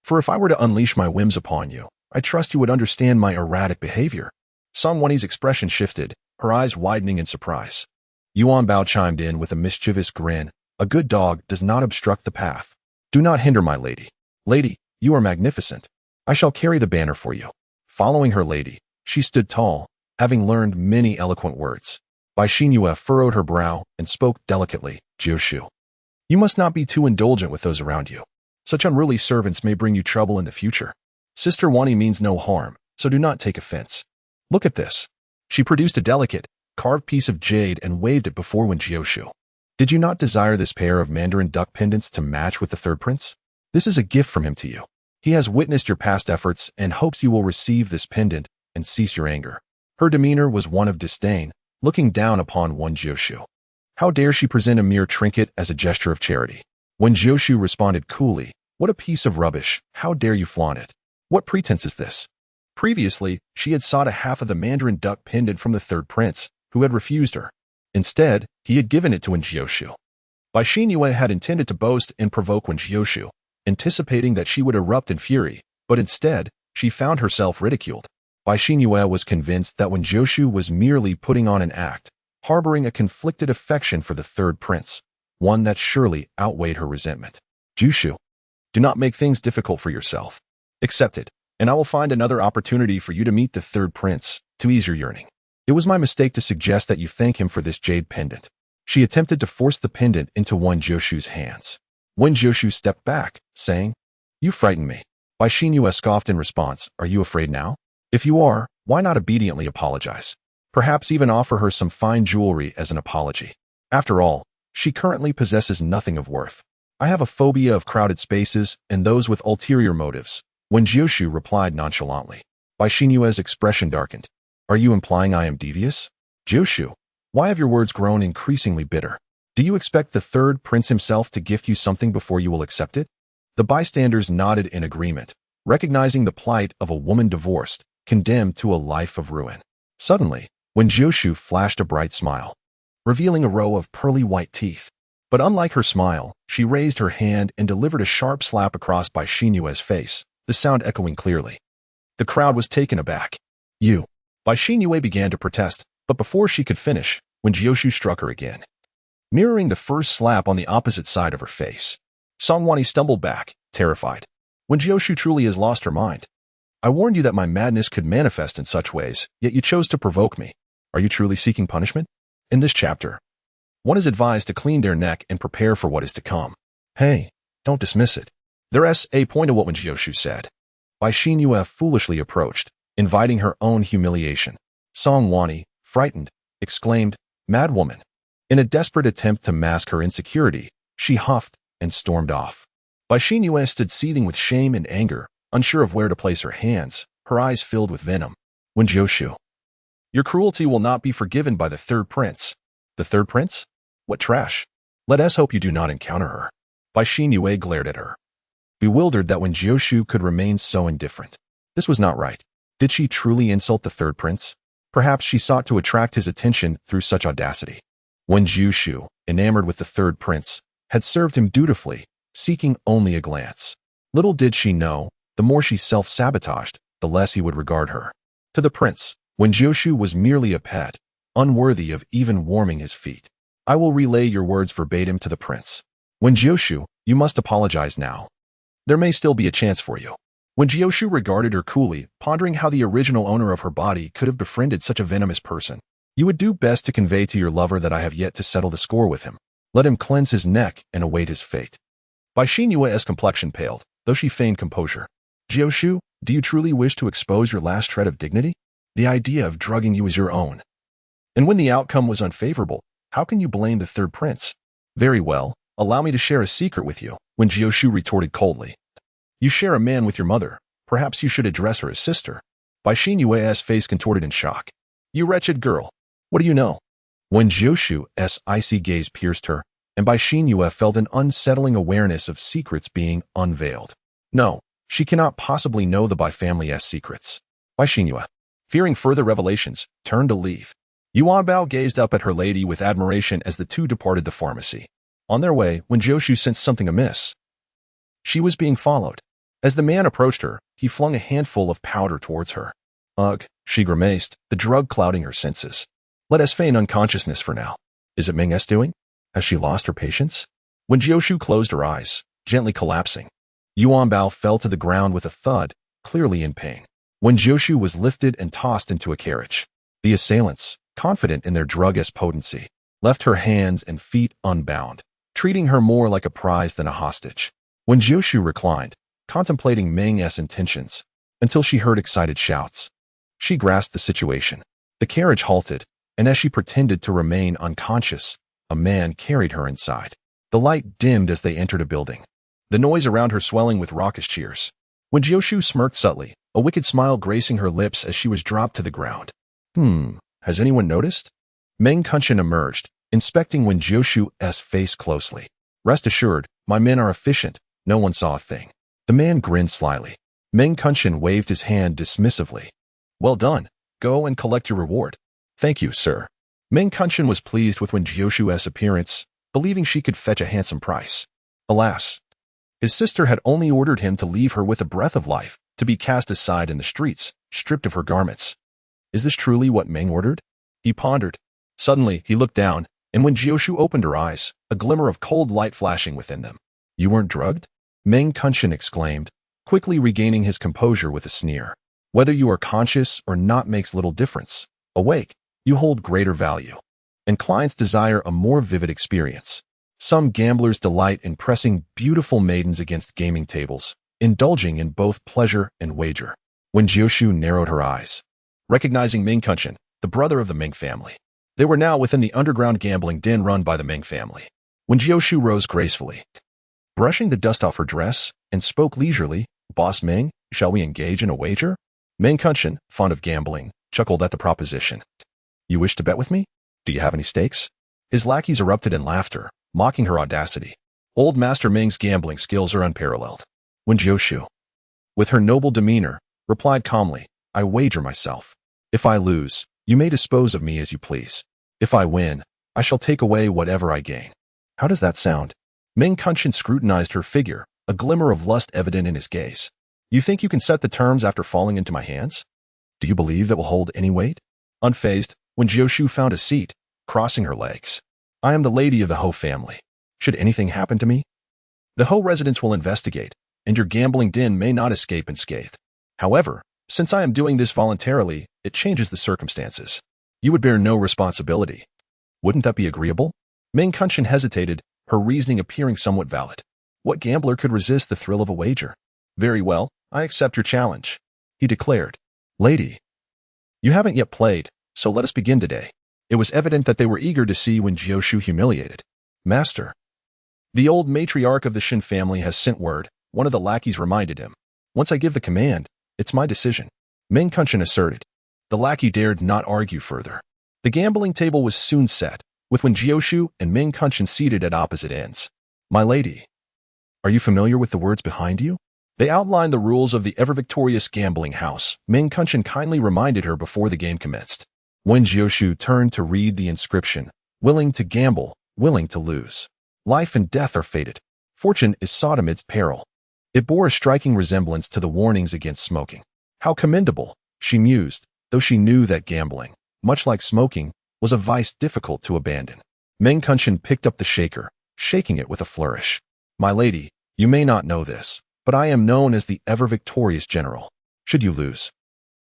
For if I were to unleash my whims upon you, I trust you would understand my erratic behavior. Song Wan Yi's expression shifted, her eyes widening in surprise. Yuan Bao chimed in with a mischievous grin. A good dog does not obstruct the path. Do not hinder my lady. Lady, you are magnificent. I shall carry the banner for you. Following her lady, she stood tall, having learned many eloquent words. Bai Xinyue furrowed her brow and spoke delicately. Jiushu, you must not be too indulgent with those around you. Such unruly servants may bring you trouble in the future. Sister Wan Yi means no harm, so do not take offense. Look at this. She produced a delicate, carved piece of jade and waved it before Wen Jiushu. Did you not desire this pair of mandarin duck pendants to match with the third prince? This is a gift from him to you. He has witnessed your past efforts and hopes you will receive this pendant and cease your anger. Her demeanor was one of disdain, looking down upon Wen Jiushu. How dare she present a mere trinket as a gesture of charity? Wen Jiushu responded coolly, what a piece of rubbish, how dare you flaunt it? What pretense is this? Previously, she had sought a half of the mandarin duck pendant from the third prince, who had refused her. Instead, he had given it to Wen Jiushu. Bai Xinyue had intended to boast and provoke Wen Jiushu, anticipating that she would erupt in fury, but instead, she found herself ridiculed. Bai Xinyue was convinced that Wen Jiushu was merely putting on an act, harboring a conflicted affection for the third prince, one that surely outweighed her resentment. Jiushu, do not make things difficult for yourself. Accept it, and I will find another opportunity for you to meet the third prince, to ease your yearning. It was my mistake to suggest that you thank him for this jade pendant. She attempted to force the pendant into Wen Jiushu's hands. Wen Jiushu stepped back, saying, You frighten me. Bai Xinyue scoffed in response, Are you afraid now? If you are, why not obediently apologize? Perhaps even offer her some fine jewelry as an apology. After all, she currently possesses nothing of worth. I have a phobia of crowded spaces and those with ulterior motives. Wen Jiushu replied nonchalantly. Bai Xinyue's expression darkened. Are you implying I am devious? Jiushu, why have your words grown increasingly bitter? Do you expect the third prince himself to gift you something before you will accept it? The bystanders nodded in agreement, recognizing the plight of a woman divorced, condemned to a life of ruin. Suddenly, Wen Jiushu flashed a bright smile, revealing a row of pearly white teeth. But unlike her smile, she raised her hand and delivered a sharp slap across Bai Xinyue's face, the sound echoing clearly. The crowd was taken aback. You. Bai Xinyue began to protest, but before she could finish, Wen Jiushu struck her again, mirroring the first slap on the opposite side of her face. Songwani stumbled back, terrified. Wen Jiushu truly has lost her mind. I warned you that my madness could manifest in such ways, yet you chose to provoke me. Are you truly seeking punishment? In this chapter, one is advised to clean their neck and prepare for what is to come. Hey, don't dismiss it. There's a point of what Wen Jiushu said. Bai Xinyue foolishly approached, inviting her own humiliation. Songwani, frightened, exclaimed, Mad woman. In a desperate attempt to mask her insecurity, she huffed and stormed off. Bai Xinyue stood seething with shame and anger, unsure of where to place her hands, her eyes filled with venom. Wen Jiushu, your cruelty will not be forgiven by the third prince. The third prince? What trash. Let us hope you do not encounter her. Bai Xinyue glared at her, bewildered that Wen Jiushu could remain so indifferent. This was not right. Did she truly insult the third prince? Perhaps she sought to attract his attention through such audacity. Wen Jiushu, enamored with the third prince, had served him dutifully, seeking only a glance. Little did she know, the more she self-sabotaged, the less he would regard her. To the prince, Wen Jiushu was merely a pet, unworthy of even warming his feet. I will relay your words verbatim to the prince. Wen Jiushu, you must apologize now. There may still be a chance for you. Wen Jiushu regarded her coolly, pondering how the original owner of her body could have befriended such a venomous person. You would do best to convey to your lover that I have yet to settle the score with him. Let him cleanse his neck and await his fate. Bai Xinyue's complexion paled, though she feigned composure. Jiushu, do you truly wish to expose your last shred of dignity? The idea of drugging you is your own. And when the outcome was unfavorable, how can you blame the third prince? Very well, allow me to share a secret with you, Wen Jiushu retorted coldly. You share a man with your mother. Perhaps you should address her as sister. Bai Xinyue's face contorted in shock. You wretched girl. What do you know? Wen Jiushu's icy gaze pierced her, and Bai Xinyue felt an unsettling awareness of secrets being unveiled. No, she cannot possibly know the Bai family's secrets. Bai Xinyue, fearing further revelations, turned to leave. Yuan Bao gazed up at her lady with admiration as the two departed the pharmacy. On their way, Wen Jiushu sensed something amiss. She was being followed. As the man approached her, he flung a handful of powder towards her. Ugh, she grimaced, the drug clouding her senses. Let us feign unconsciousness for now. Is it Meng S doing? Has she lost her patience? Wen Jiushu closed her eyes, gently collapsing. Yuan Bao fell to the ground with a thud, clearly in pain. Wen Jiushu was lifted and tossed into a carriage. The assailants, confident in their drug-esque potency, left her hands and feet unbound, treating her more like a prize than a hostage. Wen Jiushu reclined, contemplating Meng S intentions, until she heard excited shouts. She grasped the situation. The carriage halted, and as she pretended to remain unconscious, a man carried her inside. The light dimmed as they entered a building, the noise around her swelling with raucous cheers. Wen Jiushu smirked subtly, a wicked smile gracing her lips as she was dropped to the ground. Has anyone noticed? Meng Kunshan emerged, inspecting Wen Jiushu's face closely. Rest assured, my men are efficient. No one saw a thing. The man grinned slyly. Meng Kunshan waved his hand dismissively. Well done. Go and collect your reward. Thank you, sir. Meng Kunshan was pleased with Wen Jiushu's appearance, believing she could fetch a handsome price. Alas, his sister had only ordered him to leave her with a breath of life, to be cast aside in the streets, stripped of her garments. Is this truly what Meng ordered? He pondered. Suddenly, he looked down, and when Jiushu opened her eyes, a glimmer of cold light flashing within them. You weren't drugged? Meng Kunshan exclaimed, quickly regaining his composure with a sneer. Whether you are conscious or not makes little difference. Awake, you hold greater value. And clients desire a more vivid experience. Some gamblers delight in pressing beautiful maidens against gaming tables, indulging in both pleasure and wager. Wen Jiushu narrowed her eyes, recognizing Meng Kunshan, the brother of the Meng family. They were now within the underground gambling den run by the Meng family. Wen Jiushu rose gracefully, brushing the dust off her dress, and spoke leisurely. Boss Meng, shall we engage in a wager? Meng Kunshan, fond of gambling, chuckled at the proposition. You wish to bet with me? Do you have any stakes? His lackeys erupted in laughter, mocking her audacity. Old Master Meng's gambling skills are unparalleled. Wen Jiushu, with her noble demeanor, replied calmly, I wager myself. If I lose, you may dispose of me as you please. If I win, I shall take away whatever I gain. How does that sound? Meng Kunshan scrutinized her figure, a glimmer of lust evident in his gaze. You think you can set the terms after falling into my hands? Do you believe that will hold any weight? Unfazed, Wen Jiushu found a seat, crossing her legs. I am the lady of the Ho family. Should anything happen to me, the Ho residents will investigate, and your gambling den may not escape unscathed. However, since I am doing this voluntarily, it changes the circumstances. You would bear no responsibility. Wouldn't that be agreeable? Meng Kunshan hesitated, her reasoning appearing somewhat valid. What gambler could resist the thrill of a wager? Very well, I accept your challenge, he declared. Lady, you haven't yet played, so let us begin today. It was evident that they were eager to see Wen Jiushu humiliated. Master, the old matriarch of the Shin family has sent word, one of the lackeys reminded him. Once I give the command, it's my decision, Meng Kunshan asserted. The lackey dared not argue further. The gambling table was soon set, with Wen Jiushu and Meng Kunshan seated at opposite ends. My lady, are you familiar with the words behind you? They outlined the rules of the ever-victorious gambling house. Meng Kunshan kindly reminded her before the game commenced. Wen Jiushu turned to read the inscription. Willing to gamble, willing to lose. Life and death are fated. Fortune is sought amidst peril. It bore a striking resemblance to the warnings against smoking. How commendable, she mused, though she knew that gambling, much like smoking, was a vice difficult to abandon. Meng Kunshan picked up the shaker, shaking it with a flourish. My lady, you may not know this, but I am known as the ever-victorious general. Should you lose,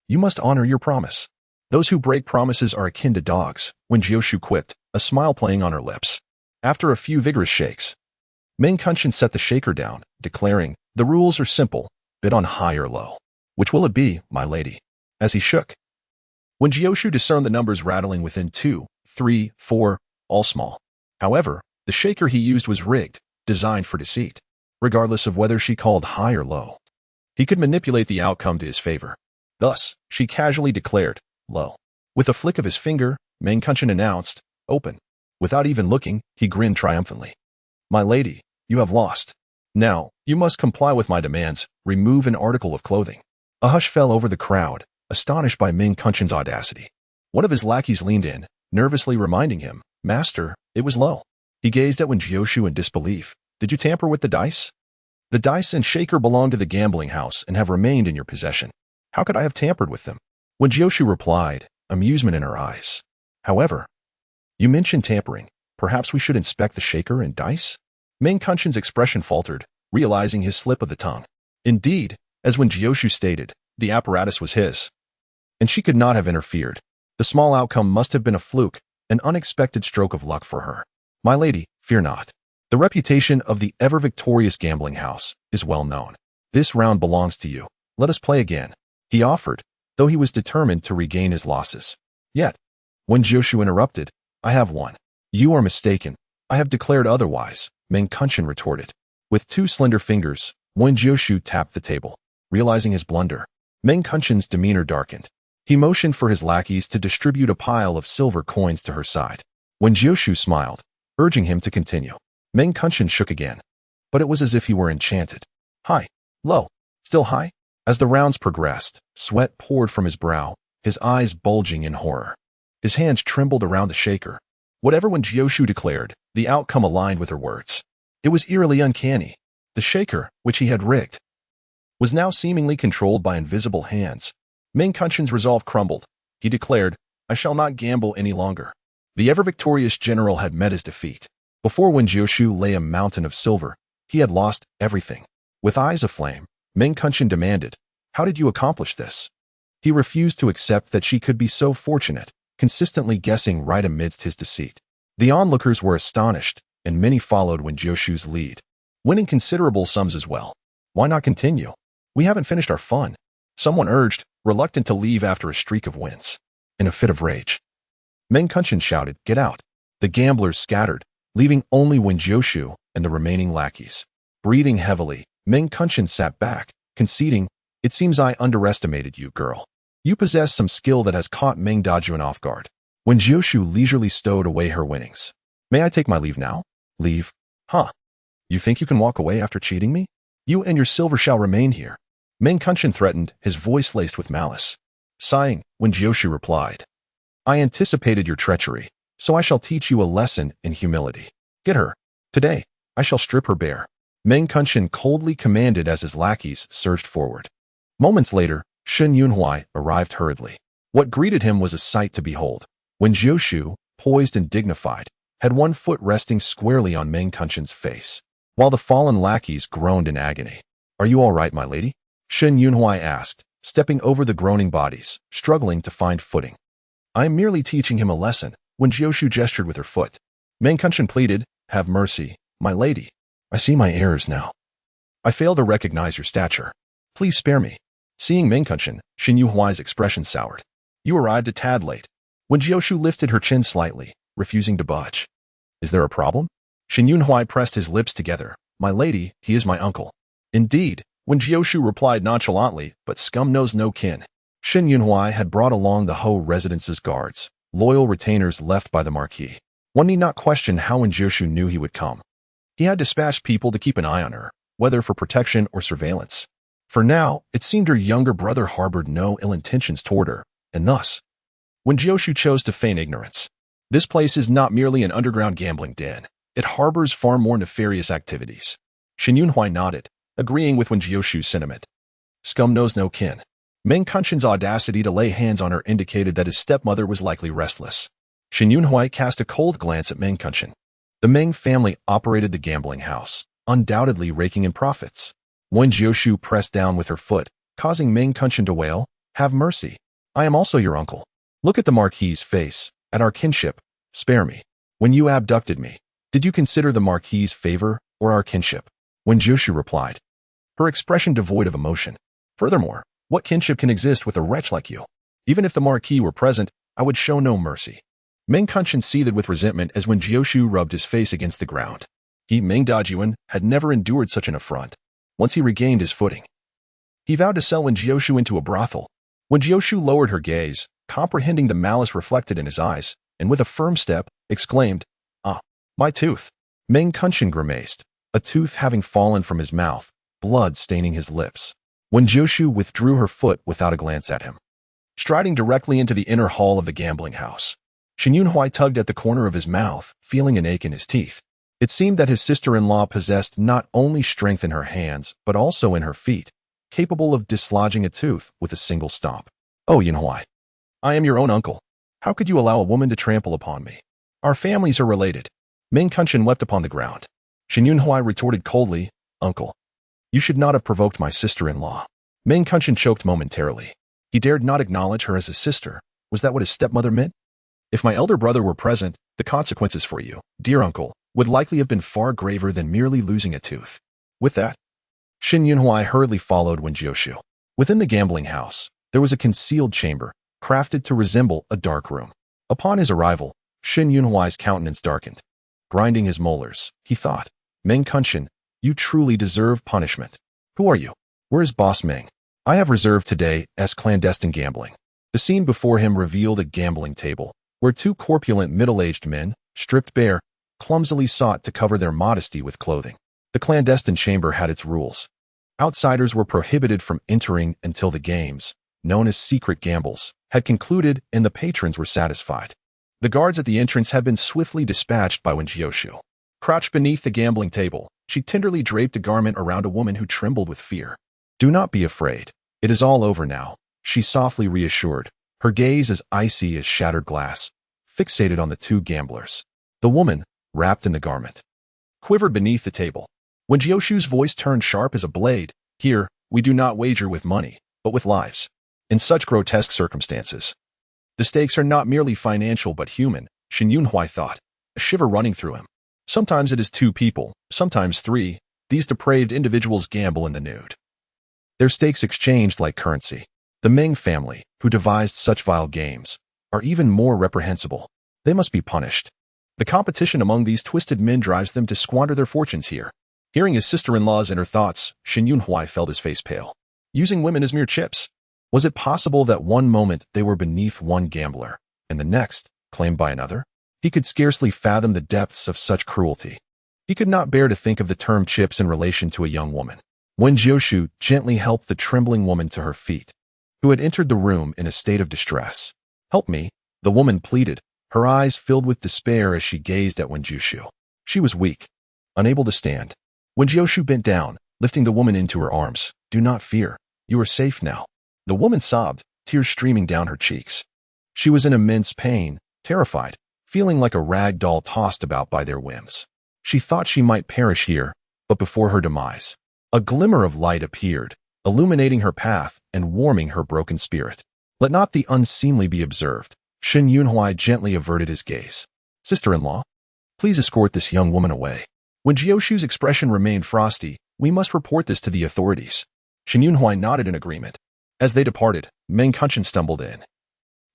you must honor your promise. Those who break promises are akin to dogs, Wen Jiushu quipped, a smile playing on her lips. After a few vigorous shakes, Meng Kunshan set the shaker down, declaring, the rules are simple, bid on high or low. Which will it be, my lady? As he shook, Wen Jiushu discerned the numbers rattling within 2, 3, 4, all small. However, the shaker he used was rigged, designed for deceit. Regardless of whether she called high or low, he could manipulate the outcome to his favor. Thus, she casually declared, low. With a flick of his finger, Meng Kunshan announced, open. Without even looking, he grinned triumphantly. My lady, you have lost. Now, you must comply with my demands, remove an article of clothing. A hush fell over the crowd, astonished by Meng Kunshan's audacity. One of his lackeys leaned in, nervously reminding him, Master, it was low. He gazed at Wen Jiushu in disbelief. Did you tamper with the dice? The dice and shaker belong to the gambling house and have remained in your possession. How could I have tampered with them? Wen Jiushu replied, amusement in her eyes. However, you mentioned tampering. Perhaps we should inspect the shaker and dice? Meng Kunshan's expression faltered, realizing his slip of the tongue. Indeed, as Wen Jiushu stated, the apparatus was his, and she could not have interfered. The small outcome must have been a fluke, an unexpected stroke of luck for her. My lady, fear not. The reputation of the ever-victorious gambling house is well known. This round belongs to you. Let us play again, he offered, though he was determined to regain his losses. Yet, Wen Jiushu interrupted, I have one. You are mistaken. I have declared otherwise, Meng Kunshan retorted. With 2 slender fingers, Wen Jiushu tapped the table. Realizing his blunder, Meng Kunshan's demeanor darkened. He motioned for his lackeys to distribute a pile of silver coins to her side. Wen Jiushu smiled, urging him to continue. Meng Kunshan shook again, but it was as if he were enchanted. High, low, still high? As the rounds progressed, sweat poured from his brow, his eyes bulging in horror. His hands trembled around the shaker. Whatever Wen Jiushu declared, the outcome aligned with her words. It was eerily uncanny. The shaker, which he had rigged, was now seemingly controlled by invisible hands. Meng Kunshan's resolve crumbled. He declared, I shall not gamble any longer. The ever-victorious general had met his defeat. Before Wen Jiushu lay a mountain of silver, he had lost everything. With eyes aflame, Meng Kunshan demanded, How did you accomplish this? He refused to accept that she could be so fortunate, consistently guessing right amidst his deceit. The onlookers were astonished, and many followed Wen Jiushu's lead, winning considerable sums as well. Why not continue? We haven't finished our fun, someone urged, reluctant to leave after a streak of wins. In a fit of rage, Meng Kunshan shouted, Get out. The gamblers scattered, leaving only Wen Jiushu and the remaining lackeys. Breathing heavily, Meng Kunshan sat back, conceding, It seems I underestimated you, girl. You possess some skill that has caught Meng Dajuan off guard. Wen Jiushu leisurely stowed away her winnings. May I take my leave now? Leave? Huh? You think you can walk away after cheating me? You and your silver shall remain here. Meng Kunshan threatened, his voice laced with malice. Sighing, Wen Jiushu replied, I anticipated your treachery, so I shall teach you a lesson in humility. Get her. Today, I shall strip her bare. Meng Kunshan coldly commanded as his lackeys surged forward. Moments later, Shen Yunhui arrived hurriedly. What greeted him was a sight to behold. Wen Jiushu, poised and dignified, had one foot resting squarely on Meng Kunshan's face, while the fallen lackeys groaned in agony. Are you all right, my lady? Shen Yunhui asked, stepping over the groaning bodies, struggling to find footing. I am merely teaching him a lesson. Wen Jiushu gestured with her foot. Meng Kunshan pleaded, Have mercy, my lady. I see my errors now. I fail to recognize your stature. Please spare me. Seeing Meng Kunshan, Shen Yunhui's expression soured. You arrived a tad late. Wen Jiushu lifted her chin slightly, refusing to budge. Is there a problem? Shen Yunhui pressed his lips together. My lady, he is my uncle. Indeed, Wen Jiushu replied nonchalantly, but scum knows no kin. Shen Yunhui had brought along the Ho residence's guards, loyal retainers left by the Marquis. One need not question how Wen Jiushu knew he would come. He had dispatched people to keep an eye on her, whether for protection or surveillance. For now, it seemed her younger brother harbored no ill intentions toward her, and thus, Wen Jiushu chose to feign ignorance. This place is not merely an underground gambling den. It harbors far more nefarious activities. Shen Yunhui nodded, agreeing with Wen Jiushu's sentiment. Scum knows no kin. Meng Kunshan's audacity to lay hands on her indicated that his stepmother was likely restless. Shen Yunhui cast a cold glance at Meng Kunshan. The Meng family operated the gambling house, undoubtedly raking in profits. Wen Jiushu pressed down with her foot, causing Meng Kunshan to wail, Have mercy. I am also your uncle. Look at the Marquis's face, at our kinship. Spare me. When you abducted me, did you consider the Marquis's favor or our kinship? Wen Jiushu replied, her expression devoid of emotion. Furthermore, what kinship can exist with a wretch like you? Even if the Marquis were present, I would show no mercy. Meng Kunshan seethed with resentment as Wen Jiushu rubbed his face against the ground. He, Meng Dajuan, had never endured such an affront. Once he regained his footing, he vowed to sell Wen Jiushu into a brothel. Wen Jiushu lowered her gaze, comprehending the malice reflected in his eyes, and with a firm step, exclaimed, Ah, my tooth. Meng Kunshan grimaced, a tooth having fallen from his mouth, blood staining his lips. Wen Jiushu withdrew her foot without a glance at him. Striding directly into the inner hall of the gambling house, Shen Yunhui tugged at the corner of his mouth, feeling an ache in his teeth. It seemed that his sister-in-law possessed not only strength in her hands, but also in her feet, capable of dislodging a tooth with a single stomp. Oh, Yunhui, I am your own uncle. How could you allow a woman to trample upon me? Our families are related. Meng Kunshan wept upon the ground. Shen Yunhui retorted coldly, Uncle, you should not have provoked my sister-in-law. Meng Kunshan choked momentarily. He dared not acknowledge her as his sister. Was that what his stepmother meant? If my elder brother were present, the consequences for you, dear uncle, would likely have been far graver than merely losing a tooth. With that, Shen Yunhui hurriedly followed Wen Jiushu. Within the gambling house, there was a concealed chamber, crafted to resemble a dark room. Upon his arrival, Shen Yunhuai's countenance darkened. Grinding his molars, he thought, Meng Kunshan, you truly deserve punishment. Who are you? Where is Boss Meng? I have reserved today as clandestine gambling. The scene before him revealed a gambling table, where two corpulent middle-aged men, stripped bare, clumsily sought to cover their modesty with clothing. The clandestine chamber had its rules. Outsiders were prohibited from entering until the games, known as secret gambles, had concluded and the patrons were satisfied. The guards at the entrance had been swiftly dispatched by Wen Jiushu. Crouched beneath the gambling table, she tenderly draped a garment around a woman who trembled with fear. Do not be afraid. It is all over now, she softly reassured, her gaze as icy as shattered glass, fixated on the two gamblers. The woman, wrapped in the garment, quivered beneath the table. When Jiushu's voice turned sharp as a blade, here, we do not wager with money, but with lives. In such grotesque circumstances, the stakes are not merely financial but human, Shen Yunhuai thought, a shiver running through him. Sometimes it is two people, sometimes three. These depraved individuals gamble in the nude. Their stakes exchanged like currency. The Meng family, who devised such vile games, are even more reprehensible. They must be punished. The competition among these twisted men drives them to squander their fortunes here. Hearing his sister-in-law's inner thoughts, Shen Yunhuai felt his face pale. Using women as mere chips. Was it possible that one moment they were beneath one gambler, and the next, claimed by another? He could scarcely fathom the depths of such cruelty. He could not bear to think of the term chips in relation to a young woman. Wen Jiushu gently helped the trembling woman to her feet, who had entered the room in a state of distress. Help me, the woman pleaded, her eyes filled with despair as she gazed at Wen Jiushu. She was weak, unable to stand. Wen Jiushu bent down, lifting the woman into her arms. Do not fear. You are safe now. The woman sobbed, tears streaming down her cheeks. She was in immense pain, terrified, feeling like a rag doll tossed about by their whims. She thought she might perish here, but before her demise, a glimmer of light appeared, illuminating her path and warming her broken spirit. Let not the unseemly be observed. Shen Yunhuai gently averted his gaze. Sister-in-law, please escort this young woman away. When Jiushu's expression remained frosty, we must report this to the authorities. Shen Yunhuai nodded in agreement. As they departed, Meng Kunshan stumbled in.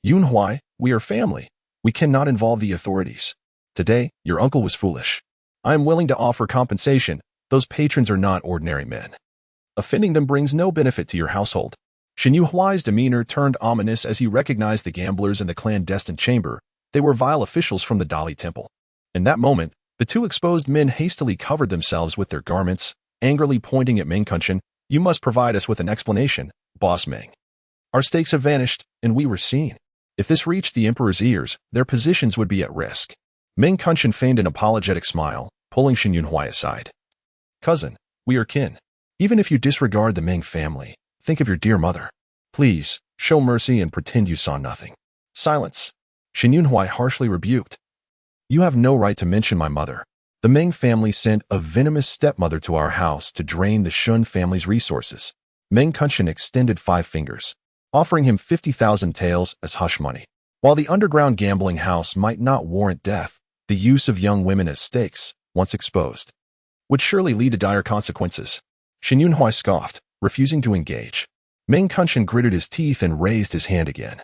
Yunhuai, we are family. We cannot involve the authorities. Today, your uncle was foolish. I am willing to offer compensation. Those patrons are not ordinary men. Offending them brings no benefit to your household. Shen Yunhuai's demeanor turned ominous as he recognized the gamblers in the clandestine chamber. They were vile officials from the Dali Temple. In that moment, the two exposed men hastily covered themselves with their garments, angrily pointing at Meng Kunshan. You must provide us with an explanation, Boss Meng. Our stakes have vanished, and we were seen. If this reached the emperor's ears, their positions would be at risk. Meng Kunshan feigned an apologetic smile, pulling Shen Yunhuai aside. Cousin, we are kin. Even if you disregard the Meng family, think of your dear mother. Please, show mercy and pretend you saw nothing. Silence. Shen Yunhuai harshly rebuked. You have no right to mention my mother. The Meng family sent a venomous stepmother to our house to drain the Shun family's resources. Meng Kunshan extended 5 fingers, offering him 50,000 taels as hush money. While the underground gambling house might not warrant death, the use of young women as stakes, once exposed, would surely lead to dire consequences. Shen Yunhuai scoffed, refusing to engage. Meng Kunshan gritted his teeth and raised his hand again.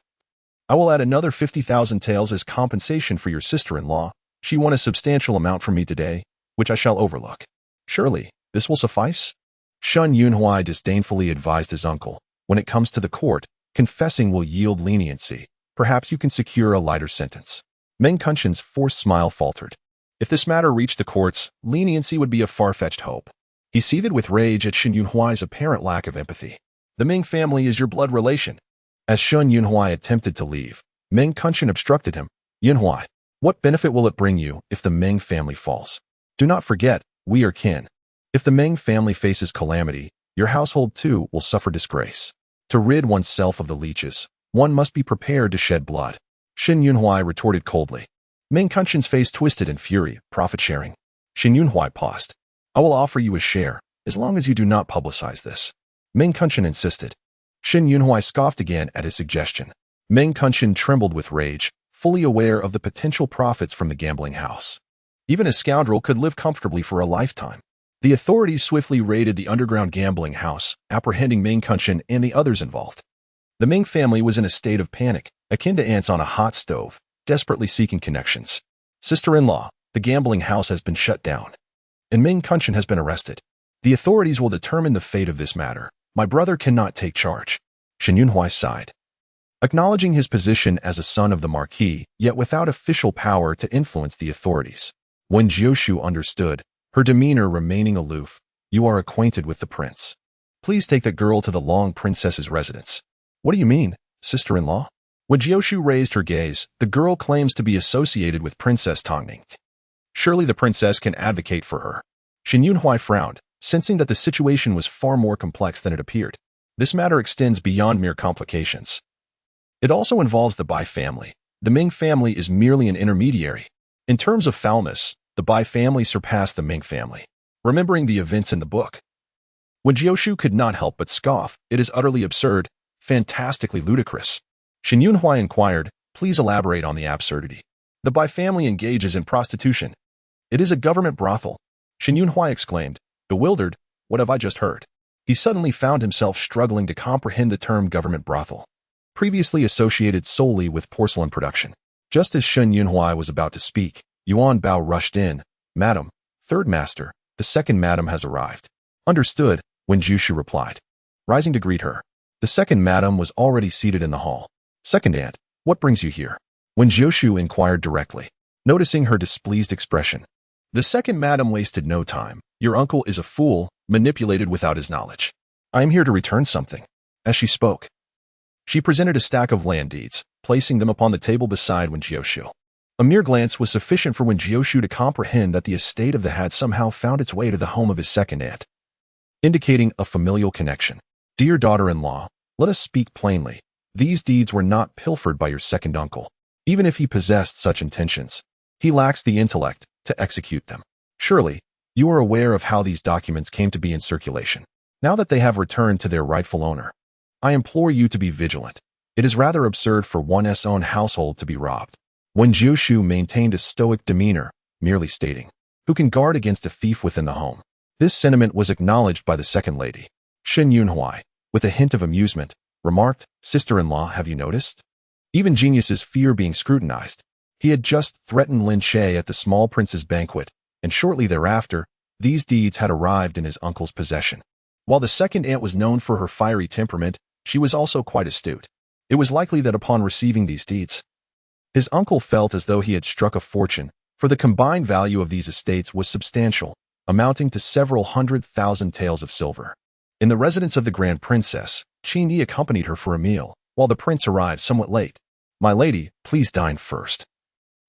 I will add another 50,000 taels as compensation for your sister-in-law. She won a substantial amount from me today, which I shall overlook. Surely, this will suffice? Shen Yunhuai disdainfully advised his uncle. When it comes to the court, confessing will yield leniency. Perhaps you can secure a lighter sentence. Meng Kunshan's forced smile faltered. If this matter reached the courts, leniency would be a far-fetched hope. He seethed with rage at Shen Yunhuai's apparent lack of empathy. The Meng family is your blood relation. As Shen Yunhuai attempted to leave, Meng Kunshan obstructed him. Yunhuai, what benefit will it bring you if the Meng family falls? Do not forget, we are kin. If the Meng family faces calamity, your household too will suffer disgrace. To rid oneself of the leeches, one must be prepared to shed blood. Shen Yunhuai retorted coldly. Meng Kunshan's face twisted in fury. Profit sharing. Shen Yunhuai paused. I will offer you a share, as long as you do not publicize this. Meng Kunshan insisted. Shen Yunhuai scoffed again at his suggestion. Meng Kunshan trembled with rage, fully aware of the potential profits from the gambling house. Even a scoundrel could live comfortably for a lifetime. The authorities swiftly raided the underground gambling house, apprehending Meng Kunshan and the others involved. The Ming family was in a state of panic, akin to ants on a hot stove, desperately seeking connections. Sister-in-law, the gambling house has been shut down, and Ming Kunshan has been arrested. The authorities will determine the fate of this matter. My brother cannot take charge. Shen Yunhui sighed. Acknowledging his position as a son of the Marquis, yet without official power to influence the authorities. Wen Jiushu understood, her demeanor remaining aloof. You are acquainted with the prince. Please take that girl to the Long Princess's residence. What do you mean, sister-in-law? Wen Jiushu raised her gaze. The girl claims to be associated with Princess Tongning. Surely the princess can advocate for her. Shen Yunhui frowned, sensing that the situation was far more complex than it appeared. This matter extends beyond mere complications. It also involves the Bai family. The Ming family is merely an intermediary. In terms of foulness, the Bai family surpassed the Ming family. Remembering the events in the book, Wen Jiushu could not help but scoff. It is utterly absurd, fantastically ludicrous. Shen Yunhui inquired, please elaborate on the absurdity. The Bai family engages in prostitution. It is a government brothel. Shen Yunhui exclaimed, bewildered, what have I just heard? He suddenly found himself struggling to comprehend the term government brothel, previously associated solely with porcelain production. Just as Shen Yunhui was about to speak, Yuan Bao rushed in. Madam, third master, the second madam has arrived. Understood, Wen Jiushu replied, rising to greet her. The second madam was already seated in the hall. Second aunt, what brings you here? Wen Jiushu inquired directly, noticing her displeased expression. The second madam wasted no time. Your uncle is a fool, manipulated without his knowledge. I am here to return something. As she spoke, she presented a stack of land deeds, placing them upon the table beside Wen Jiushu. A mere glance was sufficient for Wen Jiushu to comprehend that the estate of the had somehow found its way to the home of his second aunt, indicating a familial connection. Dear daughter-in-law, let us speak plainly. These deeds were not pilfered by your second uncle. Even if he possessed such intentions, he lacks the intellect to execute them. Surely, you are aware of how these documents came to be in circulation. Now that they have returned to their rightful owner, I implore you to be vigilant. It is rather absurd for one's own household to be robbed. Wen Jiushu maintained a stoic demeanor, merely stating, who can guard against a thief within the home? This sentiment was acknowledged by the second lady. Shen Yunhui, with a hint of amusement, remarked, sister-in-law, have you noticed? Even geniuses fear being scrutinized. He had just threatened Lin Che at the small prince's banquet, and shortly thereafter, these deeds had arrived in his uncle's possession. While the second aunt was known for her fiery temperament, she was also quite astute. It was likely that upon receiving these deeds, his uncle felt as though he had struck a fortune, for the combined value of these estates was substantial, amounting to several 100,000 taels of silver. In the residence of the Grand Princess, Qin Yi accompanied her for a meal, while the prince arrived somewhat late. My lady, please dine first.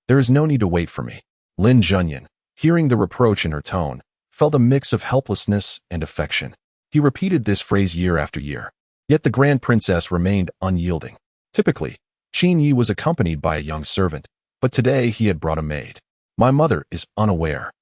There is no need to wait for me. Lin Junyan, hearing the reproach in her tone, felt a mix of helplessness and affection. He repeated this phrase year after year. Yet the Grand Princess remained unyielding. Typically, Qin Yi was accompanied by a young servant, but today he had brought a maid. My mother is unaware.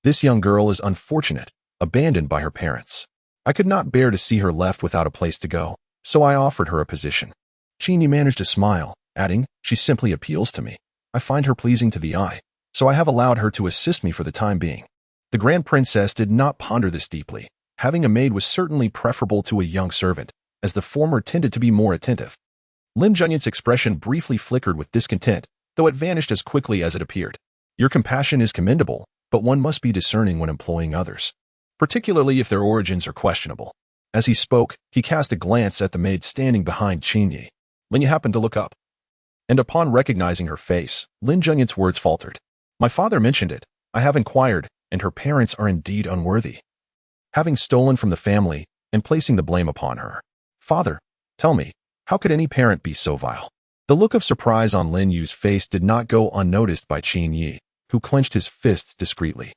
This young girl is unfortunate, abandoned by her parents. I could not bear to see her left without a place to go, so I offered her a position. Qin Yi managed to smile, adding, she simply appeals to me. I find her pleasing to the eye, so I have allowed her to assist me for the time being. The Grand Princess did not ponder this deeply. Having a maid was certainly preferable to a young servant, as the former tended to be more attentive. Lin Junyan's expression briefly flickered with discontent, though it vanished as quickly as it appeared. Your compassion is commendable, but one must be discerning when employing others, particularly if their origins are questionable. As he spoke, he cast a glance at the maid standing behind Qin Yi. Lin Yi happened to look up, and upon recognizing her face, Lin Junyan's words faltered. My father mentioned it. I have inquired, and her parents are indeed unworthy, having stolen from the family and placing the blame upon her. Father, tell me, how could any parent be so vile? The look of surprise on Lin Yu's face did not go unnoticed by Qin Yi, who clenched his fists discreetly.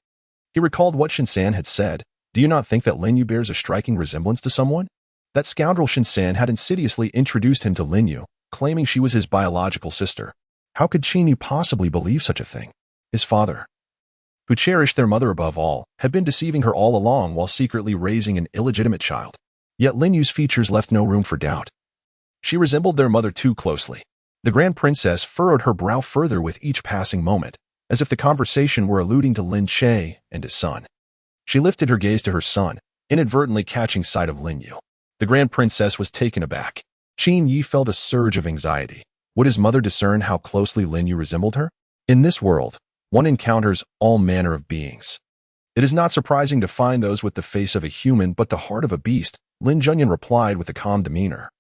He recalled what Shinsan had said. Do you not think that Lin Yu bears a striking resemblance to someone? That scoundrel Shinsan had insidiously introduced him to Lin Yu, claiming she was his biological sister. How could Qin Yi possibly believe such a thing? His father, who cherished their mother above all, had been deceiving her all along while secretly raising an illegitimate child. Yet Lin Yu's features left no room for doubt. She resembled their mother too closely. The Grand Princess furrowed her brow further with each passing moment, as if the conversation were alluding to Lin Che and his son. She lifted her gaze to her son, inadvertently catching sight of Lin Yu. The Grand Princess was taken aback. Qin Yi felt a surge of anxiety. Would his mother discern how closely Lin Yu resembled her? In this world, one encounters all manner of beings. It is not surprising to find those with the face of a human but the heart of a beast, Lin Junyan replied with a calm demeanor,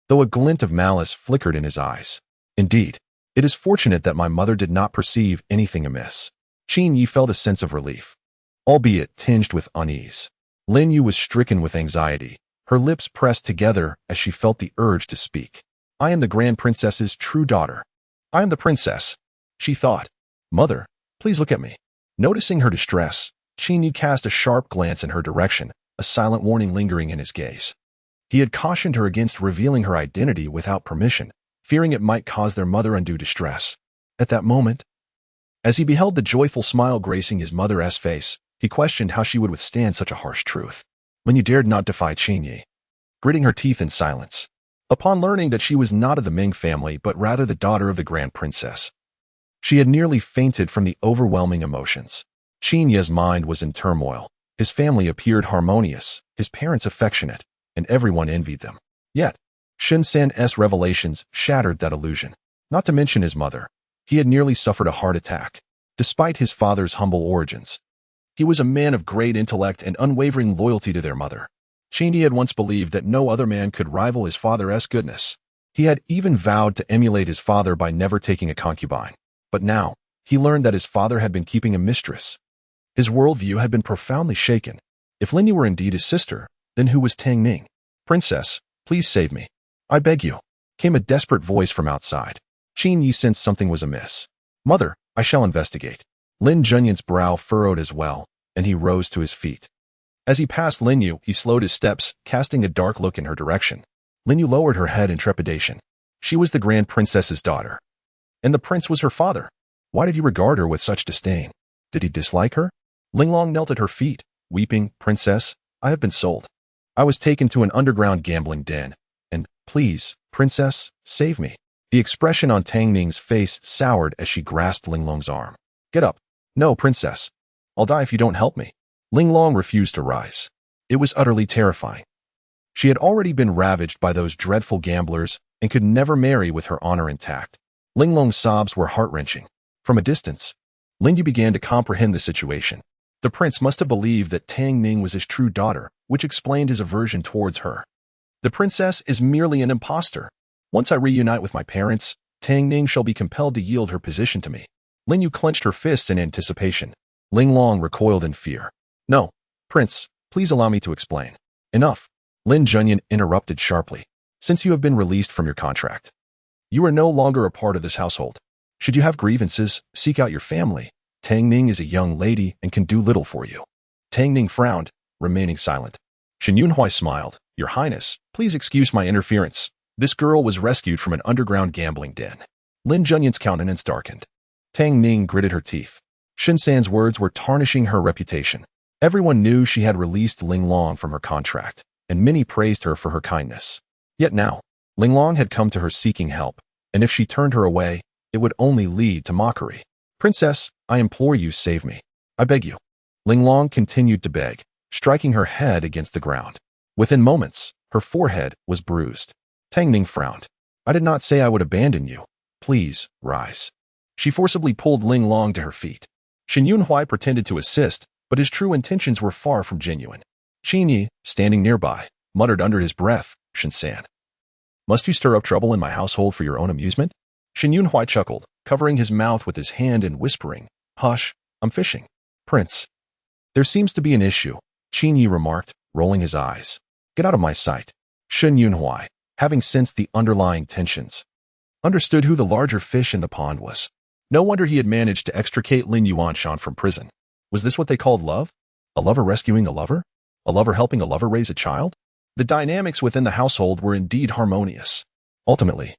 though a glint of malice flickered in his eyes. Indeed, it is fortunate that my mother did not perceive anything amiss. Qin Yi felt a sense of relief, albeit tinged with unease. Lin Yu was stricken with anxiety, her lips pressed together as she felt the urge to speak. I am the Grand Princess's true daughter. I am the princess, she thought. Mother, please look at me. Noticing her distress, Qin Yi cast a sharp glance in her direction, a silent warning lingering in his gaze. He had cautioned her against revealing her identity without permission, fearing it might cause their mother undue distress. At that moment, as he beheld the joyful smile gracing his mother's face, he questioned how she would withstand such a harsh truth. Lin Yu dared not defy Qin Yi, gritting her teeth in silence. Upon learning that she was not of the Ming family but rather the daughter of the Grand Princess, she had nearly fainted from the overwhelming emotions. Qin Yi's mind was in turmoil. His family appeared harmonious, his parents affectionate, and everyone envied them. Yet, Shen San's revelations shattered that illusion. Not to mention his mother. He had nearly suffered a heart attack. Despite his father's humble origins, he was a man of great intellect and unwavering loyalty to their mother. Qin Yi had once believed that no other man could rival his father's goodness. He had even vowed to emulate his father by never taking a concubine. But now, he learned that his father had been keeping a mistress. His worldview had been profoundly shaken. If Lin Yu were indeed his sister, then who was Tang Ning? Princess, please save me. I beg you, came a desperate voice from outside. Qin Yi sensed something was amiss. Mother, I shall investigate. Lin Junyan's brow furrowed as well, and he rose to his feet. As he passed Lin Yu, he slowed his steps, casting a dark look in her direction. Lin Yu lowered her head in trepidation. She was the Grand Princess's daughter, and the prince was her father. Why did he regard her with such disdain? Did he dislike her? Linglong knelt at her feet, weeping, Princess, I have been sold. I was taken to an underground gambling den, and, please, Princess, save me. The expression on Tang Ning's face soured as she grasped Linglong's arm. Get up. No, Princess. I'll die if you don't help me. Linglong refused to rise. It was utterly terrifying. She had already been ravaged by those dreadful gamblers and could never marry with her honor intact. Linglong's sobs were heart-wrenching. From a distance, Lin Yu began to comprehend the situation. The prince must have believed that Tang Ning was his true daughter, which explained his aversion towards her. The princess is merely an impostor. Once I reunite with my parents, Tang Ning shall be compelled to yield her position to me. Lin Yu clenched her fists in anticipation. Linglong recoiled in fear. No, Prince, please allow me to explain. Enough. Lin Junyan interrupted sharply. Since you have been released from your contract, you are no longer a part of this household. Should you have grievances, seek out your family. Tang Ning is a young lady and can do little for you. Tang Ning frowned, remaining silent. Shen Yunhui smiled. Your Highness, please excuse my interference. This girl was rescued from an underground gambling den. Lin Junyan's countenance darkened. Tang Ning gritted her teeth. Shen San's words were tarnishing her reputation. Everyone knew she had released Linglong from her contract, and many praised her for her kindness. Yet now, Linglong had come to her seeking help, and if she turned her away, it would only lead to mockery. Princess, I implore you, save me. I beg you. Linglong continued to beg, striking her head against the ground. Within moments, her forehead was bruised. Tang Ning frowned. I did not say I would abandon you. Please, rise. She forcibly pulled Linglong to her feet. Shen Yunhui pretended to assist, but his true intentions were far from genuine. Qin Yi, standing nearby, muttered under his breath, Shen San. Must you stir up trouble in my household for your own amusement? Shen Yunhui chuckled, covering his mouth with his hand and whispering, Hush, I'm fishing. Prince. There seems to be an issue, Qin Yi remarked, rolling his eyes. Get out of my sight. Shen Yunhui, having sensed the underlying tensions, understood who the larger fish in the pond was. No wonder he had managed to extricate Lin Yuanshan from prison. Was this what they called love? A lover rescuing a lover? A lover helping a lover raise a child? The dynamics within the household were indeed harmonious. Ultimately,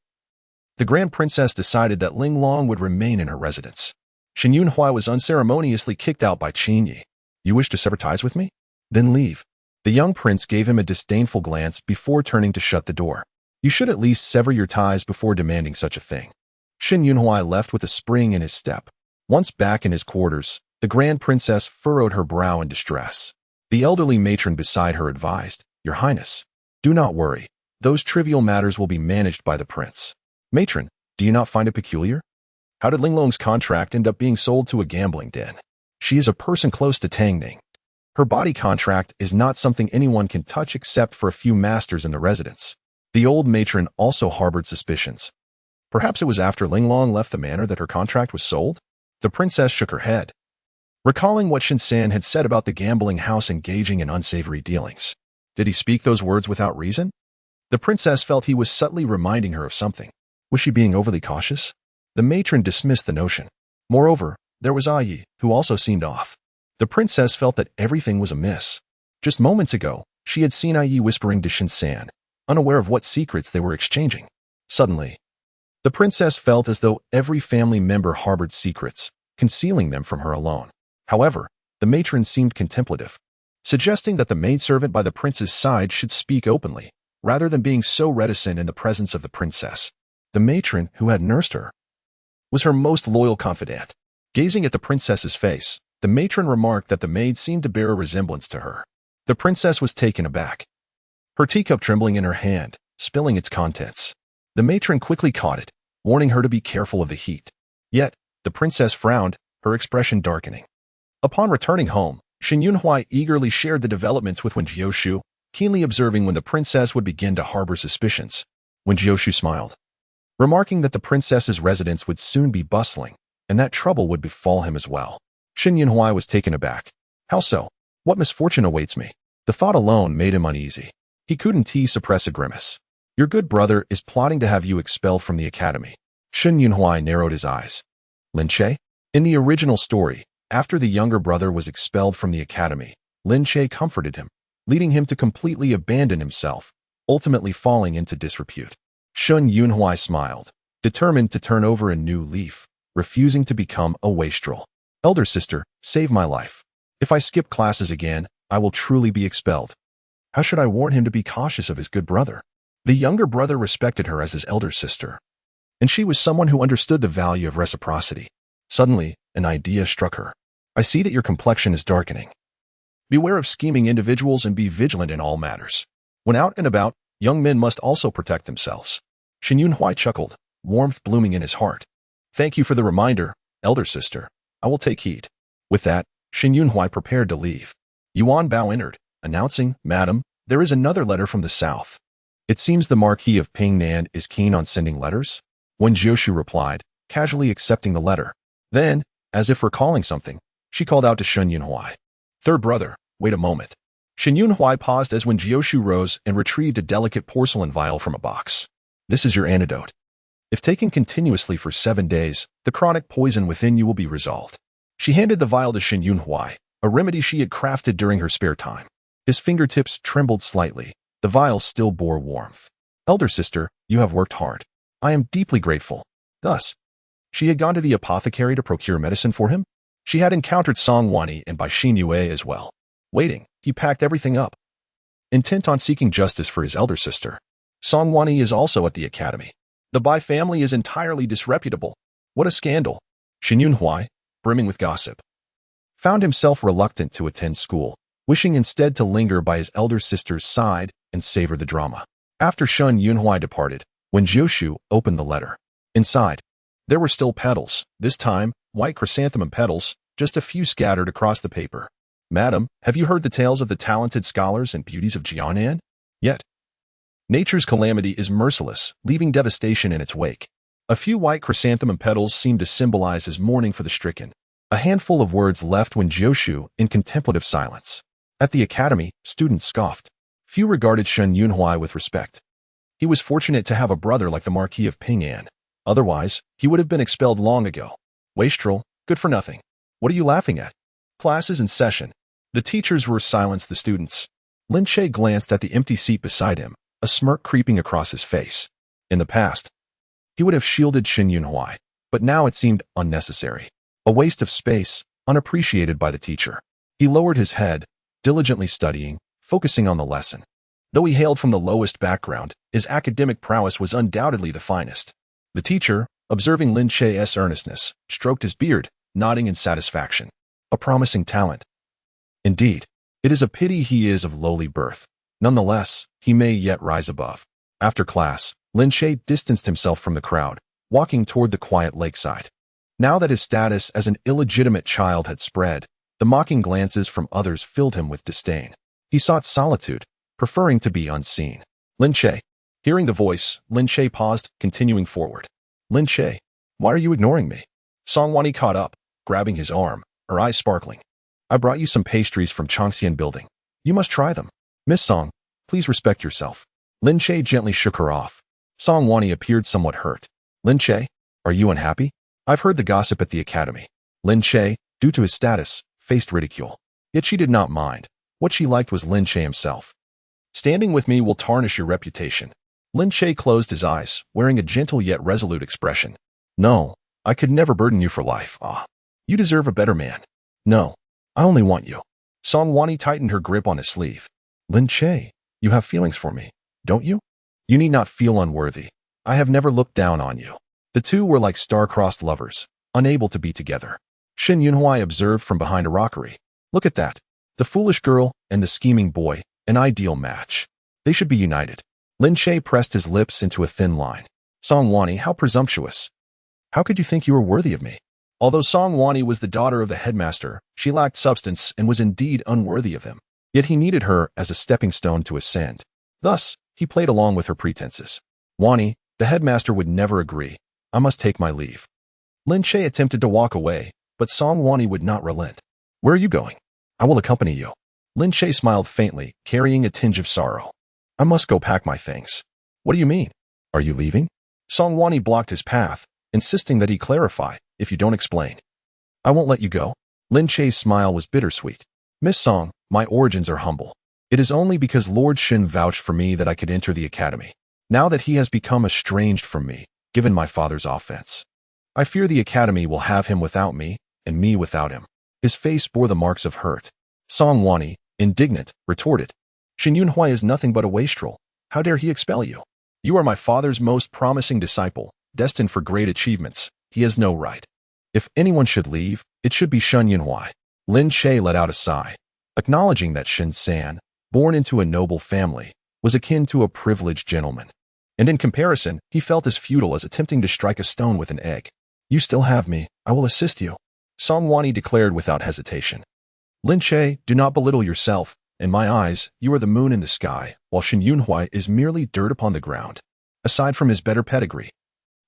the Grand Princess decided that Linglong would remain in her residence. Shen Yunhui was unceremoniously kicked out by Qin Yi. You wish to sever ties with me? Then leave. The young prince gave him a disdainful glance before turning to shut the door. You should at least sever your ties before demanding such a thing. Shen Yunhui left with a spring in his step. Once back in his quarters, the Grand Princess furrowed her brow in distress. The elderly matron beside her advised, Your Highness, do not worry. Those trivial matters will be managed by the prince. Matron, do you not find it peculiar? How did Linglong's contract end up being sold to a gambling den? She is a person close to Tangning. Her body contract is not something anyone can touch except for a few masters in the residence. The old matron also harbored suspicions. Perhaps it was after Linglong left the manor that her contract was sold? The princess shook her head, recalling what Shinsan had said about the gambling house engaging in unsavory dealings. Did he speak those words without reason? The princess felt he was subtly reminding her of something. Was she being overly cautious? The matron dismissed the notion. Moreover, there was Yi, who also seemed off. The princess felt that everything was amiss. Just moments ago, she had seen Yi whispering to Shinsan, unaware of what secrets they were exchanging. Suddenly, the princess felt as though every family member harbored secrets, concealing them from her alone. However, the matron seemed contemplative, suggesting that the maidservant by the prince's side should speak openly, rather than being so reticent in the presence of the princess. The matron, who had nursed her, was her most loyal confidant. Gazing at the princess's face, the matron remarked that the maid seemed to bear a resemblance to her. The princess was taken aback, her teacup trembling in her hand, spilling its contents. The matron quickly caught it, warning her to be careful of the heat. Yet, the princess frowned, her expression darkening. Upon returning home, Shin Yunhui eagerly shared the developments with Wen Jiushu, keenly observing when the princess would begin to harbor suspicions. Wen Jiushu smiled, remarking that the princess's residence would soon be bustling, and that trouble would befall him as well. Shin Yunhui was taken aback. How so? What misfortune awaits me? The thought alone made him uneasy. He couldn't suppress a grimace. Your good brother is plotting to have you expelled from the academy. Shin Yunhui narrowed his eyes. Lin Che? In the original story, after the younger brother was expelled from the academy, Lin Che comforted him, leading him to completely abandon himself, ultimately falling into disrepute. Shin Yunhui smiled, determined to turn over a new leaf, refusing to become a wastrel. Elder sister, save my life. If I skip classes again, I will truly be expelled. How should I warn him to be cautious of his good brother? The younger brother respected her as his elder sister, and she was someone who understood the value of reciprocity. Suddenly, an idea struck her. I see that your complexion is darkening. Beware of scheming individuals and be vigilant in all matters. When out and about, young men must also protect themselves. Shin Yunhui chuckled, warmth blooming in his heart. Thank you for the reminder, elder sister. I will take heed. With that, Shin Yunhui prepared to leave. Yuan Bao entered, announcing, Madam, there is another letter from the south. It seems the Marquis of Pingnan is keen on sending letters. Wen Jiushu replied, casually accepting the letter. Then, as if recalling something, she called out to Shin Yunhui. Third brother, wait a moment. Shin Yunhui paused as Wen Jiushu rose and retrieved a delicate porcelain vial from a box. This is your antidote. If taken continuously for 7 days, the chronic poison within you will be resolved. She handed the vial to Shin Yunhui, a remedy she had crafted during her spare time. His fingertips trembled slightly. The vial still bore warmth. Elder sister, you have worked hard. I am deeply grateful. Thus, she had gone to the apothecary to procure medicine for him. She had encountered Song Wani and Bai Xin Yue as well. Waiting, he packed everything up, intent on seeking justice for his elder sister. Song Wani is also at the academy. The Bai family is entirely disreputable. What a scandal. Shin Yunhui, brimming with gossip, found himself reluctant to attend school, wishing instead to linger by his elder sister's side and savor the drama. After Shin Yunhui departed, Wen Jiushu opened the letter. Inside, there were still petals, this time, white chrysanthemum petals, just a few scattered across the paper. Madam, have you heard the tales of the talented scholars and beauties of Jianan? Yet, nature's calamity is merciless, leaving devastation in its wake. A few white chrysanthemum petals seemed to symbolize his mourning for the stricken. A handful of words left Wen Jiushu in contemplative silence. At the academy, students scoffed. Few regarded Shin Yunhui with respect. He was fortunate to have a brother like the Marquis of Pingnan. Otherwise, he would have been expelled long ago. Wastrel, good for nothing. What are you laughing at? Class is in session. The teachers were silenced the students. Lin Che glanced at the empty seat beside him, a smirk creeping across his face. In the past, he would have shielded Shin Yunhui, but now it seemed unnecessary. A waste of space, unappreciated by the teacher. He lowered his head, diligently studying, focusing on the lesson. Though he hailed from the lowest background, his academic prowess was undoubtedly the finest. The teacher, observing Lin Che's earnestness, stroked his beard, nodding in satisfaction. A promising talent. Indeed, it is a pity he is of lowly birth. Nonetheless, he may yet rise above. After class, Lin Che distanced himself from the crowd, walking toward the quiet lakeside. Now that his status as an illegitimate child had spread, the mocking glances from others filled him with disdain. He sought solitude, preferring to be unseen. Lin Che. Hearing the voice, Lin Che paused, continuing forward. Lin Che, why are you ignoring me? Song Wani caught up, grabbing his arm, her eyes sparkling. I brought you some pastries from Changxian Building. You must try them. Miss Song, please respect yourself. Lin Che gently shook her off. Song Wani appeared somewhat hurt. Lin Che, are you unhappy? I've heard the gossip at the academy. Lin Che, due to his status, faced ridicule. Yet she did not mind. What she liked was Lin Che himself. Standing with me will tarnish your reputation. Lin Che closed his eyes, wearing a gentle yet resolute expression. No, I could never burden you for life. You deserve a better man. No, I only want you. Song Wani tightened her grip on his sleeve. Lin Che, you have feelings for me, don't you? You need not feel unworthy. I have never looked down on you. The two were like star-crossed lovers, unable to be together. Shen Yunhuai observed from behind a rockery. Look at that. The foolish girl and the scheming boy, an ideal match. They should be united. Lin Che pressed his lips into a thin line. Song Wani, how presumptuous. How could you think you were worthy of me? Although Song Wani was the daughter of the headmaster, she lacked substance and was indeed unworthy of him. Yet he needed her as a stepping stone to ascend. Thus, he played along with her pretenses. Wani, the headmaster would never agree. I must take my leave. Lin Che attempted to walk away, but Song Wani would not relent. Where are you going? I will accompany you. Lin Che smiled faintly, carrying a tinge of sorrow. I must go pack my things. What do you mean? Are you leaving? Song Wani blocked his path, insisting that he clarify, if you don't explain. I won't let you go. Lin Che's smile was bittersweet. Miss Song, my origins are humble. It is only because Lord Shin vouched for me that I could enter the academy. Now that he has become estranged from me, given my father's offense, I fear the academy will have him without me, and me without him. His face bore the marks of hurt. Song Wani, indignant, retorted. Shin Yunhuai is nothing but a wastrel. How dare he expel you? You are my father's most promising disciple, destined for great achievements. He has no right. If anyone should leave, it should be Shen Yunhuai. Lin Che let out a sigh, acknowledging that Shin San, born into a noble family, was akin to a privileged gentleman. And in comparison, he felt as futile as attempting to strike a stone with an egg. You still have me. I will assist you. Song Wani declared without hesitation. Lin Che, do not belittle yourself. In my eyes, you are the moon in the sky, while Shin Yunhuai is merely dirt upon the ground. Aside from his better pedigree,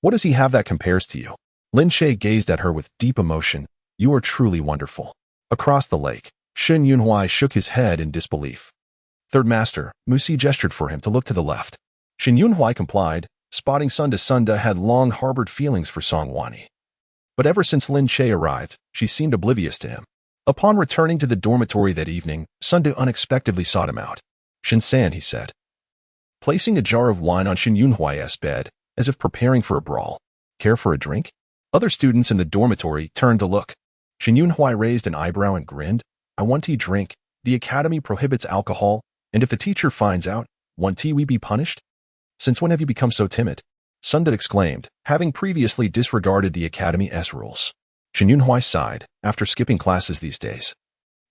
what does he have that compares to you? Lin Che gazed at her with deep emotion. You are truly wonderful. Across the lake, Shin Yunhuai shook his head in disbelief. Third Master, Musi gestured for him to look to the left. Shin Yunhuai complied, spotting Sunda had long harbored feelings for Song Wani. But ever since Lin Che arrived, she seemed oblivious to him. Upon returning to the dormitory that evening, Sunda unexpectedly sought him out. Shin-san, he said, placing a jar of wine on Shin Yunhuai's bed, as if preparing for a brawl. Care for a drink? Other students in the dormitory turned to look. Shin Yunhuai raised an eyebrow and grinned. I want tea drink. The academy prohibits alcohol, and if the teacher finds out, want tea we be punished? Since when have you become so timid? Sunda exclaimed, having previously disregarded the academy's rules. Shin Yunhuai sighed, after skipping classes these days.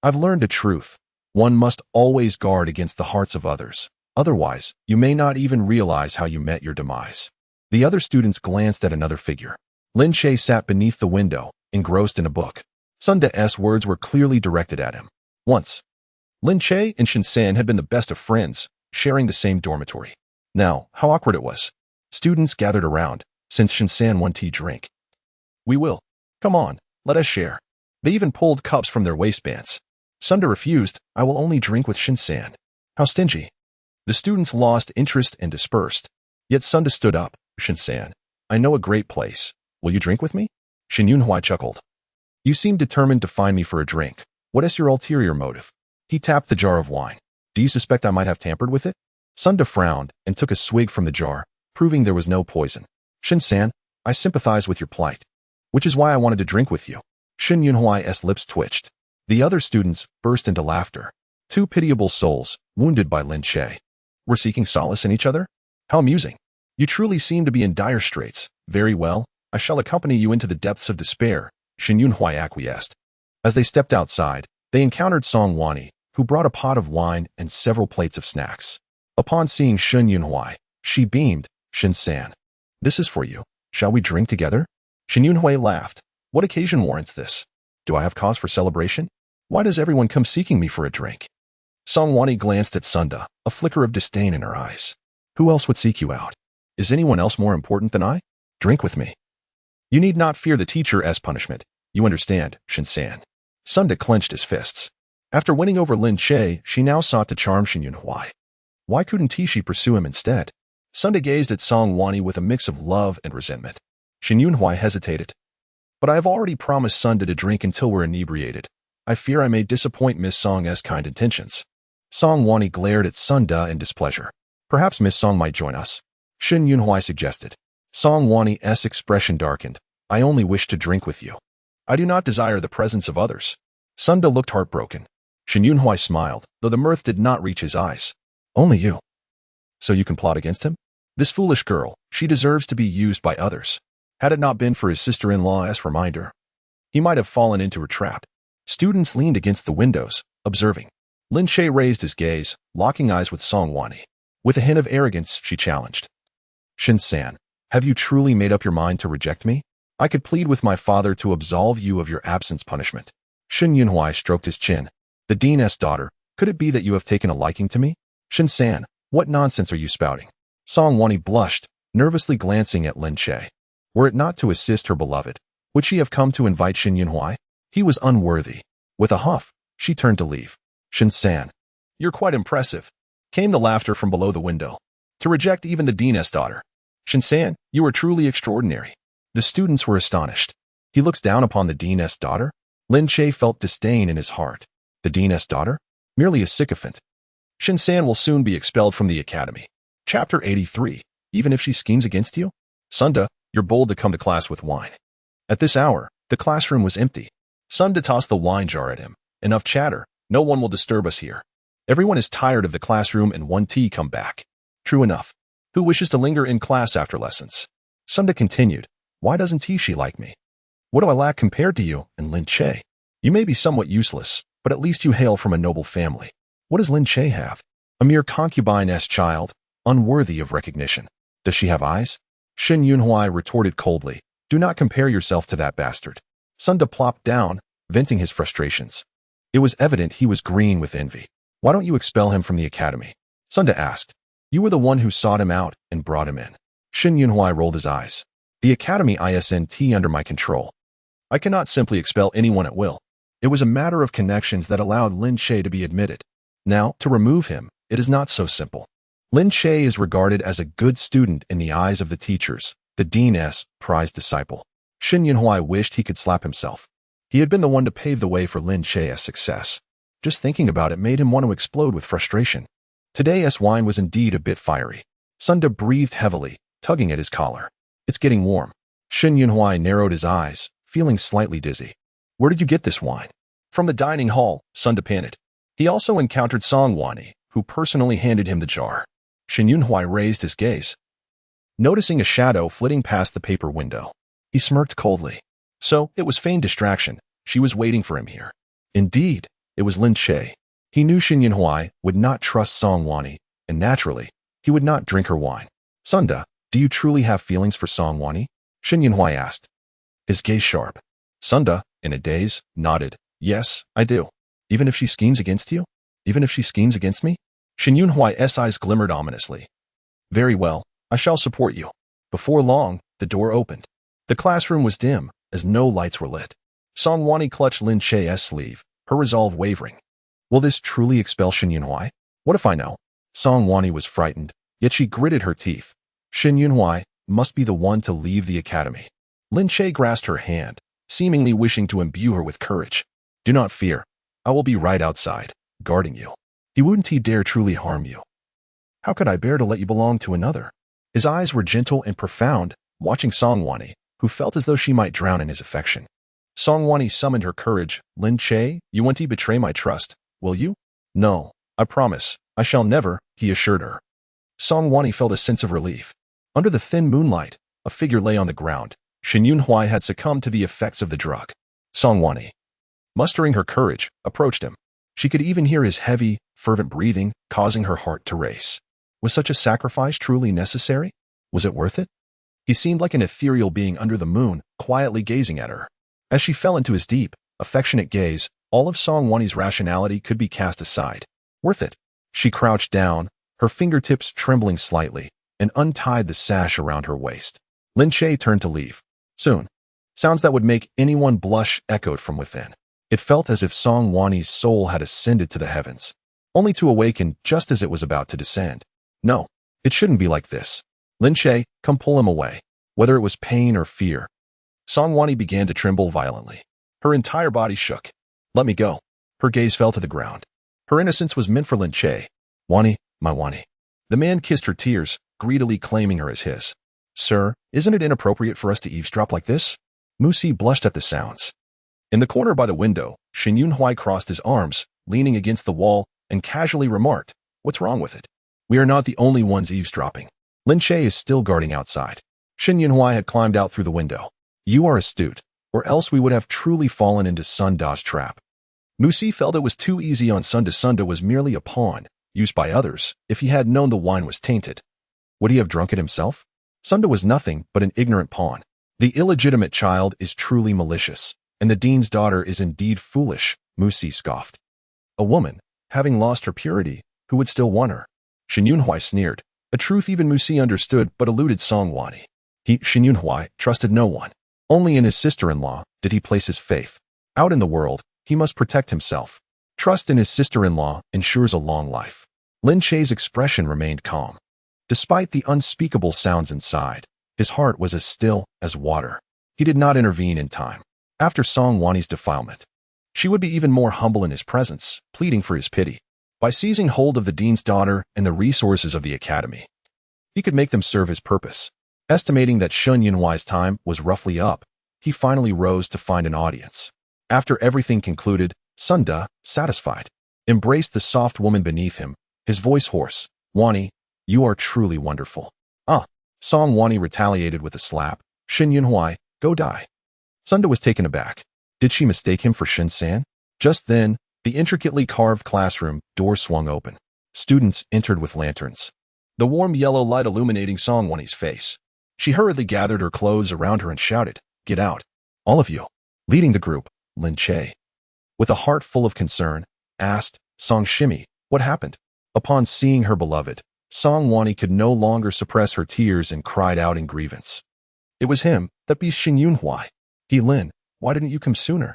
I've learned a truth. One must always guard against the hearts of others. Otherwise, you may not even realize how you met your demise. The other students glanced at another figure. Lin Che sat beneath the window, engrossed in a book. Sunda's words were clearly directed at him. Once, Lin Che and Shin-san had been the best of friends, sharing the same dormitory. Now, how awkward it was. Students gathered around, since Shin-san wanted tea drink. We will. Come on, let us share. They even pulled cups from their waistbands. Sunda refused. I will only drink with Shin-san. How stingy. The students lost interest and dispersed. Yet Sunda stood up. Shin-san, I know a great place. Will you drink with me? Shin Yunhuai chuckled. You seem determined to find me for a drink. What is your ulterior motive? He tapped the jar of wine. Do you suspect I might have tampered with it? Sunda frowned and took a swig from the jar, proving there was no poison. Shin-san, I sympathize with your plight, which is why I wanted to drink with you. Shin Yunhuai's lips twitched. The other students burst into laughter. Two pitiable souls, wounded by Lin Che, were seeking solace in each other? How amusing. You truly seem to be in dire straits. Very well, I shall accompany you into the depths of despair, Shin Yunhuai acquiesced. As they stepped outside, they encountered Song Wani, who brought a pot of wine and several plates of snacks. Upon seeing Shin Yunhuai, She beamed. Shin-san. This is for you. Shall we drink together? Shin Yunhui laughed. What occasion warrants this? Do I have cause for celebration? Why does everyone come seeking me for a drink? Song Wani glanced at Sunda, a flicker of disdain in her eyes. Who else would seek you out? Is anyone else more important than I? Drink with me. You need not fear the teacher's punishment. You understand, Shin-san. Sunda clenched his fists. After winning over Lin Che, she now sought to charm Shin Yunhui. Why couldn't she pursue him instead? Sunda gazed at Song Wani with a mix of love and resentment. Shin Yunhui hesitated. But I have already promised Sunda to drink until we're inebriated. I fear I may disappoint Miss Song's kind intentions. Song Wani glared at Sunda in displeasure. Perhaps Miss Song might join us. Shin Yunhui suggested. Song Wani's expression darkened. I only wish to drink with you. I do not desire the presence of others. Sunda looked heartbroken. Shin Yunhui smiled, though the mirth did not reach his eyes. Only you. So you can plot against him? This foolish girl, she deserves to be used by others. Had it not been for his sister-in-law's reminder, he might have fallen into her trap. Students leaned against the windows, observing. Lin Che raised his gaze, locking eyes with Song Wani. With a hint of arrogance, she challenged. Shin-san, have you truly made up your mind to reject me? I could plead with my father to absolve you of your absence punishment. Shin Yunhui stroked his chin. The dean's daughter, could it be that you have taken a liking to me? Shin-san, what nonsense are you spouting? Song Wani blushed, nervously glancing at Lin Che. Were it not to assist her beloved, would she have come to invite Shin Yunhui? He was unworthy. With a huff, she turned to leave. Shin-san, you're quite impressive. Came the laughter from below the window. To reject even the dean's daughter. Shin-san, you are truly extraordinary. The students were astonished. He looks down upon the dean's daughter? Lin Che felt disdain in his heart. The dean's daughter? Merely a sycophant. Shin-san will soon be expelled from the academy. Chapter 83. Even if she schemes against you? Sunda, you're bold to come to class with wine. At this hour, the classroom was empty. Sunda tossed the wine jar at him. Enough chatter. No one will disturb us here. Everyone is tired of the classroom and one tea come back. True enough. Who wishes to linger in class after lessons? Sunda continued. Why doesn't she like me? What do I lack compared to you and Lin Che? You may be somewhat useless, but at least you hail from a noble family. What does Lin Che have? A mere concubine's child, unworthy of recognition. Does she have eyes? Shin Yunhui retorted coldly. Do not compare yourself to that bastard. Sunda plopped down, venting his frustrations. It was evident he was green with envy. Why don't you expel him from the academy? Sunda asked. You were the one who sought him out and brought him in. Shin Yunhui rolled his eyes. The academy isn't under my control. I cannot simply expel anyone at will. It was a matter of connections that allowed Lin Che to be admitted. Now, to remove him, it is not so simple. Lin Che is regarded as a good student in the eyes of the teachers, the dean's prized disciple. Shin Yunhui wished he could slap himself. He had been the one to pave the way for Lin Che's success. Just thinking about it made him want to explode with frustration. Today's wine was indeed a bit fiery. Sunda breathed heavily, tugging at his collar. It's getting warm. Shin Yunhui narrowed his eyes, feeling slightly dizzy. Where did you get this wine? From the dining hall, Sunda panted. He also encountered Song Wani, who personally handed him the jar. Shin Yunhui raised his gaze, noticing a shadow flitting past the paper window. He smirked coldly. So, it was feigned distraction. She was waiting for him here. Indeed, it was Lin Che. He knew Shin Yunhui would not trust Song Wani, and naturally, he would not drink her wine. Sunda, do you truly have feelings for Song Wani? Shin Yunhui asked. His gaze sharp. Sunda, in a daze, nodded. Yes, I do. Even if she schemes against you? Even if she schemes against me? Shin Yunhui's eyes glimmered ominously. Very well, I shall support you. Before long, the door opened. The classroom was dim, as no lights were lit. Song Wani clutched Lin Che's sleeve, her resolve wavering. Will this truly expel Shin Yunhui? What if I know? Song Wani was frightened, yet she gritted her teeth. Shin Yunhui must be the one to leave the academy. Lin Che grasped her hand, seemingly wishing to imbue her with courage. Do not fear. I will be right outside, guarding you. He wouldn't dare truly harm you. How could I bear to let you belong to another? His eyes were gentle and profound, watching Song Wani, who felt as though she might drown in his affection. Song Wani summoned her courage. Lin Che, you won't betray my trust, will you? No, I promise, I shall never, he assured her. Song Wani felt a sense of relief. Under the thin moonlight, a figure lay on the ground. Shin Yunhui had succumbed to the effects of the drug. Song Wani, mustering her courage, approached him. She could even hear his heavy, fervent breathing, causing her heart to race. Was such a sacrifice truly necessary? Was it worth it? He seemed like an ethereal being under the moon, quietly gazing at her. As she fell into his deep, affectionate gaze, all of Song Wanni's rationality could be cast aside. Worth it. She crouched down, her fingertips trembling slightly, and untied the sash around her waist. Lin Che turned to leave. Soon. Sounds that would make anyone blush echoed from within. It felt as if Song Wanni's soul had ascended to the heavens, only to awaken just as it was about to descend. No, it shouldn't be like this. Lin Che, come pull him away. Whether it was pain or fear. Song Wanni began to tremble violently. Her entire body shook. Let me go. Her gaze fell to the ground. Her innocence was meant for Lin Che. Wanni, my Wanni. The man kissed her tears, greedily claiming her as his. Sir, isn't it inappropriate for us to eavesdrop like this? Musi blushed at the sounds. In the corner by the window, Shen Yunhui crossed his arms, leaning against the wall, and casually remarked, What's wrong with it? We are not the only ones eavesdropping. Lin Che is still guarding outside. Shen Yunhui had climbed out through the window. You are astute, or else we would have truly fallen into Sun Da's trap. Musi felt it was too easy on Sun Da. Sun Da was merely a pawn, used by others, if he had known the wine was tainted. Would he have drunk it himself? Sun Da was nothing but an ignorant pawn. The illegitimate child is truly malicious, and the dean's daughter is indeed foolish, Musi scoffed. A woman, having lost her purity, who would still want her? Shen Yunhui sneered, a truth even Musi understood but eluded Song Wanni. Shen Yunhui trusted no one. Only in his sister-in-law did he place his faith. Out in the world, he must protect himself. Trust in his sister-in-law ensures a long life. Lin Che's expression remained calm. Despite the unspeakable sounds inside, his heart was as still as water. He did not intervene in time. After Song Wanni's defilement, she would be even more humble in his presence, pleading for his pity. By seizing hold of the dean's daughter and the resources of the academy, he could make them serve his purpose. Estimating that Shen Yunhui's time was roughly up, he finally rose to find an audience. After everything concluded, Sun Da, satisfied, embraced the soft woman beneath him, his voice hoarse. Wanni, you are truly wonderful. Song Wanni retaliated with a slap. Shen Yunhui, go die. Sun Da was taken aback. Did she mistake him for Shen San? Just then, the intricately carved classroom door swung open. Students entered with lanterns, the warm yellow light illuminating Song Wanni's face. She hurriedly gathered her clothes around her and shouted, Get out. All of you. Leading the group, Lin Che, with a heart full of concern, asked, Song Shimi, what happened? Upon seeing her beloved, Song Wanni could no longer suppress her tears and cried out in grievance. It was him, that beast Shen Yunhui. Lin, why didn't you come sooner?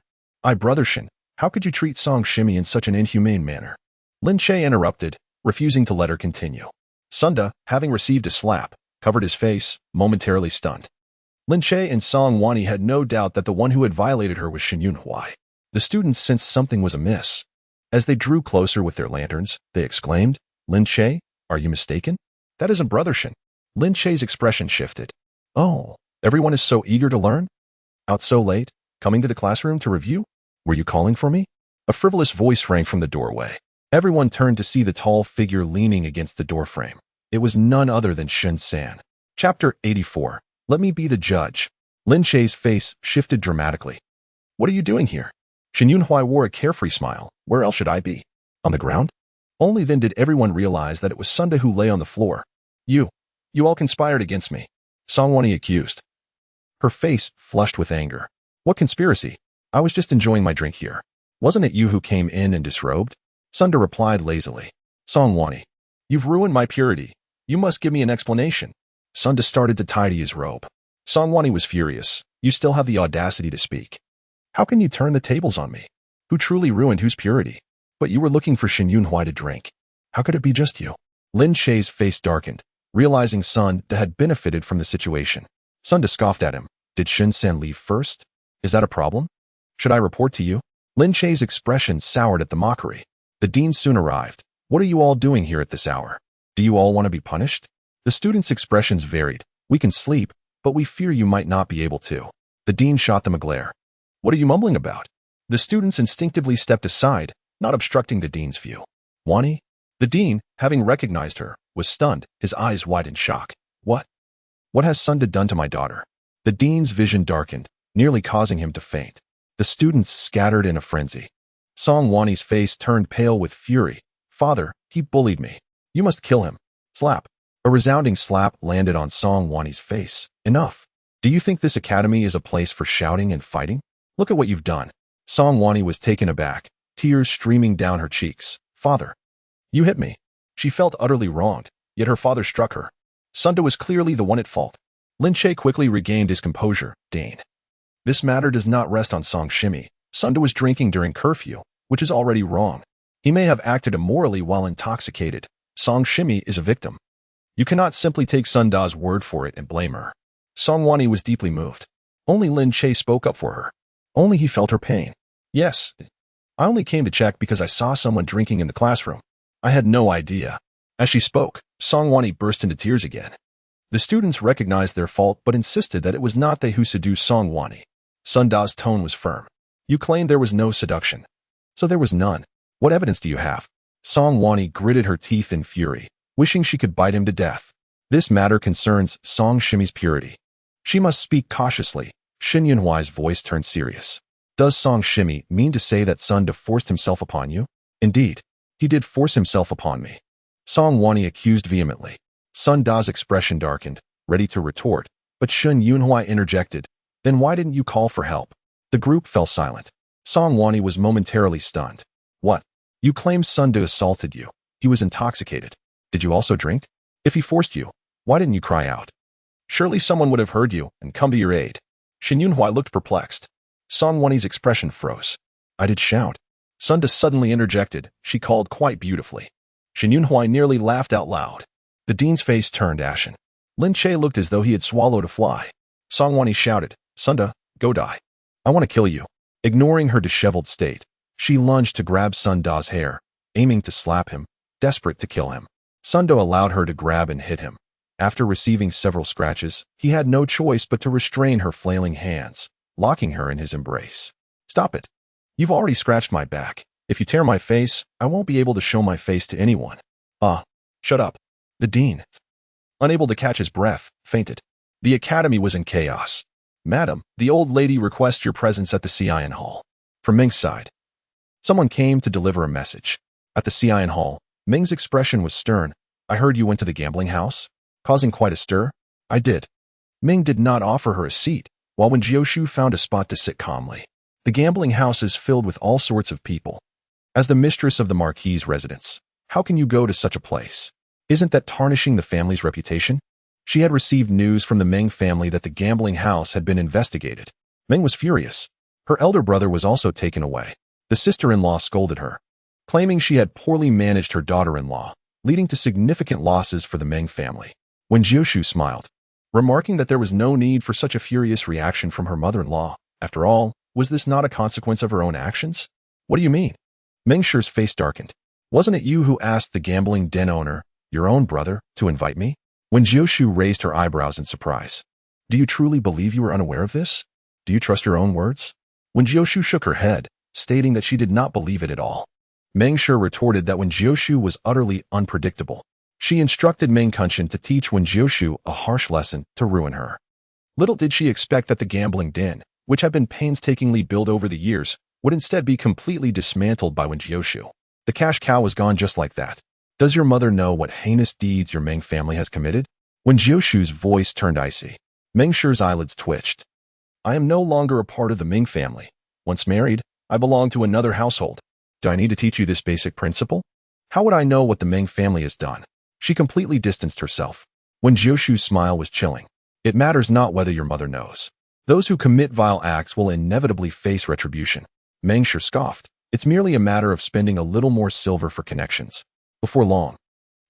Brother Shen, how could you treat Song Shimi in such an inhumane manner? Lin Che interrupted, refusing to let her continue. Sun Da, having received a slap, covered his face, momentarily stunned. Lin Che and Song Wanni had no doubt that the one who had violated her was Shen Yunhui. The students sensed something was amiss. As they drew closer with their lanterns, they exclaimed, Lin Che, are you mistaken? That isn't Brother Shen. Lin Che's expression shifted. Oh, everyone is so eager to learn? Out so late, coming to the classroom to review? Were you calling for me? A frivolous voice rang from the doorway. Everyone turned to see the tall figure leaning against the doorframe. It was none other than Shen San. Chapter 84. Let me be the judge. Lin Che's face shifted dramatically. What are you doing here? Shen Yunhui wore a carefree smile. Where else should I be? On the ground? Only then did everyone realize that it was Sun Da who lay on the floor. You all conspired against me, Song Wanni accused. Her face flushed with anger. What conspiracy? I was just enjoying my drink here. Wasn't it you who came in and disrobed? Sun Da replied lazily. Song Wanni, you've ruined my purity. You must give me an explanation. Sun Da started to tidy his robe. Song Wanni was furious. You still have the audacity to speak. How can you turn the tables on me? Who truly ruined whose purity? But you were looking for Shen Yunhui to drink. How could it be just you? Lin Che's face darkened, realizing Sun Da had benefited from the situation. Sun Da scoffed at him. Did Shen San leave first? Is that a problem? Should I report to you? Lin Che's expression soured at the mockery. The dean soon arrived. What are you all doing here at this hour? Do you all want to be punished? The students' expressions varied. We can sleep, but we fear you might not be able to. The dean shot them a glare. What are you mumbling about? The students instinctively stepped aside, not obstructing the dean's view. Wanni? The dean, having recognized her, was stunned, his eyes wide in shock. What? What has Sun Da done to my daughter? The dean's vision darkened, nearly causing him to faint. The students scattered in a frenzy. Song Wanni's face turned pale with fury. Father, he bullied me. You must kill him. Slap. A resounding slap landed on Song Wani's face. Enough. Do you think this academy is a place for shouting and fighting? Look at what you've done. Song Wani was taken aback, tears streaming down her cheeks. Father. You hit me. She felt utterly wronged, yet her father struck her. Sunda was clearly the one at fault. Lin Che quickly regained his composure. Dane. This matter does not rest on Song Shimi. Sunda was drinking during curfew, which is already wrong. He may have acted immorally while intoxicated. Song Shimi is a victim. You cannot simply take Sunda's word for it and blame her. Song Wani was deeply moved. Only Lin Che spoke up for her. Only he felt her pain. Yes. I only came to check because I saw someone drinking in the classroom. I had no idea. As she spoke, Song Wani burst into tears again. The students recognized their fault but insisted that it was not they who seduced Song Wani. Sunda's tone was firm. You claimed there was no seduction. So there was none. What evidence do you have? Song Wani gritted her teeth in fury, wishing she could bite him to death. This matter concerns Song Shimi's purity. She must speak cautiously. Shin Yunhuai's voice turned serious. Does Song Shimi mean to say that Sunda forced himself upon you? Indeed, he did force himself upon me. Song Wani accused vehemently. Sunda's expression darkened, ready to retort, but Shin Yunhuai interjected. Then why didn't you call for help? The group fell silent. Song Wani was momentarily stunned. What? You claim Sunda assaulted you. He was intoxicated. Did you also drink? If he forced you, why didn't you cry out? Surely someone would have heard you and come to your aid. Shin Yunhuai looked perplexed. Song Wani's expression froze. I did shout. Sunda suddenly interjected. She called quite beautifully. Shin Yunhuai nearly laughed out loud. The dean's face turned ashen. Lin Che looked as though he had swallowed a fly. Song Wani shouted, Sunda, go die. I want to kill you. Ignoring her disheveled state, she lunged to grab Sunda's hair, aiming to slap him, desperate to kill him. Sunda allowed her to grab and hit him. After receiving several scratches, he had no choice but to restrain her flailing hands, locking her in his embrace. Stop it. You've already scratched my back. If you tear my face, I won't be able to show my face to anyone. Shut up. The dean, unable to catch his breath, fainted. The academy was in chaos. Madam, the old lady requests your presence at the Cian Hall. From Ming's side, someone came to deliver a message. At the Cian Hall, Ming's expression was stern. I heard you went to the gambling house, causing quite a stir. I did. Ming did not offer her a seat, while Wen Jiushu found a spot to sit calmly. The gambling house is filled with all sorts of people. As the mistress of the Marquis' residence, how can you go to such a place? Isn't that tarnishing the family's reputation? She had received news from the Meng family that the gambling house had been investigated. Meng was furious. Her elder brother was also taken away. The sister-in-law scolded her, claiming she had poorly managed her daughter-in-law, leading to significant losses for the Meng family. Wen Jiushu smiled, remarking that there was no need for such a furious reaction from her mother-in-law. After all, was this not a consequence of her own actions? What do you mean? Meng Shi's face darkened. Wasn't it you who asked the gambling den owner, your own brother, to invite me? Wen Jiushu raised her eyebrows in surprise. Do you truly believe you were unaware of this? Do you trust your own words? Wen Jiushu shook her head, stating that she did not believe it at all. Meng Shi retorted that Wen Jiushu was utterly unpredictable. She instructed Meng Kunshan to teach Wen Jiushu a harsh lesson to ruin her. Little did she expect that the gambling den, which had been painstakingly built over the years, would instead be completely dismantled by Wen Jiushu. The cash cow was gone just like that. Does your mother know what heinous deeds your Meng family has committed? Wen Jiushu's voice turned icy. Meng Shi's eyelids twitched. I am no longer a part of the Ming family. Once married, I belong to another household. Do I need to teach you this basic principle? How would I know what the Ming family has done? She completely distanced herself. Wen Jiushu's smile was chilling. It matters not whether your mother knows. Those who commit vile acts will inevitably face retribution. Meng Shi scoffed. It's merely a matter of spending a little more silver for connections. Before long,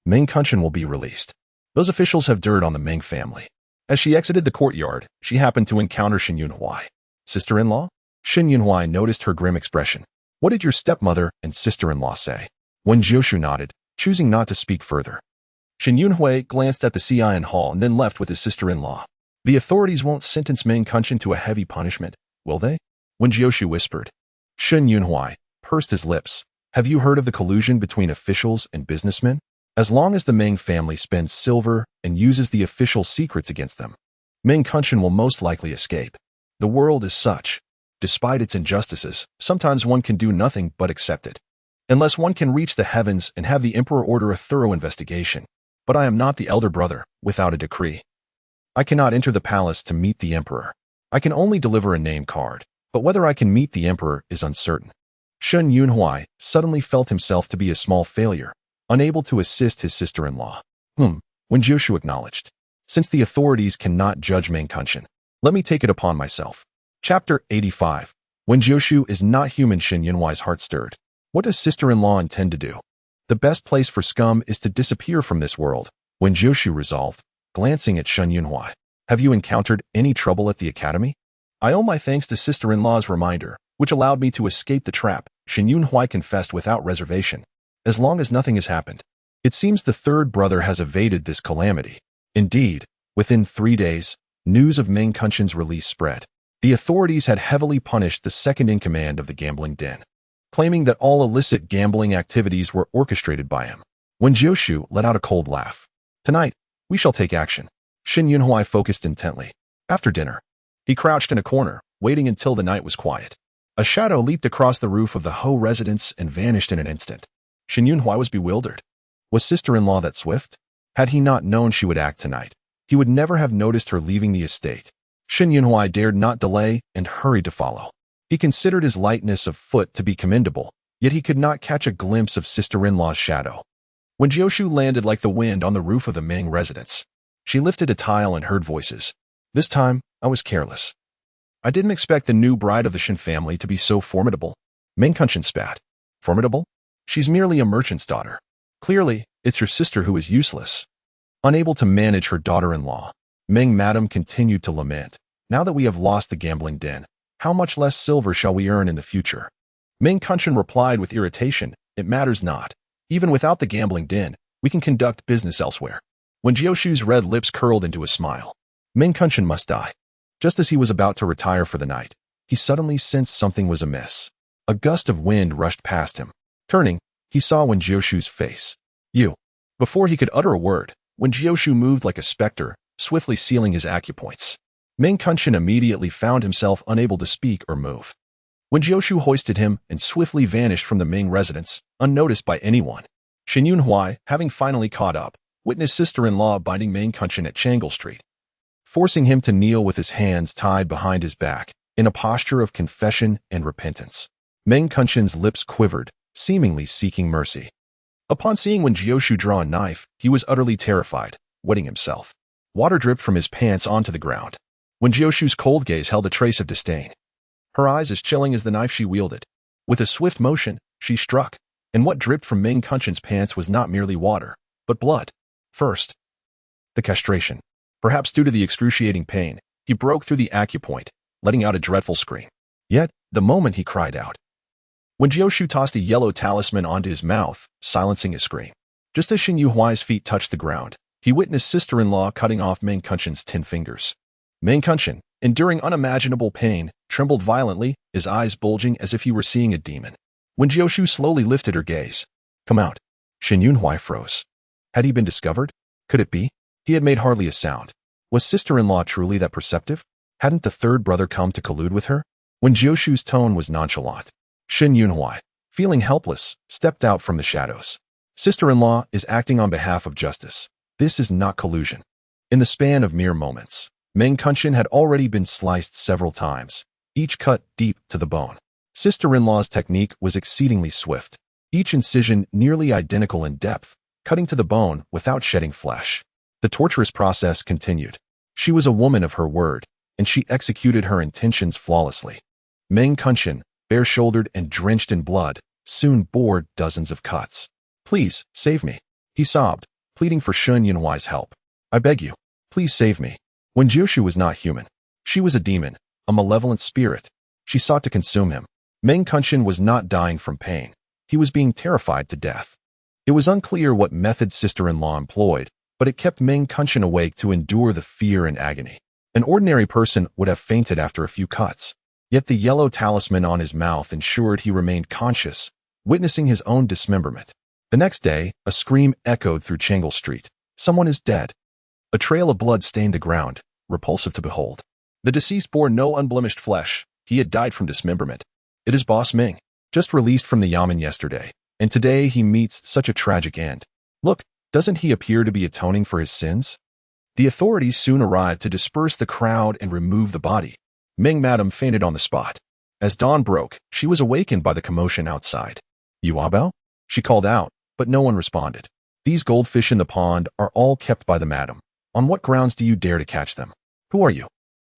Meng Kunshan will be released. Those officials have dirt on the Meng family. As she exited the courtyard, she happened to encounter Shin Yunhuai. Sister-in-law? Shin Yunhuai noticed her grim expression. What did your stepmother and sister-in-law say? Wen Jiushu nodded, choosing not to speak further. Shin Yunhuai glanced at the Cian Hall and then left with his sister-in-law. The authorities won't sentence Meng Kunshan to a heavy punishment, will they? Wen Jiushu whispered. Shin Yunhuai pursed his lips. Have you heard of the collusion between officials and businessmen? As long as the Meng family spends silver and uses the official secrets against them, Meng Kunshan will most likely escape. The world is such. Despite its injustices, sometimes one can do nothing but accept it. Unless one can reach the heavens and have the emperor order a thorough investigation, But I am not the elder brother without a decree. I cannot enter the palace to meet the emperor. I can only deliver a name card, but whether I can meet the emperor is uncertain. Shen Yunhui suddenly felt himself to be a small failure, unable to assist his sister-in-law. Wen Jiushu acknowledged. Since the authorities cannot judge Meng Kunshan, let me take it upon myself. Chapter 85. Wen Jiushu is not human. Shen Yunhui's heart stirred. What does sister-in-law intend to do? The best place for scum is to disappear from this world, Wen Jiushu resolved, glancing at Shen Yunhui. Have you encountered any trouble at the academy? I owe my thanks to sister-in-law's reminder, which allowed me to escape the trap, Shen Yunhui confessed without reservation. As long as nothing has happened. It seems the third brother has evaded this calamity. Indeed, within 3 days, news of Meng Kunshan's release spread. The authorities had heavily punished the second-in-command of the gambling den, claiming that all illicit gambling activities were orchestrated by him. Wen Jiushu let out a cold laugh. Tonight, we shall take action. Shen Yunhui focused intently. After dinner, he crouched in a corner, waiting until the night was quiet. A shadow leaped across the roof of the Ho residence and vanished in an instant. Shen Yunhui was bewildered. Was sister-in-law that swift? Had he not known she would act tonight, he would never have noticed her leaving the estate. Shen Yunhui dared not delay and hurried to follow. He considered his lightness of foot to be commendable, yet he could not catch a glimpse of sister-in-law's shadow. When Jiushu landed like the wind on the roof of the Meng residence, she lifted a tile and heard voices. This time, I was careless. I didn't expect the new bride of the Shen family to be so formidable. Meng Kunshan spat. Formidable? She's merely a merchant's daughter. Clearly, it's your sister who is useless. Unable to manage her daughter-in-law, Meng Madam continued to lament. Now that we have lost the gambling den, how much less silver shall we earn in the future? Meng Kunshan replied with irritation, it matters not. Even without the gambling den, we can conduct business elsewhere. When Jiushu's red lips curled into a smile, Meng Kunshan must die. Just as he was about to retire for the night, he suddenly sensed something was amiss. A gust of wind rushed past him. Turning, he saw Wen Jiushu's face. You. Before he could utter a word, Wen Jiushu moved like a specter, swiftly sealing his acupoints. Meng Kunshan immediately found himself unable to speak or move. Wen Jiushu hoisted him and swiftly vanished from the Ming residence, unnoticed by anyone. Shen Yunhui, having finally caught up, witnessed sister-in-law binding Meng Kunshan at Changle Street, forcing him to kneel with his hands tied behind his back, in a posture of confession and repentance. Meng Kunshan's lips quivered, seemingly seeking mercy. Upon seeing Wen Jiushu draw a knife, he was utterly terrified, wetting himself. Water dripped from his pants onto the ground. Wen Jiushu's cold gaze held a trace of disdain. Her eyes as chilling as the knife she wielded. With a swift motion, she struck, and what dripped from Meng Kunshan's pants was not merely water, but blood. First, the castration. Perhaps due to the excruciating pain, he broke through the acupoint, letting out a dreadful scream. Yet, the moment he cried out, Wen Jiushu tossed a yellow talisman onto his mouth, silencing his scream. Just as Shen Yunhui's feet touched the ground, he witnessed sister-in-law cutting off Meng Kunshan's 10 fingers. Meng Kunshan, enduring unimaginable pain, trembled violently, his eyes bulging as if he were seeing a demon. Wen Jiushu slowly lifted her gaze. Come out. Shen Yunhui froze. Had he been discovered? Could it be? He had made hardly a sound. Was sister-in-law truly that perceptive? Hadn't the third brother come to collude with her? Wen Jiushu's tone was nonchalant. Shen Yunhui, feeling helpless, stepped out from the shadows. Sister-in-law is acting on behalf of justice. This is not collusion. In the span of mere moments, Meng Kunshan had already been sliced several times, each cut deep to the bone. Sister-in-law's technique was exceedingly swift, each incision nearly identical in depth, cutting to the bone without shedding flesh. The torturous process continued. She was a woman of her word, and she executed her intentions flawlessly. Meng Kunshan, bare-shouldered and drenched in blood, soon bore dozens of cuts. Please, save me, he sobbed, pleading for Shen Yunhui's help. I beg you, please save me. Wen Jiushu was not human. She was a demon, a malevolent spirit. She sought to consume him. Meng Kunshan was not dying from pain. He was being terrified to death. It was unclear what method sister-in-law employed, but it kept Meng Kunshan awake to endure the fear and agony. An ordinary person would have fainted after a few cuts. Yet the yellow talisman on his mouth ensured he remained conscious, witnessing his own dismemberment. The next day, a scream echoed through Changle Street. Someone is dead. A trail of blood stained the ground, repulsive to behold. The deceased bore no unblemished flesh. He had died from dismemberment. It is Boss Ming, just released from the yamen yesterday, and today he meets such a tragic end. Look, Doesn't he appear to be atoning for his sins? The authorities soon arrived to disperse the crowd and remove the body. Ming Madam fainted on the spot. As dawn broke, she was awakened by the commotion outside. Yuabao? She called out, but no one responded. These goldfish in the pond are all kept by the madam. On what grounds do you dare to catch them? Who are you?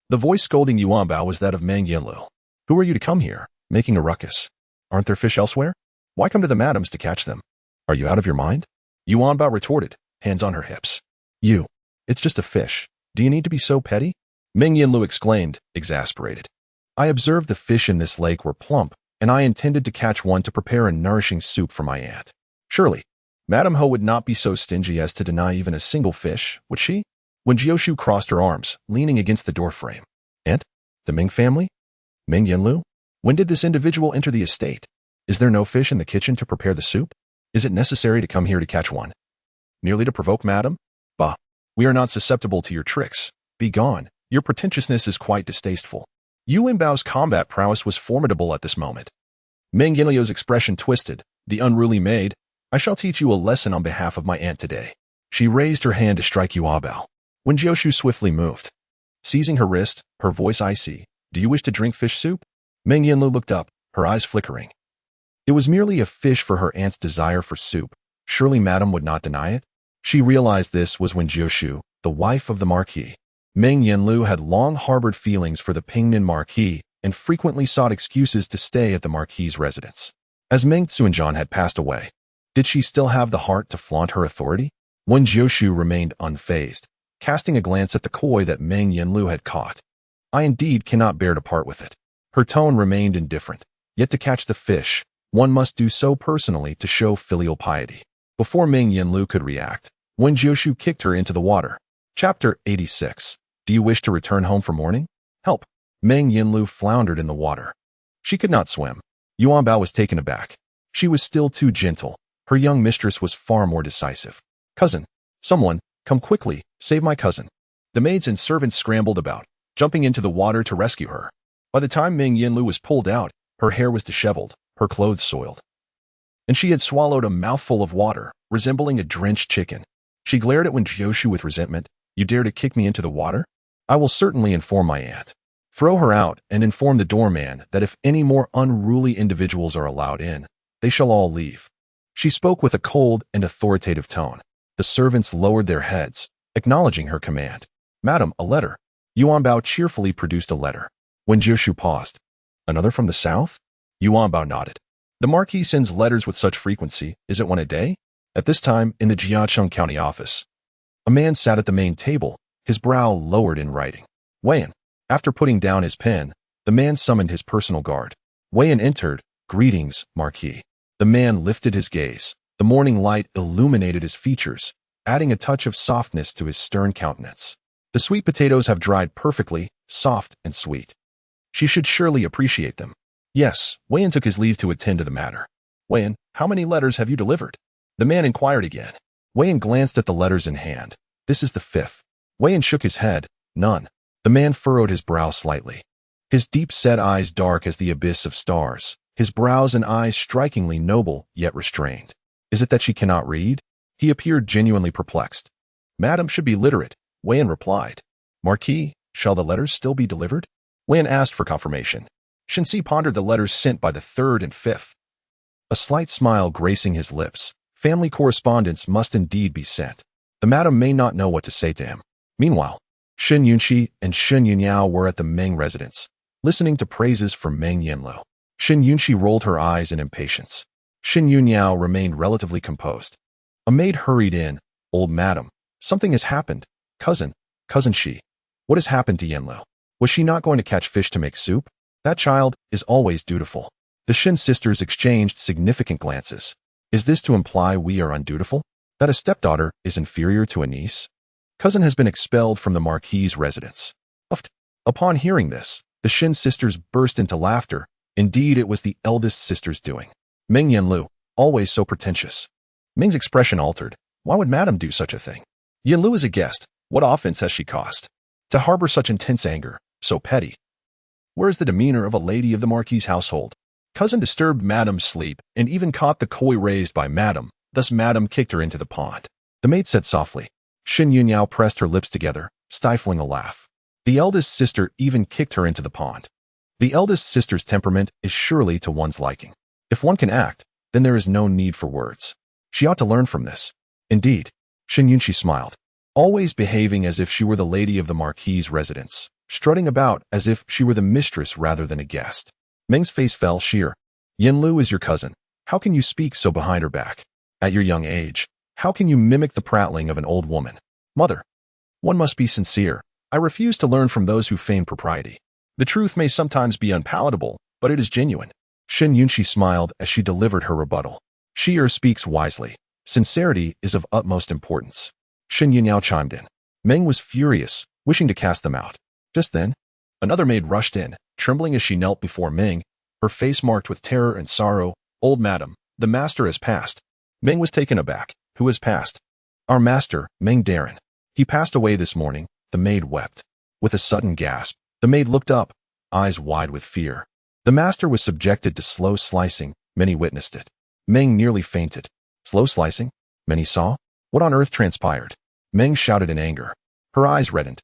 The voice scolding Yuanbao was that of Meng Yanlu. Who are you to come here, making a ruckus? Aren't there fish elsewhere? Why come to the madams to catch them? Are you out of your mind? Yuanbao retorted, hands on her hips. It's just a fish. Do you need to be so petty? Meng Yanlu exclaimed, exasperated. I observed the fish in this lake were plump, and I intended to catch one to prepare a nourishing soup for my aunt. Surely, Madam Ho would not be so stingy as to deny even a single fish, would she? Wen Jiushu crossed her arms, leaning against the doorframe. Aunt? The Ming family? Meng Yanlu? When did this individual enter the estate? Is there no fish in the kitchen to prepare the soup? Is it necessary to come here to catch one? Merely to provoke, madam? Bah, we are not susceptible to your tricks. Be gone. Your pretentiousness is quite distasteful. Yu Wenbao's combat prowess was formidable at this moment. Meng Yanlu's expression twisted. The unruly maid, I shall teach you a lesson on behalf of my aunt today. She raised her hand to strike Yuabao. Wen Jiushu swiftly moved. Seizing her wrist, her voice icy. Do you wish to drink fish soup? Meng Yanlu looked up, her eyes flickering. It was merely a fish for her aunt's desire for soup. Surely madam would not deny it? She realized this was Wen Jiushu, the wife of the Marquis. Meng Yanlu had long harbored feelings for the Pingnan Marquis and frequently sought excuses to stay at the Marquis's residence. As Meng Xuanzhan had passed away, did she still have the heart to flaunt her authority? Wen Jiushu remained unfazed, casting a glance at the koi that Meng Yanlu had caught. I indeed cannot bear to part with it. Her tone remained indifferent. Yet to catch the fish, one must do so personally to show filial piety. Before Meng Yanlu could react, Wen Jiushu kicked her into the water. Chapter 86. Do you wish to return home for morning? Help. Meng Yanlu floundered in the water. She could not swim. Yuanbao was taken aback. She was still too gentle. Her young mistress was far more decisive. Cousin, someone, come quickly, save my cousin. The maids and servants scrambled about, jumping into the water to rescue her. By the time Meng Yanlu was pulled out, her hair was disheveled, her clothes soiled. And she had swallowed a mouthful of water, resembling a drenched chicken. She glared at Wen Jiushu with resentment. You dare to kick me into the water? I will certainly inform my aunt. Throw her out and inform the doorman that if any more unruly individuals are allowed in, they shall all leave. She spoke with a cold and authoritative tone. The servants lowered their heads, acknowledging her command. Madam, a letter. Yuanbao cheerfully produced a letter. Wen Jiushu paused. Another from the south? Yuanbao nodded. The Marquis sends letters with such frequency. Is it one a day? At this time, in the Jiacheng County office, a man sat at the main table, his brow lowered in writing. Wen. After putting down his pen, the man summoned his personal guard. Wen entered. Greetings, Marquis. The man lifted his gaze. The morning light illuminated his features, adding a touch of softness to his stern countenance. The sweet potatoes have dried perfectly, soft and sweet. She should surely appreciate them. Yes, Wen took his leave to attend to the matter. Wen, how many letters have you delivered? The man inquired again. Wen glanced at the letters in hand. This is the 5th. Wen shook his head. None. The man furrowed his brow slightly. His deep-set eyes dark as the abyss of stars. His brows and eyes strikingly noble, yet restrained. Is it that she cannot read? He appeared genuinely perplexed. Madam should be literate, Wen replied. Marquis, shall the letters still be delivered? Wen asked for confirmation. Shenxi pondered the letters sent by the 3rd and 5th. A slight smile gracing his lips. Family correspondence must indeed be sent. The madam may not know what to say to him. Meanwhile, Shen Yunxi and Shen Yunyao were at the Meng residence, listening to praises from Meng Yanlu. Shen Yunxi rolled her eyes in impatience. Shen Yunyao remained relatively composed. A maid hurried in. Old madam, something has happened. Cousin Shi. What has happened to Yanlu? Was she not going to catch fish to make soup? That child is always dutiful. The Shen sisters exchanged significant glances. Is this to imply we are undutiful? That a stepdaughter is inferior to a niece? Cousin has been expelled from the Marquis's residence. Upon hearing this, the Shen sisters burst into laughter. Indeed, it was the eldest sister's doing. Meng Yanlu, always so pretentious. Meng's expression altered. Why would madam do such a thing? Yanlu is a guest. What offense has she caused? To harbor such intense anger, so petty. Where is the demeanor of a lady of the Marquis's household? Cousin disturbed madam's sleep and even caught the koi raised by madam. Thus madam kicked her into the pond. the maid said softly. Shen Yunniao pressed her lips together, stifling a laugh. The eldest sister even kicked her into the pond. The eldest sister's temperament is surely to one's liking. If one can act, then there is no need for words. She ought to learn from this. Indeed, Shen Yunshi smiled, always behaving as if she were the lady of the Marquis' residence, strutting about as if she were the mistress rather than a guest. Meng's face fell sheer. Yinlu is your cousin. How can you speak so behind her back? At your young age, how can you mimic the prattling of an old woman? Mother, one must be sincere. I refuse to learn from those who feign propriety. The truth may sometimes be unpalatable, but it is genuine. Shen Yunshi smiled as she delivered her rebuttal. She speaks wisely. Sincerity is of utmost importance. Shen Yunniao chimed in. Meng was furious, wishing to cast them out. Just then, another maid rushed in, trembling as she knelt before Meng, her face marked with terror and sorrow. Old madam, the master has passed. Meng was taken aback. Who has passed? Our master, Meng Darren. He passed away this morning, the maid wept. With a sudden gasp, the maid looked up, eyes wide with fear. The master was subjected to slow slicing. Many witnessed it. Meng nearly fainted. Slow slicing? Many saw? What on earth transpired? Meng shouted in anger. Her eyes reddened,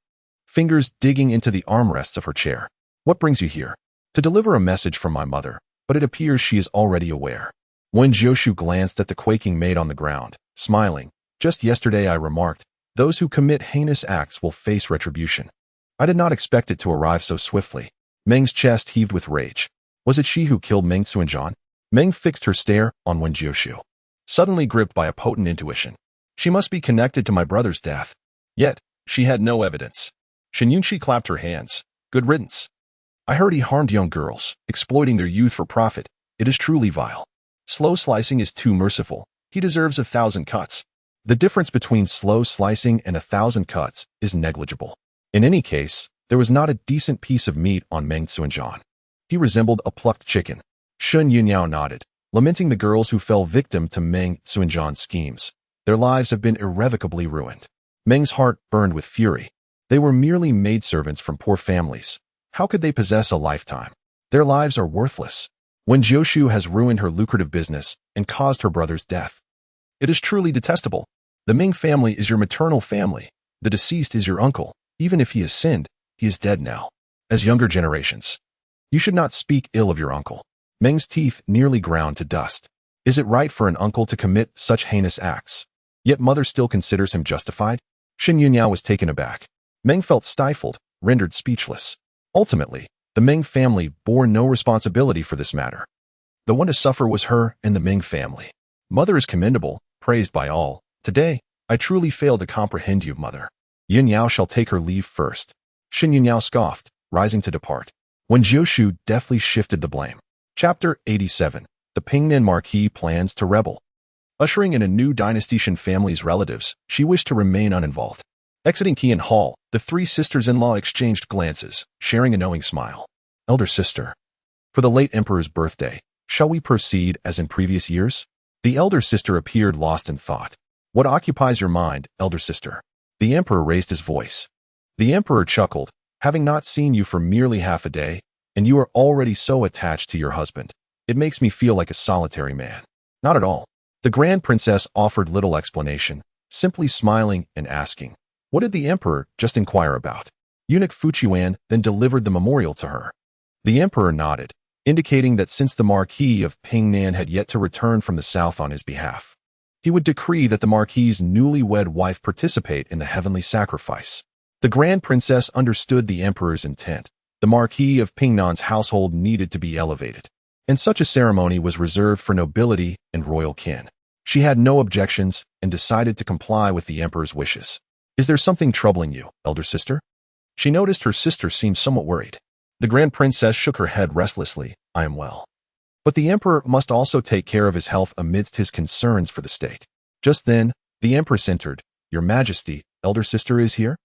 fingers digging into the armrests of her chair. What brings you here? To deliver a message from my mother, but it appears she is already aware. Wen Jiushu glanced at the quaking maid on the ground, smiling. Just yesterday I remarked, those who commit heinous acts will face retribution. I did not expect it to arrive so swiftly. Meng's chest heaved with rage. Was it she who killed Meng Xuanzhan? Meng fixed her stare on Wen Jiushu, suddenly gripped by a potent intuition. She must be connected to my brother's death. Yet, she had no evidence. Shen Yunshi clapped her hands. Good riddance. I heard he harmed young girls, exploiting their youth for profit. It is truly vile. Slow slicing is too merciful. He deserves 1,000 cuts. The difference between slow slicing and 1,000 cuts is negligible. In any case, there was not a decent piece of meat on Meng Xuanzhan. He resembled a plucked chicken. Shen Yunniao nodded, lamenting the girls who fell victim to Meng Xuanzhan's schemes. Their lives have been irrevocably ruined. Meng's heart burned with fury. They were merely maidservants from poor families. How could they possess a lifetime? Their lives are worthless. Wen Jiushu has ruined her lucrative business and caused her brother's death. It is truly detestable. The Ming family is your maternal family. The deceased is your uncle. Even if he has sinned, he is dead now. As younger generations, you should not speak ill of your uncle. Meng's teeth nearly ground to dust. Is it right for an uncle to commit such heinous acts? Yet mother still considers him justified? Shen Yunniao was taken aback. Meng felt stifled, rendered speechless. Ultimately, the Ming family bore no responsibility for this matter. The one to suffer was her and the Ming family. Mother is commendable, praised by all. Today, I truly fail to comprehend you, mother. Yunniao shall take her leave first. Shen Yunniao scoffed, rising to depart. Wen Jiushu deftly shifted the blame. Chapter 87. The Pingnan Marquis plans to rebel. Ushering in a new dynasty Shen family's relatives, she wished to remain uninvolved. Exiting Qian Hall, the three sisters-in-law exchanged glances, sharing a knowing smile. Elder sister. For the late emperor's birthday, shall we proceed as in previous years? The elder sister appeared lost in thought. What occupies your mind, elder sister? The emperor raised his voice. The emperor chuckled, having not seen you for merely half a day, and you are already so attached to your husband. It makes me feel like a solitary man. Not at all. The grand princess offered little explanation, simply smiling and asking, what did the emperor just inquire about? Eunuch Fuqiuan then delivered the memorial to her. The emperor nodded, indicating that since the Marquis of Pingnan had yet to return from the south on his behalf, he would decree that the Marquis's newlywed wife participate in the heavenly sacrifice. The grand princess understood the emperor's intent. The Marquis of Pingnan's household needed to be elevated, and such a ceremony was reserved for nobility and royal kin. She had no objections and decided to comply with the emperor's wishes. Is there something troubling you, elder sister? She noticed her sister seemed somewhat worried. The grand princess shook her head restlessly. I am well. But the emperor must also take care of his health amidst his concerns for the state. Just then, the empress entered. Your Majesty, elder sister is here?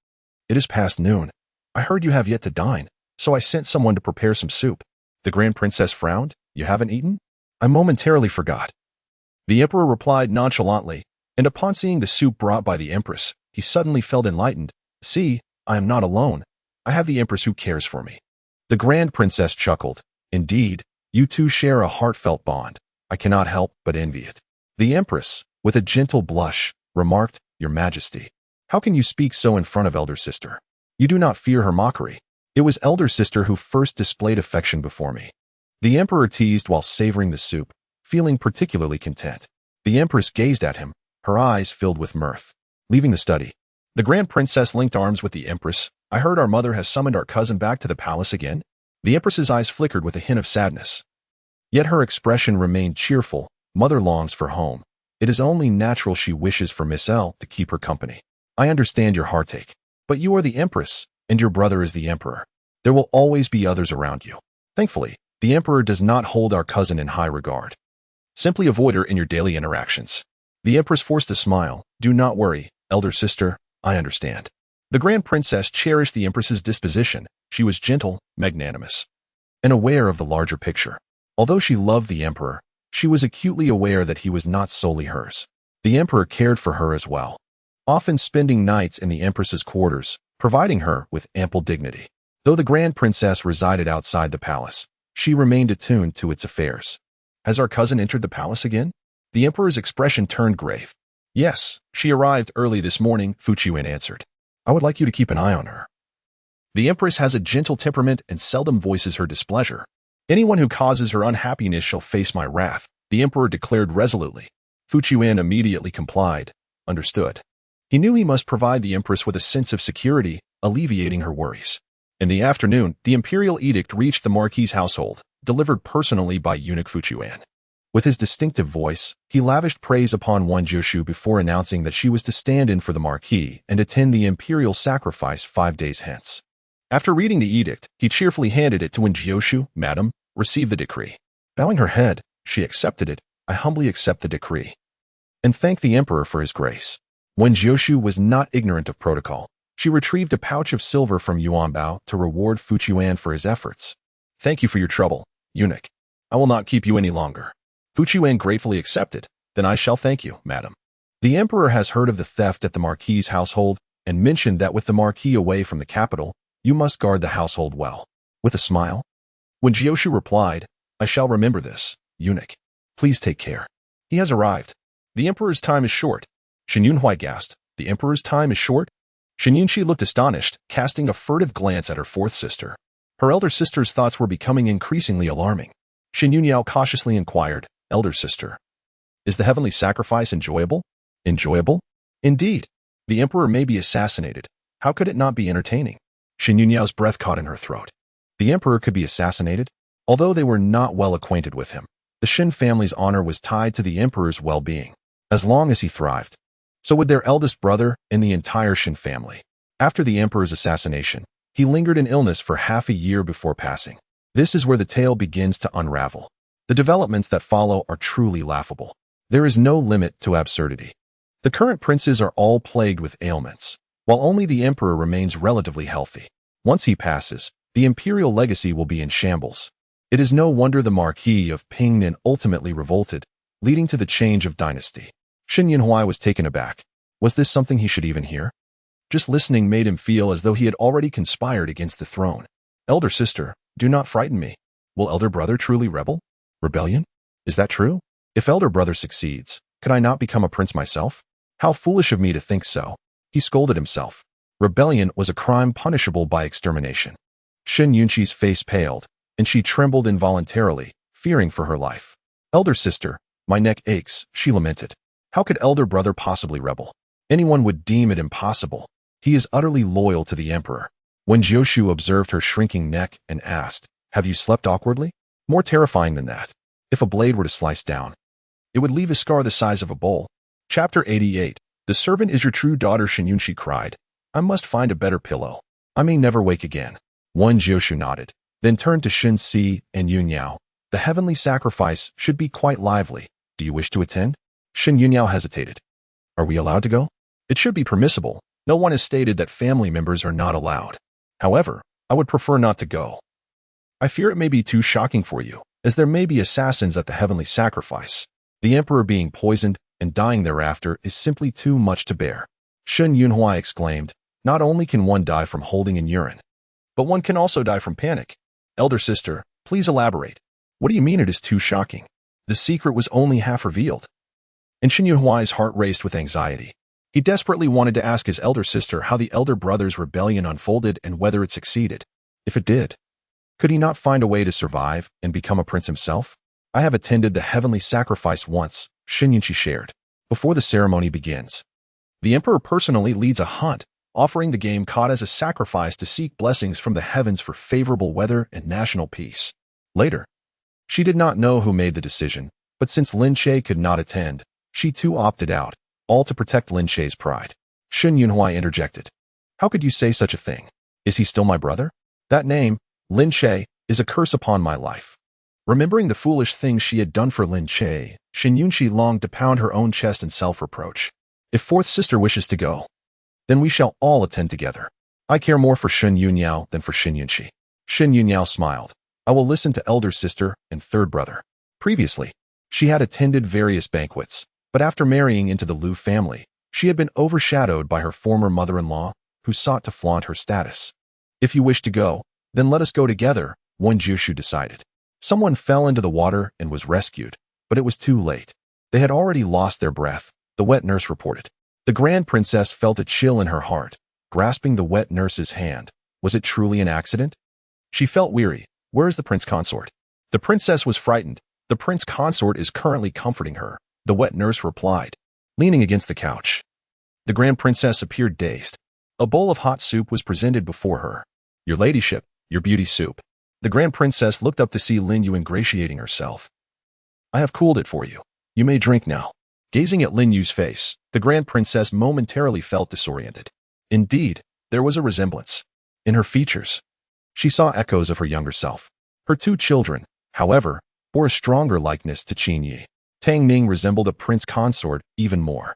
It is past noon. I heard you have yet to dine, so I sent someone to prepare some soup. The grand princess frowned. You haven't eaten? I momentarily forgot. The emperor replied nonchalantly, and upon seeing the soup brought by the empress, he suddenly felt enlightened. See, I am not alone. I have the empress who cares for me. The grand princess chuckled. Indeed, you two share a heartfelt bond. I cannot help but envy it. The empress, with a gentle blush, remarked, Your Majesty. How can you speak so in front of elder sister? You do not fear her mockery. It was elder sister who first displayed affection before me. The emperor teased while savoring the soup, feeling particularly content. The empress gazed at him, her eyes filled with mirth. Leaving the study, the grand princess linked arms with the empress. I heard our mother has summoned our cousin back to the palace again. The empress's eyes flickered with a hint of sadness. Yet her expression remained cheerful. Mother longs for home. It is only natural she wishes for Miss L to keep her company. I understand your heartache. But you are the empress, and your brother is the emperor. There will always be others around you. Thankfully, the emperor does not hold our cousin in high regard. Simply avoid her in your daily interactions. The empress forced a smile. Do not worry, elder sister, I understand. The grand princess cherished the empress's disposition. She was gentle, magnanimous, and aware of the larger picture. Although she loved the emperor, she was acutely aware that he was not solely hers. The emperor cared for her as well, often spending nights in the empress's quarters, providing her with ample dignity. Though the grand princess resided outside the palace, she remained attuned to its affairs. Has our cousin entered the palace again? The emperor's expression turned grave. Yes, she arrived early this morning, Fuqiuan answered. I would like you to keep an eye on her. The empress has a gentle temperament and seldom voices her displeasure. Anyone who causes her unhappiness shall face my wrath, the emperor declared resolutely. Fuqiuan immediately complied. Understood. He knew he must provide the empress with a sense of security, alleviating her worries. In the afternoon, the imperial edict reached the Marquis' household, delivered personally by eunuch Fuqiuan. With his distinctive voice, he lavished praise upon Wen Jiushu before announcing that she was to stand in for the Marquis and attend the imperial sacrifice 5 days hence. After reading the edict, he cheerfully handed it to Wen Jiushu. Madam, receive the decree. Bowing her head, she accepted it. I humbly accept the decree, and thank the emperor for his grace. Wen Jiushu was not ignorant of protocol. She retrieved a pouch of silver from Yuanbao to reward Fuqiuan for his efforts. Thank you for your trouble, eunuch. I will not keep you any longer. Fuqiuan gratefully accepted. Then I shall thank you, madam. The emperor has heard of the theft at the Marquis' household and mentioned that with the Marquis away from the capital, you must guard the household well. With a smile, Wen Jiushu replied, I shall remember this, eunuch. Please take care. He has arrived. The emperor's time is short. Shen Yunhui gasped. The emperor's time is short? Shen Yunqi looked astonished, casting a furtive glance at her fourth sister. Her elder sister's thoughts were becoming increasingly alarming. Shen Yunyao cautiously inquired, Elder sister, is the heavenly sacrifice enjoyable? Enjoyable? Indeed. The emperor may be assassinated. How could it not be entertaining? Shen Yunyao's breath caught in her throat. The emperor could be assassinated? Although they were not well acquainted with him, the Shen family's honor was tied to the emperor's well-being. As long as he thrived, so would their eldest brother and the entire Shen family. After the emperor's assassination, he lingered in illness for half a year before passing. This is where the tale begins to unravel. The developments that follow are truly laughable. There is no limit to absurdity. The current princes are all plagued with ailments, while only the emperor remains relatively healthy. Once he passes, the imperial legacy will be in shambles. It is no wonder the Marquis of Pingnan ultimately revolted, leading to the change of dynasty. Shen Yunhui was taken aback. Was this something he should even hear? Just listening made him feel as though he had already conspired against the throne. Elder sister, do not frighten me. Will elder brother truly rebel? Rebellion? Is that true? If elder brother succeeds, could I not become a prince myself? How foolish of me to think so. He scolded himself. Rebellion was a crime punishable by extermination. Shen Yunqi's face paled, and she trembled involuntarily, fearing for her life. Elder sister, my neck aches, she lamented. How could elder brother possibly rebel? Anyone would deem it impossible. He is utterly loyal to the emperor. Wen Jiushu observed her shrinking neck and asked, have you slept awkwardly? More terrifying than that. If a blade were to slice down, it would leave a scar the size of a bowl. Chapter 88. The servant is your true daughter, Shen Yunqi cried. I must find a better pillow. I may never wake again. Wen Jiushu nodded, then turned to Shen Si and Yunyao. The heavenly sacrifice should be quite lively. Do you wish to attend? Shen Yunyao hesitated. Are we allowed to go? It should be permissible. No one has stated that family members are not allowed. However, I would prefer not to go. I fear it may be too shocking for you, as there may be assassins at the heavenly sacrifice. The emperor being poisoned and dying thereafter is simply too much to bear. Shen Yunhui exclaimed, not only can one die from holding in urine, but one can also die from panic. Elder sister, please elaborate. What do you mean it is too shocking? The secret was only half revealed. And Shen Yunhui's heart raced with anxiety. He desperately wanted to ask his elder sister how the elder brother's rebellion unfolded and whether it succeeded. If it did, could he not find a way to survive and become a prince himself? I have attended the heavenly sacrifice once, Xinyunqi shared. Before the ceremony begins, the emperor personally leads a hunt, offering the game caught as a sacrifice to seek blessings from the heavens for favorable weather and national peace. Later, she did not know who made the decision, but since Lin Che could not attend, she too opted out, all to protect Lin Che's pride. Xun Yunhui interjected. How could you say such a thing? Is he still my brother? That name, Lin Che, is a curse upon my life. Remembering the foolish things she had done for Lin Che, Xin Yunqi longed to pound her own chest in self-reproach. If fourth sister wishes to go, then we shall all attend together. I care more for Xun Yunyao than for Xin Yunqi. Xin Yunyao smiled. I will listen to elder sister and third brother. Previously, she had attended various banquets, but after marrying into the Liu family, she had been overshadowed by her former mother-in-law, who sought to flaunt her status. If you wish to go, then let us go together, Wen Jiushu decided. Someone fell into the water and was rescued, but it was too late. They had already lost their breath, the wet nurse reported. The grand princess felt a chill in her heart, grasping the wet nurse's hand. Was it truly an accident? She felt weary. Where is the prince consort? The princess was frightened. The prince consort is currently comforting her, the wet nurse replied, leaning against the couch. The grand princess appeared dazed. A bowl of hot soup was presented before her. Your ladyship, your beauty soup. The grand princess looked up to see Lin Yu ingratiating herself. I have cooled it for you. You may drink now. Gazing at Lin Yu's face, the grand princess momentarily felt disoriented. Indeed, there was a resemblance. In her features, she saw echoes of her younger self. Her two children, however, bore a stronger likeness to Qin Yi. Tang Ning resembled a prince consort even more.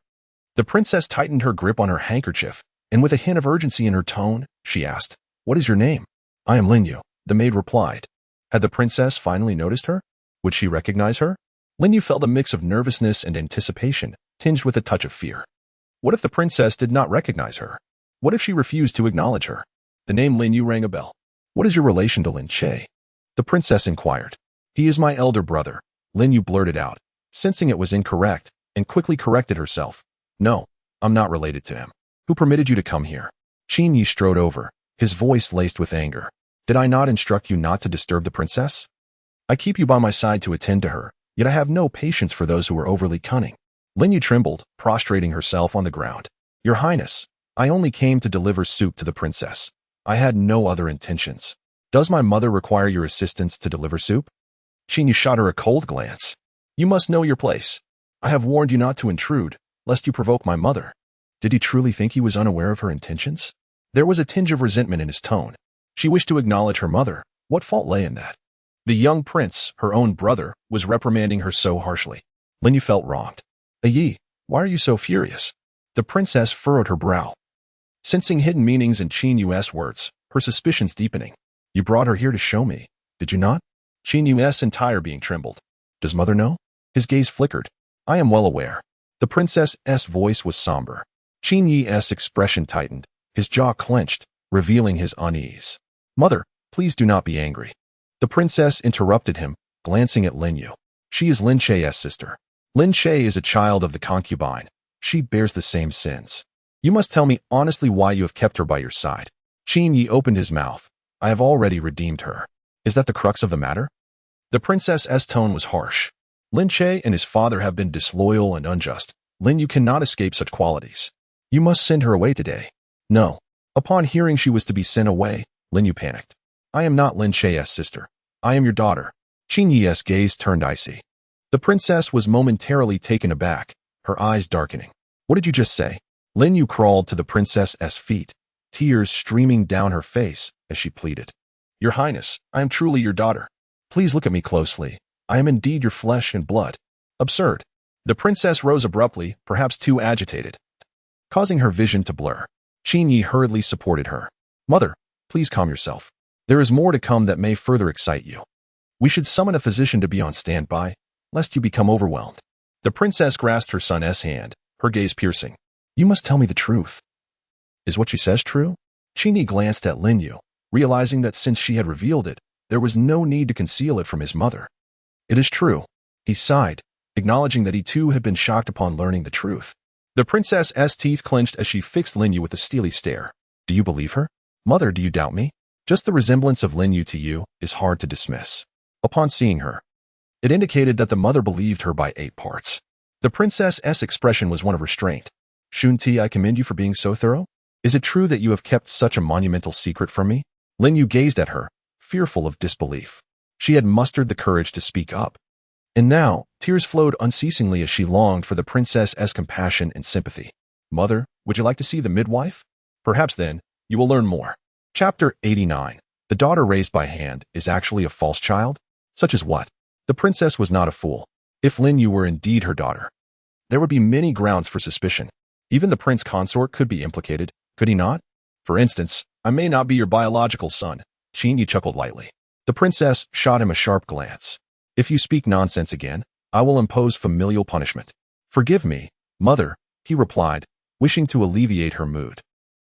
The princess tightened her grip on her handkerchief, and with a hint of urgency in her tone, she asked, What is your name? I am Lin Yu, the maid replied. Had the princess finally noticed her? Would she recognize her? Lin Yu felt a mix of nervousness and anticipation, tinged with a touch of fear. What if the princess did not recognize her? What if she refused to acknowledge her? The name Lin Yu rang a bell. What is your relation to Lin Che? The princess inquired. He is my elder brother, Lin Yu blurted out, sensing it was incorrect, and quickly corrected herself. No, I'm not related to him. Who permitted you to come here? Qin Yi strode over, his voice laced with anger. Did I not instruct you not to disturb the princess? I keep you by my side to attend to her, yet I have no patience for those who are overly cunning. Lin Yu trembled, prostrating herself on the ground. Your Highness, I only came to deliver soup to the princess. I had no other intentions. Does my mother require your assistance to deliver soup? Qin Yu shot her a cold glance. You must know your place. I have warned you not to intrude, lest you provoke my mother. Did he truly think he was unaware of her intentions? There was a tinge of resentment in his tone. She wished to acknowledge her mother. What fault lay in that? The young prince, her own brother, was reprimanding her so harshly. Lin Yu felt wronged. Yi, why are you so furious? The princess furrowed her brow. Sensing hidden meanings in Qin Yu's words, her suspicions deepening. You brought her here to show me, did you not? Qin Yu's entire being trembled. Does mother know? His gaze flickered. I am well aware. The princess's voice was somber. Qin Yi's expression tightened, his jaw clenched, revealing his unease. Mother, please do not be angry. The princess interrupted him, glancing at Lin Yu. She is Lin Che's sister. Lin Che is a child of the concubine. She bears the same sins. You must tell me honestly why you have kept her by your side. Qin Yi opened his mouth. I have already redeemed her. Is that the crux of the matter? The princess's tone was harsh. Lin Che and his father have been disloyal and unjust. Lin Yu cannot escape such qualities. You must send her away today. No. Upon hearing she was to be sent away, Lin Yu panicked. I am not Lin Che's sister. I am your daughter. Qin Yi's gaze turned icy. The princess was momentarily taken aback, her eyes darkening. What did you just say? Lin Yu crawled to the princess's feet, tears streaming down her face as she pleaded. Your Highness, I am truly your daughter. Please look at me closely. I am indeed your flesh and blood. Absurd. The princess rose abruptly, perhaps too agitated, causing her vision to blur. Qin Yi hurriedly supported her. Mother, please calm yourself. There is more to come that may further excite you. We should summon a physician to be on standby, lest you become overwhelmed. The princess grasped her son's hand, her gaze piercing. You must tell me the truth. Is what she says true? Qin Yi glanced at Lin Yu, realizing that since she had revealed it, there was no need to conceal it from his mother. It is true. He sighed, acknowledging that he too had been shocked upon learning the truth. The princess's teeth clenched as she fixed Lin Yu with a steely stare. Do you believe her? Mother, do you doubt me? Just the resemblance of Lin Yu to you is hard to dismiss. Upon seeing her, it indicated that the mother believed her by 8 parts. The princess's expression was one of restraint. Shunti, I commend you for being so thorough. Is it true that you have kept such a monumental secret from me? Lin Yu gazed at her, fearful of disbelief. She had mustered the courage to speak up. And now, tears flowed unceasingly as she longed for the princess's compassion and sympathy. Mother, would you like to see the midwife? Perhaps then, you will learn more. Chapter 89. The daughter raised by hand is actually a false child? Such as what? The princess was not a fool. If Lin Yu were indeed her daughter, there would be many grounds for suspicion. Even the prince consort could be implicated, could he not? For instance, I may not be your biological son. Qin Yi chuckled lightly. The princess shot him a sharp glance. If you speak nonsense again, I will impose familial punishment. Forgive me, mother, he replied, wishing to alleviate her mood.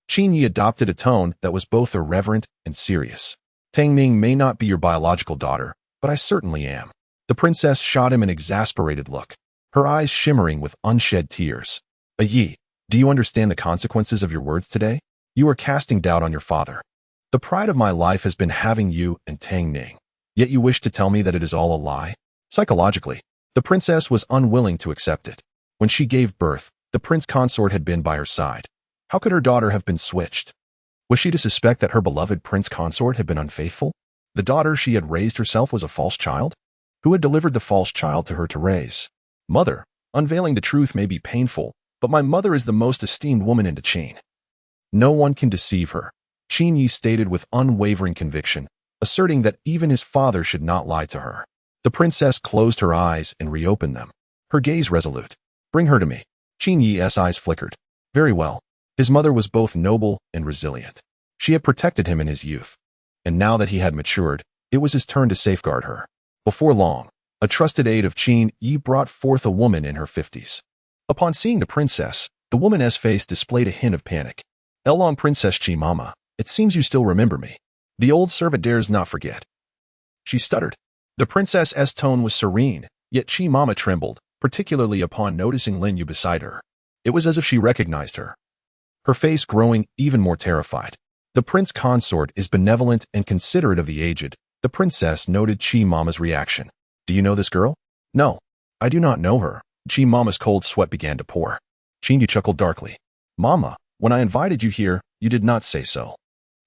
Qin Yi adopted a tone that was both irreverent and serious. Tang Ning may not be your biological daughter, but I certainly am. The princess shot him an exasperated look, her eyes shimmering with unshed tears. Yi, do you understand the consequences of your words today? You are casting doubt on your father. The pride of my life has been having you and Tang Ning. Yet you wish to tell me that it is all a lie? Psychologically, the princess was unwilling to accept it. When she gave birth, the prince consort had been by her side. How could her daughter have been switched? Was she to suspect that her beloved prince consort had been unfaithful? The daughter she had raised herself was a false child? Who had delivered the false child to her to raise? Mother, unveiling the truth may be painful, but my mother is the most esteemed woman in the chain. No one can deceive her, Qin Yi stated with unwavering conviction, asserting that even his father should not lie to her. The princess closed her eyes and reopened them, her gaze resolute. Bring her to me. Qin Yi's eyes flickered. Very well. His mother was both noble and resilient. She had protected him in his youth. And now that he had matured, it was his turn to safeguard her. Before long, a trusted aide of Qin Yi brought forth a woman in her 50s. Upon seeing the princess, the woman's face displayed a hint of panic. Elong Princess Qi Mama, it seems you still remember me. The old servant dares not forget. She stuttered. The princess's tone was serene, yet Qi Mama trembled, particularly upon noticing Lin Yu beside her. It was as if she recognized her, her face growing even more terrified. The prince consort is benevolent and considerate of the aged. The princess noted Qi Mama's reaction. Do you know this girl? No, I do not know her. Qi Mama's cold sweat began to pour. Qin Yu chuckled darkly. Mama, when I invited you here, you did not say so.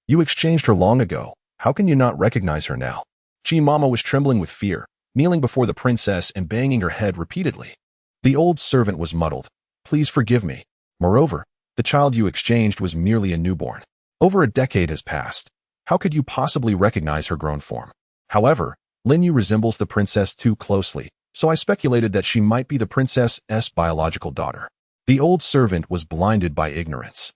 You exchanged her long ago. How can you not recognize her now? Qi Mama was trembling with fear, kneeling before the princess and banging her head repeatedly. The old servant was muddled. Please forgive me. Moreover, the child you exchanged was merely a newborn. Over a decade has passed. How could you possibly recognize her grown form? However, Lin Yu resembles the princess too closely, so I speculated that she might be the princess's biological daughter. The old servant was blinded by ignorance.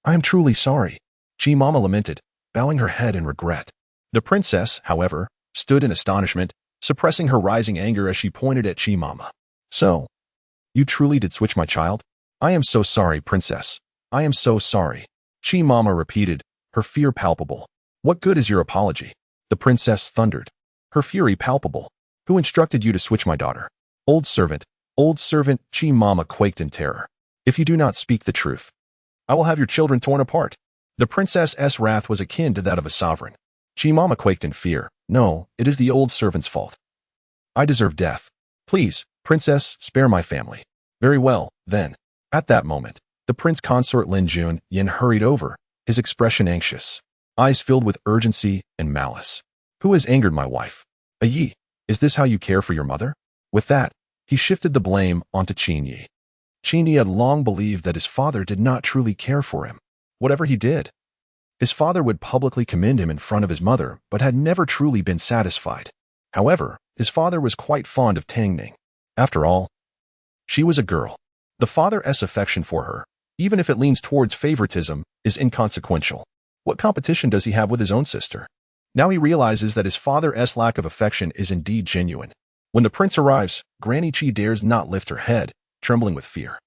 I am truly sorry, Qi Mama lamented, bowing her head in regret. The princess, however, stood in astonishment, suppressing her rising anger as she pointed at Qi Mama. So, you truly did switch my child? I am so sorry, princess. I am so sorry. Qi Mama repeated, her fear palpable. What good is your apology? The princess thundered, her fury palpable. Who instructed you to switch my daughter? Old servant, Qi Mama quaked in terror. If you do not speak the truth, I will have your children torn apart. The princess's wrath was akin to that of a sovereign. Qi Mama quaked in fear. No, it is the old servant's fault. I deserve death. Please, princess, spare my family. Very well, then. At that moment, the prince consort Lin Yin hurried over, his expression anxious, eyes filled with urgency and malice. Who has angered my wife? Yi, is this how you care for your mother? With that, he shifted the blame onto Qin Yi. Qin Yi had long believed that his father did not truly care for him. Whatever he did, his father would publicly commend him in front of his mother, but had never truly been satisfied. However, his father was quite fond of Tang Ning. After all, she was a girl. The father's affection for her, even if it leans towards favoritism, is inconsequential. What competition does he have with his own sister? Now he realizes that his father's lack of affection is indeed genuine. When the prince arrives, Granny Qi dares not lift her head, trembling with fear.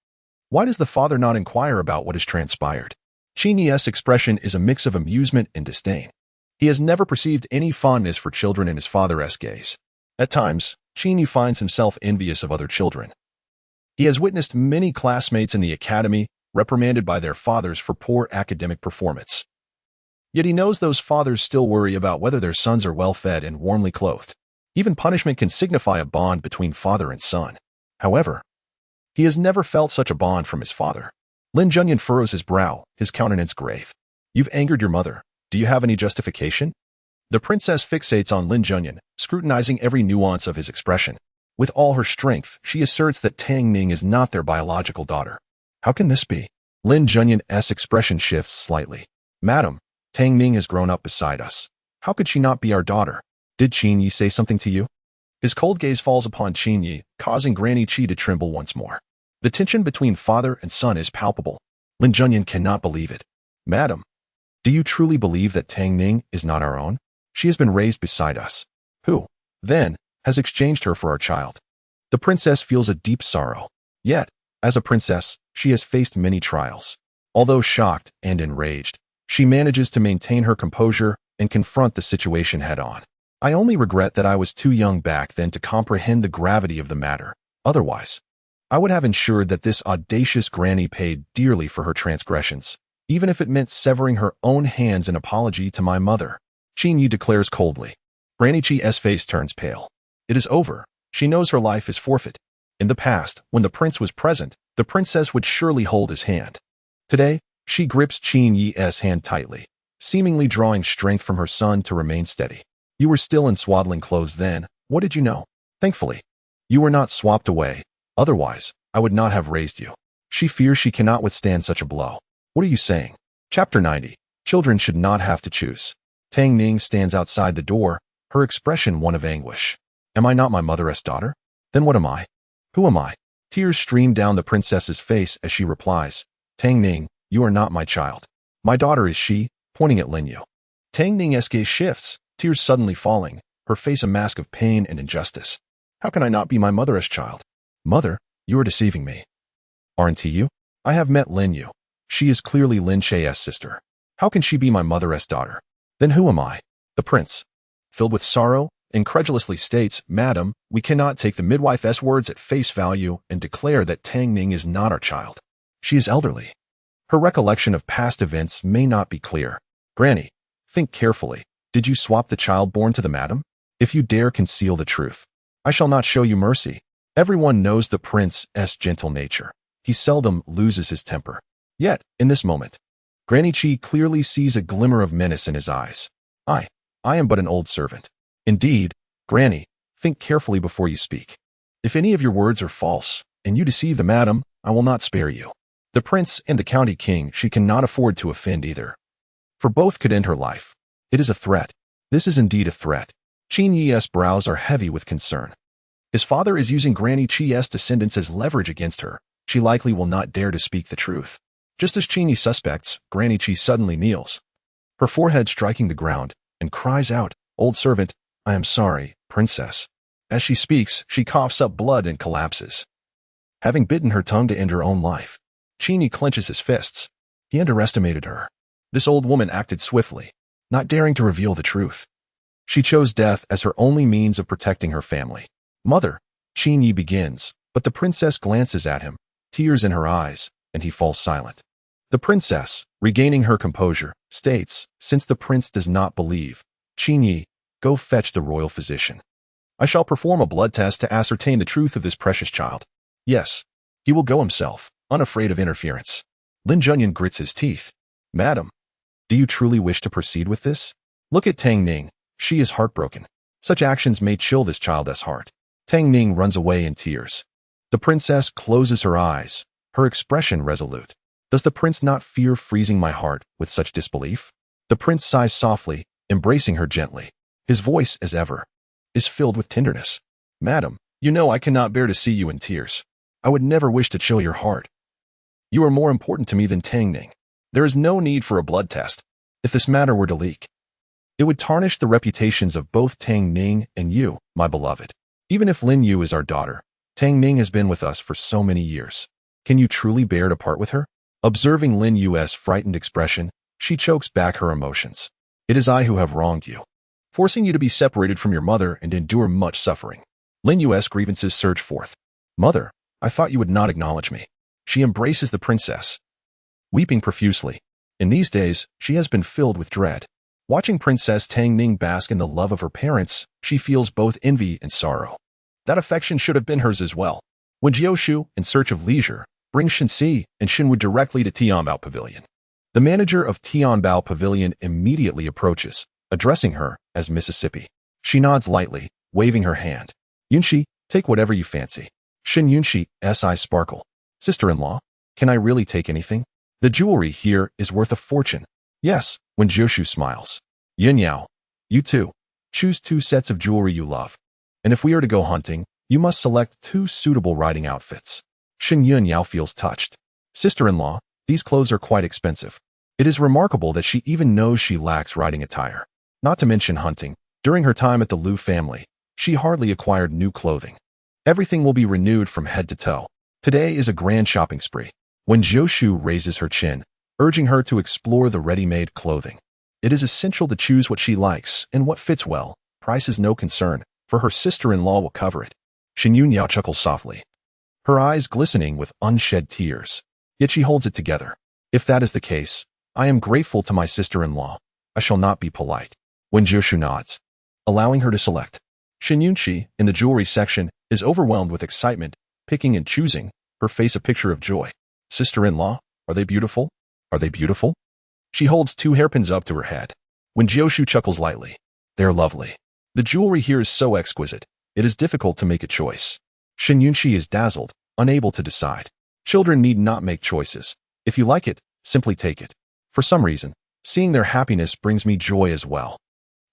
Why does the father not inquire about what has transpired? Qin Yi's expression is a mix of amusement and disdain. He has never perceived any fondness for children in his father's gaze. At times, Qin Yi finds himself envious of other children. He has witnessed many classmates in the academy reprimanded by their fathers for poor academic performance. Yet he knows those fathers still worry about whether their sons are well-fed and warmly clothed. Even punishment can signify a bond between father and son. However, he has never felt such a bond from his father. Lin Jiushu furrows his brow, his countenance grave. You've angered your mother. Do you have any justification? The princess fixates on Lin Jiushu, scrutinizing every nuance of his expression. With all her strength, she asserts that Tang Ning is not their biological daughter. How can this be? Lin Jiushu's expression shifts slightly. Madam, Tang Ning has grown up beside us. How could she not be our daughter? Did Qin Yi say something to you? His cold gaze falls upon Qin Yi, causing Granny Qi to tremble once more. The tension between father and son is palpable. Lin Jiushu cannot believe it. Madam, do you truly believe that Tang Ning is not our own? She has been raised beside us. Who, then, has exchanged her for our child? The princess feels a deep sorrow. Yet, as a princess, she has faced many trials. Although shocked and enraged, she manages to maintain her composure and confront the situation head-on. I only regret that I was too young back then to comprehend the gravity of the matter. Otherwise, I would have ensured that this audacious granny paid dearly for her transgressions, even if it meant severing her own hands in apology to my mother. Qin Yi declares coldly. Granny Qi's face turns pale. It is over. She knows her life is forfeit. In the past, when the prince was present, the princess would surely hold his hand. Today, she grips Qin Yi's hand tightly, seemingly drawing strength from her son to remain steady. You were still in swaddling clothes then. What did you know? Thankfully, you were not swapped away. Otherwise, I would not have raised you. She fears she cannot withstand such a blow. What are you saying? Chapter 90. Children should not have to choose. Tang Ning stands outside the door, her expression one of anguish. Am I not my mother's daughter? Then what am I? Who am I? Tears stream down the princess's face as she replies. Tang Ning, you are not my child. My daughter is she, pointing at Lin Yu. Tang Ning's gaze shifts, tears suddenly falling, her face a mask of pain and injustice. How can I not be my mother's child? Mother, you are deceiving me. Aren't you? I have met Lin Yu. She is clearly Lin Che's sister. How can she be my mother's daughter? Then who am I? The prince, filled with sorrow, incredulously states, Madam, we cannot take the midwife's words at face value and declare that Tang Ning is not our child. She is elderly. Her recollection of past events may not be clear. Granny, think carefully. Did you swap the child born to the madam? If you dare conceal the truth, I shall not show you mercy. Everyone knows the prince's gentle nature. He seldom loses his temper. Yet, in this moment, Granny Qi clearly sees a glimmer of menace in his eyes. I am but an old servant. Indeed, Granny, think carefully before you speak. If any of your words are false, and you deceive the madam, I will not spare you. The prince and the county king she cannot afford to offend either. For both could end her life. It is a threat. This is indeed a threat. Qin Yi's brows are heavy with concern. His father is using Granny Qi's descendants as leverage against her. She likely will not dare to speak the truth. Just as Qin Yi suspects, Granny Qi suddenly kneels, her forehead striking the ground, and cries out, Old servant, I am sorry, princess. As she speaks, she coughs up blood and collapses. Having bitten her tongue to end her own life, Qin Yi clenches his fists. He underestimated her. This old woman acted swiftly, not daring to reveal the truth. She chose death as her only means of protecting her family. Mother, Qin Yi begins, but the princess glances at him, tears in her eyes, and he falls silent. The princess, regaining her composure, states, since the prince does not believe, Qin Yi, go fetch the royal physician. I shall perform a blood test to ascertain the truth of this precious child. Yes, he will go himself, unafraid of interference. Lin Jiushu grits his teeth. Madam, do you truly wish to proceed with this? Look at Tang Ning. She is heartbroken. Such actions may chill this child's heart. Tang Ning runs away in tears. The princess closes her eyes, her expression resolute. Does the prince not fear freezing my heart with such disbelief? The prince sighs softly, embracing her gently. His voice, as ever, is filled with tenderness. Madam, you know I cannot bear to see you in tears. I would never wish to chill your heart. You are more important to me than Tang Ning. There is no need for a blood test. If this matter were to leak, it would tarnish the reputations of both Tang Ning and you, my beloved. Even if Lin Yu is our daughter, Tang Ning has been with us for so many years. Can you truly bear to part with her? Observing Lin Yu's frightened expression, she chokes back her emotions. It is I who have wronged you, forcing you to be separated from your mother and endure much suffering. Lin Yu's grievances surge forth. Mother, I thought you would not acknowledge me. She embraces the princess, weeping profusely. In these days, she has been filled with dread. Watching Princess Tang Ning bask in the love of her parents, she feels both envy and sorrow. That affection should have been hers as well. Wen Jiushu, in search of leisure, brings Shenxi and Xinwu directly to Tianbao Pavilion. The manager of Tianbao Pavilion immediately approaches, addressing her as Mississippi. She nods lightly, waving her hand. Yunxi, take whatever you fancy. Shin Yunxi's eyes sparkle. Sister-in-law, can I really take anything? The jewelry here is worth a fortune. Yes, Wen Jiushu smiles. Yin Yao, you too. Choose 2 sets of jewelry you love. And if we are to go hunting, you must select 2 suitable riding outfits. Shin Yun Yao feels touched. Sister-in-law, these clothes are quite expensive. It is remarkable that she even knows she lacks riding attire. Not to mention hunting. During her time at the Liu family, she hardly acquired new clothing. Everything will be renewed from head to toe. Today is a grand shopping spree. Wen Jiushu raises her chin, urging her to explore the ready-made clothing. It is essential to choose what she likes and what fits well. Price is no concern, for her sister-in-law will cover it. Shin Yun Yao chuckles softly, her eyes glistening with unshed tears. Yet she holds it together. If that is the case, I am grateful to my sister-in-law. I shall not be polite. Wen Jiushu nods, allowing her to select. Shin Yunxi, in the jewelry section, is overwhelmed with excitement, picking and choosing, her face a picture of joy. Sister-in-law, are they beautiful? Are they beautiful? She holds 2 hairpins up to her head. Wen Jiushu chuckles lightly. They're lovely. The jewelry here is so exquisite, it is difficult to make a choice. Shin Yunxi is dazzled, unable to decide. Children need not make choices. If you like it, simply take it. For some reason, seeing their happiness brings me joy as well.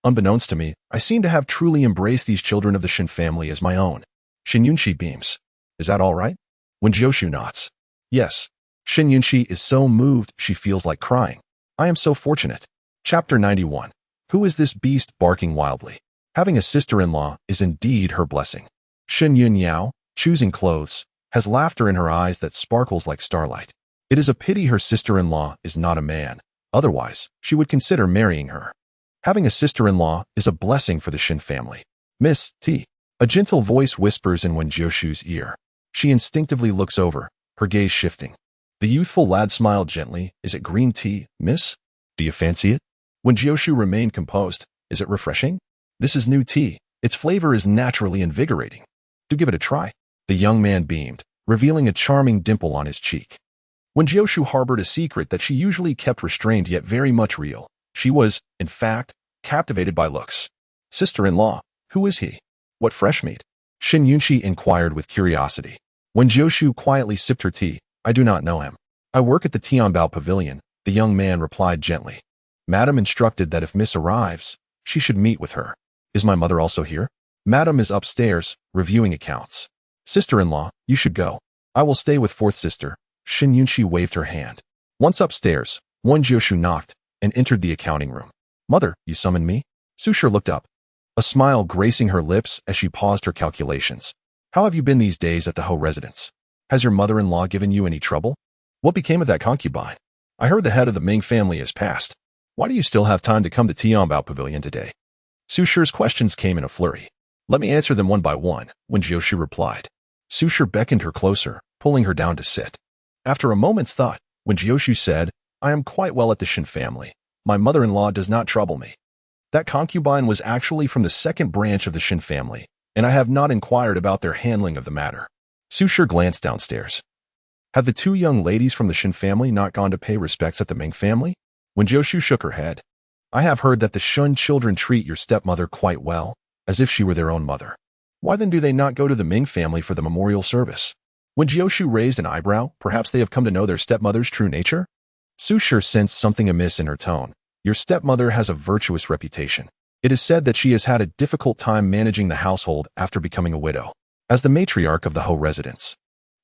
Unbeknownst to me, I seem to have truly embraced these children of the Shin family as my own. Shin Yunxi beams. Is that all right? Wen Jiushu nods. Yes. Shin Yunxi is so moved she feels like crying. I am so fortunate. Chapter 91. Who is this beast barking wildly? Having a sister-in-law is indeed her blessing. Shin Yun Yao, choosing clothes, has laughter in her eyes that sparkles like starlight. It is a pity her sister-in-law is not a man. Otherwise, she would consider marrying her. Having a sister-in-law is a blessing for the Shin family. Miss T. A gentle voice whispers in Wen Jiushu's ear. She instinctively looks over, her gaze shifting. The youthful lad smiled gently. Is it green tea, miss? Do you fancy it? Wen Jiushu remained composed. Is it refreshing? This is new tea. Its flavor is naturally invigorating. Do give it a try. The young man beamed, revealing a charming dimple on his cheek. Wen Jiushu harbored a secret that she usually kept restrained yet very much real. She was, in fact, captivated by looks. Sister-in-law, who is he? What fresh meat? Shin Yunxi inquired with curiosity. Wen Jiushu quietly sipped her tea. I do not know him. I work at the Tianbao Pavilion, the young man replied gently. Madam instructed that if Miss arrives, she should meet with her. Is my mother also here? Madam is upstairs, reviewing accounts. Sister-in-law, you should go. I will stay with 4th sister. Shin Yunxi waved her hand. Once upstairs, Wen Jiushu knocked and entered the accounting room. Mother, you summoned me? Susher looked up, a smile gracing her lips as she paused her calculations. How have you been these days at the Ho residence? Has your mother-in-law given you any trouble? What became of that concubine? I heard the head of the Ming family has passed. Why do you still have time to come to Tianbao Pavilion today? Susher's questions came in a flurry. Let me answer them one by one, Wen Jiushu replied. Susher beckoned her closer, pulling her down to sit. After a moment's thought, Wen Jiushu said, I am quite well at the Shin family. My mother-in-law does not trouble me. That concubine was actually from the 2nd branch of the Shin family, and I have not inquired about their handling of the matter. Susher glanced downstairs. Have the 2 young ladies from the Shin family not gone to pay respects at the Ming family? Wen Jiushu shook her head. I have heard that the Shun children treat your stepmother quite well, as if she were their own mother. Why then do they not go to the Ming family for the memorial service? Wen Jiushu raised an eyebrow. Perhaps they have come to know their stepmother's true nature? Susher sensed something amiss in her tone. Your stepmother has a virtuous reputation. It is said that she has had a difficult time managing the household after becoming a widow. As the matriarch of the Ho residence,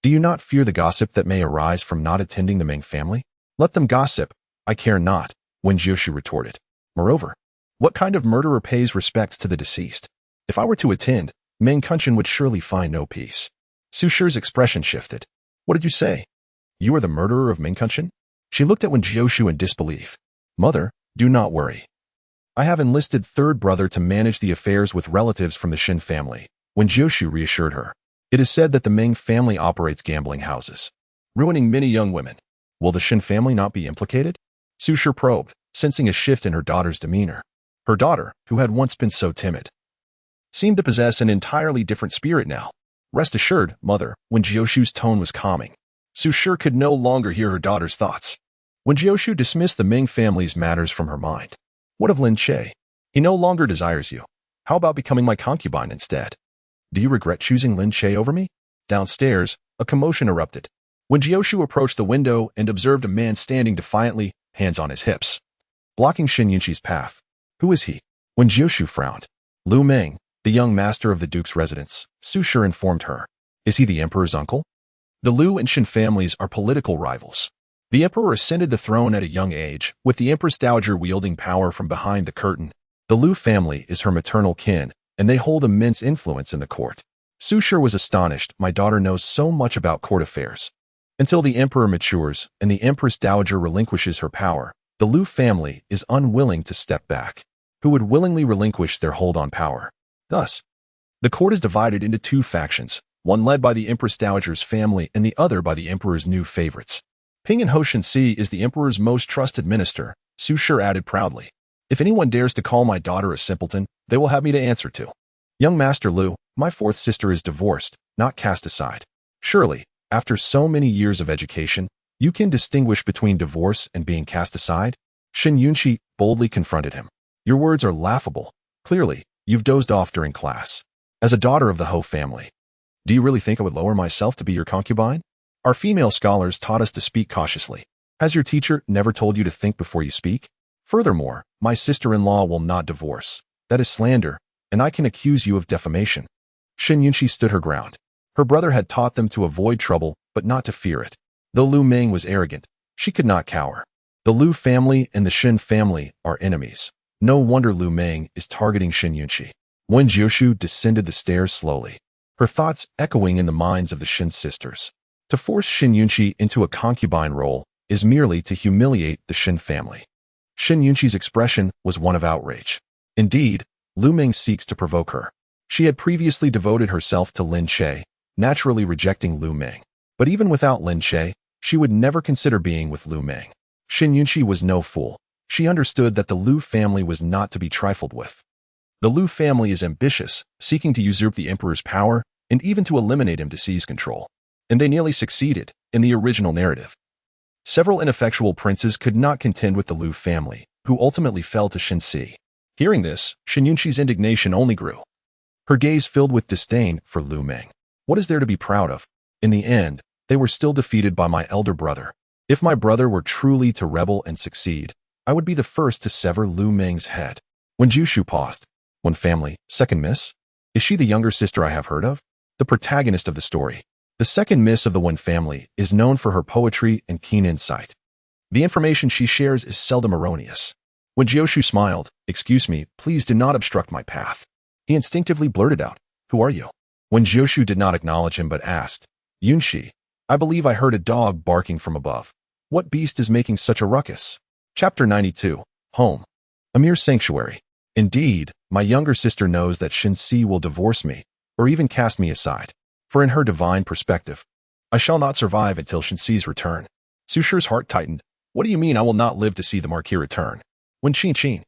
do you not fear the gossip that may arise from not attending the Ming family? Let them gossip. I care not, Wen Jiushu retorted. Moreover, what kind of murderer pays respects to the deceased? If I were to attend, Ming Kunshin would surely find no peace. Susher's expression shifted. What did you say? You are the murderer of Ming Kunshin? She looked at Wen Jiushu in disbelief. Mother, do not worry. I have enlisted 3rd brother to manage the affairs with relatives from the Shin family, Wen Jiushu reassured her. It is said that the Ming family operates gambling houses, ruining many young women. Will the Shin family not be implicated? Su Shi probed, sensing a shift in her daughter's demeanor. Her daughter, who had once been so timid, seemed to possess an entirely different spirit now. Rest assured, mother, Wen Jiushu's tone was calming. Su Shi could no longer hear her daughter's thoughts. Wen Jiushu dismissed the Ming family's matters from her mind. What of Lin Che? He no longer desires you. How about becoming my concubine instead? Do you regret choosing Lin Che over me? Downstairs, a commotion erupted. Wen Jiushu approached the window and observed a man standing defiantly, hands on his hips, blocking Shin Yunqi's path. Who is he? Wen Jiushu frowned. Lu Meng, the young master of the duke's residence, Su Shi informed her. Is he the emperor's uncle? The Lu and Shin families are political rivals. The emperor ascended the throne at a young age, with the empress dowager wielding power from behind the curtain. The Lu family is her maternal kin, and they hold immense influence in the court. Su Shi was astonished. My daughter knows so much about court affairs. Until the emperor matures and the empress dowager relinquishes her power, the Lu family is unwilling to step back. Who would willingly relinquish their hold on power? Thus, the court is divided into two factions, one led by the empress dowager's family and the other by the emperor's new favorites. Pingnan Hoshensi is the emperor's most trusted minister, Su Shi added proudly. If anyone dares to call my daughter a simpleton, they will have me to answer to. Young Master Lu, my fourth sister is divorced, not cast aside. Surely, after so many years of education, you can distinguish between divorce and being cast aside? Shin Yunqi boldly confronted him. Your words are laughable. Clearly, you've dozed off during class. As a daughter of the Ho family, do you really think I would lower myself to be your concubine? Our female scholars taught us to speak cautiously. Has your teacher never told you to think before you speak? Furthermore, my sister-in-law will not divorce. That is slander, and I can accuse you of defamation. Shin Yunqi stood her ground. Her brother had taught them to avoid trouble, but not to fear it. Though Lu Meng was arrogant, she could not cower. The Lu family and the Shin family are enemies. No wonder Lu Meng is targeting Shin Yunqi. Wen Jiushu descended the stairs slowly, her thoughts echoing in the minds of the Shin sisters. To force Shin Yunqi into a concubine role is merely to humiliate the Shin family. Shin Yunqi's expression was one of outrage. Indeed, Lu Meng seeks to provoke her. She had previously devoted herself to Lin Che, naturally rejecting Lu Meng. But even without Lin Che, she would never consider being with Lu Meng. Shin Yunqi was no fool. She understood that the Lu family was not to be trifled with. The Lu family is ambitious, seeking to usurp the emperor's power and even to eliminate him to seize control. And they nearly succeeded in the original narrative. Several ineffectual princes could not contend with the Lu family, who ultimately fell to Shin Si. Hearing this, Shin Yunqi's indignation only grew. Her gaze filled with disdain for Lu Meng. What is there to be proud of? In the end, they were still defeated by my elder brother. If my brother were truly to rebel and succeed, I would be the first to sever Lu Meng's head. Wen Jiushu paused. One family, second miss? Is she the younger sister I have heard of? The protagonist of the story. The second miss of the Wen family is known for her poetry and keen insight. The information she shares is seldom erroneous. Wen Jiushu smiled. Excuse me, please do not obstruct my path. He instinctively blurted out, Who are you? Wen Jiushu did not acknowledge him but asked, Yunqi, I believe I heard a dog barking from above. What beast is making such a ruckus? Chapter 92. Home. A mere sanctuary. Indeed, my younger sister knows that Shin Si will divorce me, or even cast me aside. For in her divine perspective, I shall not survive until Shin Si's return. Su Shi's heart tightened. What do you mean I will not live to see the Marquis return? Wen Qin.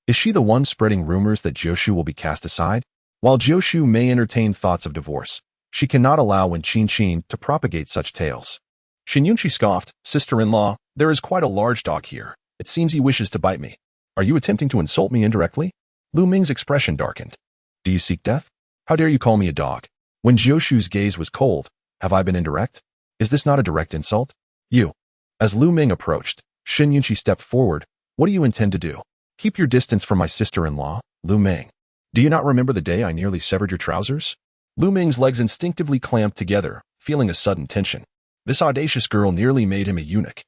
Is she the one spreading rumors that Jiushu will be cast aside? While Jiushu may entertain thoughts of divorce, she cannot allow Wen Qin to propagate such tales. Shin Yunqi scoffed. Sister-in-law, there is quite a large dog here. It seems he wishes to bite me. Are you attempting to insult me indirectly? Lu Meng's expression darkened. Do you seek death? How dare you call me a dog? Wen Jiushu's gaze was cold. Have I been indirect? Is this not a direct insult? You. As Lu Meng approached, Shin Yunqi stepped forward. What do you intend to do? Keep your distance from my sister-in-law, Lu Meng. Do you not remember the day I nearly severed your trousers? Lu Meng's legs instinctively clamped together, feeling a sudden tension. This audacious girl nearly made him a eunuch.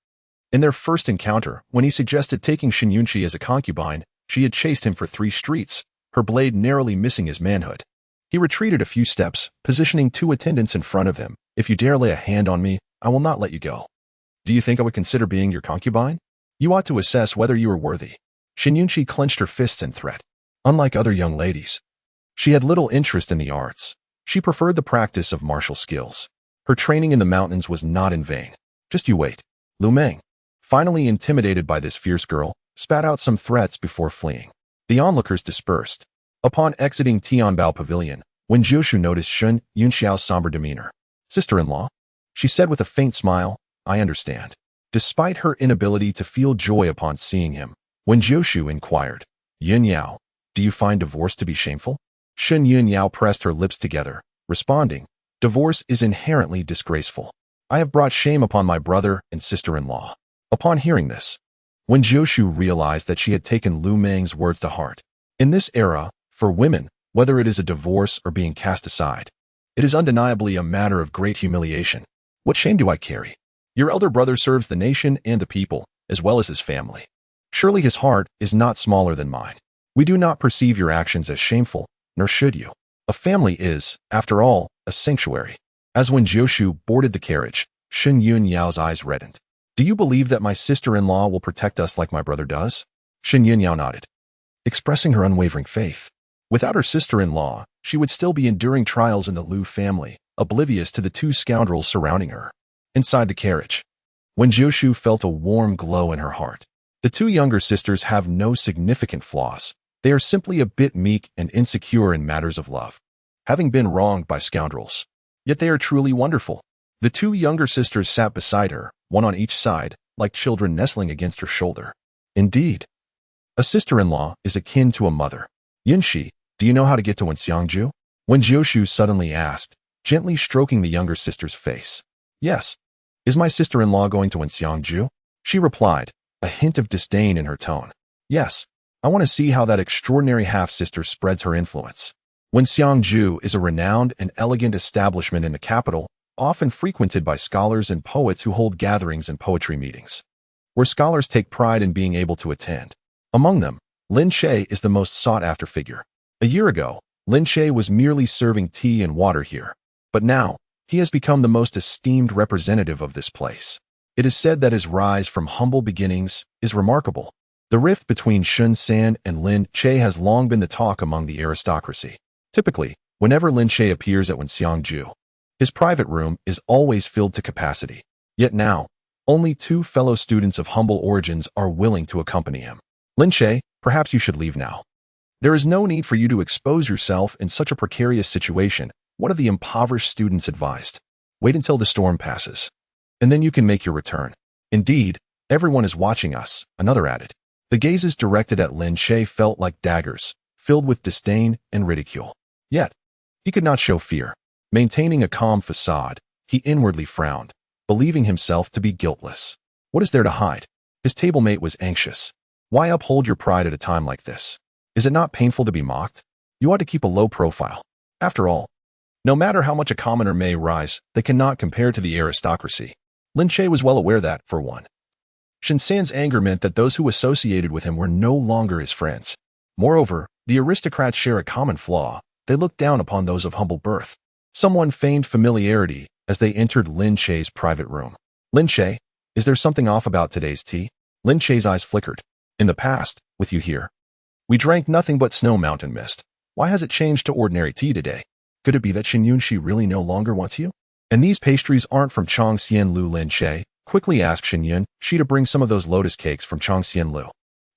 In their first encounter, when he suggested taking Shin Yunqi as a concubine, she had chased him for 3 streets, her blade narrowly missing his manhood. He retreated a few steps, positioning 2 attendants in front of him. If you dare lay a hand on me, I will not let you go. Do you think I would consider being your concubine? You ought to assess whether you are worthy. Shin Yunqi clenched her fists in threat. Unlike other young ladies, she had little interest in the arts. She preferred the practice of martial skills. Her training in the mountains was not in vain. Just you wait. Lu Meng, finally intimidated by this fierce girl, spat out some threats before fleeing. The onlookers dispersed. Upon exiting Tianbao Pavilion, Wen Jiushu noticed Shun Yunxiao's somber demeanor. Sister-in-law? She said with a faint smile, I understand. Despite her inability to feel joy upon seeing him, Wen Jiushu inquired, Yun Yao, do you find divorce to be shameful? Shun Yun Yao pressed her lips together, responding, divorce is inherently disgraceful. I have brought shame upon my brother and sister-in-law. Upon hearing this, Wen Jiushu realized that she had taken Lu Meng's words to heart. In this era, for women, whether it is a divorce or being cast aside, it is undeniably a matter of great humiliation. What shame do I carry? Your elder brother serves the nation and the people, as well as his family. Surely his heart is not smaller than mine. We do not perceive your actions as shameful, nor should you. A family is, after all, a sanctuary. As Wen Jiushu boarded the carriage, Shun Yun Yao's eyes reddened. Do you believe that my sister-in-law will protect us like my brother does? Shun Yun Yao nodded, expressing her unwavering faith. Without her sister-in-law, she would still be enduring trials in the Lu family, oblivious to the two scoundrels surrounding her. Inside the carriage, Wen Jiushu felt a warm glow in her heart. The two younger sisters have no significant flaws. They are simply a bit meek and insecure in matters of love, having been wronged by scoundrels. Yet they are truly wonderful. The two younger sisters sat beside her, one on each side, like children nestling against her shoulder. Indeed, a sister-in-law is akin to a mother. Yunxi, do you know how to get to Wenxiangju? Wen Jiushu suddenly asked, gently stroking the younger sister's face. Yes. Is my sister-in-law going to Wenxiangju? She replied, a hint of disdain in her tone. Yes. I want to see how that extraordinary half-sister spreads her influence. Wenxiangju is a renowned and elegant establishment in the capital, often frequented by scholars and poets who hold gatherings and poetry meetings, where scholars take pride in being able to attend. Among them, Lin Che is the most sought-after figure. A year ago, Lin Che was merely serving tea and water here, but now, he has become the most esteemed representative of this place. It is said that his rise from humble beginnings is remarkable. The rift between Shun San and Lin Che has long been the talk among the aristocracy. Typically, whenever Lin Che appears at Wenxiangju, his private room is always filled to capacity. Yet now, only two fellow students of humble origins are willing to accompany him. Lin Che, perhaps you should leave now. There is no need for you to expose yourself in such a precarious situation, one of the impoverished students advised. Wait until the storm passes, and then you can make your return. Indeed, everyone is watching us, another added. The gazes directed at Lin Che felt like daggers, filled with disdain and ridicule. Yet, he could not show fear. Maintaining a calm facade, he inwardly frowned, believing himself to be guiltless. What is there to hide? His table-mate was anxious. Why uphold your pride at a time like this? Is it not painful to be mocked? You ought to keep a low profile. After all, no matter how much a commoner may rise, they cannot compare to the aristocracy. Lin Che was well aware that, for one, Shen San's anger meant that those who associated with him were no longer his friends. Moreover, the aristocrats share a common flaw. They look down upon those of humble birth. Someone feigned familiarity as they entered Lin Che's private room. Lin Che, is there something off about today's tea? Lin Che's eyes flickered. In the past, with you here, we drank nothing but snow mountain mist. Why has it changed to ordinary tea today? Could it be that Xin Yunxi really no longer wants you? And these pastries aren't from Chongxian Lu. Lin Che quickly asked Xin Yunxi to bring some of those lotus cakes from Chongxian Lu.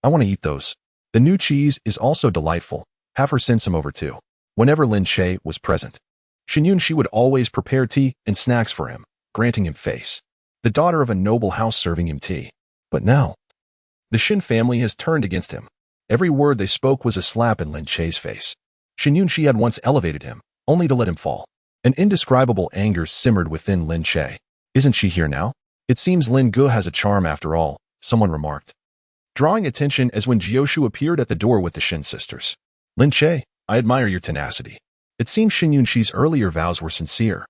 I want to eat those. The new cheese is also delightful. Have her send some over too. Whenever Lin Che was present, Xin Yunxi would always prepare tea and snacks for him, granting him face. The daughter of a noble house serving him tea. But now, the Xin family has turned against him. Every word they spoke was a slap in Lin Che's face. Xin Yunxi had once elevated him, only to let him fall. An indescribable anger simmered within Lin Che. Isn't she here now? It seems Lin Ge has a charm after all, someone remarked, drawing attention as Wen Jiushu appeared at the door with the Xin sisters. Lin Che, I admire your tenacity. It seems Xin Yunxi's earlier vows were sincere.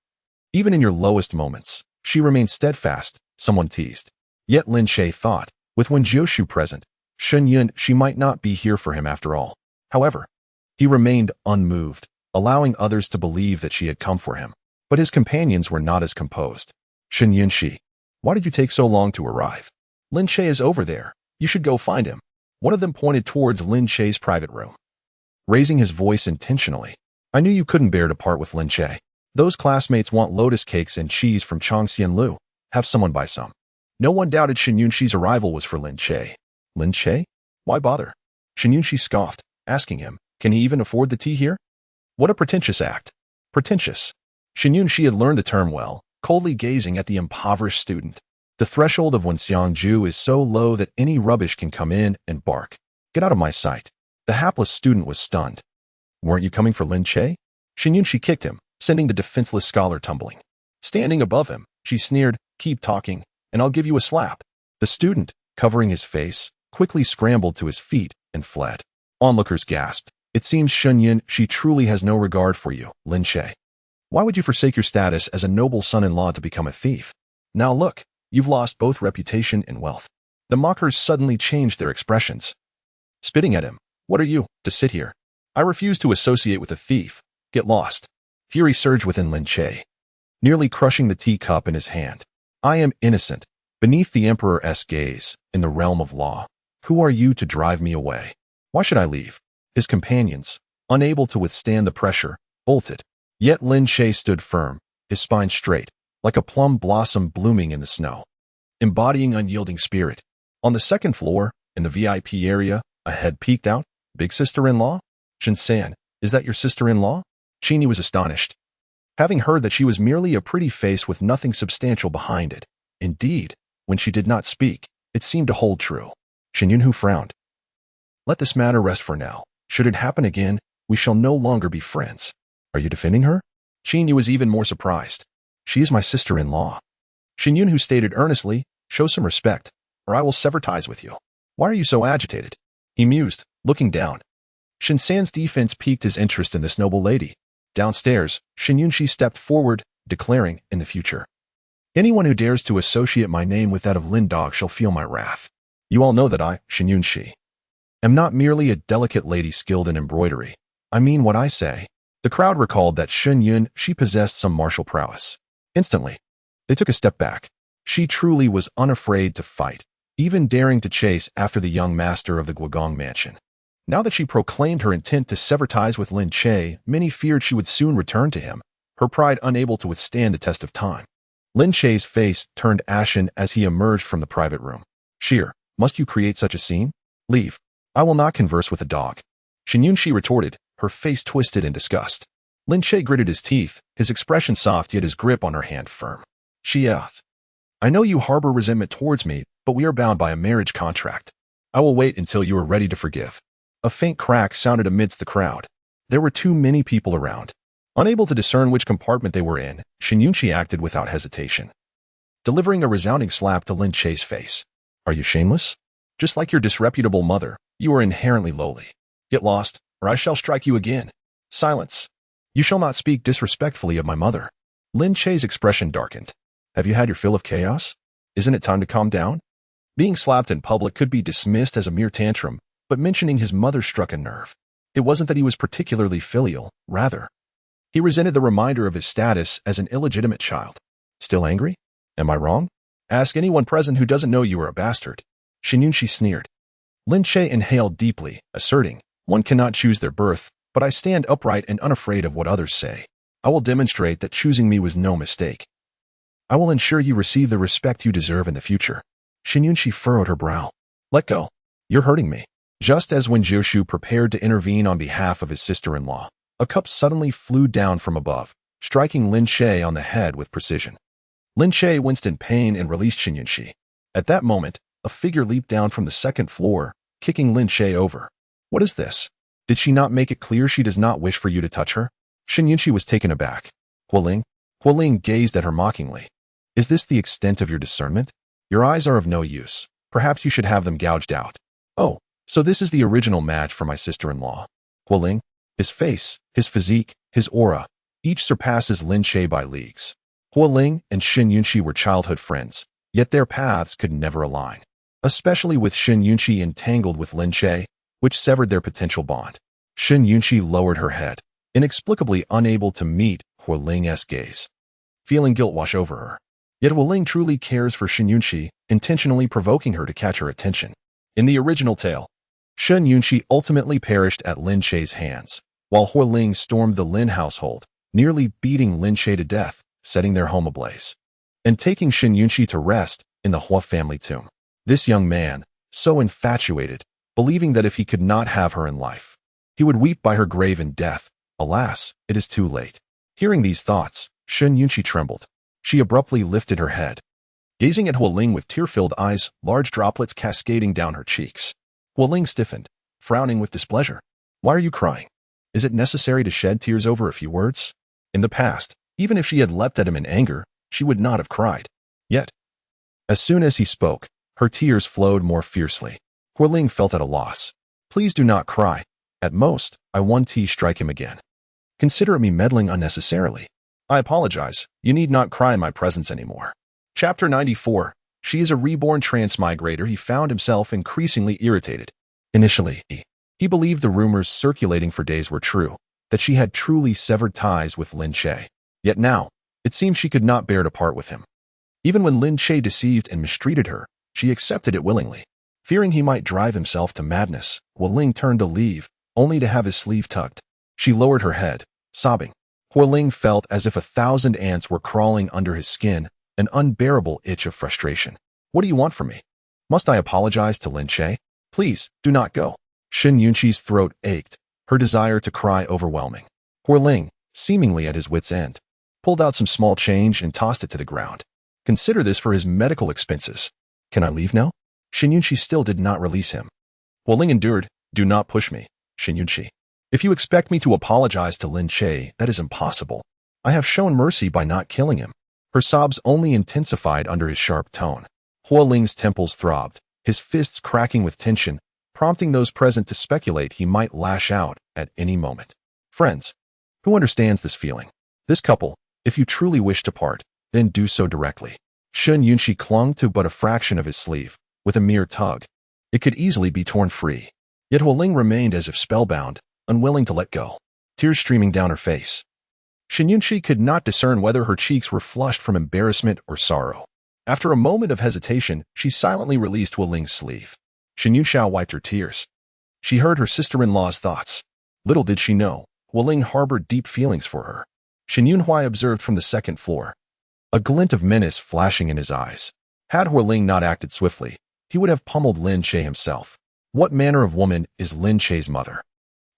Even in your lowest moments, she remained steadfast, someone teased. Yet Lin Che thought, with Wen Jiushu present, she might not be here for him after all. However, he remained unmoved, allowing others to believe that she had come for him. But his companions were not as composed. Xin Yunxi, why did you take so long to arrive? Lin Che is over there. You should go find him. One of them pointed towards Lin Che's private room. Raising his voice intentionally, I knew you couldn't bear to part with Lin Che. Those classmates want lotus cakes and cheese from Chongxian Lu. Have someone buy some. No one doubted Shen Yunxi's arrival was for Lin Che. Lin Che? Why bother? Shen Yunxi scoffed, asking him, can he even afford the tea here? What a pretentious act. Pretentious. Shen Yunxi had learned the term well, coldly gazing at the impoverished student. The threshold of Wenxiangju is so low that any rubbish can come in and bark. Get out of my sight. The hapless student was stunned. Weren't you coming for Lin Che? Shen Yunxi kicked him, sending the defenseless scholar tumbling. Standing above him, she sneered, keep talking, and I'll give you a slap. The student, covering his face, quickly scrambled to his feet and fled. Onlookers gasped. It seems Shen Yunxi truly has no regard for you, Lin Che. Why would you forsake your status as a noble son-in-law to become a thief? Now look, you've lost both reputation and wealth. The mockers suddenly changed their expressions. Spitting at him, what are you, to sit here? I refuse to associate with a thief. Get lost. Fury surged within Lin Che, nearly crushing the teacup in his hand. I am innocent, beneath the Emperor's gaze, in the realm of law. Who are you to drive me away? Why should I leave? His companions, unable to withstand the pressure, bolted. Yet Lin Che stood firm, his spine straight, like a plum blossom blooming in the snow, embodying unyielding spirit. On the second floor, in the VIP area, a head peeked out. Big sister-in-law? Shin-san, is that your sister-in-law? Chini was astonished, having heard that she was merely a pretty face with nothing substantial behind it. Indeed, when she did not speak, it seemed to hold true. Shen Yunhu frowned. Let this matter rest for now. Should it happen again, we shall no longer be friends. Are you defending her? Chini was even more surprised. She is my sister-in-law. Shen Yunhu stated earnestly, show some respect, or I will sever ties with you. Why are you so agitated? He mused, looking down. Shin-san's defense piqued his interest in this noble lady. Downstairs, Shen Yunxi stepped forward, declaring, in the future, anyone who dares to associate my name with that of Lin Dog shall feel my wrath. You all know that I, Shen Yunxi, am not merely a delicate lady skilled in embroidery. I mean what I say. The crowd recalled that Shen Yunxi possessed some martial prowess. Instantly, they took a step back. She truly was unafraid to fight, even daring to chase after the young master of the Guogong mansion. Now that she proclaimed her intent to sever ties with Lin Che, many feared she would soon return to him, her pride unable to withstand the test of time. Lin Che's face turned ashen as he emerged from the private room. Sheer, must you create such a scene? Leave. I will not converse with a dog. Shen Yunxi retorted, her face twisted in disgust. Lin Che gritted his teeth, his expression soft yet his grip on her hand firm. She yelled, I know you harbor resentment towards me, but we are bound by a marriage contract. I will wait until you are ready to forgive. A faint crack sounded amidst the crowd. There were too many people around. Unable to discern which compartment they were in, Shen Yunxi acted without hesitation, delivering a resounding slap to Lin Che's face. Are you shameless? Just like your disreputable mother, you are inherently lowly. Get lost, or I shall strike you again. Silence. You shall not speak disrespectfully of my mother. Lin Che's expression darkened. Have you had your fill of chaos? Isn't it time to calm down? Being slapped in public could be dismissed as a mere tantrum, but mentioning his mother struck a nerve. It wasn't that he was particularly filial, rather, he resented the reminder of his status as an illegitimate child. Still angry? Am I wrong? Ask anyone present who doesn't know you are a bastard. Shen Yunxi sneered. Lin Che inhaled deeply, asserting, one cannot choose their birth, but I stand upright and unafraid of what others say. I will demonstrate that choosing me was no mistake. I will ensure you receive the respect you deserve in the future. Shen Yunxi furrowed her brow. Let go. You're hurting me. Just as Wen Jiushu prepared to intervene on behalf of his sister-in-law, a cup suddenly flew down from above, striking Lin Che on the head with precision. Lin Che winced in pain and released Shen Yunxi. At that moment, a figure leaped down from the second floor, kicking Lin Che over. What is this? Did she not make it clear she does not wish for you to touch her? Shen Yunxi was taken aback. Hualing gazed at her mockingly. Is this the extent of your discernment? Your eyes are of no use. Perhaps you should have them gouged out. Oh, so this is the original match for my sister-in-law. Hualing, his face, his physique, his aura, each surpasses Lin Che by leagues. Hualing and Shen Yunxi were childhood friends, yet their paths could never align, especially with Shen Yunxi entangled with Lin Che, which severed their potential bond. Shen Yunxi lowered her head, inexplicably unable to meet Hualing's gaze, feeling guilt wash over her. Yet Hualing truly cares for Shen Yunxi, intentionally provoking her to catch her attention. In the original tale, Shen Yunxi ultimately perished at Lin Che's hands, while Huoling stormed the Lin household, nearly beating Lin Che to death, setting their home ablaze, and taking Shen Yunqi to rest in the Hua family tomb. This young man, so infatuated, believing that if he could not have her in life, he would weep by her grave in death. Alas, it is too late. Hearing these thoughts, Shen Yunqi trembled. She abruptly lifted her head, gazing at Huoling with tear-filled eyes, large droplets cascading down her cheeks. Huoling stiffened, frowning with displeasure. Why are you crying? Is it necessary to shed tears over a few words? In the past, even if she had leapt at him in anger, she would not have cried. Yet, as soon as he spoke, her tears flowed more fiercely. Huoling felt at a loss. Please do not cry. At most, I won't strike him again. Consider me meddling unnecessarily. I apologize. You need not cry in my presence anymore. Chapter 94. She is a reborn transmigrator. He found himself increasingly irritated. Initially, he believed the rumors circulating for days were true, that she had truly severed ties with Lin Che. Yet now, it seemed she could not bear to part with him. Even when Lin Che deceived and mistreated her, she accepted it willingly. Fearing he might drive himself to madness, Huoling turned to leave, only to have his sleeve tugged. She lowered her head, sobbing. Huoling felt as if 1,000 ants were crawling under his skin, an unbearable itch of frustration. What do you want from me? Must I apologize to Lin Che? Please, do not go. Shen Yunqi's throat ached, her desire to cry overwhelming. Huoling, seemingly at his wit's end, pulled out some small change and tossed it to the ground. Consider this for his medical expenses. Can I leave now? Shen Yunqi still did not release him. Huoling endured. Do not push me, Shen Yunqi. If you expect me to apologize to Lin Che, that is impossible. I have shown mercy by not killing him. Her sobs only intensified under his sharp tone. Huoling's temples throbbed, his fists cracking with tension, prompting those present to speculate he might lash out at any moment. Friends, who understands this feeling? This couple, if you truly wish to part, then do so directly. Shen Yunqi clung to but a fraction of his sleeve, with a mere tug. It could easily be torn free. Yet Huoling remained as if spellbound, unwilling to let go, tears streaming down her face. Shen Yunqi could not discern whether her cheeks were flushed from embarrassment or sorrow. After a moment of hesitation, she silently released Huoling's sleeve. Shen Yunxiao wiped her tears. She heard her sister-in-law's thoughts. Little did she know, Huoling harbored deep feelings for her. Shen Yunhui observed from the second floor, a glint of menace flashing in his eyes. Had Huoling not acted swiftly, he would have pummeled Lin Che himself. What manner of woman is Lin Che's mother?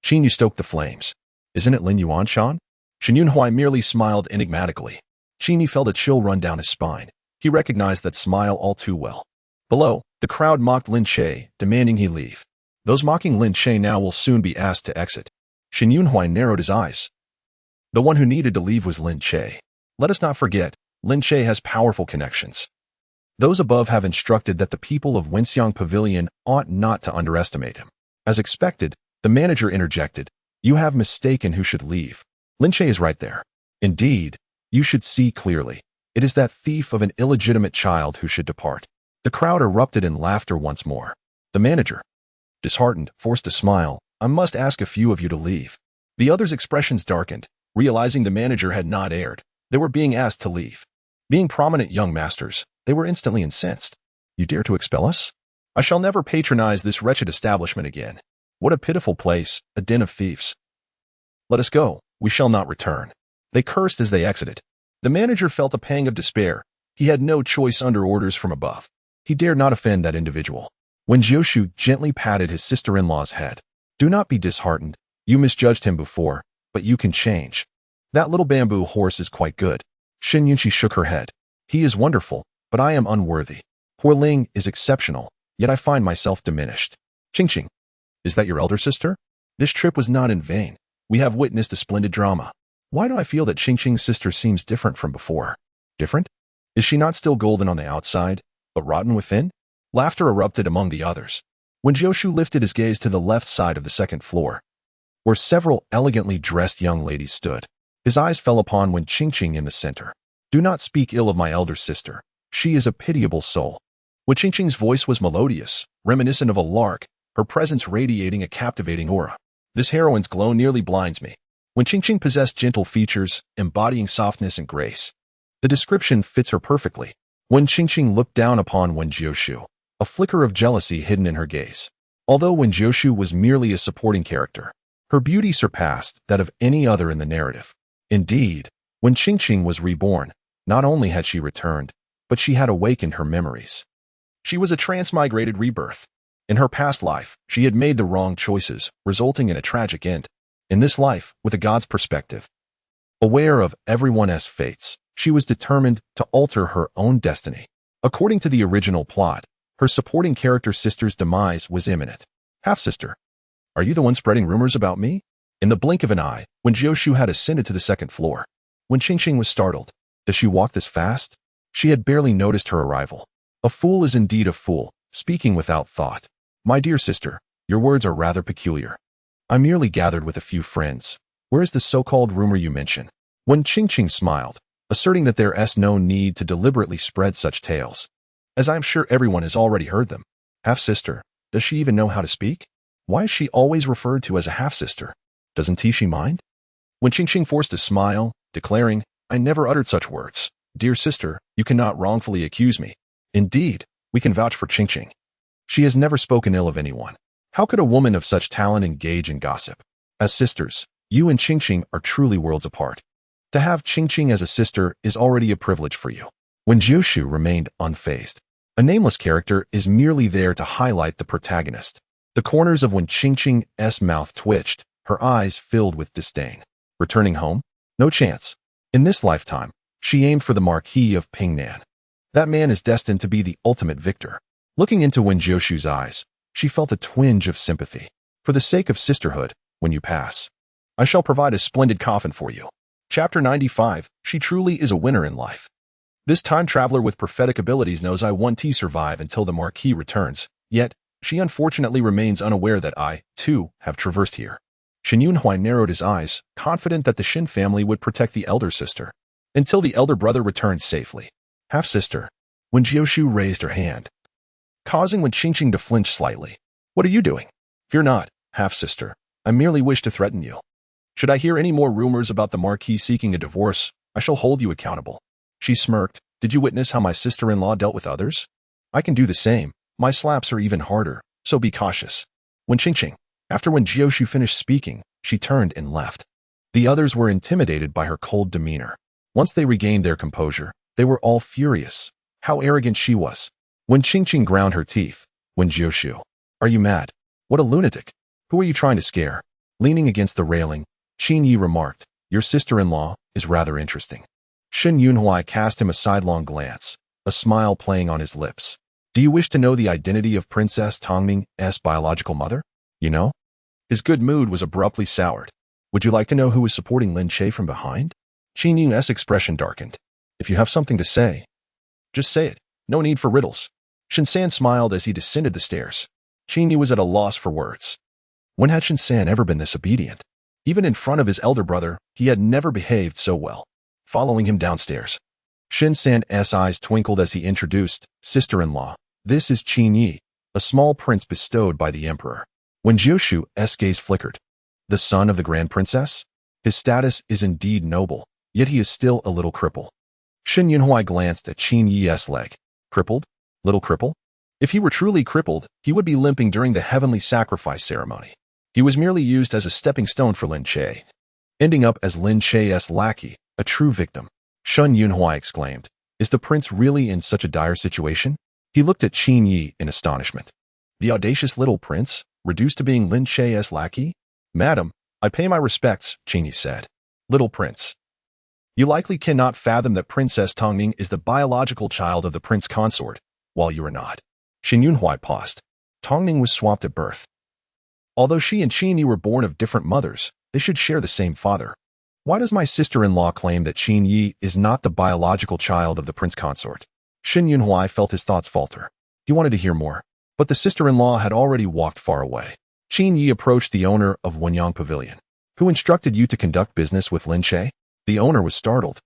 Qin, you stoke the flames. Isn't it Lin Yuan, Shan? Shen Yunhui merely smiled enigmatically. Qin felt a chill run down his spine. He recognized that smile all too well. Below, the crowd mocked Lin Che, demanding he leave. Those mocking Lin Che now will soon be asked to exit. Shen Yunhui narrowed his eyes. The one who needed to leave was Lin Che. Let us not forget, Lin Che has powerful connections. Those above have instructed that the people of Wenxiang Pavilion ought not to underestimate him. As expected, the manager interjected, You have mistaken who should leave. Lin Che is right there. Indeed, you should see clearly. It is that thief of an illegitimate child who should depart. The crowd erupted in laughter once more. The manager, disheartened, forced a smile. I must ask a few of you to leave. The others' expressions darkened, realizing the manager had not erred. They were being asked to leave. Being prominent young masters, they were instantly incensed. You dare to expel us? I shall never patronize this wretched establishment again. What a pitiful place, a den of thieves. Let us go. We shall not return. They cursed as they exited. The manager felt a pang of despair. He had no choice under orders from above. He dared not offend that individual. Wen Jiushu gently patted his sister-in-law's head. Do not be disheartened. You misjudged him before, but you can change. That little bamboo horse is quite good. Shen Yunqi shook her head. He is wonderful, but I am unworthy. Huoling is exceptional, yet I find myself diminished. Qingqing, is that your elder sister? This trip was not in vain. We have witnessed a splendid drama. Why do I feel that Qingqing's sister seems different from before? Different? Is she not still golden on the outside, but rotten within? Laughter erupted among the others. When Jiushu lifted his gaze to the left side of the second floor, where several elegantly dressed young ladies stood, his eyes fell upon Wen Qingqing in the center. Do not speak ill of my elder sister. She is a pitiable soul. Wen Qingqing's voice was melodious, reminiscent of a lark, her presence radiating a captivating aura. This heroine's glow nearly blinds me. Wen Qingqing possessed gentle features, embodying softness and grace. The description fits her perfectly. Wen Qingqing looked down upon Wen Jiushu, a flicker of jealousy hidden in her gaze. Although Wen Jiushu was merely a supporting character, Her beauty surpassed that of any other in the narrative. Indeed, when Qingqing was reborn, not only had she returned, but she had awakened her memories. She was a transmigrated rebirth. In her past life, she had made the wrong choices, resulting in a tragic end. In this life, with a god's perspective, aware of everyone's fates, she was determined to alter her own destiny. According to the original plot, her supporting character sister's demise was imminent. Half-sister, are you the one spreading rumors about me? In the blink of an eye, Wen Jiushu had ascended to the second floor. When Qingqing was startled, does she walk this fast? She had barely noticed her arrival. A fool is indeed a fool, speaking without thought. My dear sister, your words are rather peculiar. I merely gathered with a few friends. Where is the so-called rumor you mention? When Qingqing smiled, asserting that there is no need to deliberately spread such tales, as I am sure everyone has already heard them. Half-sister, does she even know how to speak? Why is she always referred to as a half-sister? Doesn't she mind? When Qingqing forced a smile, declaring, I never uttered such words. Dear sister, you cannot wrongfully accuse me. Indeed, we can vouch for Qingqing. She has never spoken ill of anyone. How could a woman of such talent engage in gossip? As sisters, you and Qingqing are truly worlds apart. To have Qingqing as a sister is already a privilege for you. Wen Jiushu remained unfazed. A nameless character is merely there to highlight the protagonist. The corners of Wen Qingqing's mouth twitched, her eyes filled with disdain. Returning home? No chance. In this lifetime, she aimed for the Marquis of Pingnan. That man is destined to be the ultimate victor. Looking into Wen Jiushu's eyes, she felt a twinge of sympathy. For the sake of sisterhood, when you pass, I shall provide a splendid coffin for you. Chapter 95, She truly is a winner in life. This time traveler with prophetic abilities knows I won't survive until the Marquis returns, yet, she unfortunately remains unaware that I, too, have traversed here. Shen Yunhui narrowed his eyes, confident that the Shen family would protect the elder sister, until the elder brother returned safely. Half-sister. Wen Jiushu raised her hand, causing Wen Qingqing to flinch slightly. What are you doing? Fear not, half-sister. I merely wish to threaten you. Should I hear any more rumors about the Marquis seeking a divorce, I shall hold you accountable. She smirked. Did you witness how my sister-in-law dealt with others? I can do the same. My slaps are even harder, so be cautious. Wen Qingqing. After Wen Jiushu finished speaking, she turned and left. The others were intimidated by her cold demeanor. Once they regained their composure, they were all furious. How arrogant she was. Wen Qingqing ground her teeth. Wen Jiushu. Are you mad? What a lunatic. Who are you trying to scare? Leaning against the railing, Qin Yi remarked, your sister-in-law is rather interesting. Shen Yunhui cast him a sidelong glance, a smile playing on his lips. Do you wish to know the identity of Princess Tongming's biological mother? You know? His good mood was abruptly soured. Would you like to know who was supporting Lin Che from behind? Qin Yu's expression darkened. If you have something to say, just say it. No need for riddles. Shen San smiled as he descended the stairs. Qin Yu was at a loss for words. When had Shen San ever been this obedient? Even in front of his elder brother, he had never behaved so well. Following him downstairs, Shen San's eyes twinkled as he introduced, sister-in-law. This is Qin Yi, a small prince bestowed by the emperor. Wen Jiushu's gaze flickered. The son of the grand princess? His status is indeed noble, yet he is still a little cripple. Shen Yunhui glanced at Qin Yi's leg. Crippled? Little cripple? If he were truly crippled, he would be limping during the heavenly sacrifice ceremony. He was merely used as a stepping stone for Lin Che, ending up as Lin Che's lackey, a true victim. Shen Yunhui exclaimed, is the prince really in such a dire situation? He looked at Qin Yi in astonishment. The audacious little prince, reduced to being Lin Che's lackey? Madam, I pay my respects, Qin Yi said. Little prince. You likely cannot fathom that Princess Tongming is the biological child of the prince consort, while you are not. Shen Yunhui paused. Tongming was swapped at birth. Although she and Qin Yi were born of different mothers, they should share the same father. Why does my sister-in-law claim that Qin Yi is not the biological child of the prince consort? Shen Yunhui felt his thoughts falter. He wanted to hear more, but the sister-in-law had already walked far away. Qin Yi approached the owner of Wenyang Pavilion. Who instructed you to conduct business with Lin Che? The owner was startled.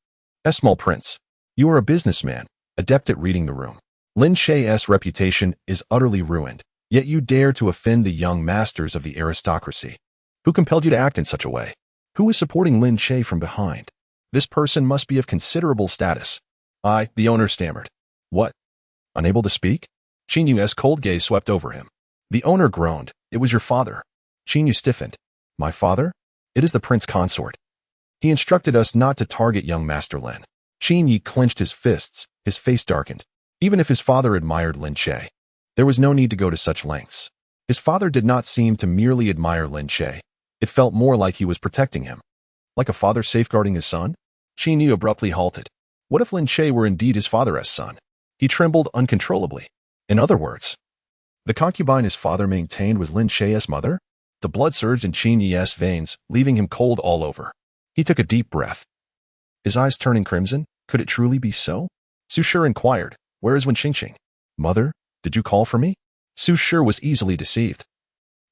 Small prince, you are a businessman, adept at reading the room. Lin Che's reputation is utterly ruined, yet you dare to offend the young masters of the aristocracy. Who compelled you to act in such a way? Who is supporting Lin Che from behind? This person must be of considerable status. The owner stammered. What? Unable to speak? Qin Yu's cold gaze swept over him. The owner groaned. It was your father. Qin Yu stiffened. My father? It is the prince consort. He instructed us not to target young Master Lin. Qin Yi clenched his fists, his face darkened. Even if his father admired Lin Che, there was no need to go to such lengths. His father did not seem to merely admire Lin Che. It felt more like he was protecting him. Like a father safeguarding his son? Qin Yi abruptly halted. What if Lin Che were indeed his father's son? He trembled uncontrollably. In other words, the concubine his father maintained was Lin Che's mother? The blood surged in Qin Yi's veins, leaving him cold all over. He took a deep breath. His eyes turning crimson. Could it truly be so? Su Shi inquired, where is Wen Qingqing? Mother, did you call for me? Su Shi was easily deceived.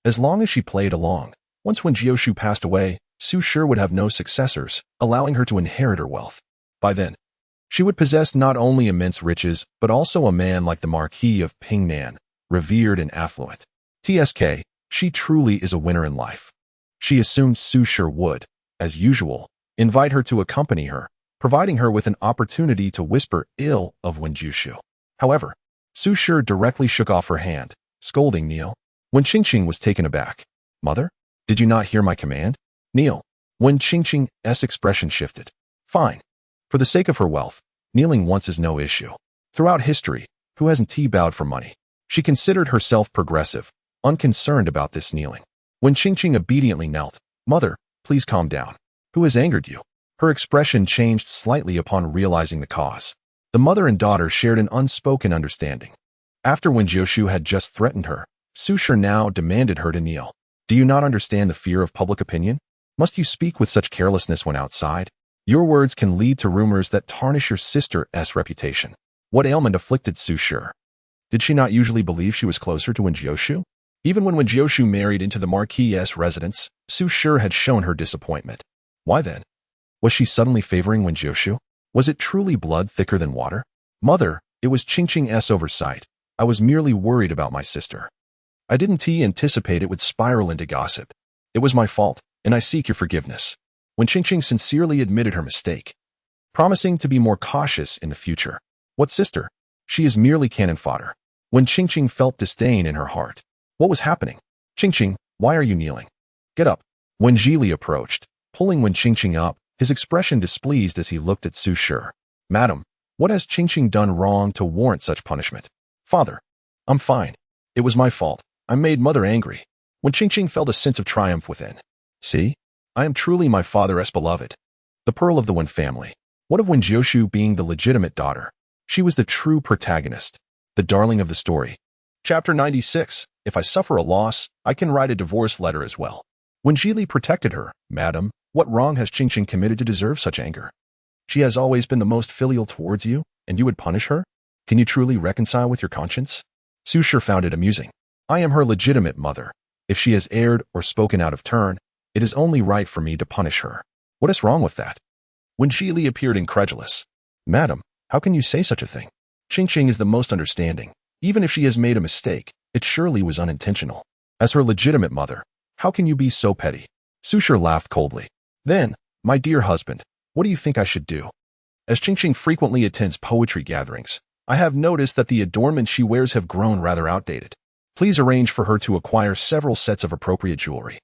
As long as she played along, once Wen Jiushu passed away, Su Shi would have no successors, allowing her to inherit her wealth. By then, she would possess not only immense riches, but also a man like the Marquis of Pingnan, revered and affluent. TSK, she truly is a winner in life. She assumed Su Shi would, as usual, invite her to accompany her, providing her with an opportunity to whisper ill of Wen Jiushu. However, Su Shi directly shook off her hand, scolding Neil. Wen Qingqing was taken aback. Mother, did you not hear my command? Neil. Wen Qingqing's expression shifted. Fine. For the sake of her wealth, kneeling once is no issue. Throughout history, who hasn't T-bowed for money? She considered herself progressive, unconcerned about this kneeling. Wen Qingqing obediently knelt. Mother, please calm down. Who has angered you? Her expression changed slightly upon realizing the cause. The mother and daughter shared an unspoken understanding. After Wen Jiushu had just threatened her, Su Shi now demanded her to kneel. Do you not understand the fear of public opinion? Must you speak with such carelessness when outside? Your words can lead to rumors that tarnish your sister's reputation. What ailment afflicted Su Shi? Did she not usually believe she was closer to Wen Jiushu? Even when Wen Jiushu married into the Marquis's residence, Su Shi had shown her disappointment. Why then? Was she suddenly favoring Wen Jiushu? Was it truly blood thicker than water? Mother, it was Qingqing's oversight. I was merely worried about my sister. I didn't anticipate it would spiral into gossip. It was my fault, and I seek your forgiveness. Wen Qingqing sincerely admitted her mistake, promising to be more cautious in the future. What sister? She is merely cannon fodder. Wen Qingqing felt disdain in her heart. What was happening? Qingqing, why are you kneeling? Get up. Wen Jili approached, pulling Wen Qingqing up, his expression displeased as he looked at Su Shi. Madam, what has Qingqing done wrong to warrant such punishment? Father, I'm fine. It was my fault. I made mother angry. Wen Qingqing felt a sense of triumph within. See? I am truly my father's beloved. The pearl of the Wen family. What of Wen Jiushu being the legitimate daughter? She was the true protagonist, the darling of the story. Chapter 96. If I suffer a loss, I can write a divorce letter as well. Wen Jili protected her. Madam, what wrong has Qingqing committed to deserve such anger? She has always been the most filial towards you, and you would punish her? Can you truly reconcile with your conscience? Su Shi found it amusing. I am her legitimate mother. If she has erred or spoken out of turn, it is only right for me to punish her. What is wrong with that? Wen Jili appeared incredulous. Madam, how can you say such a thing? Qingqing is the most understanding. Even if she has made a mistake, it surely was unintentional. As her legitimate mother, how can you be so petty? Su Shi laughed coldly. Then, my dear husband, what do you think I should do? As Qingqing frequently attends poetry gatherings, I have noticed that the adornments she wears have grown rather outdated. Please arrange for her to acquire several sets of appropriate jewelry.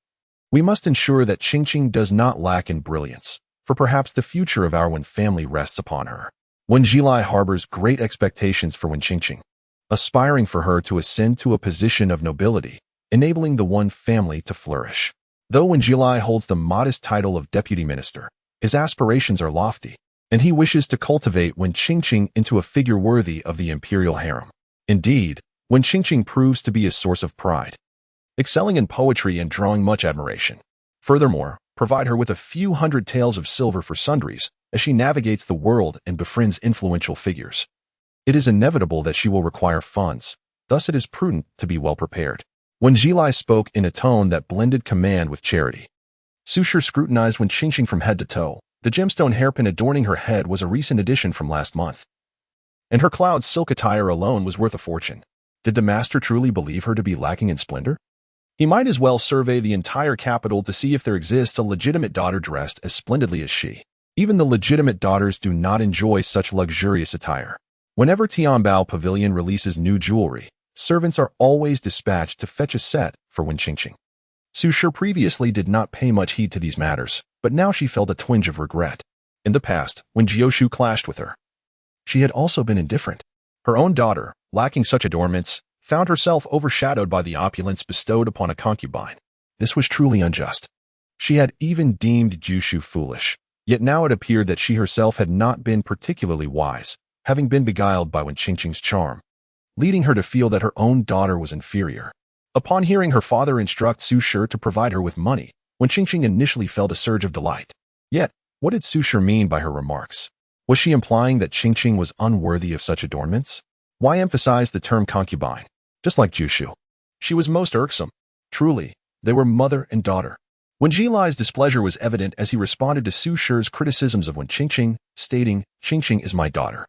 We must ensure that Qingqing does not lack in brilliance, for perhaps the future of our Wen family rests upon her. Wen Jili harbors great expectations for Wen Qingqing, aspiring for her to ascend to a position of nobility, enabling the Wen family to flourish. Though Wen Jili holds the modest title of deputy minister, his aspirations are lofty, and he wishes to cultivate Wen Qingqing into a figure worthy of the imperial harem. Indeed, Wen Qingqing proves to be a source of pride, excelling in poetry and drawing much admiration. Furthermore, provide her with a few hundred taels of silver for sundries as she navigates the world and befriends influential figures. It is inevitable that she will require funds, thus it is prudent to be well prepared. Wen Jili spoke in a tone that blended command with charity. Su Shi scrutinized Wen Qingqing from head to toe. The gemstone hairpin adorning her head was a recent addition from last month, and her cloud silk attire alone was worth a fortune. Did the master truly believe her to be lacking in splendor? He might as well survey the entire capital to see if there exists a legitimate daughter dressed as splendidly as she. Even the legitimate daughters do not enjoy such luxurious attire. Whenever Tianbao Pavilion releases new jewelry, servants are always dispatched to fetch a set for Wen Qingqing. Su Shi previously did not pay much heed to these matters, but now she felt a twinge of regret. In the past, when Jiushu clashed with her, she had also been indifferent. Her own daughter, lacking such adornments, found herself overshadowed by the opulence bestowed upon a concubine. This was truly unjust. She had even deemed Jiushu foolish, yet now it appeared that she herself had not been particularly wise, having been beguiled by Wen Qingqing's charm, leading her to feel that her own daughter was inferior. Upon hearing her father instruct Su Shi to provide her with money, Wen Qingqing initially felt a surge of delight. Yet, what did Su Shi mean by her remarks? Was she implying that Qingqing was unworthy of such adornments? Why emphasize the term concubine? Just like Jiushu, she was most irksome. Truly, they were mother and daughter. Wen Jilai's displeasure was evident as he responded to Su Shi's criticisms of Wen Qingqing, stating, "Qingqing is my daughter.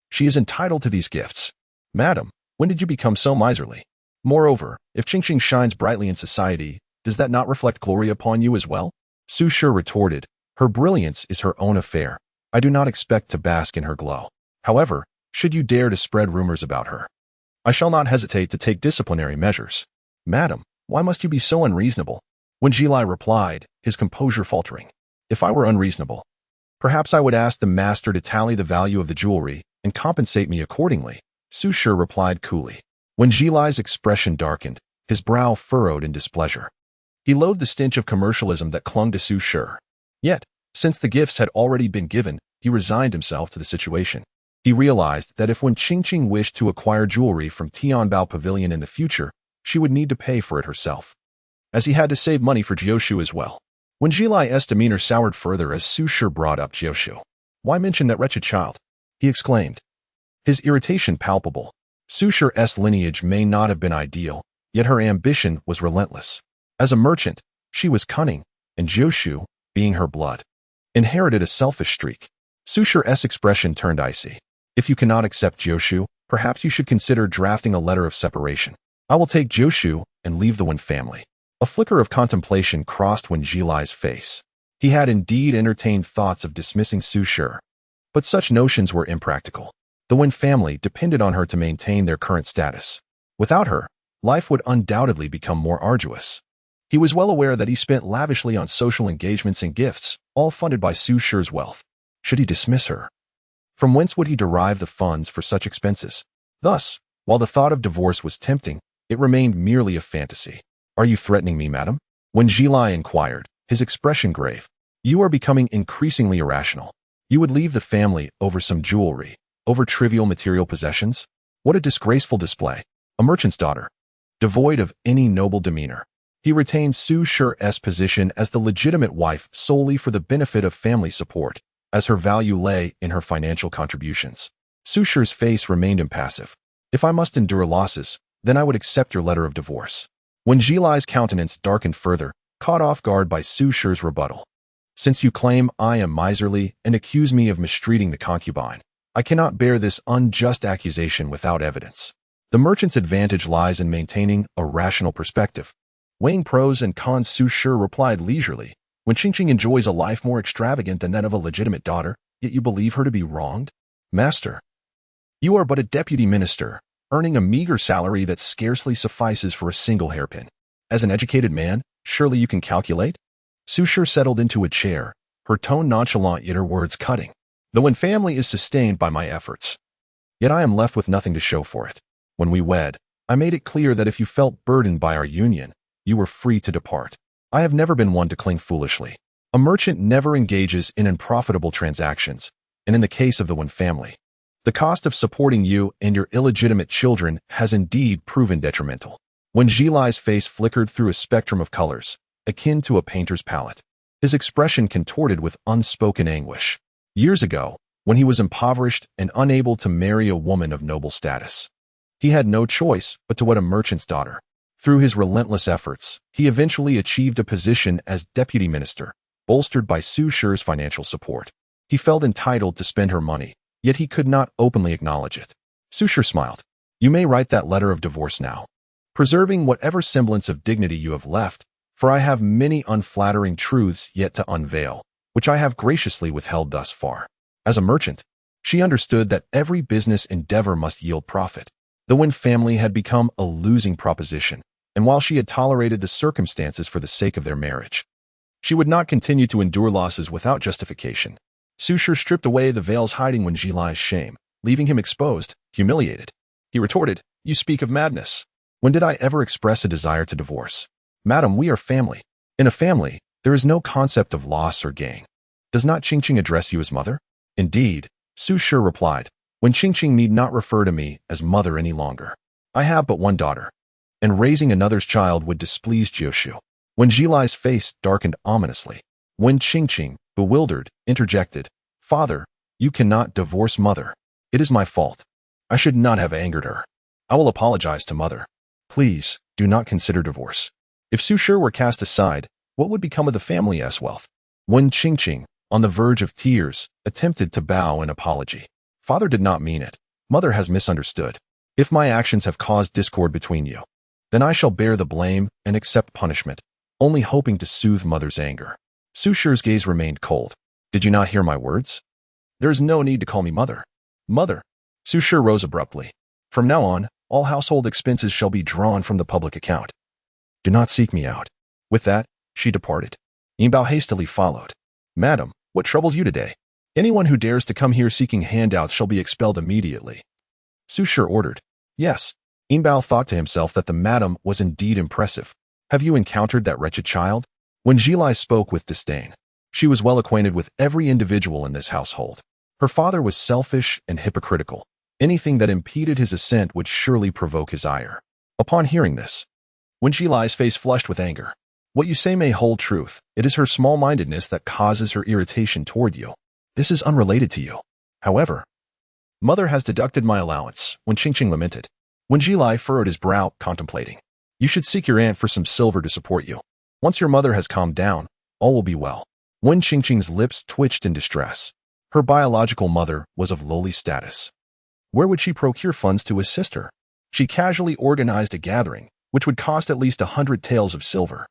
She is entitled to these gifts. Madam, when did you become so miserly? Moreover, if Qingqing shines brightly in society, does that not reflect glory upon you as well?" Su Shi retorted, "Her brilliance is her own affair. I do not expect to bask in her glow. However, should you dare to spread rumors about her, I shall not hesitate to take disciplinary measures." "Madam, why must you be so unreasonable?" Wen Jilai replied, his composure faltering. "If I were unreasonable, perhaps I would ask the master to tally the value of the jewelry and compensate me accordingly," Su Shi replied coolly. Wen Jilai's expression darkened, his brow furrowed in displeasure. He loathed the stench of commercialism that clung to Su Shi. Yet, since the gifts had already been given, he resigned himself to the situation. He realized that if Wen Qingqing wished to acquire jewelry from Tianbao Pavilion in the future, she would need to pay for it herself, as he had to save money for Jiushu as well. Wen Jilai's demeanor soured further as Su Shi brought up Jiushu. "Why mention that wretched child?" he exclaimed, his irritation palpable. Su Shi's lineage may not have been ideal, yet her ambition was relentless. As a merchant, she was cunning, and Jiushu, being her blood, inherited a selfish streak. Su Shi's expression turned icy. "If you cannot accept Jiushu, perhaps you should consider drafting a letter of separation. I will take Jiushu and leave the Wen family." A flicker of contemplation crossed Wen Jilai's face. He had indeed entertained thoughts of dismissing Su Shi, but such notions were impractical. The Wen family depended on her to maintain their current status. Without her, life would undoubtedly become more arduous. He was well aware that he spent lavishly on social engagements and gifts, all funded by Su Shi's wealth. Should he dismiss her? From whence would he derive the funds for such expenses? Thus, while the thought of divorce was tempting, it remained merely a fantasy. "Are you threatening me, madam?" Wen Jilai inquired, his expression grave. "You are becoming increasingly irrational. You would leave the family over some jewelry, over trivial material possessions? What a disgraceful display. A merchant's daughter, devoid of any noble demeanor." He retained Su Shi's position as the legitimate wife solely for the benefit of family support, as her value lay in her financial contributions. Su Shi's face remained impassive. "If I must endure losses, then I would accept your letter of divorce." Wen Jilai's countenance darkened further, caught off guard by Su Shi's rebuttal. "Since you claim I am miserly and accuse me of mistreating the concubine, I cannot bear this unjust accusation without evidence. The merchant's advantage lies in maintaining a rational perspective." Weighing pros and cons, Su Shi replied leisurely, "Wen Qingqing enjoys a life more extravagant than that of a legitimate daughter, yet you believe her to be wronged? Master, you are but a deputy minister, earning a meager salary that scarcely suffices for a single hairpin. As an educated man, surely you can calculate?" Su Shi settled into a chair, her tone nonchalant yet her words cutting. "The Wen family is sustained by my efforts, yet I am left with nothing to show for it. When we wed, I made it clear that if you felt burdened by our union, you were free to depart. I have never been one to cling foolishly. A merchant never engages in unprofitable transactions, and in the case of the Wen family, the cost of supporting you and your illegitimate children has indeed proven detrimental." Wen Jilai's face flickered through a spectrum of colors, akin to a painter's palette. His expression contorted with unspoken anguish. Years ago, when he was impoverished and unable to marry a woman of noble status, he had no choice but to wed a merchant's daughter. Through his relentless efforts, he eventually achieved a position as deputy minister, bolstered by Su Shi's financial support. He felt entitled to spend her money, yet he could not openly acknowledge it. Su Shi smiled. "You may write that letter of divorce now, preserving whatever semblance of dignity you have left, for I have many unflattering truths yet to unveil, which I have graciously withheld thus far." As a merchant, she understood that every business endeavor must yield profit. The Wen family had become a losing proposition, and while she had tolerated the circumstances for the sake of their marriage, she would not continue to endure losses without justification. Su Shi stripped away the veils hiding Wen Jilai's shame, leaving him exposed, humiliated. He retorted, "You speak of madness. When did I ever express a desire to divorce? Madam, we are family. In a family, there is no concept of loss or gain. Does not Qingqing address you as mother?" "Indeed," Su Shi replied, "when Qingqing need not refer to me as mother any longer. I have but one daughter, and raising another's child would displease Jiushu." Wen Jilai's face darkened ominously. When Qingqing, bewildered, interjected, "Father, you cannot divorce mother. It is my fault. I should not have angered her. I will apologize to mother. Please, do not consider divorce." If Su Shi were cast aside, what would become of the family's wealth? When Qingqing, on the verge of tears, attempted to bow in apology. "Father did not mean it. Mother has misunderstood. If my actions have caused discord between you, then I shall bear the blame and accept punishment, only hoping to soothe mother's anger." Su Shi's gaze remained cold. "Did you not hear my words? There is no need to call me mother." "Mother." Su Shi rose abruptly. "From now on, all household expenses shall be drawn from the public account. Do not seek me out." With that, she departed. Yinbao hastily followed. "Madam, what troubles you today? Anyone who dares to come here seeking handouts shall be expelled immediately." Su Shi ordered. "Yes." Yinbao thought to himself that the madam was indeed impressive. "Have you encountered that wretched child?" When Jilai spoke with disdain. She was well acquainted with every individual in this household. Her father was selfish and hypocritical. Anything that impeded his ascent would surely provoke his ire. Upon hearing this, Wen Jilai's face flushed with anger. "What you say may hold truth. It is her small-mindedness that causes her irritation toward you. This is unrelated to you. However, mother has deducted my allowance," Wen Qingqing lamented. Wen Jilai furrowed his brow, contemplating. "You should seek your aunt for some silver to support you. Once your mother has calmed down, all will be well." Wen Qingqing's lips twitched in distress. Her biological mother was of lowly status. Where would she procure funds to assist her? She casually organized a gathering, which would cost at least 100 taels of silver.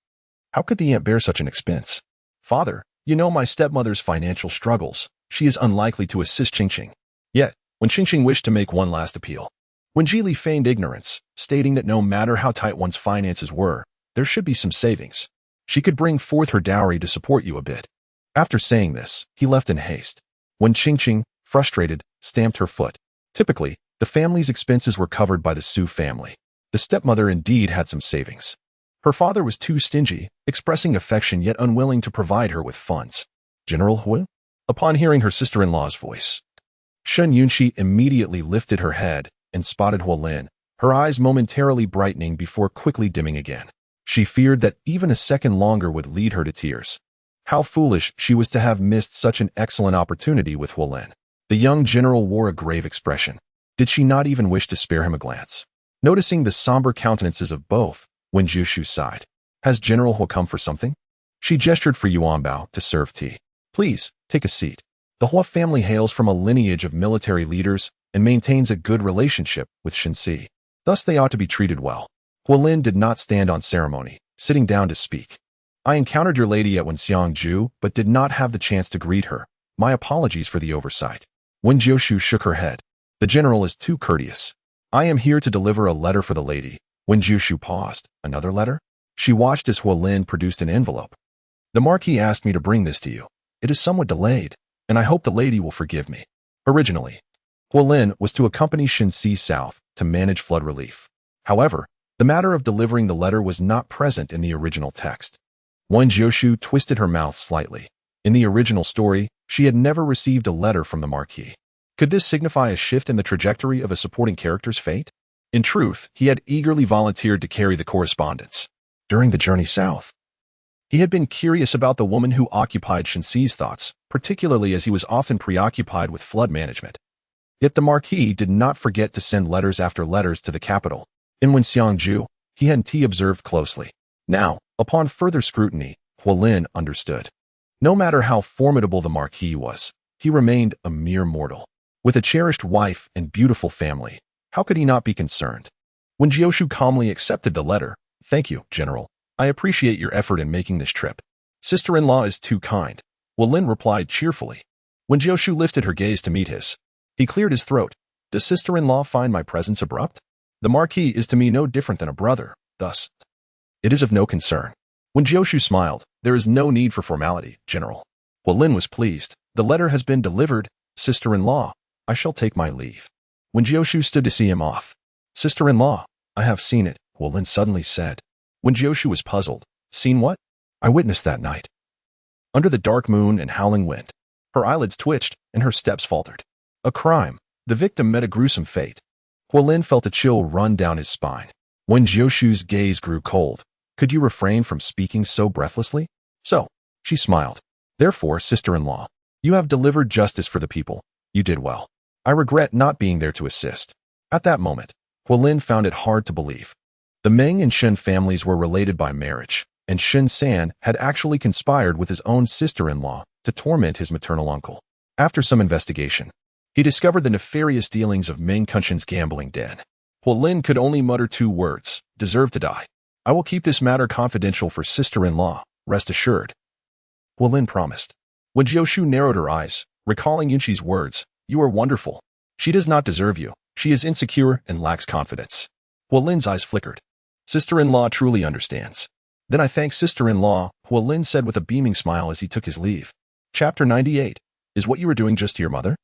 How could the aunt bear such an expense? "Father, you know my stepmother's financial struggles. She is unlikely to assist Qingqing." Yet, when Qingqing wished to make one last appeal, Wen Jilai feigned ignorance, stating that no matter how tight one's finances were, there should be some savings. She could bring forth her dowry to support you a bit. After saying this, he left in haste. When Qingqing, frustrated, stamped her foot. Typically, the family's expenses were covered by the Su family. The stepmother indeed had some savings. Her father was too stingy, expressing affection yet unwilling to provide her with funds. "General Hui?" Upon hearing her sister-in-law's voice, Shen Yunxi immediately lifted her head and spotted Huolin, her eyes momentarily brightening before quickly dimming again. She feared that even a second longer would lead her to tears. How foolish she was to have missed such an excellent opportunity with Huolin. The young general wore a grave expression. Did she not even wish to spare him a glance? Noticing the somber countenances of both, Wen Jiushu sighed. "Has General Hu come for something?" She gestured for Yuan Bao to serve tea. "Please, take a seat." The Hua family hails from a lineage of military leaders and maintains a good relationship with Shenxi. Thus they ought to be treated well. Huolin did not stand on ceremony, sitting down to speak. "I encountered your lady at Wenxiangju, but did not have the chance to greet her. My apologies for the oversight." Wen Jiushu shook her head. "The general is too courteous. I am here to deliver a letter for the lady." Wen Jiushu paused. "Another letter?" She watched as Huolin produced an envelope. "The Marquis asked me to bring this to you. It is somewhat delayed, and I hope the lady will forgive me." Originally, Huolin was to accompany Shenxi south to manage flood relief. However, the matter of delivering the letter was not present in the original text. Wen Jiushu twisted her mouth slightly. In the original story, she had never received a letter from the Marquis. Could this signify a shift in the trajectory of a supporting character's fate? In truth, he had eagerly volunteered to carry the correspondence. During the journey south, he had been curious about the woman who occupied Shenxi's thoughts, particularly as he was often preoccupied with flood management. Yet the Marquis did not forget to send letters after letters to the capital. In Wenxiangju, he had observed closely. Now, upon further scrutiny, Huolin understood. No matter how formidable the Marquis was, he remained a mere mortal. With a cherished wife and beautiful family, how could he not be concerned? When Jiushu calmly accepted the letter, "Thank you, General. I appreciate your effort in making this trip. Sister-in-law is too kind," Huolin replied cheerfully. When Jiushu lifted her gaze to meet his, he cleared his throat. "Does sister-in-law find my presence abrupt? The Marquis is to me no different than a brother, thus It is of no concern. Wen Jiushu smiled. There is no need for formality, General. Lin was pleased. The letter has been delivered, sister-in-law. I shall take my leave. Wen Jiushu stood to see him off. Sister-in-law, I have seen it, Lin suddenly said. Wen Jiushu was puzzled. Seen what? I witnessed that night. Under the dark moon and howling wind. Her eyelids twitched and her steps faltered. A crime. The victim met a gruesome fate. Lin felt a chill run down his spine. Wen Jiushu's gaze grew cold. Could you refrain from speaking so breathlessly? So, she smiled. Therefore, sister-in-law, you have delivered justice for the people. You did well. I regret not being there to assist. At that moment, Lin found it hard to believe. The Meng and Shen families were related by marriage, and Shen San had actually conspired with his own sister-in-law to torment his maternal uncle. After some investigation, he discovered the nefarious dealings of Meng Kunshin's gambling den. Lin could only mutter 2 words, deserve to die. I will keep this matter confidential for sister-in-law, rest assured. Lin promised. When Jiushu narrowed her eyes, recalling Yunqi's words, you are wonderful. She does not deserve you. She is insecure and lacks confidence. Lin's eyes flickered. Sister-in-law truly understands. Then I thank sister-in-law, Lin said with a beaming smile as he took his leave. Chapter 98. Is what you were doing just to your mother?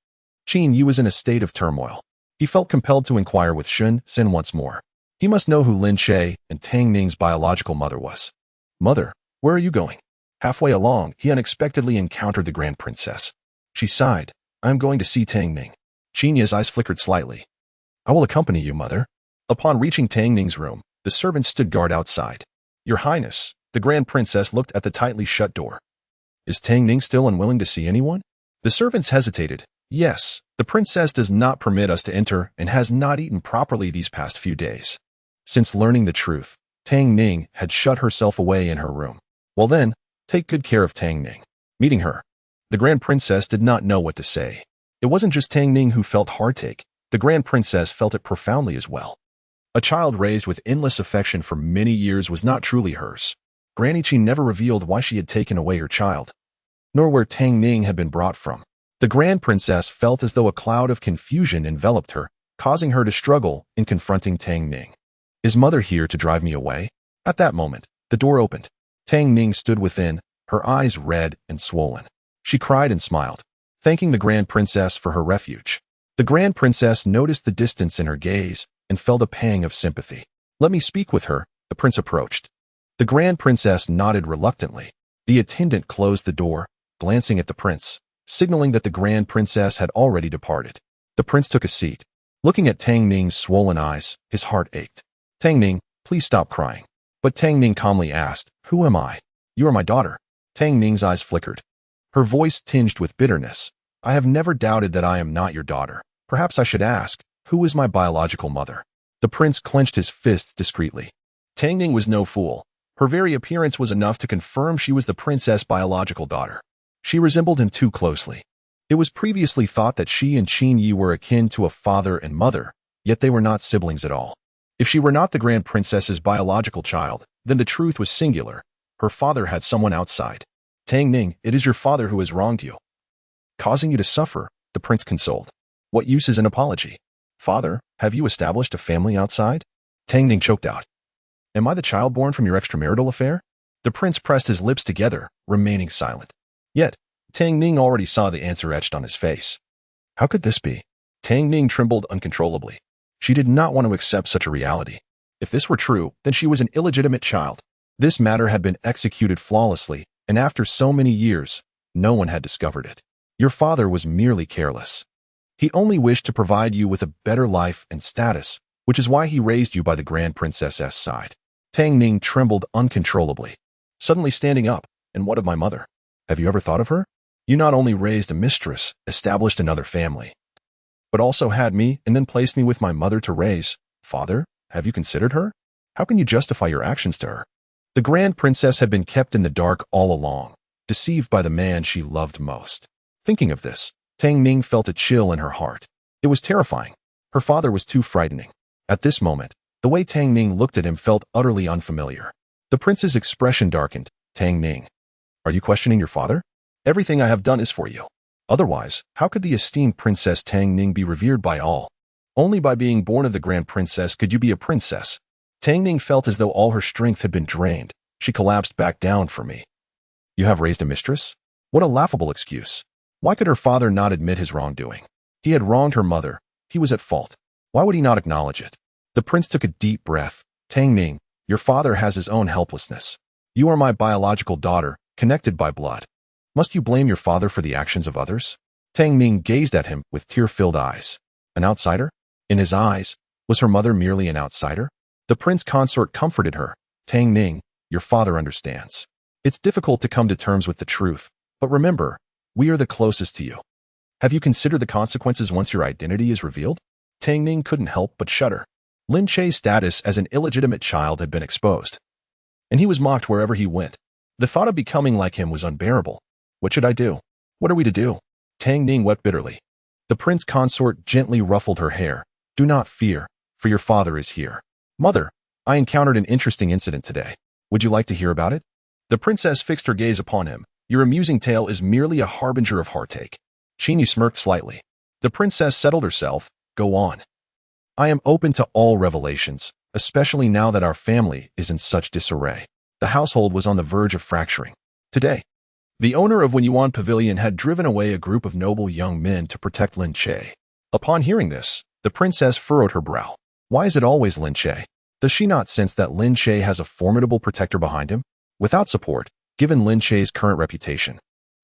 Qin Yu was in a state of turmoil. He felt compelled to inquire with Shen Sin once more. He must know who Lin Che and Tang Ning's biological mother was. Mother, where are you going? Halfway along, he unexpectedly encountered the Grand Princess. She sighed. I am going to see Tang Ning. Qin Yu's eyes flickered slightly. I will accompany you, mother. Upon reaching Tang Ning's room, the servant stood guard outside. Your Highness, the Grand Princess looked at the tightly shut door. Is Tang Ning still unwilling to see anyone? The servants hesitated. Yes, the princess does not permit us to enter and has not eaten properly these past few days. Since learning the truth, Tang Ning had shut herself away in her room. Well then, take good care of Tang Ning. Meeting her, the Grand Princess did not know what to say. It wasn't just Tang Ning who felt heartache. The Grand Princess felt it profoundly as well. A child raised with endless affection for many years was not truly hers. Granny Qi never revealed why she had taken away her child, nor where Tang Ning had been brought from. The Grand Princess felt as though a cloud of confusion enveloped her, causing her to struggle in confronting Tang Ning. Is mother here to drive me away? At that moment, the door opened. Tang Ning stood within, her eyes red and swollen. She cried and smiled, thanking the Grand Princess for her refuge. The Grand Princess noticed the distance in her gaze and felt a pang of sympathy. Let me speak with her, the prince approached. The Grand Princess nodded reluctantly. The attendant closed the door, glancing at the prince, signaling that the Grand Princess had already departed. The prince took a seat. Looking at Tang Ning's swollen eyes, his heart ached. Tang Ning, please stop crying. But Tang Ning calmly asked, who am I? You are my daughter. Tang Ning's eyes flickered. Her voice tinged with bitterness. I have never doubted that I am not your daughter. Perhaps I should ask, who is my biological mother? The prince clenched his fists discreetly. Tang Ning was no fool. Her very appearance was enough to confirm she was the princess' biological daughter. She resembled him too closely. It was previously thought that she and Qin Yi were akin to a father and mother, yet they were not siblings at all. If she were not the Grand Princess's biological child, then the truth was singular. Her father had someone outside. Tang Ning, it is your father who has wronged you, causing you to suffer, the prince consoled. What use is an apology? Father, have you established a family outside? Tang Ning choked out. Am I the child born from your extramarital affair? The prince pressed his lips together, remaining silent. Yet, Tang Ning already saw the answer etched on his face. How could this be? Tang Ning trembled uncontrollably. She did not want to accept such a reality. If this were true, then she was an illegitimate child. This matter had been executed flawlessly, and after so many years, no one had discovered it. Your father was merely careless. He only wished to provide you with a better life and status, which is why he raised you by the Grand Princess's side. Tang Ning trembled uncontrollably, suddenly standing up. And what of my mother? Have you ever thought of her? You not only raised a mistress, established another family, but also had me and then placed me with my mother to raise. Father, have you considered her? How can you justify your actions to her? The Grand Princess had been kept in the dark all along, deceived by the man she loved most. Thinking of this, Tang Ning felt a chill in her heart. It was terrifying. Her father was too frightening. At this moment, the way Tang Ning looked at him felt utterly unfamiliar. The prince's expression darkened. Tang Ning, are you questioning your father? Everything I have done is for you. Otherwise, how could the esteemed Princess Tang Ning be revered by all? Only by being born of the Grand Princess could you be a princess. Tang Ning felt as though all her strength had been drained. She collapsed back down for me. You have raised a mistress? What a laughable excuse. Why could her father not admit his wrongdoing? He had wronged her mother. He was at fault. Why would he not acknowledge it? The prince took a deep breath. Tang Ning, your father has his own helplessness. You are my biological daughter, connected by blood. Must you blame your father for the actions of others? Tang Ning gazed at him with tear-filled eyes. An outsider? In his eyes, was her mother merely an outsider? The prince consort comforted her. Tang Ning, your father understands. It's difficult to come to terms with the truth, but remember, we are the closest to you. Have you considered the consequences once your identity is revealed? Tang Ning couldn't help but shudder. Lin Che's status as an illegitimate child had been exposed, and he was mocked wherever he went. The thought of becoming like him was unbearable. What should I do? What are we to do? Tang Ning wept bitterly. The prince consort gently ruffled her hair. Do not fear, for your father is here. Mother, I encountered an interesting incident today. Would you like to hear about it? The princess fixed her gaze upon him. Your amusing tale is merely a harbinger of heartache. Qingyi smirked slightly. The princess settled herself. Go on. I am open to all revelations, especially now that our family is in such disarray. The household was on the verge of fracturing. Today, the owner of Wen Yuan Pavilion had driven away a group of noble young men to protect Lin Che. Upon hearing this, the princess furrowed her brow. Why is it always Lin Che? Does she not sense that Lin Che has a formidable protector behind him? Without support, given Lin Che's current reputation,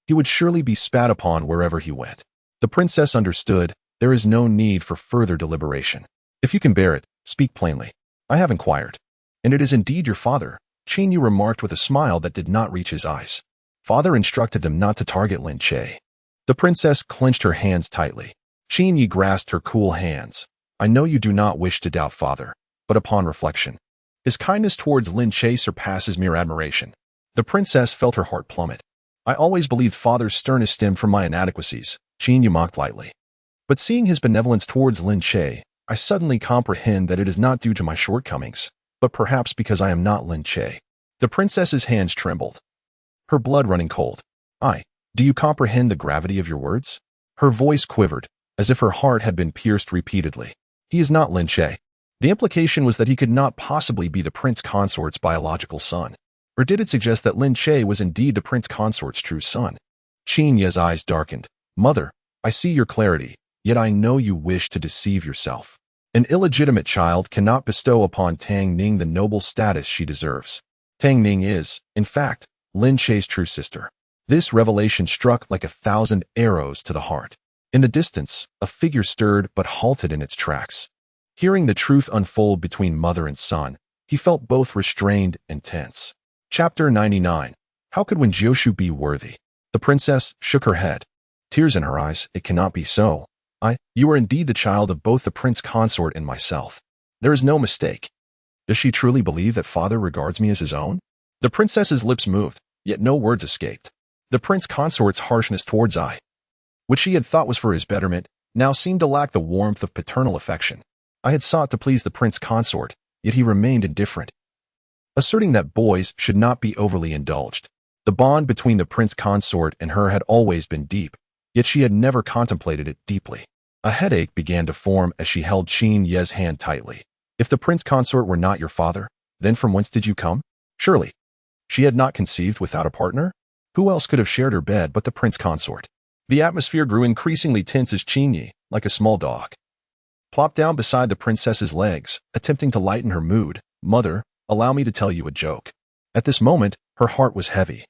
he would surely be spat upon wherever he went. The princess understood. There is no need for further deliberation. If you can bear it, speak plainly. I have inquired. And it is indeed your father, Qingyi remarked with a smile that did not reach his eyes. Father instructed them not to target Lin Che. The princess clenched her hands tightly. Qingyi grasped her cool hands. I know you do not wish to doubt father, but upon reflection, his kindness towards Lin Che surpasses mere admiration. The princess felt her heart plummet. I always believed father's sternness stemmed from my inadequacies, Qingyi mocked lightly. But seeing his benevolence towards Lin Che, I suddenly comprehend that it is not due to my shortcomings, but perhaps because I am not Lin Che. The princess's hands trembled, her blood running cold. Do you comprehend the gravity of your words? Her voice quivered, as if her heart had been pierced repeatedly. He is not Lin Che. The implication was that he could not possibly be the prince consort's biological son. Or did it suggest that Lin Che was indeed the prince consort's true son? Qingyi's eyes darkened. Mother, I see your clarity. Yet I know you wish to deceive yourself. An illegitimate child cannot bestow upon Tang Ning the noble status she deserves. Tang Ning is, in fact, Lin Che's true sister. This revelation struck like 1,000 arrows to the heart. In the distance, a figure stirred but halted in its tracks. Hearing the truth unfold between mother and son, he felt both restrained and tense. Chapter 99. How could Wen Jiushu be worthy? The princess shook her head. Tears in her eyes. It cannot be so. You are indeed the child of both the prince consort and myself. There is no mistake. Does she truly believe that father regards me as his own? The princess's lips moved, yet no words escaped. The prince consort's harshness towards which she had thought was for his betterment, now seemed to lack the warmth of paternal affection. I had sought to please the prince consort, yet he remained indifferent, asserting that boys should not be overly indulged. The bond between the prince consort and her had always been deep, yet she had never contemplated it deeply. A headache began to form as she held Qingyi's hand tightly. If the prince consort were not your father, then from whence did you come? Surely, she had not conceived without a partner? Who else could have shared her bed but the prince consort? The atmosphere grew increasingly tense as Qingyi, like a small dog, plopped down beside the princess's legs, attempting to lighten her mood. Mother, allow me to tell you a joke. At this moment, her heart was heavy,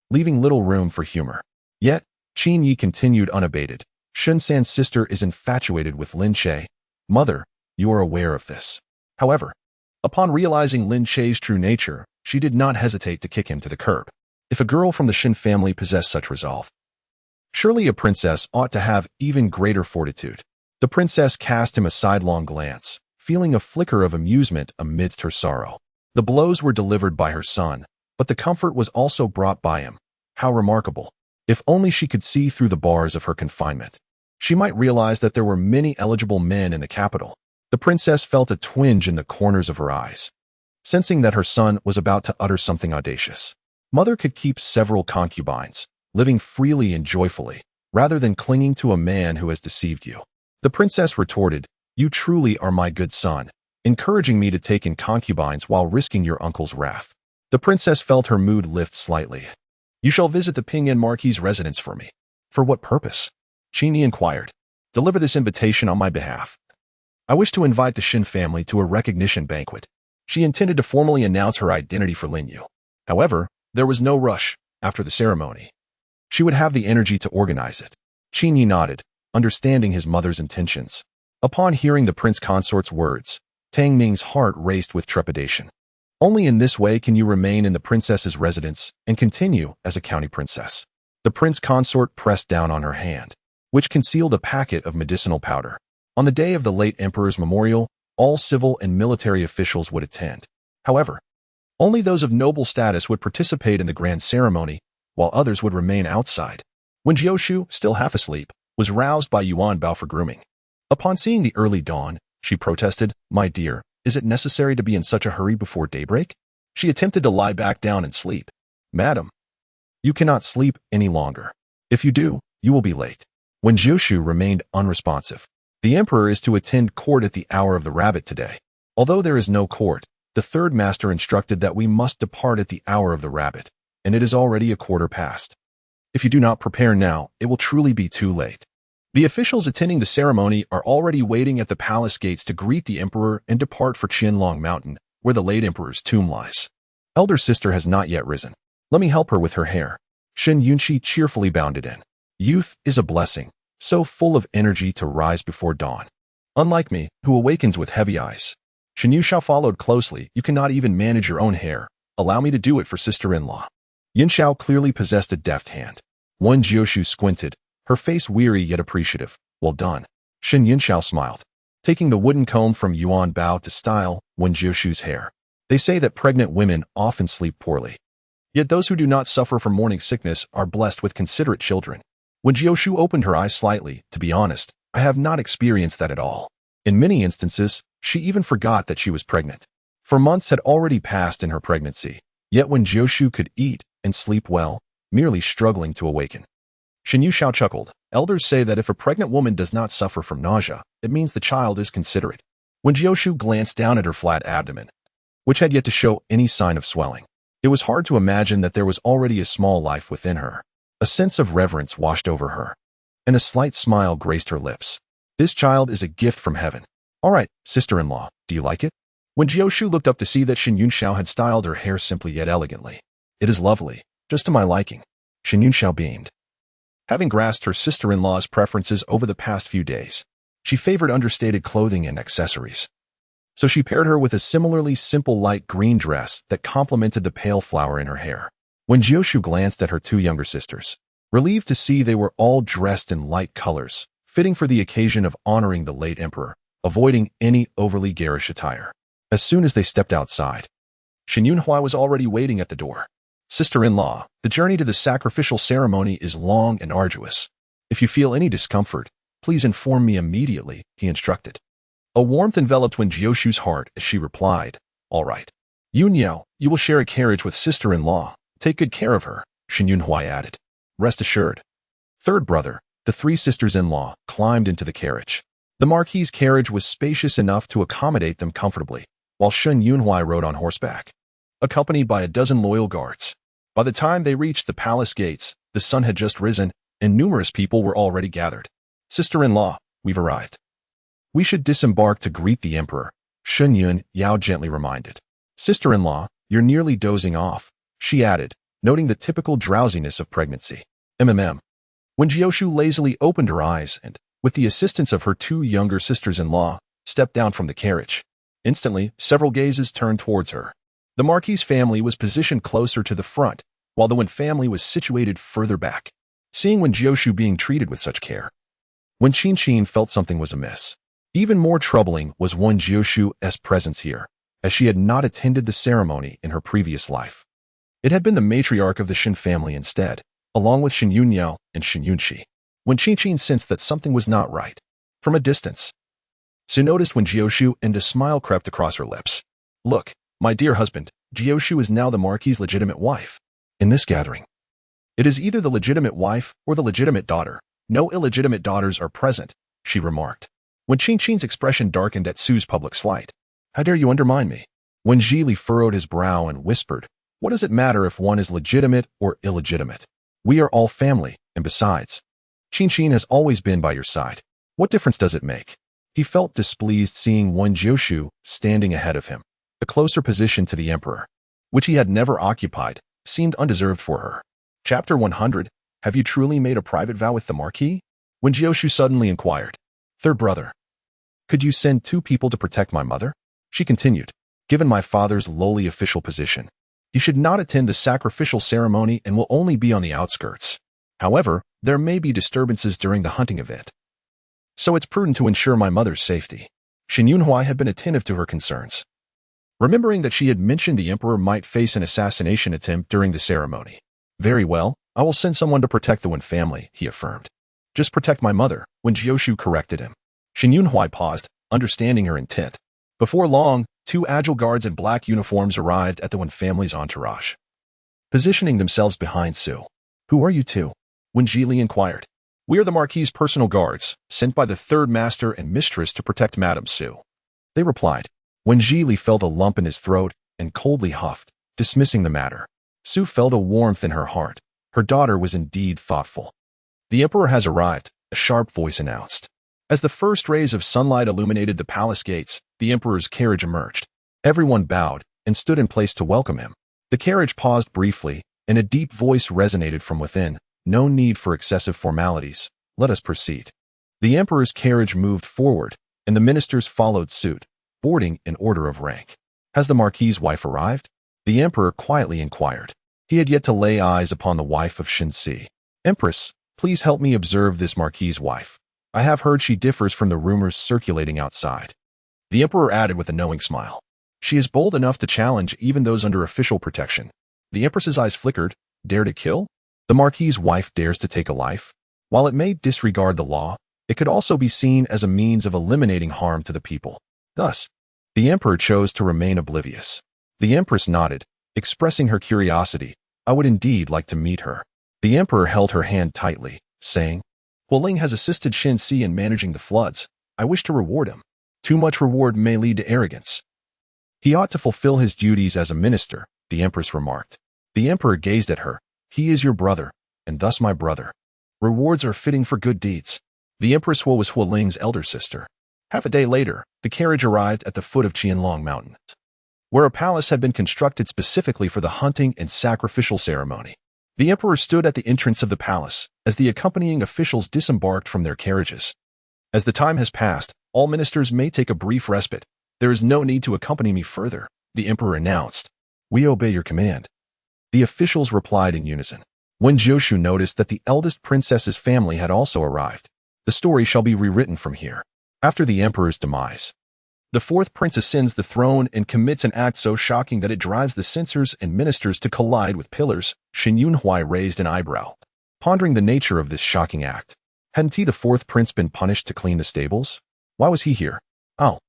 leaving little room for humor. Yet, Qingyi continued unabated. Shunsan's sister is infatuated with Lin Che. Mother, you are aware of this. However, upon realizing Lin Che's true nature, she did not hesitate to kick him to the curb. If a girl from the Shin family possessed such resolve, surely a princess ought to have even greater fortitude. The princess cast him a sidelong glance, feeling a flicker of amusement amidst her sorrow. The blows were delivered by her son, but the comfort was also brought by him. How remarkable! If only she could see through the bars of her confinement, she might realize that there were many eligible men in the capital. The princess felt a twinge in the corners of her eyes, sensing that her son was about to utter something audacious. Mother could keep several concubines, living freely and joyfully, rather than clinging to a man who has deceived you. The princess retorted, You truly are my good son, encouraging me to take in concubines while risking your uncle's wrath. The princess felt her mood lift slightly. You shall visit the Pingnan Marquis' residence for me. For what purpose? Qingyi inquired. Deliver this invitation on my behalf. I wish to invite the Shin family to a recognition banquet. She intended to formally announce her identity for Linyu. However, there was no rush after the ceremony. She would have the energy to organize it. Qingyi nodded, understanding his mother's intentions. Upon hearing the prince consort's words, Tang Ming's heart raced with trepidation. Only in this way can you remain in the princess's residence and continue as a county princess. The prince consort pressed down on her hand, which concealed a packet of medicinal powder. On the day of the late emperor's memorial, all civil and military officials would attend. However, only those of noble status would participate in the grand ceremony, while others would remain outside. Wen Jiushu, still half asleep, was roused by Yuan Bao for grooming. Upon seeing the early dawn, she protested, My dear, is it necessary to be in such a hurry before daybreak? She attempted to lie back down and sleep. Madam, you cannot sleep any longer. If you do, you will be late. Wen Jiushu remained unresponsive. The emperor is to attend court at the hour of the rabbit today. Although there is no court, the third master instructed that we must depart at the hour of the rabbit, and it is already a quarter past. If you do not prepare now, it will truly be too late. The officials attending the ceremony are already waiting at the palace gates to greet the emperor and depart for Qianlong Mountain, where the late emperor's tomb lies. Elder sister has not yet risen. Let me help her with her hair. Shen Yunqi cheerfully bounded in. Youth is a blessing, so full of energy to rise before dawn. Unlike me, who awakens with heavy eyes. Shen Yuxiao followed closely. You cannot even manage your own hair. Allow me to do it for sister-in-law. Yin Xiao clearly possessed a deft hand. Wen Jiushu squinted, her face weary yet appreciative. Well done. Shen Yunxiao smiled, taking the wooden comb from Yuan Bao to style Wen Jiushu's hair. They say that pregnant women often sleep poorly. Yet those who do not suffer from morning sickness are blessed with considerate children. When Jiushu opened her eyes slightly, to be honest, I have not experienced that at all. In many instances, she even forgot that she was pregnant. For months had already passed in her pregnancy, yet when Jiushu could eat and sleep well, merely struggling to awaken. Shen Yuxiao chuckled. Elders say that if a pregnant woman does not suffer from nausea, it means the child is considerate. When Jiushu glanced down at her flat abdomen, which had yet to show any sign of swelling, it was hard to imagine that there was already a small life within her. A sense of reverence washed over her, and a slight smile graced her lips. This child is a gift from heaven. All right, sister-in-law, do you like it? When Jiushu looked up to see that Shen Yunxiao had styled her hair simply yet elegantly. It is lovely, just to my liking. Shen Yunxiao beamed. Having grasped her sister-in-law's preferences over the past few days, she favored understated clothing and accessories. So she paired her with a similarly simple light green dress that complemented the pale flower in her hair. When Jiushu glanced at her two younger sisters, relieved to see they were all dressed in light colors, fitting for the occasion of honoring the late emperor, avoiding any overly garish attire. As soon as they stepped outside, Shen Yunhua was already waiting at the door. Sister-in-law, the journey to the sacrificial ceremony is long and arduous. If you feel any discomfort, please inform me immediately, he instructed. A warmth enveloped Wen Jiushu's heart as she replied, All right. Yunyao, you will share a carriage with sister-in-law. Take good care of her, Shen Yunhua added. Rest assured. Third brother, the three sisters-in-law, climbed into the carriage. The Marquis' carriage was spacious enough to accommodate them comfortably, while Shen Yunhua rode on horseback, accompanied by a dozen loyal guards. By the time they reached the palace gates, the sun had just risen, and numerous people were already gathered. Sister-in-law, we've arrived. We should disembark to greet the emperor, Shen Yunhua gently reminded. Sister-in-law, you're nearly dozing off, she added, noting the typical drowsiness of pregnancy. When Jiushu lazily opened her eyes and, with the assistance of her two younger sisters-in-law, stepped down from the carriage. Instantly, several gazes turned towards her. The Marquis family was positioned closer to the front, while the Wen family was situated further back. Seeing Wen Jiushu being treated with such care, Wen Qinqin felt something was amiss. Even more troubling was Wen Jiushu's presence here, as she had not attended the ceremony in her previous life. It had been the matriarch of the Shen family instead, along with Shen Yunyao and Shen Yunqi. Wen Qinqin sensed that something was not right. From a distance, she noticed Wen Jiushu, and a smile crept across her lips. Look, my dear husband, Jiushu is now the Marquis' legitimate wife. In this gathering, it is either the legitimate wife or the legitimate daughter. No illegitimate daughters are present, she remarked. When Qinqin's expression darkened at Su's public slight. How dare you undermine me? Wen Jiushu furrowed his brow and whispered, what does it matter if one is legitimate or illegitimate? We are all family, and besides, Qin has always been by your side. What difference does it make? He felt displeased seeing Wen Jiushu standing ahead of him. A closer position to the emperor, which he had never occupied, seemed undeserved for her. Chapter 100. Have you truly made a private vow with the Marquis? Wen Jiushu suddenly inquired. Third brother. Could you send 2 people to protect my mother? She continued. Given my father's lowly official position, he should not attend the sacrificial ceremony and will only be on the outskirts. However, there may be disturbances during the hunting event, so it's prudent to ensure my mother's safety. Shen Yunhuai had been attentive to her concerns, remembering that she had mentioned the emperor might face an assassination attempt during the ceremony. Very well, I will send someone to protect the Wen family, he affirmed. Just protect my mother, Wen Jiushu corrected him. Shen Yunhuai paused, understanding her intent. Before long, 2 agile guards in black uniforms arrived at the Wen family's entourage, positioning themselves behind Su. Who are you 2? Wen Jiushu inquired. We are the Marquis' personal guards, sent by the third master and mistress to protect Madame Su. They replied. Wen Jiushu felt a lump in his throat and coldly huffed, dismissing the matter. Su felt a warmth in her heart. Her daughter was indeed thoughtful. The emperor has arrived, a sharp voice announced. As the first rays of sunlight illuminated the palace gates, the emperor's carriage emerged. Everyone bowed and stood in place to welcome him. The carriage paused briefly, and a deep voice resonated from within. No need for excessive formalities. Let us proceed. The emperor's carriage moved forward, and the ministers followed suit, boarding in order of rank. Has the Marquis' wife arrived? The emperor quietly inquired. He had yet to lay eyes upon the wife of Shenxi. Empress, please help me observe this Marquis' wife. I have heard she differs from the rumors circulating outside. The emperor added with a knowing smile. She is bold enough to challenge even those under official protection. The empress's eyes flickered. Dare to kill? The Marquis' wife dares to take a life? While it may disregard the law, it could also be seen as a means of eliminating harm to the people. Thus, the emperor chose to remain oblivious. The empress nodded, expressing her curiosity. I would indeed like to meet her. The emperor held her hand tightly, saying, Hualing has assisted Shenxi in managing the floods. I wish to reward him. Too much reward may lead to arrogance. He ought to fulfill his duties as a minister, the empress remarked. The emperor gazed at her. He is your brother, and thus my brother. Rewards are fitting for good deeds. The empress was Hualing's elder sister. Half a day later, the carriage arrived at the foot of Qianlong Mountain, where a palace had been constructed specifically for the hunting and sacrificial ceremony. The emperor stood at the entrance of the palace as the accompanying officials disembarked from their carriages. As the time has passed, all ministers may take a brief respite. There is no need to accompany me further, the emperor announced. We obey your command. The officials replied in unison. Wen Jiushu noticed that the eldest princess's family had also arrived. The story shall be rewritten from here. After the emperor's demise, the 4th prince ascends the throne and commits an act so shocking that it drives the censors and ministers to collide with pillars. Shen Yunhuai raised an eyebrow, pondering the nature of this shocking act. Hadn't he, the 4th prince, been punished to clean the stables? Why was he here? Oh,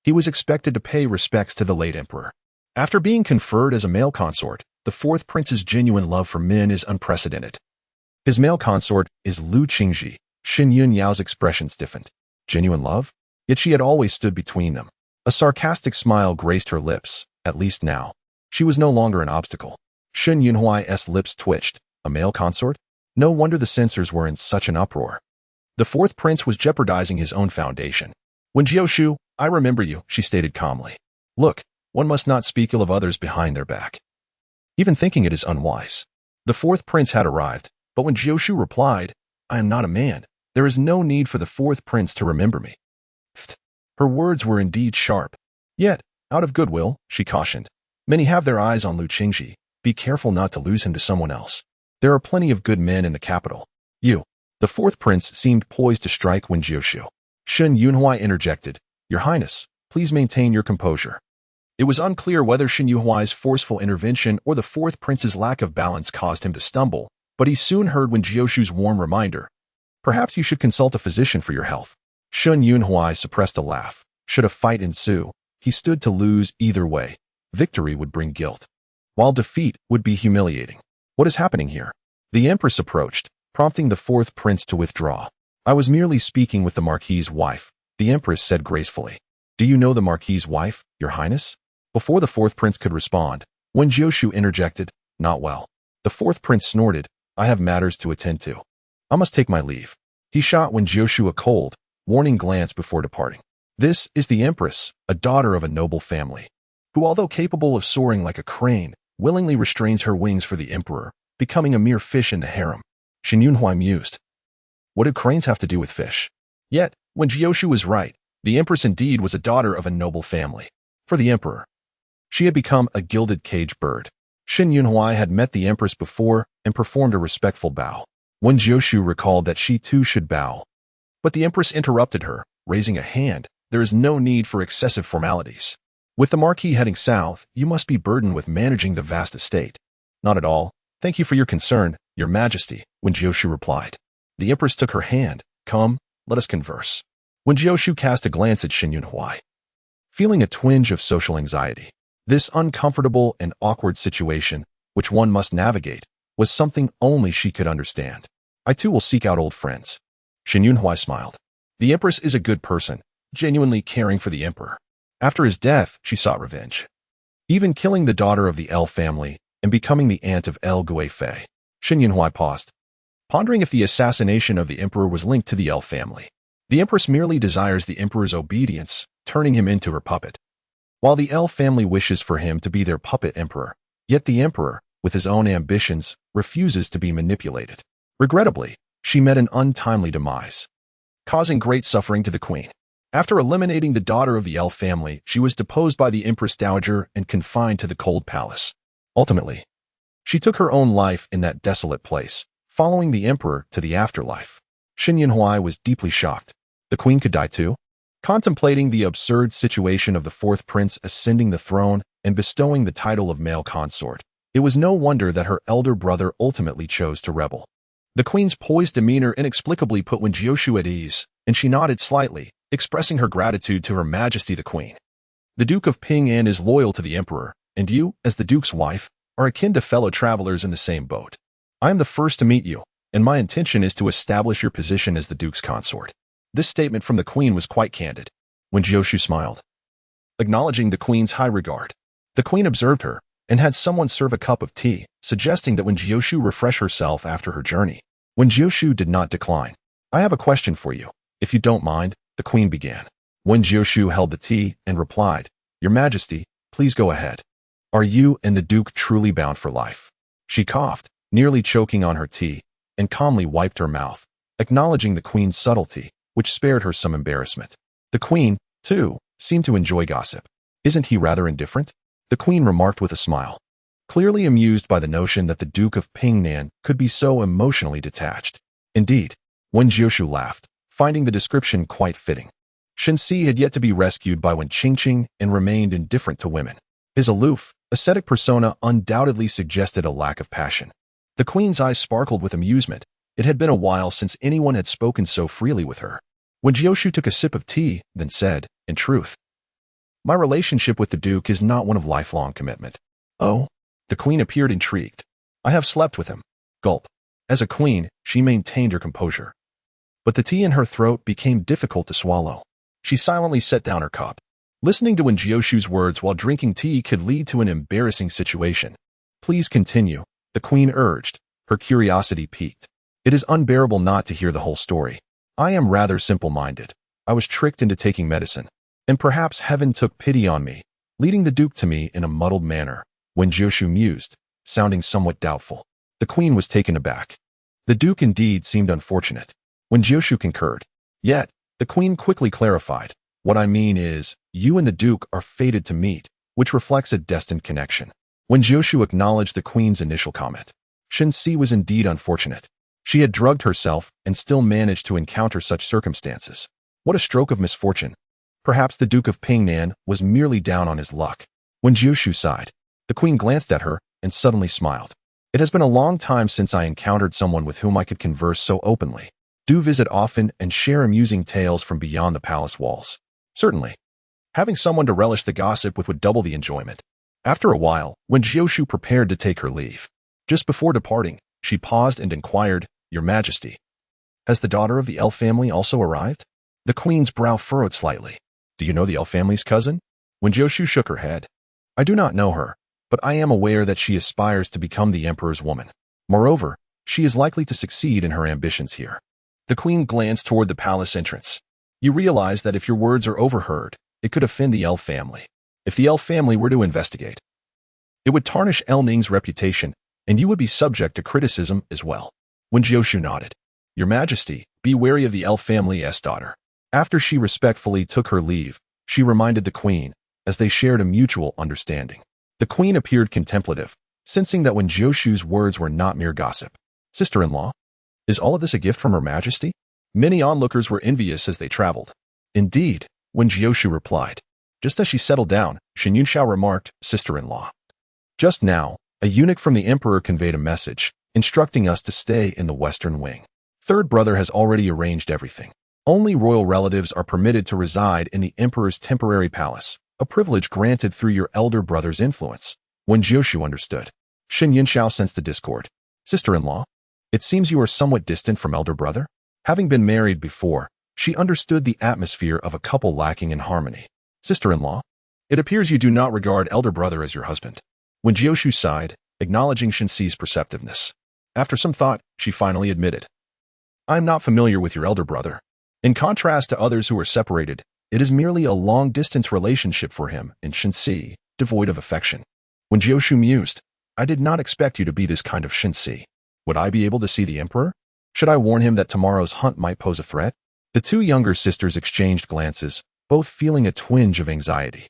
he was expected to pay respects to the late emperor. After being conferred as a male consort, the 4th prince's genuine love for men is unprecedented. His male consort is Lu Qingji. Shen Yunyao's expression stiffened. Genuine love? Yet she had always stood between them. A sarcastic smile graced her lips, at least now. She was no longer an obstacle. Shen Yunhuai's lips twitched. A male consort? No wonder the censors were in such an uproar. The 4th prince was jeopardizing his own foundation. Wen Jiushu, I remember you, she stated calmly. Look, one must not speak ill of others behind their back. Even thinking it is unwise. The 4th prince had arrived, but when Jiushu replied, I am not a man, there is no need for the 4th prince to remember me. Her words were indeed sharp. Yet, out of goodwill, she cautioned. Many have their eyes on Lu Qingji. Be careful not to lose him to someone else. There are plenty of good men in the capital. You. The 4th prince seemed poised to strike Wen Jiushu. Shen Yunhuai interjected. Your Highness, please maintain your composure. It was unclear whether Shen Yunhuai's forceful intervention or the 4th prince's lack of balance caused him to stumble, but he soon heard Wen Jiushu's warm reminder. Perhaps you should consult a physician for your health. Shen Yunhuai suppressed a laugh. Should a fight ensue, he stood to lose either way. Victory would bring guilt, while defeat would be humiliating. What is happening here? The empress approached, prompting the 4th prince to withdraw. I was merely speaking with the Marquis' wife, the empress said gracefully. Do you know the Marquis's wife, your highness? Before the fourth prince could respond, Wen Jiushu interjected, not well. The fourth prince snorted, I have matters to attend to. I must take my leave. He shot Wen Jiushu a cold, warning glance before departing. This is the Empress, a daughter of a noble family, who although capable of soaring like a crane, willingly restrains her wings for the emperor, becoming a mere fish in the harem. Shen Yunhuai mused. What do cranes have to do with fish? Yet, Wen Jiushu was right. The Empress indeed was a daughter of a noble family. For the emperor, she had become a gilded cage bird. Shen Yunhuai had met the Empress before and performed a respectful bow. Wen Jiushu recalled that she too should bow. But the Empress interrupted her, raising a hand. There is no need for excessive formalities. With the Marquis heading south, you must be burdened with managing the vast estate. Not at all. Thank you for your concern, your majesty, Wen Jiushu replied. The Empress took her hand. Come, let us converse. Wen Jiushu cast a glance at Shen Yunhuai, feeling a twinge of social anxiety. This uncomfortable and awkward situation, which one must navigate, was something only she could understand. I too will seek out old friends. Shen Yunhuai smiled. The Empress is a good person, genuinely caring for the emperor. After his death, she sought revenge, even killing the daughter of the L family and becoming the aunt of L Guifei. Shen Yunhuai paused, pondering if the assassination of the emperor was linked to the L family. The Empress merely desires the emperor's obedience, turning him into her puppet, while the L family wishes for him to be their puppet emperor. Yet the emperor, with his own ambitions, refuses to be manipulated. Regrettably, she met an untimely demise, causing great suffering to the queen. After eliminating the daughter of the L family, she was deposed by the Empress Dowager and confined to the cold palace. Ultimately, she took her own life in that desolate place, following the emperor to the afterlife. Shen Yunhuai was deeply shocked. The queen could die too? Contemplating the absurd situation of the fourth prince ascending the throne and bestowing the title of male consort, it was no wonder that her elder brother ultimately chose to rebel. The queen's poised demeanor inexplicably put Wen Jiushu at ease, and she nodded slightly, expressing her gratitude to Her Majesty the Queen. The Duke of Pingnan is loyal to the emperor, and you, as the Duke's wife, are akin to fellow travelers in the same boat. I am the first to meet you, and my intention is to establish your position as the Duke's consort. This statement from the Queen was quite candid. Wen Jiushu smiled, acknowledging the Queen's high regard. The Queen observed her, and had someone serve a cup of tea, suggesting that Wen Jiushu refresh herself after her journey. Wen Jiushu did not decline. I have a question for you, if you don't mind, the Queen began. Wen Jiushu held the tea and replied, Your Majesty, please go ahead. Are you and the Duke truly bound for life? She coughed, nearly choking on her tea, and calmly wiped her mouth, acknowledging the Queen's subtlety, which spared her some embarrassment. The Queen, too, seemed to enjoy gossip. Isn't he rather indifferent? The Queen remarked with a smile, clearly amused by the notion that the Duke of Pingnan could be so emotionally detached. Indeed, Wen Jiushu laughed, finding the description quite fitting. Shen Si had yet to be rescued by Wen Qingqing and remained indifferent to women. His aloof, ascetic persona undoubtedly suggested a lack of passion. The Queen's eyes sparkled with amusement. It had been a while since anyone had spoken so freely with her. Wen Jiushu took a sip of tea, then said, In truth, my relationship with the Duke is not one of lifelong commitment. Oh? The Queen appeared intrigued. I have slept with him. Gulp. As a queen, she maintained her composure. But the tea in her throat became difficult to swallow. She silently set down her cup. Listening to Wen Jiushu's words while drinking tea could lead to an embarrassing situation. Please continue, the Queen urged, her curiosity piqued. It is unbearable not to hear the whole story. I am rather simple-minded. I was tricked into taking medicine, and perhaps heaven took pity on me, leading the Duke to me in a muddled manner. Wen Jiushu mused, sounding somewhat doubtful. The Queen was taken aback. The Duke indeed seemed unfortunate. Wen Jiushu concurred. Yet, the Queen quickly clarified, What I mean is, you and the Duke are fated to meet, which reflects a destined connection. Wen Jiushu acknowledged the Queen's initial comment. Shen Si was indeed unfortunate. She had drugged herself and still managed to encounter such circumstances. What a stroke of misfortune. Perhaps the Duke of Pingnan was merely down on his luck. Wen Jiushu sighed. The Queen glanced at her and suddenly smiled. It has been a long time since I encountered someone with whom I could converse so openly. Do visit often and share amusing tales from beyond the palace walls. Certainly. Having someone to relish the gossip with would double the enjoyment. After a while, Wen Jiushu prepared to take her leave. Just before departing, she paused and inquired, Your Majesty, has the daughter of the L family also arrived? The Queen's brow furrowed slightly. Do you know the elf family's cousin? Wen Jiushu shook her head. I do not know her, but I am aware that she aspires to become the emperor's woman. Moreover, she is likely to succeed in her ambitions here. The queen glanced toward the palace entrance. You realize that if your words are overheard, it could offend the elf family. If the elf family were to investigate, it would tarnish El Ning's reputation, and you would be subject to criticism as well. Wen Jiushu nodded. Your Majesty, be wary of the elf family's daughter. After she respectfully took her leave, she reminded the queen, as they shared a mutual understanding. The queen appeared contemplative, sensing that Wen Jiushu's words were not mere gossip. Sister-in-law, is all of this a gift from Her Majesty? Many onlookers were envious as they traveled. Indeed, Wen Jiushu replied. Just as she settled down, Shen Yunxiao remarked, Sister-in-law. Just now, a eunuch from the emperor conveyed a message, instructing us to stay in the western wing. Third brother has already arranged everything. Only royal relatives are permitted to reside in the emperor's temporary palace, a privilege granted through your elder brother's influence. Wen Jiushu understood. Shen Yunxiao sensed the discord. Sister-in-law, it seems you are somewhat distant from elder brother? Having been married before, she understood the atmosphere of a couple lacking in harmony. Sister-in-law, it appears you do not regard elder brother as your husband. Wen Jiushu sighed, acknowledging Shenxi's perceptiveness. After some thought, she finally admitted. I am not familiar with your elder brother. In contrast to others who are separated, it is merely a long-distance relationship for him and Shenxi, devoid of affection. Wen Jiushu mused, I did not expect you to be this kind of Shenxi. Would I be able to see the emperor? Should I warn him that tomorrow's hunt might pose a threat? The two younger sisters exchanged glances, both feeling a twinge of anxiety.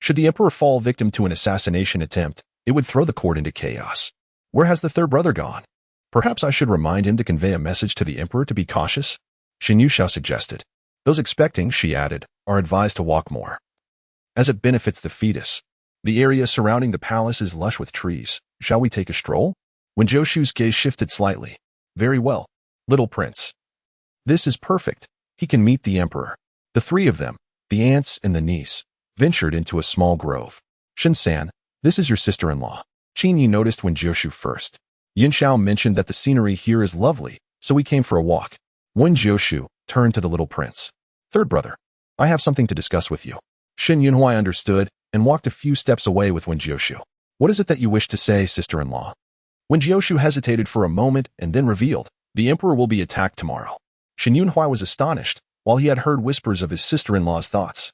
Should the emperor fall victim to an assassination attempt, it would throw the court into chaos. Where has the third brother gone? Perhaps I should remind him to convey a message to the emperor to be cautious? Shen Yunxiao suggested. Those expecting, she added, are advised to walk more, as it benefits the fetus. The area surrounding the palace is lush with trees. Shall we take a stroll? Wen Jiushu's gaze shifted slightly. Very well, little prince. This is perfect. He can meet the emperor. The three of them, the aunts and the niece, ventured into a small grove. Shen-san, this is your sister-in-law. Qin Yi noticed Wen Jiushu first. Yunxiao mentioned that the scenery here is lovely, so we came for a walk. Wen Jiushu turned to the little prince. Third brother, I have something to discuss with you. Shen Yunhuai understood and walked a few steps away with Wen Jiushu. What is it that you wish to say, sister-in-law? Wen Jiushu hesitated for a moment and then revealed, the emperor will be attacked tomorrow. Shen Yunhuai was astonished, while he had heard whispers of his sister-in-law's thoughts.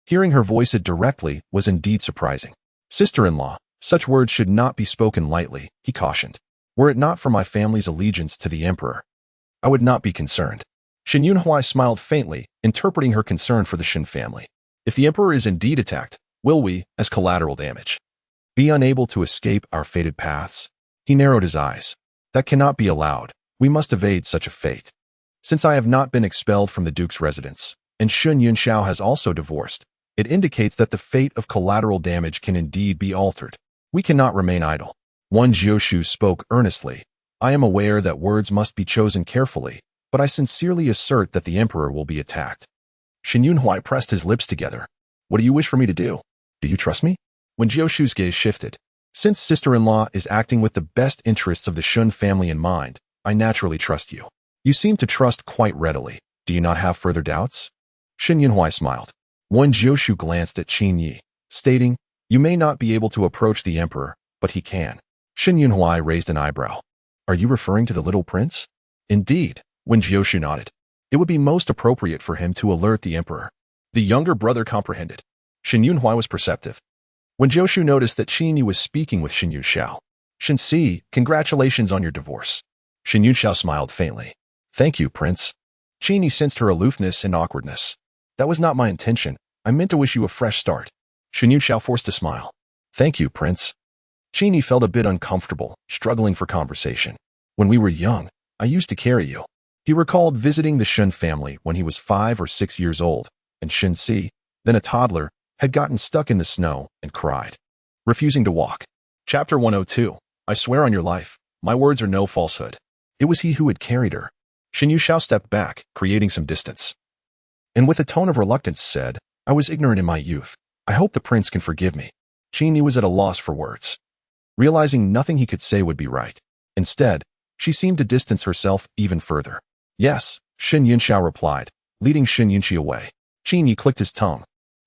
Hearing her voice it directly was indeed surprising. Sister-in-law, such words should not be spoken lightly, he cautioned. Were it not for my family's allegiance to the emperor, I would not be concerned. Shen Yunhuai smiled faintly, interpreting her concern for the Shen family. If the emperor is indeed attacked, will we, as collateral damage, be unable to escape our fated paths? He narrowed his eyes. That cannot be allowed. We must evade such a fate. Since I have not been expelled from the duke's residence, and Shen Yunxiao has also divorced, it indicates that the fate of collateral damage can indeed be altered. We cannot remain idle. Wen Jiushu spoke earnestly. I am aware that words must be chosen carefully, but I sincerely assert that the emperor will be attacked. Shen Yunhuai pressed his lips together. What do you wish for me to do? Do you trust me? Wen Jiushu's gaze shifted. Since sister-in-law is acting with the best interests of the Shun family in mind, I naturally trust you. You seem to trust quite readily. Do you not have further doubts? Shen Yunhuai smiled. Wen Jiushu glanced at Qin Yi, stating, You may not be able to approach the emperor, but he can. Shen Yunhuai raised an eyebrow. Are you referring to the little prince? Indeed, Wen Jiushu nodded. It would be most appropriate for him to alert the emperor. The younger brother comprehended. Shen Yunhuai was perceptive. Wen Jiushu noticed that Qin Yi was speaking with Shen Yunxiao. Shenxi, congratulations on your divorce. Shen Yunxiao smiled faintly. Thank you, prince. Qin Yi sensed her aloofness and awkwardness. That was not my intention. I meant to wish you a fresh start. Shen Yunxiao forced a smile. Thank you, prince. Qin Yi felt a bit uncomfortable, struggling for conversation. When we were young, I used to carry you. He recalled visiting the Shun family when he was 5 or 6 years old, and Shenxi, then a toddler, had gotten stuck in the snow and cried, refusing to walk. Chapter 102. I swear on your life, my words are no falsehood. It was he who had carried her. Shen Yunxiao stepped back, creating some distance, and with a tone of reluctance said, I was ignorant in my youth. I hope the prince can forgive me. Qin Yi was at a loss for words, realizing nothing he could say would be right. Instead, she seemed to distance herself even further. Yes, Shen Yunxiao replied, leading Shen Yunxi away. Qin Yi clicked his tongue.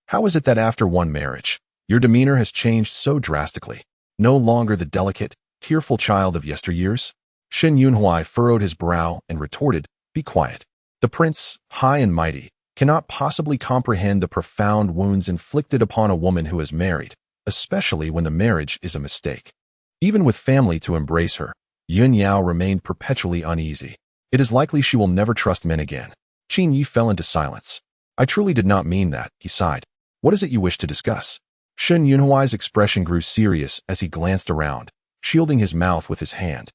How is it that after one marriage, your demeanor has changed so drastically? No longer the delicate, tearful child of yesteryears? Shen Yunhuai furrowed his brow and retorted, "Be quiet. The prince, high and mighty, cannot possibly comprehend the profound wounds inflicted upon a woman who is married, especially when the marriage is a mistake." Even with family to embrace her, Yun Yao remained perpetually uneasy. It is likely she will never trust men again. Qin Yi fell into silence. "I truly did not mean that," he sighed. "What is it you wish to discuss?" Shen Yunhuai's expression grew serious as he glanced around, shielding his mouth with his hand,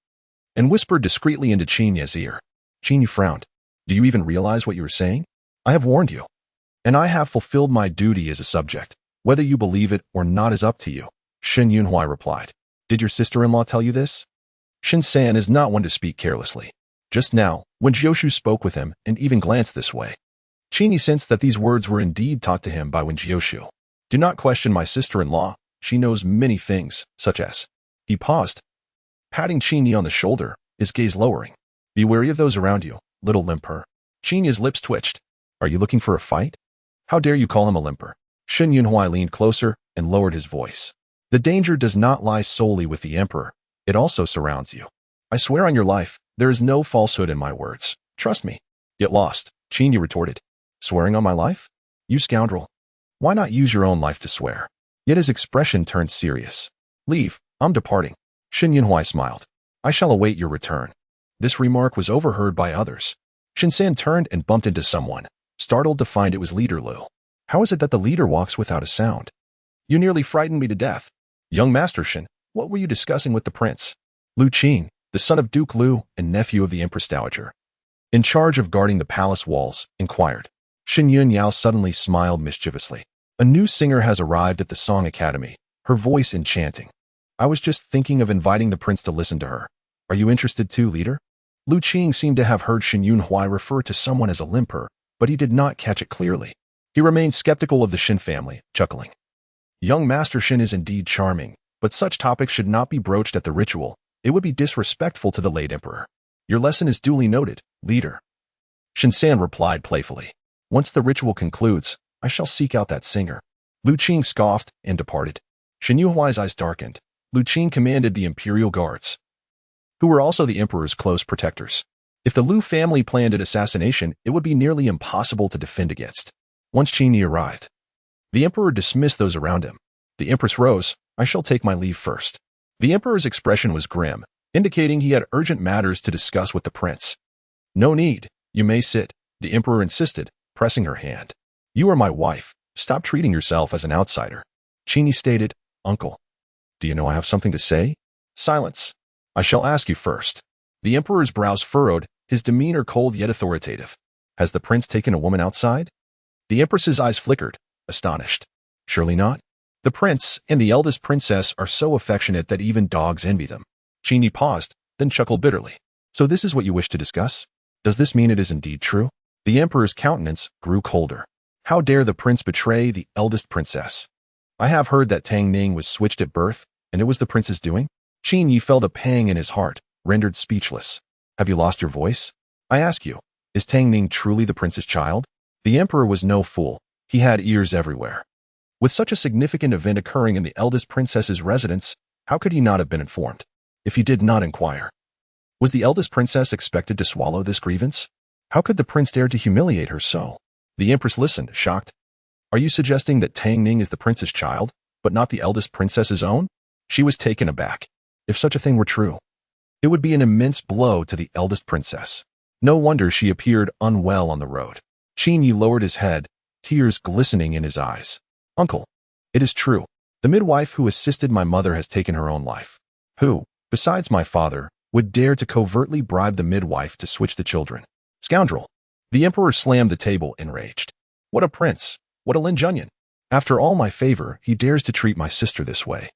and whispered discreetly into Qin Yi's ear. Qin Yi frowned. "Do you even realize what you are saying? I have warned you, and I have fulfilled my duty as a subject. Whether you believe it or not is up to you," Shen Yunhuai replied. "Did your sister-in-law tell you this?" Shen San is not one to speak carelessly. Just now, Wen Jiushu spoke with him and even glanced this way. Qin Yi sensed that these words were indeed taught to him by Wen Jiushu. "Do not question my sister-in-law. She knows many things, such as—" He paused, patting Qin Yi on the shoulder, his gaze lowering. "Be wary of those around you, little limper." Qin Yi's lips twitched. "Are you looking for a fight? How dare you call him a limper?" Shen Yunhuai leaned closer and lowered his voice. "The danger does not lie solely with the emperor. It also surrounds you. I swear on your life, there is no falsehood in my words. Trust me." "Get lost," Qin Yi retorted. "Swearing on my life? You scoundrel. Why not use your own life to swear?" Yet his expression turned serious. "Leave, I'm departing." Shen Yunhuai smiled. "I shall await your return." This remark was overheard by others. Shen San turned and bumped into someone, startled to find it was Leader Lu. "How is it that the leader walks without a sound?" "You nearly frightened me to death." "Young Master Shen, what were you discussing with the prince?" Lu Qin, the son of Duke Lu and nephew of the Empress Dowager, in charge of guarding the palace walls, inquired. Shen Yun Yao suddenly smiled mischievously. "A new singer has arrived at the Song Academy, her voice enchanting. I was just thinking of inviting the prince to listen to her. Are you interested too, leader?" Lu Qing seemed to have heard Shen Yunhuai refer to someone as a limper, but he did not catch it clearly. He remained skeptical of the Shen family, chuckling. "Young Master Shen is indeed charming, but such topics should not be broached at the ritual. It would be disrespectful to the late emperor." "Your lesson is duly noted, leader," Shen San replied playfully. "Once the ritual concludes, I shall seek out that singer." Lu Qing scoffed and departed. Shen Yunhuai's eyes darkened. Lu Qing commanded the imperial guards, who were also the emperor's close protectors. If the Lu family planned an assassination, it would be nearly impossible to defend against. Once Qin Yi arrived, the emperor dismissed those around him. The empress rose. "I shall take my leave first." The emperor's expression was grim, indicating he had urgent matters to discuss with the prince. "No need. You may sit," the emperor insisted, pressing her hand. "You are my wife. Stop treating yourself as an outsider." Qin Yi stated, "Uncle, do you know I have something to say?" "Silence. I shall ask you first." The emperor's brows furrowed, his demeanor cold yet authoritative. "Has the prince taken a woman outside?" The empress's eyes flickered, astonished. "Surely not. The prince and the eldest princess are so affectionate that even dogs envy them." Qin Yi paused, then chuckled bitterly. "So this is what you wish to discuss? Does this mean it is indeed true?" The emperor's countenance grew colder. "How dare the prince betray the eldest princess? I have heard that Tang Ning was switched at birth, and it was the prince's doing." Qin Yi felt a pang in his heart, rendered speechless. "Have you lost your voice? I ask you, is Tang Ning truly the prince's child?" The emperor was no fool. He had ears everywhere. With such a significant event occurring in the eldest princess's residence, how could he not have been informed? If he did not inquire, was the eldest princess expected to swallow this grievance? How could the prince dare to humiliate her so? The empress listened, shocked. "Are you suggesting that Tang Ning is the prince's child, but not the eldest princess's own?" She was taken aback. If such a thing were true, it would be an immense blow to the eldest princess. No wonder she appeared unwell on the road. Qin Yi lowered his head, tears glistening in his eyes. "Uncle, it is true. The midwife who assisted my mother has taken her own life. Who, besides my father, would dare to covertly bribe the midwife to switch the children? Scoundrel!" The emperor slammed the table, enraged. "What a prince! What a Lin Jiushu! After all my favor, he dares to treat my sister this way,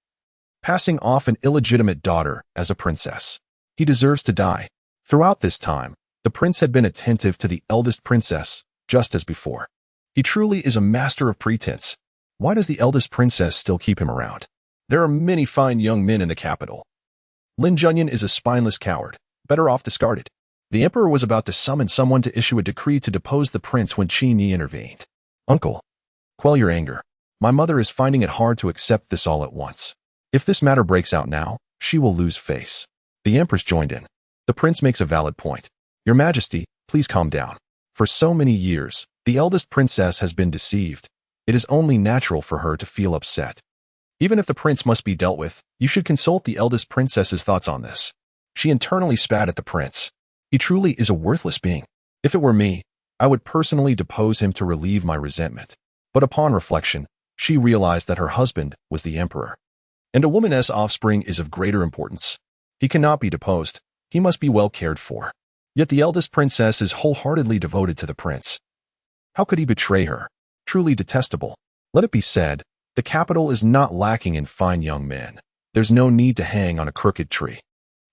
passing off an illegitimate daughter as a princess. He deserves to die." Throughout this time, the prince had been attentive to the eldest princess, just as before. He truly is a master of pretense. Why does the eldest princess still keep him around? There are many fine young men in the capital. Lin Jiushu is a spineless coward, better off discarded. The emperor was about to summon someone to issue a decree to depose the prince when Qin Yi intervened. "Uncle, Quell your anger. My mother is finding it hard to accept this all at once. If this matter breaks out now, she will lose face. The Empress joined in. The prince makes a valid point. Your Majesty, please calm down. For so many years, the eldest princess has been deceived. It is only natural for her to feel upset. Even if the prince must be dealt with, you should consult the eldest princess's thoughts on this. She internally spat at the prince. He truly is a worthless being. If it were me, I would personally depose him to relieve my resentment. But upon reflection, she realized that her husband was the emperor. And a woman's offspring is of greater importance. He cannot be deposed. He must be well cared for. Yet the eldest princess is wholeheartedly devoted to the prince. How could he betray her? Truly detestable. Let it be said, the capital is not lacking in fine young men. There's no need to hang on a crooked tree.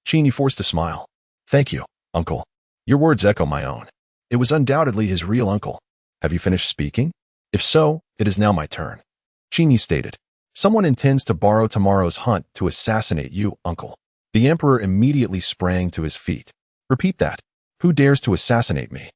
Qin forced a smile. Thank you, uncle. Your words echo my own. It was undoubtedly his real uncle. Have you finished speaking? If so, it is now my turn. Qin stated. Someone intends to borrow tomorrow's hunt to assassinate you, uncle. The emperor immediately sprang to his feet. Repeat that. Who dares to assassinate me?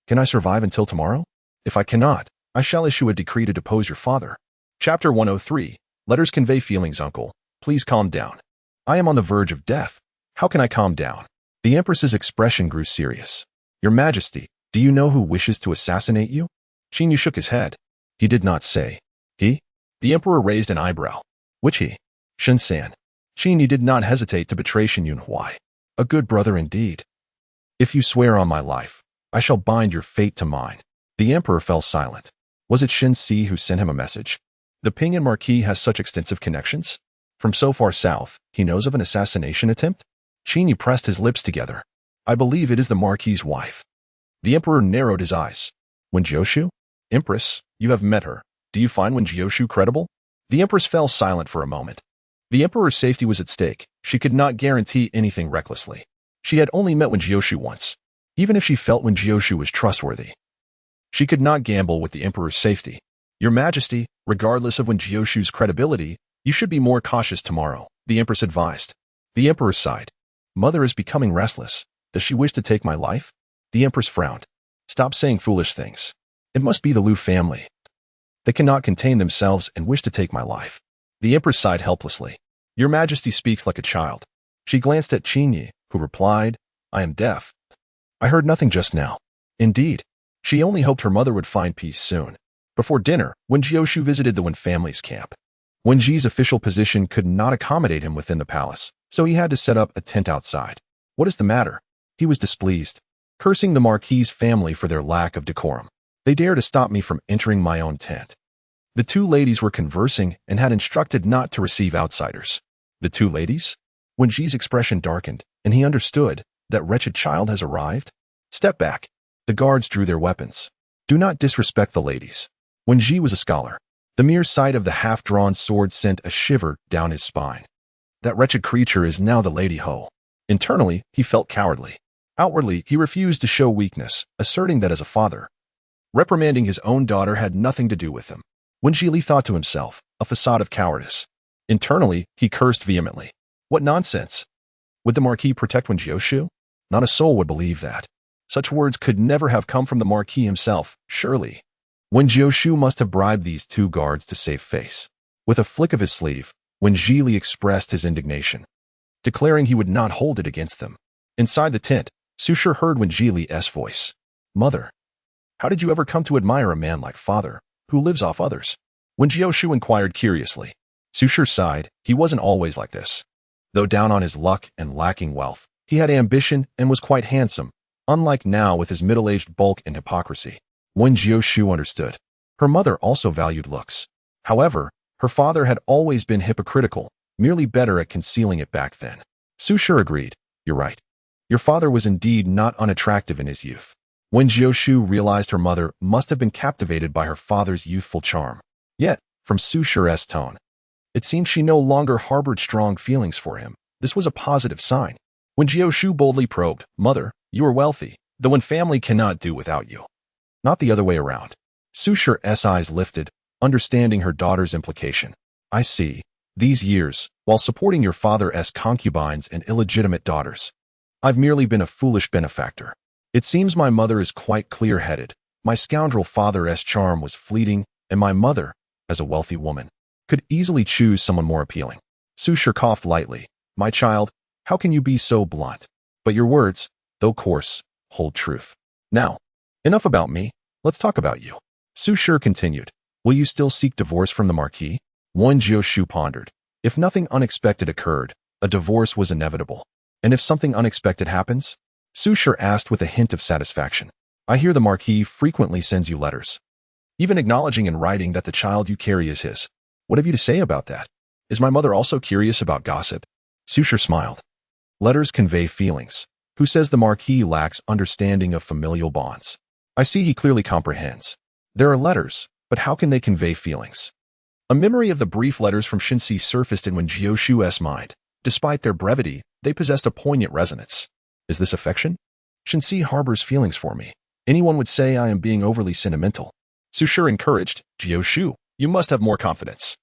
Can I survive until tomorrow? If I cannot, I shall issue a decree to depose your father. Chapter 103. Letters convey feelings, uncle. Please calm down. I am on the verge of death. How can I calm down? The Empress's expression grew serious. Your Majesty, do you know who wishes to assassinate you? Qin shook his head. He did not say. He? The Emperor raised an eyebrow. Which he? Shen-san. Qin did not hesitate to betray Shen Yunhui. A good brother indeed. If you swear on my life, I shall bind your fate to mine. The Emperor fell silent. Was it Shen Si who sent him a message? The Pingnan Marquis has such extensive connections. From so far south, he knows of an assassination attempt? Qin pressed his lips together. I believe it is the Marquis's wife. The Emperor narrowed his eyes. Wen Jiushu? Empress, you have met her. Do you find Wen Jiushu credible? The Empress fell silent for a moment. The Emperor's safety was at stake. She could not guarantee anything recklessly. She had only met Wen Jiushu once. Even if she felt Wen Jiushu was trustworthy, she could not gamble with the Emperor's safety. Your Majesty, regardless of Wen Jiushu's credibility, you should be more cautious tomorrow, the Empress advised. The Emperor sighed. Mother is becoming restless. Does she wish to take my life? The Empress frowned. Stop saying foolish things. It must be the Liu family. They cannot contain themselves and wish to take my life. The Empress sighed helplessly. Your Majesty speaks like a child. She glanced at Qin, who replied, I am deaf. I heard nothing just now. Indeed. She only hoped her mother would find peace soon. Before dinner, Wen Jiushu visited the Wen family's camp. Wen Ji's official position could not accommodate him within the palace, so he had to set up a tent outside. What is the matter? He was displeased, cursing the Marquis's family for their lack of decorum. They dare to stop me from entering my own tent. The two ladies were conversing and had instructed not to receive outsiders. The two ladies? Wen Ji's expression darkened, and he understood that wretched child has arrived. Step back. The guards drew their weapons. Do not disrespect the ladies. Wen Ji was a scholar. The mere sight of the half-drawn sword sent a shiver down his spine. That wretched creature is now the Lady Ho. Internally, he felt cowardly. Outwardly, he refused to show weakness, asserting that as a father, reprimanding his own daughter had nothing to do with him. Wen Ji thought to himself, a facade of cowardice. Internally, he cursed vehemently. What nonsense! Would the Marquis protect Wen Jiushu? Not a soul would believe that. Such words could never have come from the Marquis himself, surely. Wen Jiushu must have bribed these two guards to save face. With a flick of his sleeve, Wen Ji expressed his indignation, declaring he would not hold it against them. Inside the tent, Su Shi heard Wen Ji's voice. Mother, how did you ever come to admire a man like father, who lives off others? Wen Jiushu inquired curiously. Su Shi sighed. He wasn't always like this. Though down on his luck and lacking wealth, he had ambition and was quite handsome, unlike now with his middle-aged bulk and hypocrisy. Wen Jiushu understood. Her mother also valued looks. However, her father had always been hypocritical, merely better at concealing it back then. Su Shi agreed. You're right. Your father was indeed not unattractive in his youth. Wen Jiushu realized her mother must have been captivated by her father's youthful charm. Yet, from Su Shi's tone, it seemed she no longer harbored strong feelings for him. This was a positive sign. Wen Jiushu boldly probed, Mother, you are wealthy. The Wen family cannot do without you. Not the other way around. Su Shi's eyes lifted, understanding her daughter's implication. I see. These years, while supporting your father's concubines and illegitimate daughters, I've merely been a foolish benefactor. It seems my mother is quite clear-headed. My scoundrel father's charm was fleeting, and my mother, as a wealthy woman, could easily choose someone more appealing. Su Shi coughed lightly. My child, how can you be so blunt? But your words, though coarse, hold truth. Now, enough about me, let's talk about you. Su Shi continued. Will you still seek divorce from the Marquis? Wen Jiushu pondered. If nothing unexpected occurred, a divorce was inevitable. And if something unexpected happens? Su Shi asked with a hint of satisfaction. I hear the Marquis frequently sends you letters, even acknowledging in writing that the child you carry is his. What have you to say about that? Is my mother also curious about gossip? Su Shi smiled. Letters convey feelings. Who says the Marquis lacks understanding of familial bonds? I see he clearly comprehends. There are letters, but how can they convey feelings? A memory of the brief letters from Shinsi surfaced in Wen Jiushu's mind. Despite their brevity, they possessed a poignant resonance. Is this affection? Shinsi harbors feelings for me. Anyone would say I am being overly sentimental. Su Shi encouraged. Jiushu, you must have more confidence.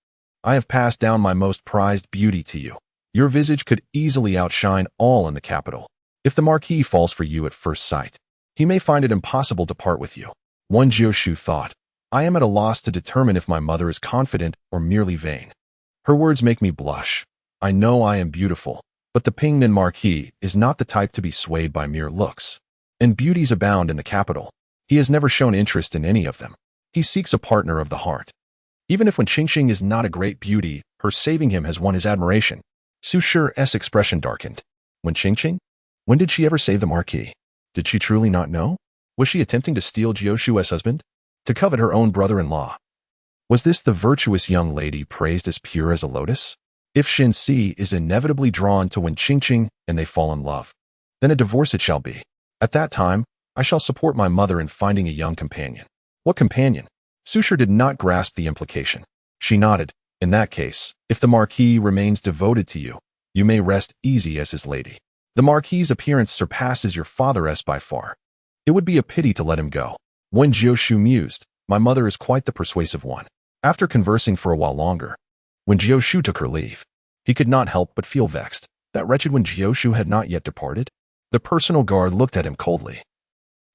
I have passed down my most prized beauty to you. Your visage could easily outshine all in the capital. If the Marquis falls for you at first sight, he may find it impossible to part with you. Wen Jiushu thought. I am at a loss to determine if my mother is confident or merely vain. Her words make me blush. I know I am beautiful, but the Pingnan Marquis is not the type to be swayed by mere looks. And beauties abound in the capital. He has never shown interest in any of them. He seeks a partner of the heart. Even if Wen Qingqing is not a great beauty, her saving him has won his admiration. Su Shi's expression darkened. Wen Qingqing? When did she ever save the Marquis? Did she truly not know? Was she attempting to steal Jiushu's husband? To covet her own brother-in-law? Was this the virtuous young lady praised as pure as a lotus? If Shinsi is inevitably drawn to Wen Qingqing and they fall in love, then a divorce it shall be. At that time, I shall support my mother in finding a young companion. What companion? Su Shi did not grasp the implication. She nodded. In that case, if the Marquis remains devoted to you, you may rest easy as his lady. The Marquis's appearance surpasses your father's by far. It would be a pity to let him go. Wen Jiushu mused. My mother is quite the persuasive one. After conversing for a while longer, Wen Jiushu took her leave. He could not help but feel vexed. That wretched Wen Jiushu had not yet departed. The personal guard looked at him coldly.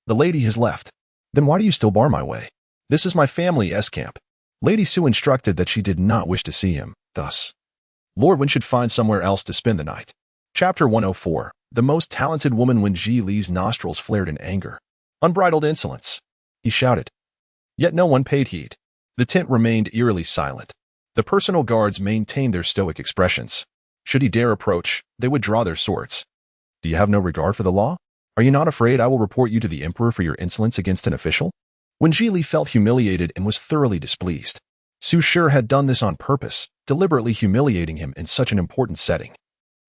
The lady has left. Then why do you still bar my way? This is my family's camp. Lady Su instructed that she did not wish to see him, thus. Lord Wen should find somewhere else to spend the night. Chapter 104. The most talented woman. Wen Jiu's nostrils flared in anger. Unbridled insolence. He shouted. Yet no one paid heed. The tent remained eerily silent. The personal guards maintained their stoic expressions. Should he dare approach, they would draw their swords. Do you have no regard for the law? Are you not afraid I will report you to the emperor for your insolence against an official? Wen Jiu felt humiliated and was thoroughly displeased. Su Shi had done this on purpose, deliberately humiliating him in such an important setting,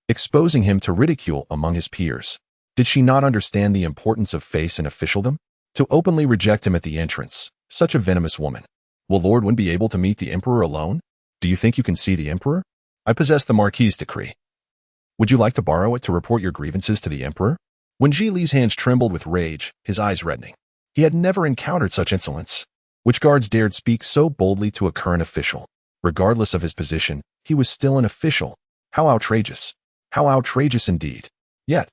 exposing him to ridicule among his peers. Did she not understand the importance of face and officialdom? To openly reject him at the entrance, such a venomous woman. Will Lord Wen be able to meet the emperor alone? Do you think you can see the emperor? I possess the Marquis's decree. Would you like to borrow it to report your grievances to the emperor? Wen Jiu's hands trembled with rage, his eyes reddening. He had never encountered such insolence. Which guards dared speak so boldly to a current official? Regardless of his position, he was still an official. How outrageous. How outrageous indeed. Yet,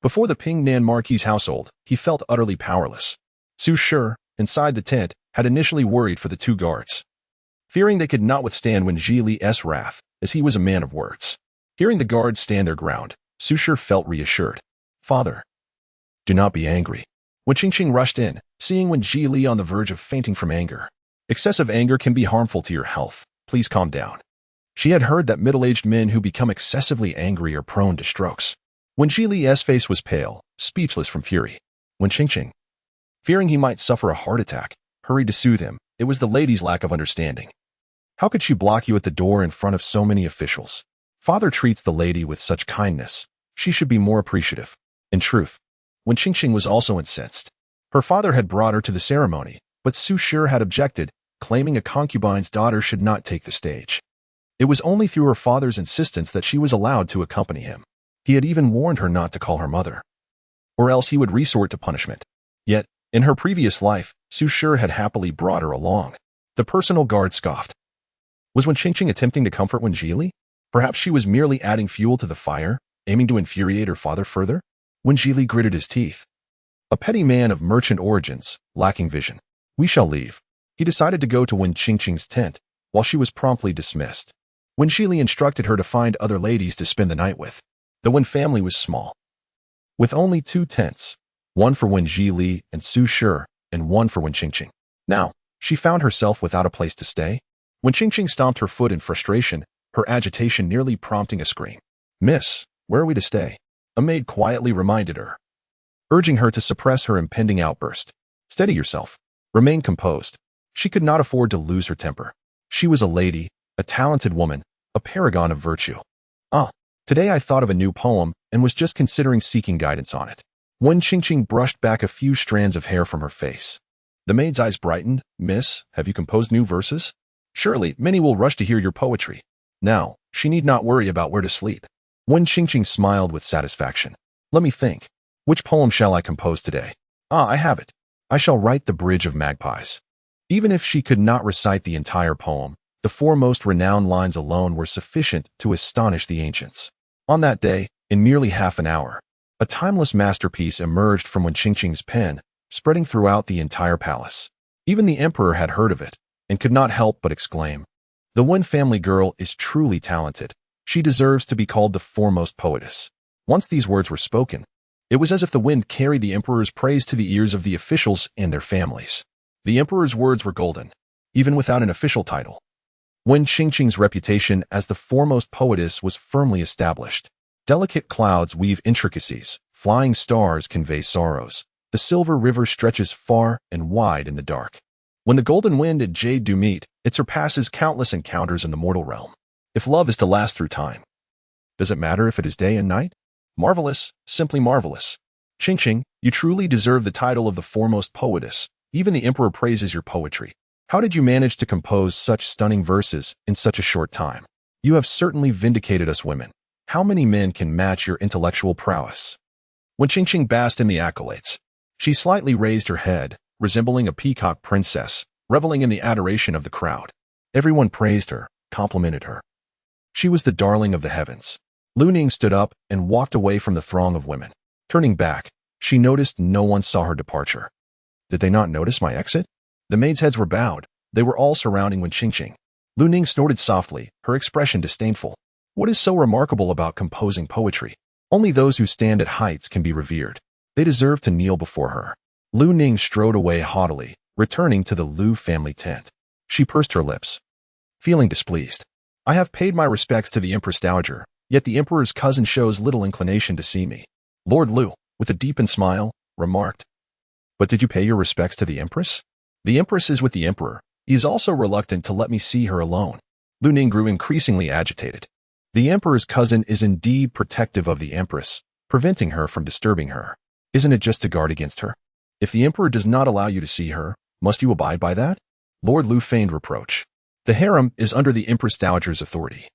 before the Pingnan Marquis's household, he felt utterly powerless. Su Shi, inside the tent, had initially worried for the two guards, fearing they could not withstand Wen Jiu's wrath, as he was a man of words. Hearing the guards stand their ground, Su Shi felt reassured. Father, do not be angry. Wen Qingqing rushed in, seeing Wen Jiu on the verge of fainting from anger. Excessive anger can be harmful to your health. Please calm down. She had heard that middle-aged men who become excessively angry are prone to strokes. Wen Jiu's face was pale, speechless from fury. Wen Qingqing, fearing he might suffer a heart attack, hurried to soothe him. It was the lady's lack of understanding. How could she block you at the door in front of so many officials? Father treats the lady with such kindness. She should be more appreciative. In truth, Wen Qingqing was also incensed. Her father had brought her to the ceremony, but Su Shi had objected, claiming a concubine's daughter should not take the stage. It was only through her father's insistence that she was allowed to accompany him. He had even warned her not to call her mother, or else he would resort to punishment. Yet, in her previous life, Su Shi had happily brought her along. The personal guard scoffed. Was Wen Qingqing attempting to comfort Wen Jiu? Perhaps she was merely adding fuel to the fire, aiming to infuriate her father further? Wen Jiu gritted his teeth. A petty man of merchant origins, lacking vision. We shall leave. He decided to go to Wen Qingqing's tent, while she was promptly dismissed. Wen Zhili instructed her to find other ladies to spend the night with. The Wen family was small, with only 2 tents, one for Wen Zhili and Su Shi, and one for Wen Qingqing. Now, she found herself without a place to stay. Wen Qingqing stomped her foot in frustration, her agitation nearly prompting a scream. "Miss, where are we to stay?" a maid quietly reminded her, urging her to suppress her impending outburst. "Steady yourself. Remain composed." She could not afford to lose her temper. She was a lady, a talented woman, a paragon of virtue. Today I thought of a new poem and was just considering seeking guidance on it. Wen Qingqing brushed back a few strands of hair from her face. The maid's eyes brightened. "Miss, have you composed new verses? Surely many will rush to hear your poetry. Now, she need not worry about where to sleep." Wen Qingqing smiled with satisfaction. "Let me think. Which poem shall I compose today? I have it. I shall write The Bridge of Magpies." Even if she could not recite the entire poem, the 4 most renowned lines alone were sufficient to astonish the ancients. On that day, in merely half an hour, a timeless masterpiece emerged from Wen Qingqing's pen, spreading throughout the entire palace. Even the emperor had heard of it, and could not help but exclaim, "The Wen family girl is truly talented. She deserves to be called the foremost poetess." Once these words were spoken, it was as if the wind carried the emperor's praise to the ears of the officials and their families. The emperor's words were golden, even without an official title. Wen Qingqing's reputation as the foremost poetess was firmly established. Delicate clouds weave intricacies, flying stars convey sorrows. The silver river stretches far and wide in the dark. When the golden wind and jade do meet, it surpasses countless encounters in the mortal realm. If love is to last through time, does it matter if it is day and night? Marvelous, simply marvelous. Qingqing, you truly deserve the title of the foremost poetess. Even the emperor praises your poetry. How did you manage to compose such stunning verses in such a short time? You have certainly vindicated us women. How many men can match your intellectual prowess? When Qingqing basked in the accolades, she slightly raised her head, resembling a peacock princess, reveling in the adoration of the crowd. Everyone praised her, complimented her. She was the darling of the heavens. Lu Ning stood up and walked away from the throng of women. Turning back, she noticed no one saw her departure. Did they not notice my exit? The maids' heads were bowed. They were all surrounding Wen Qingqing. Lu Ning snorted softly, her expression disdainful. What is so remarkable about composing poetry? Only those who stand at heights can be revered. They deserve to kneel before her. Lu Ning strode away haughtily, returning to the Lu family tent. She pursed her lips, feeling displeased. I have paid my respects to the Empress Dowager, yet the Emperor's cousin shows little inclination to see me. Lord Lu, with a deepened smile, remarked, "But did you pay your respects to the Empress? The Empress is with the Emperor. He is also reluctant to let me see her alone." Lu Ning grew increasingly agitated. The Emperor's cousin is indeed protective of the Empress, preventing her from disturbing her. Isn't it just to guard against her? If the Emperor does not allow you to see her, must you abide by that? Lord Lu feigned reproach. The harem is under the Empress Dowager's authority.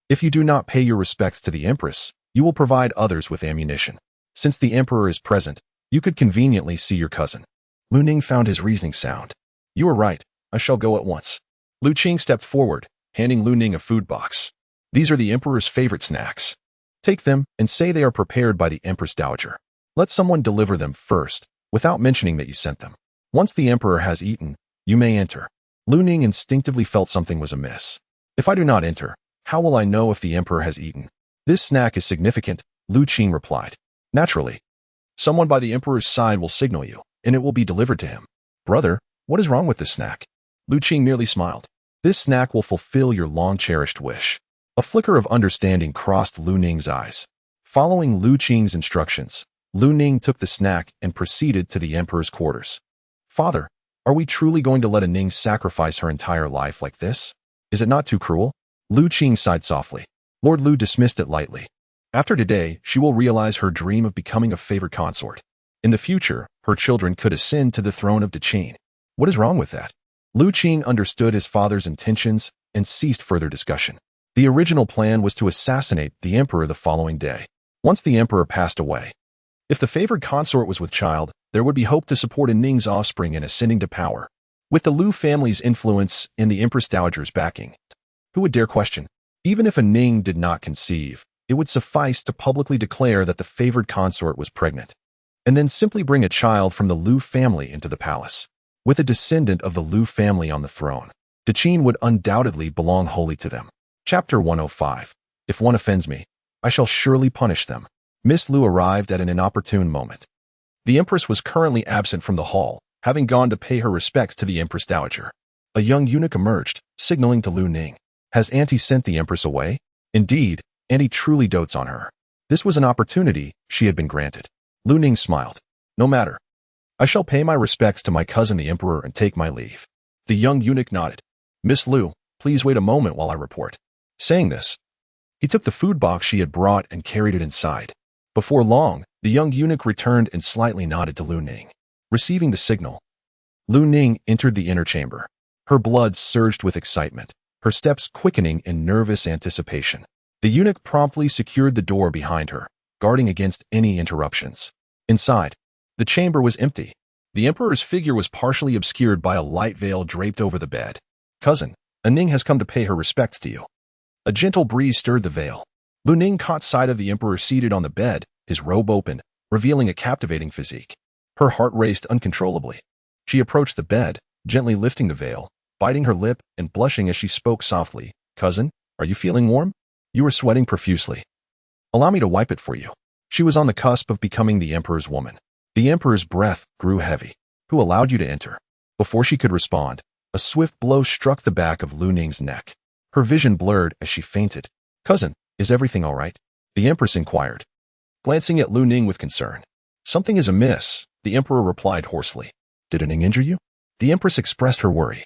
If you do not pay your respects to the Empress, you will provide others with ammunition. Since the Emperor is present, you could conveniently see your cousin. Lu Ning found his reasoning sound. You are right. I shall go at once. Lu Qing stepped forward, handing Lu Ning a food box. These are the Emperor's favorite snacks. Take them and say they are prepared by the Empress Dowager. Let someone deliver them first, without mentioning that you sent them. Once the Emperor has eaten, you may enter. Lu Ning instinctively felt something was amiss. If I do not enter, how will I know if the Emperor has eaten? This snack is significant, Lu Qing replied. Naturally. Someone by the Emperor's side will signal you, and it will be delivered to him. Brother, what is wrong with this snack? Lu Qing merely smiled. This snack will fulfill your long-cherished wish. A flicker of understanding crossed Lu Ning's eyes. Following Lu Qing's instructions, Lu Ning took the snack and proceeded to the Emperor's quarters. Father, are we truly going to let a Ning sacrifice her entire life like this? Is it not too cruel? Lu Qing sighed softly. Lord Lu dismissed it lightly. After today, she will realize her dream of becoming a favored consort. In the future, her children could ascend to the throne of Deqing. What is wrong with that? Lu Qing understood his father's intentions and ceased further discussion. The original plan was to assassinate the emperor the following day, once the emperor passed away. If the favored consort was with child, there would be hope to support a Ning's offspring in ascending to power. With the Lu family's influence and the Empress Dowager's backing, who would dare question? Even if a Ning did not conceive, it would suffice to publicly declare that the favored consort was pregnant, and then simply bring a child from the Lu family into the palace. With a descendant of the Liu family on the throne, the Qin would undoubtedly belong wholly to them. Chapter 105. If one offends me, I shall surely punish them. Miss Liu arrived at an inopportune moment. The Empress was currently absent from the hall, having gone to pay her respects to the Empress Dowager. A young eunuch emerged, signaling to Lu Ning. Has Auntie sent the Empress away? Indeed, Auntie truly dotes on her. This was an opportunity she had been granted. Lu Ning smiled. No matter. I shall pay my respects to my cousin the Emperor and take my leave. The young eunuch nodded. Miss Liu, please wait a moment while I report. Saying this, he took the food box she had brought and carried it inside. Before long, the young eunuch returned and slightly nodded to Lu Ning. Receiving the signal, Lu Ning entered the inner chamber. Her blood surged with excitement, her steps quickening in nervous anticipation. The eunuch promptly secured the door behind her, guarding against any interruptions. Inside, the chamber was empty. The Emperor's figure was partially obscured by a light veil draped over the bed. Cousin, Ning has come to pay her respects to you. A gentle breeze stirred the veil. Lu Ning caught sight of the Emperor seated on the bed, his robe open, revealing a captivating physique. Her heart raced uncontrollably. She approached the bed, gently lifting the veil, biting her lip and blushing as she spoke softly. Cousin, are you feeling warm? You are sweating profusely. Allow me to wipe it for you. She was on the cusp of becoming the Emperor's woman. The Emperor's breath grew heavy. Who allowed you to enter? Before she could respond, a swift blow struck the back of Lu Ning's neck. Her vision blurred as she fainted. Cousin, is everything all right? The Empress inquired, glancing at Lu Ning with concern. Something is amiss, the Emperor replied hoarsely. Did Ning injure you? The Empress expressed her worry,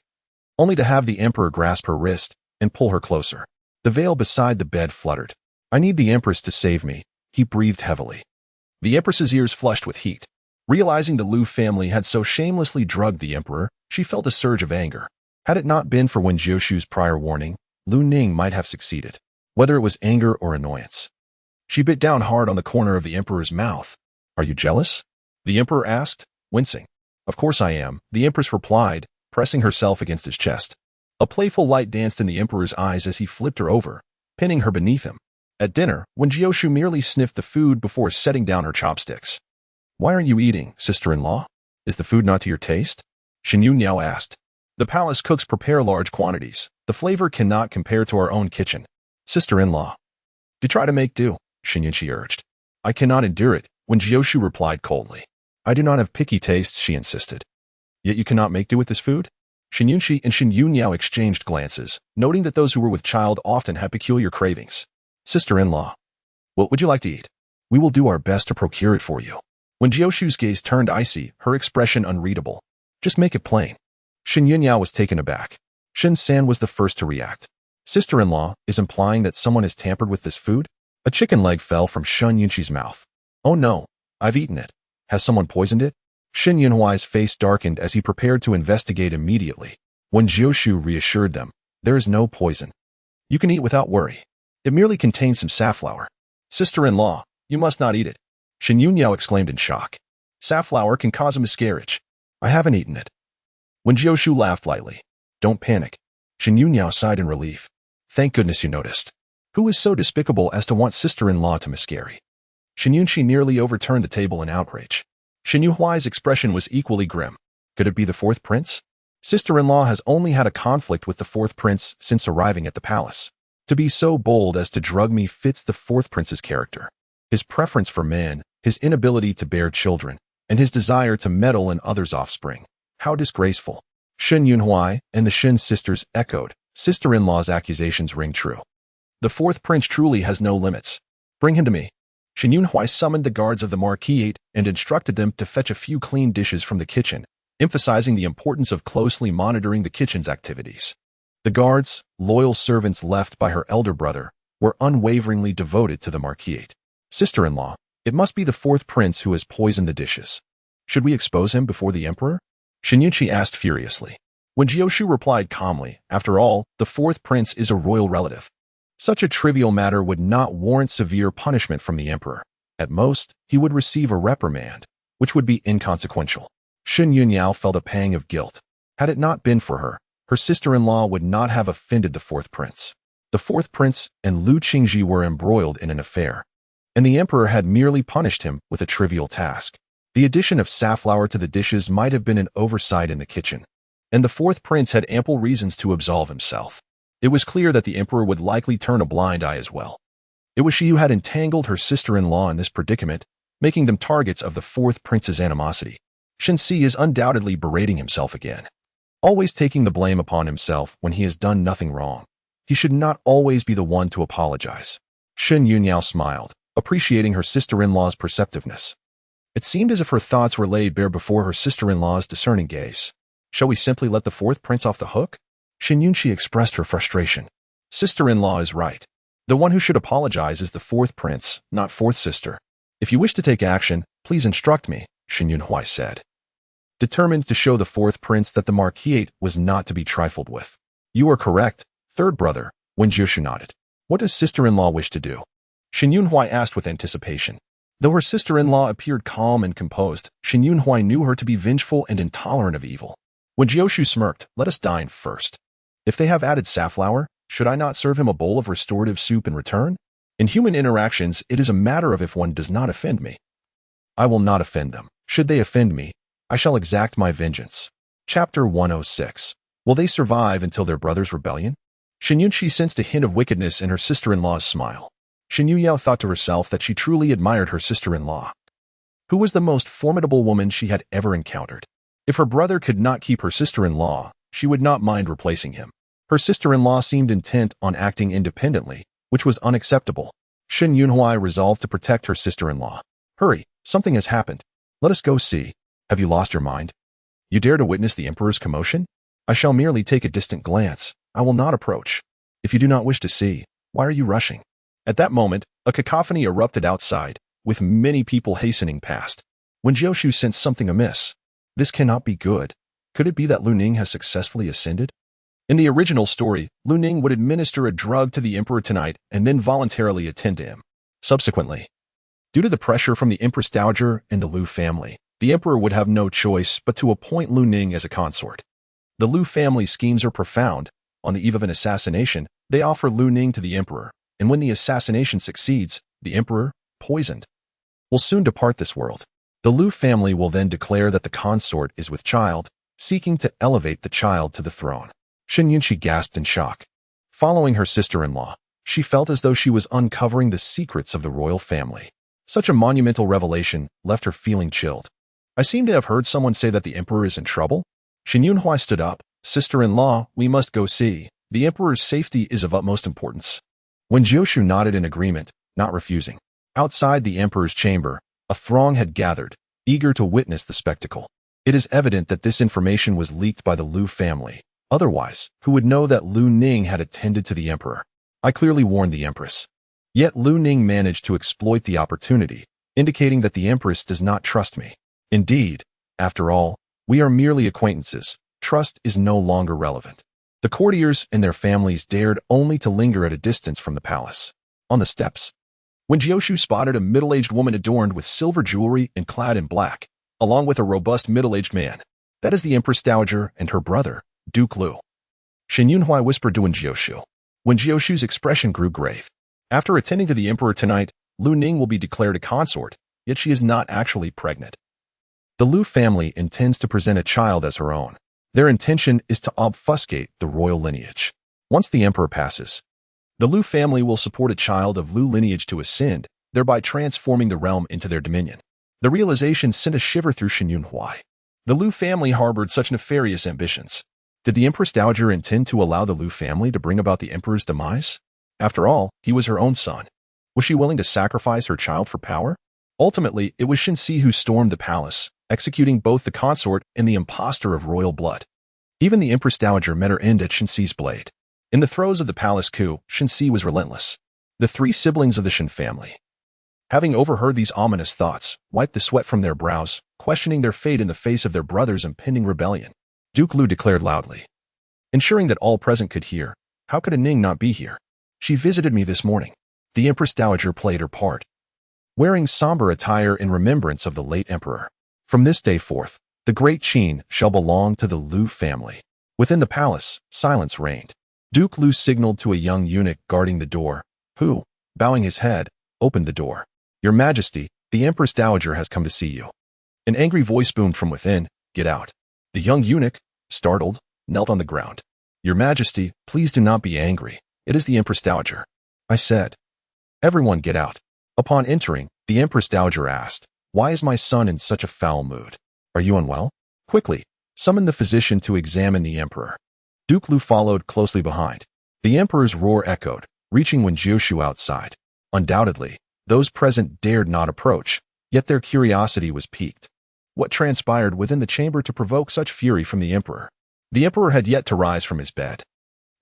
only to have the Emperor grasp her wrist and pull her closer. The veil beside the bed fluttered. I need the Empress to save me, he breathed heavily. The Empress's ears flushed with heat. Realizing the Liu family had so shamelessly drugged the Emperor, she felt a surge of anger. Had it not been for Wen Jiushu's prior warning, Lu Ning might have succeeded, whether it was anger or annoyance. She bit down hard on the corner of the Emperor's mouth. Are you jealous? The Emperor asked, wincing. Of course I am, the Empress replied, pressing herself against his chest. A playful light danced in the Emperor's eyes as he flipped her over, pinning her beneath him. At dinner, Wen Jiushu merely sniffed the food before setting down her chopsticks. Why aren't you eating, sister-in-law? Is the food not to your taste? Shen Yunniao asked. The palace cooks prepare large quantities. The flavor cannot compare to our own kitchen. Sister-in-law. Do try to make do, Shen Yunxi urged. I cannot endure it, Wen Jiushu replied coldly. I do not have picky tastes, she insisted. Yet you cannot make do with this food? Shen Yunxi and Shen Yunniao exchanged glances, noting that those who were with child often had peculiar cravings. Sister-in-law. What would you like to eat? We will do our best to procure it for you. When Jiushu's gaze turned icy, her expression unreadable. Just make it plain. Shen Yunniao was taken aback. Shen San was the first to react. Sister-in-law is implying that someone has tampered with this food? A chicken leg fell from Shen Yunxi's mouth. Oh no, I've eaten it. Has someone poisoned it? Shen Yunhuai's face darkened as he prepared to investigate immediately. When Jiushu reassured them, there is no poison. You can eat without worry. It merely contains some safflower. Sister-in-law, you must not eat it. Shen Yunniao exclaimed in shock. Safflower can cause a miscarriage. I haven't eaten it. When Jiushu laughed lightly. Don't panic. Shen Yunniao sighed in relief. Thank goodness you noticed. Who is so despicable as to want sister-in-law to miscarry? Shen Yunxi nearly overturned the table in outrage. Shen Yuhuai's expression was equally grim. Could it be the fourth prince? Sister-in-law has only had a conflict with the fourth prince since arriving at the palace. To be so bold as to drug me fits the fourth prince's character. His preference for men, his inability to bear children, and his desire to meddle in others' offspring. How disgraceful. Shen Yunhuai and the Shen sisters echoed. Sister-in-law's accusations ring true. The fourth prince truly has no limits. Bring him to me. Shen Yunhuai summoned the guards of the Marquis and instructed them to fetch a few clean dishes from the kitchen, emphasizing the importance of closely monitoring the kitchen's activities. The guards, loyal servants left by her elder brother, were unwaveringly devoted to the Marquis. Sister-in-law, it must be the fourth prince who has poisoned the dishes. Should we expose him before the emperor? Shen Yunxi asked furiously. When Jiushu replied calmly, after all, the fourth prince is a royal relative. Such a trivial matter would not warrant severe punishment from the emperor. At most, he would receive a reprimand, which would be inconsequential. Shen Yunniao felt a pang of guilt. Had it not been for her, her sister-in-law would not have offended the fourth prince. The fourth prince and Lu Qingji were embroiled in an affair, and the emperor had merely punished him with a trivial task. The addition of safflower to the dishes might have been an oversight in the kitchen, and the fourth prince had ample reasons to absolve himself. It was clear that the emperor would likely turn a blind eye as well. It was she who had entangled her sister-in-law in this predicament, making them targets of the fourth prince's animosity. Shenxi is undoubtedly berating himself again, always taking the blame upon himself when he has done nothing wrong. He should not always be the one to apologize. Shen Yunyao smiled, appreciating her sister-in-law's perceptiveness. It seemed as if her thoughts were laid bare before her sister-in-law's discerning gaze. Shall we simply let the fourth prince off the hook? Shen Yunxi expressed her frustration. Sister-in-law is right. The one who should apologize is the fourth prince, not fourth sister. If you wish to take action, please instruct me, Shen Yunhui said, determined to show the fourth prince that the Marquis was not to be trifled with. You are correct, third brother, Wen Jiushu nodded. What does sister-in-law wish to do? Shen Yunhui asked with anticipation. Though her sister-in-law appeared calm and composed, Shen Yunhui knew her to be vengeful and intolerant of evil. Wen Jiushu smirked, let us dine first. If they have added safflower, should I not serve him a bowl of restorative soup in return? In human interactions, it is a matter of if one does not offend me. I will not offend them. Should they offend me, I shall exact my vengeance. Chapter 106. Will they survive until their brother's rebellion? Shen Yunxi sensed a hint of wickedness in her sister-in-law's smile. Shen Yuyao thought to herself that she truly admired her sister-in-law, who was the most formidable woman she had ever encountered. If her brother could not keep her sister-in-law, she would not mind replacing him. Her sister-in-law seemed intent on acting independently, which was unacceptable. Shen Yunhui resolved to protect her sister-in-law. Hurry, something has happened. Let us go see. Have you lost your mind? You dare to witness the emperor's commotion? I shall merely take a distant glance. I will not approach. If you do not wish to see, why are you rushing? At that moment, a cacophony erupted outside, with many people hastening past. Wen Jiushu sensed something amiss. This cannot be good. Could it be that Lu Ning has successfully ascended? In the original story, Lu Ning would administer a drug to the emperor tonight and then voluntarily attend to him. Subsequently, due to the pressure from the Empress Dowager and the Lu family, the emperor would have no choice but to appoint Lu Ning as a consort. The Lu family schemes are profound. On the eve of an assassination, they offer Lu Ning to the emperor, and when the assassination succeeds, the emperor, poisoned, will soon depart this world. The Lu family will then declare that the consort is with child, seeking to elevate the child to the throne. Shen Yunxi gasped in shock. Following her sister-in-law, she felt as though she was uncovering the secrets of the royal family. Such a monumental revelation left her feeling chilled. I seem to have heard someone say that the emperor is in trouble. Shen Yunhui stood up. Sister-in-law, we must go see. The emperor's safety is of utmost importance. Wen Jiushu nodded in agreement, not refusing. Outside the emperor's chamber, a throng had gathered, eager to witness the spectacle. It is evident that this information was leaked by the Lu family. Otherwise, who would know that Lu Ning had attended to the emperor? I clearly warned the empress. Yet Lu Ning managed to exploit the opportunity, indicating that the empress does not trust me. Indeed, after all, we are merely acquaintances. Trust is no longer relevant. The courtiers and their families dared only to linger at a distance from the palace. On the steps, Wen Jiushu spotted a middle-aged woman adorned with silver jewelry and clad in black, along with a robust middle-aged man. That is the Empress Dowager and her brother, Duke Lu. Shen Yunhui whispered to Wen Jiushu. Wen Jiushu's expression grew grave. After attending to the emperor tonight, Lu Ning will be declared a consort, yet she is not actually pregnant. The Lu family intends to present a child as her own. Their intention is to obfuscate the royal lineage. Once the emperor passes, the Lu family will support a child of Lu lineage to ascend, thereby transforming the realm into their dominion. The realization sent a shiver through Shen Yunhui. The Lu family harbored such nefarious ambitions. Did the Empress Dowager intend to allow the Lu family to bring about the emperor's demise? After all, he was her own son. Was she willing to sacrifice her child for power? Ultimately, it was Shenxi who stormed the palace, executing both the consort and the impostor of royal blood. Even the Empress Dowager met her end at Shenxi's blade. In the throes of the palace coup, Shenxi was relentless. The three siblings of the Shen family, having overheard these ominous thoughts, wiped the sweat from their brows, questioning their fate in the face of their brother's impending rebellion. Duke Lu declared loudly, ensuring that all present could hear, how could a Ning not be here? She visited me this morning. The Empress Dowager played her part, wearing somber attire in remembrance of the late emperor. From this day forth, the great Qin shall belong to the Lu family. Within the palace, silence reigned. Duke Lu signaled to a young eunuch guarding the door, who, bowing his head, opened the door. Your Majesty, the Empress Dowager has come to see you. An angry voice boomed from within, "Get out." The young eunuch, startled, knelt on the ground. "Your Majesty, please do not be angry. It is the Empress Dowager," I said. "Everyone get out." Upon entering, the Empress Dowager asked, "Why is my son in such a foul mood? Are you unwell? Quickly, summon the physician to examine the Emperor." Duke Lu followed closely behind. The Emperor's roar echoed, reaching Wen Jiushu outside. Undoubtedly, those present dared not approach, yet their curiosity was piqued. What transpired within the chamber to provoke such fury from the Emperor? The Emperor had yet to rise from his bed.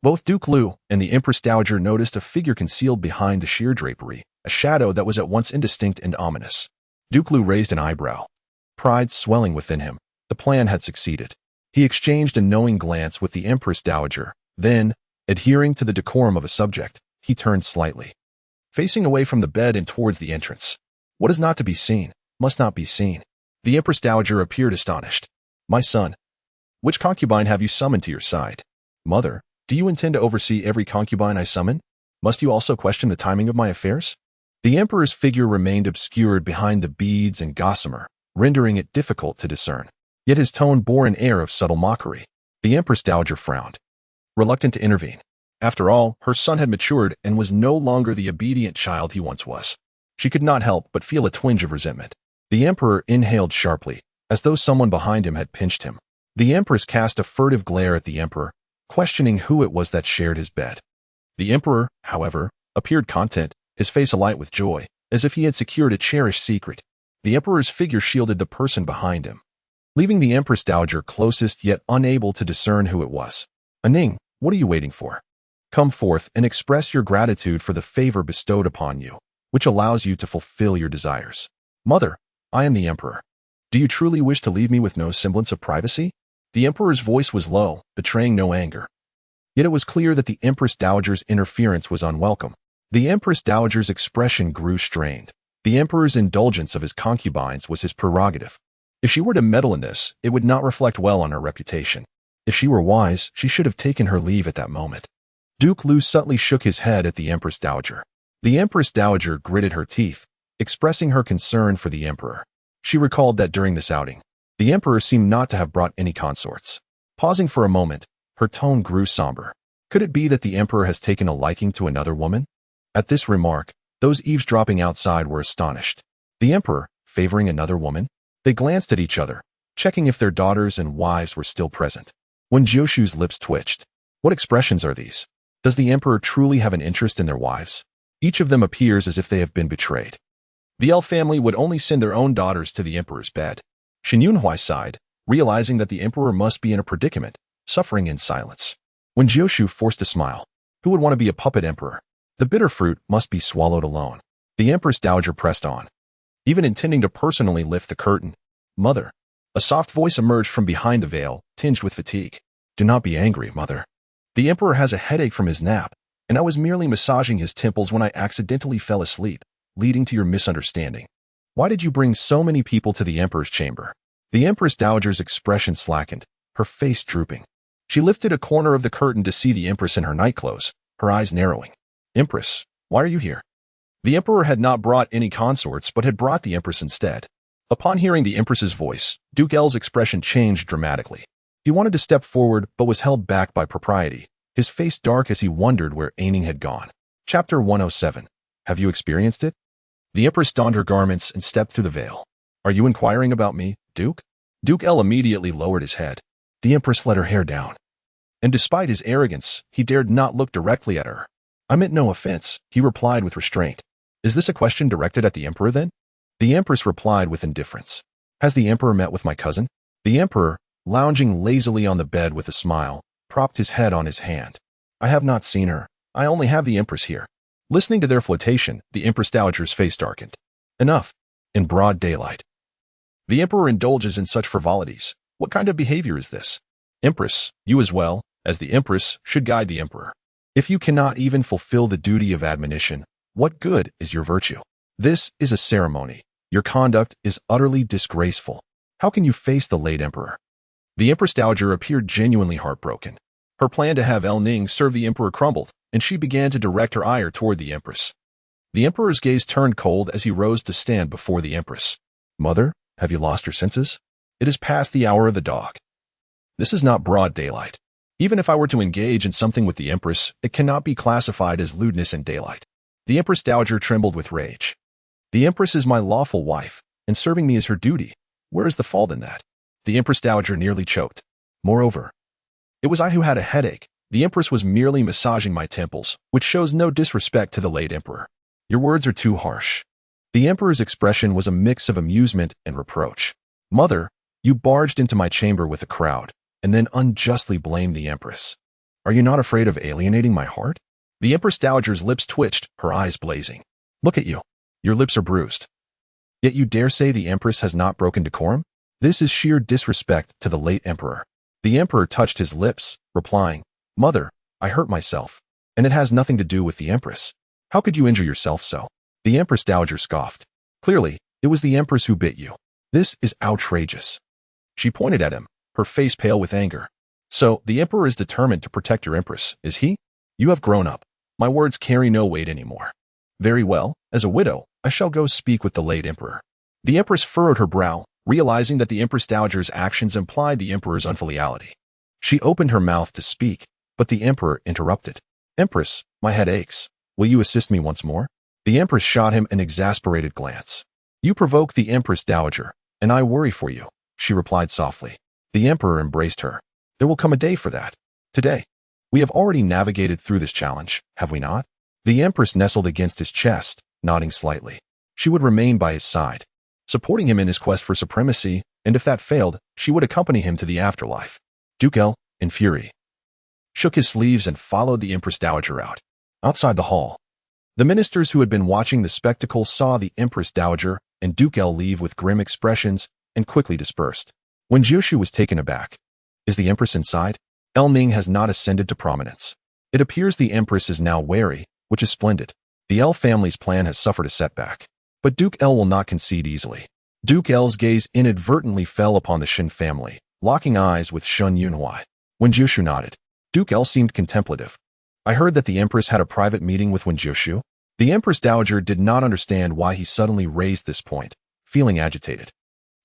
Both Duke Lu and the Empress Dowager noticed a figure concealed behind the sheer drapery, a shadow that was at once indistinct and ominous. Duke Lu raised an eyebrow. Pride swelling within him, the plan had succeeded. He exchanged a knowing glance with the Empress Dowager, then, adhering to the decorum of a subject, he turned slightly, facing away from the bed and towards the entrance. What is not to be seen, must not be seen. The Empress Dowager appeared astonished. "My son, which concubine have you summoned to your side?" "Mother, do you intend to oversee every concubine I summon? Must you also question the timing of my affairs?" The Emperor's figure remained obscured behind the beads and gossamer, rendering it difficult to discern. Yet his tone bore an air of subtle mockery. The Empress Dowager frowned, reluctant to intervene. After all, her son had matured and was no longer the obedient child he once was. She could not help but feel a twinge of resentment. The Emperor inhaled sharply, as though someone behind him had pinched him. The Empress cast a furtive glare at the Emperor, questioning who it was that shared his bed. The Emperor, however, appeared content, his face alight with joy, as if he had secured a cherished secret. The Emperor's figure shielded the person behind him, leaving the Empress Dowager closest yet unable to discern who it was. "Aning, what are you waiting for? Come forth and express your gratitude for the favor bestowed upon you, which allows you to fulfill your desires." "Mother, I am the Emperor. Do you truly wish to leave me with no semblance of privacy?" The Emperor's voice was low, betraying no anger. Yet it was clear that the Empress Dowager's interference was unwelcome. The Empress Dowager's expression grew strained. The Emperor's indulgence of his concubines was his prerogative. If she were to meddle in this, it would not reflect well on her reputation. If she were wise, she should have taken her leave at that moment. Duke Lu subtly shook his head at the Empress Dowager. The Empress Dowager gritted her teeth, expressing her concern for the Emperor. She recalled that during this outing, the Emperor seemed not to have brought any consorts. Pausing for a moment, her tone grew somber. Could it be that the Emperor has taken a liking to another woman? At this remark, those eavesdropping outside were astonished. The Emperor, favoring another woman? They glanced at each other, checking if their daughters and wives were still present. Wen Jiushu's lips twitched. What expressions are these? Does the Emperor truly have an interest in their wives? Each of them appears as if they have been betrayed. The L family would only send their own daughters to the Emperor's bed. Shen Yunhui sighed, realizing that the Emperor must be in a predicament, suffering in silence. Wen Jiushu forced a smile. Who would want to be a puppet emperor? The bitter fruit must be swallowed alone. The Empress Dowager pressed on, even intending to personally lift the curtain. "Mother." A soft voice emerged from behind the veil, tinged with fatigue. "Do not be angry, Mother. The Emperor has a headache from his nap, and I was merely massaging his temples when I accidentally fell asleep, leading to your misunderstanding. Why did you bring so many people to the Emperor's chamber?" The Empress Dowager's expression slackened, her face drooping. She lifted a corner of the curtain to see the Empress in her nightclothes, her eyes narrowing. "Empress, why are you here?" The Emperor had not brought any consorts, but had brought the Empress instead. Upon hearing the Empress's voice, Duke L's expression changed dramatically. He wanted to step forward, but was held back by propriety, his face dark as he wondered where Aning had gone. Chapter 107. Have you experienced it? The Empress donned her garments and stepped through the veil. "Are you inquiring about me, Duke?" Duke L immediately lowered his head. The Empress let her hair down. And despite his arrogance, he dared not look directly at her. "I meant no offense," he replied with restraint. "Is this a question directed at the Emperor, then?" The Empress replied with indifference. "Has the Emperor met with my cousin?" The Emperor, lounging lazily on the bed with a smile, propped his head on his hand. "I have not seen her. I only have the Empress here." Listening to their flirtation, the Empress Dowager's face darkened. "Enough." In broad daylight. "The Emperor indulges in such frivolities. What kind of behavior is this? Empress, you as well, as the Empress, should guide the Emperor. If you cannot even fulfill the duty of admonition, what good is your virtue? This is a ceremony. Your conduct is utterly disgraceful. How can you face the late Emperor?" The Empress Dowager appeared genuinely heartbroken. Her plan to have El Ning serve the Emperor crumbled, and she began to direct her ire toward the Empress. The Emperor's gaze turned cold as he rose to stand before the Empress. "Mother, Have you lost your senses? It is past the hour of the dog. This is not broad daylight. Even if I were to engage in something with the Empress, it cannot be classified as lewdness in daylight. The Empress Dowager trembled with rage. The Empress is my lawful wife, and serving me is her duty. Where is the fault in that? The Empress Dowager nearly choked. Moreover, it was I who had a headache. The Empress was merely massaging my temples, which shows no disrespect to the late Emperor. Your words are too harsh. The Emperor's expression was a mix of amusement and reproach. Mother, you barged into my chamber with a crowd, and then unjustly blamed the Empress. Are you not afraid of alienating my heart? The Empress Dowager's lips twitched, her eyes blazing. Look at you. Your lips are bruised. Yet you dare say the Empress has not broken decorum? This is sheer disrespect to the late Emperor. The Emperor touched his lips, replying, Mother, I hurt myself, and it has nothing to do with the Empress. How could you injure yourself so? The Empress Dowager scoffed. Clearly, it was the Empress who bit you. This is outrageous. She pointed at him, her face pale with anger. So, the Emperor is determined to protect your Empress, is he? You have grown up. My words carry no weight anymore. Very well, as a widow, I shall go speak with the late Emperor. The Empress furrowed her brow, realizing that the Empress Dowager's actions implied the Emperor's unfiliality. She opened her mouth to speak, but the Emperor interrupted. Empress, my head aches. Will you assist me once more? The Empress shot him an exasperated glance. You provoke the Empress Dowager, and I worry for you, she replied softly. The Emperor embraced her. There will come a day for that. Today. We have already navigated through this challenge, have we not? The Empress nestled against his chest, nodding slightly. She would remain by his side, supporting him in his quest for supremacy, and if that failed, she would accompany him to the afterlife. Duke El, in fury, shook his sleeves and followed the Empress Dowager out. Outside the hall, the ministers who had been watching the spectacle saw the Empress Dowager and Duke El leave with grim expressions and quickly dispersed. Wen Jiushu was taken aback. Is the Empress inside? El Ning has not ascended to prominence. It appears the Empress is now wary, which is splendid. The El family's plan has suffered a setback. But Duke El will not concede easily. Duke El's gaze inadvertently fell upon the Shin family, locking eyes with Shun Yunhui. Wen Jiushu nodded. Duke El seemed contemplative. I heard that the Empress had a private meeting with Wen Jiushu. The Empress Dowager did not understand why he suddenly raised this point, feeling agitated.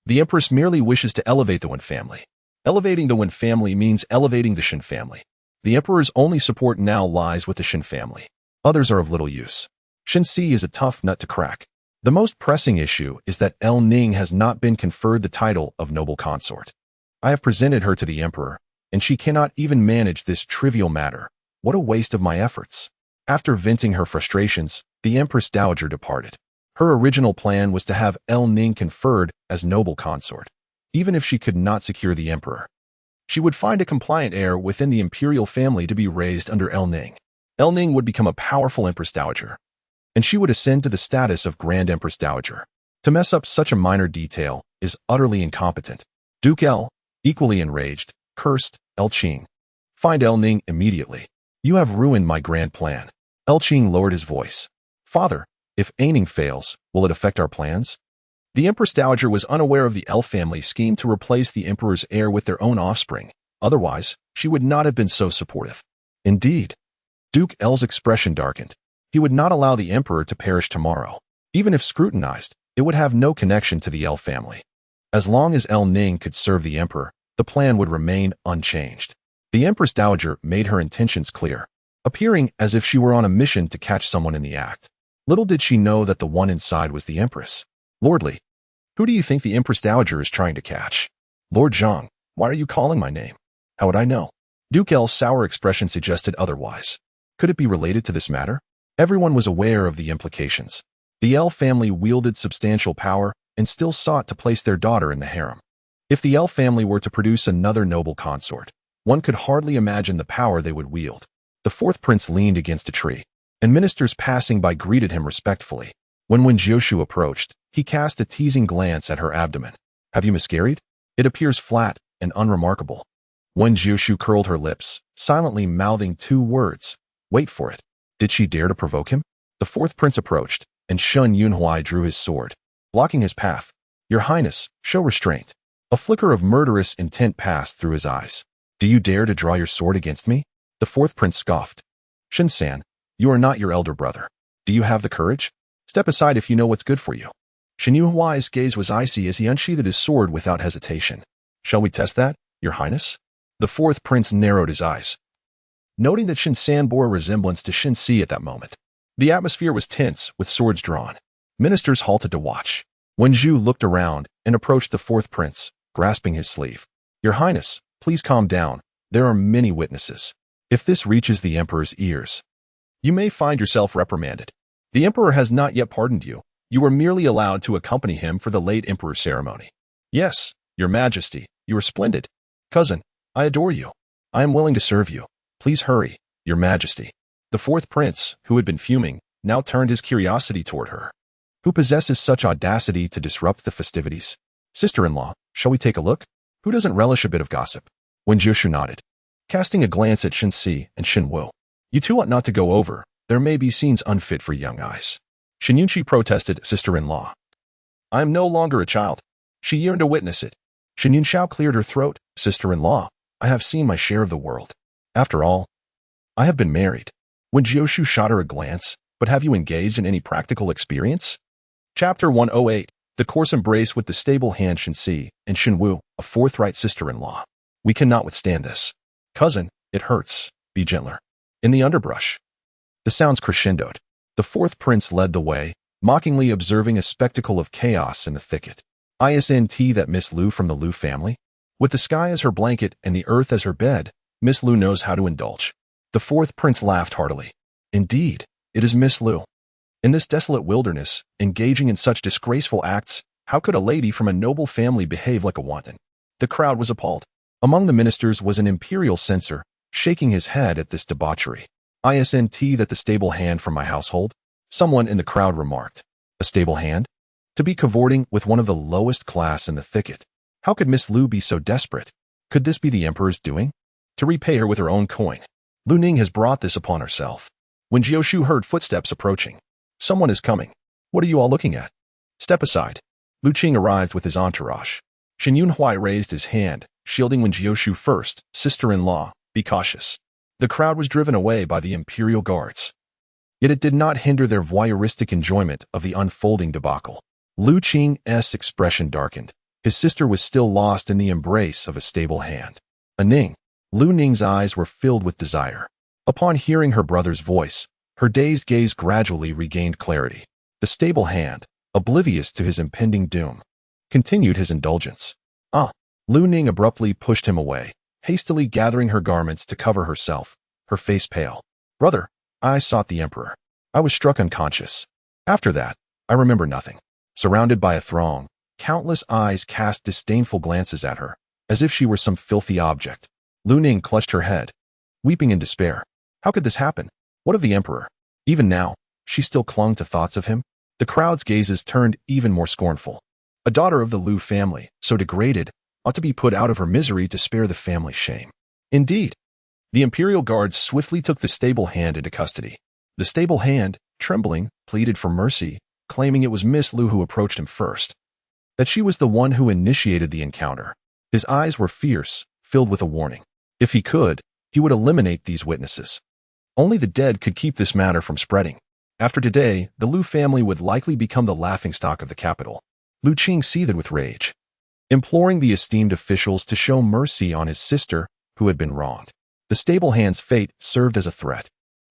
The Empress merely wishes to elevate the Wen family. Elevating the Wen family means elevating the Shin family. The Emperor's only support now lies with the Shin family. Others are of little use. Shin Si is a tough nut to crack. The most pressing issue is that El Ning has not been conferred the title of noble consort. I have presented her to the Emperor, and she cannot even manage this trivial matter. What a waste of my efforts. After venting her frustrations, the Empress Dowager departed. Her original plan was to have El Ning conferred as noble consort. Even if she could not secure the Emperor, she would find a compliant heir within the imperial family to be raised under El Ning. El Ning would become a powerful Empress Dowager, and she would ascend to the status of Grand Empress Dowager. To mess up such a minor detail is utterly incompetent. Duke El, equally enraged, cursed El Qing. Find El Ning immediately. You have ruined my grand plan. El Qing lowered his voice. Father, if Aining fails, will it affect our plans? The Empress Dowager was unaware of the El family's scheme to replace the Emperor's heir with their own offspring. Otherwise, she would not have been so supportive. Indeed, Duke El's expression darkened. He would not allow the Emperor to perish tomorrow. Even if scrutinized, it would have no connection to the El family. As long as El Ning could serve the Emperor, the plan would remain unchanged. The Empress Dowager made her intentions clear, appearing as if she were on a mission to catch someone in the act. Little did she know that the one inside was the Empress. Lordly, who do you think the Empress Dowager is trying to catch? Lord Zhang, why are you calling my name? How would I know? Duke El's sour expression suggested otherwise. Could it be related to this matter? Everyone was aware of the implications. The El family wielded substantial power and still sought to place their daughter in the harem. If the El family were to produce another noble consort, one could hardly imagine the power they would wield. The fourth prince leaned against a tree, and ministers passing by greeted him respectfully. When Wen Jiushu approached, he cast a teasing glance at her abdomen. Have you miscarried? It appears flat and unremarkable. Wen Jiushu curled her lips, silently mouthing two words. Wait for it. Did she dare to provoke him? The fourth prince approached, and Shun Yunhui drew his sword, blocking his path. Your Highness, show restraint. A flicker of murderous intent passed through his eyes. Do you dare to draw your sword against me? The fourth prince scoffed. Shin-san, you are not your elder brother. Do you have the courage? Step aside if you know what's good for you. Shen Yuhuai's gaze was icy as he unsheathed his sword without hesitation. Shall we test that, Your Highness? The fourth prince narrowed his eyes, noting that Shen San bore a resemblance to Shen Si at that moment. The atmosphere was tense, with swords drawn. Ministers halted to watch. Wen Jiushu looked around and approached the fourth prince, grasping his sleeve. Your Highness, please calm down. There are many witnesses. If this reaches the Emperor's ears, you may find yourself reprimanded. The Emperor has not yet pardoned you. You were merely allowed to accompany him for the late Emperor's ceremony. Yes, Your Majesty, you are splendid. Cousin, I adore you. I am willing to serve you. Please hurry, Your Majesty. The fourth prince, who had been fuming, now turned his curiosity toward her. Who possesses such audacity to disrupt the festivities? Sister-in-law, shall we take a look? Who doesn't relish a bit of gossip? Wen Jiushu nodded, casting a glance at Shen Si and Shen Wu. You two ought not to go over. There may be scenes unfit for young eyes. Shen Yunqi protested, Sister-in-law. I am no longer a child. She yearned to witness it. Shen Yunxiao cleared her throat. Sister-in-law, I have seen my share of the world. After all, I have been married. Wen Jiushu shot her a glance, but have you engaged in any practical experience? Chapter 108, The Coarse Embrace with the Stable Hand. Shen Si and Shen Wu, a forthright sister-in-law. We cannot withstand this. Cousin, it hurts. Be gentler. In the underbrush. The sounds crescendoed. The fourth prince led the way, mockingly observing a spectacle of chaos in the thicket. Isn't that Miss Lu from the Lu family? With the sky as her blanket and the earth as her bed, Miss Lu knows how to indulge. The fourth prince laughed heartily. Indeed, it is Miss Lu. In this desolate wilderness, engaging in such disgraceful acts, how could a lady from a noble family behave like a wanton? The crowd was appalled. Among the ministers was an imperial censor, shaking his head at this debauchery. Isn't that the stable hand from my household? Someone in the crowd remarked. A stable hand? To be cavorting with one of the lowest class in the thicket. How could Miss Lu be so desperate? Could this be the Emperor's doing? To repay her with her own coin. Lu Ning has brought this upon herself. When Jiushu heard footsteps approaching. Someone is coming. What are you all looking at? Step aside. Lu Qing arrived with his entourage. Shen Yunhuai raised his hand, shielding Wen Jiushu first. Sister-in-law, be cautious. The crowd was driven away by the imperial guards. Yet it did not hinder their voyeuristic enjoyment of the unfolding debacle. Lu Qing's expression darkened. His sister was still lost in the embrace of a stable hand. Ning. Lu Ning's eyes were filled with desire. Upon hearing her brother's voice, her dazed gaze gradually regained clarity. The stable hand, oblivious to his impending doom, continued his indulgence. Lu Ning abruptly pushed him away, hastily gathering her garments to cover herself, her face pale. Brother, I sought the Emperor. I was struck unconscious. After that, I remember nothing. Surrounded by a throng, countless eyes cast disdainful glances at her, as if she were some filthy object. Lu Ning clutched her head, weeping in despair. How could this happen? What of the Emperor? Even now, she still clung to thoughts of him. The crowd's gazes turned even more scornful. A daughter of the Lu family, so degraded, ought to be put out of her misery to spare the family's shame. Indeed, the imperial guards swiftly took the stable hand into custody. The stable hand, trembling, pleaded for mercy, claiming it was Miss Lu who approached him first. That she was the one who initiated the encounter. His eyes were fierce, filled with a warning. If he could, he would eliminate these witnesses. Only the dead could keep this matter from spreading. After today, the Lu family would likely become the laughingstock of the capital. Lu Qing seethed with rage, imploring the esteemed officials to show mercy on his sister who had been wronged. The stable hand's fate served as a threat.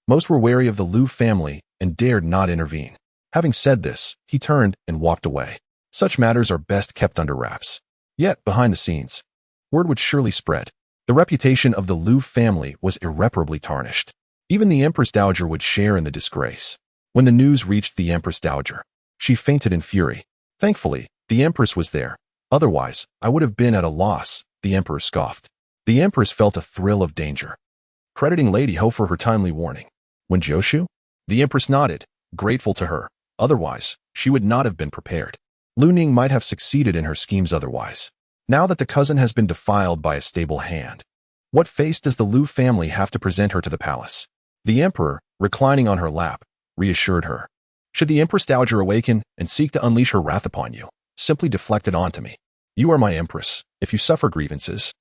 Most were wary of the Lu family and dared not intervene. Having said this, he turned and walked away. Such matters are best kept under wraps. Yet, behind the scenes, word would surely spread. The reputation of the Lu family was irreparably tarnished. Even the Empress Dowager would share in the disgrace. When the news reached the Empress Dowager, she fainted in fury. Thankfully, the Empress was there. Otherwise, I would have been at a loss, the Emperor scoffed. The Empress felt a thrill of danger, crediting Lady Ho for her timely warning. Wen Jiushu? The Empress nodded, grateful to her. Otherwise, she would not have been prepared. Lu Ning might have succeeded in her schemes otherwise. Now that the cousin has been defiled by a stable hand, what face does the Lu family have to present her to the palace? The Emperor, reclining on her lap, reassured her. Should the Empress Dowager awaken and seek to unleash her wrath upon you, simply deflect it onto me. You are my Empress. If you suffer grievances,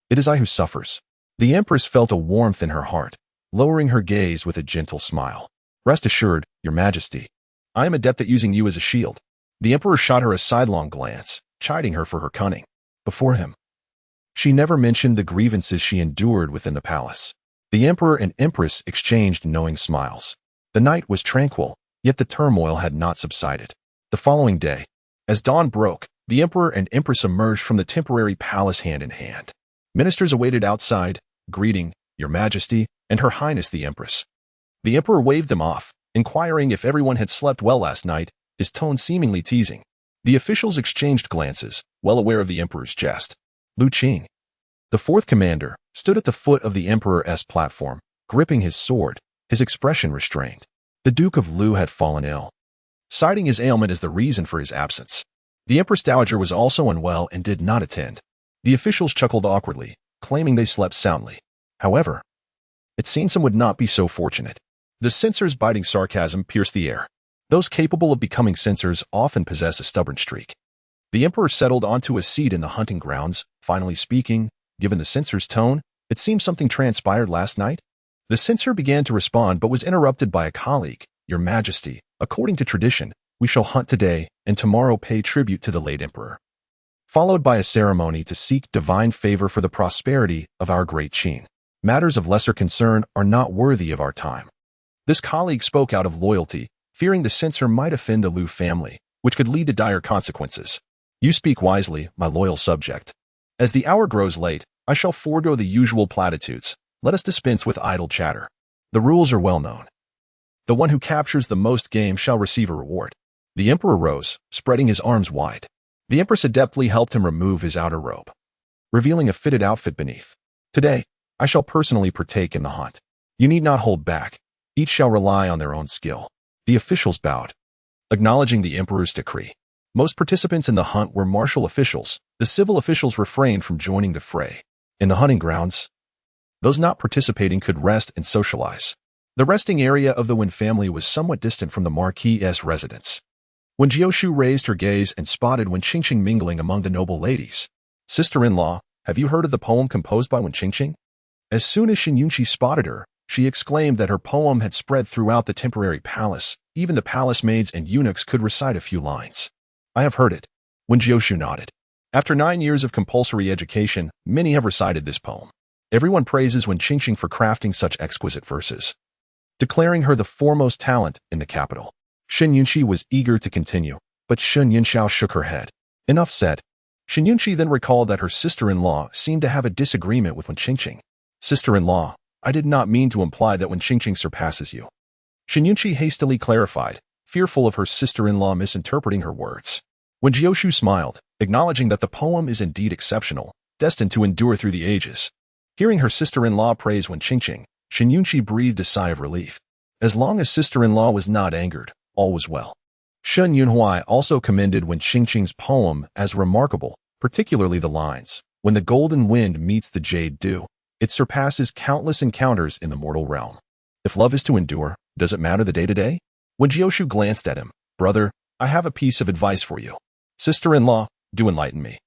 it is I who suffers. The Empress felt a warmth in her heart, lowering her gaze with a gentle smile. Rest assured, Your Majesty, I am adept at using you as a shield. The emperor shot her a sidelong glance, chiding her for her cunning. Before him, she never mentioned the grievances she endured within the palace. The emperor and empress exchanged knowing smiles. The night was tranquil, yet the turmoil had not subsided. The following day, as dawn broke, the emperor and empress emerged from the temporary palace hand in hand. Ministers awaited outside, greeting, Your Majesty, and Her Highness the Empress. The emperor waved them off, inquiring if everyone had slept well last night, his tone seemingly teasing. The officials exchanged glances, well aware of the emperor's jest. Lu Qing, the fourth commander, stood at the foot of the emperor's platform, gripping his sword, his expression restrained. The Duke of Lu had fallen ill, citing his ailment as the reason for his absence. The Empress Dowager was also unwell and did not attend. The officials chuckled awkwardly, claiming they slept soundly. However, it seemed some would not be so fortunate. The censor's biting sarcasm pierced the air. Those capable of becoming censors often possess a stubborn streak. The emperor settled onto a seat in the hunting grounds, finally speaking. Given the censor's tone, it seemed something transpired last night. The censor began to respond but was interrupted by a colleague. Your Majesty, according to tradition, we shall hunt today and tomorrow pay tribute to the late emperor, followed by a ceremony to seek divine favor for the prosperity of our great Qing. Matters of lesser concern are not worthy of our time. This colleague spoke out of loyalty, fearing the censor might offend the Lu family, which could lead to dire consequences. You speak wisely, my loyal subject. As the hour grows late, I shall forego the usual platitudes. Let us dispense with idle chatter. The rules are well known. The one who captures the most game shall receive a reward. The emperor rose, spreading his arms wide. The empress adeptly helped him remove his outer robe, revealing a fitted outfit beneath. Today, I shall personally partake in the hunt. You need not hold back. Each shall rely on their own skill. The officials bowed, acknowledging the emperor's decree. Most participants in the hunt were martial officials. The civil officials refrained from joining the fray. In the hunting grounds, those not participating could rest and socialize. The resting area of the Wen family was somewhat distant from the Marquis's residence. Wen Jiushu raised her gaze and spotted Wen Qingqing mingling among the noble ladies. Sister-in-law, have you heard of the poem composed by Wen Qingqing? As soon as Shen Yunqi spotted her, she exclaimed that her poem had spread throughout the temporary palace. Even the palace maids and eunuchs could recite a few lines. I have heard it. Wen Jiushu nodded. After 9 years of compulsory education, many have recited this poem. Everyone praises Wen Qingqing for crafting such exquisite verses, declaring her the foremost talent in the capital. Shen Yunqi was eager to continue, but Shen Yunxiao shook her head. Enough said. Shen Yunqi then recalled that her sister-in-law seemed to have a disagreement with Wen Qingqing. Sister-in-law, I did not mean to imply that Wen Qingqing surpasses you. Shen Yunqi hastily clarified, fearful of her sister-in-law misinterpreting her words. Wen Jiushu smiled, acknowledging that the poem is indeed exceptional, destined to endure through the ages. Hearing her sister-in-law praise Wen Qingqing, Shen Yunqi breathed a sigh of relief. As long as sister-in-law was not angered, all was well. Shen Yunhuai also commended Wen Qingqing's poem as remarkable, particularly the lines, when the golden wind meets the jade dew, it surpasses countless encounters in the mortal realm. If love is to endure, does it matter the day-to-day? Wen Jiushu glanced at him. Brother, I have a piece of advice for you. Sister-in-law, do enlighten me.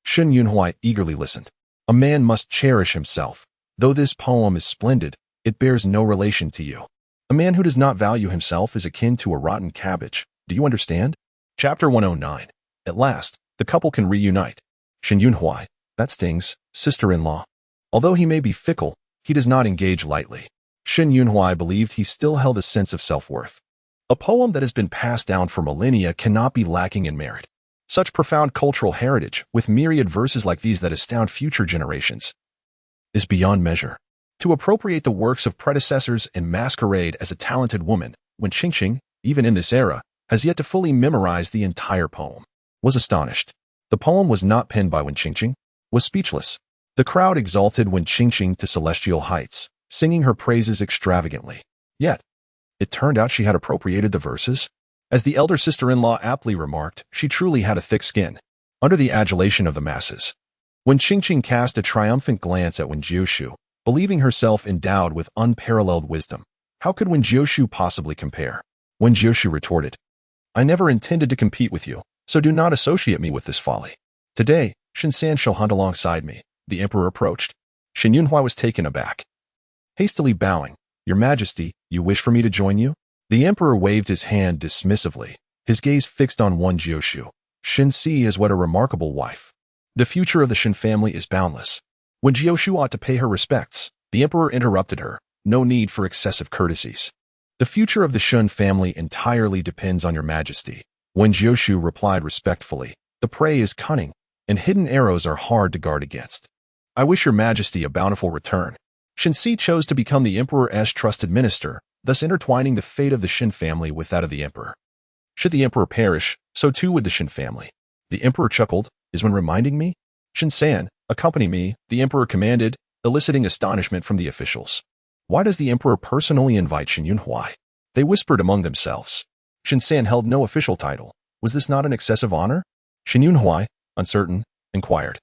Shen Yunhuai eagerly listened. A man must cherish himself. Though this poem is splendid, it bears no relation to you. A man who does not value himself is akin to a rotten cabbage. Do you understand? Chapter 109. At last, the couple can reunite. Shen Yunhuai, that stings, sister-in-law. Although he may be fickle, he does not engage lightly. Shen Yunhuai believed he still held a sense of self-worth. A poem that has been passed down for millennia cannot be lacking in merit. Such profound cultural heritage, with myriad verses like these that astound future generations, is beyond measure. To appropriate the works of predecessors and masquerade as a talented woman, Wen Qingqing, even in this era, has yet to fully memorize the entire poem, was astonished. The poem was not penned by Wen Qingqing, was speechless. The crowd exalted Wen Qingqing to celestial heights, singing her praises extravagantly. Yet, it turned out she had appropriated the verses. As the elder sister-in-law aptly remarked, she truly had a thick skin. Under the adulation of the masses, Wen Qingqing cast a triumphant glance at Wen Jiushu, believing herself endowed with unparalleled wisdom. How could Wen Jiushu possibly compare? Wen Jiushu retorted, I never intended to compete with you, so do not associate me with this folly. Today, Shen San shall hunt alongside me. The emperor approached. Shen Yunhuai was taken aback. Hastily bowing, Your Majesty, you wish for me to join you? The emperor waved his hand dismissively. his gaze fixed on Wen Jiushu. Shen Si is what a remarkable wife. The future of the Shen family is boundless. Wen Jiushu ought to pay her respects. The emperor interrupted her. No need for excessive courtesies. The future of the Shen family entirely depends on your majesty. Wen Jiushu replied respectfully. The prey is cunning, and hidden arrows are hard to guard against. I wish your majesty a bountiful return. Shen Si chose to become the emperor's trusted minister, thus intertwining the fate of the Shen family with that of the emperor. Should the emperor perish, so too would the Shen family. The emperor chuckled. Is one reminding me? Shen-san, accompany me, the emperor commanded, eliciting astonishment from the officials. Why does the emperor personally invite Shen Yunhui? They whispered among themselves. Shen-san held no official title. Was this not an excessive honor? Shen Yunhui, uncertain, inquired.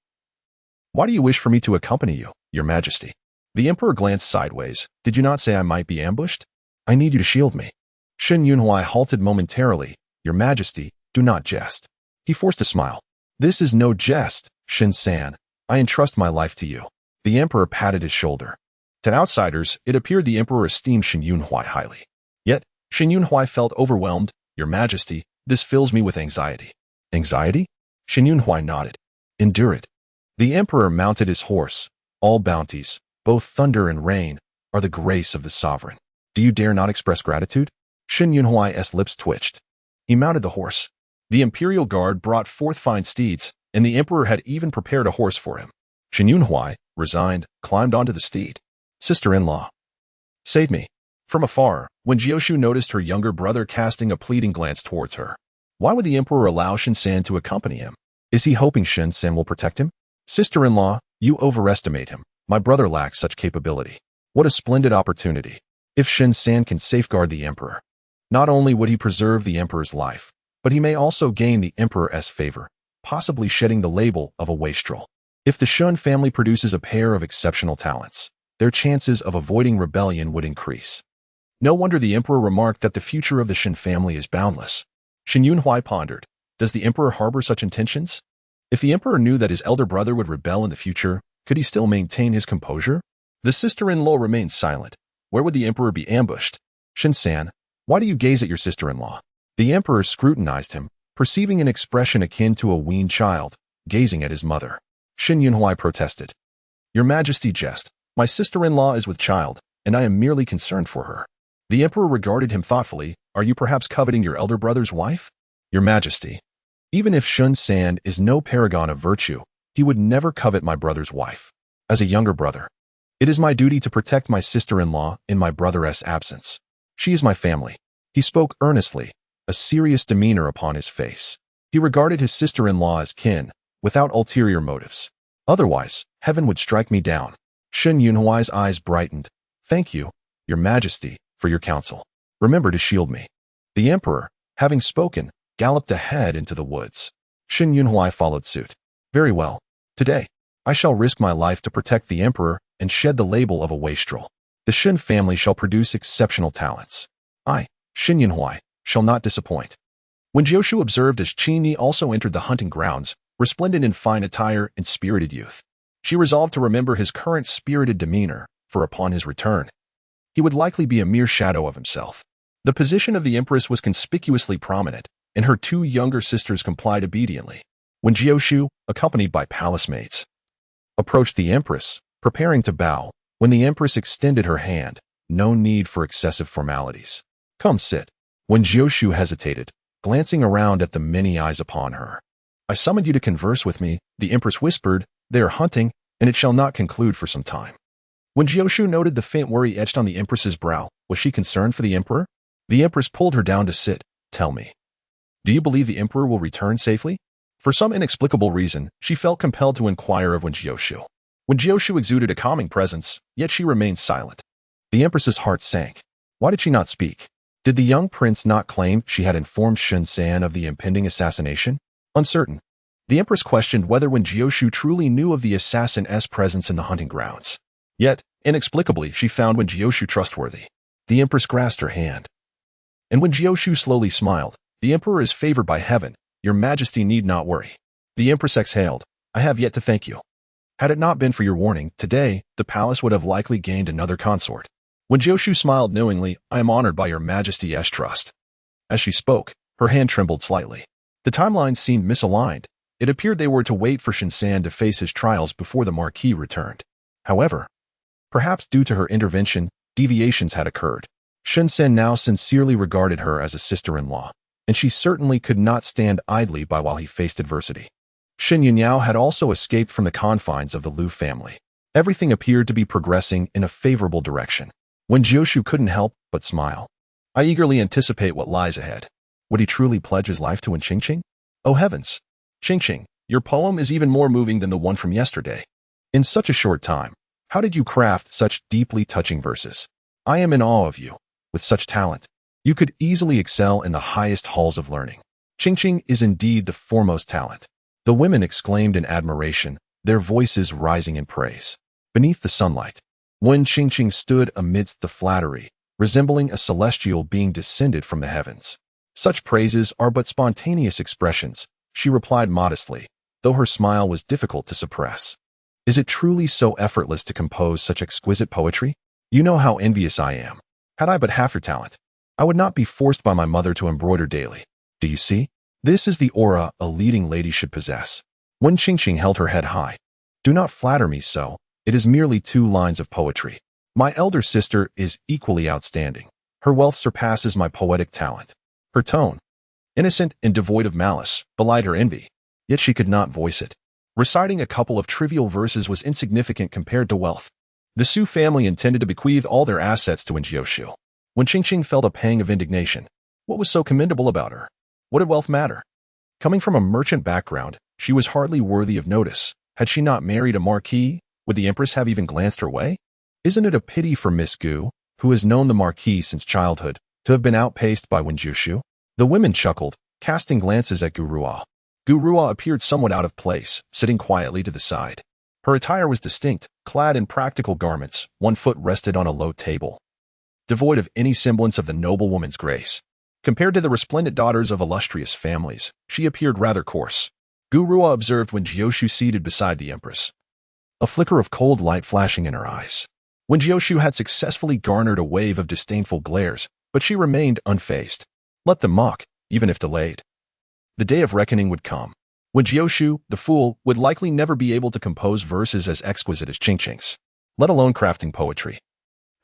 Why do you wish for me to accompany you, your majesty? The emperor glanced sideways. Did you not say I might be ambushed? I need you to shield me. Shen Yunhui halted momentarily. Your majesty, do not jest. He forced a smile. This is no jest, Shen-san. I entrust my life to you. The emperor patted his shoulder. To outsiders, it appeared the emperor esteemed Shen Yunhui highly. Yet, Shen Yunhui felt overwhelmed. Your majesty, this fills me with anxiety. Anxiety? Shen Yunhui nodded. Endure it. The emperor mounted his horse. All bounties, both thunder and rain, are the grace of the sovereign. Do you dare not express gratitude? Shen Yunhui's lips twitched. He mounted the horse. The imperial guard brought forth fine steeds, and the emperor had even prepared a horse for him. Shen Yunhui, resigned, climbed onto the steed. Sister-in-law. Save me. From afar, Wen Jiushu noticed her younger brother casting a pleading glance towards her. Why would the emperor allow Shen-san to accompany him? Is he hoping Shen-san will protect him? Sister-in-law, you overestimate him. My brother lacks such capability. What a splendid opportunity. If Shen-san can safeguard the emperor, not only would he preserve the emperor's life, but he may also gain the emperor's favor, possibly shedding the label of a wastrel. If the Shen family produces a pair of exceptional talents, their chances of avoiding rebellion would increase. No wonder the emperor remarked that the future of the Shen family is boundless. Shen Yunhui pondered. Does the emperor harbor such intentions? If the emperor knew that his elder brother would rebel in the future, could he still maintain his composure? The sister-in-law remained silent. Where would the emperor be ambushed? Shen-san, why do you gaze at your sister-in-law? The emperor scrutinized him, perceiving an expression akin to a weaned child, gazing at his mother. Shen Yunhui protested. Your majesty jest. My sister-in-law is with child, and I am merely concerned for her. The emperor regarded him thoughtfully. Are you perhaps coveting your elder brother's wife? Your majesty. Even if Shen-san is no paragon of virtue, he would never covet my brother's wife. As a younger brother, it is my duty to protect my sister-in-law in my brother's absence. She is my family. He spoke earnestly, a serious demeanor upon his face. He regarded his sister-in-law as kin, without ulterior motives. Otherwise, heaven would strike me down. Shen Yunhui's eyes brightened. Thank you, your majesty, for your counsel. Remember to shield me. The emperor, having spoken, galloped ahead into the woods. Shen Yunhui followed suit. Very well. Today, I shall risk my life to protect the emperor and shed the label of a wastrel. The Shen family shall produce exceptional talents. I, Shen Yunhui, shall not disappoint. When Jiushu observed as Qin also entered the hunting grounds, resplendent in fine attire and spirited youth, she resolved to remember his current spirited demeanor, for upon his return, he would likely be a mere shadow of himself. The position of the empress was conspicuously prominent, and her two younger sisters complied obediently. When Jiushu, accompanied by palace maids, approached the empress, preparing to bow, when the empress extended her hand, no need for excessive formalities. Come sit. When Jiushu hesitated, glancing around at the many eyes upon her. I summoned you to converse with me, the empress whispered. They are hunting, and it shall not conclude for some time. When Jiushu noted the faint worry etched on the empress's brow, was she concerned for the emperor? The empress pulled her down to sit. Tell me. Do you believe the emperor will return safely? For some inexplicable reason, she felt compelled to inquire of Wen Jiushu. Wen Jiushu exuded a calming presence, yet she remained silent. The empress's heart sank. Why did she not speak? Did the young prince not claim she had informed Shen-san of the impending assassination? Uncertain. The empress questioned whether Wen Jiushu truly knew of the assassin's presence in the hunting grounds. Yet, inexplicably, she found Wen Jiushu trustworthy. The empress grasped her hand. And Wen Jiushu slowly smiled. The emperor is favored by heaven. Your majesty need not worry. The empress exhaled. I have yet to thank you. Had it not been for your warning, today, the palace would have likely gained another consort. When Jiushu smiled knowingly, I am honored by your majesty's trust. As she spoke, Her hand trembled slightly. The timelines seemed misaligned. It appeared they were to wait for Shinsan to face his trials before the Marquis returned. However, perhaps due to her intervention, deviations had occurred. Shinsan now sincerely regarded her as a sister-in-law, and she certainly could not stand idly by while he faced adversity. Shin Yunyao had also escaped from the confines of the Liu family. Everything appeared to be progressing in a favorable direction. Wen Jiushu couldn't help but smile. I eagerly anticipate what lies ahead. Would he truly pledge his life to Wen Qingqing? Oh heavens! Qingqing, your poem is even more moving than the one from yesterday. In such a short time, how did you craft such deeply touching verses? I am in awe of you. With such talent, you could easily excel in the highest halls of learning. Qingqing is indeed the foremost talent. The women exclaimed in admiration, their voices rising in praise. Beneath the sunlight, Wen Qingqing stood amidst the flattery, resembling a celestial being descended from the heavens. Such praises are but spontaneous expressions, she replied modestly, though her smile was difficult to suppress. Is it truly so effortless to compose such exquisite poetry? You know how envious I am. Had I but half your talent, I would not be forced by my mother to embroider daily. Do you see? This is the aura a leading lady should possess. Wen Qingqing held her head high. Do not flatter me so. It is merely 2 lines of poetry. My elder sister is equally outstanding. Her wealth surpasses my poetic talent. Her tone, innocent and devoid of malice, belied her envy. Yet she could not voice it. Reciting a couple of trivial verses was insignificant compared to wealth. The Su family intended to bequeath all their assets to Wen Jiushu. Wen Qingqing felt a pang of indignation. What was so commendable about her? What did wealth matter? Coming from a merchant background, she was hardly worthy of notice. Had she not married a marquis, would the empress have even glanced her way? Isn't it a pity for Miss Gu, who has known the marquis since childhood, to have been outpaced by Wen Jiushu? The women chuckled, casting glances at Gu Ruo. Gu Ruo appeared somewhat out of place, sitting quietly to the side. Her attire was distinct, clad in practical garments, one foot rested on a low table. Devoid of any semblance of the noble woman's grace. Compared to the resplendent daughters of illustrious families, she appeared rather coarse. Gu Ruo observed Wen Jiushu seated beside the empress, a flicker of cold light flashing in her eyes. Wen Jiushu had successfully garnered a wave of disdainful glares, but she remained unfazed. Let them mock, even if delayed. The day of reckoning would come. Wen Jiushu, the fool, would likely never be able to compose verses as exquisite as Qingqing's, let alone crafting poetry.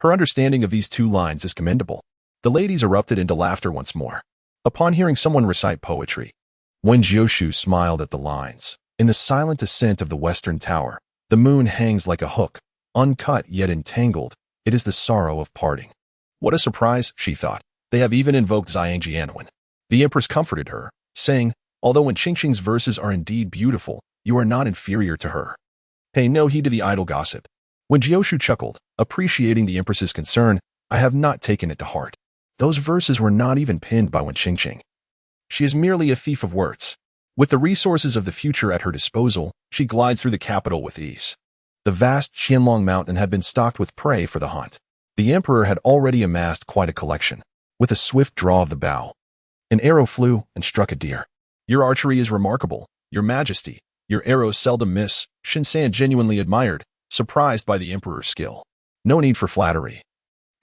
Her understanding of these 2 lines is commendable. The ladies erupted into laughter once more. Upon hearing someone recite poetry, Wen Jiushu smiled at the lines. In the silent ascent of the western tower, the moon hangs like a hook, uncut yet entangled. It is the sorrow of parting. What a surprise, she thought. They have even invoked Ziyang Jianwen. The empress comforted her, saying, although Wen Qingqing's verses are indeed beautiful, you are not inferior to her. Pay no heed to the idle gossip. Wen Jiushu chuckled, appreciating the empress's concern. I have not taken it to heart. Those verses were not even penned by Wen Qingqing. She is merely a thief of words. With the resources of the future at her disposal, she glides through the capital with ease. The vast Qianlong mountain had been stocked with prey for the hunt. The emperor had already amassed quite a collection. With a swift draw of the bow, an arrow flew and struck a deer. Your archery is remarkable, your majesty. Your arrows seldom miss, Shinsan genuinely admired, surprised by the emperor's skill. No need for flattery.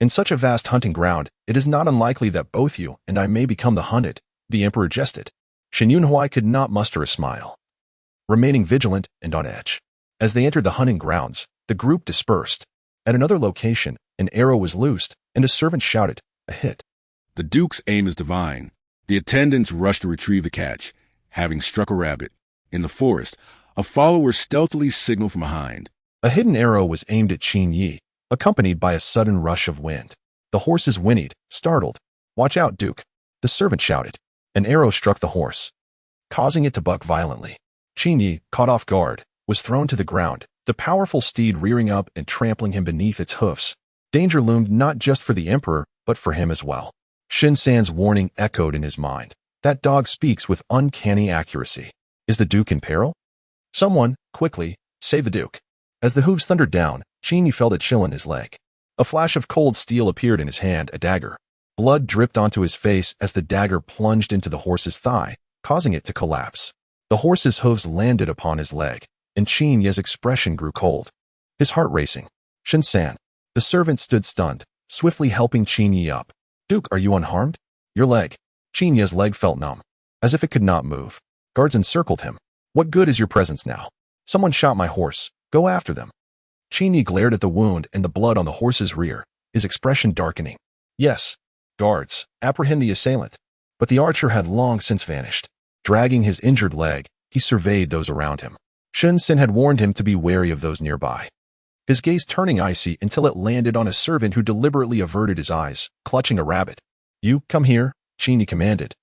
In such a vast hunting ground, it is not unlikely that both you and I may become the hunted, the emperor jested. Shen Yunhuai could not muster a smile, remaining vigilant and on edge. As they entered the hunting grounds, the group dispersed. At another location, an arrow was loosed, and a servant shouted, a hit. The Duke's aim is divine. The attendants rushed to retrieve the catch, having struck a rabbit. In the forest, a follower stealthily signaled from behind. A hidden arrow was aimed at Qin Yi, accompanied by a sudden rush of wind. The horses whinnied, startled. Watch out, Duke, the servant shouted. An arrow struck the horse, causing it to buck violently. Qin Yi, caught off guard, was thrown to the ground, the powerful steed rearing up and trampling him beneath its hoofs. Danger loomed not just for the emperor, but for him as well. Shinsan's warning echoed in his mind. That dog speaks with uncanny accuracy. Is the Duke in peril? Someone, quickly, save the Duke. As the hooves thundered down, Qin Yi felt a chill in his leg. A flash of cold steel appeared in his hand, a dagger. Blood dripped onto his face as the dagger plunged into the horse's thigh, causing it to collapse. The horse's hooves landed upon his leg, and Qin Yi's expression grew cold, his heart racing. Shinsan, the servant, stood stunned, swiftly helping Qin Yi up. Duke, are you unharmed? Your leg. Qinya's leg felt numb, as if it could not move. Guards encircled him. What good is your presence now? Someone shot my horse. Go after them. Qinya glared at the wound and the blood on the horse's rear, his expression darkening. Yes. Guards, apprehend the assailant. But the archer had long since vanished. Dragging his injured leg, he surveyed those around him. Sun Sin had warned him to be wary of those nearby. His gaze turning icy until it landed on a servant who deliberately averted his eyes, clutching a rabbit. You, come here, Qinya commanded,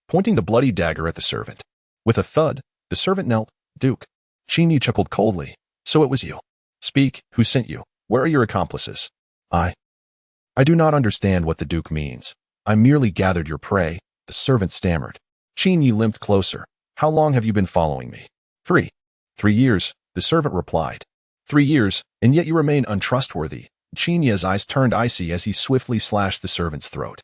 pointing the bloody dagger at the servant. With a thud, the servant knelt. Duke. Qinya chuckled coldly. So it was you. Speak, who sent you? Where are your accomplices? I do not understand what the Duke means. I merely gathered your prey, the servant stammered. Qinya limped closer. How long have you been following me? 3 years, the servant replied. 3 years, and yet you remain untrustworthy. Qinya's eyes turned icy as he swiftly slashed the servant's throat.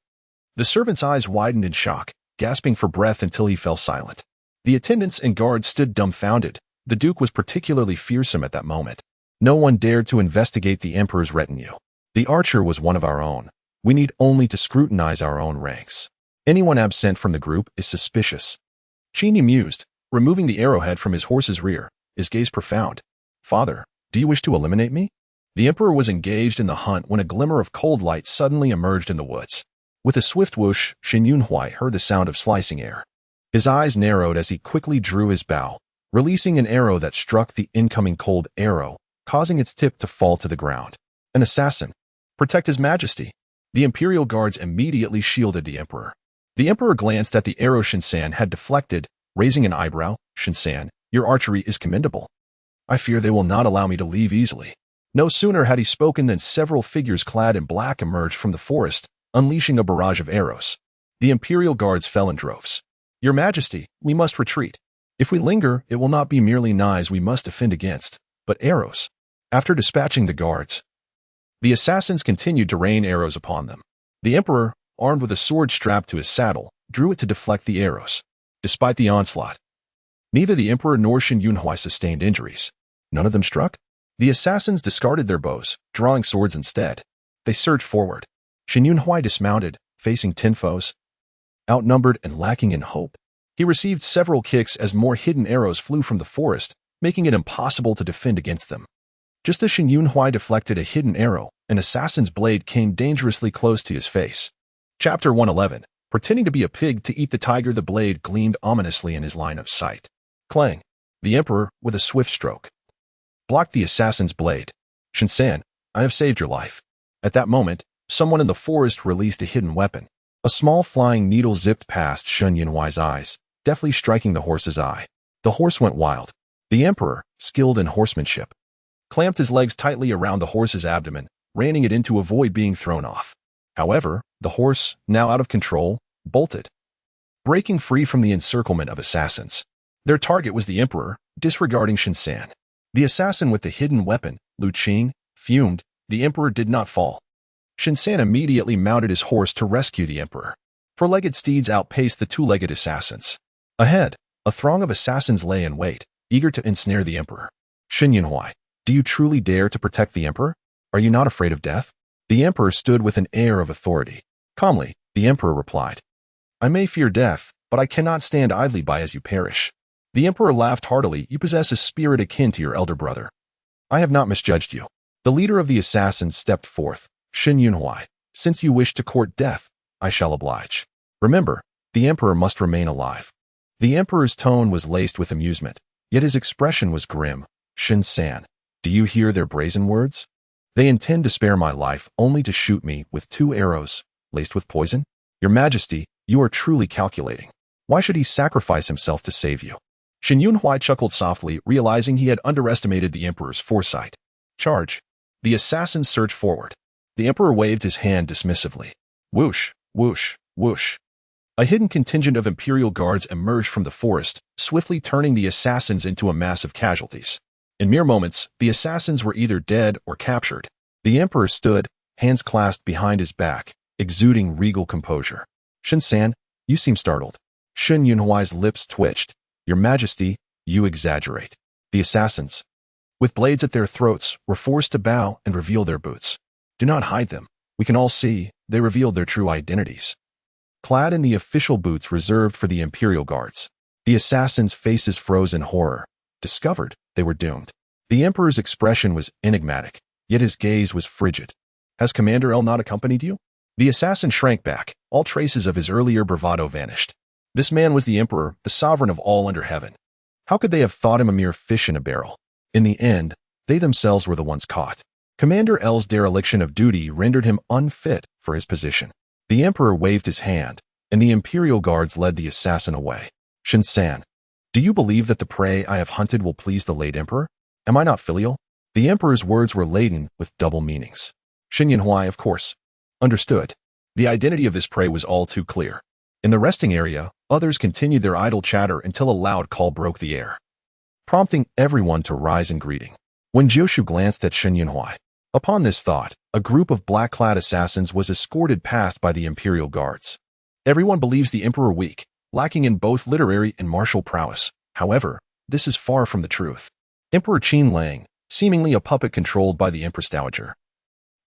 The servant's eyes widened in shock, gasping for breath until he fell silent. The attendants and guards stood dumbfounded. The Duke was particularly fearsome at that moment. No one dared to investigate the Emperor's retinue. The archer was one of our own. We need only to scrutinize our own ranks. Anyone absent from the group is suspicious. Qinya mused, removing the arrowhead from his horse's rear, his gaze profound. Father, do you wish to eliminate me? The Emperor was engaged in the hunt when a glimmer of cold light suddenly emerged in the woods. With a swift whoosh, Shen Yunhuai heard the sound of slicing air. His eyes narrowed as he quickly drew his bow, releasing an arrow that struck the incoming cold arrow, causing its tip to fall to the ground. An assassin. Protect His Majesty. The Imperial Guards immediately shielded the Emperor. The Emperor glanced at the arrow Shinsan had deflected, raising an eyebrow. Shinsan, your archery is commendable. I fear they will not allow me to leave easily. No sooner had he spoken than several figures clad in black emerged from the forest, unleashing a barrage of arrows. The Imperial Guards fell in droves. Your Majesty, we must retreat. If we linger, it will not be merely knives we must defend against, but arrows. After dispatching the guards, the assassins continued to rain arrows upon them. The Emperor, armed with a sword strapped to his saddle, drew it to deflect the arrows. Despite the onslaught, neither the Emperor nor Shen Yunhuai sustained injuries. None of them struck. The assassins discarded their bows, drawing swords instead. They surged forward. Shen Yunhuai dismounted, facing 10 foes. Outnumbered and lacking in hope, he received several kicks as more hidden arrows flew from the forest, making it impossible to defend against them. Just as Shen Yunhuai deflected a hidden arrow, an assassin's blade came dangerously close to his face. Chapter 111. Pretending to be a pig to eat the tiger, the blade gleamed ominously in his line of sight. Clang. The Emperor, with a swift stroke, blocked the assassin's blade. Shinsan, I have saved your life. At that moment, someone in the forest released a hidden weapon. A small flying needle zipped past Shen Yunhuai's eyes, deftly striking the horse's eye. The horse went wild. The Emperor, skilled in horsemanship, clamped his legs tightly around the horse's abdomen, reining it in to avoid being thrown off. However, the horse, now out of control, bolted, breaking free from the encirclement of assassins. Their target was the Emperor, disregarding Shinsan. The assassin with the hidden weapon, Lu Qing, fumed. The Emperor did not fall. Shinsan immediately mounted his horse to rescue the Emperor. Four-legged steeds outpaced the two-legged assassins. Ahead, a throng of assassins lay in wait, eager to ensnare the Emperor. Shen Yunhuai, do you truly dare to protect the Emperor? Are you not afraid of death? The Emperor stood with an air of authority. Calmly, the Emperor replied, I may fear death, but I cannot stand idly by as you perish. The Emperor laughed heartily. You possess a spirit akin to your elder brother. I have not misjudged you. The leader of the assassins stepped forth. Shen Yunhuai, since you wish to court death, I shall oblige. Remember, the Emperor must remain alive. The Emperor's tone was laced with amusement, yet his expression was grim. Shin-san, do you hear their brazen words? They intend to spare my life only to shoot me with 2 arrows, laced with poison? Your Majesty, you are truly calculating. Why should he sacrifice himself to save you? Shen Yunhuai chuckled softly, realizing he had underestimated the Emperor's foresight. Charge. The assassins surged forward. The Emperor waved his hand dismissively. Whoosh, whoosh, whoosh. A hidden contingent of Imperial Guards emerged from the forest, swiftly turning the assassins into a mass of casualties. In mere moments, the assassins were either dead or captured. The Emperor stood, hands clasped behind his back, exuding regal composure. Shin-san, you seem startled. Shen Yunhuai's lips twitched. Your Majesty, you exaggerate. The assassins, with blades at their throats, were forced to bow and reveal their boots. Do not hide them. We can all see, they revealed their true identities. clad in the official boots reserved for the Imperial Guards. The assassins' faces froze in horror. Discovered, they were doomed. The Emperor's expression was enigmatic, yet his gaze was frigid. Has Commander L not accompanied you? The assassin shrank back. All traces of his earlier bravado vanished. This man was the Emperor, the sovereign of all under heaven. How could they have thought him a mere fish in a barrel? In the end, they themselves were the ones caught. Commander L's dereliction of duty rendered him unfit for his position. The Emperor waved his hand, and the Imperial Guards led the assassin away. Shin-san, do you believe that the prey I have hunted will please the late Emperor? Am I not filial? The Emperor's words were laden with double meanings. Shin Yunhui, of course, understood. The identity of this prey was all too clear. In the resting area, others continued their idle chatter until a loud call broke the air, prompting everyone to rise in greeting. Wen Jiushu glanced at Shin Yunhui. Upon this thought, a group of black-clad assassins was escorted past by the Imperial Guards. Everyone believes the Emperor weak, lacking in both literary and martial prowess. However, this is far from the truth. Emperor Qin Lang, seemingly a puppet controlled by the Empress Dowager,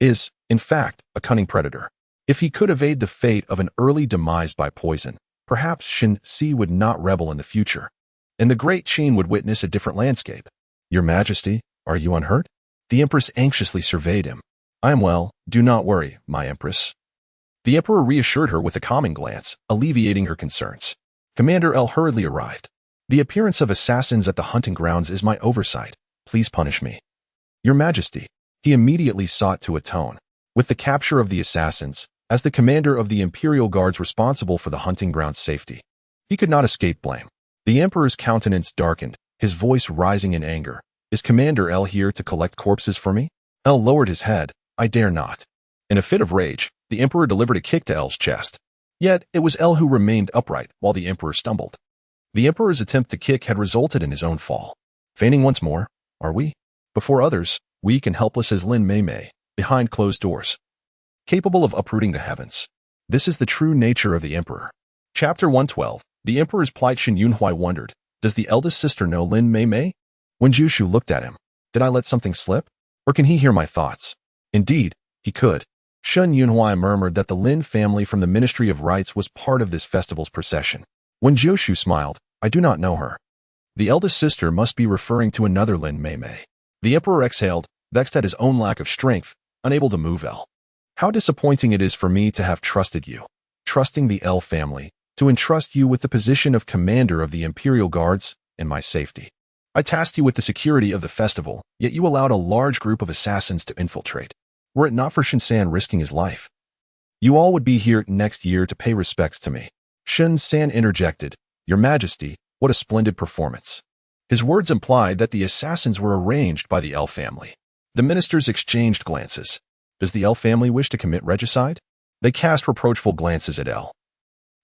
is, in fact, a cunning predator. If he could evade the fate of an early demise by poison, perhaps Shin Si would not rebel in the future, and the great Qin would witness a different landscape. Your Majesty, are you unhurt? The Empress anxiously surveyed him. I am well, do not worry, my Empress. The Emperor reassured her with a calming glance, alleviating her concerns. Commander L hurriedly arrived. The appearance of assassins at the hunting grounds is my oversight. Please punish me. Your Majesty, he immediately sought to atone. With the capture of the assassins, as the commander of the Imperial Guards responsible for the hunting ground's safety, he could not escape blame. The Emperor's countenance darkened, his voice rising in anger. Is Commander L here to collect corpses for me? L lowered his head. I dare not. In a fit of rage, the Emperor delivered a kick to L's chest. Yet, it was L who remained upright while the Emperor stumbled. The Emperor's attempt to kick had resulted in his own fall. Feigning once more, are we? Before others, weak and helpless as Lin Mei, behind closed doors, capable of uprooting the heavens. This is the true nature of the Emperor. Chapter 112. The Emperor's plight. Shin Yunhui wondered, does the eldest sister know Lin Mei? Wen Jiushu looked at him. Did I let something slip? Or can he hear my thoughts? Indeed, he could. Shin Yunhui murmured that the Lin family from the Ministry of Rites was part of this festival's procession. Wen Jiushu smiled. I do not know her. The eldest sister must be referring to another Lin Mei. The Emperor exhaled, vexed at his own lack of strength, unable to move L. How disappointing it is for me to have trusted you, trusting the L family, to entrust you with the position of commander of the Imperial Guards and my safety. I tasked you with the security of the festival, yet you allowed a large group of assassins to infiltrate. Were it not for Shin-san risking his life, you all would be here next year to pay respects to me. Shin-san interjected, Your Majesty, what a splendid performance. His words implied that the assassins were arranged by the L family. The ministers exchanged glances. Does the L family wish to commit regicide? They cast reproachful glances at L.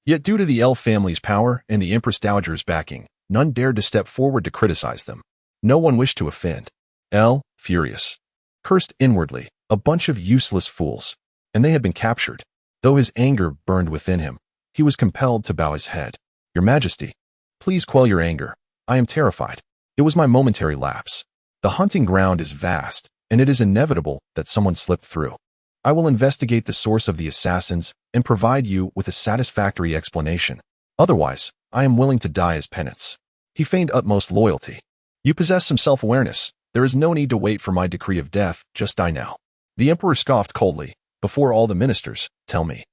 Yet due to the L family's power and the Empress Dowager's backing, none dared to step forward to criticize them. No one wished to offend. L, furious, cursed inwardly, a bunch of useless fools, and they had been captured. Though his anger burned within him, he was compelled to bow his head. Your Majesty, please quell your anger. I am terrified. It was my momentary lapse. The hunting ground is vast, and it is inevitable that someone slipped through. I will investigate the source of the assassins and provide you with a satisfactory explanation. Otherwise, I am willing to die as penance. He feigned utmost loyalty. You possess some self-awareness. There is no need to wait for my decree of death. Just die now. The Emperor scoffed coldly. Before all the ministers, tell me,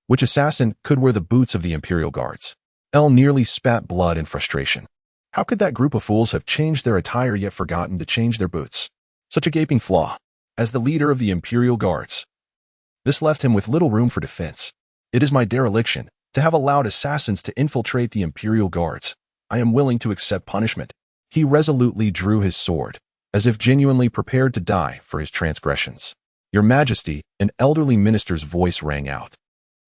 which assassin could wear the boots of the Imperial Guards? L nearly spat blood in frustration. How could that group of fools have changed their attire yet forgotten to change their boots? Such a gaping flaw. As the leader of the Imperial Guards, this left him with little room for defense. It is my dereliction to have allowed assassins to infiltrate the Imperial Guards. I am willing to accept punishment. He resolutely drew his sword, as if genuinely prepared to die for his transgressions. Your Majesty, an elderly minister's voice rang out.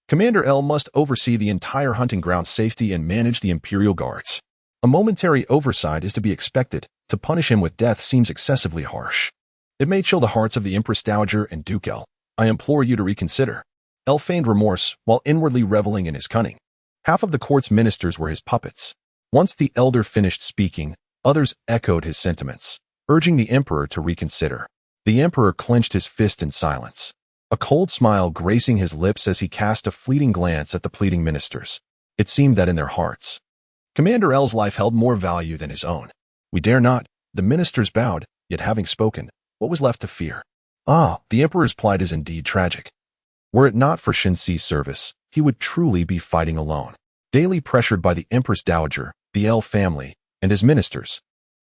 Commander L must oversee the entire hunting ground's safety and manage the Imperial Guards. A momentary oversight is to be expected. To punish him with death seems excessively harsh. It may chill the hearts of the Empress Dowager and Duke L. I implore you to reconsider. L feigned remorse while inwardly reveling in his cunning. Half of the court's ministers were his puppets. Once the elder finished speaking, others echoed his sentiments, urging the emperor to reconsider. The emperor clenched his fist in silence. a cold smile gracing his lips as he cast a fleeting glance at the pleading ministers. It seemed that in their hearts, Commander L's life held more value than his own. We dare not. The ministers bowed, yet having spoken, what was left to fear? Ah, the Emperor's plight is indeed tragic. Were it not for Shinxi's service, he would truly be fighting alone, daily pressured by the Empress Dowager, the L family, and his ministers.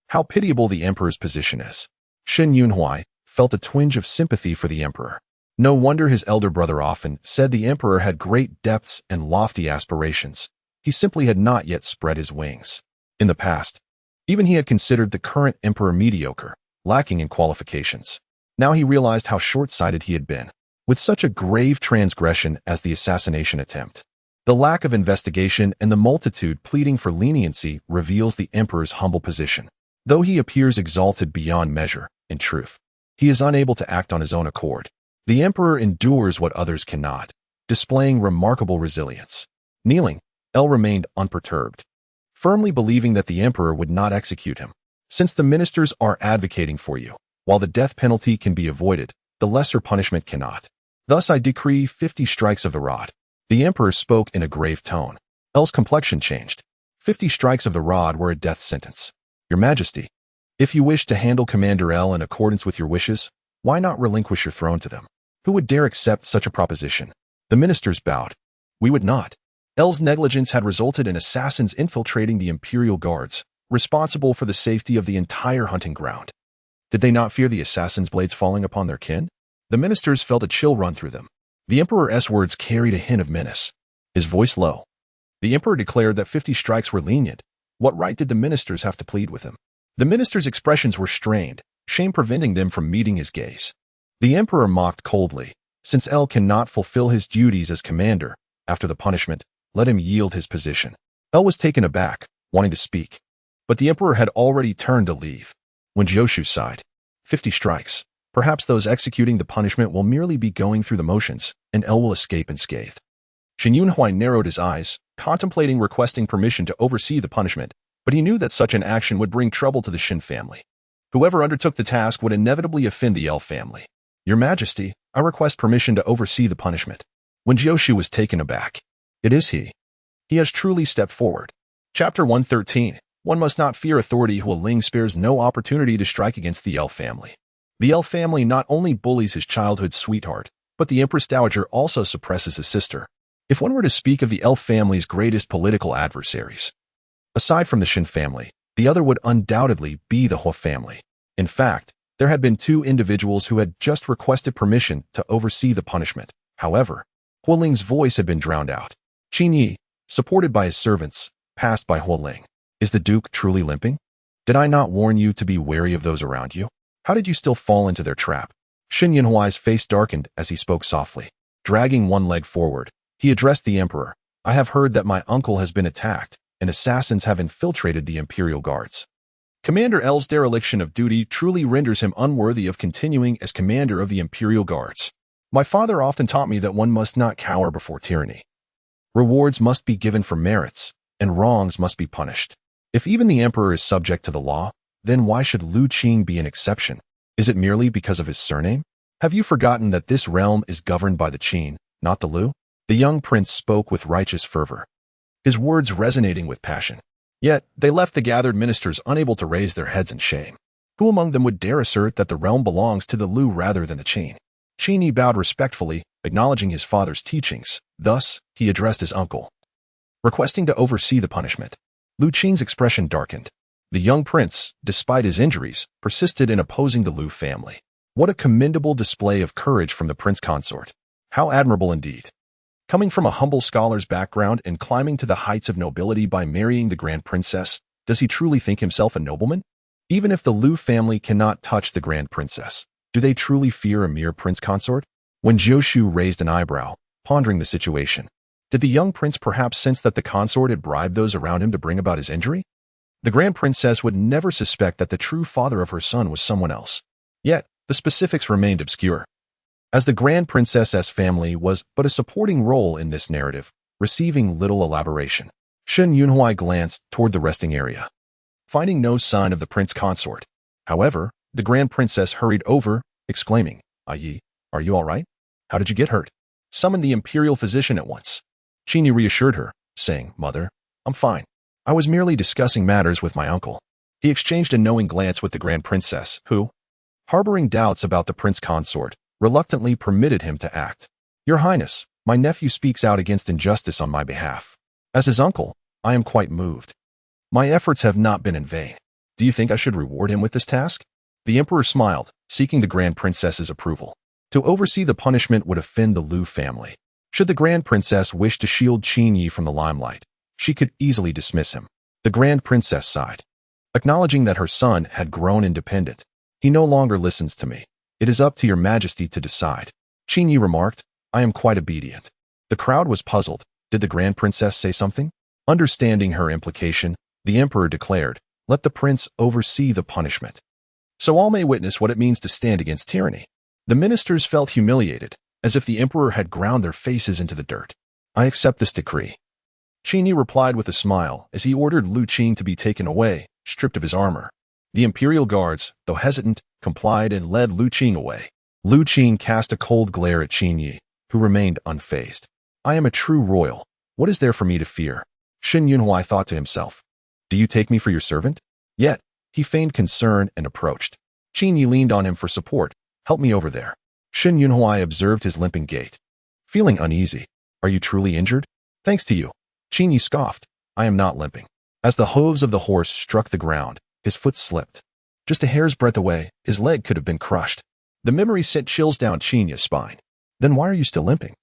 How pitiable the Emperor's position is. Shen Yunhui felt a twinge of sympathy for the Emperor. No wonder his elder brother often said the Emperor had great depths and lofty aspirations. He simply had not yet spread his wings. In the past, even he had considered the current Emperor mediocre, lacking in qualifications. Now he realized how short-sighted he had been, with such a grave transgression as the assassination attempt. The lack of investigation and the multitude pleading for leniency reveals the Emperor's humble position. Though he appears exalted beyond measure, in truth, he is unable to act on his own accord. The Emperor endures what others cannot, displaying remarkable resilience. Kneeling, L remained unperturbed, firmly believing that the Emperor would not execute him. Since the ministers are advocating for you, while the death penalty can be avoided, the lesser punishment cannot. Thus I decree 50 strikes of the rod. The Emperor spoke in a grave tone. L's complexion changed. 50 strikes of the rod were a death sentence. Your Majesty, if you wish to handle Commander L in accordance with your wishes, why not relinquish your throne to them? Who would dare accept such a proposition? The ministers bowed. We would not. L's negligence had resulted in assassins infiltrating the Imperial Guards, responsible for the safety of the entire hunting ground. Did they not fear the assassins' blades falling upon their kin? The ministers felt a chill run through them. The Emperor's words carried a hint of menace. His voice low. The Emperor declared that 50 strikes were lenient. What right did the ministers have to plead with him? The ministers' expressions were strained, shame preventing them from meeting his gaze. The Emperor mocked coldly. Since L cannot fulfill his duties as commander, after the punishment, let him yield his position. L was taken aback, wanting to speak. But the Emperor had already turned to leave. Wen Jiushu sighed. 50 strikes. Perhaps those executing the punishment will merely be going through the motions, and L will escape unscathed. Shen Yunhui narrowed his eyes, contemplating requesting permission to oversee the punishment, but he knew that such an action would bring trouble to the Shen family. Whoever undertook the task would inevitably offend the L family. Your Majesty, I request permission to oversee the punishment. Wen Jiushu was taken aback. It is he. He has truly stepped forward. Chapter 113. One must not fear authority. Hua Ling spares no opportunity to strike against the L family. The L family not only bullies his childhood sweetheart, but the Empress Dowager also suppresses his sister. If one were to speak of the L family's greatest political adversaries, aside from the Shen family, the other would undoubtedly be the Hua family. In fact, there had been 2 individuals who had just requested permission to oversee the punishment. However, Hua Ling's voice had been drowned out. Qin Yi, supported by his servants, passed by Hua Ling. Is the Duke truly limping? Did I not warn you to be wary of those around you? How did you still fall into their trap? Shen Yunhui's face darkened as he spoke softly. Dragging one leg forward, he addressed the Emperor. I have heard that my uncle has been attacked, and assassins have infiltrated the Imperial Guards. Commander L's dereliction of duty truly renders him unworthy of continuing as commander of the Imperial Guards. My father often taught me that one must not cower before tyranny. Rewards must be given for merits, and wrongs must be punished. If even the Emperor is subject to the law, then why should Lu Qing be an exception? Is it merely because of his surname? Have you forgotten that this realm is governed by the Qin, not the Lu? The young prince spoke with righteous fervor, his words resonating with passion. Yet, they left the gathered ministers unable to raise their heads in shame. Who among them would dare assert that the realm belongs to the Lu rather than the Qin? Qin Yi bowed respectfully, acknowledging his father's teachings. Thus, he addressed his uncle, requesting to oversee the punishment. Lu Qing's expression darkened. The young prince, despite his injuries, persisted in opposing the Lu family. What a commendable display of courage from the prince consort. How admirable indeed. Coming from a humble scholar's background and climbing to the heights of nobility by marrying the Grand Princess, does he truly think himself a nobleman? Even if the Lu family cannot touch the Grand Princess, do they truly fear a mere prince consort? Wen Jiushu raised an eyebrow, pondering the situation. Did the young prince perhaps sense that the consort had bribed those around him to bring about his injury? The Grand Princess would never suspect that the true father of her son was someone else. Yet, the specifics remained obscure, as the Grand Princess's family was but a supporting role in this narrative, receiving little elaboration. Shen Yunhui glanced toward the resting area, finding no sign of the prince consort. However, the Grand Princess hurried over, exclaiming, Yi, are you all right? How did you get hurt? Summon the imperial physician at once. Qingyi reassured her, saying, Mother, I'm fine. I was merely discussing matters with my uncle. He exchanged a knowing glance with the Grand Princess, who, harboring doubts about the prince consort, reluctantly permitted him to act. Your Highness, my nephew speaks out against injustice on my behalf. As his uncle, I am quite moved. My efforts have not been in vain. Do you think I should reward him with this task? The Emperor smiled, seeking the Grand Princess's approval. To oversee the punishment would offend the Liu family. Should the Grand Princess wish to shield Qingyi from the limelight, she could easily dismiss him. The Grand Princess sighed, acknowledging that her son had grown independent. He no longer listens to me. It is up to your majesty to decide. Qingyi remarked, I am quite obedient. The crowd was puzzled. Did the Grand Princess say something? Understanding her implication, the Emperor declared, let the prince oversee the punishment, so all may witness what it means to stand against tyranny. The ministers felt humiliated, as if the Emperor had ground their faces into the dirt. I accept this decree. Qingyi replied with a smile as he ordered Lu Qing to be taken away, stripped of his armor. The imperial guards, though hesitant, complied and led Lu Qing away. Lu Qing cast a cold glare at Qingyi, who remained unfazed. I am a true royal. What is there for me to fear? Shen Yunhuai thought to himself. Do you take me for your servant? Yet, he feigned concern and approached. Qingyi leaned on him for support. Help me over there. Shen Yunhuai observed his limping gait. Feeling uneasy. Are you truly injured? Thanks to you. Qingyi scoffed. I am not limping. As the hooves of the horse struck the ground, his foot slipped. Just a hair's breadth away, his leg could have been crushed. The memory sent chills down Qingyi's spine. Then why are you still limping?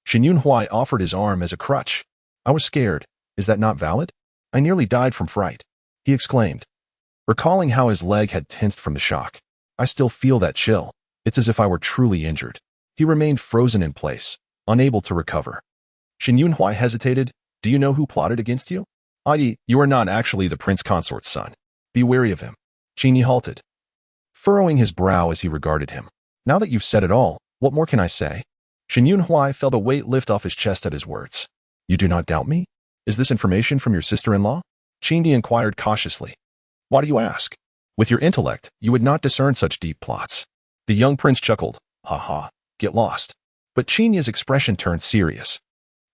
Shen Yunhuai offered his arm as a crutch. I was scared. Is that not valid? I nearly died from fright, he exclaimed, recalling how his leg had tensed from the shock. I still feel that chill. It's as if I were truly injured. He remained frozen in place, unable to recover. Shen Yunhuai hesitated. Do you know who plotted against you? I.e., you are not actually the prince consort's son. Be wary of him. Qingyi halted, furrowing his brow as he regarded him. Now that you've said it all, what more can I say? Shen Yunhuai felt a weight lift off his chest at his words. You do not doubt me? Is this information from your sister-in-law? Qingyi inquired cautiously. Why do you ask? With your intellect, you would not discern such deep plots. The young prince chuckled. Ha ha, get lost. But Qingyi's expression turned serious.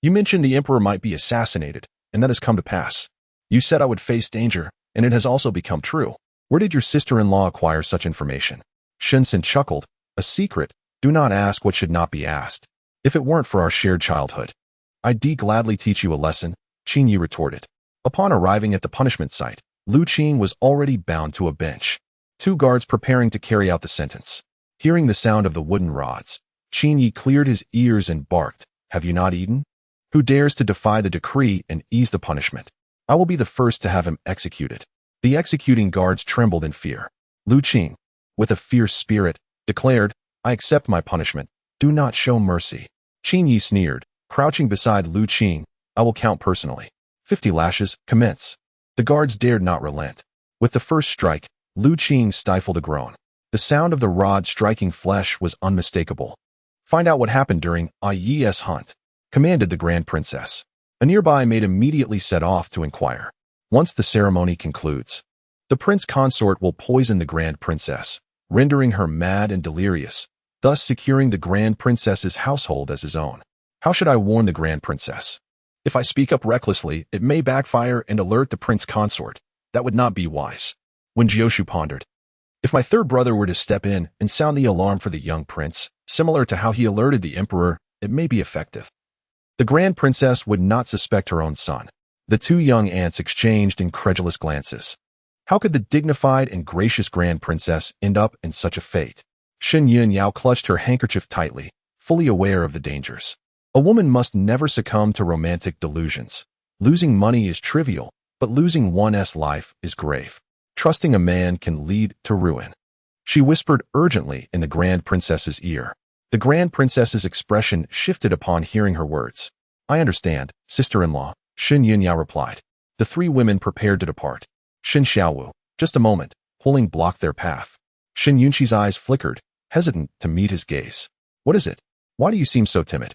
You mentioned the emperor might be assassinated, and that has come to pass. You said I would face danger, and it has also become true. Where did your sister-in-law acquire such information? Shensen chuckled. A secret. Do not ask what should not be asked. If it weren't for our shared childhood, I'd gladly teach you a lesson, Qingyi retorted. Upon arriving at the punishment site, Lu Qing was already bound to a bench, 2 guards preparing to carry out the sentence. Hearing the sound of the wooden rods, Qingyi cleared his ears and barked, Have you not eaten? Who dares to defy the decree and ease the punishment? I will be the first to have him executed. The executing guards trembled in fear. Lu Qing, with a fierce spirit, declared, I accept my punishment. Do not show mercy. Qingyi sneered, crouching beside Lu Qing. I will count personally. 50 lashes, commence. The guards dared not relent. With the first strike, Lu Qing stifled a groan. The sound of the rod striking flesh was unmistakable. Find out what happened during Ye's hunt, commanded the Grand Princess. A nearby maid immediately set off to inquire. Once the ceremony concludes, the prince consort will poison the Grand Princess, rendering her mad and delirious, thus securing the Grand Princess's household as his own. How should I warn the Grand Princess? If I speak up recklessly, it may backfire and alert the prince consort. That would not be wise. Wen Jiushu pondered. If my third brother were to step in and sound the alarm for the young prince, similar to how he alerted the emperor, it may be effective. The Grand Princess would not suspect her own son. The 2 young aunts exchanged incredulous glances. How could the dignified and gracious Grand Princess end up in such a fate? Shen Yunyao clutched her handkerchief tightly, fully aware of the dangers. A woman must never succumb to romantic delusions. Losing money is trivial, but losing one's life is grave. Trusting a man can lead to ruin. She whispered urgently in the Grand Princess's ear. The Grand Princess's expression shifted upon hearing her words. I understand, sister-in-law, Shen Yunyao replied. The 3 women prepared to depart. Shen Xiaowu, just a moment, pulling blocked their path. Shen Yunqi's eyes flickered, hesitant to meet his gaze. What is it? Why do you seem so timid?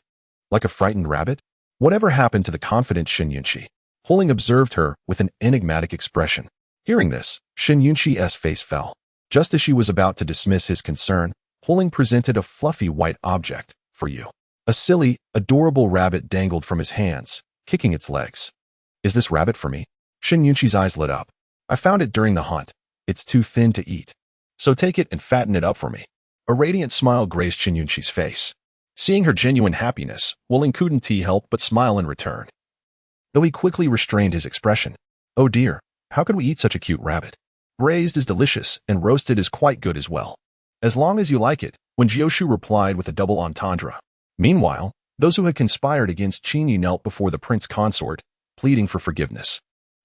Like a frightened rabbit? Whatever happened to the confident Shen Yunqi? Huling observed her with an enigmatic expression. Hearing this, Shen Yunqi's face fell. Just as she was about to dismiss his concern, Huling presented a fluffy white object, for you." A silly, adorable rabbit dangled from his hands, kicking its legs. "Is this rabbit for me?" Shin Yunqi's eyes lit up. "I found it during the hunt. It's too thin to eat. So take it and fatten it up for me." A radiant smile graced Shin Yunqi's face. Seeing her genuine happiness, Wuling couldn't help but smile in return, though he quickly restrained his expression. "Oh dear, how could we eat such a cute rabbit? Braised is delicious and roasted is quite good as well. As long as you like it," Wen Jiushu replied with a double entendre. Meanwhile, those who had conspired against Qin Yi knelt before the prince consort, pleading for forgiveness.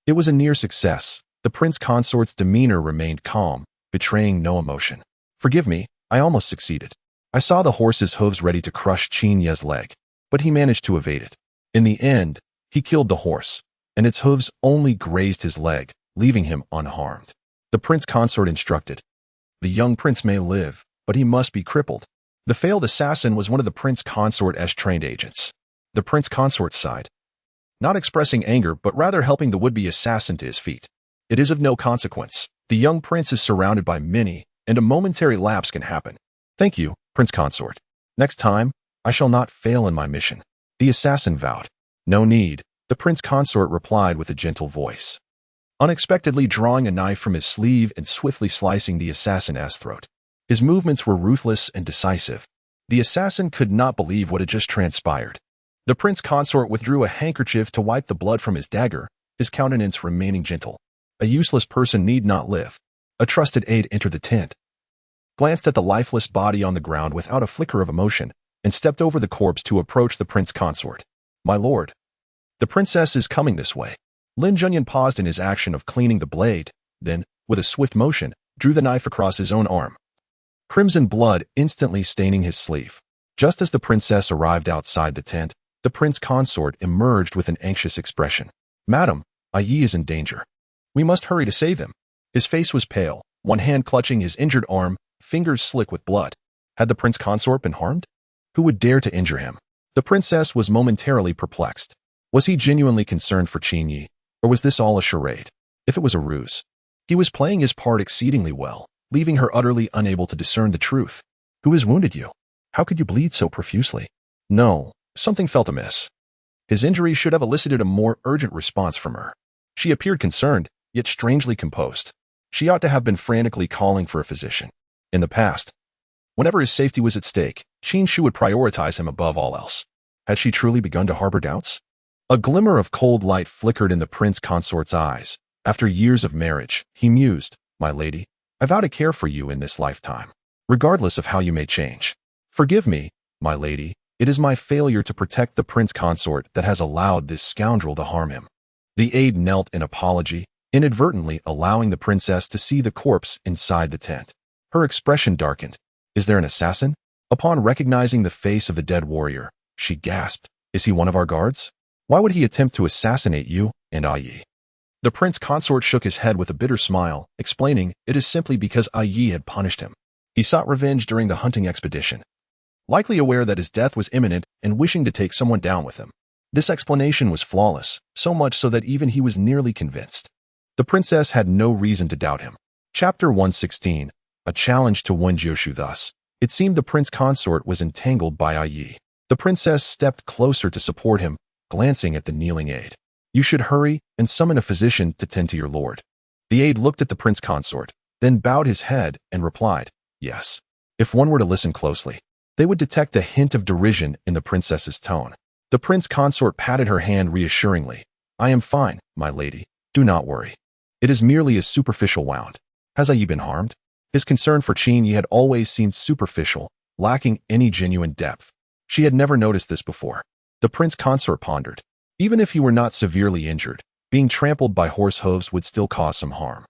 It was a near success. The prince consort's demeanor remained calm, betraying no emotion. "Forgive me, I almost succeeded. I saw the horse's hooves ready to crush Qin Ye's leg, but he managed to evade it. In the end, he killed the horse, and its hooves only grazed his leg, leaving him unharmed." The prince consort instructed. "The young prince may live, but he must be crippled." The failed assassin was one of the prince consort's trained agents. The prince consort sighed, not expressing anger but rather helping the would-be assassin to his feet. "It is of no consequence. The young prince is surrounded by many, and a momentary lapse can happen. Thank you, prince consort. Next time, I shall not fail in my mission," the assassin vowed. "No need," the prince consort replied with a gentle voice, unexpectedly drawing a knife from his sleeve and swiftly slicing the assassin's throat. His movements were ruthless and decisive. The assassin could not believe what had just transpired. The prince consort withdrew a handkerchief to wipe the blood from his dagger, his countenance remaining gentle. A useless person need not live. A trusted aide entered the tent, glanced at the lifeless body on the ground without a flicker of emotion, and stepped over the corpse to approach the prince consort. "My lord, the princess is coming this way." Lin Junyan paused in his action of cleaning the blade, then, with a swift motion, drew the knife across his own arm, crimson blood instantly staining his sleeve. Just as the princess arrived outside the tent, the prince consort emerged with an anxious expression. "Madam, Yi is in danger. We must hurry to save him." His face was pale, one hand clutching his injured arm, fingers slick with blood. Had the prince consort been harmed? Who would dare to injure him? The princess was momentarily perplexed. Was he genuinely concerned for Qin Yi, or was this all a charade? If it was a ruse, he was playing his part exceedingly well, leaving her utterly unable to discern the truth. "Who has wounded you? How could you bleed so profusely?" No, something felt amiss. His injury should have elicited a more urgent response from her. She appeared concerned, yet strangely composed. She ought to have been frantically calling for a physician. In the past, whenever his safety was at stake, Qin Shu would prioritize him above all else. Had she truly begun to harbor doubts? A glimmer of cold light flickered in the prince consort's eyes. After years of marriage, he mused, "My lady, I vow to care for you in this lifetime, regardless of how you may change. Forgive me, my lady, it is my failure to protect the prince consort that has allowed this scoundrel to harm him." The aide knelt in apology, inadvertently allowing the princess to see the corpse inside the tent. Her expression darkened. "Is there an assassin?" Upon recognizing the face of the dead warrior, she gasped, "Is he one of our guards? Why would he attempt to assassinate you and Yi?" The prince consort shook his head with a bitter smile, explaining, "It is simply because Yi had punished him. He sought revenge during the hunting expedition, likely aware that his death was imminent and wishing to take someone down with him." This explanation was flawless, so much so that even he was nearly convinced. The princess had no reason to doubt him. Chapter 116, a challenge to Wen Jiushu. Thus, it seemed the prince consort was entangled by Yi. The princess stepped closer to support him, glancing at the kneeling aide. "You should hurry and summon a physician to tend to your lord." The aide looked at the prince consort, then bowed his head and replied, "Yes." If one were to listen closely, they would detect a hint of derision in the princess's tone. The prince consort patted her hand reassuringly. "I am fine, my lady. Do not worry. It is merely a superficial wound. Has Yi been harmed?" His concern for Qin Yi had always seemed superficial, lacking any genuine depth. She had never noticed this before. The prince consort pondered. Even if he were not severely injured, being trampled by horse hooves would still cause some harm.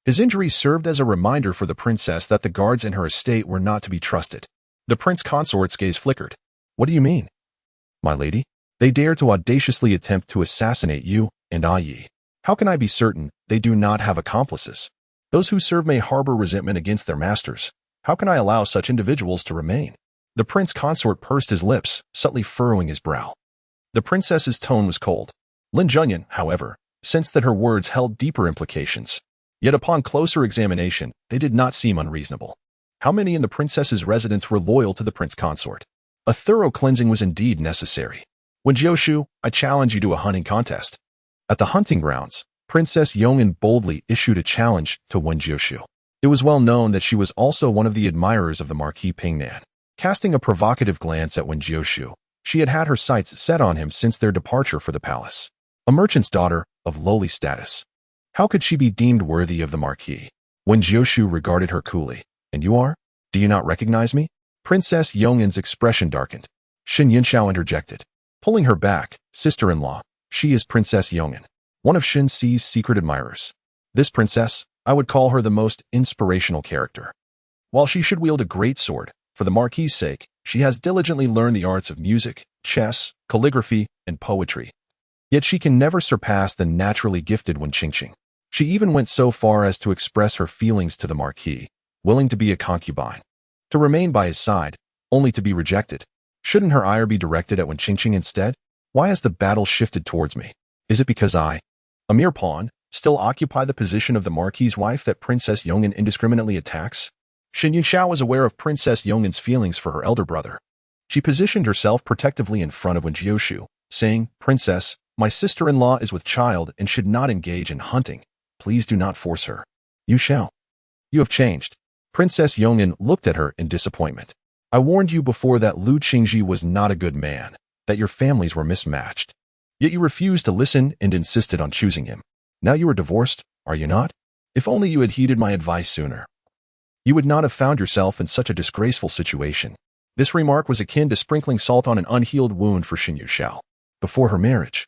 His injury served as a reminder for the princess that the guards in her estate were not to be trusted. The prince consort's gaze flickered. "What do you mean?" "My lady, they dare to audaciously attempt to assassinate you and Yi. How can I be certain they do not have accomplices? Those who serve may harbor resentment against their masters. How can I allow such individuals to remain?" The prince consort pursed his lips, subtly furrowing his brow. The princess's tone was cold. Lin Junyan, however, sensed that her words held deeper implications. Yet upon closer examination, they did not seem unreasonable. How many in the princess's residence were loyal to the prince consort? A thorough cleansing was indeed necessary. Wen Jiushu, I challenge you to a hunting contest. At the hunting grounds, Princess Yong'an boldly issued a challenge to Wen Jiushu. It was well known that she was also one of the admirers of the Marquis of Pingnan. Casting a provocative glance at Wen Jiushu, she had had her sights set on him since their departure for the palace. A merchant's daughter of lowly status. How could she be deemed worthy of the Marquis? Wen Jiushu regarded her coolly. And you are? Do you not recognize me? Princess Yong'an's expression darkened. Shen Yunxiao interjected. Pulling her back, sister-in-law, she is Princess Yong'an, one of Shen Si's secret admirers. This princess, I would call her the most inspirational character. While she should wield a great sword, for the Marquis' sake, she has diligently learned the arts of music, chess, calligraphy, and poetry. Yet she can never surpass the naturally gifted Wen Qingqing. She even went so far as to express her feelings to the Marquis, willing to be a concubine, to remain by his side, only to be rejected. Shouldn't her ire be directed at Wen Qingqing instead? Why has the battle shifted towards me? Is it because I, a mere pawn, still occupy the position of the Marquis' wife that Princess Yong'an indiscriminately attacks? Shen Yunxiao was aware of Princess Yong'an's feelings for her elder brother. She positioned herself protectively in front of Wen Jiushu, saying, Princess, my sister-in-law is with child and should not engage in hunting. Please do not force her. You shall. You have changed. Princess Yong'an looked at her in disappointment. I warned you before that Lu Qingji was not a good man, that your families were mismatched. Yet you refused to listen and insisted on choosing him. Now you are divorced, are you not? If only you had heeded my advice sooner. You would not have found yourself in such a disgraceful situation. This remark was akin to sprinkling salt on an unhealed wound for Shen Yunxiao. Before her marriage,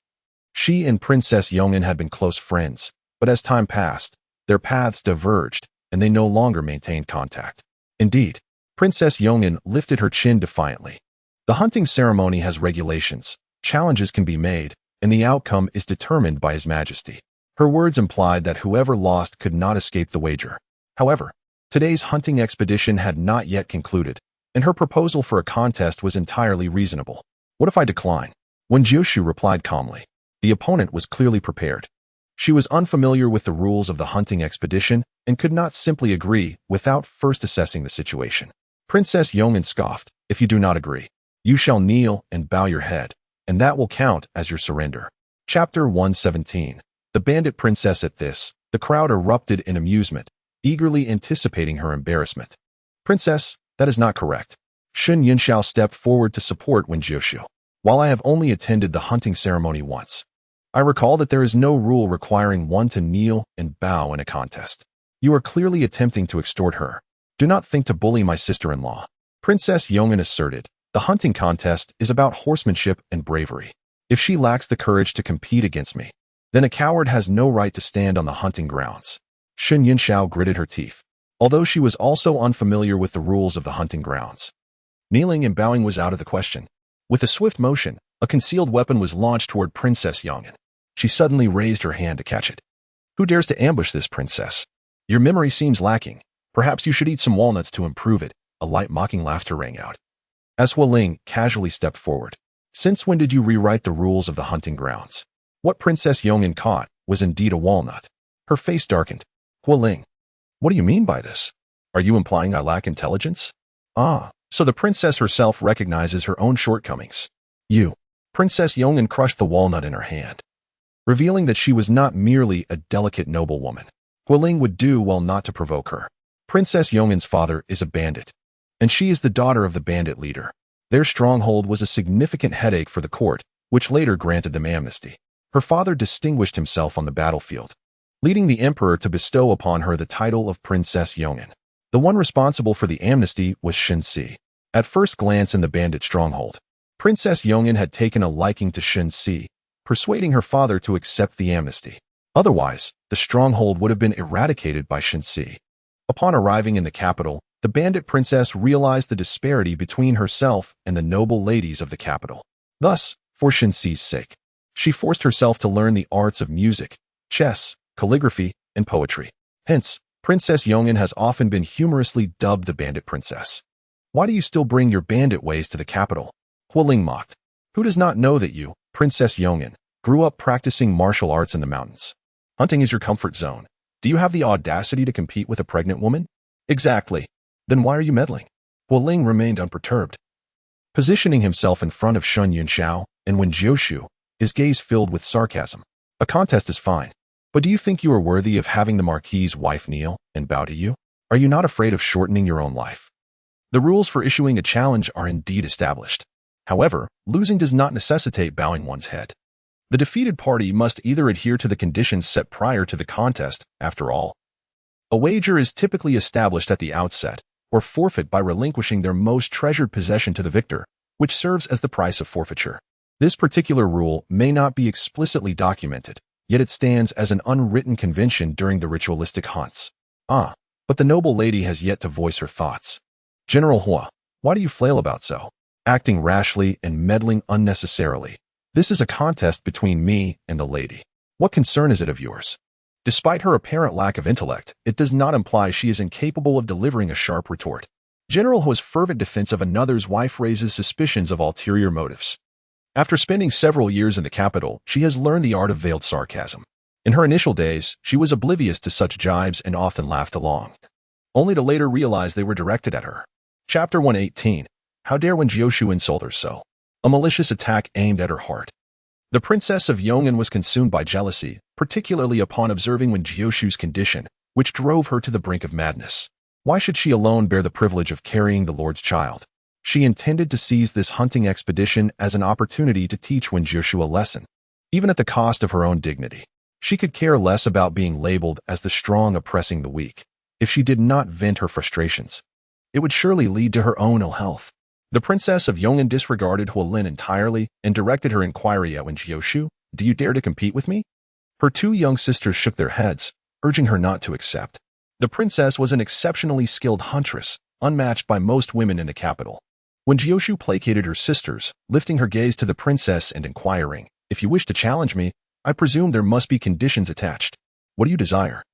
she and Princess Yong'an had been close friends, but as time passed, their paths diverged, and they no longer maintained contact. Indeed, Princess Yong'an lifted her chin defiantly. The hunting ceremony has regulations, challenges can be made, and the outcome is determined by His Majesty. Her words implied that whoever lost could not escape the wager. However, today's hunting expedition had not yet concluded, and her proposal for a contest was entirely reasonable. What if I decline? Wen Jiushu replied calmly. The opponent was clearly prepared. She was unfamiliar with the rules of the hunting expedition and could not simply agree without first assessing the situation. Princess Yong'an scoffed, if you do not agree, you shall kneel and bow your head, and that will count as your surrender. Chapter 117. The Bandit Princess. At this, the crowd erupted in amusement, eagerly anticipating her embarrassment. Princess, that is not correct. Shen Yunxiao stepped forward to support Wen Jiushu. While I have only attended the hunting ceremony once, I recall that there is no rule requiring one to kneel and bow in a contest. You are clearly attempting to extort her. Do not think to bully my sister-in-law. Princess Yong'an asserted, the hunting contest is about horsemanship and bravery. If she lacks the courage to compete against me, then a coward has no right to stand on the hunting grounds. Shen Yunxiao gritted her teeth, although she was also unfamiliar with the rules of the hunting grounds. Kneeling and bowing was out of the question. With a swift motion, a concealed weapon was launched toward Princess Yong'an. She suddenly raised her hand to catch it. Who dares to ambush this princess? Your memory seems lacking. Perhaps you should eat some walnuts to improve it. A light mocking laughter rang out. As Hualing casually stepped forward. Since when did you rewrite the rules of the hunting grounds? What Princess Yong'an caught was indeed a walnut. Her face darkened. Hualing, what do you mean by this? Are you implying I lack intelligence? Ah, so the princess herself recognizes her own shortcomings. You. Princess Yong'an crushed the walnut in her hand, revealing that she was not merely a delicate noblewoman. Hualing would do well not to provoke her. Princess Yong'an's father is a bandit, and she is the daughter of the bandit leader. Their stronghold was a significant headache for the court, which later granted them amnesty. Her father distinguished himself on the battlefield, leading the emperor to bestow upon her the title of Princess Yong'an. The one responsible for the amnesty was Shen Si. At first glance in the bandit stronghold, Princess Yong'an had taken a liking to Shen Si, persuading her father to accept the amnesty. Otherwise, the stronghold would have been eradicated by Shen Si. Upon arriving in the capital, the bandit princess realized the disparity between herself and the noble ladies of the capital. Thus, for Shen Si's sake, she forced herself to learn the arts of music, chess, calligraphy, and poetry. Hence, Princess Yong'an has often been humorously dubbed the bandit princess. Why do you still bring your bandit ways to the capital? Hualing mocked. Who does not know that you, Princess Yong'an, grew up practicing martial arts in the mountains? Hunting is your comfort zone. Do you have the audacity to compete with a pregnant woman? Exactly. Then why are you meddling? Hualing remained unperturbed. positioning himself in front of Sun Yunxiao and Wen Jiushu, his gaze filled with sarcasm. A contest is fine, but do you think you are worthy of having the Marquis's wife kneel and bow to you? Are you not afraid of shortening your own life? The rules for issuing a challenge are indeed established. However, losing does not necessitate bowing one's head. The defeated party must either adhere to the conditions set prior to the contest, after all. A wager is typically established at the outset, or forfeit by relinquishing their most treasured possession to the victor, which serves as the price of forfeiture. This particular rule may not be explicitly documented, yet it stands as an unwritten convention during the ritualistic hunts. But the noble lady has yet to voice her thoughts. General Hua, why do you flail about so? Acting rashly and meddling unnecessarily. This is a contest between me and the lady. What concern is it of yours? Despite her apparent lack of intellect, it does not imply she is incapable of delivering a sharp retort. General Hua's fervent defense of another's wife raises suspicions of ulterior motives. After spending several years in the capital, she has learned the art of veiled sarcasm. In her initial days, she was oblivious to such jibes and often laughed along, only to later realize they were directed at her. Chapter 118. How dare Wen Jiushu insult her so? A malicious attack aimed at her heart. The Princess of Yong'an was consumed by jealousy, particularly upon observing Wen Jiushu's condition, which drove her to the brink of madness. Why should she alone bear the privilege of carrying the Lord's child? She intended to seize this hunting expedition as an opportunity to teach Wen Jiushu a lesson, even at the cost of her own dignity. She could care less about being labeled as the strong oppressing the weak. If she did not vent her frustrations, it would surely lead to her own ill health. The Princess of Yong'an disregarded Huolin entirely and directed her inquiry at Wen Jiushu. Do you dare to compete with me? Her two young sisters shook their heads, urging her not to accept. The princess was an exceptionally skilled huntress, unmatched by most women in the capital. Wen Jiushu placated her sisters, lifting her gaze to the princess and inquiring, if you wish to challenge me, I presume there must be conditions attached. What do you desire?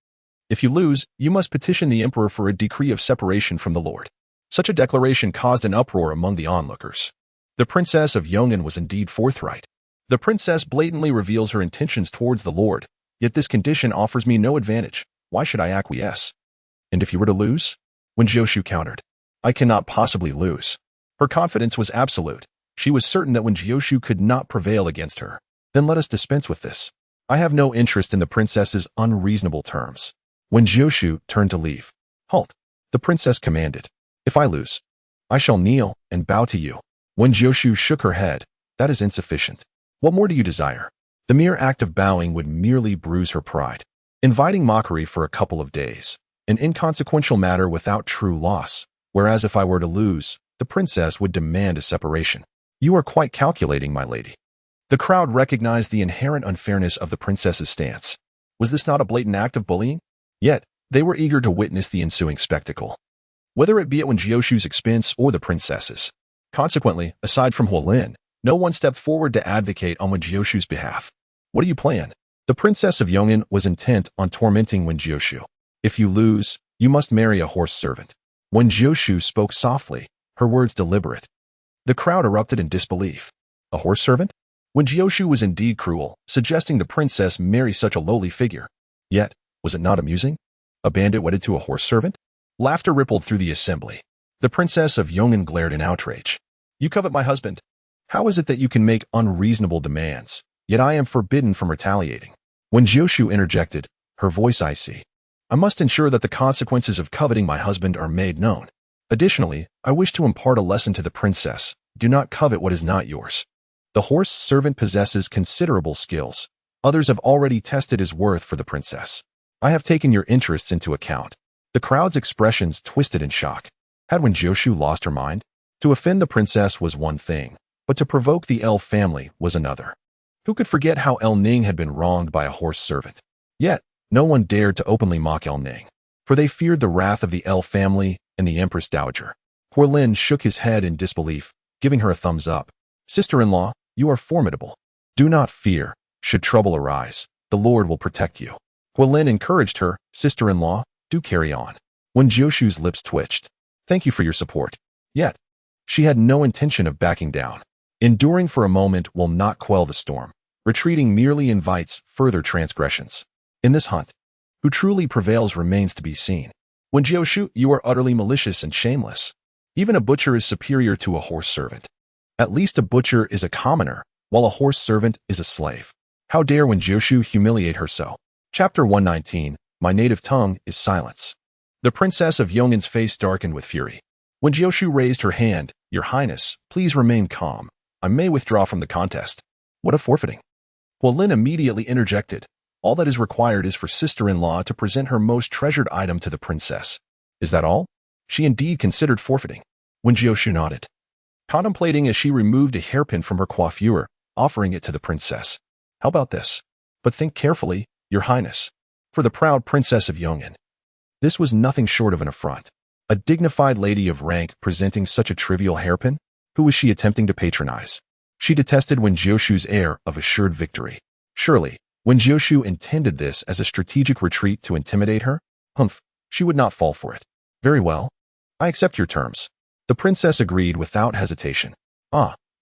If you lose, you must petition the emperor for a decree of separation from the Lord. Such a declaration caused an uproar among the onlookers. The Princess of Yong'an was indeed forthright. The princess blatantly reveals her intentions towards the Lord, yet this condition offers me no advantage. Why should I acquiesce? And if you were to lose? Wen Jiushu countered. I cannot possibly lose. Her confidence was absolute. She was certain that Wen Jiushu could not prevail against her. Then let us dispense with this. I have no interest in the princess's unreasonable terms. Wen Jiushu turned to leave. Halt, the princess commanded. If I lose, I shall kneel and bow to you. Wen Jiushu shook her head. That is insufficient. What more do you desire? The mere act of bowing would merely bruise her pride, inviting mockery for a couple of days, an inconsequential matter without true loss, whereas if I were to lose, the princess would demand a separation. You are quite calculating, my lady. The crowd recognized the inherent unfairness of the princess's stance. Was this not a blatant act of bullying? Yet, they were eager to witness the ensuing spectacle, whether it be at Wen Jiushu's expense or the princess's. Consequently, aside from Huolin, no one stepped forward to advocate on Wen Jiushu's behalf. What do you plan? The Princess of Yong'an was intent on tormenting Wen Jiushu. If you lose, you must marry a horse servant. Wen Jiushu spoke softly, her words deliberate. The crowd erupted in disbelief. A horse servant? Wen Jiushu was indeed cruel, suggesting the princess marry such a lowly figure. Yet, was it not amusing? A bandit wedded to a horse servant? Laughter rippled through the assembly. The Princess of Yong'an glared in outrage. You covet my husband. How is it that you can make unreasonable demands, yet I am forbidden from retaliating? Wen Jiushu interjected, her voice icy. I must ensure that the consequences of coveting my husband are made known. Additionally, I wish to impart a lesson to the princess. Do not covet what is not yours. The horse servant possesses considerable skills. Others have already tested his worth for the princess. I have taken your interests into account. The crowd's expressions twisted in shock. Had Wen Jiushu lost her mind? To offend the princess was one thing, but to provoke the El family was another. Who could forget how El Ning had been wronged by a horse servant? Yet, no one dared to openly mock El Ning, for they feared the wrath of the El family and the Empress Dowager. Huolin shook his head in disbelief, giving her a thumbs up. Sister-in-law, you are formidable. Do not fear. Should trouble arise, the Lord will protect you. Huolin encouraged her. Sister-in-law, do carry on. Wen Jiushu's lips twitched. Thank you for your support. Yet, she had no intention of backing down. Enduring for a moment will not quell the storm. Retreating merely invites further transgressions. In this hunt, who truly prevails remains to be seen. Wen Jiushu, you are utterly malicious and shameless. Even a butcher is superior to a horse servant. At least a butcher is a commoner, while a horse servant is a slave. How dare Wen Jiushu humiliate her so? Chapter 119, My native tongue is silence. The princess of Yong'an's face darkened with fury. Wen Jiushu raised her hand. Your Highness, please remain calm. I may withdraw from the contest. What a forfeiting. Lin immediately interjected. All that is required is for sister-in-law to present her most treasured item to the princess. Is that all? She indeed considered forfeiting. Wen Jiushu nodded, contemplating as she removed a hairpin from her coiffure, offering it to the princess. How about this? But think carefully, Your Highness. For the proud princess of Yong'an. This was nothing short of an affront. A dignified lady of rank presenting such a trivial hairpin? Who was she attempting to patronize? She detested Wen Jiushu's air of assured victory. Surely, Wen Jiushu intended this as a strategic retreat to intimidate her? Humph, she would not fall for it. Very well. I accept your terms. The princess agreed without hesitation.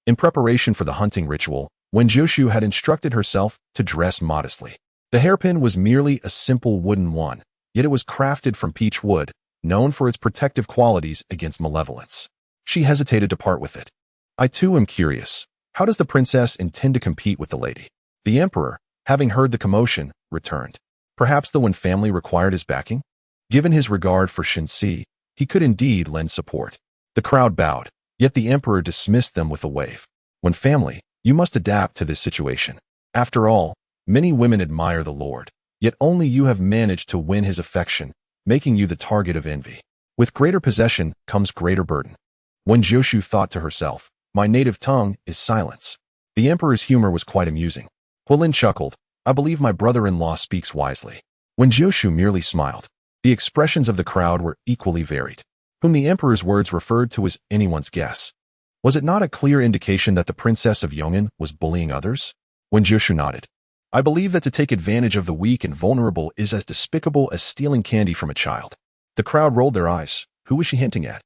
In preparation for the hunting ritual, Wen Jiushu had instructed herself to dress modestly. The hairpin was merely a simple wooden one, yet it was crafted from peach wood, known for its protective qualities against malevolence. She hesitated to part with it. I too am curious. How does the princess intend to compete with the lady? The emperor, having heard the commotion, returned. Perhaps the Wen family required his backing? Given his regard for Shenxi, he could indeed lend support. The crowd bowed, yet the emperor dismissed them with a wave. Wen family, you must adapt to this situation. After all, many women admire the lord, yet only you have managed to win his affection, making you the target of envy. With greater possession comes greater burden. Wen Jiushu thought to herself, my native tongue is silence. The emperor's humor was quite amusing. Lin chuckled, I believe my brother-in-law speaks wisely. Wen Jiushu merely smiled. The expressions of the crowd were equally varied. Whom the emperor's words referred to was anyone's guess. Was it not a clear indication that the princess of Yong'an was bullying others? Wen Jiushu nodded. I believe that to take advantage of the weak and vulnerable is as despicable as stealing candy from a child. The crowd rolled their eyes. Who was she hinting at?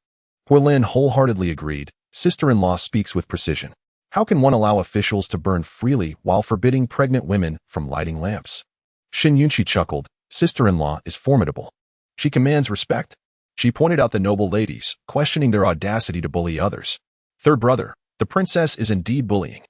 Lin wholeheartedly agreed. Sister-in-law speaks with precision. How can one allow officials to burn freely while forbidding pregnant women from lighting lamps? Shen Yunqi chuckled. Sister-in-law is formidable. She commands respect. She pointed out the noble ladies, questioning their audacity to bully others. Third brother, the princess is indeed bullying.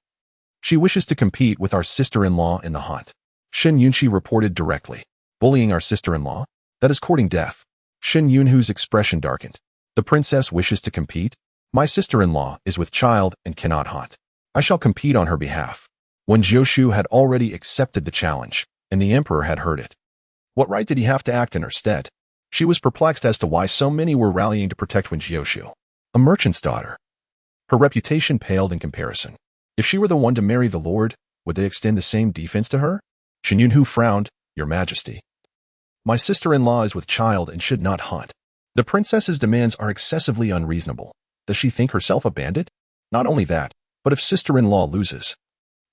She wishes to compete with our sister-in-law in the hunt. Shen Yunqi reported directly. Bullying our sister-in-law? That is courting death. Shen Yunhu's expression darkened. The princess wishes to compete? My sister-in-law is with child and cannot hunt. I shall compete on her behalf. Wen Jiushu had already accepted the challenge, and the emperor had heard it. What right did he have to act in her stead? She was perplexed as to why so many were rallying to protect Wen Jiushu. A merchant's daughter. Her reputation paled in comparison. If she were the one to marry the lord, would they extend the same defense to her? Shen Yunhu frowned. Your Majesty. My sister-in-law is with child and should not hunt. The princess's demands are excessively unreasonable. Does she think herself a bandit? Not only that, but if sister-in-law loses,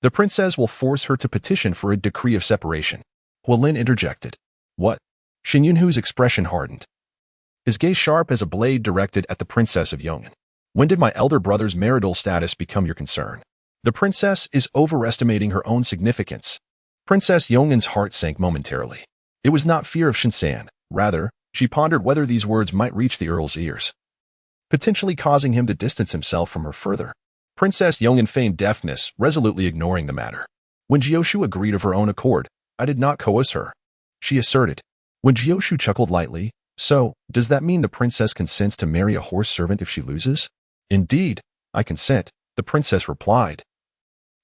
the princess will force her to petition for a decree of separation. Lin interjected. What? Shen Yunhu's expression hardened. His gaze sharp as a blade directed at the princess of Yong'an. When did my elder brother's marital status become your concern? The princess is overestimating her own significance. Princess Yong'an's heart sank momentarily. It was not fear of Shensan. Rather, she pondered whether these words might reach the earl's ears, potentially causing him to distance himself from her further. Princess Yong'an feigned deafness, resolutely ignoring the matter. Wen Jiushu agreed of her own accord. I did not coerce her, she asserted. Wen Jiushu chuckled lightly. So, does that mean the princess consents to marry a horse servant if she loses? Indeed, I consent, the princess replied.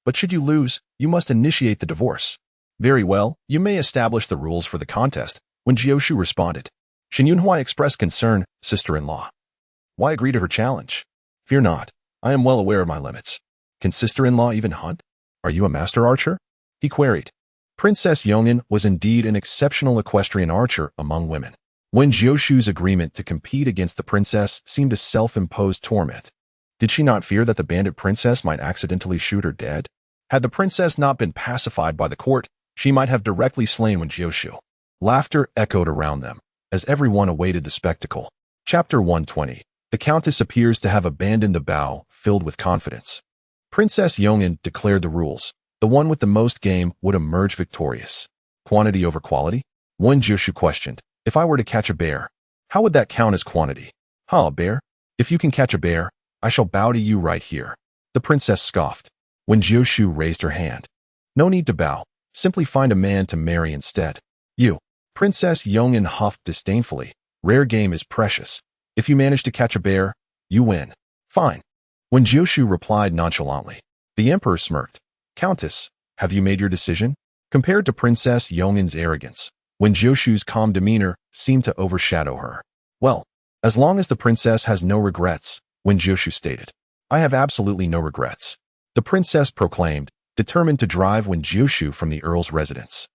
But should you lose, you must initiate the divorce. Very well, you may establish the rules for the contest, Wen Jiushu responded. Shen Yunhui expressed concern, sister-in-law. Why agree to her challenge? Fear not, I am well aware of my limits. Can sister-in-law even hunt? Are you a master archer? He queried. Princess Yong'an was indeed an exceptional equestrian archer among women. Wen Jiushu's agreement to compete against the princess seemed a self-imposed torment. Did she not fear that the bandit princess might accidentally shoot her dead? Had the princess not been pacified by the court, she might have directly slain Wen Jiushu. Laughter echoed around them, as everyone awaited the spectacle. Chapter 120. The countess appears to have abandoned the bow, filled with confidence. Princess Yong'an declared the rules. The one with the most game would emerge victorious. Quantity over quality? Wen Jiushu questioned. If I were to catch a bear, how would that count as quantity? A bear? If you can catch a bear, I shall bow to you right here. The princess scoffed. Wen Jiushu raised her hand. No need to bow. Simply find a man to marry instead. You. Princess Yongin huffed disdainfully. Rare game is precious. If you manage to catch a bear, you win. Fine. Wen Jiushu replied nonchalantly. The emperor smirked. Countess, have you made your decision? Compared to Princess Yongin's arrogance, Wen Jiushu's calm demeanor seemed to overshadow her. Well, as long as the princess has no regrets, Wen Jiushu stated. I have absolutely no regrets. The princess proclaimed, determined to drive Wen Jiushu from the earl's residence.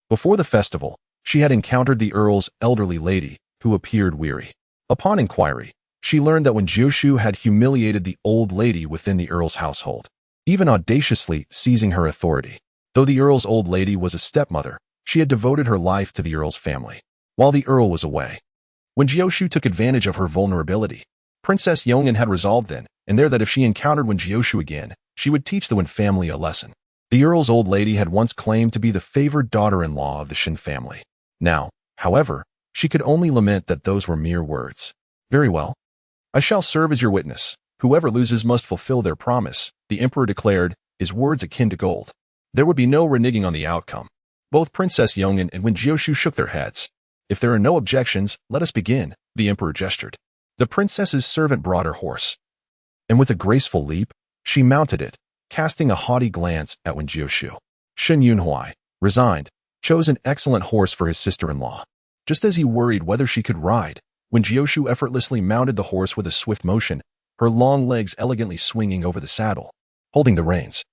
Before the festival, she had encountered the earl's elderly lady, who appeared weary. Upon inquiry, she learned that Wen Jiushu had humiliated the old lady within the earl's household, even audaciously seizing her authority. Though the earl's old lady was a stepmother, she had devoted her life to the earl's family. While the earl was away, Wen Jiushu took advantage of her vulnerability. Princess Yongin had resolved then and there that if she encountered Wen Jiushu again, she would teach the Wen family a lesson. The earl's old lady had once claimed to be the favored daughter-in-law of the Shin family. Now, however, she could only lament that those were mere words. Very well. I shall serve as your witness. Whoever loses must fulfill their promise, the emperor declared, his words akin to gold. There would be no reneging on the outcome. Both Princess Yongin and Wen Jiushu shook their heads. If there are no objections, let us begin, the emperor gestured. The princess's servant brought her horse, and with a graceful leap, she mounted it, casting a haughty glance at Wen Jiushu. Shen Yunhuai, resigned, chose an excellent horse for his sister-in-law. Just as he worried whether she could ride, Wen Jiushu effortlessly mounted the horse with a swift motion, her long legs elegantly swinging over the saddle, holding the reins.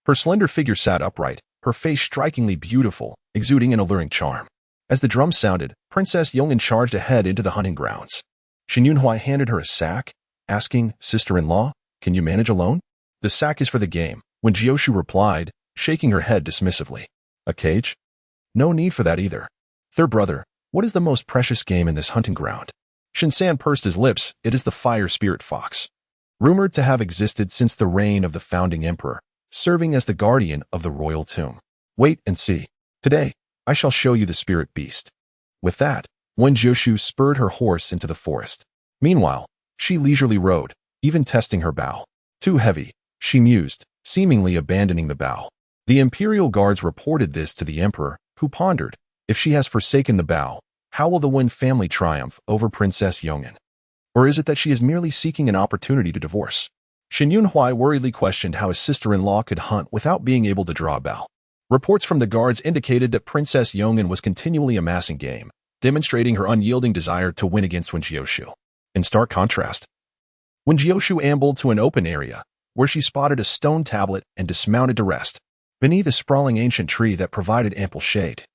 Her slender figure sat upright, her face strikingly beautiful, exuding an alluring charm. As the drum sounded, Princess Yongin charged ahead into the hunting grounds. Shen Yunhuai handed her a sack, asking, Sister-in-law, can you manage alone? The sack is for the game, Wen Jiushu replied, shaking her head dismissively. A cage? No need for that either. Third brother, what is the most precious game in this hunting ground? Shinsan pursed his lips. It is the fire spirit fox. Rumored to have existed since the reign of the founding emperor, serving as the guardian of the royal tomb. Wait and see. Today, I shall show you the spirit beast. With that, Wen Jiushu spurred her horse into the forest. Meanwhile, she leisurely rode, even testing her bow. Too heavy, she mused, seemingly abandoning the bow. The imperial guards reported this to the emperor, who pondered, if she has forsaken the bow, how will the Wen family triumph over Princess Yongin? Or is it that she is merely seeking an opportunity to divorce? Shen Yunhuai worriedly questioned how his sister-in-law could hunt without being able to draw a bow. Reports from the guards indicated that Princess Yongin was continually amassing game, demonstrating her unyielding desire to win against Wen Jiushu. In stark contrast, Wen Jiushu ambled to an open area, where she spotted a stone tablet and dismounted to rest, beneath a sprawling ancient tree that provided ample shade.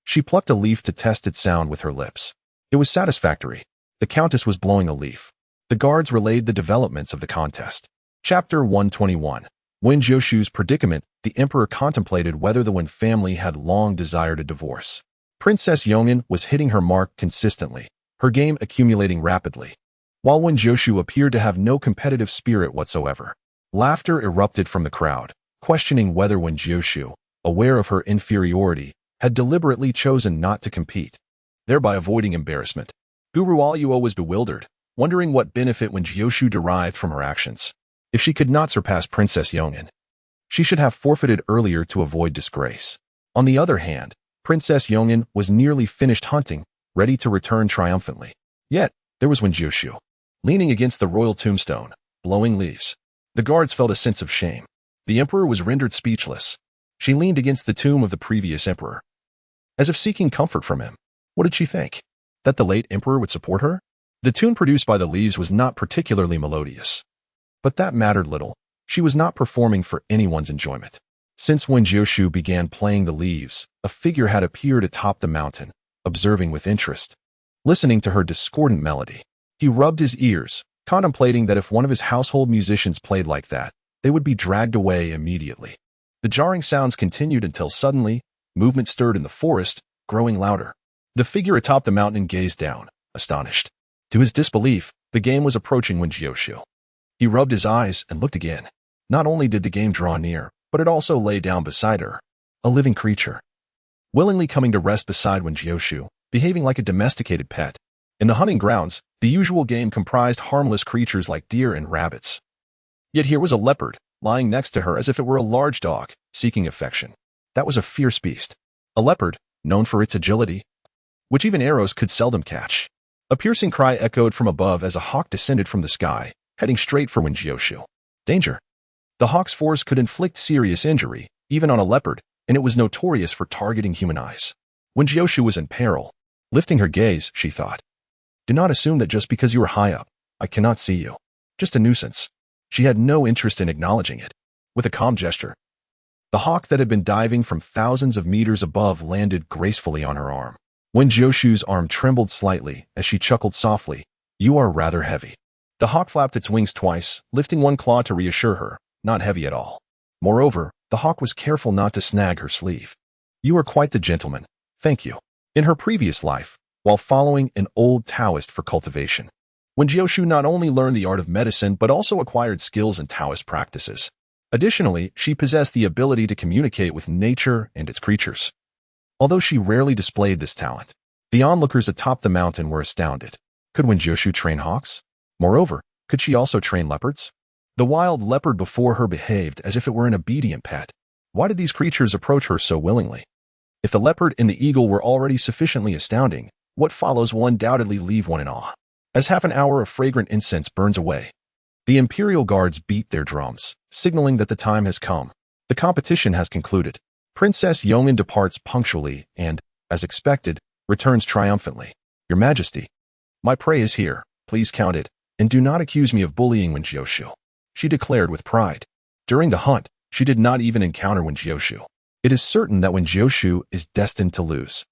She plucked a leaf to test its sound with her lips. It was satisfactory. The countess was blowing a leaf. The guards relayed the developments of the contest. Chapter 121. Wen Jiushu's predicament. The emperor contemplated whether the Wen family had long desired a divorce. Princess Yongin was hitting her mark consistently, her game accumulating rapidly, while Wen Jiushu appeared to have no competitive spirit whatsoever. Laughter erupted from the crowd, questioning whether Wen Jiushu, aware of her inferiority, had deliberately chosen not to compete, thereby avoiding embarrassment. Guru Aluo was bewildered, wondering what benefit Wen Jiushu derived from her actions. If she could not surpass Princess Yongin, she should have forfeited earlier to avoid disgrace. On the other hand, Princess Yongin was nearly finished hunting, ready to return triumphantly. Yet, there was Wen Jiushu, leaning against the royal tombstone, blowing leaves. The guards felt a sense of shame. The emperor was rendered speechless. She leaned against the tomb of the previous emperor, as if seeking comfort from him. What did she think? That the late emperor would support her? The tune produced by the leaves was not particularly melodious. But that mattered little. She was not performing for anyone's enjoyment. Since Wen Jiushu began playing the leaves, a figure had appeared atop the mountain, observing with interest. Listening to her discordant melody, he rubbed his ears, contemplating that if one of his household musicians played like that, they would be dragged away immediately. The jarring sounds continued until suddenly, movement stirred in the forest, growing louder. The figure atop the mountain gazed down, astonished. To his disbelief, the game was approaching Wen Jiushu. He rubbed his eyes and looked again. Not only did the game draw near, but it also lay down beside her, a living creature, willingly coming to rest beside Wen Jiushu, behaving like a domesticated pet. In the hunting grounds, the usual game comprised harmless creatures like deer and rabbits. Yet here was a leopard, lying next to her as if it were a large dog, seeking affection. That was a fierce beast. A leopard, known for its agility, which even arrows could seldom catch. A piercing cry echoed from above as a hawk descended from the sky, heading straight for Wen Jiushu. Danger. The hawk's force could inflict serious injury, even on a leopard, and it was notorious for targeting human eyes. Wen Jiushu was in peril. Lifting her gaze, she thought, "Do not assume that just because you are high up, I cannot see you. Just a nuisance." She had no interest in acknowledging it. With a calm gesture, the hawk that had been diving from thousands of meters above landed gracefully on her arm. Wen Jiushu's arm trembled slightly as she chuckled softly, "You are rather heavy." The hawk flapped its wings twice, lifting one claw to reassure her, "Not heavy at all." Moreover, the hawk was careful not to snag her sleeve. "You are quite the gentleman. Thank you." In her previous life, while following an old Taoist for cultivation, Wen Jiushu not only learned the art of medicine but also acquired skills in Taoist practices. Additionally, she possessed the ability to communicate with nature and its creatures. Although she rarely displayed this talent, the onlookers atop the mountain were astounded. Could Wen Jiushu train hawks? Moreover, could she also train leopards? The wild leopard before her behaved as if it were an obedient pet. Why did these creatures approach her so willingly? If the leopard and the eagle were already sufficiently astounding, what follows will undoubtedly leave one in awe. As half an hour of fragrant incense burns away, the Imperial Guards beat their drums, signaling that the time has come. The competition has concluded. Princess Yongin departs punctually and, as expected, returns triumphantly. "Your Majesty, my prey is here. Please count it, and do not accuse me of bullying Wen Jiushu," she declared with pride. During the hunt, she did not even encounter Wen Jiushu. It is certain that Wen Jiushu is destined to lose.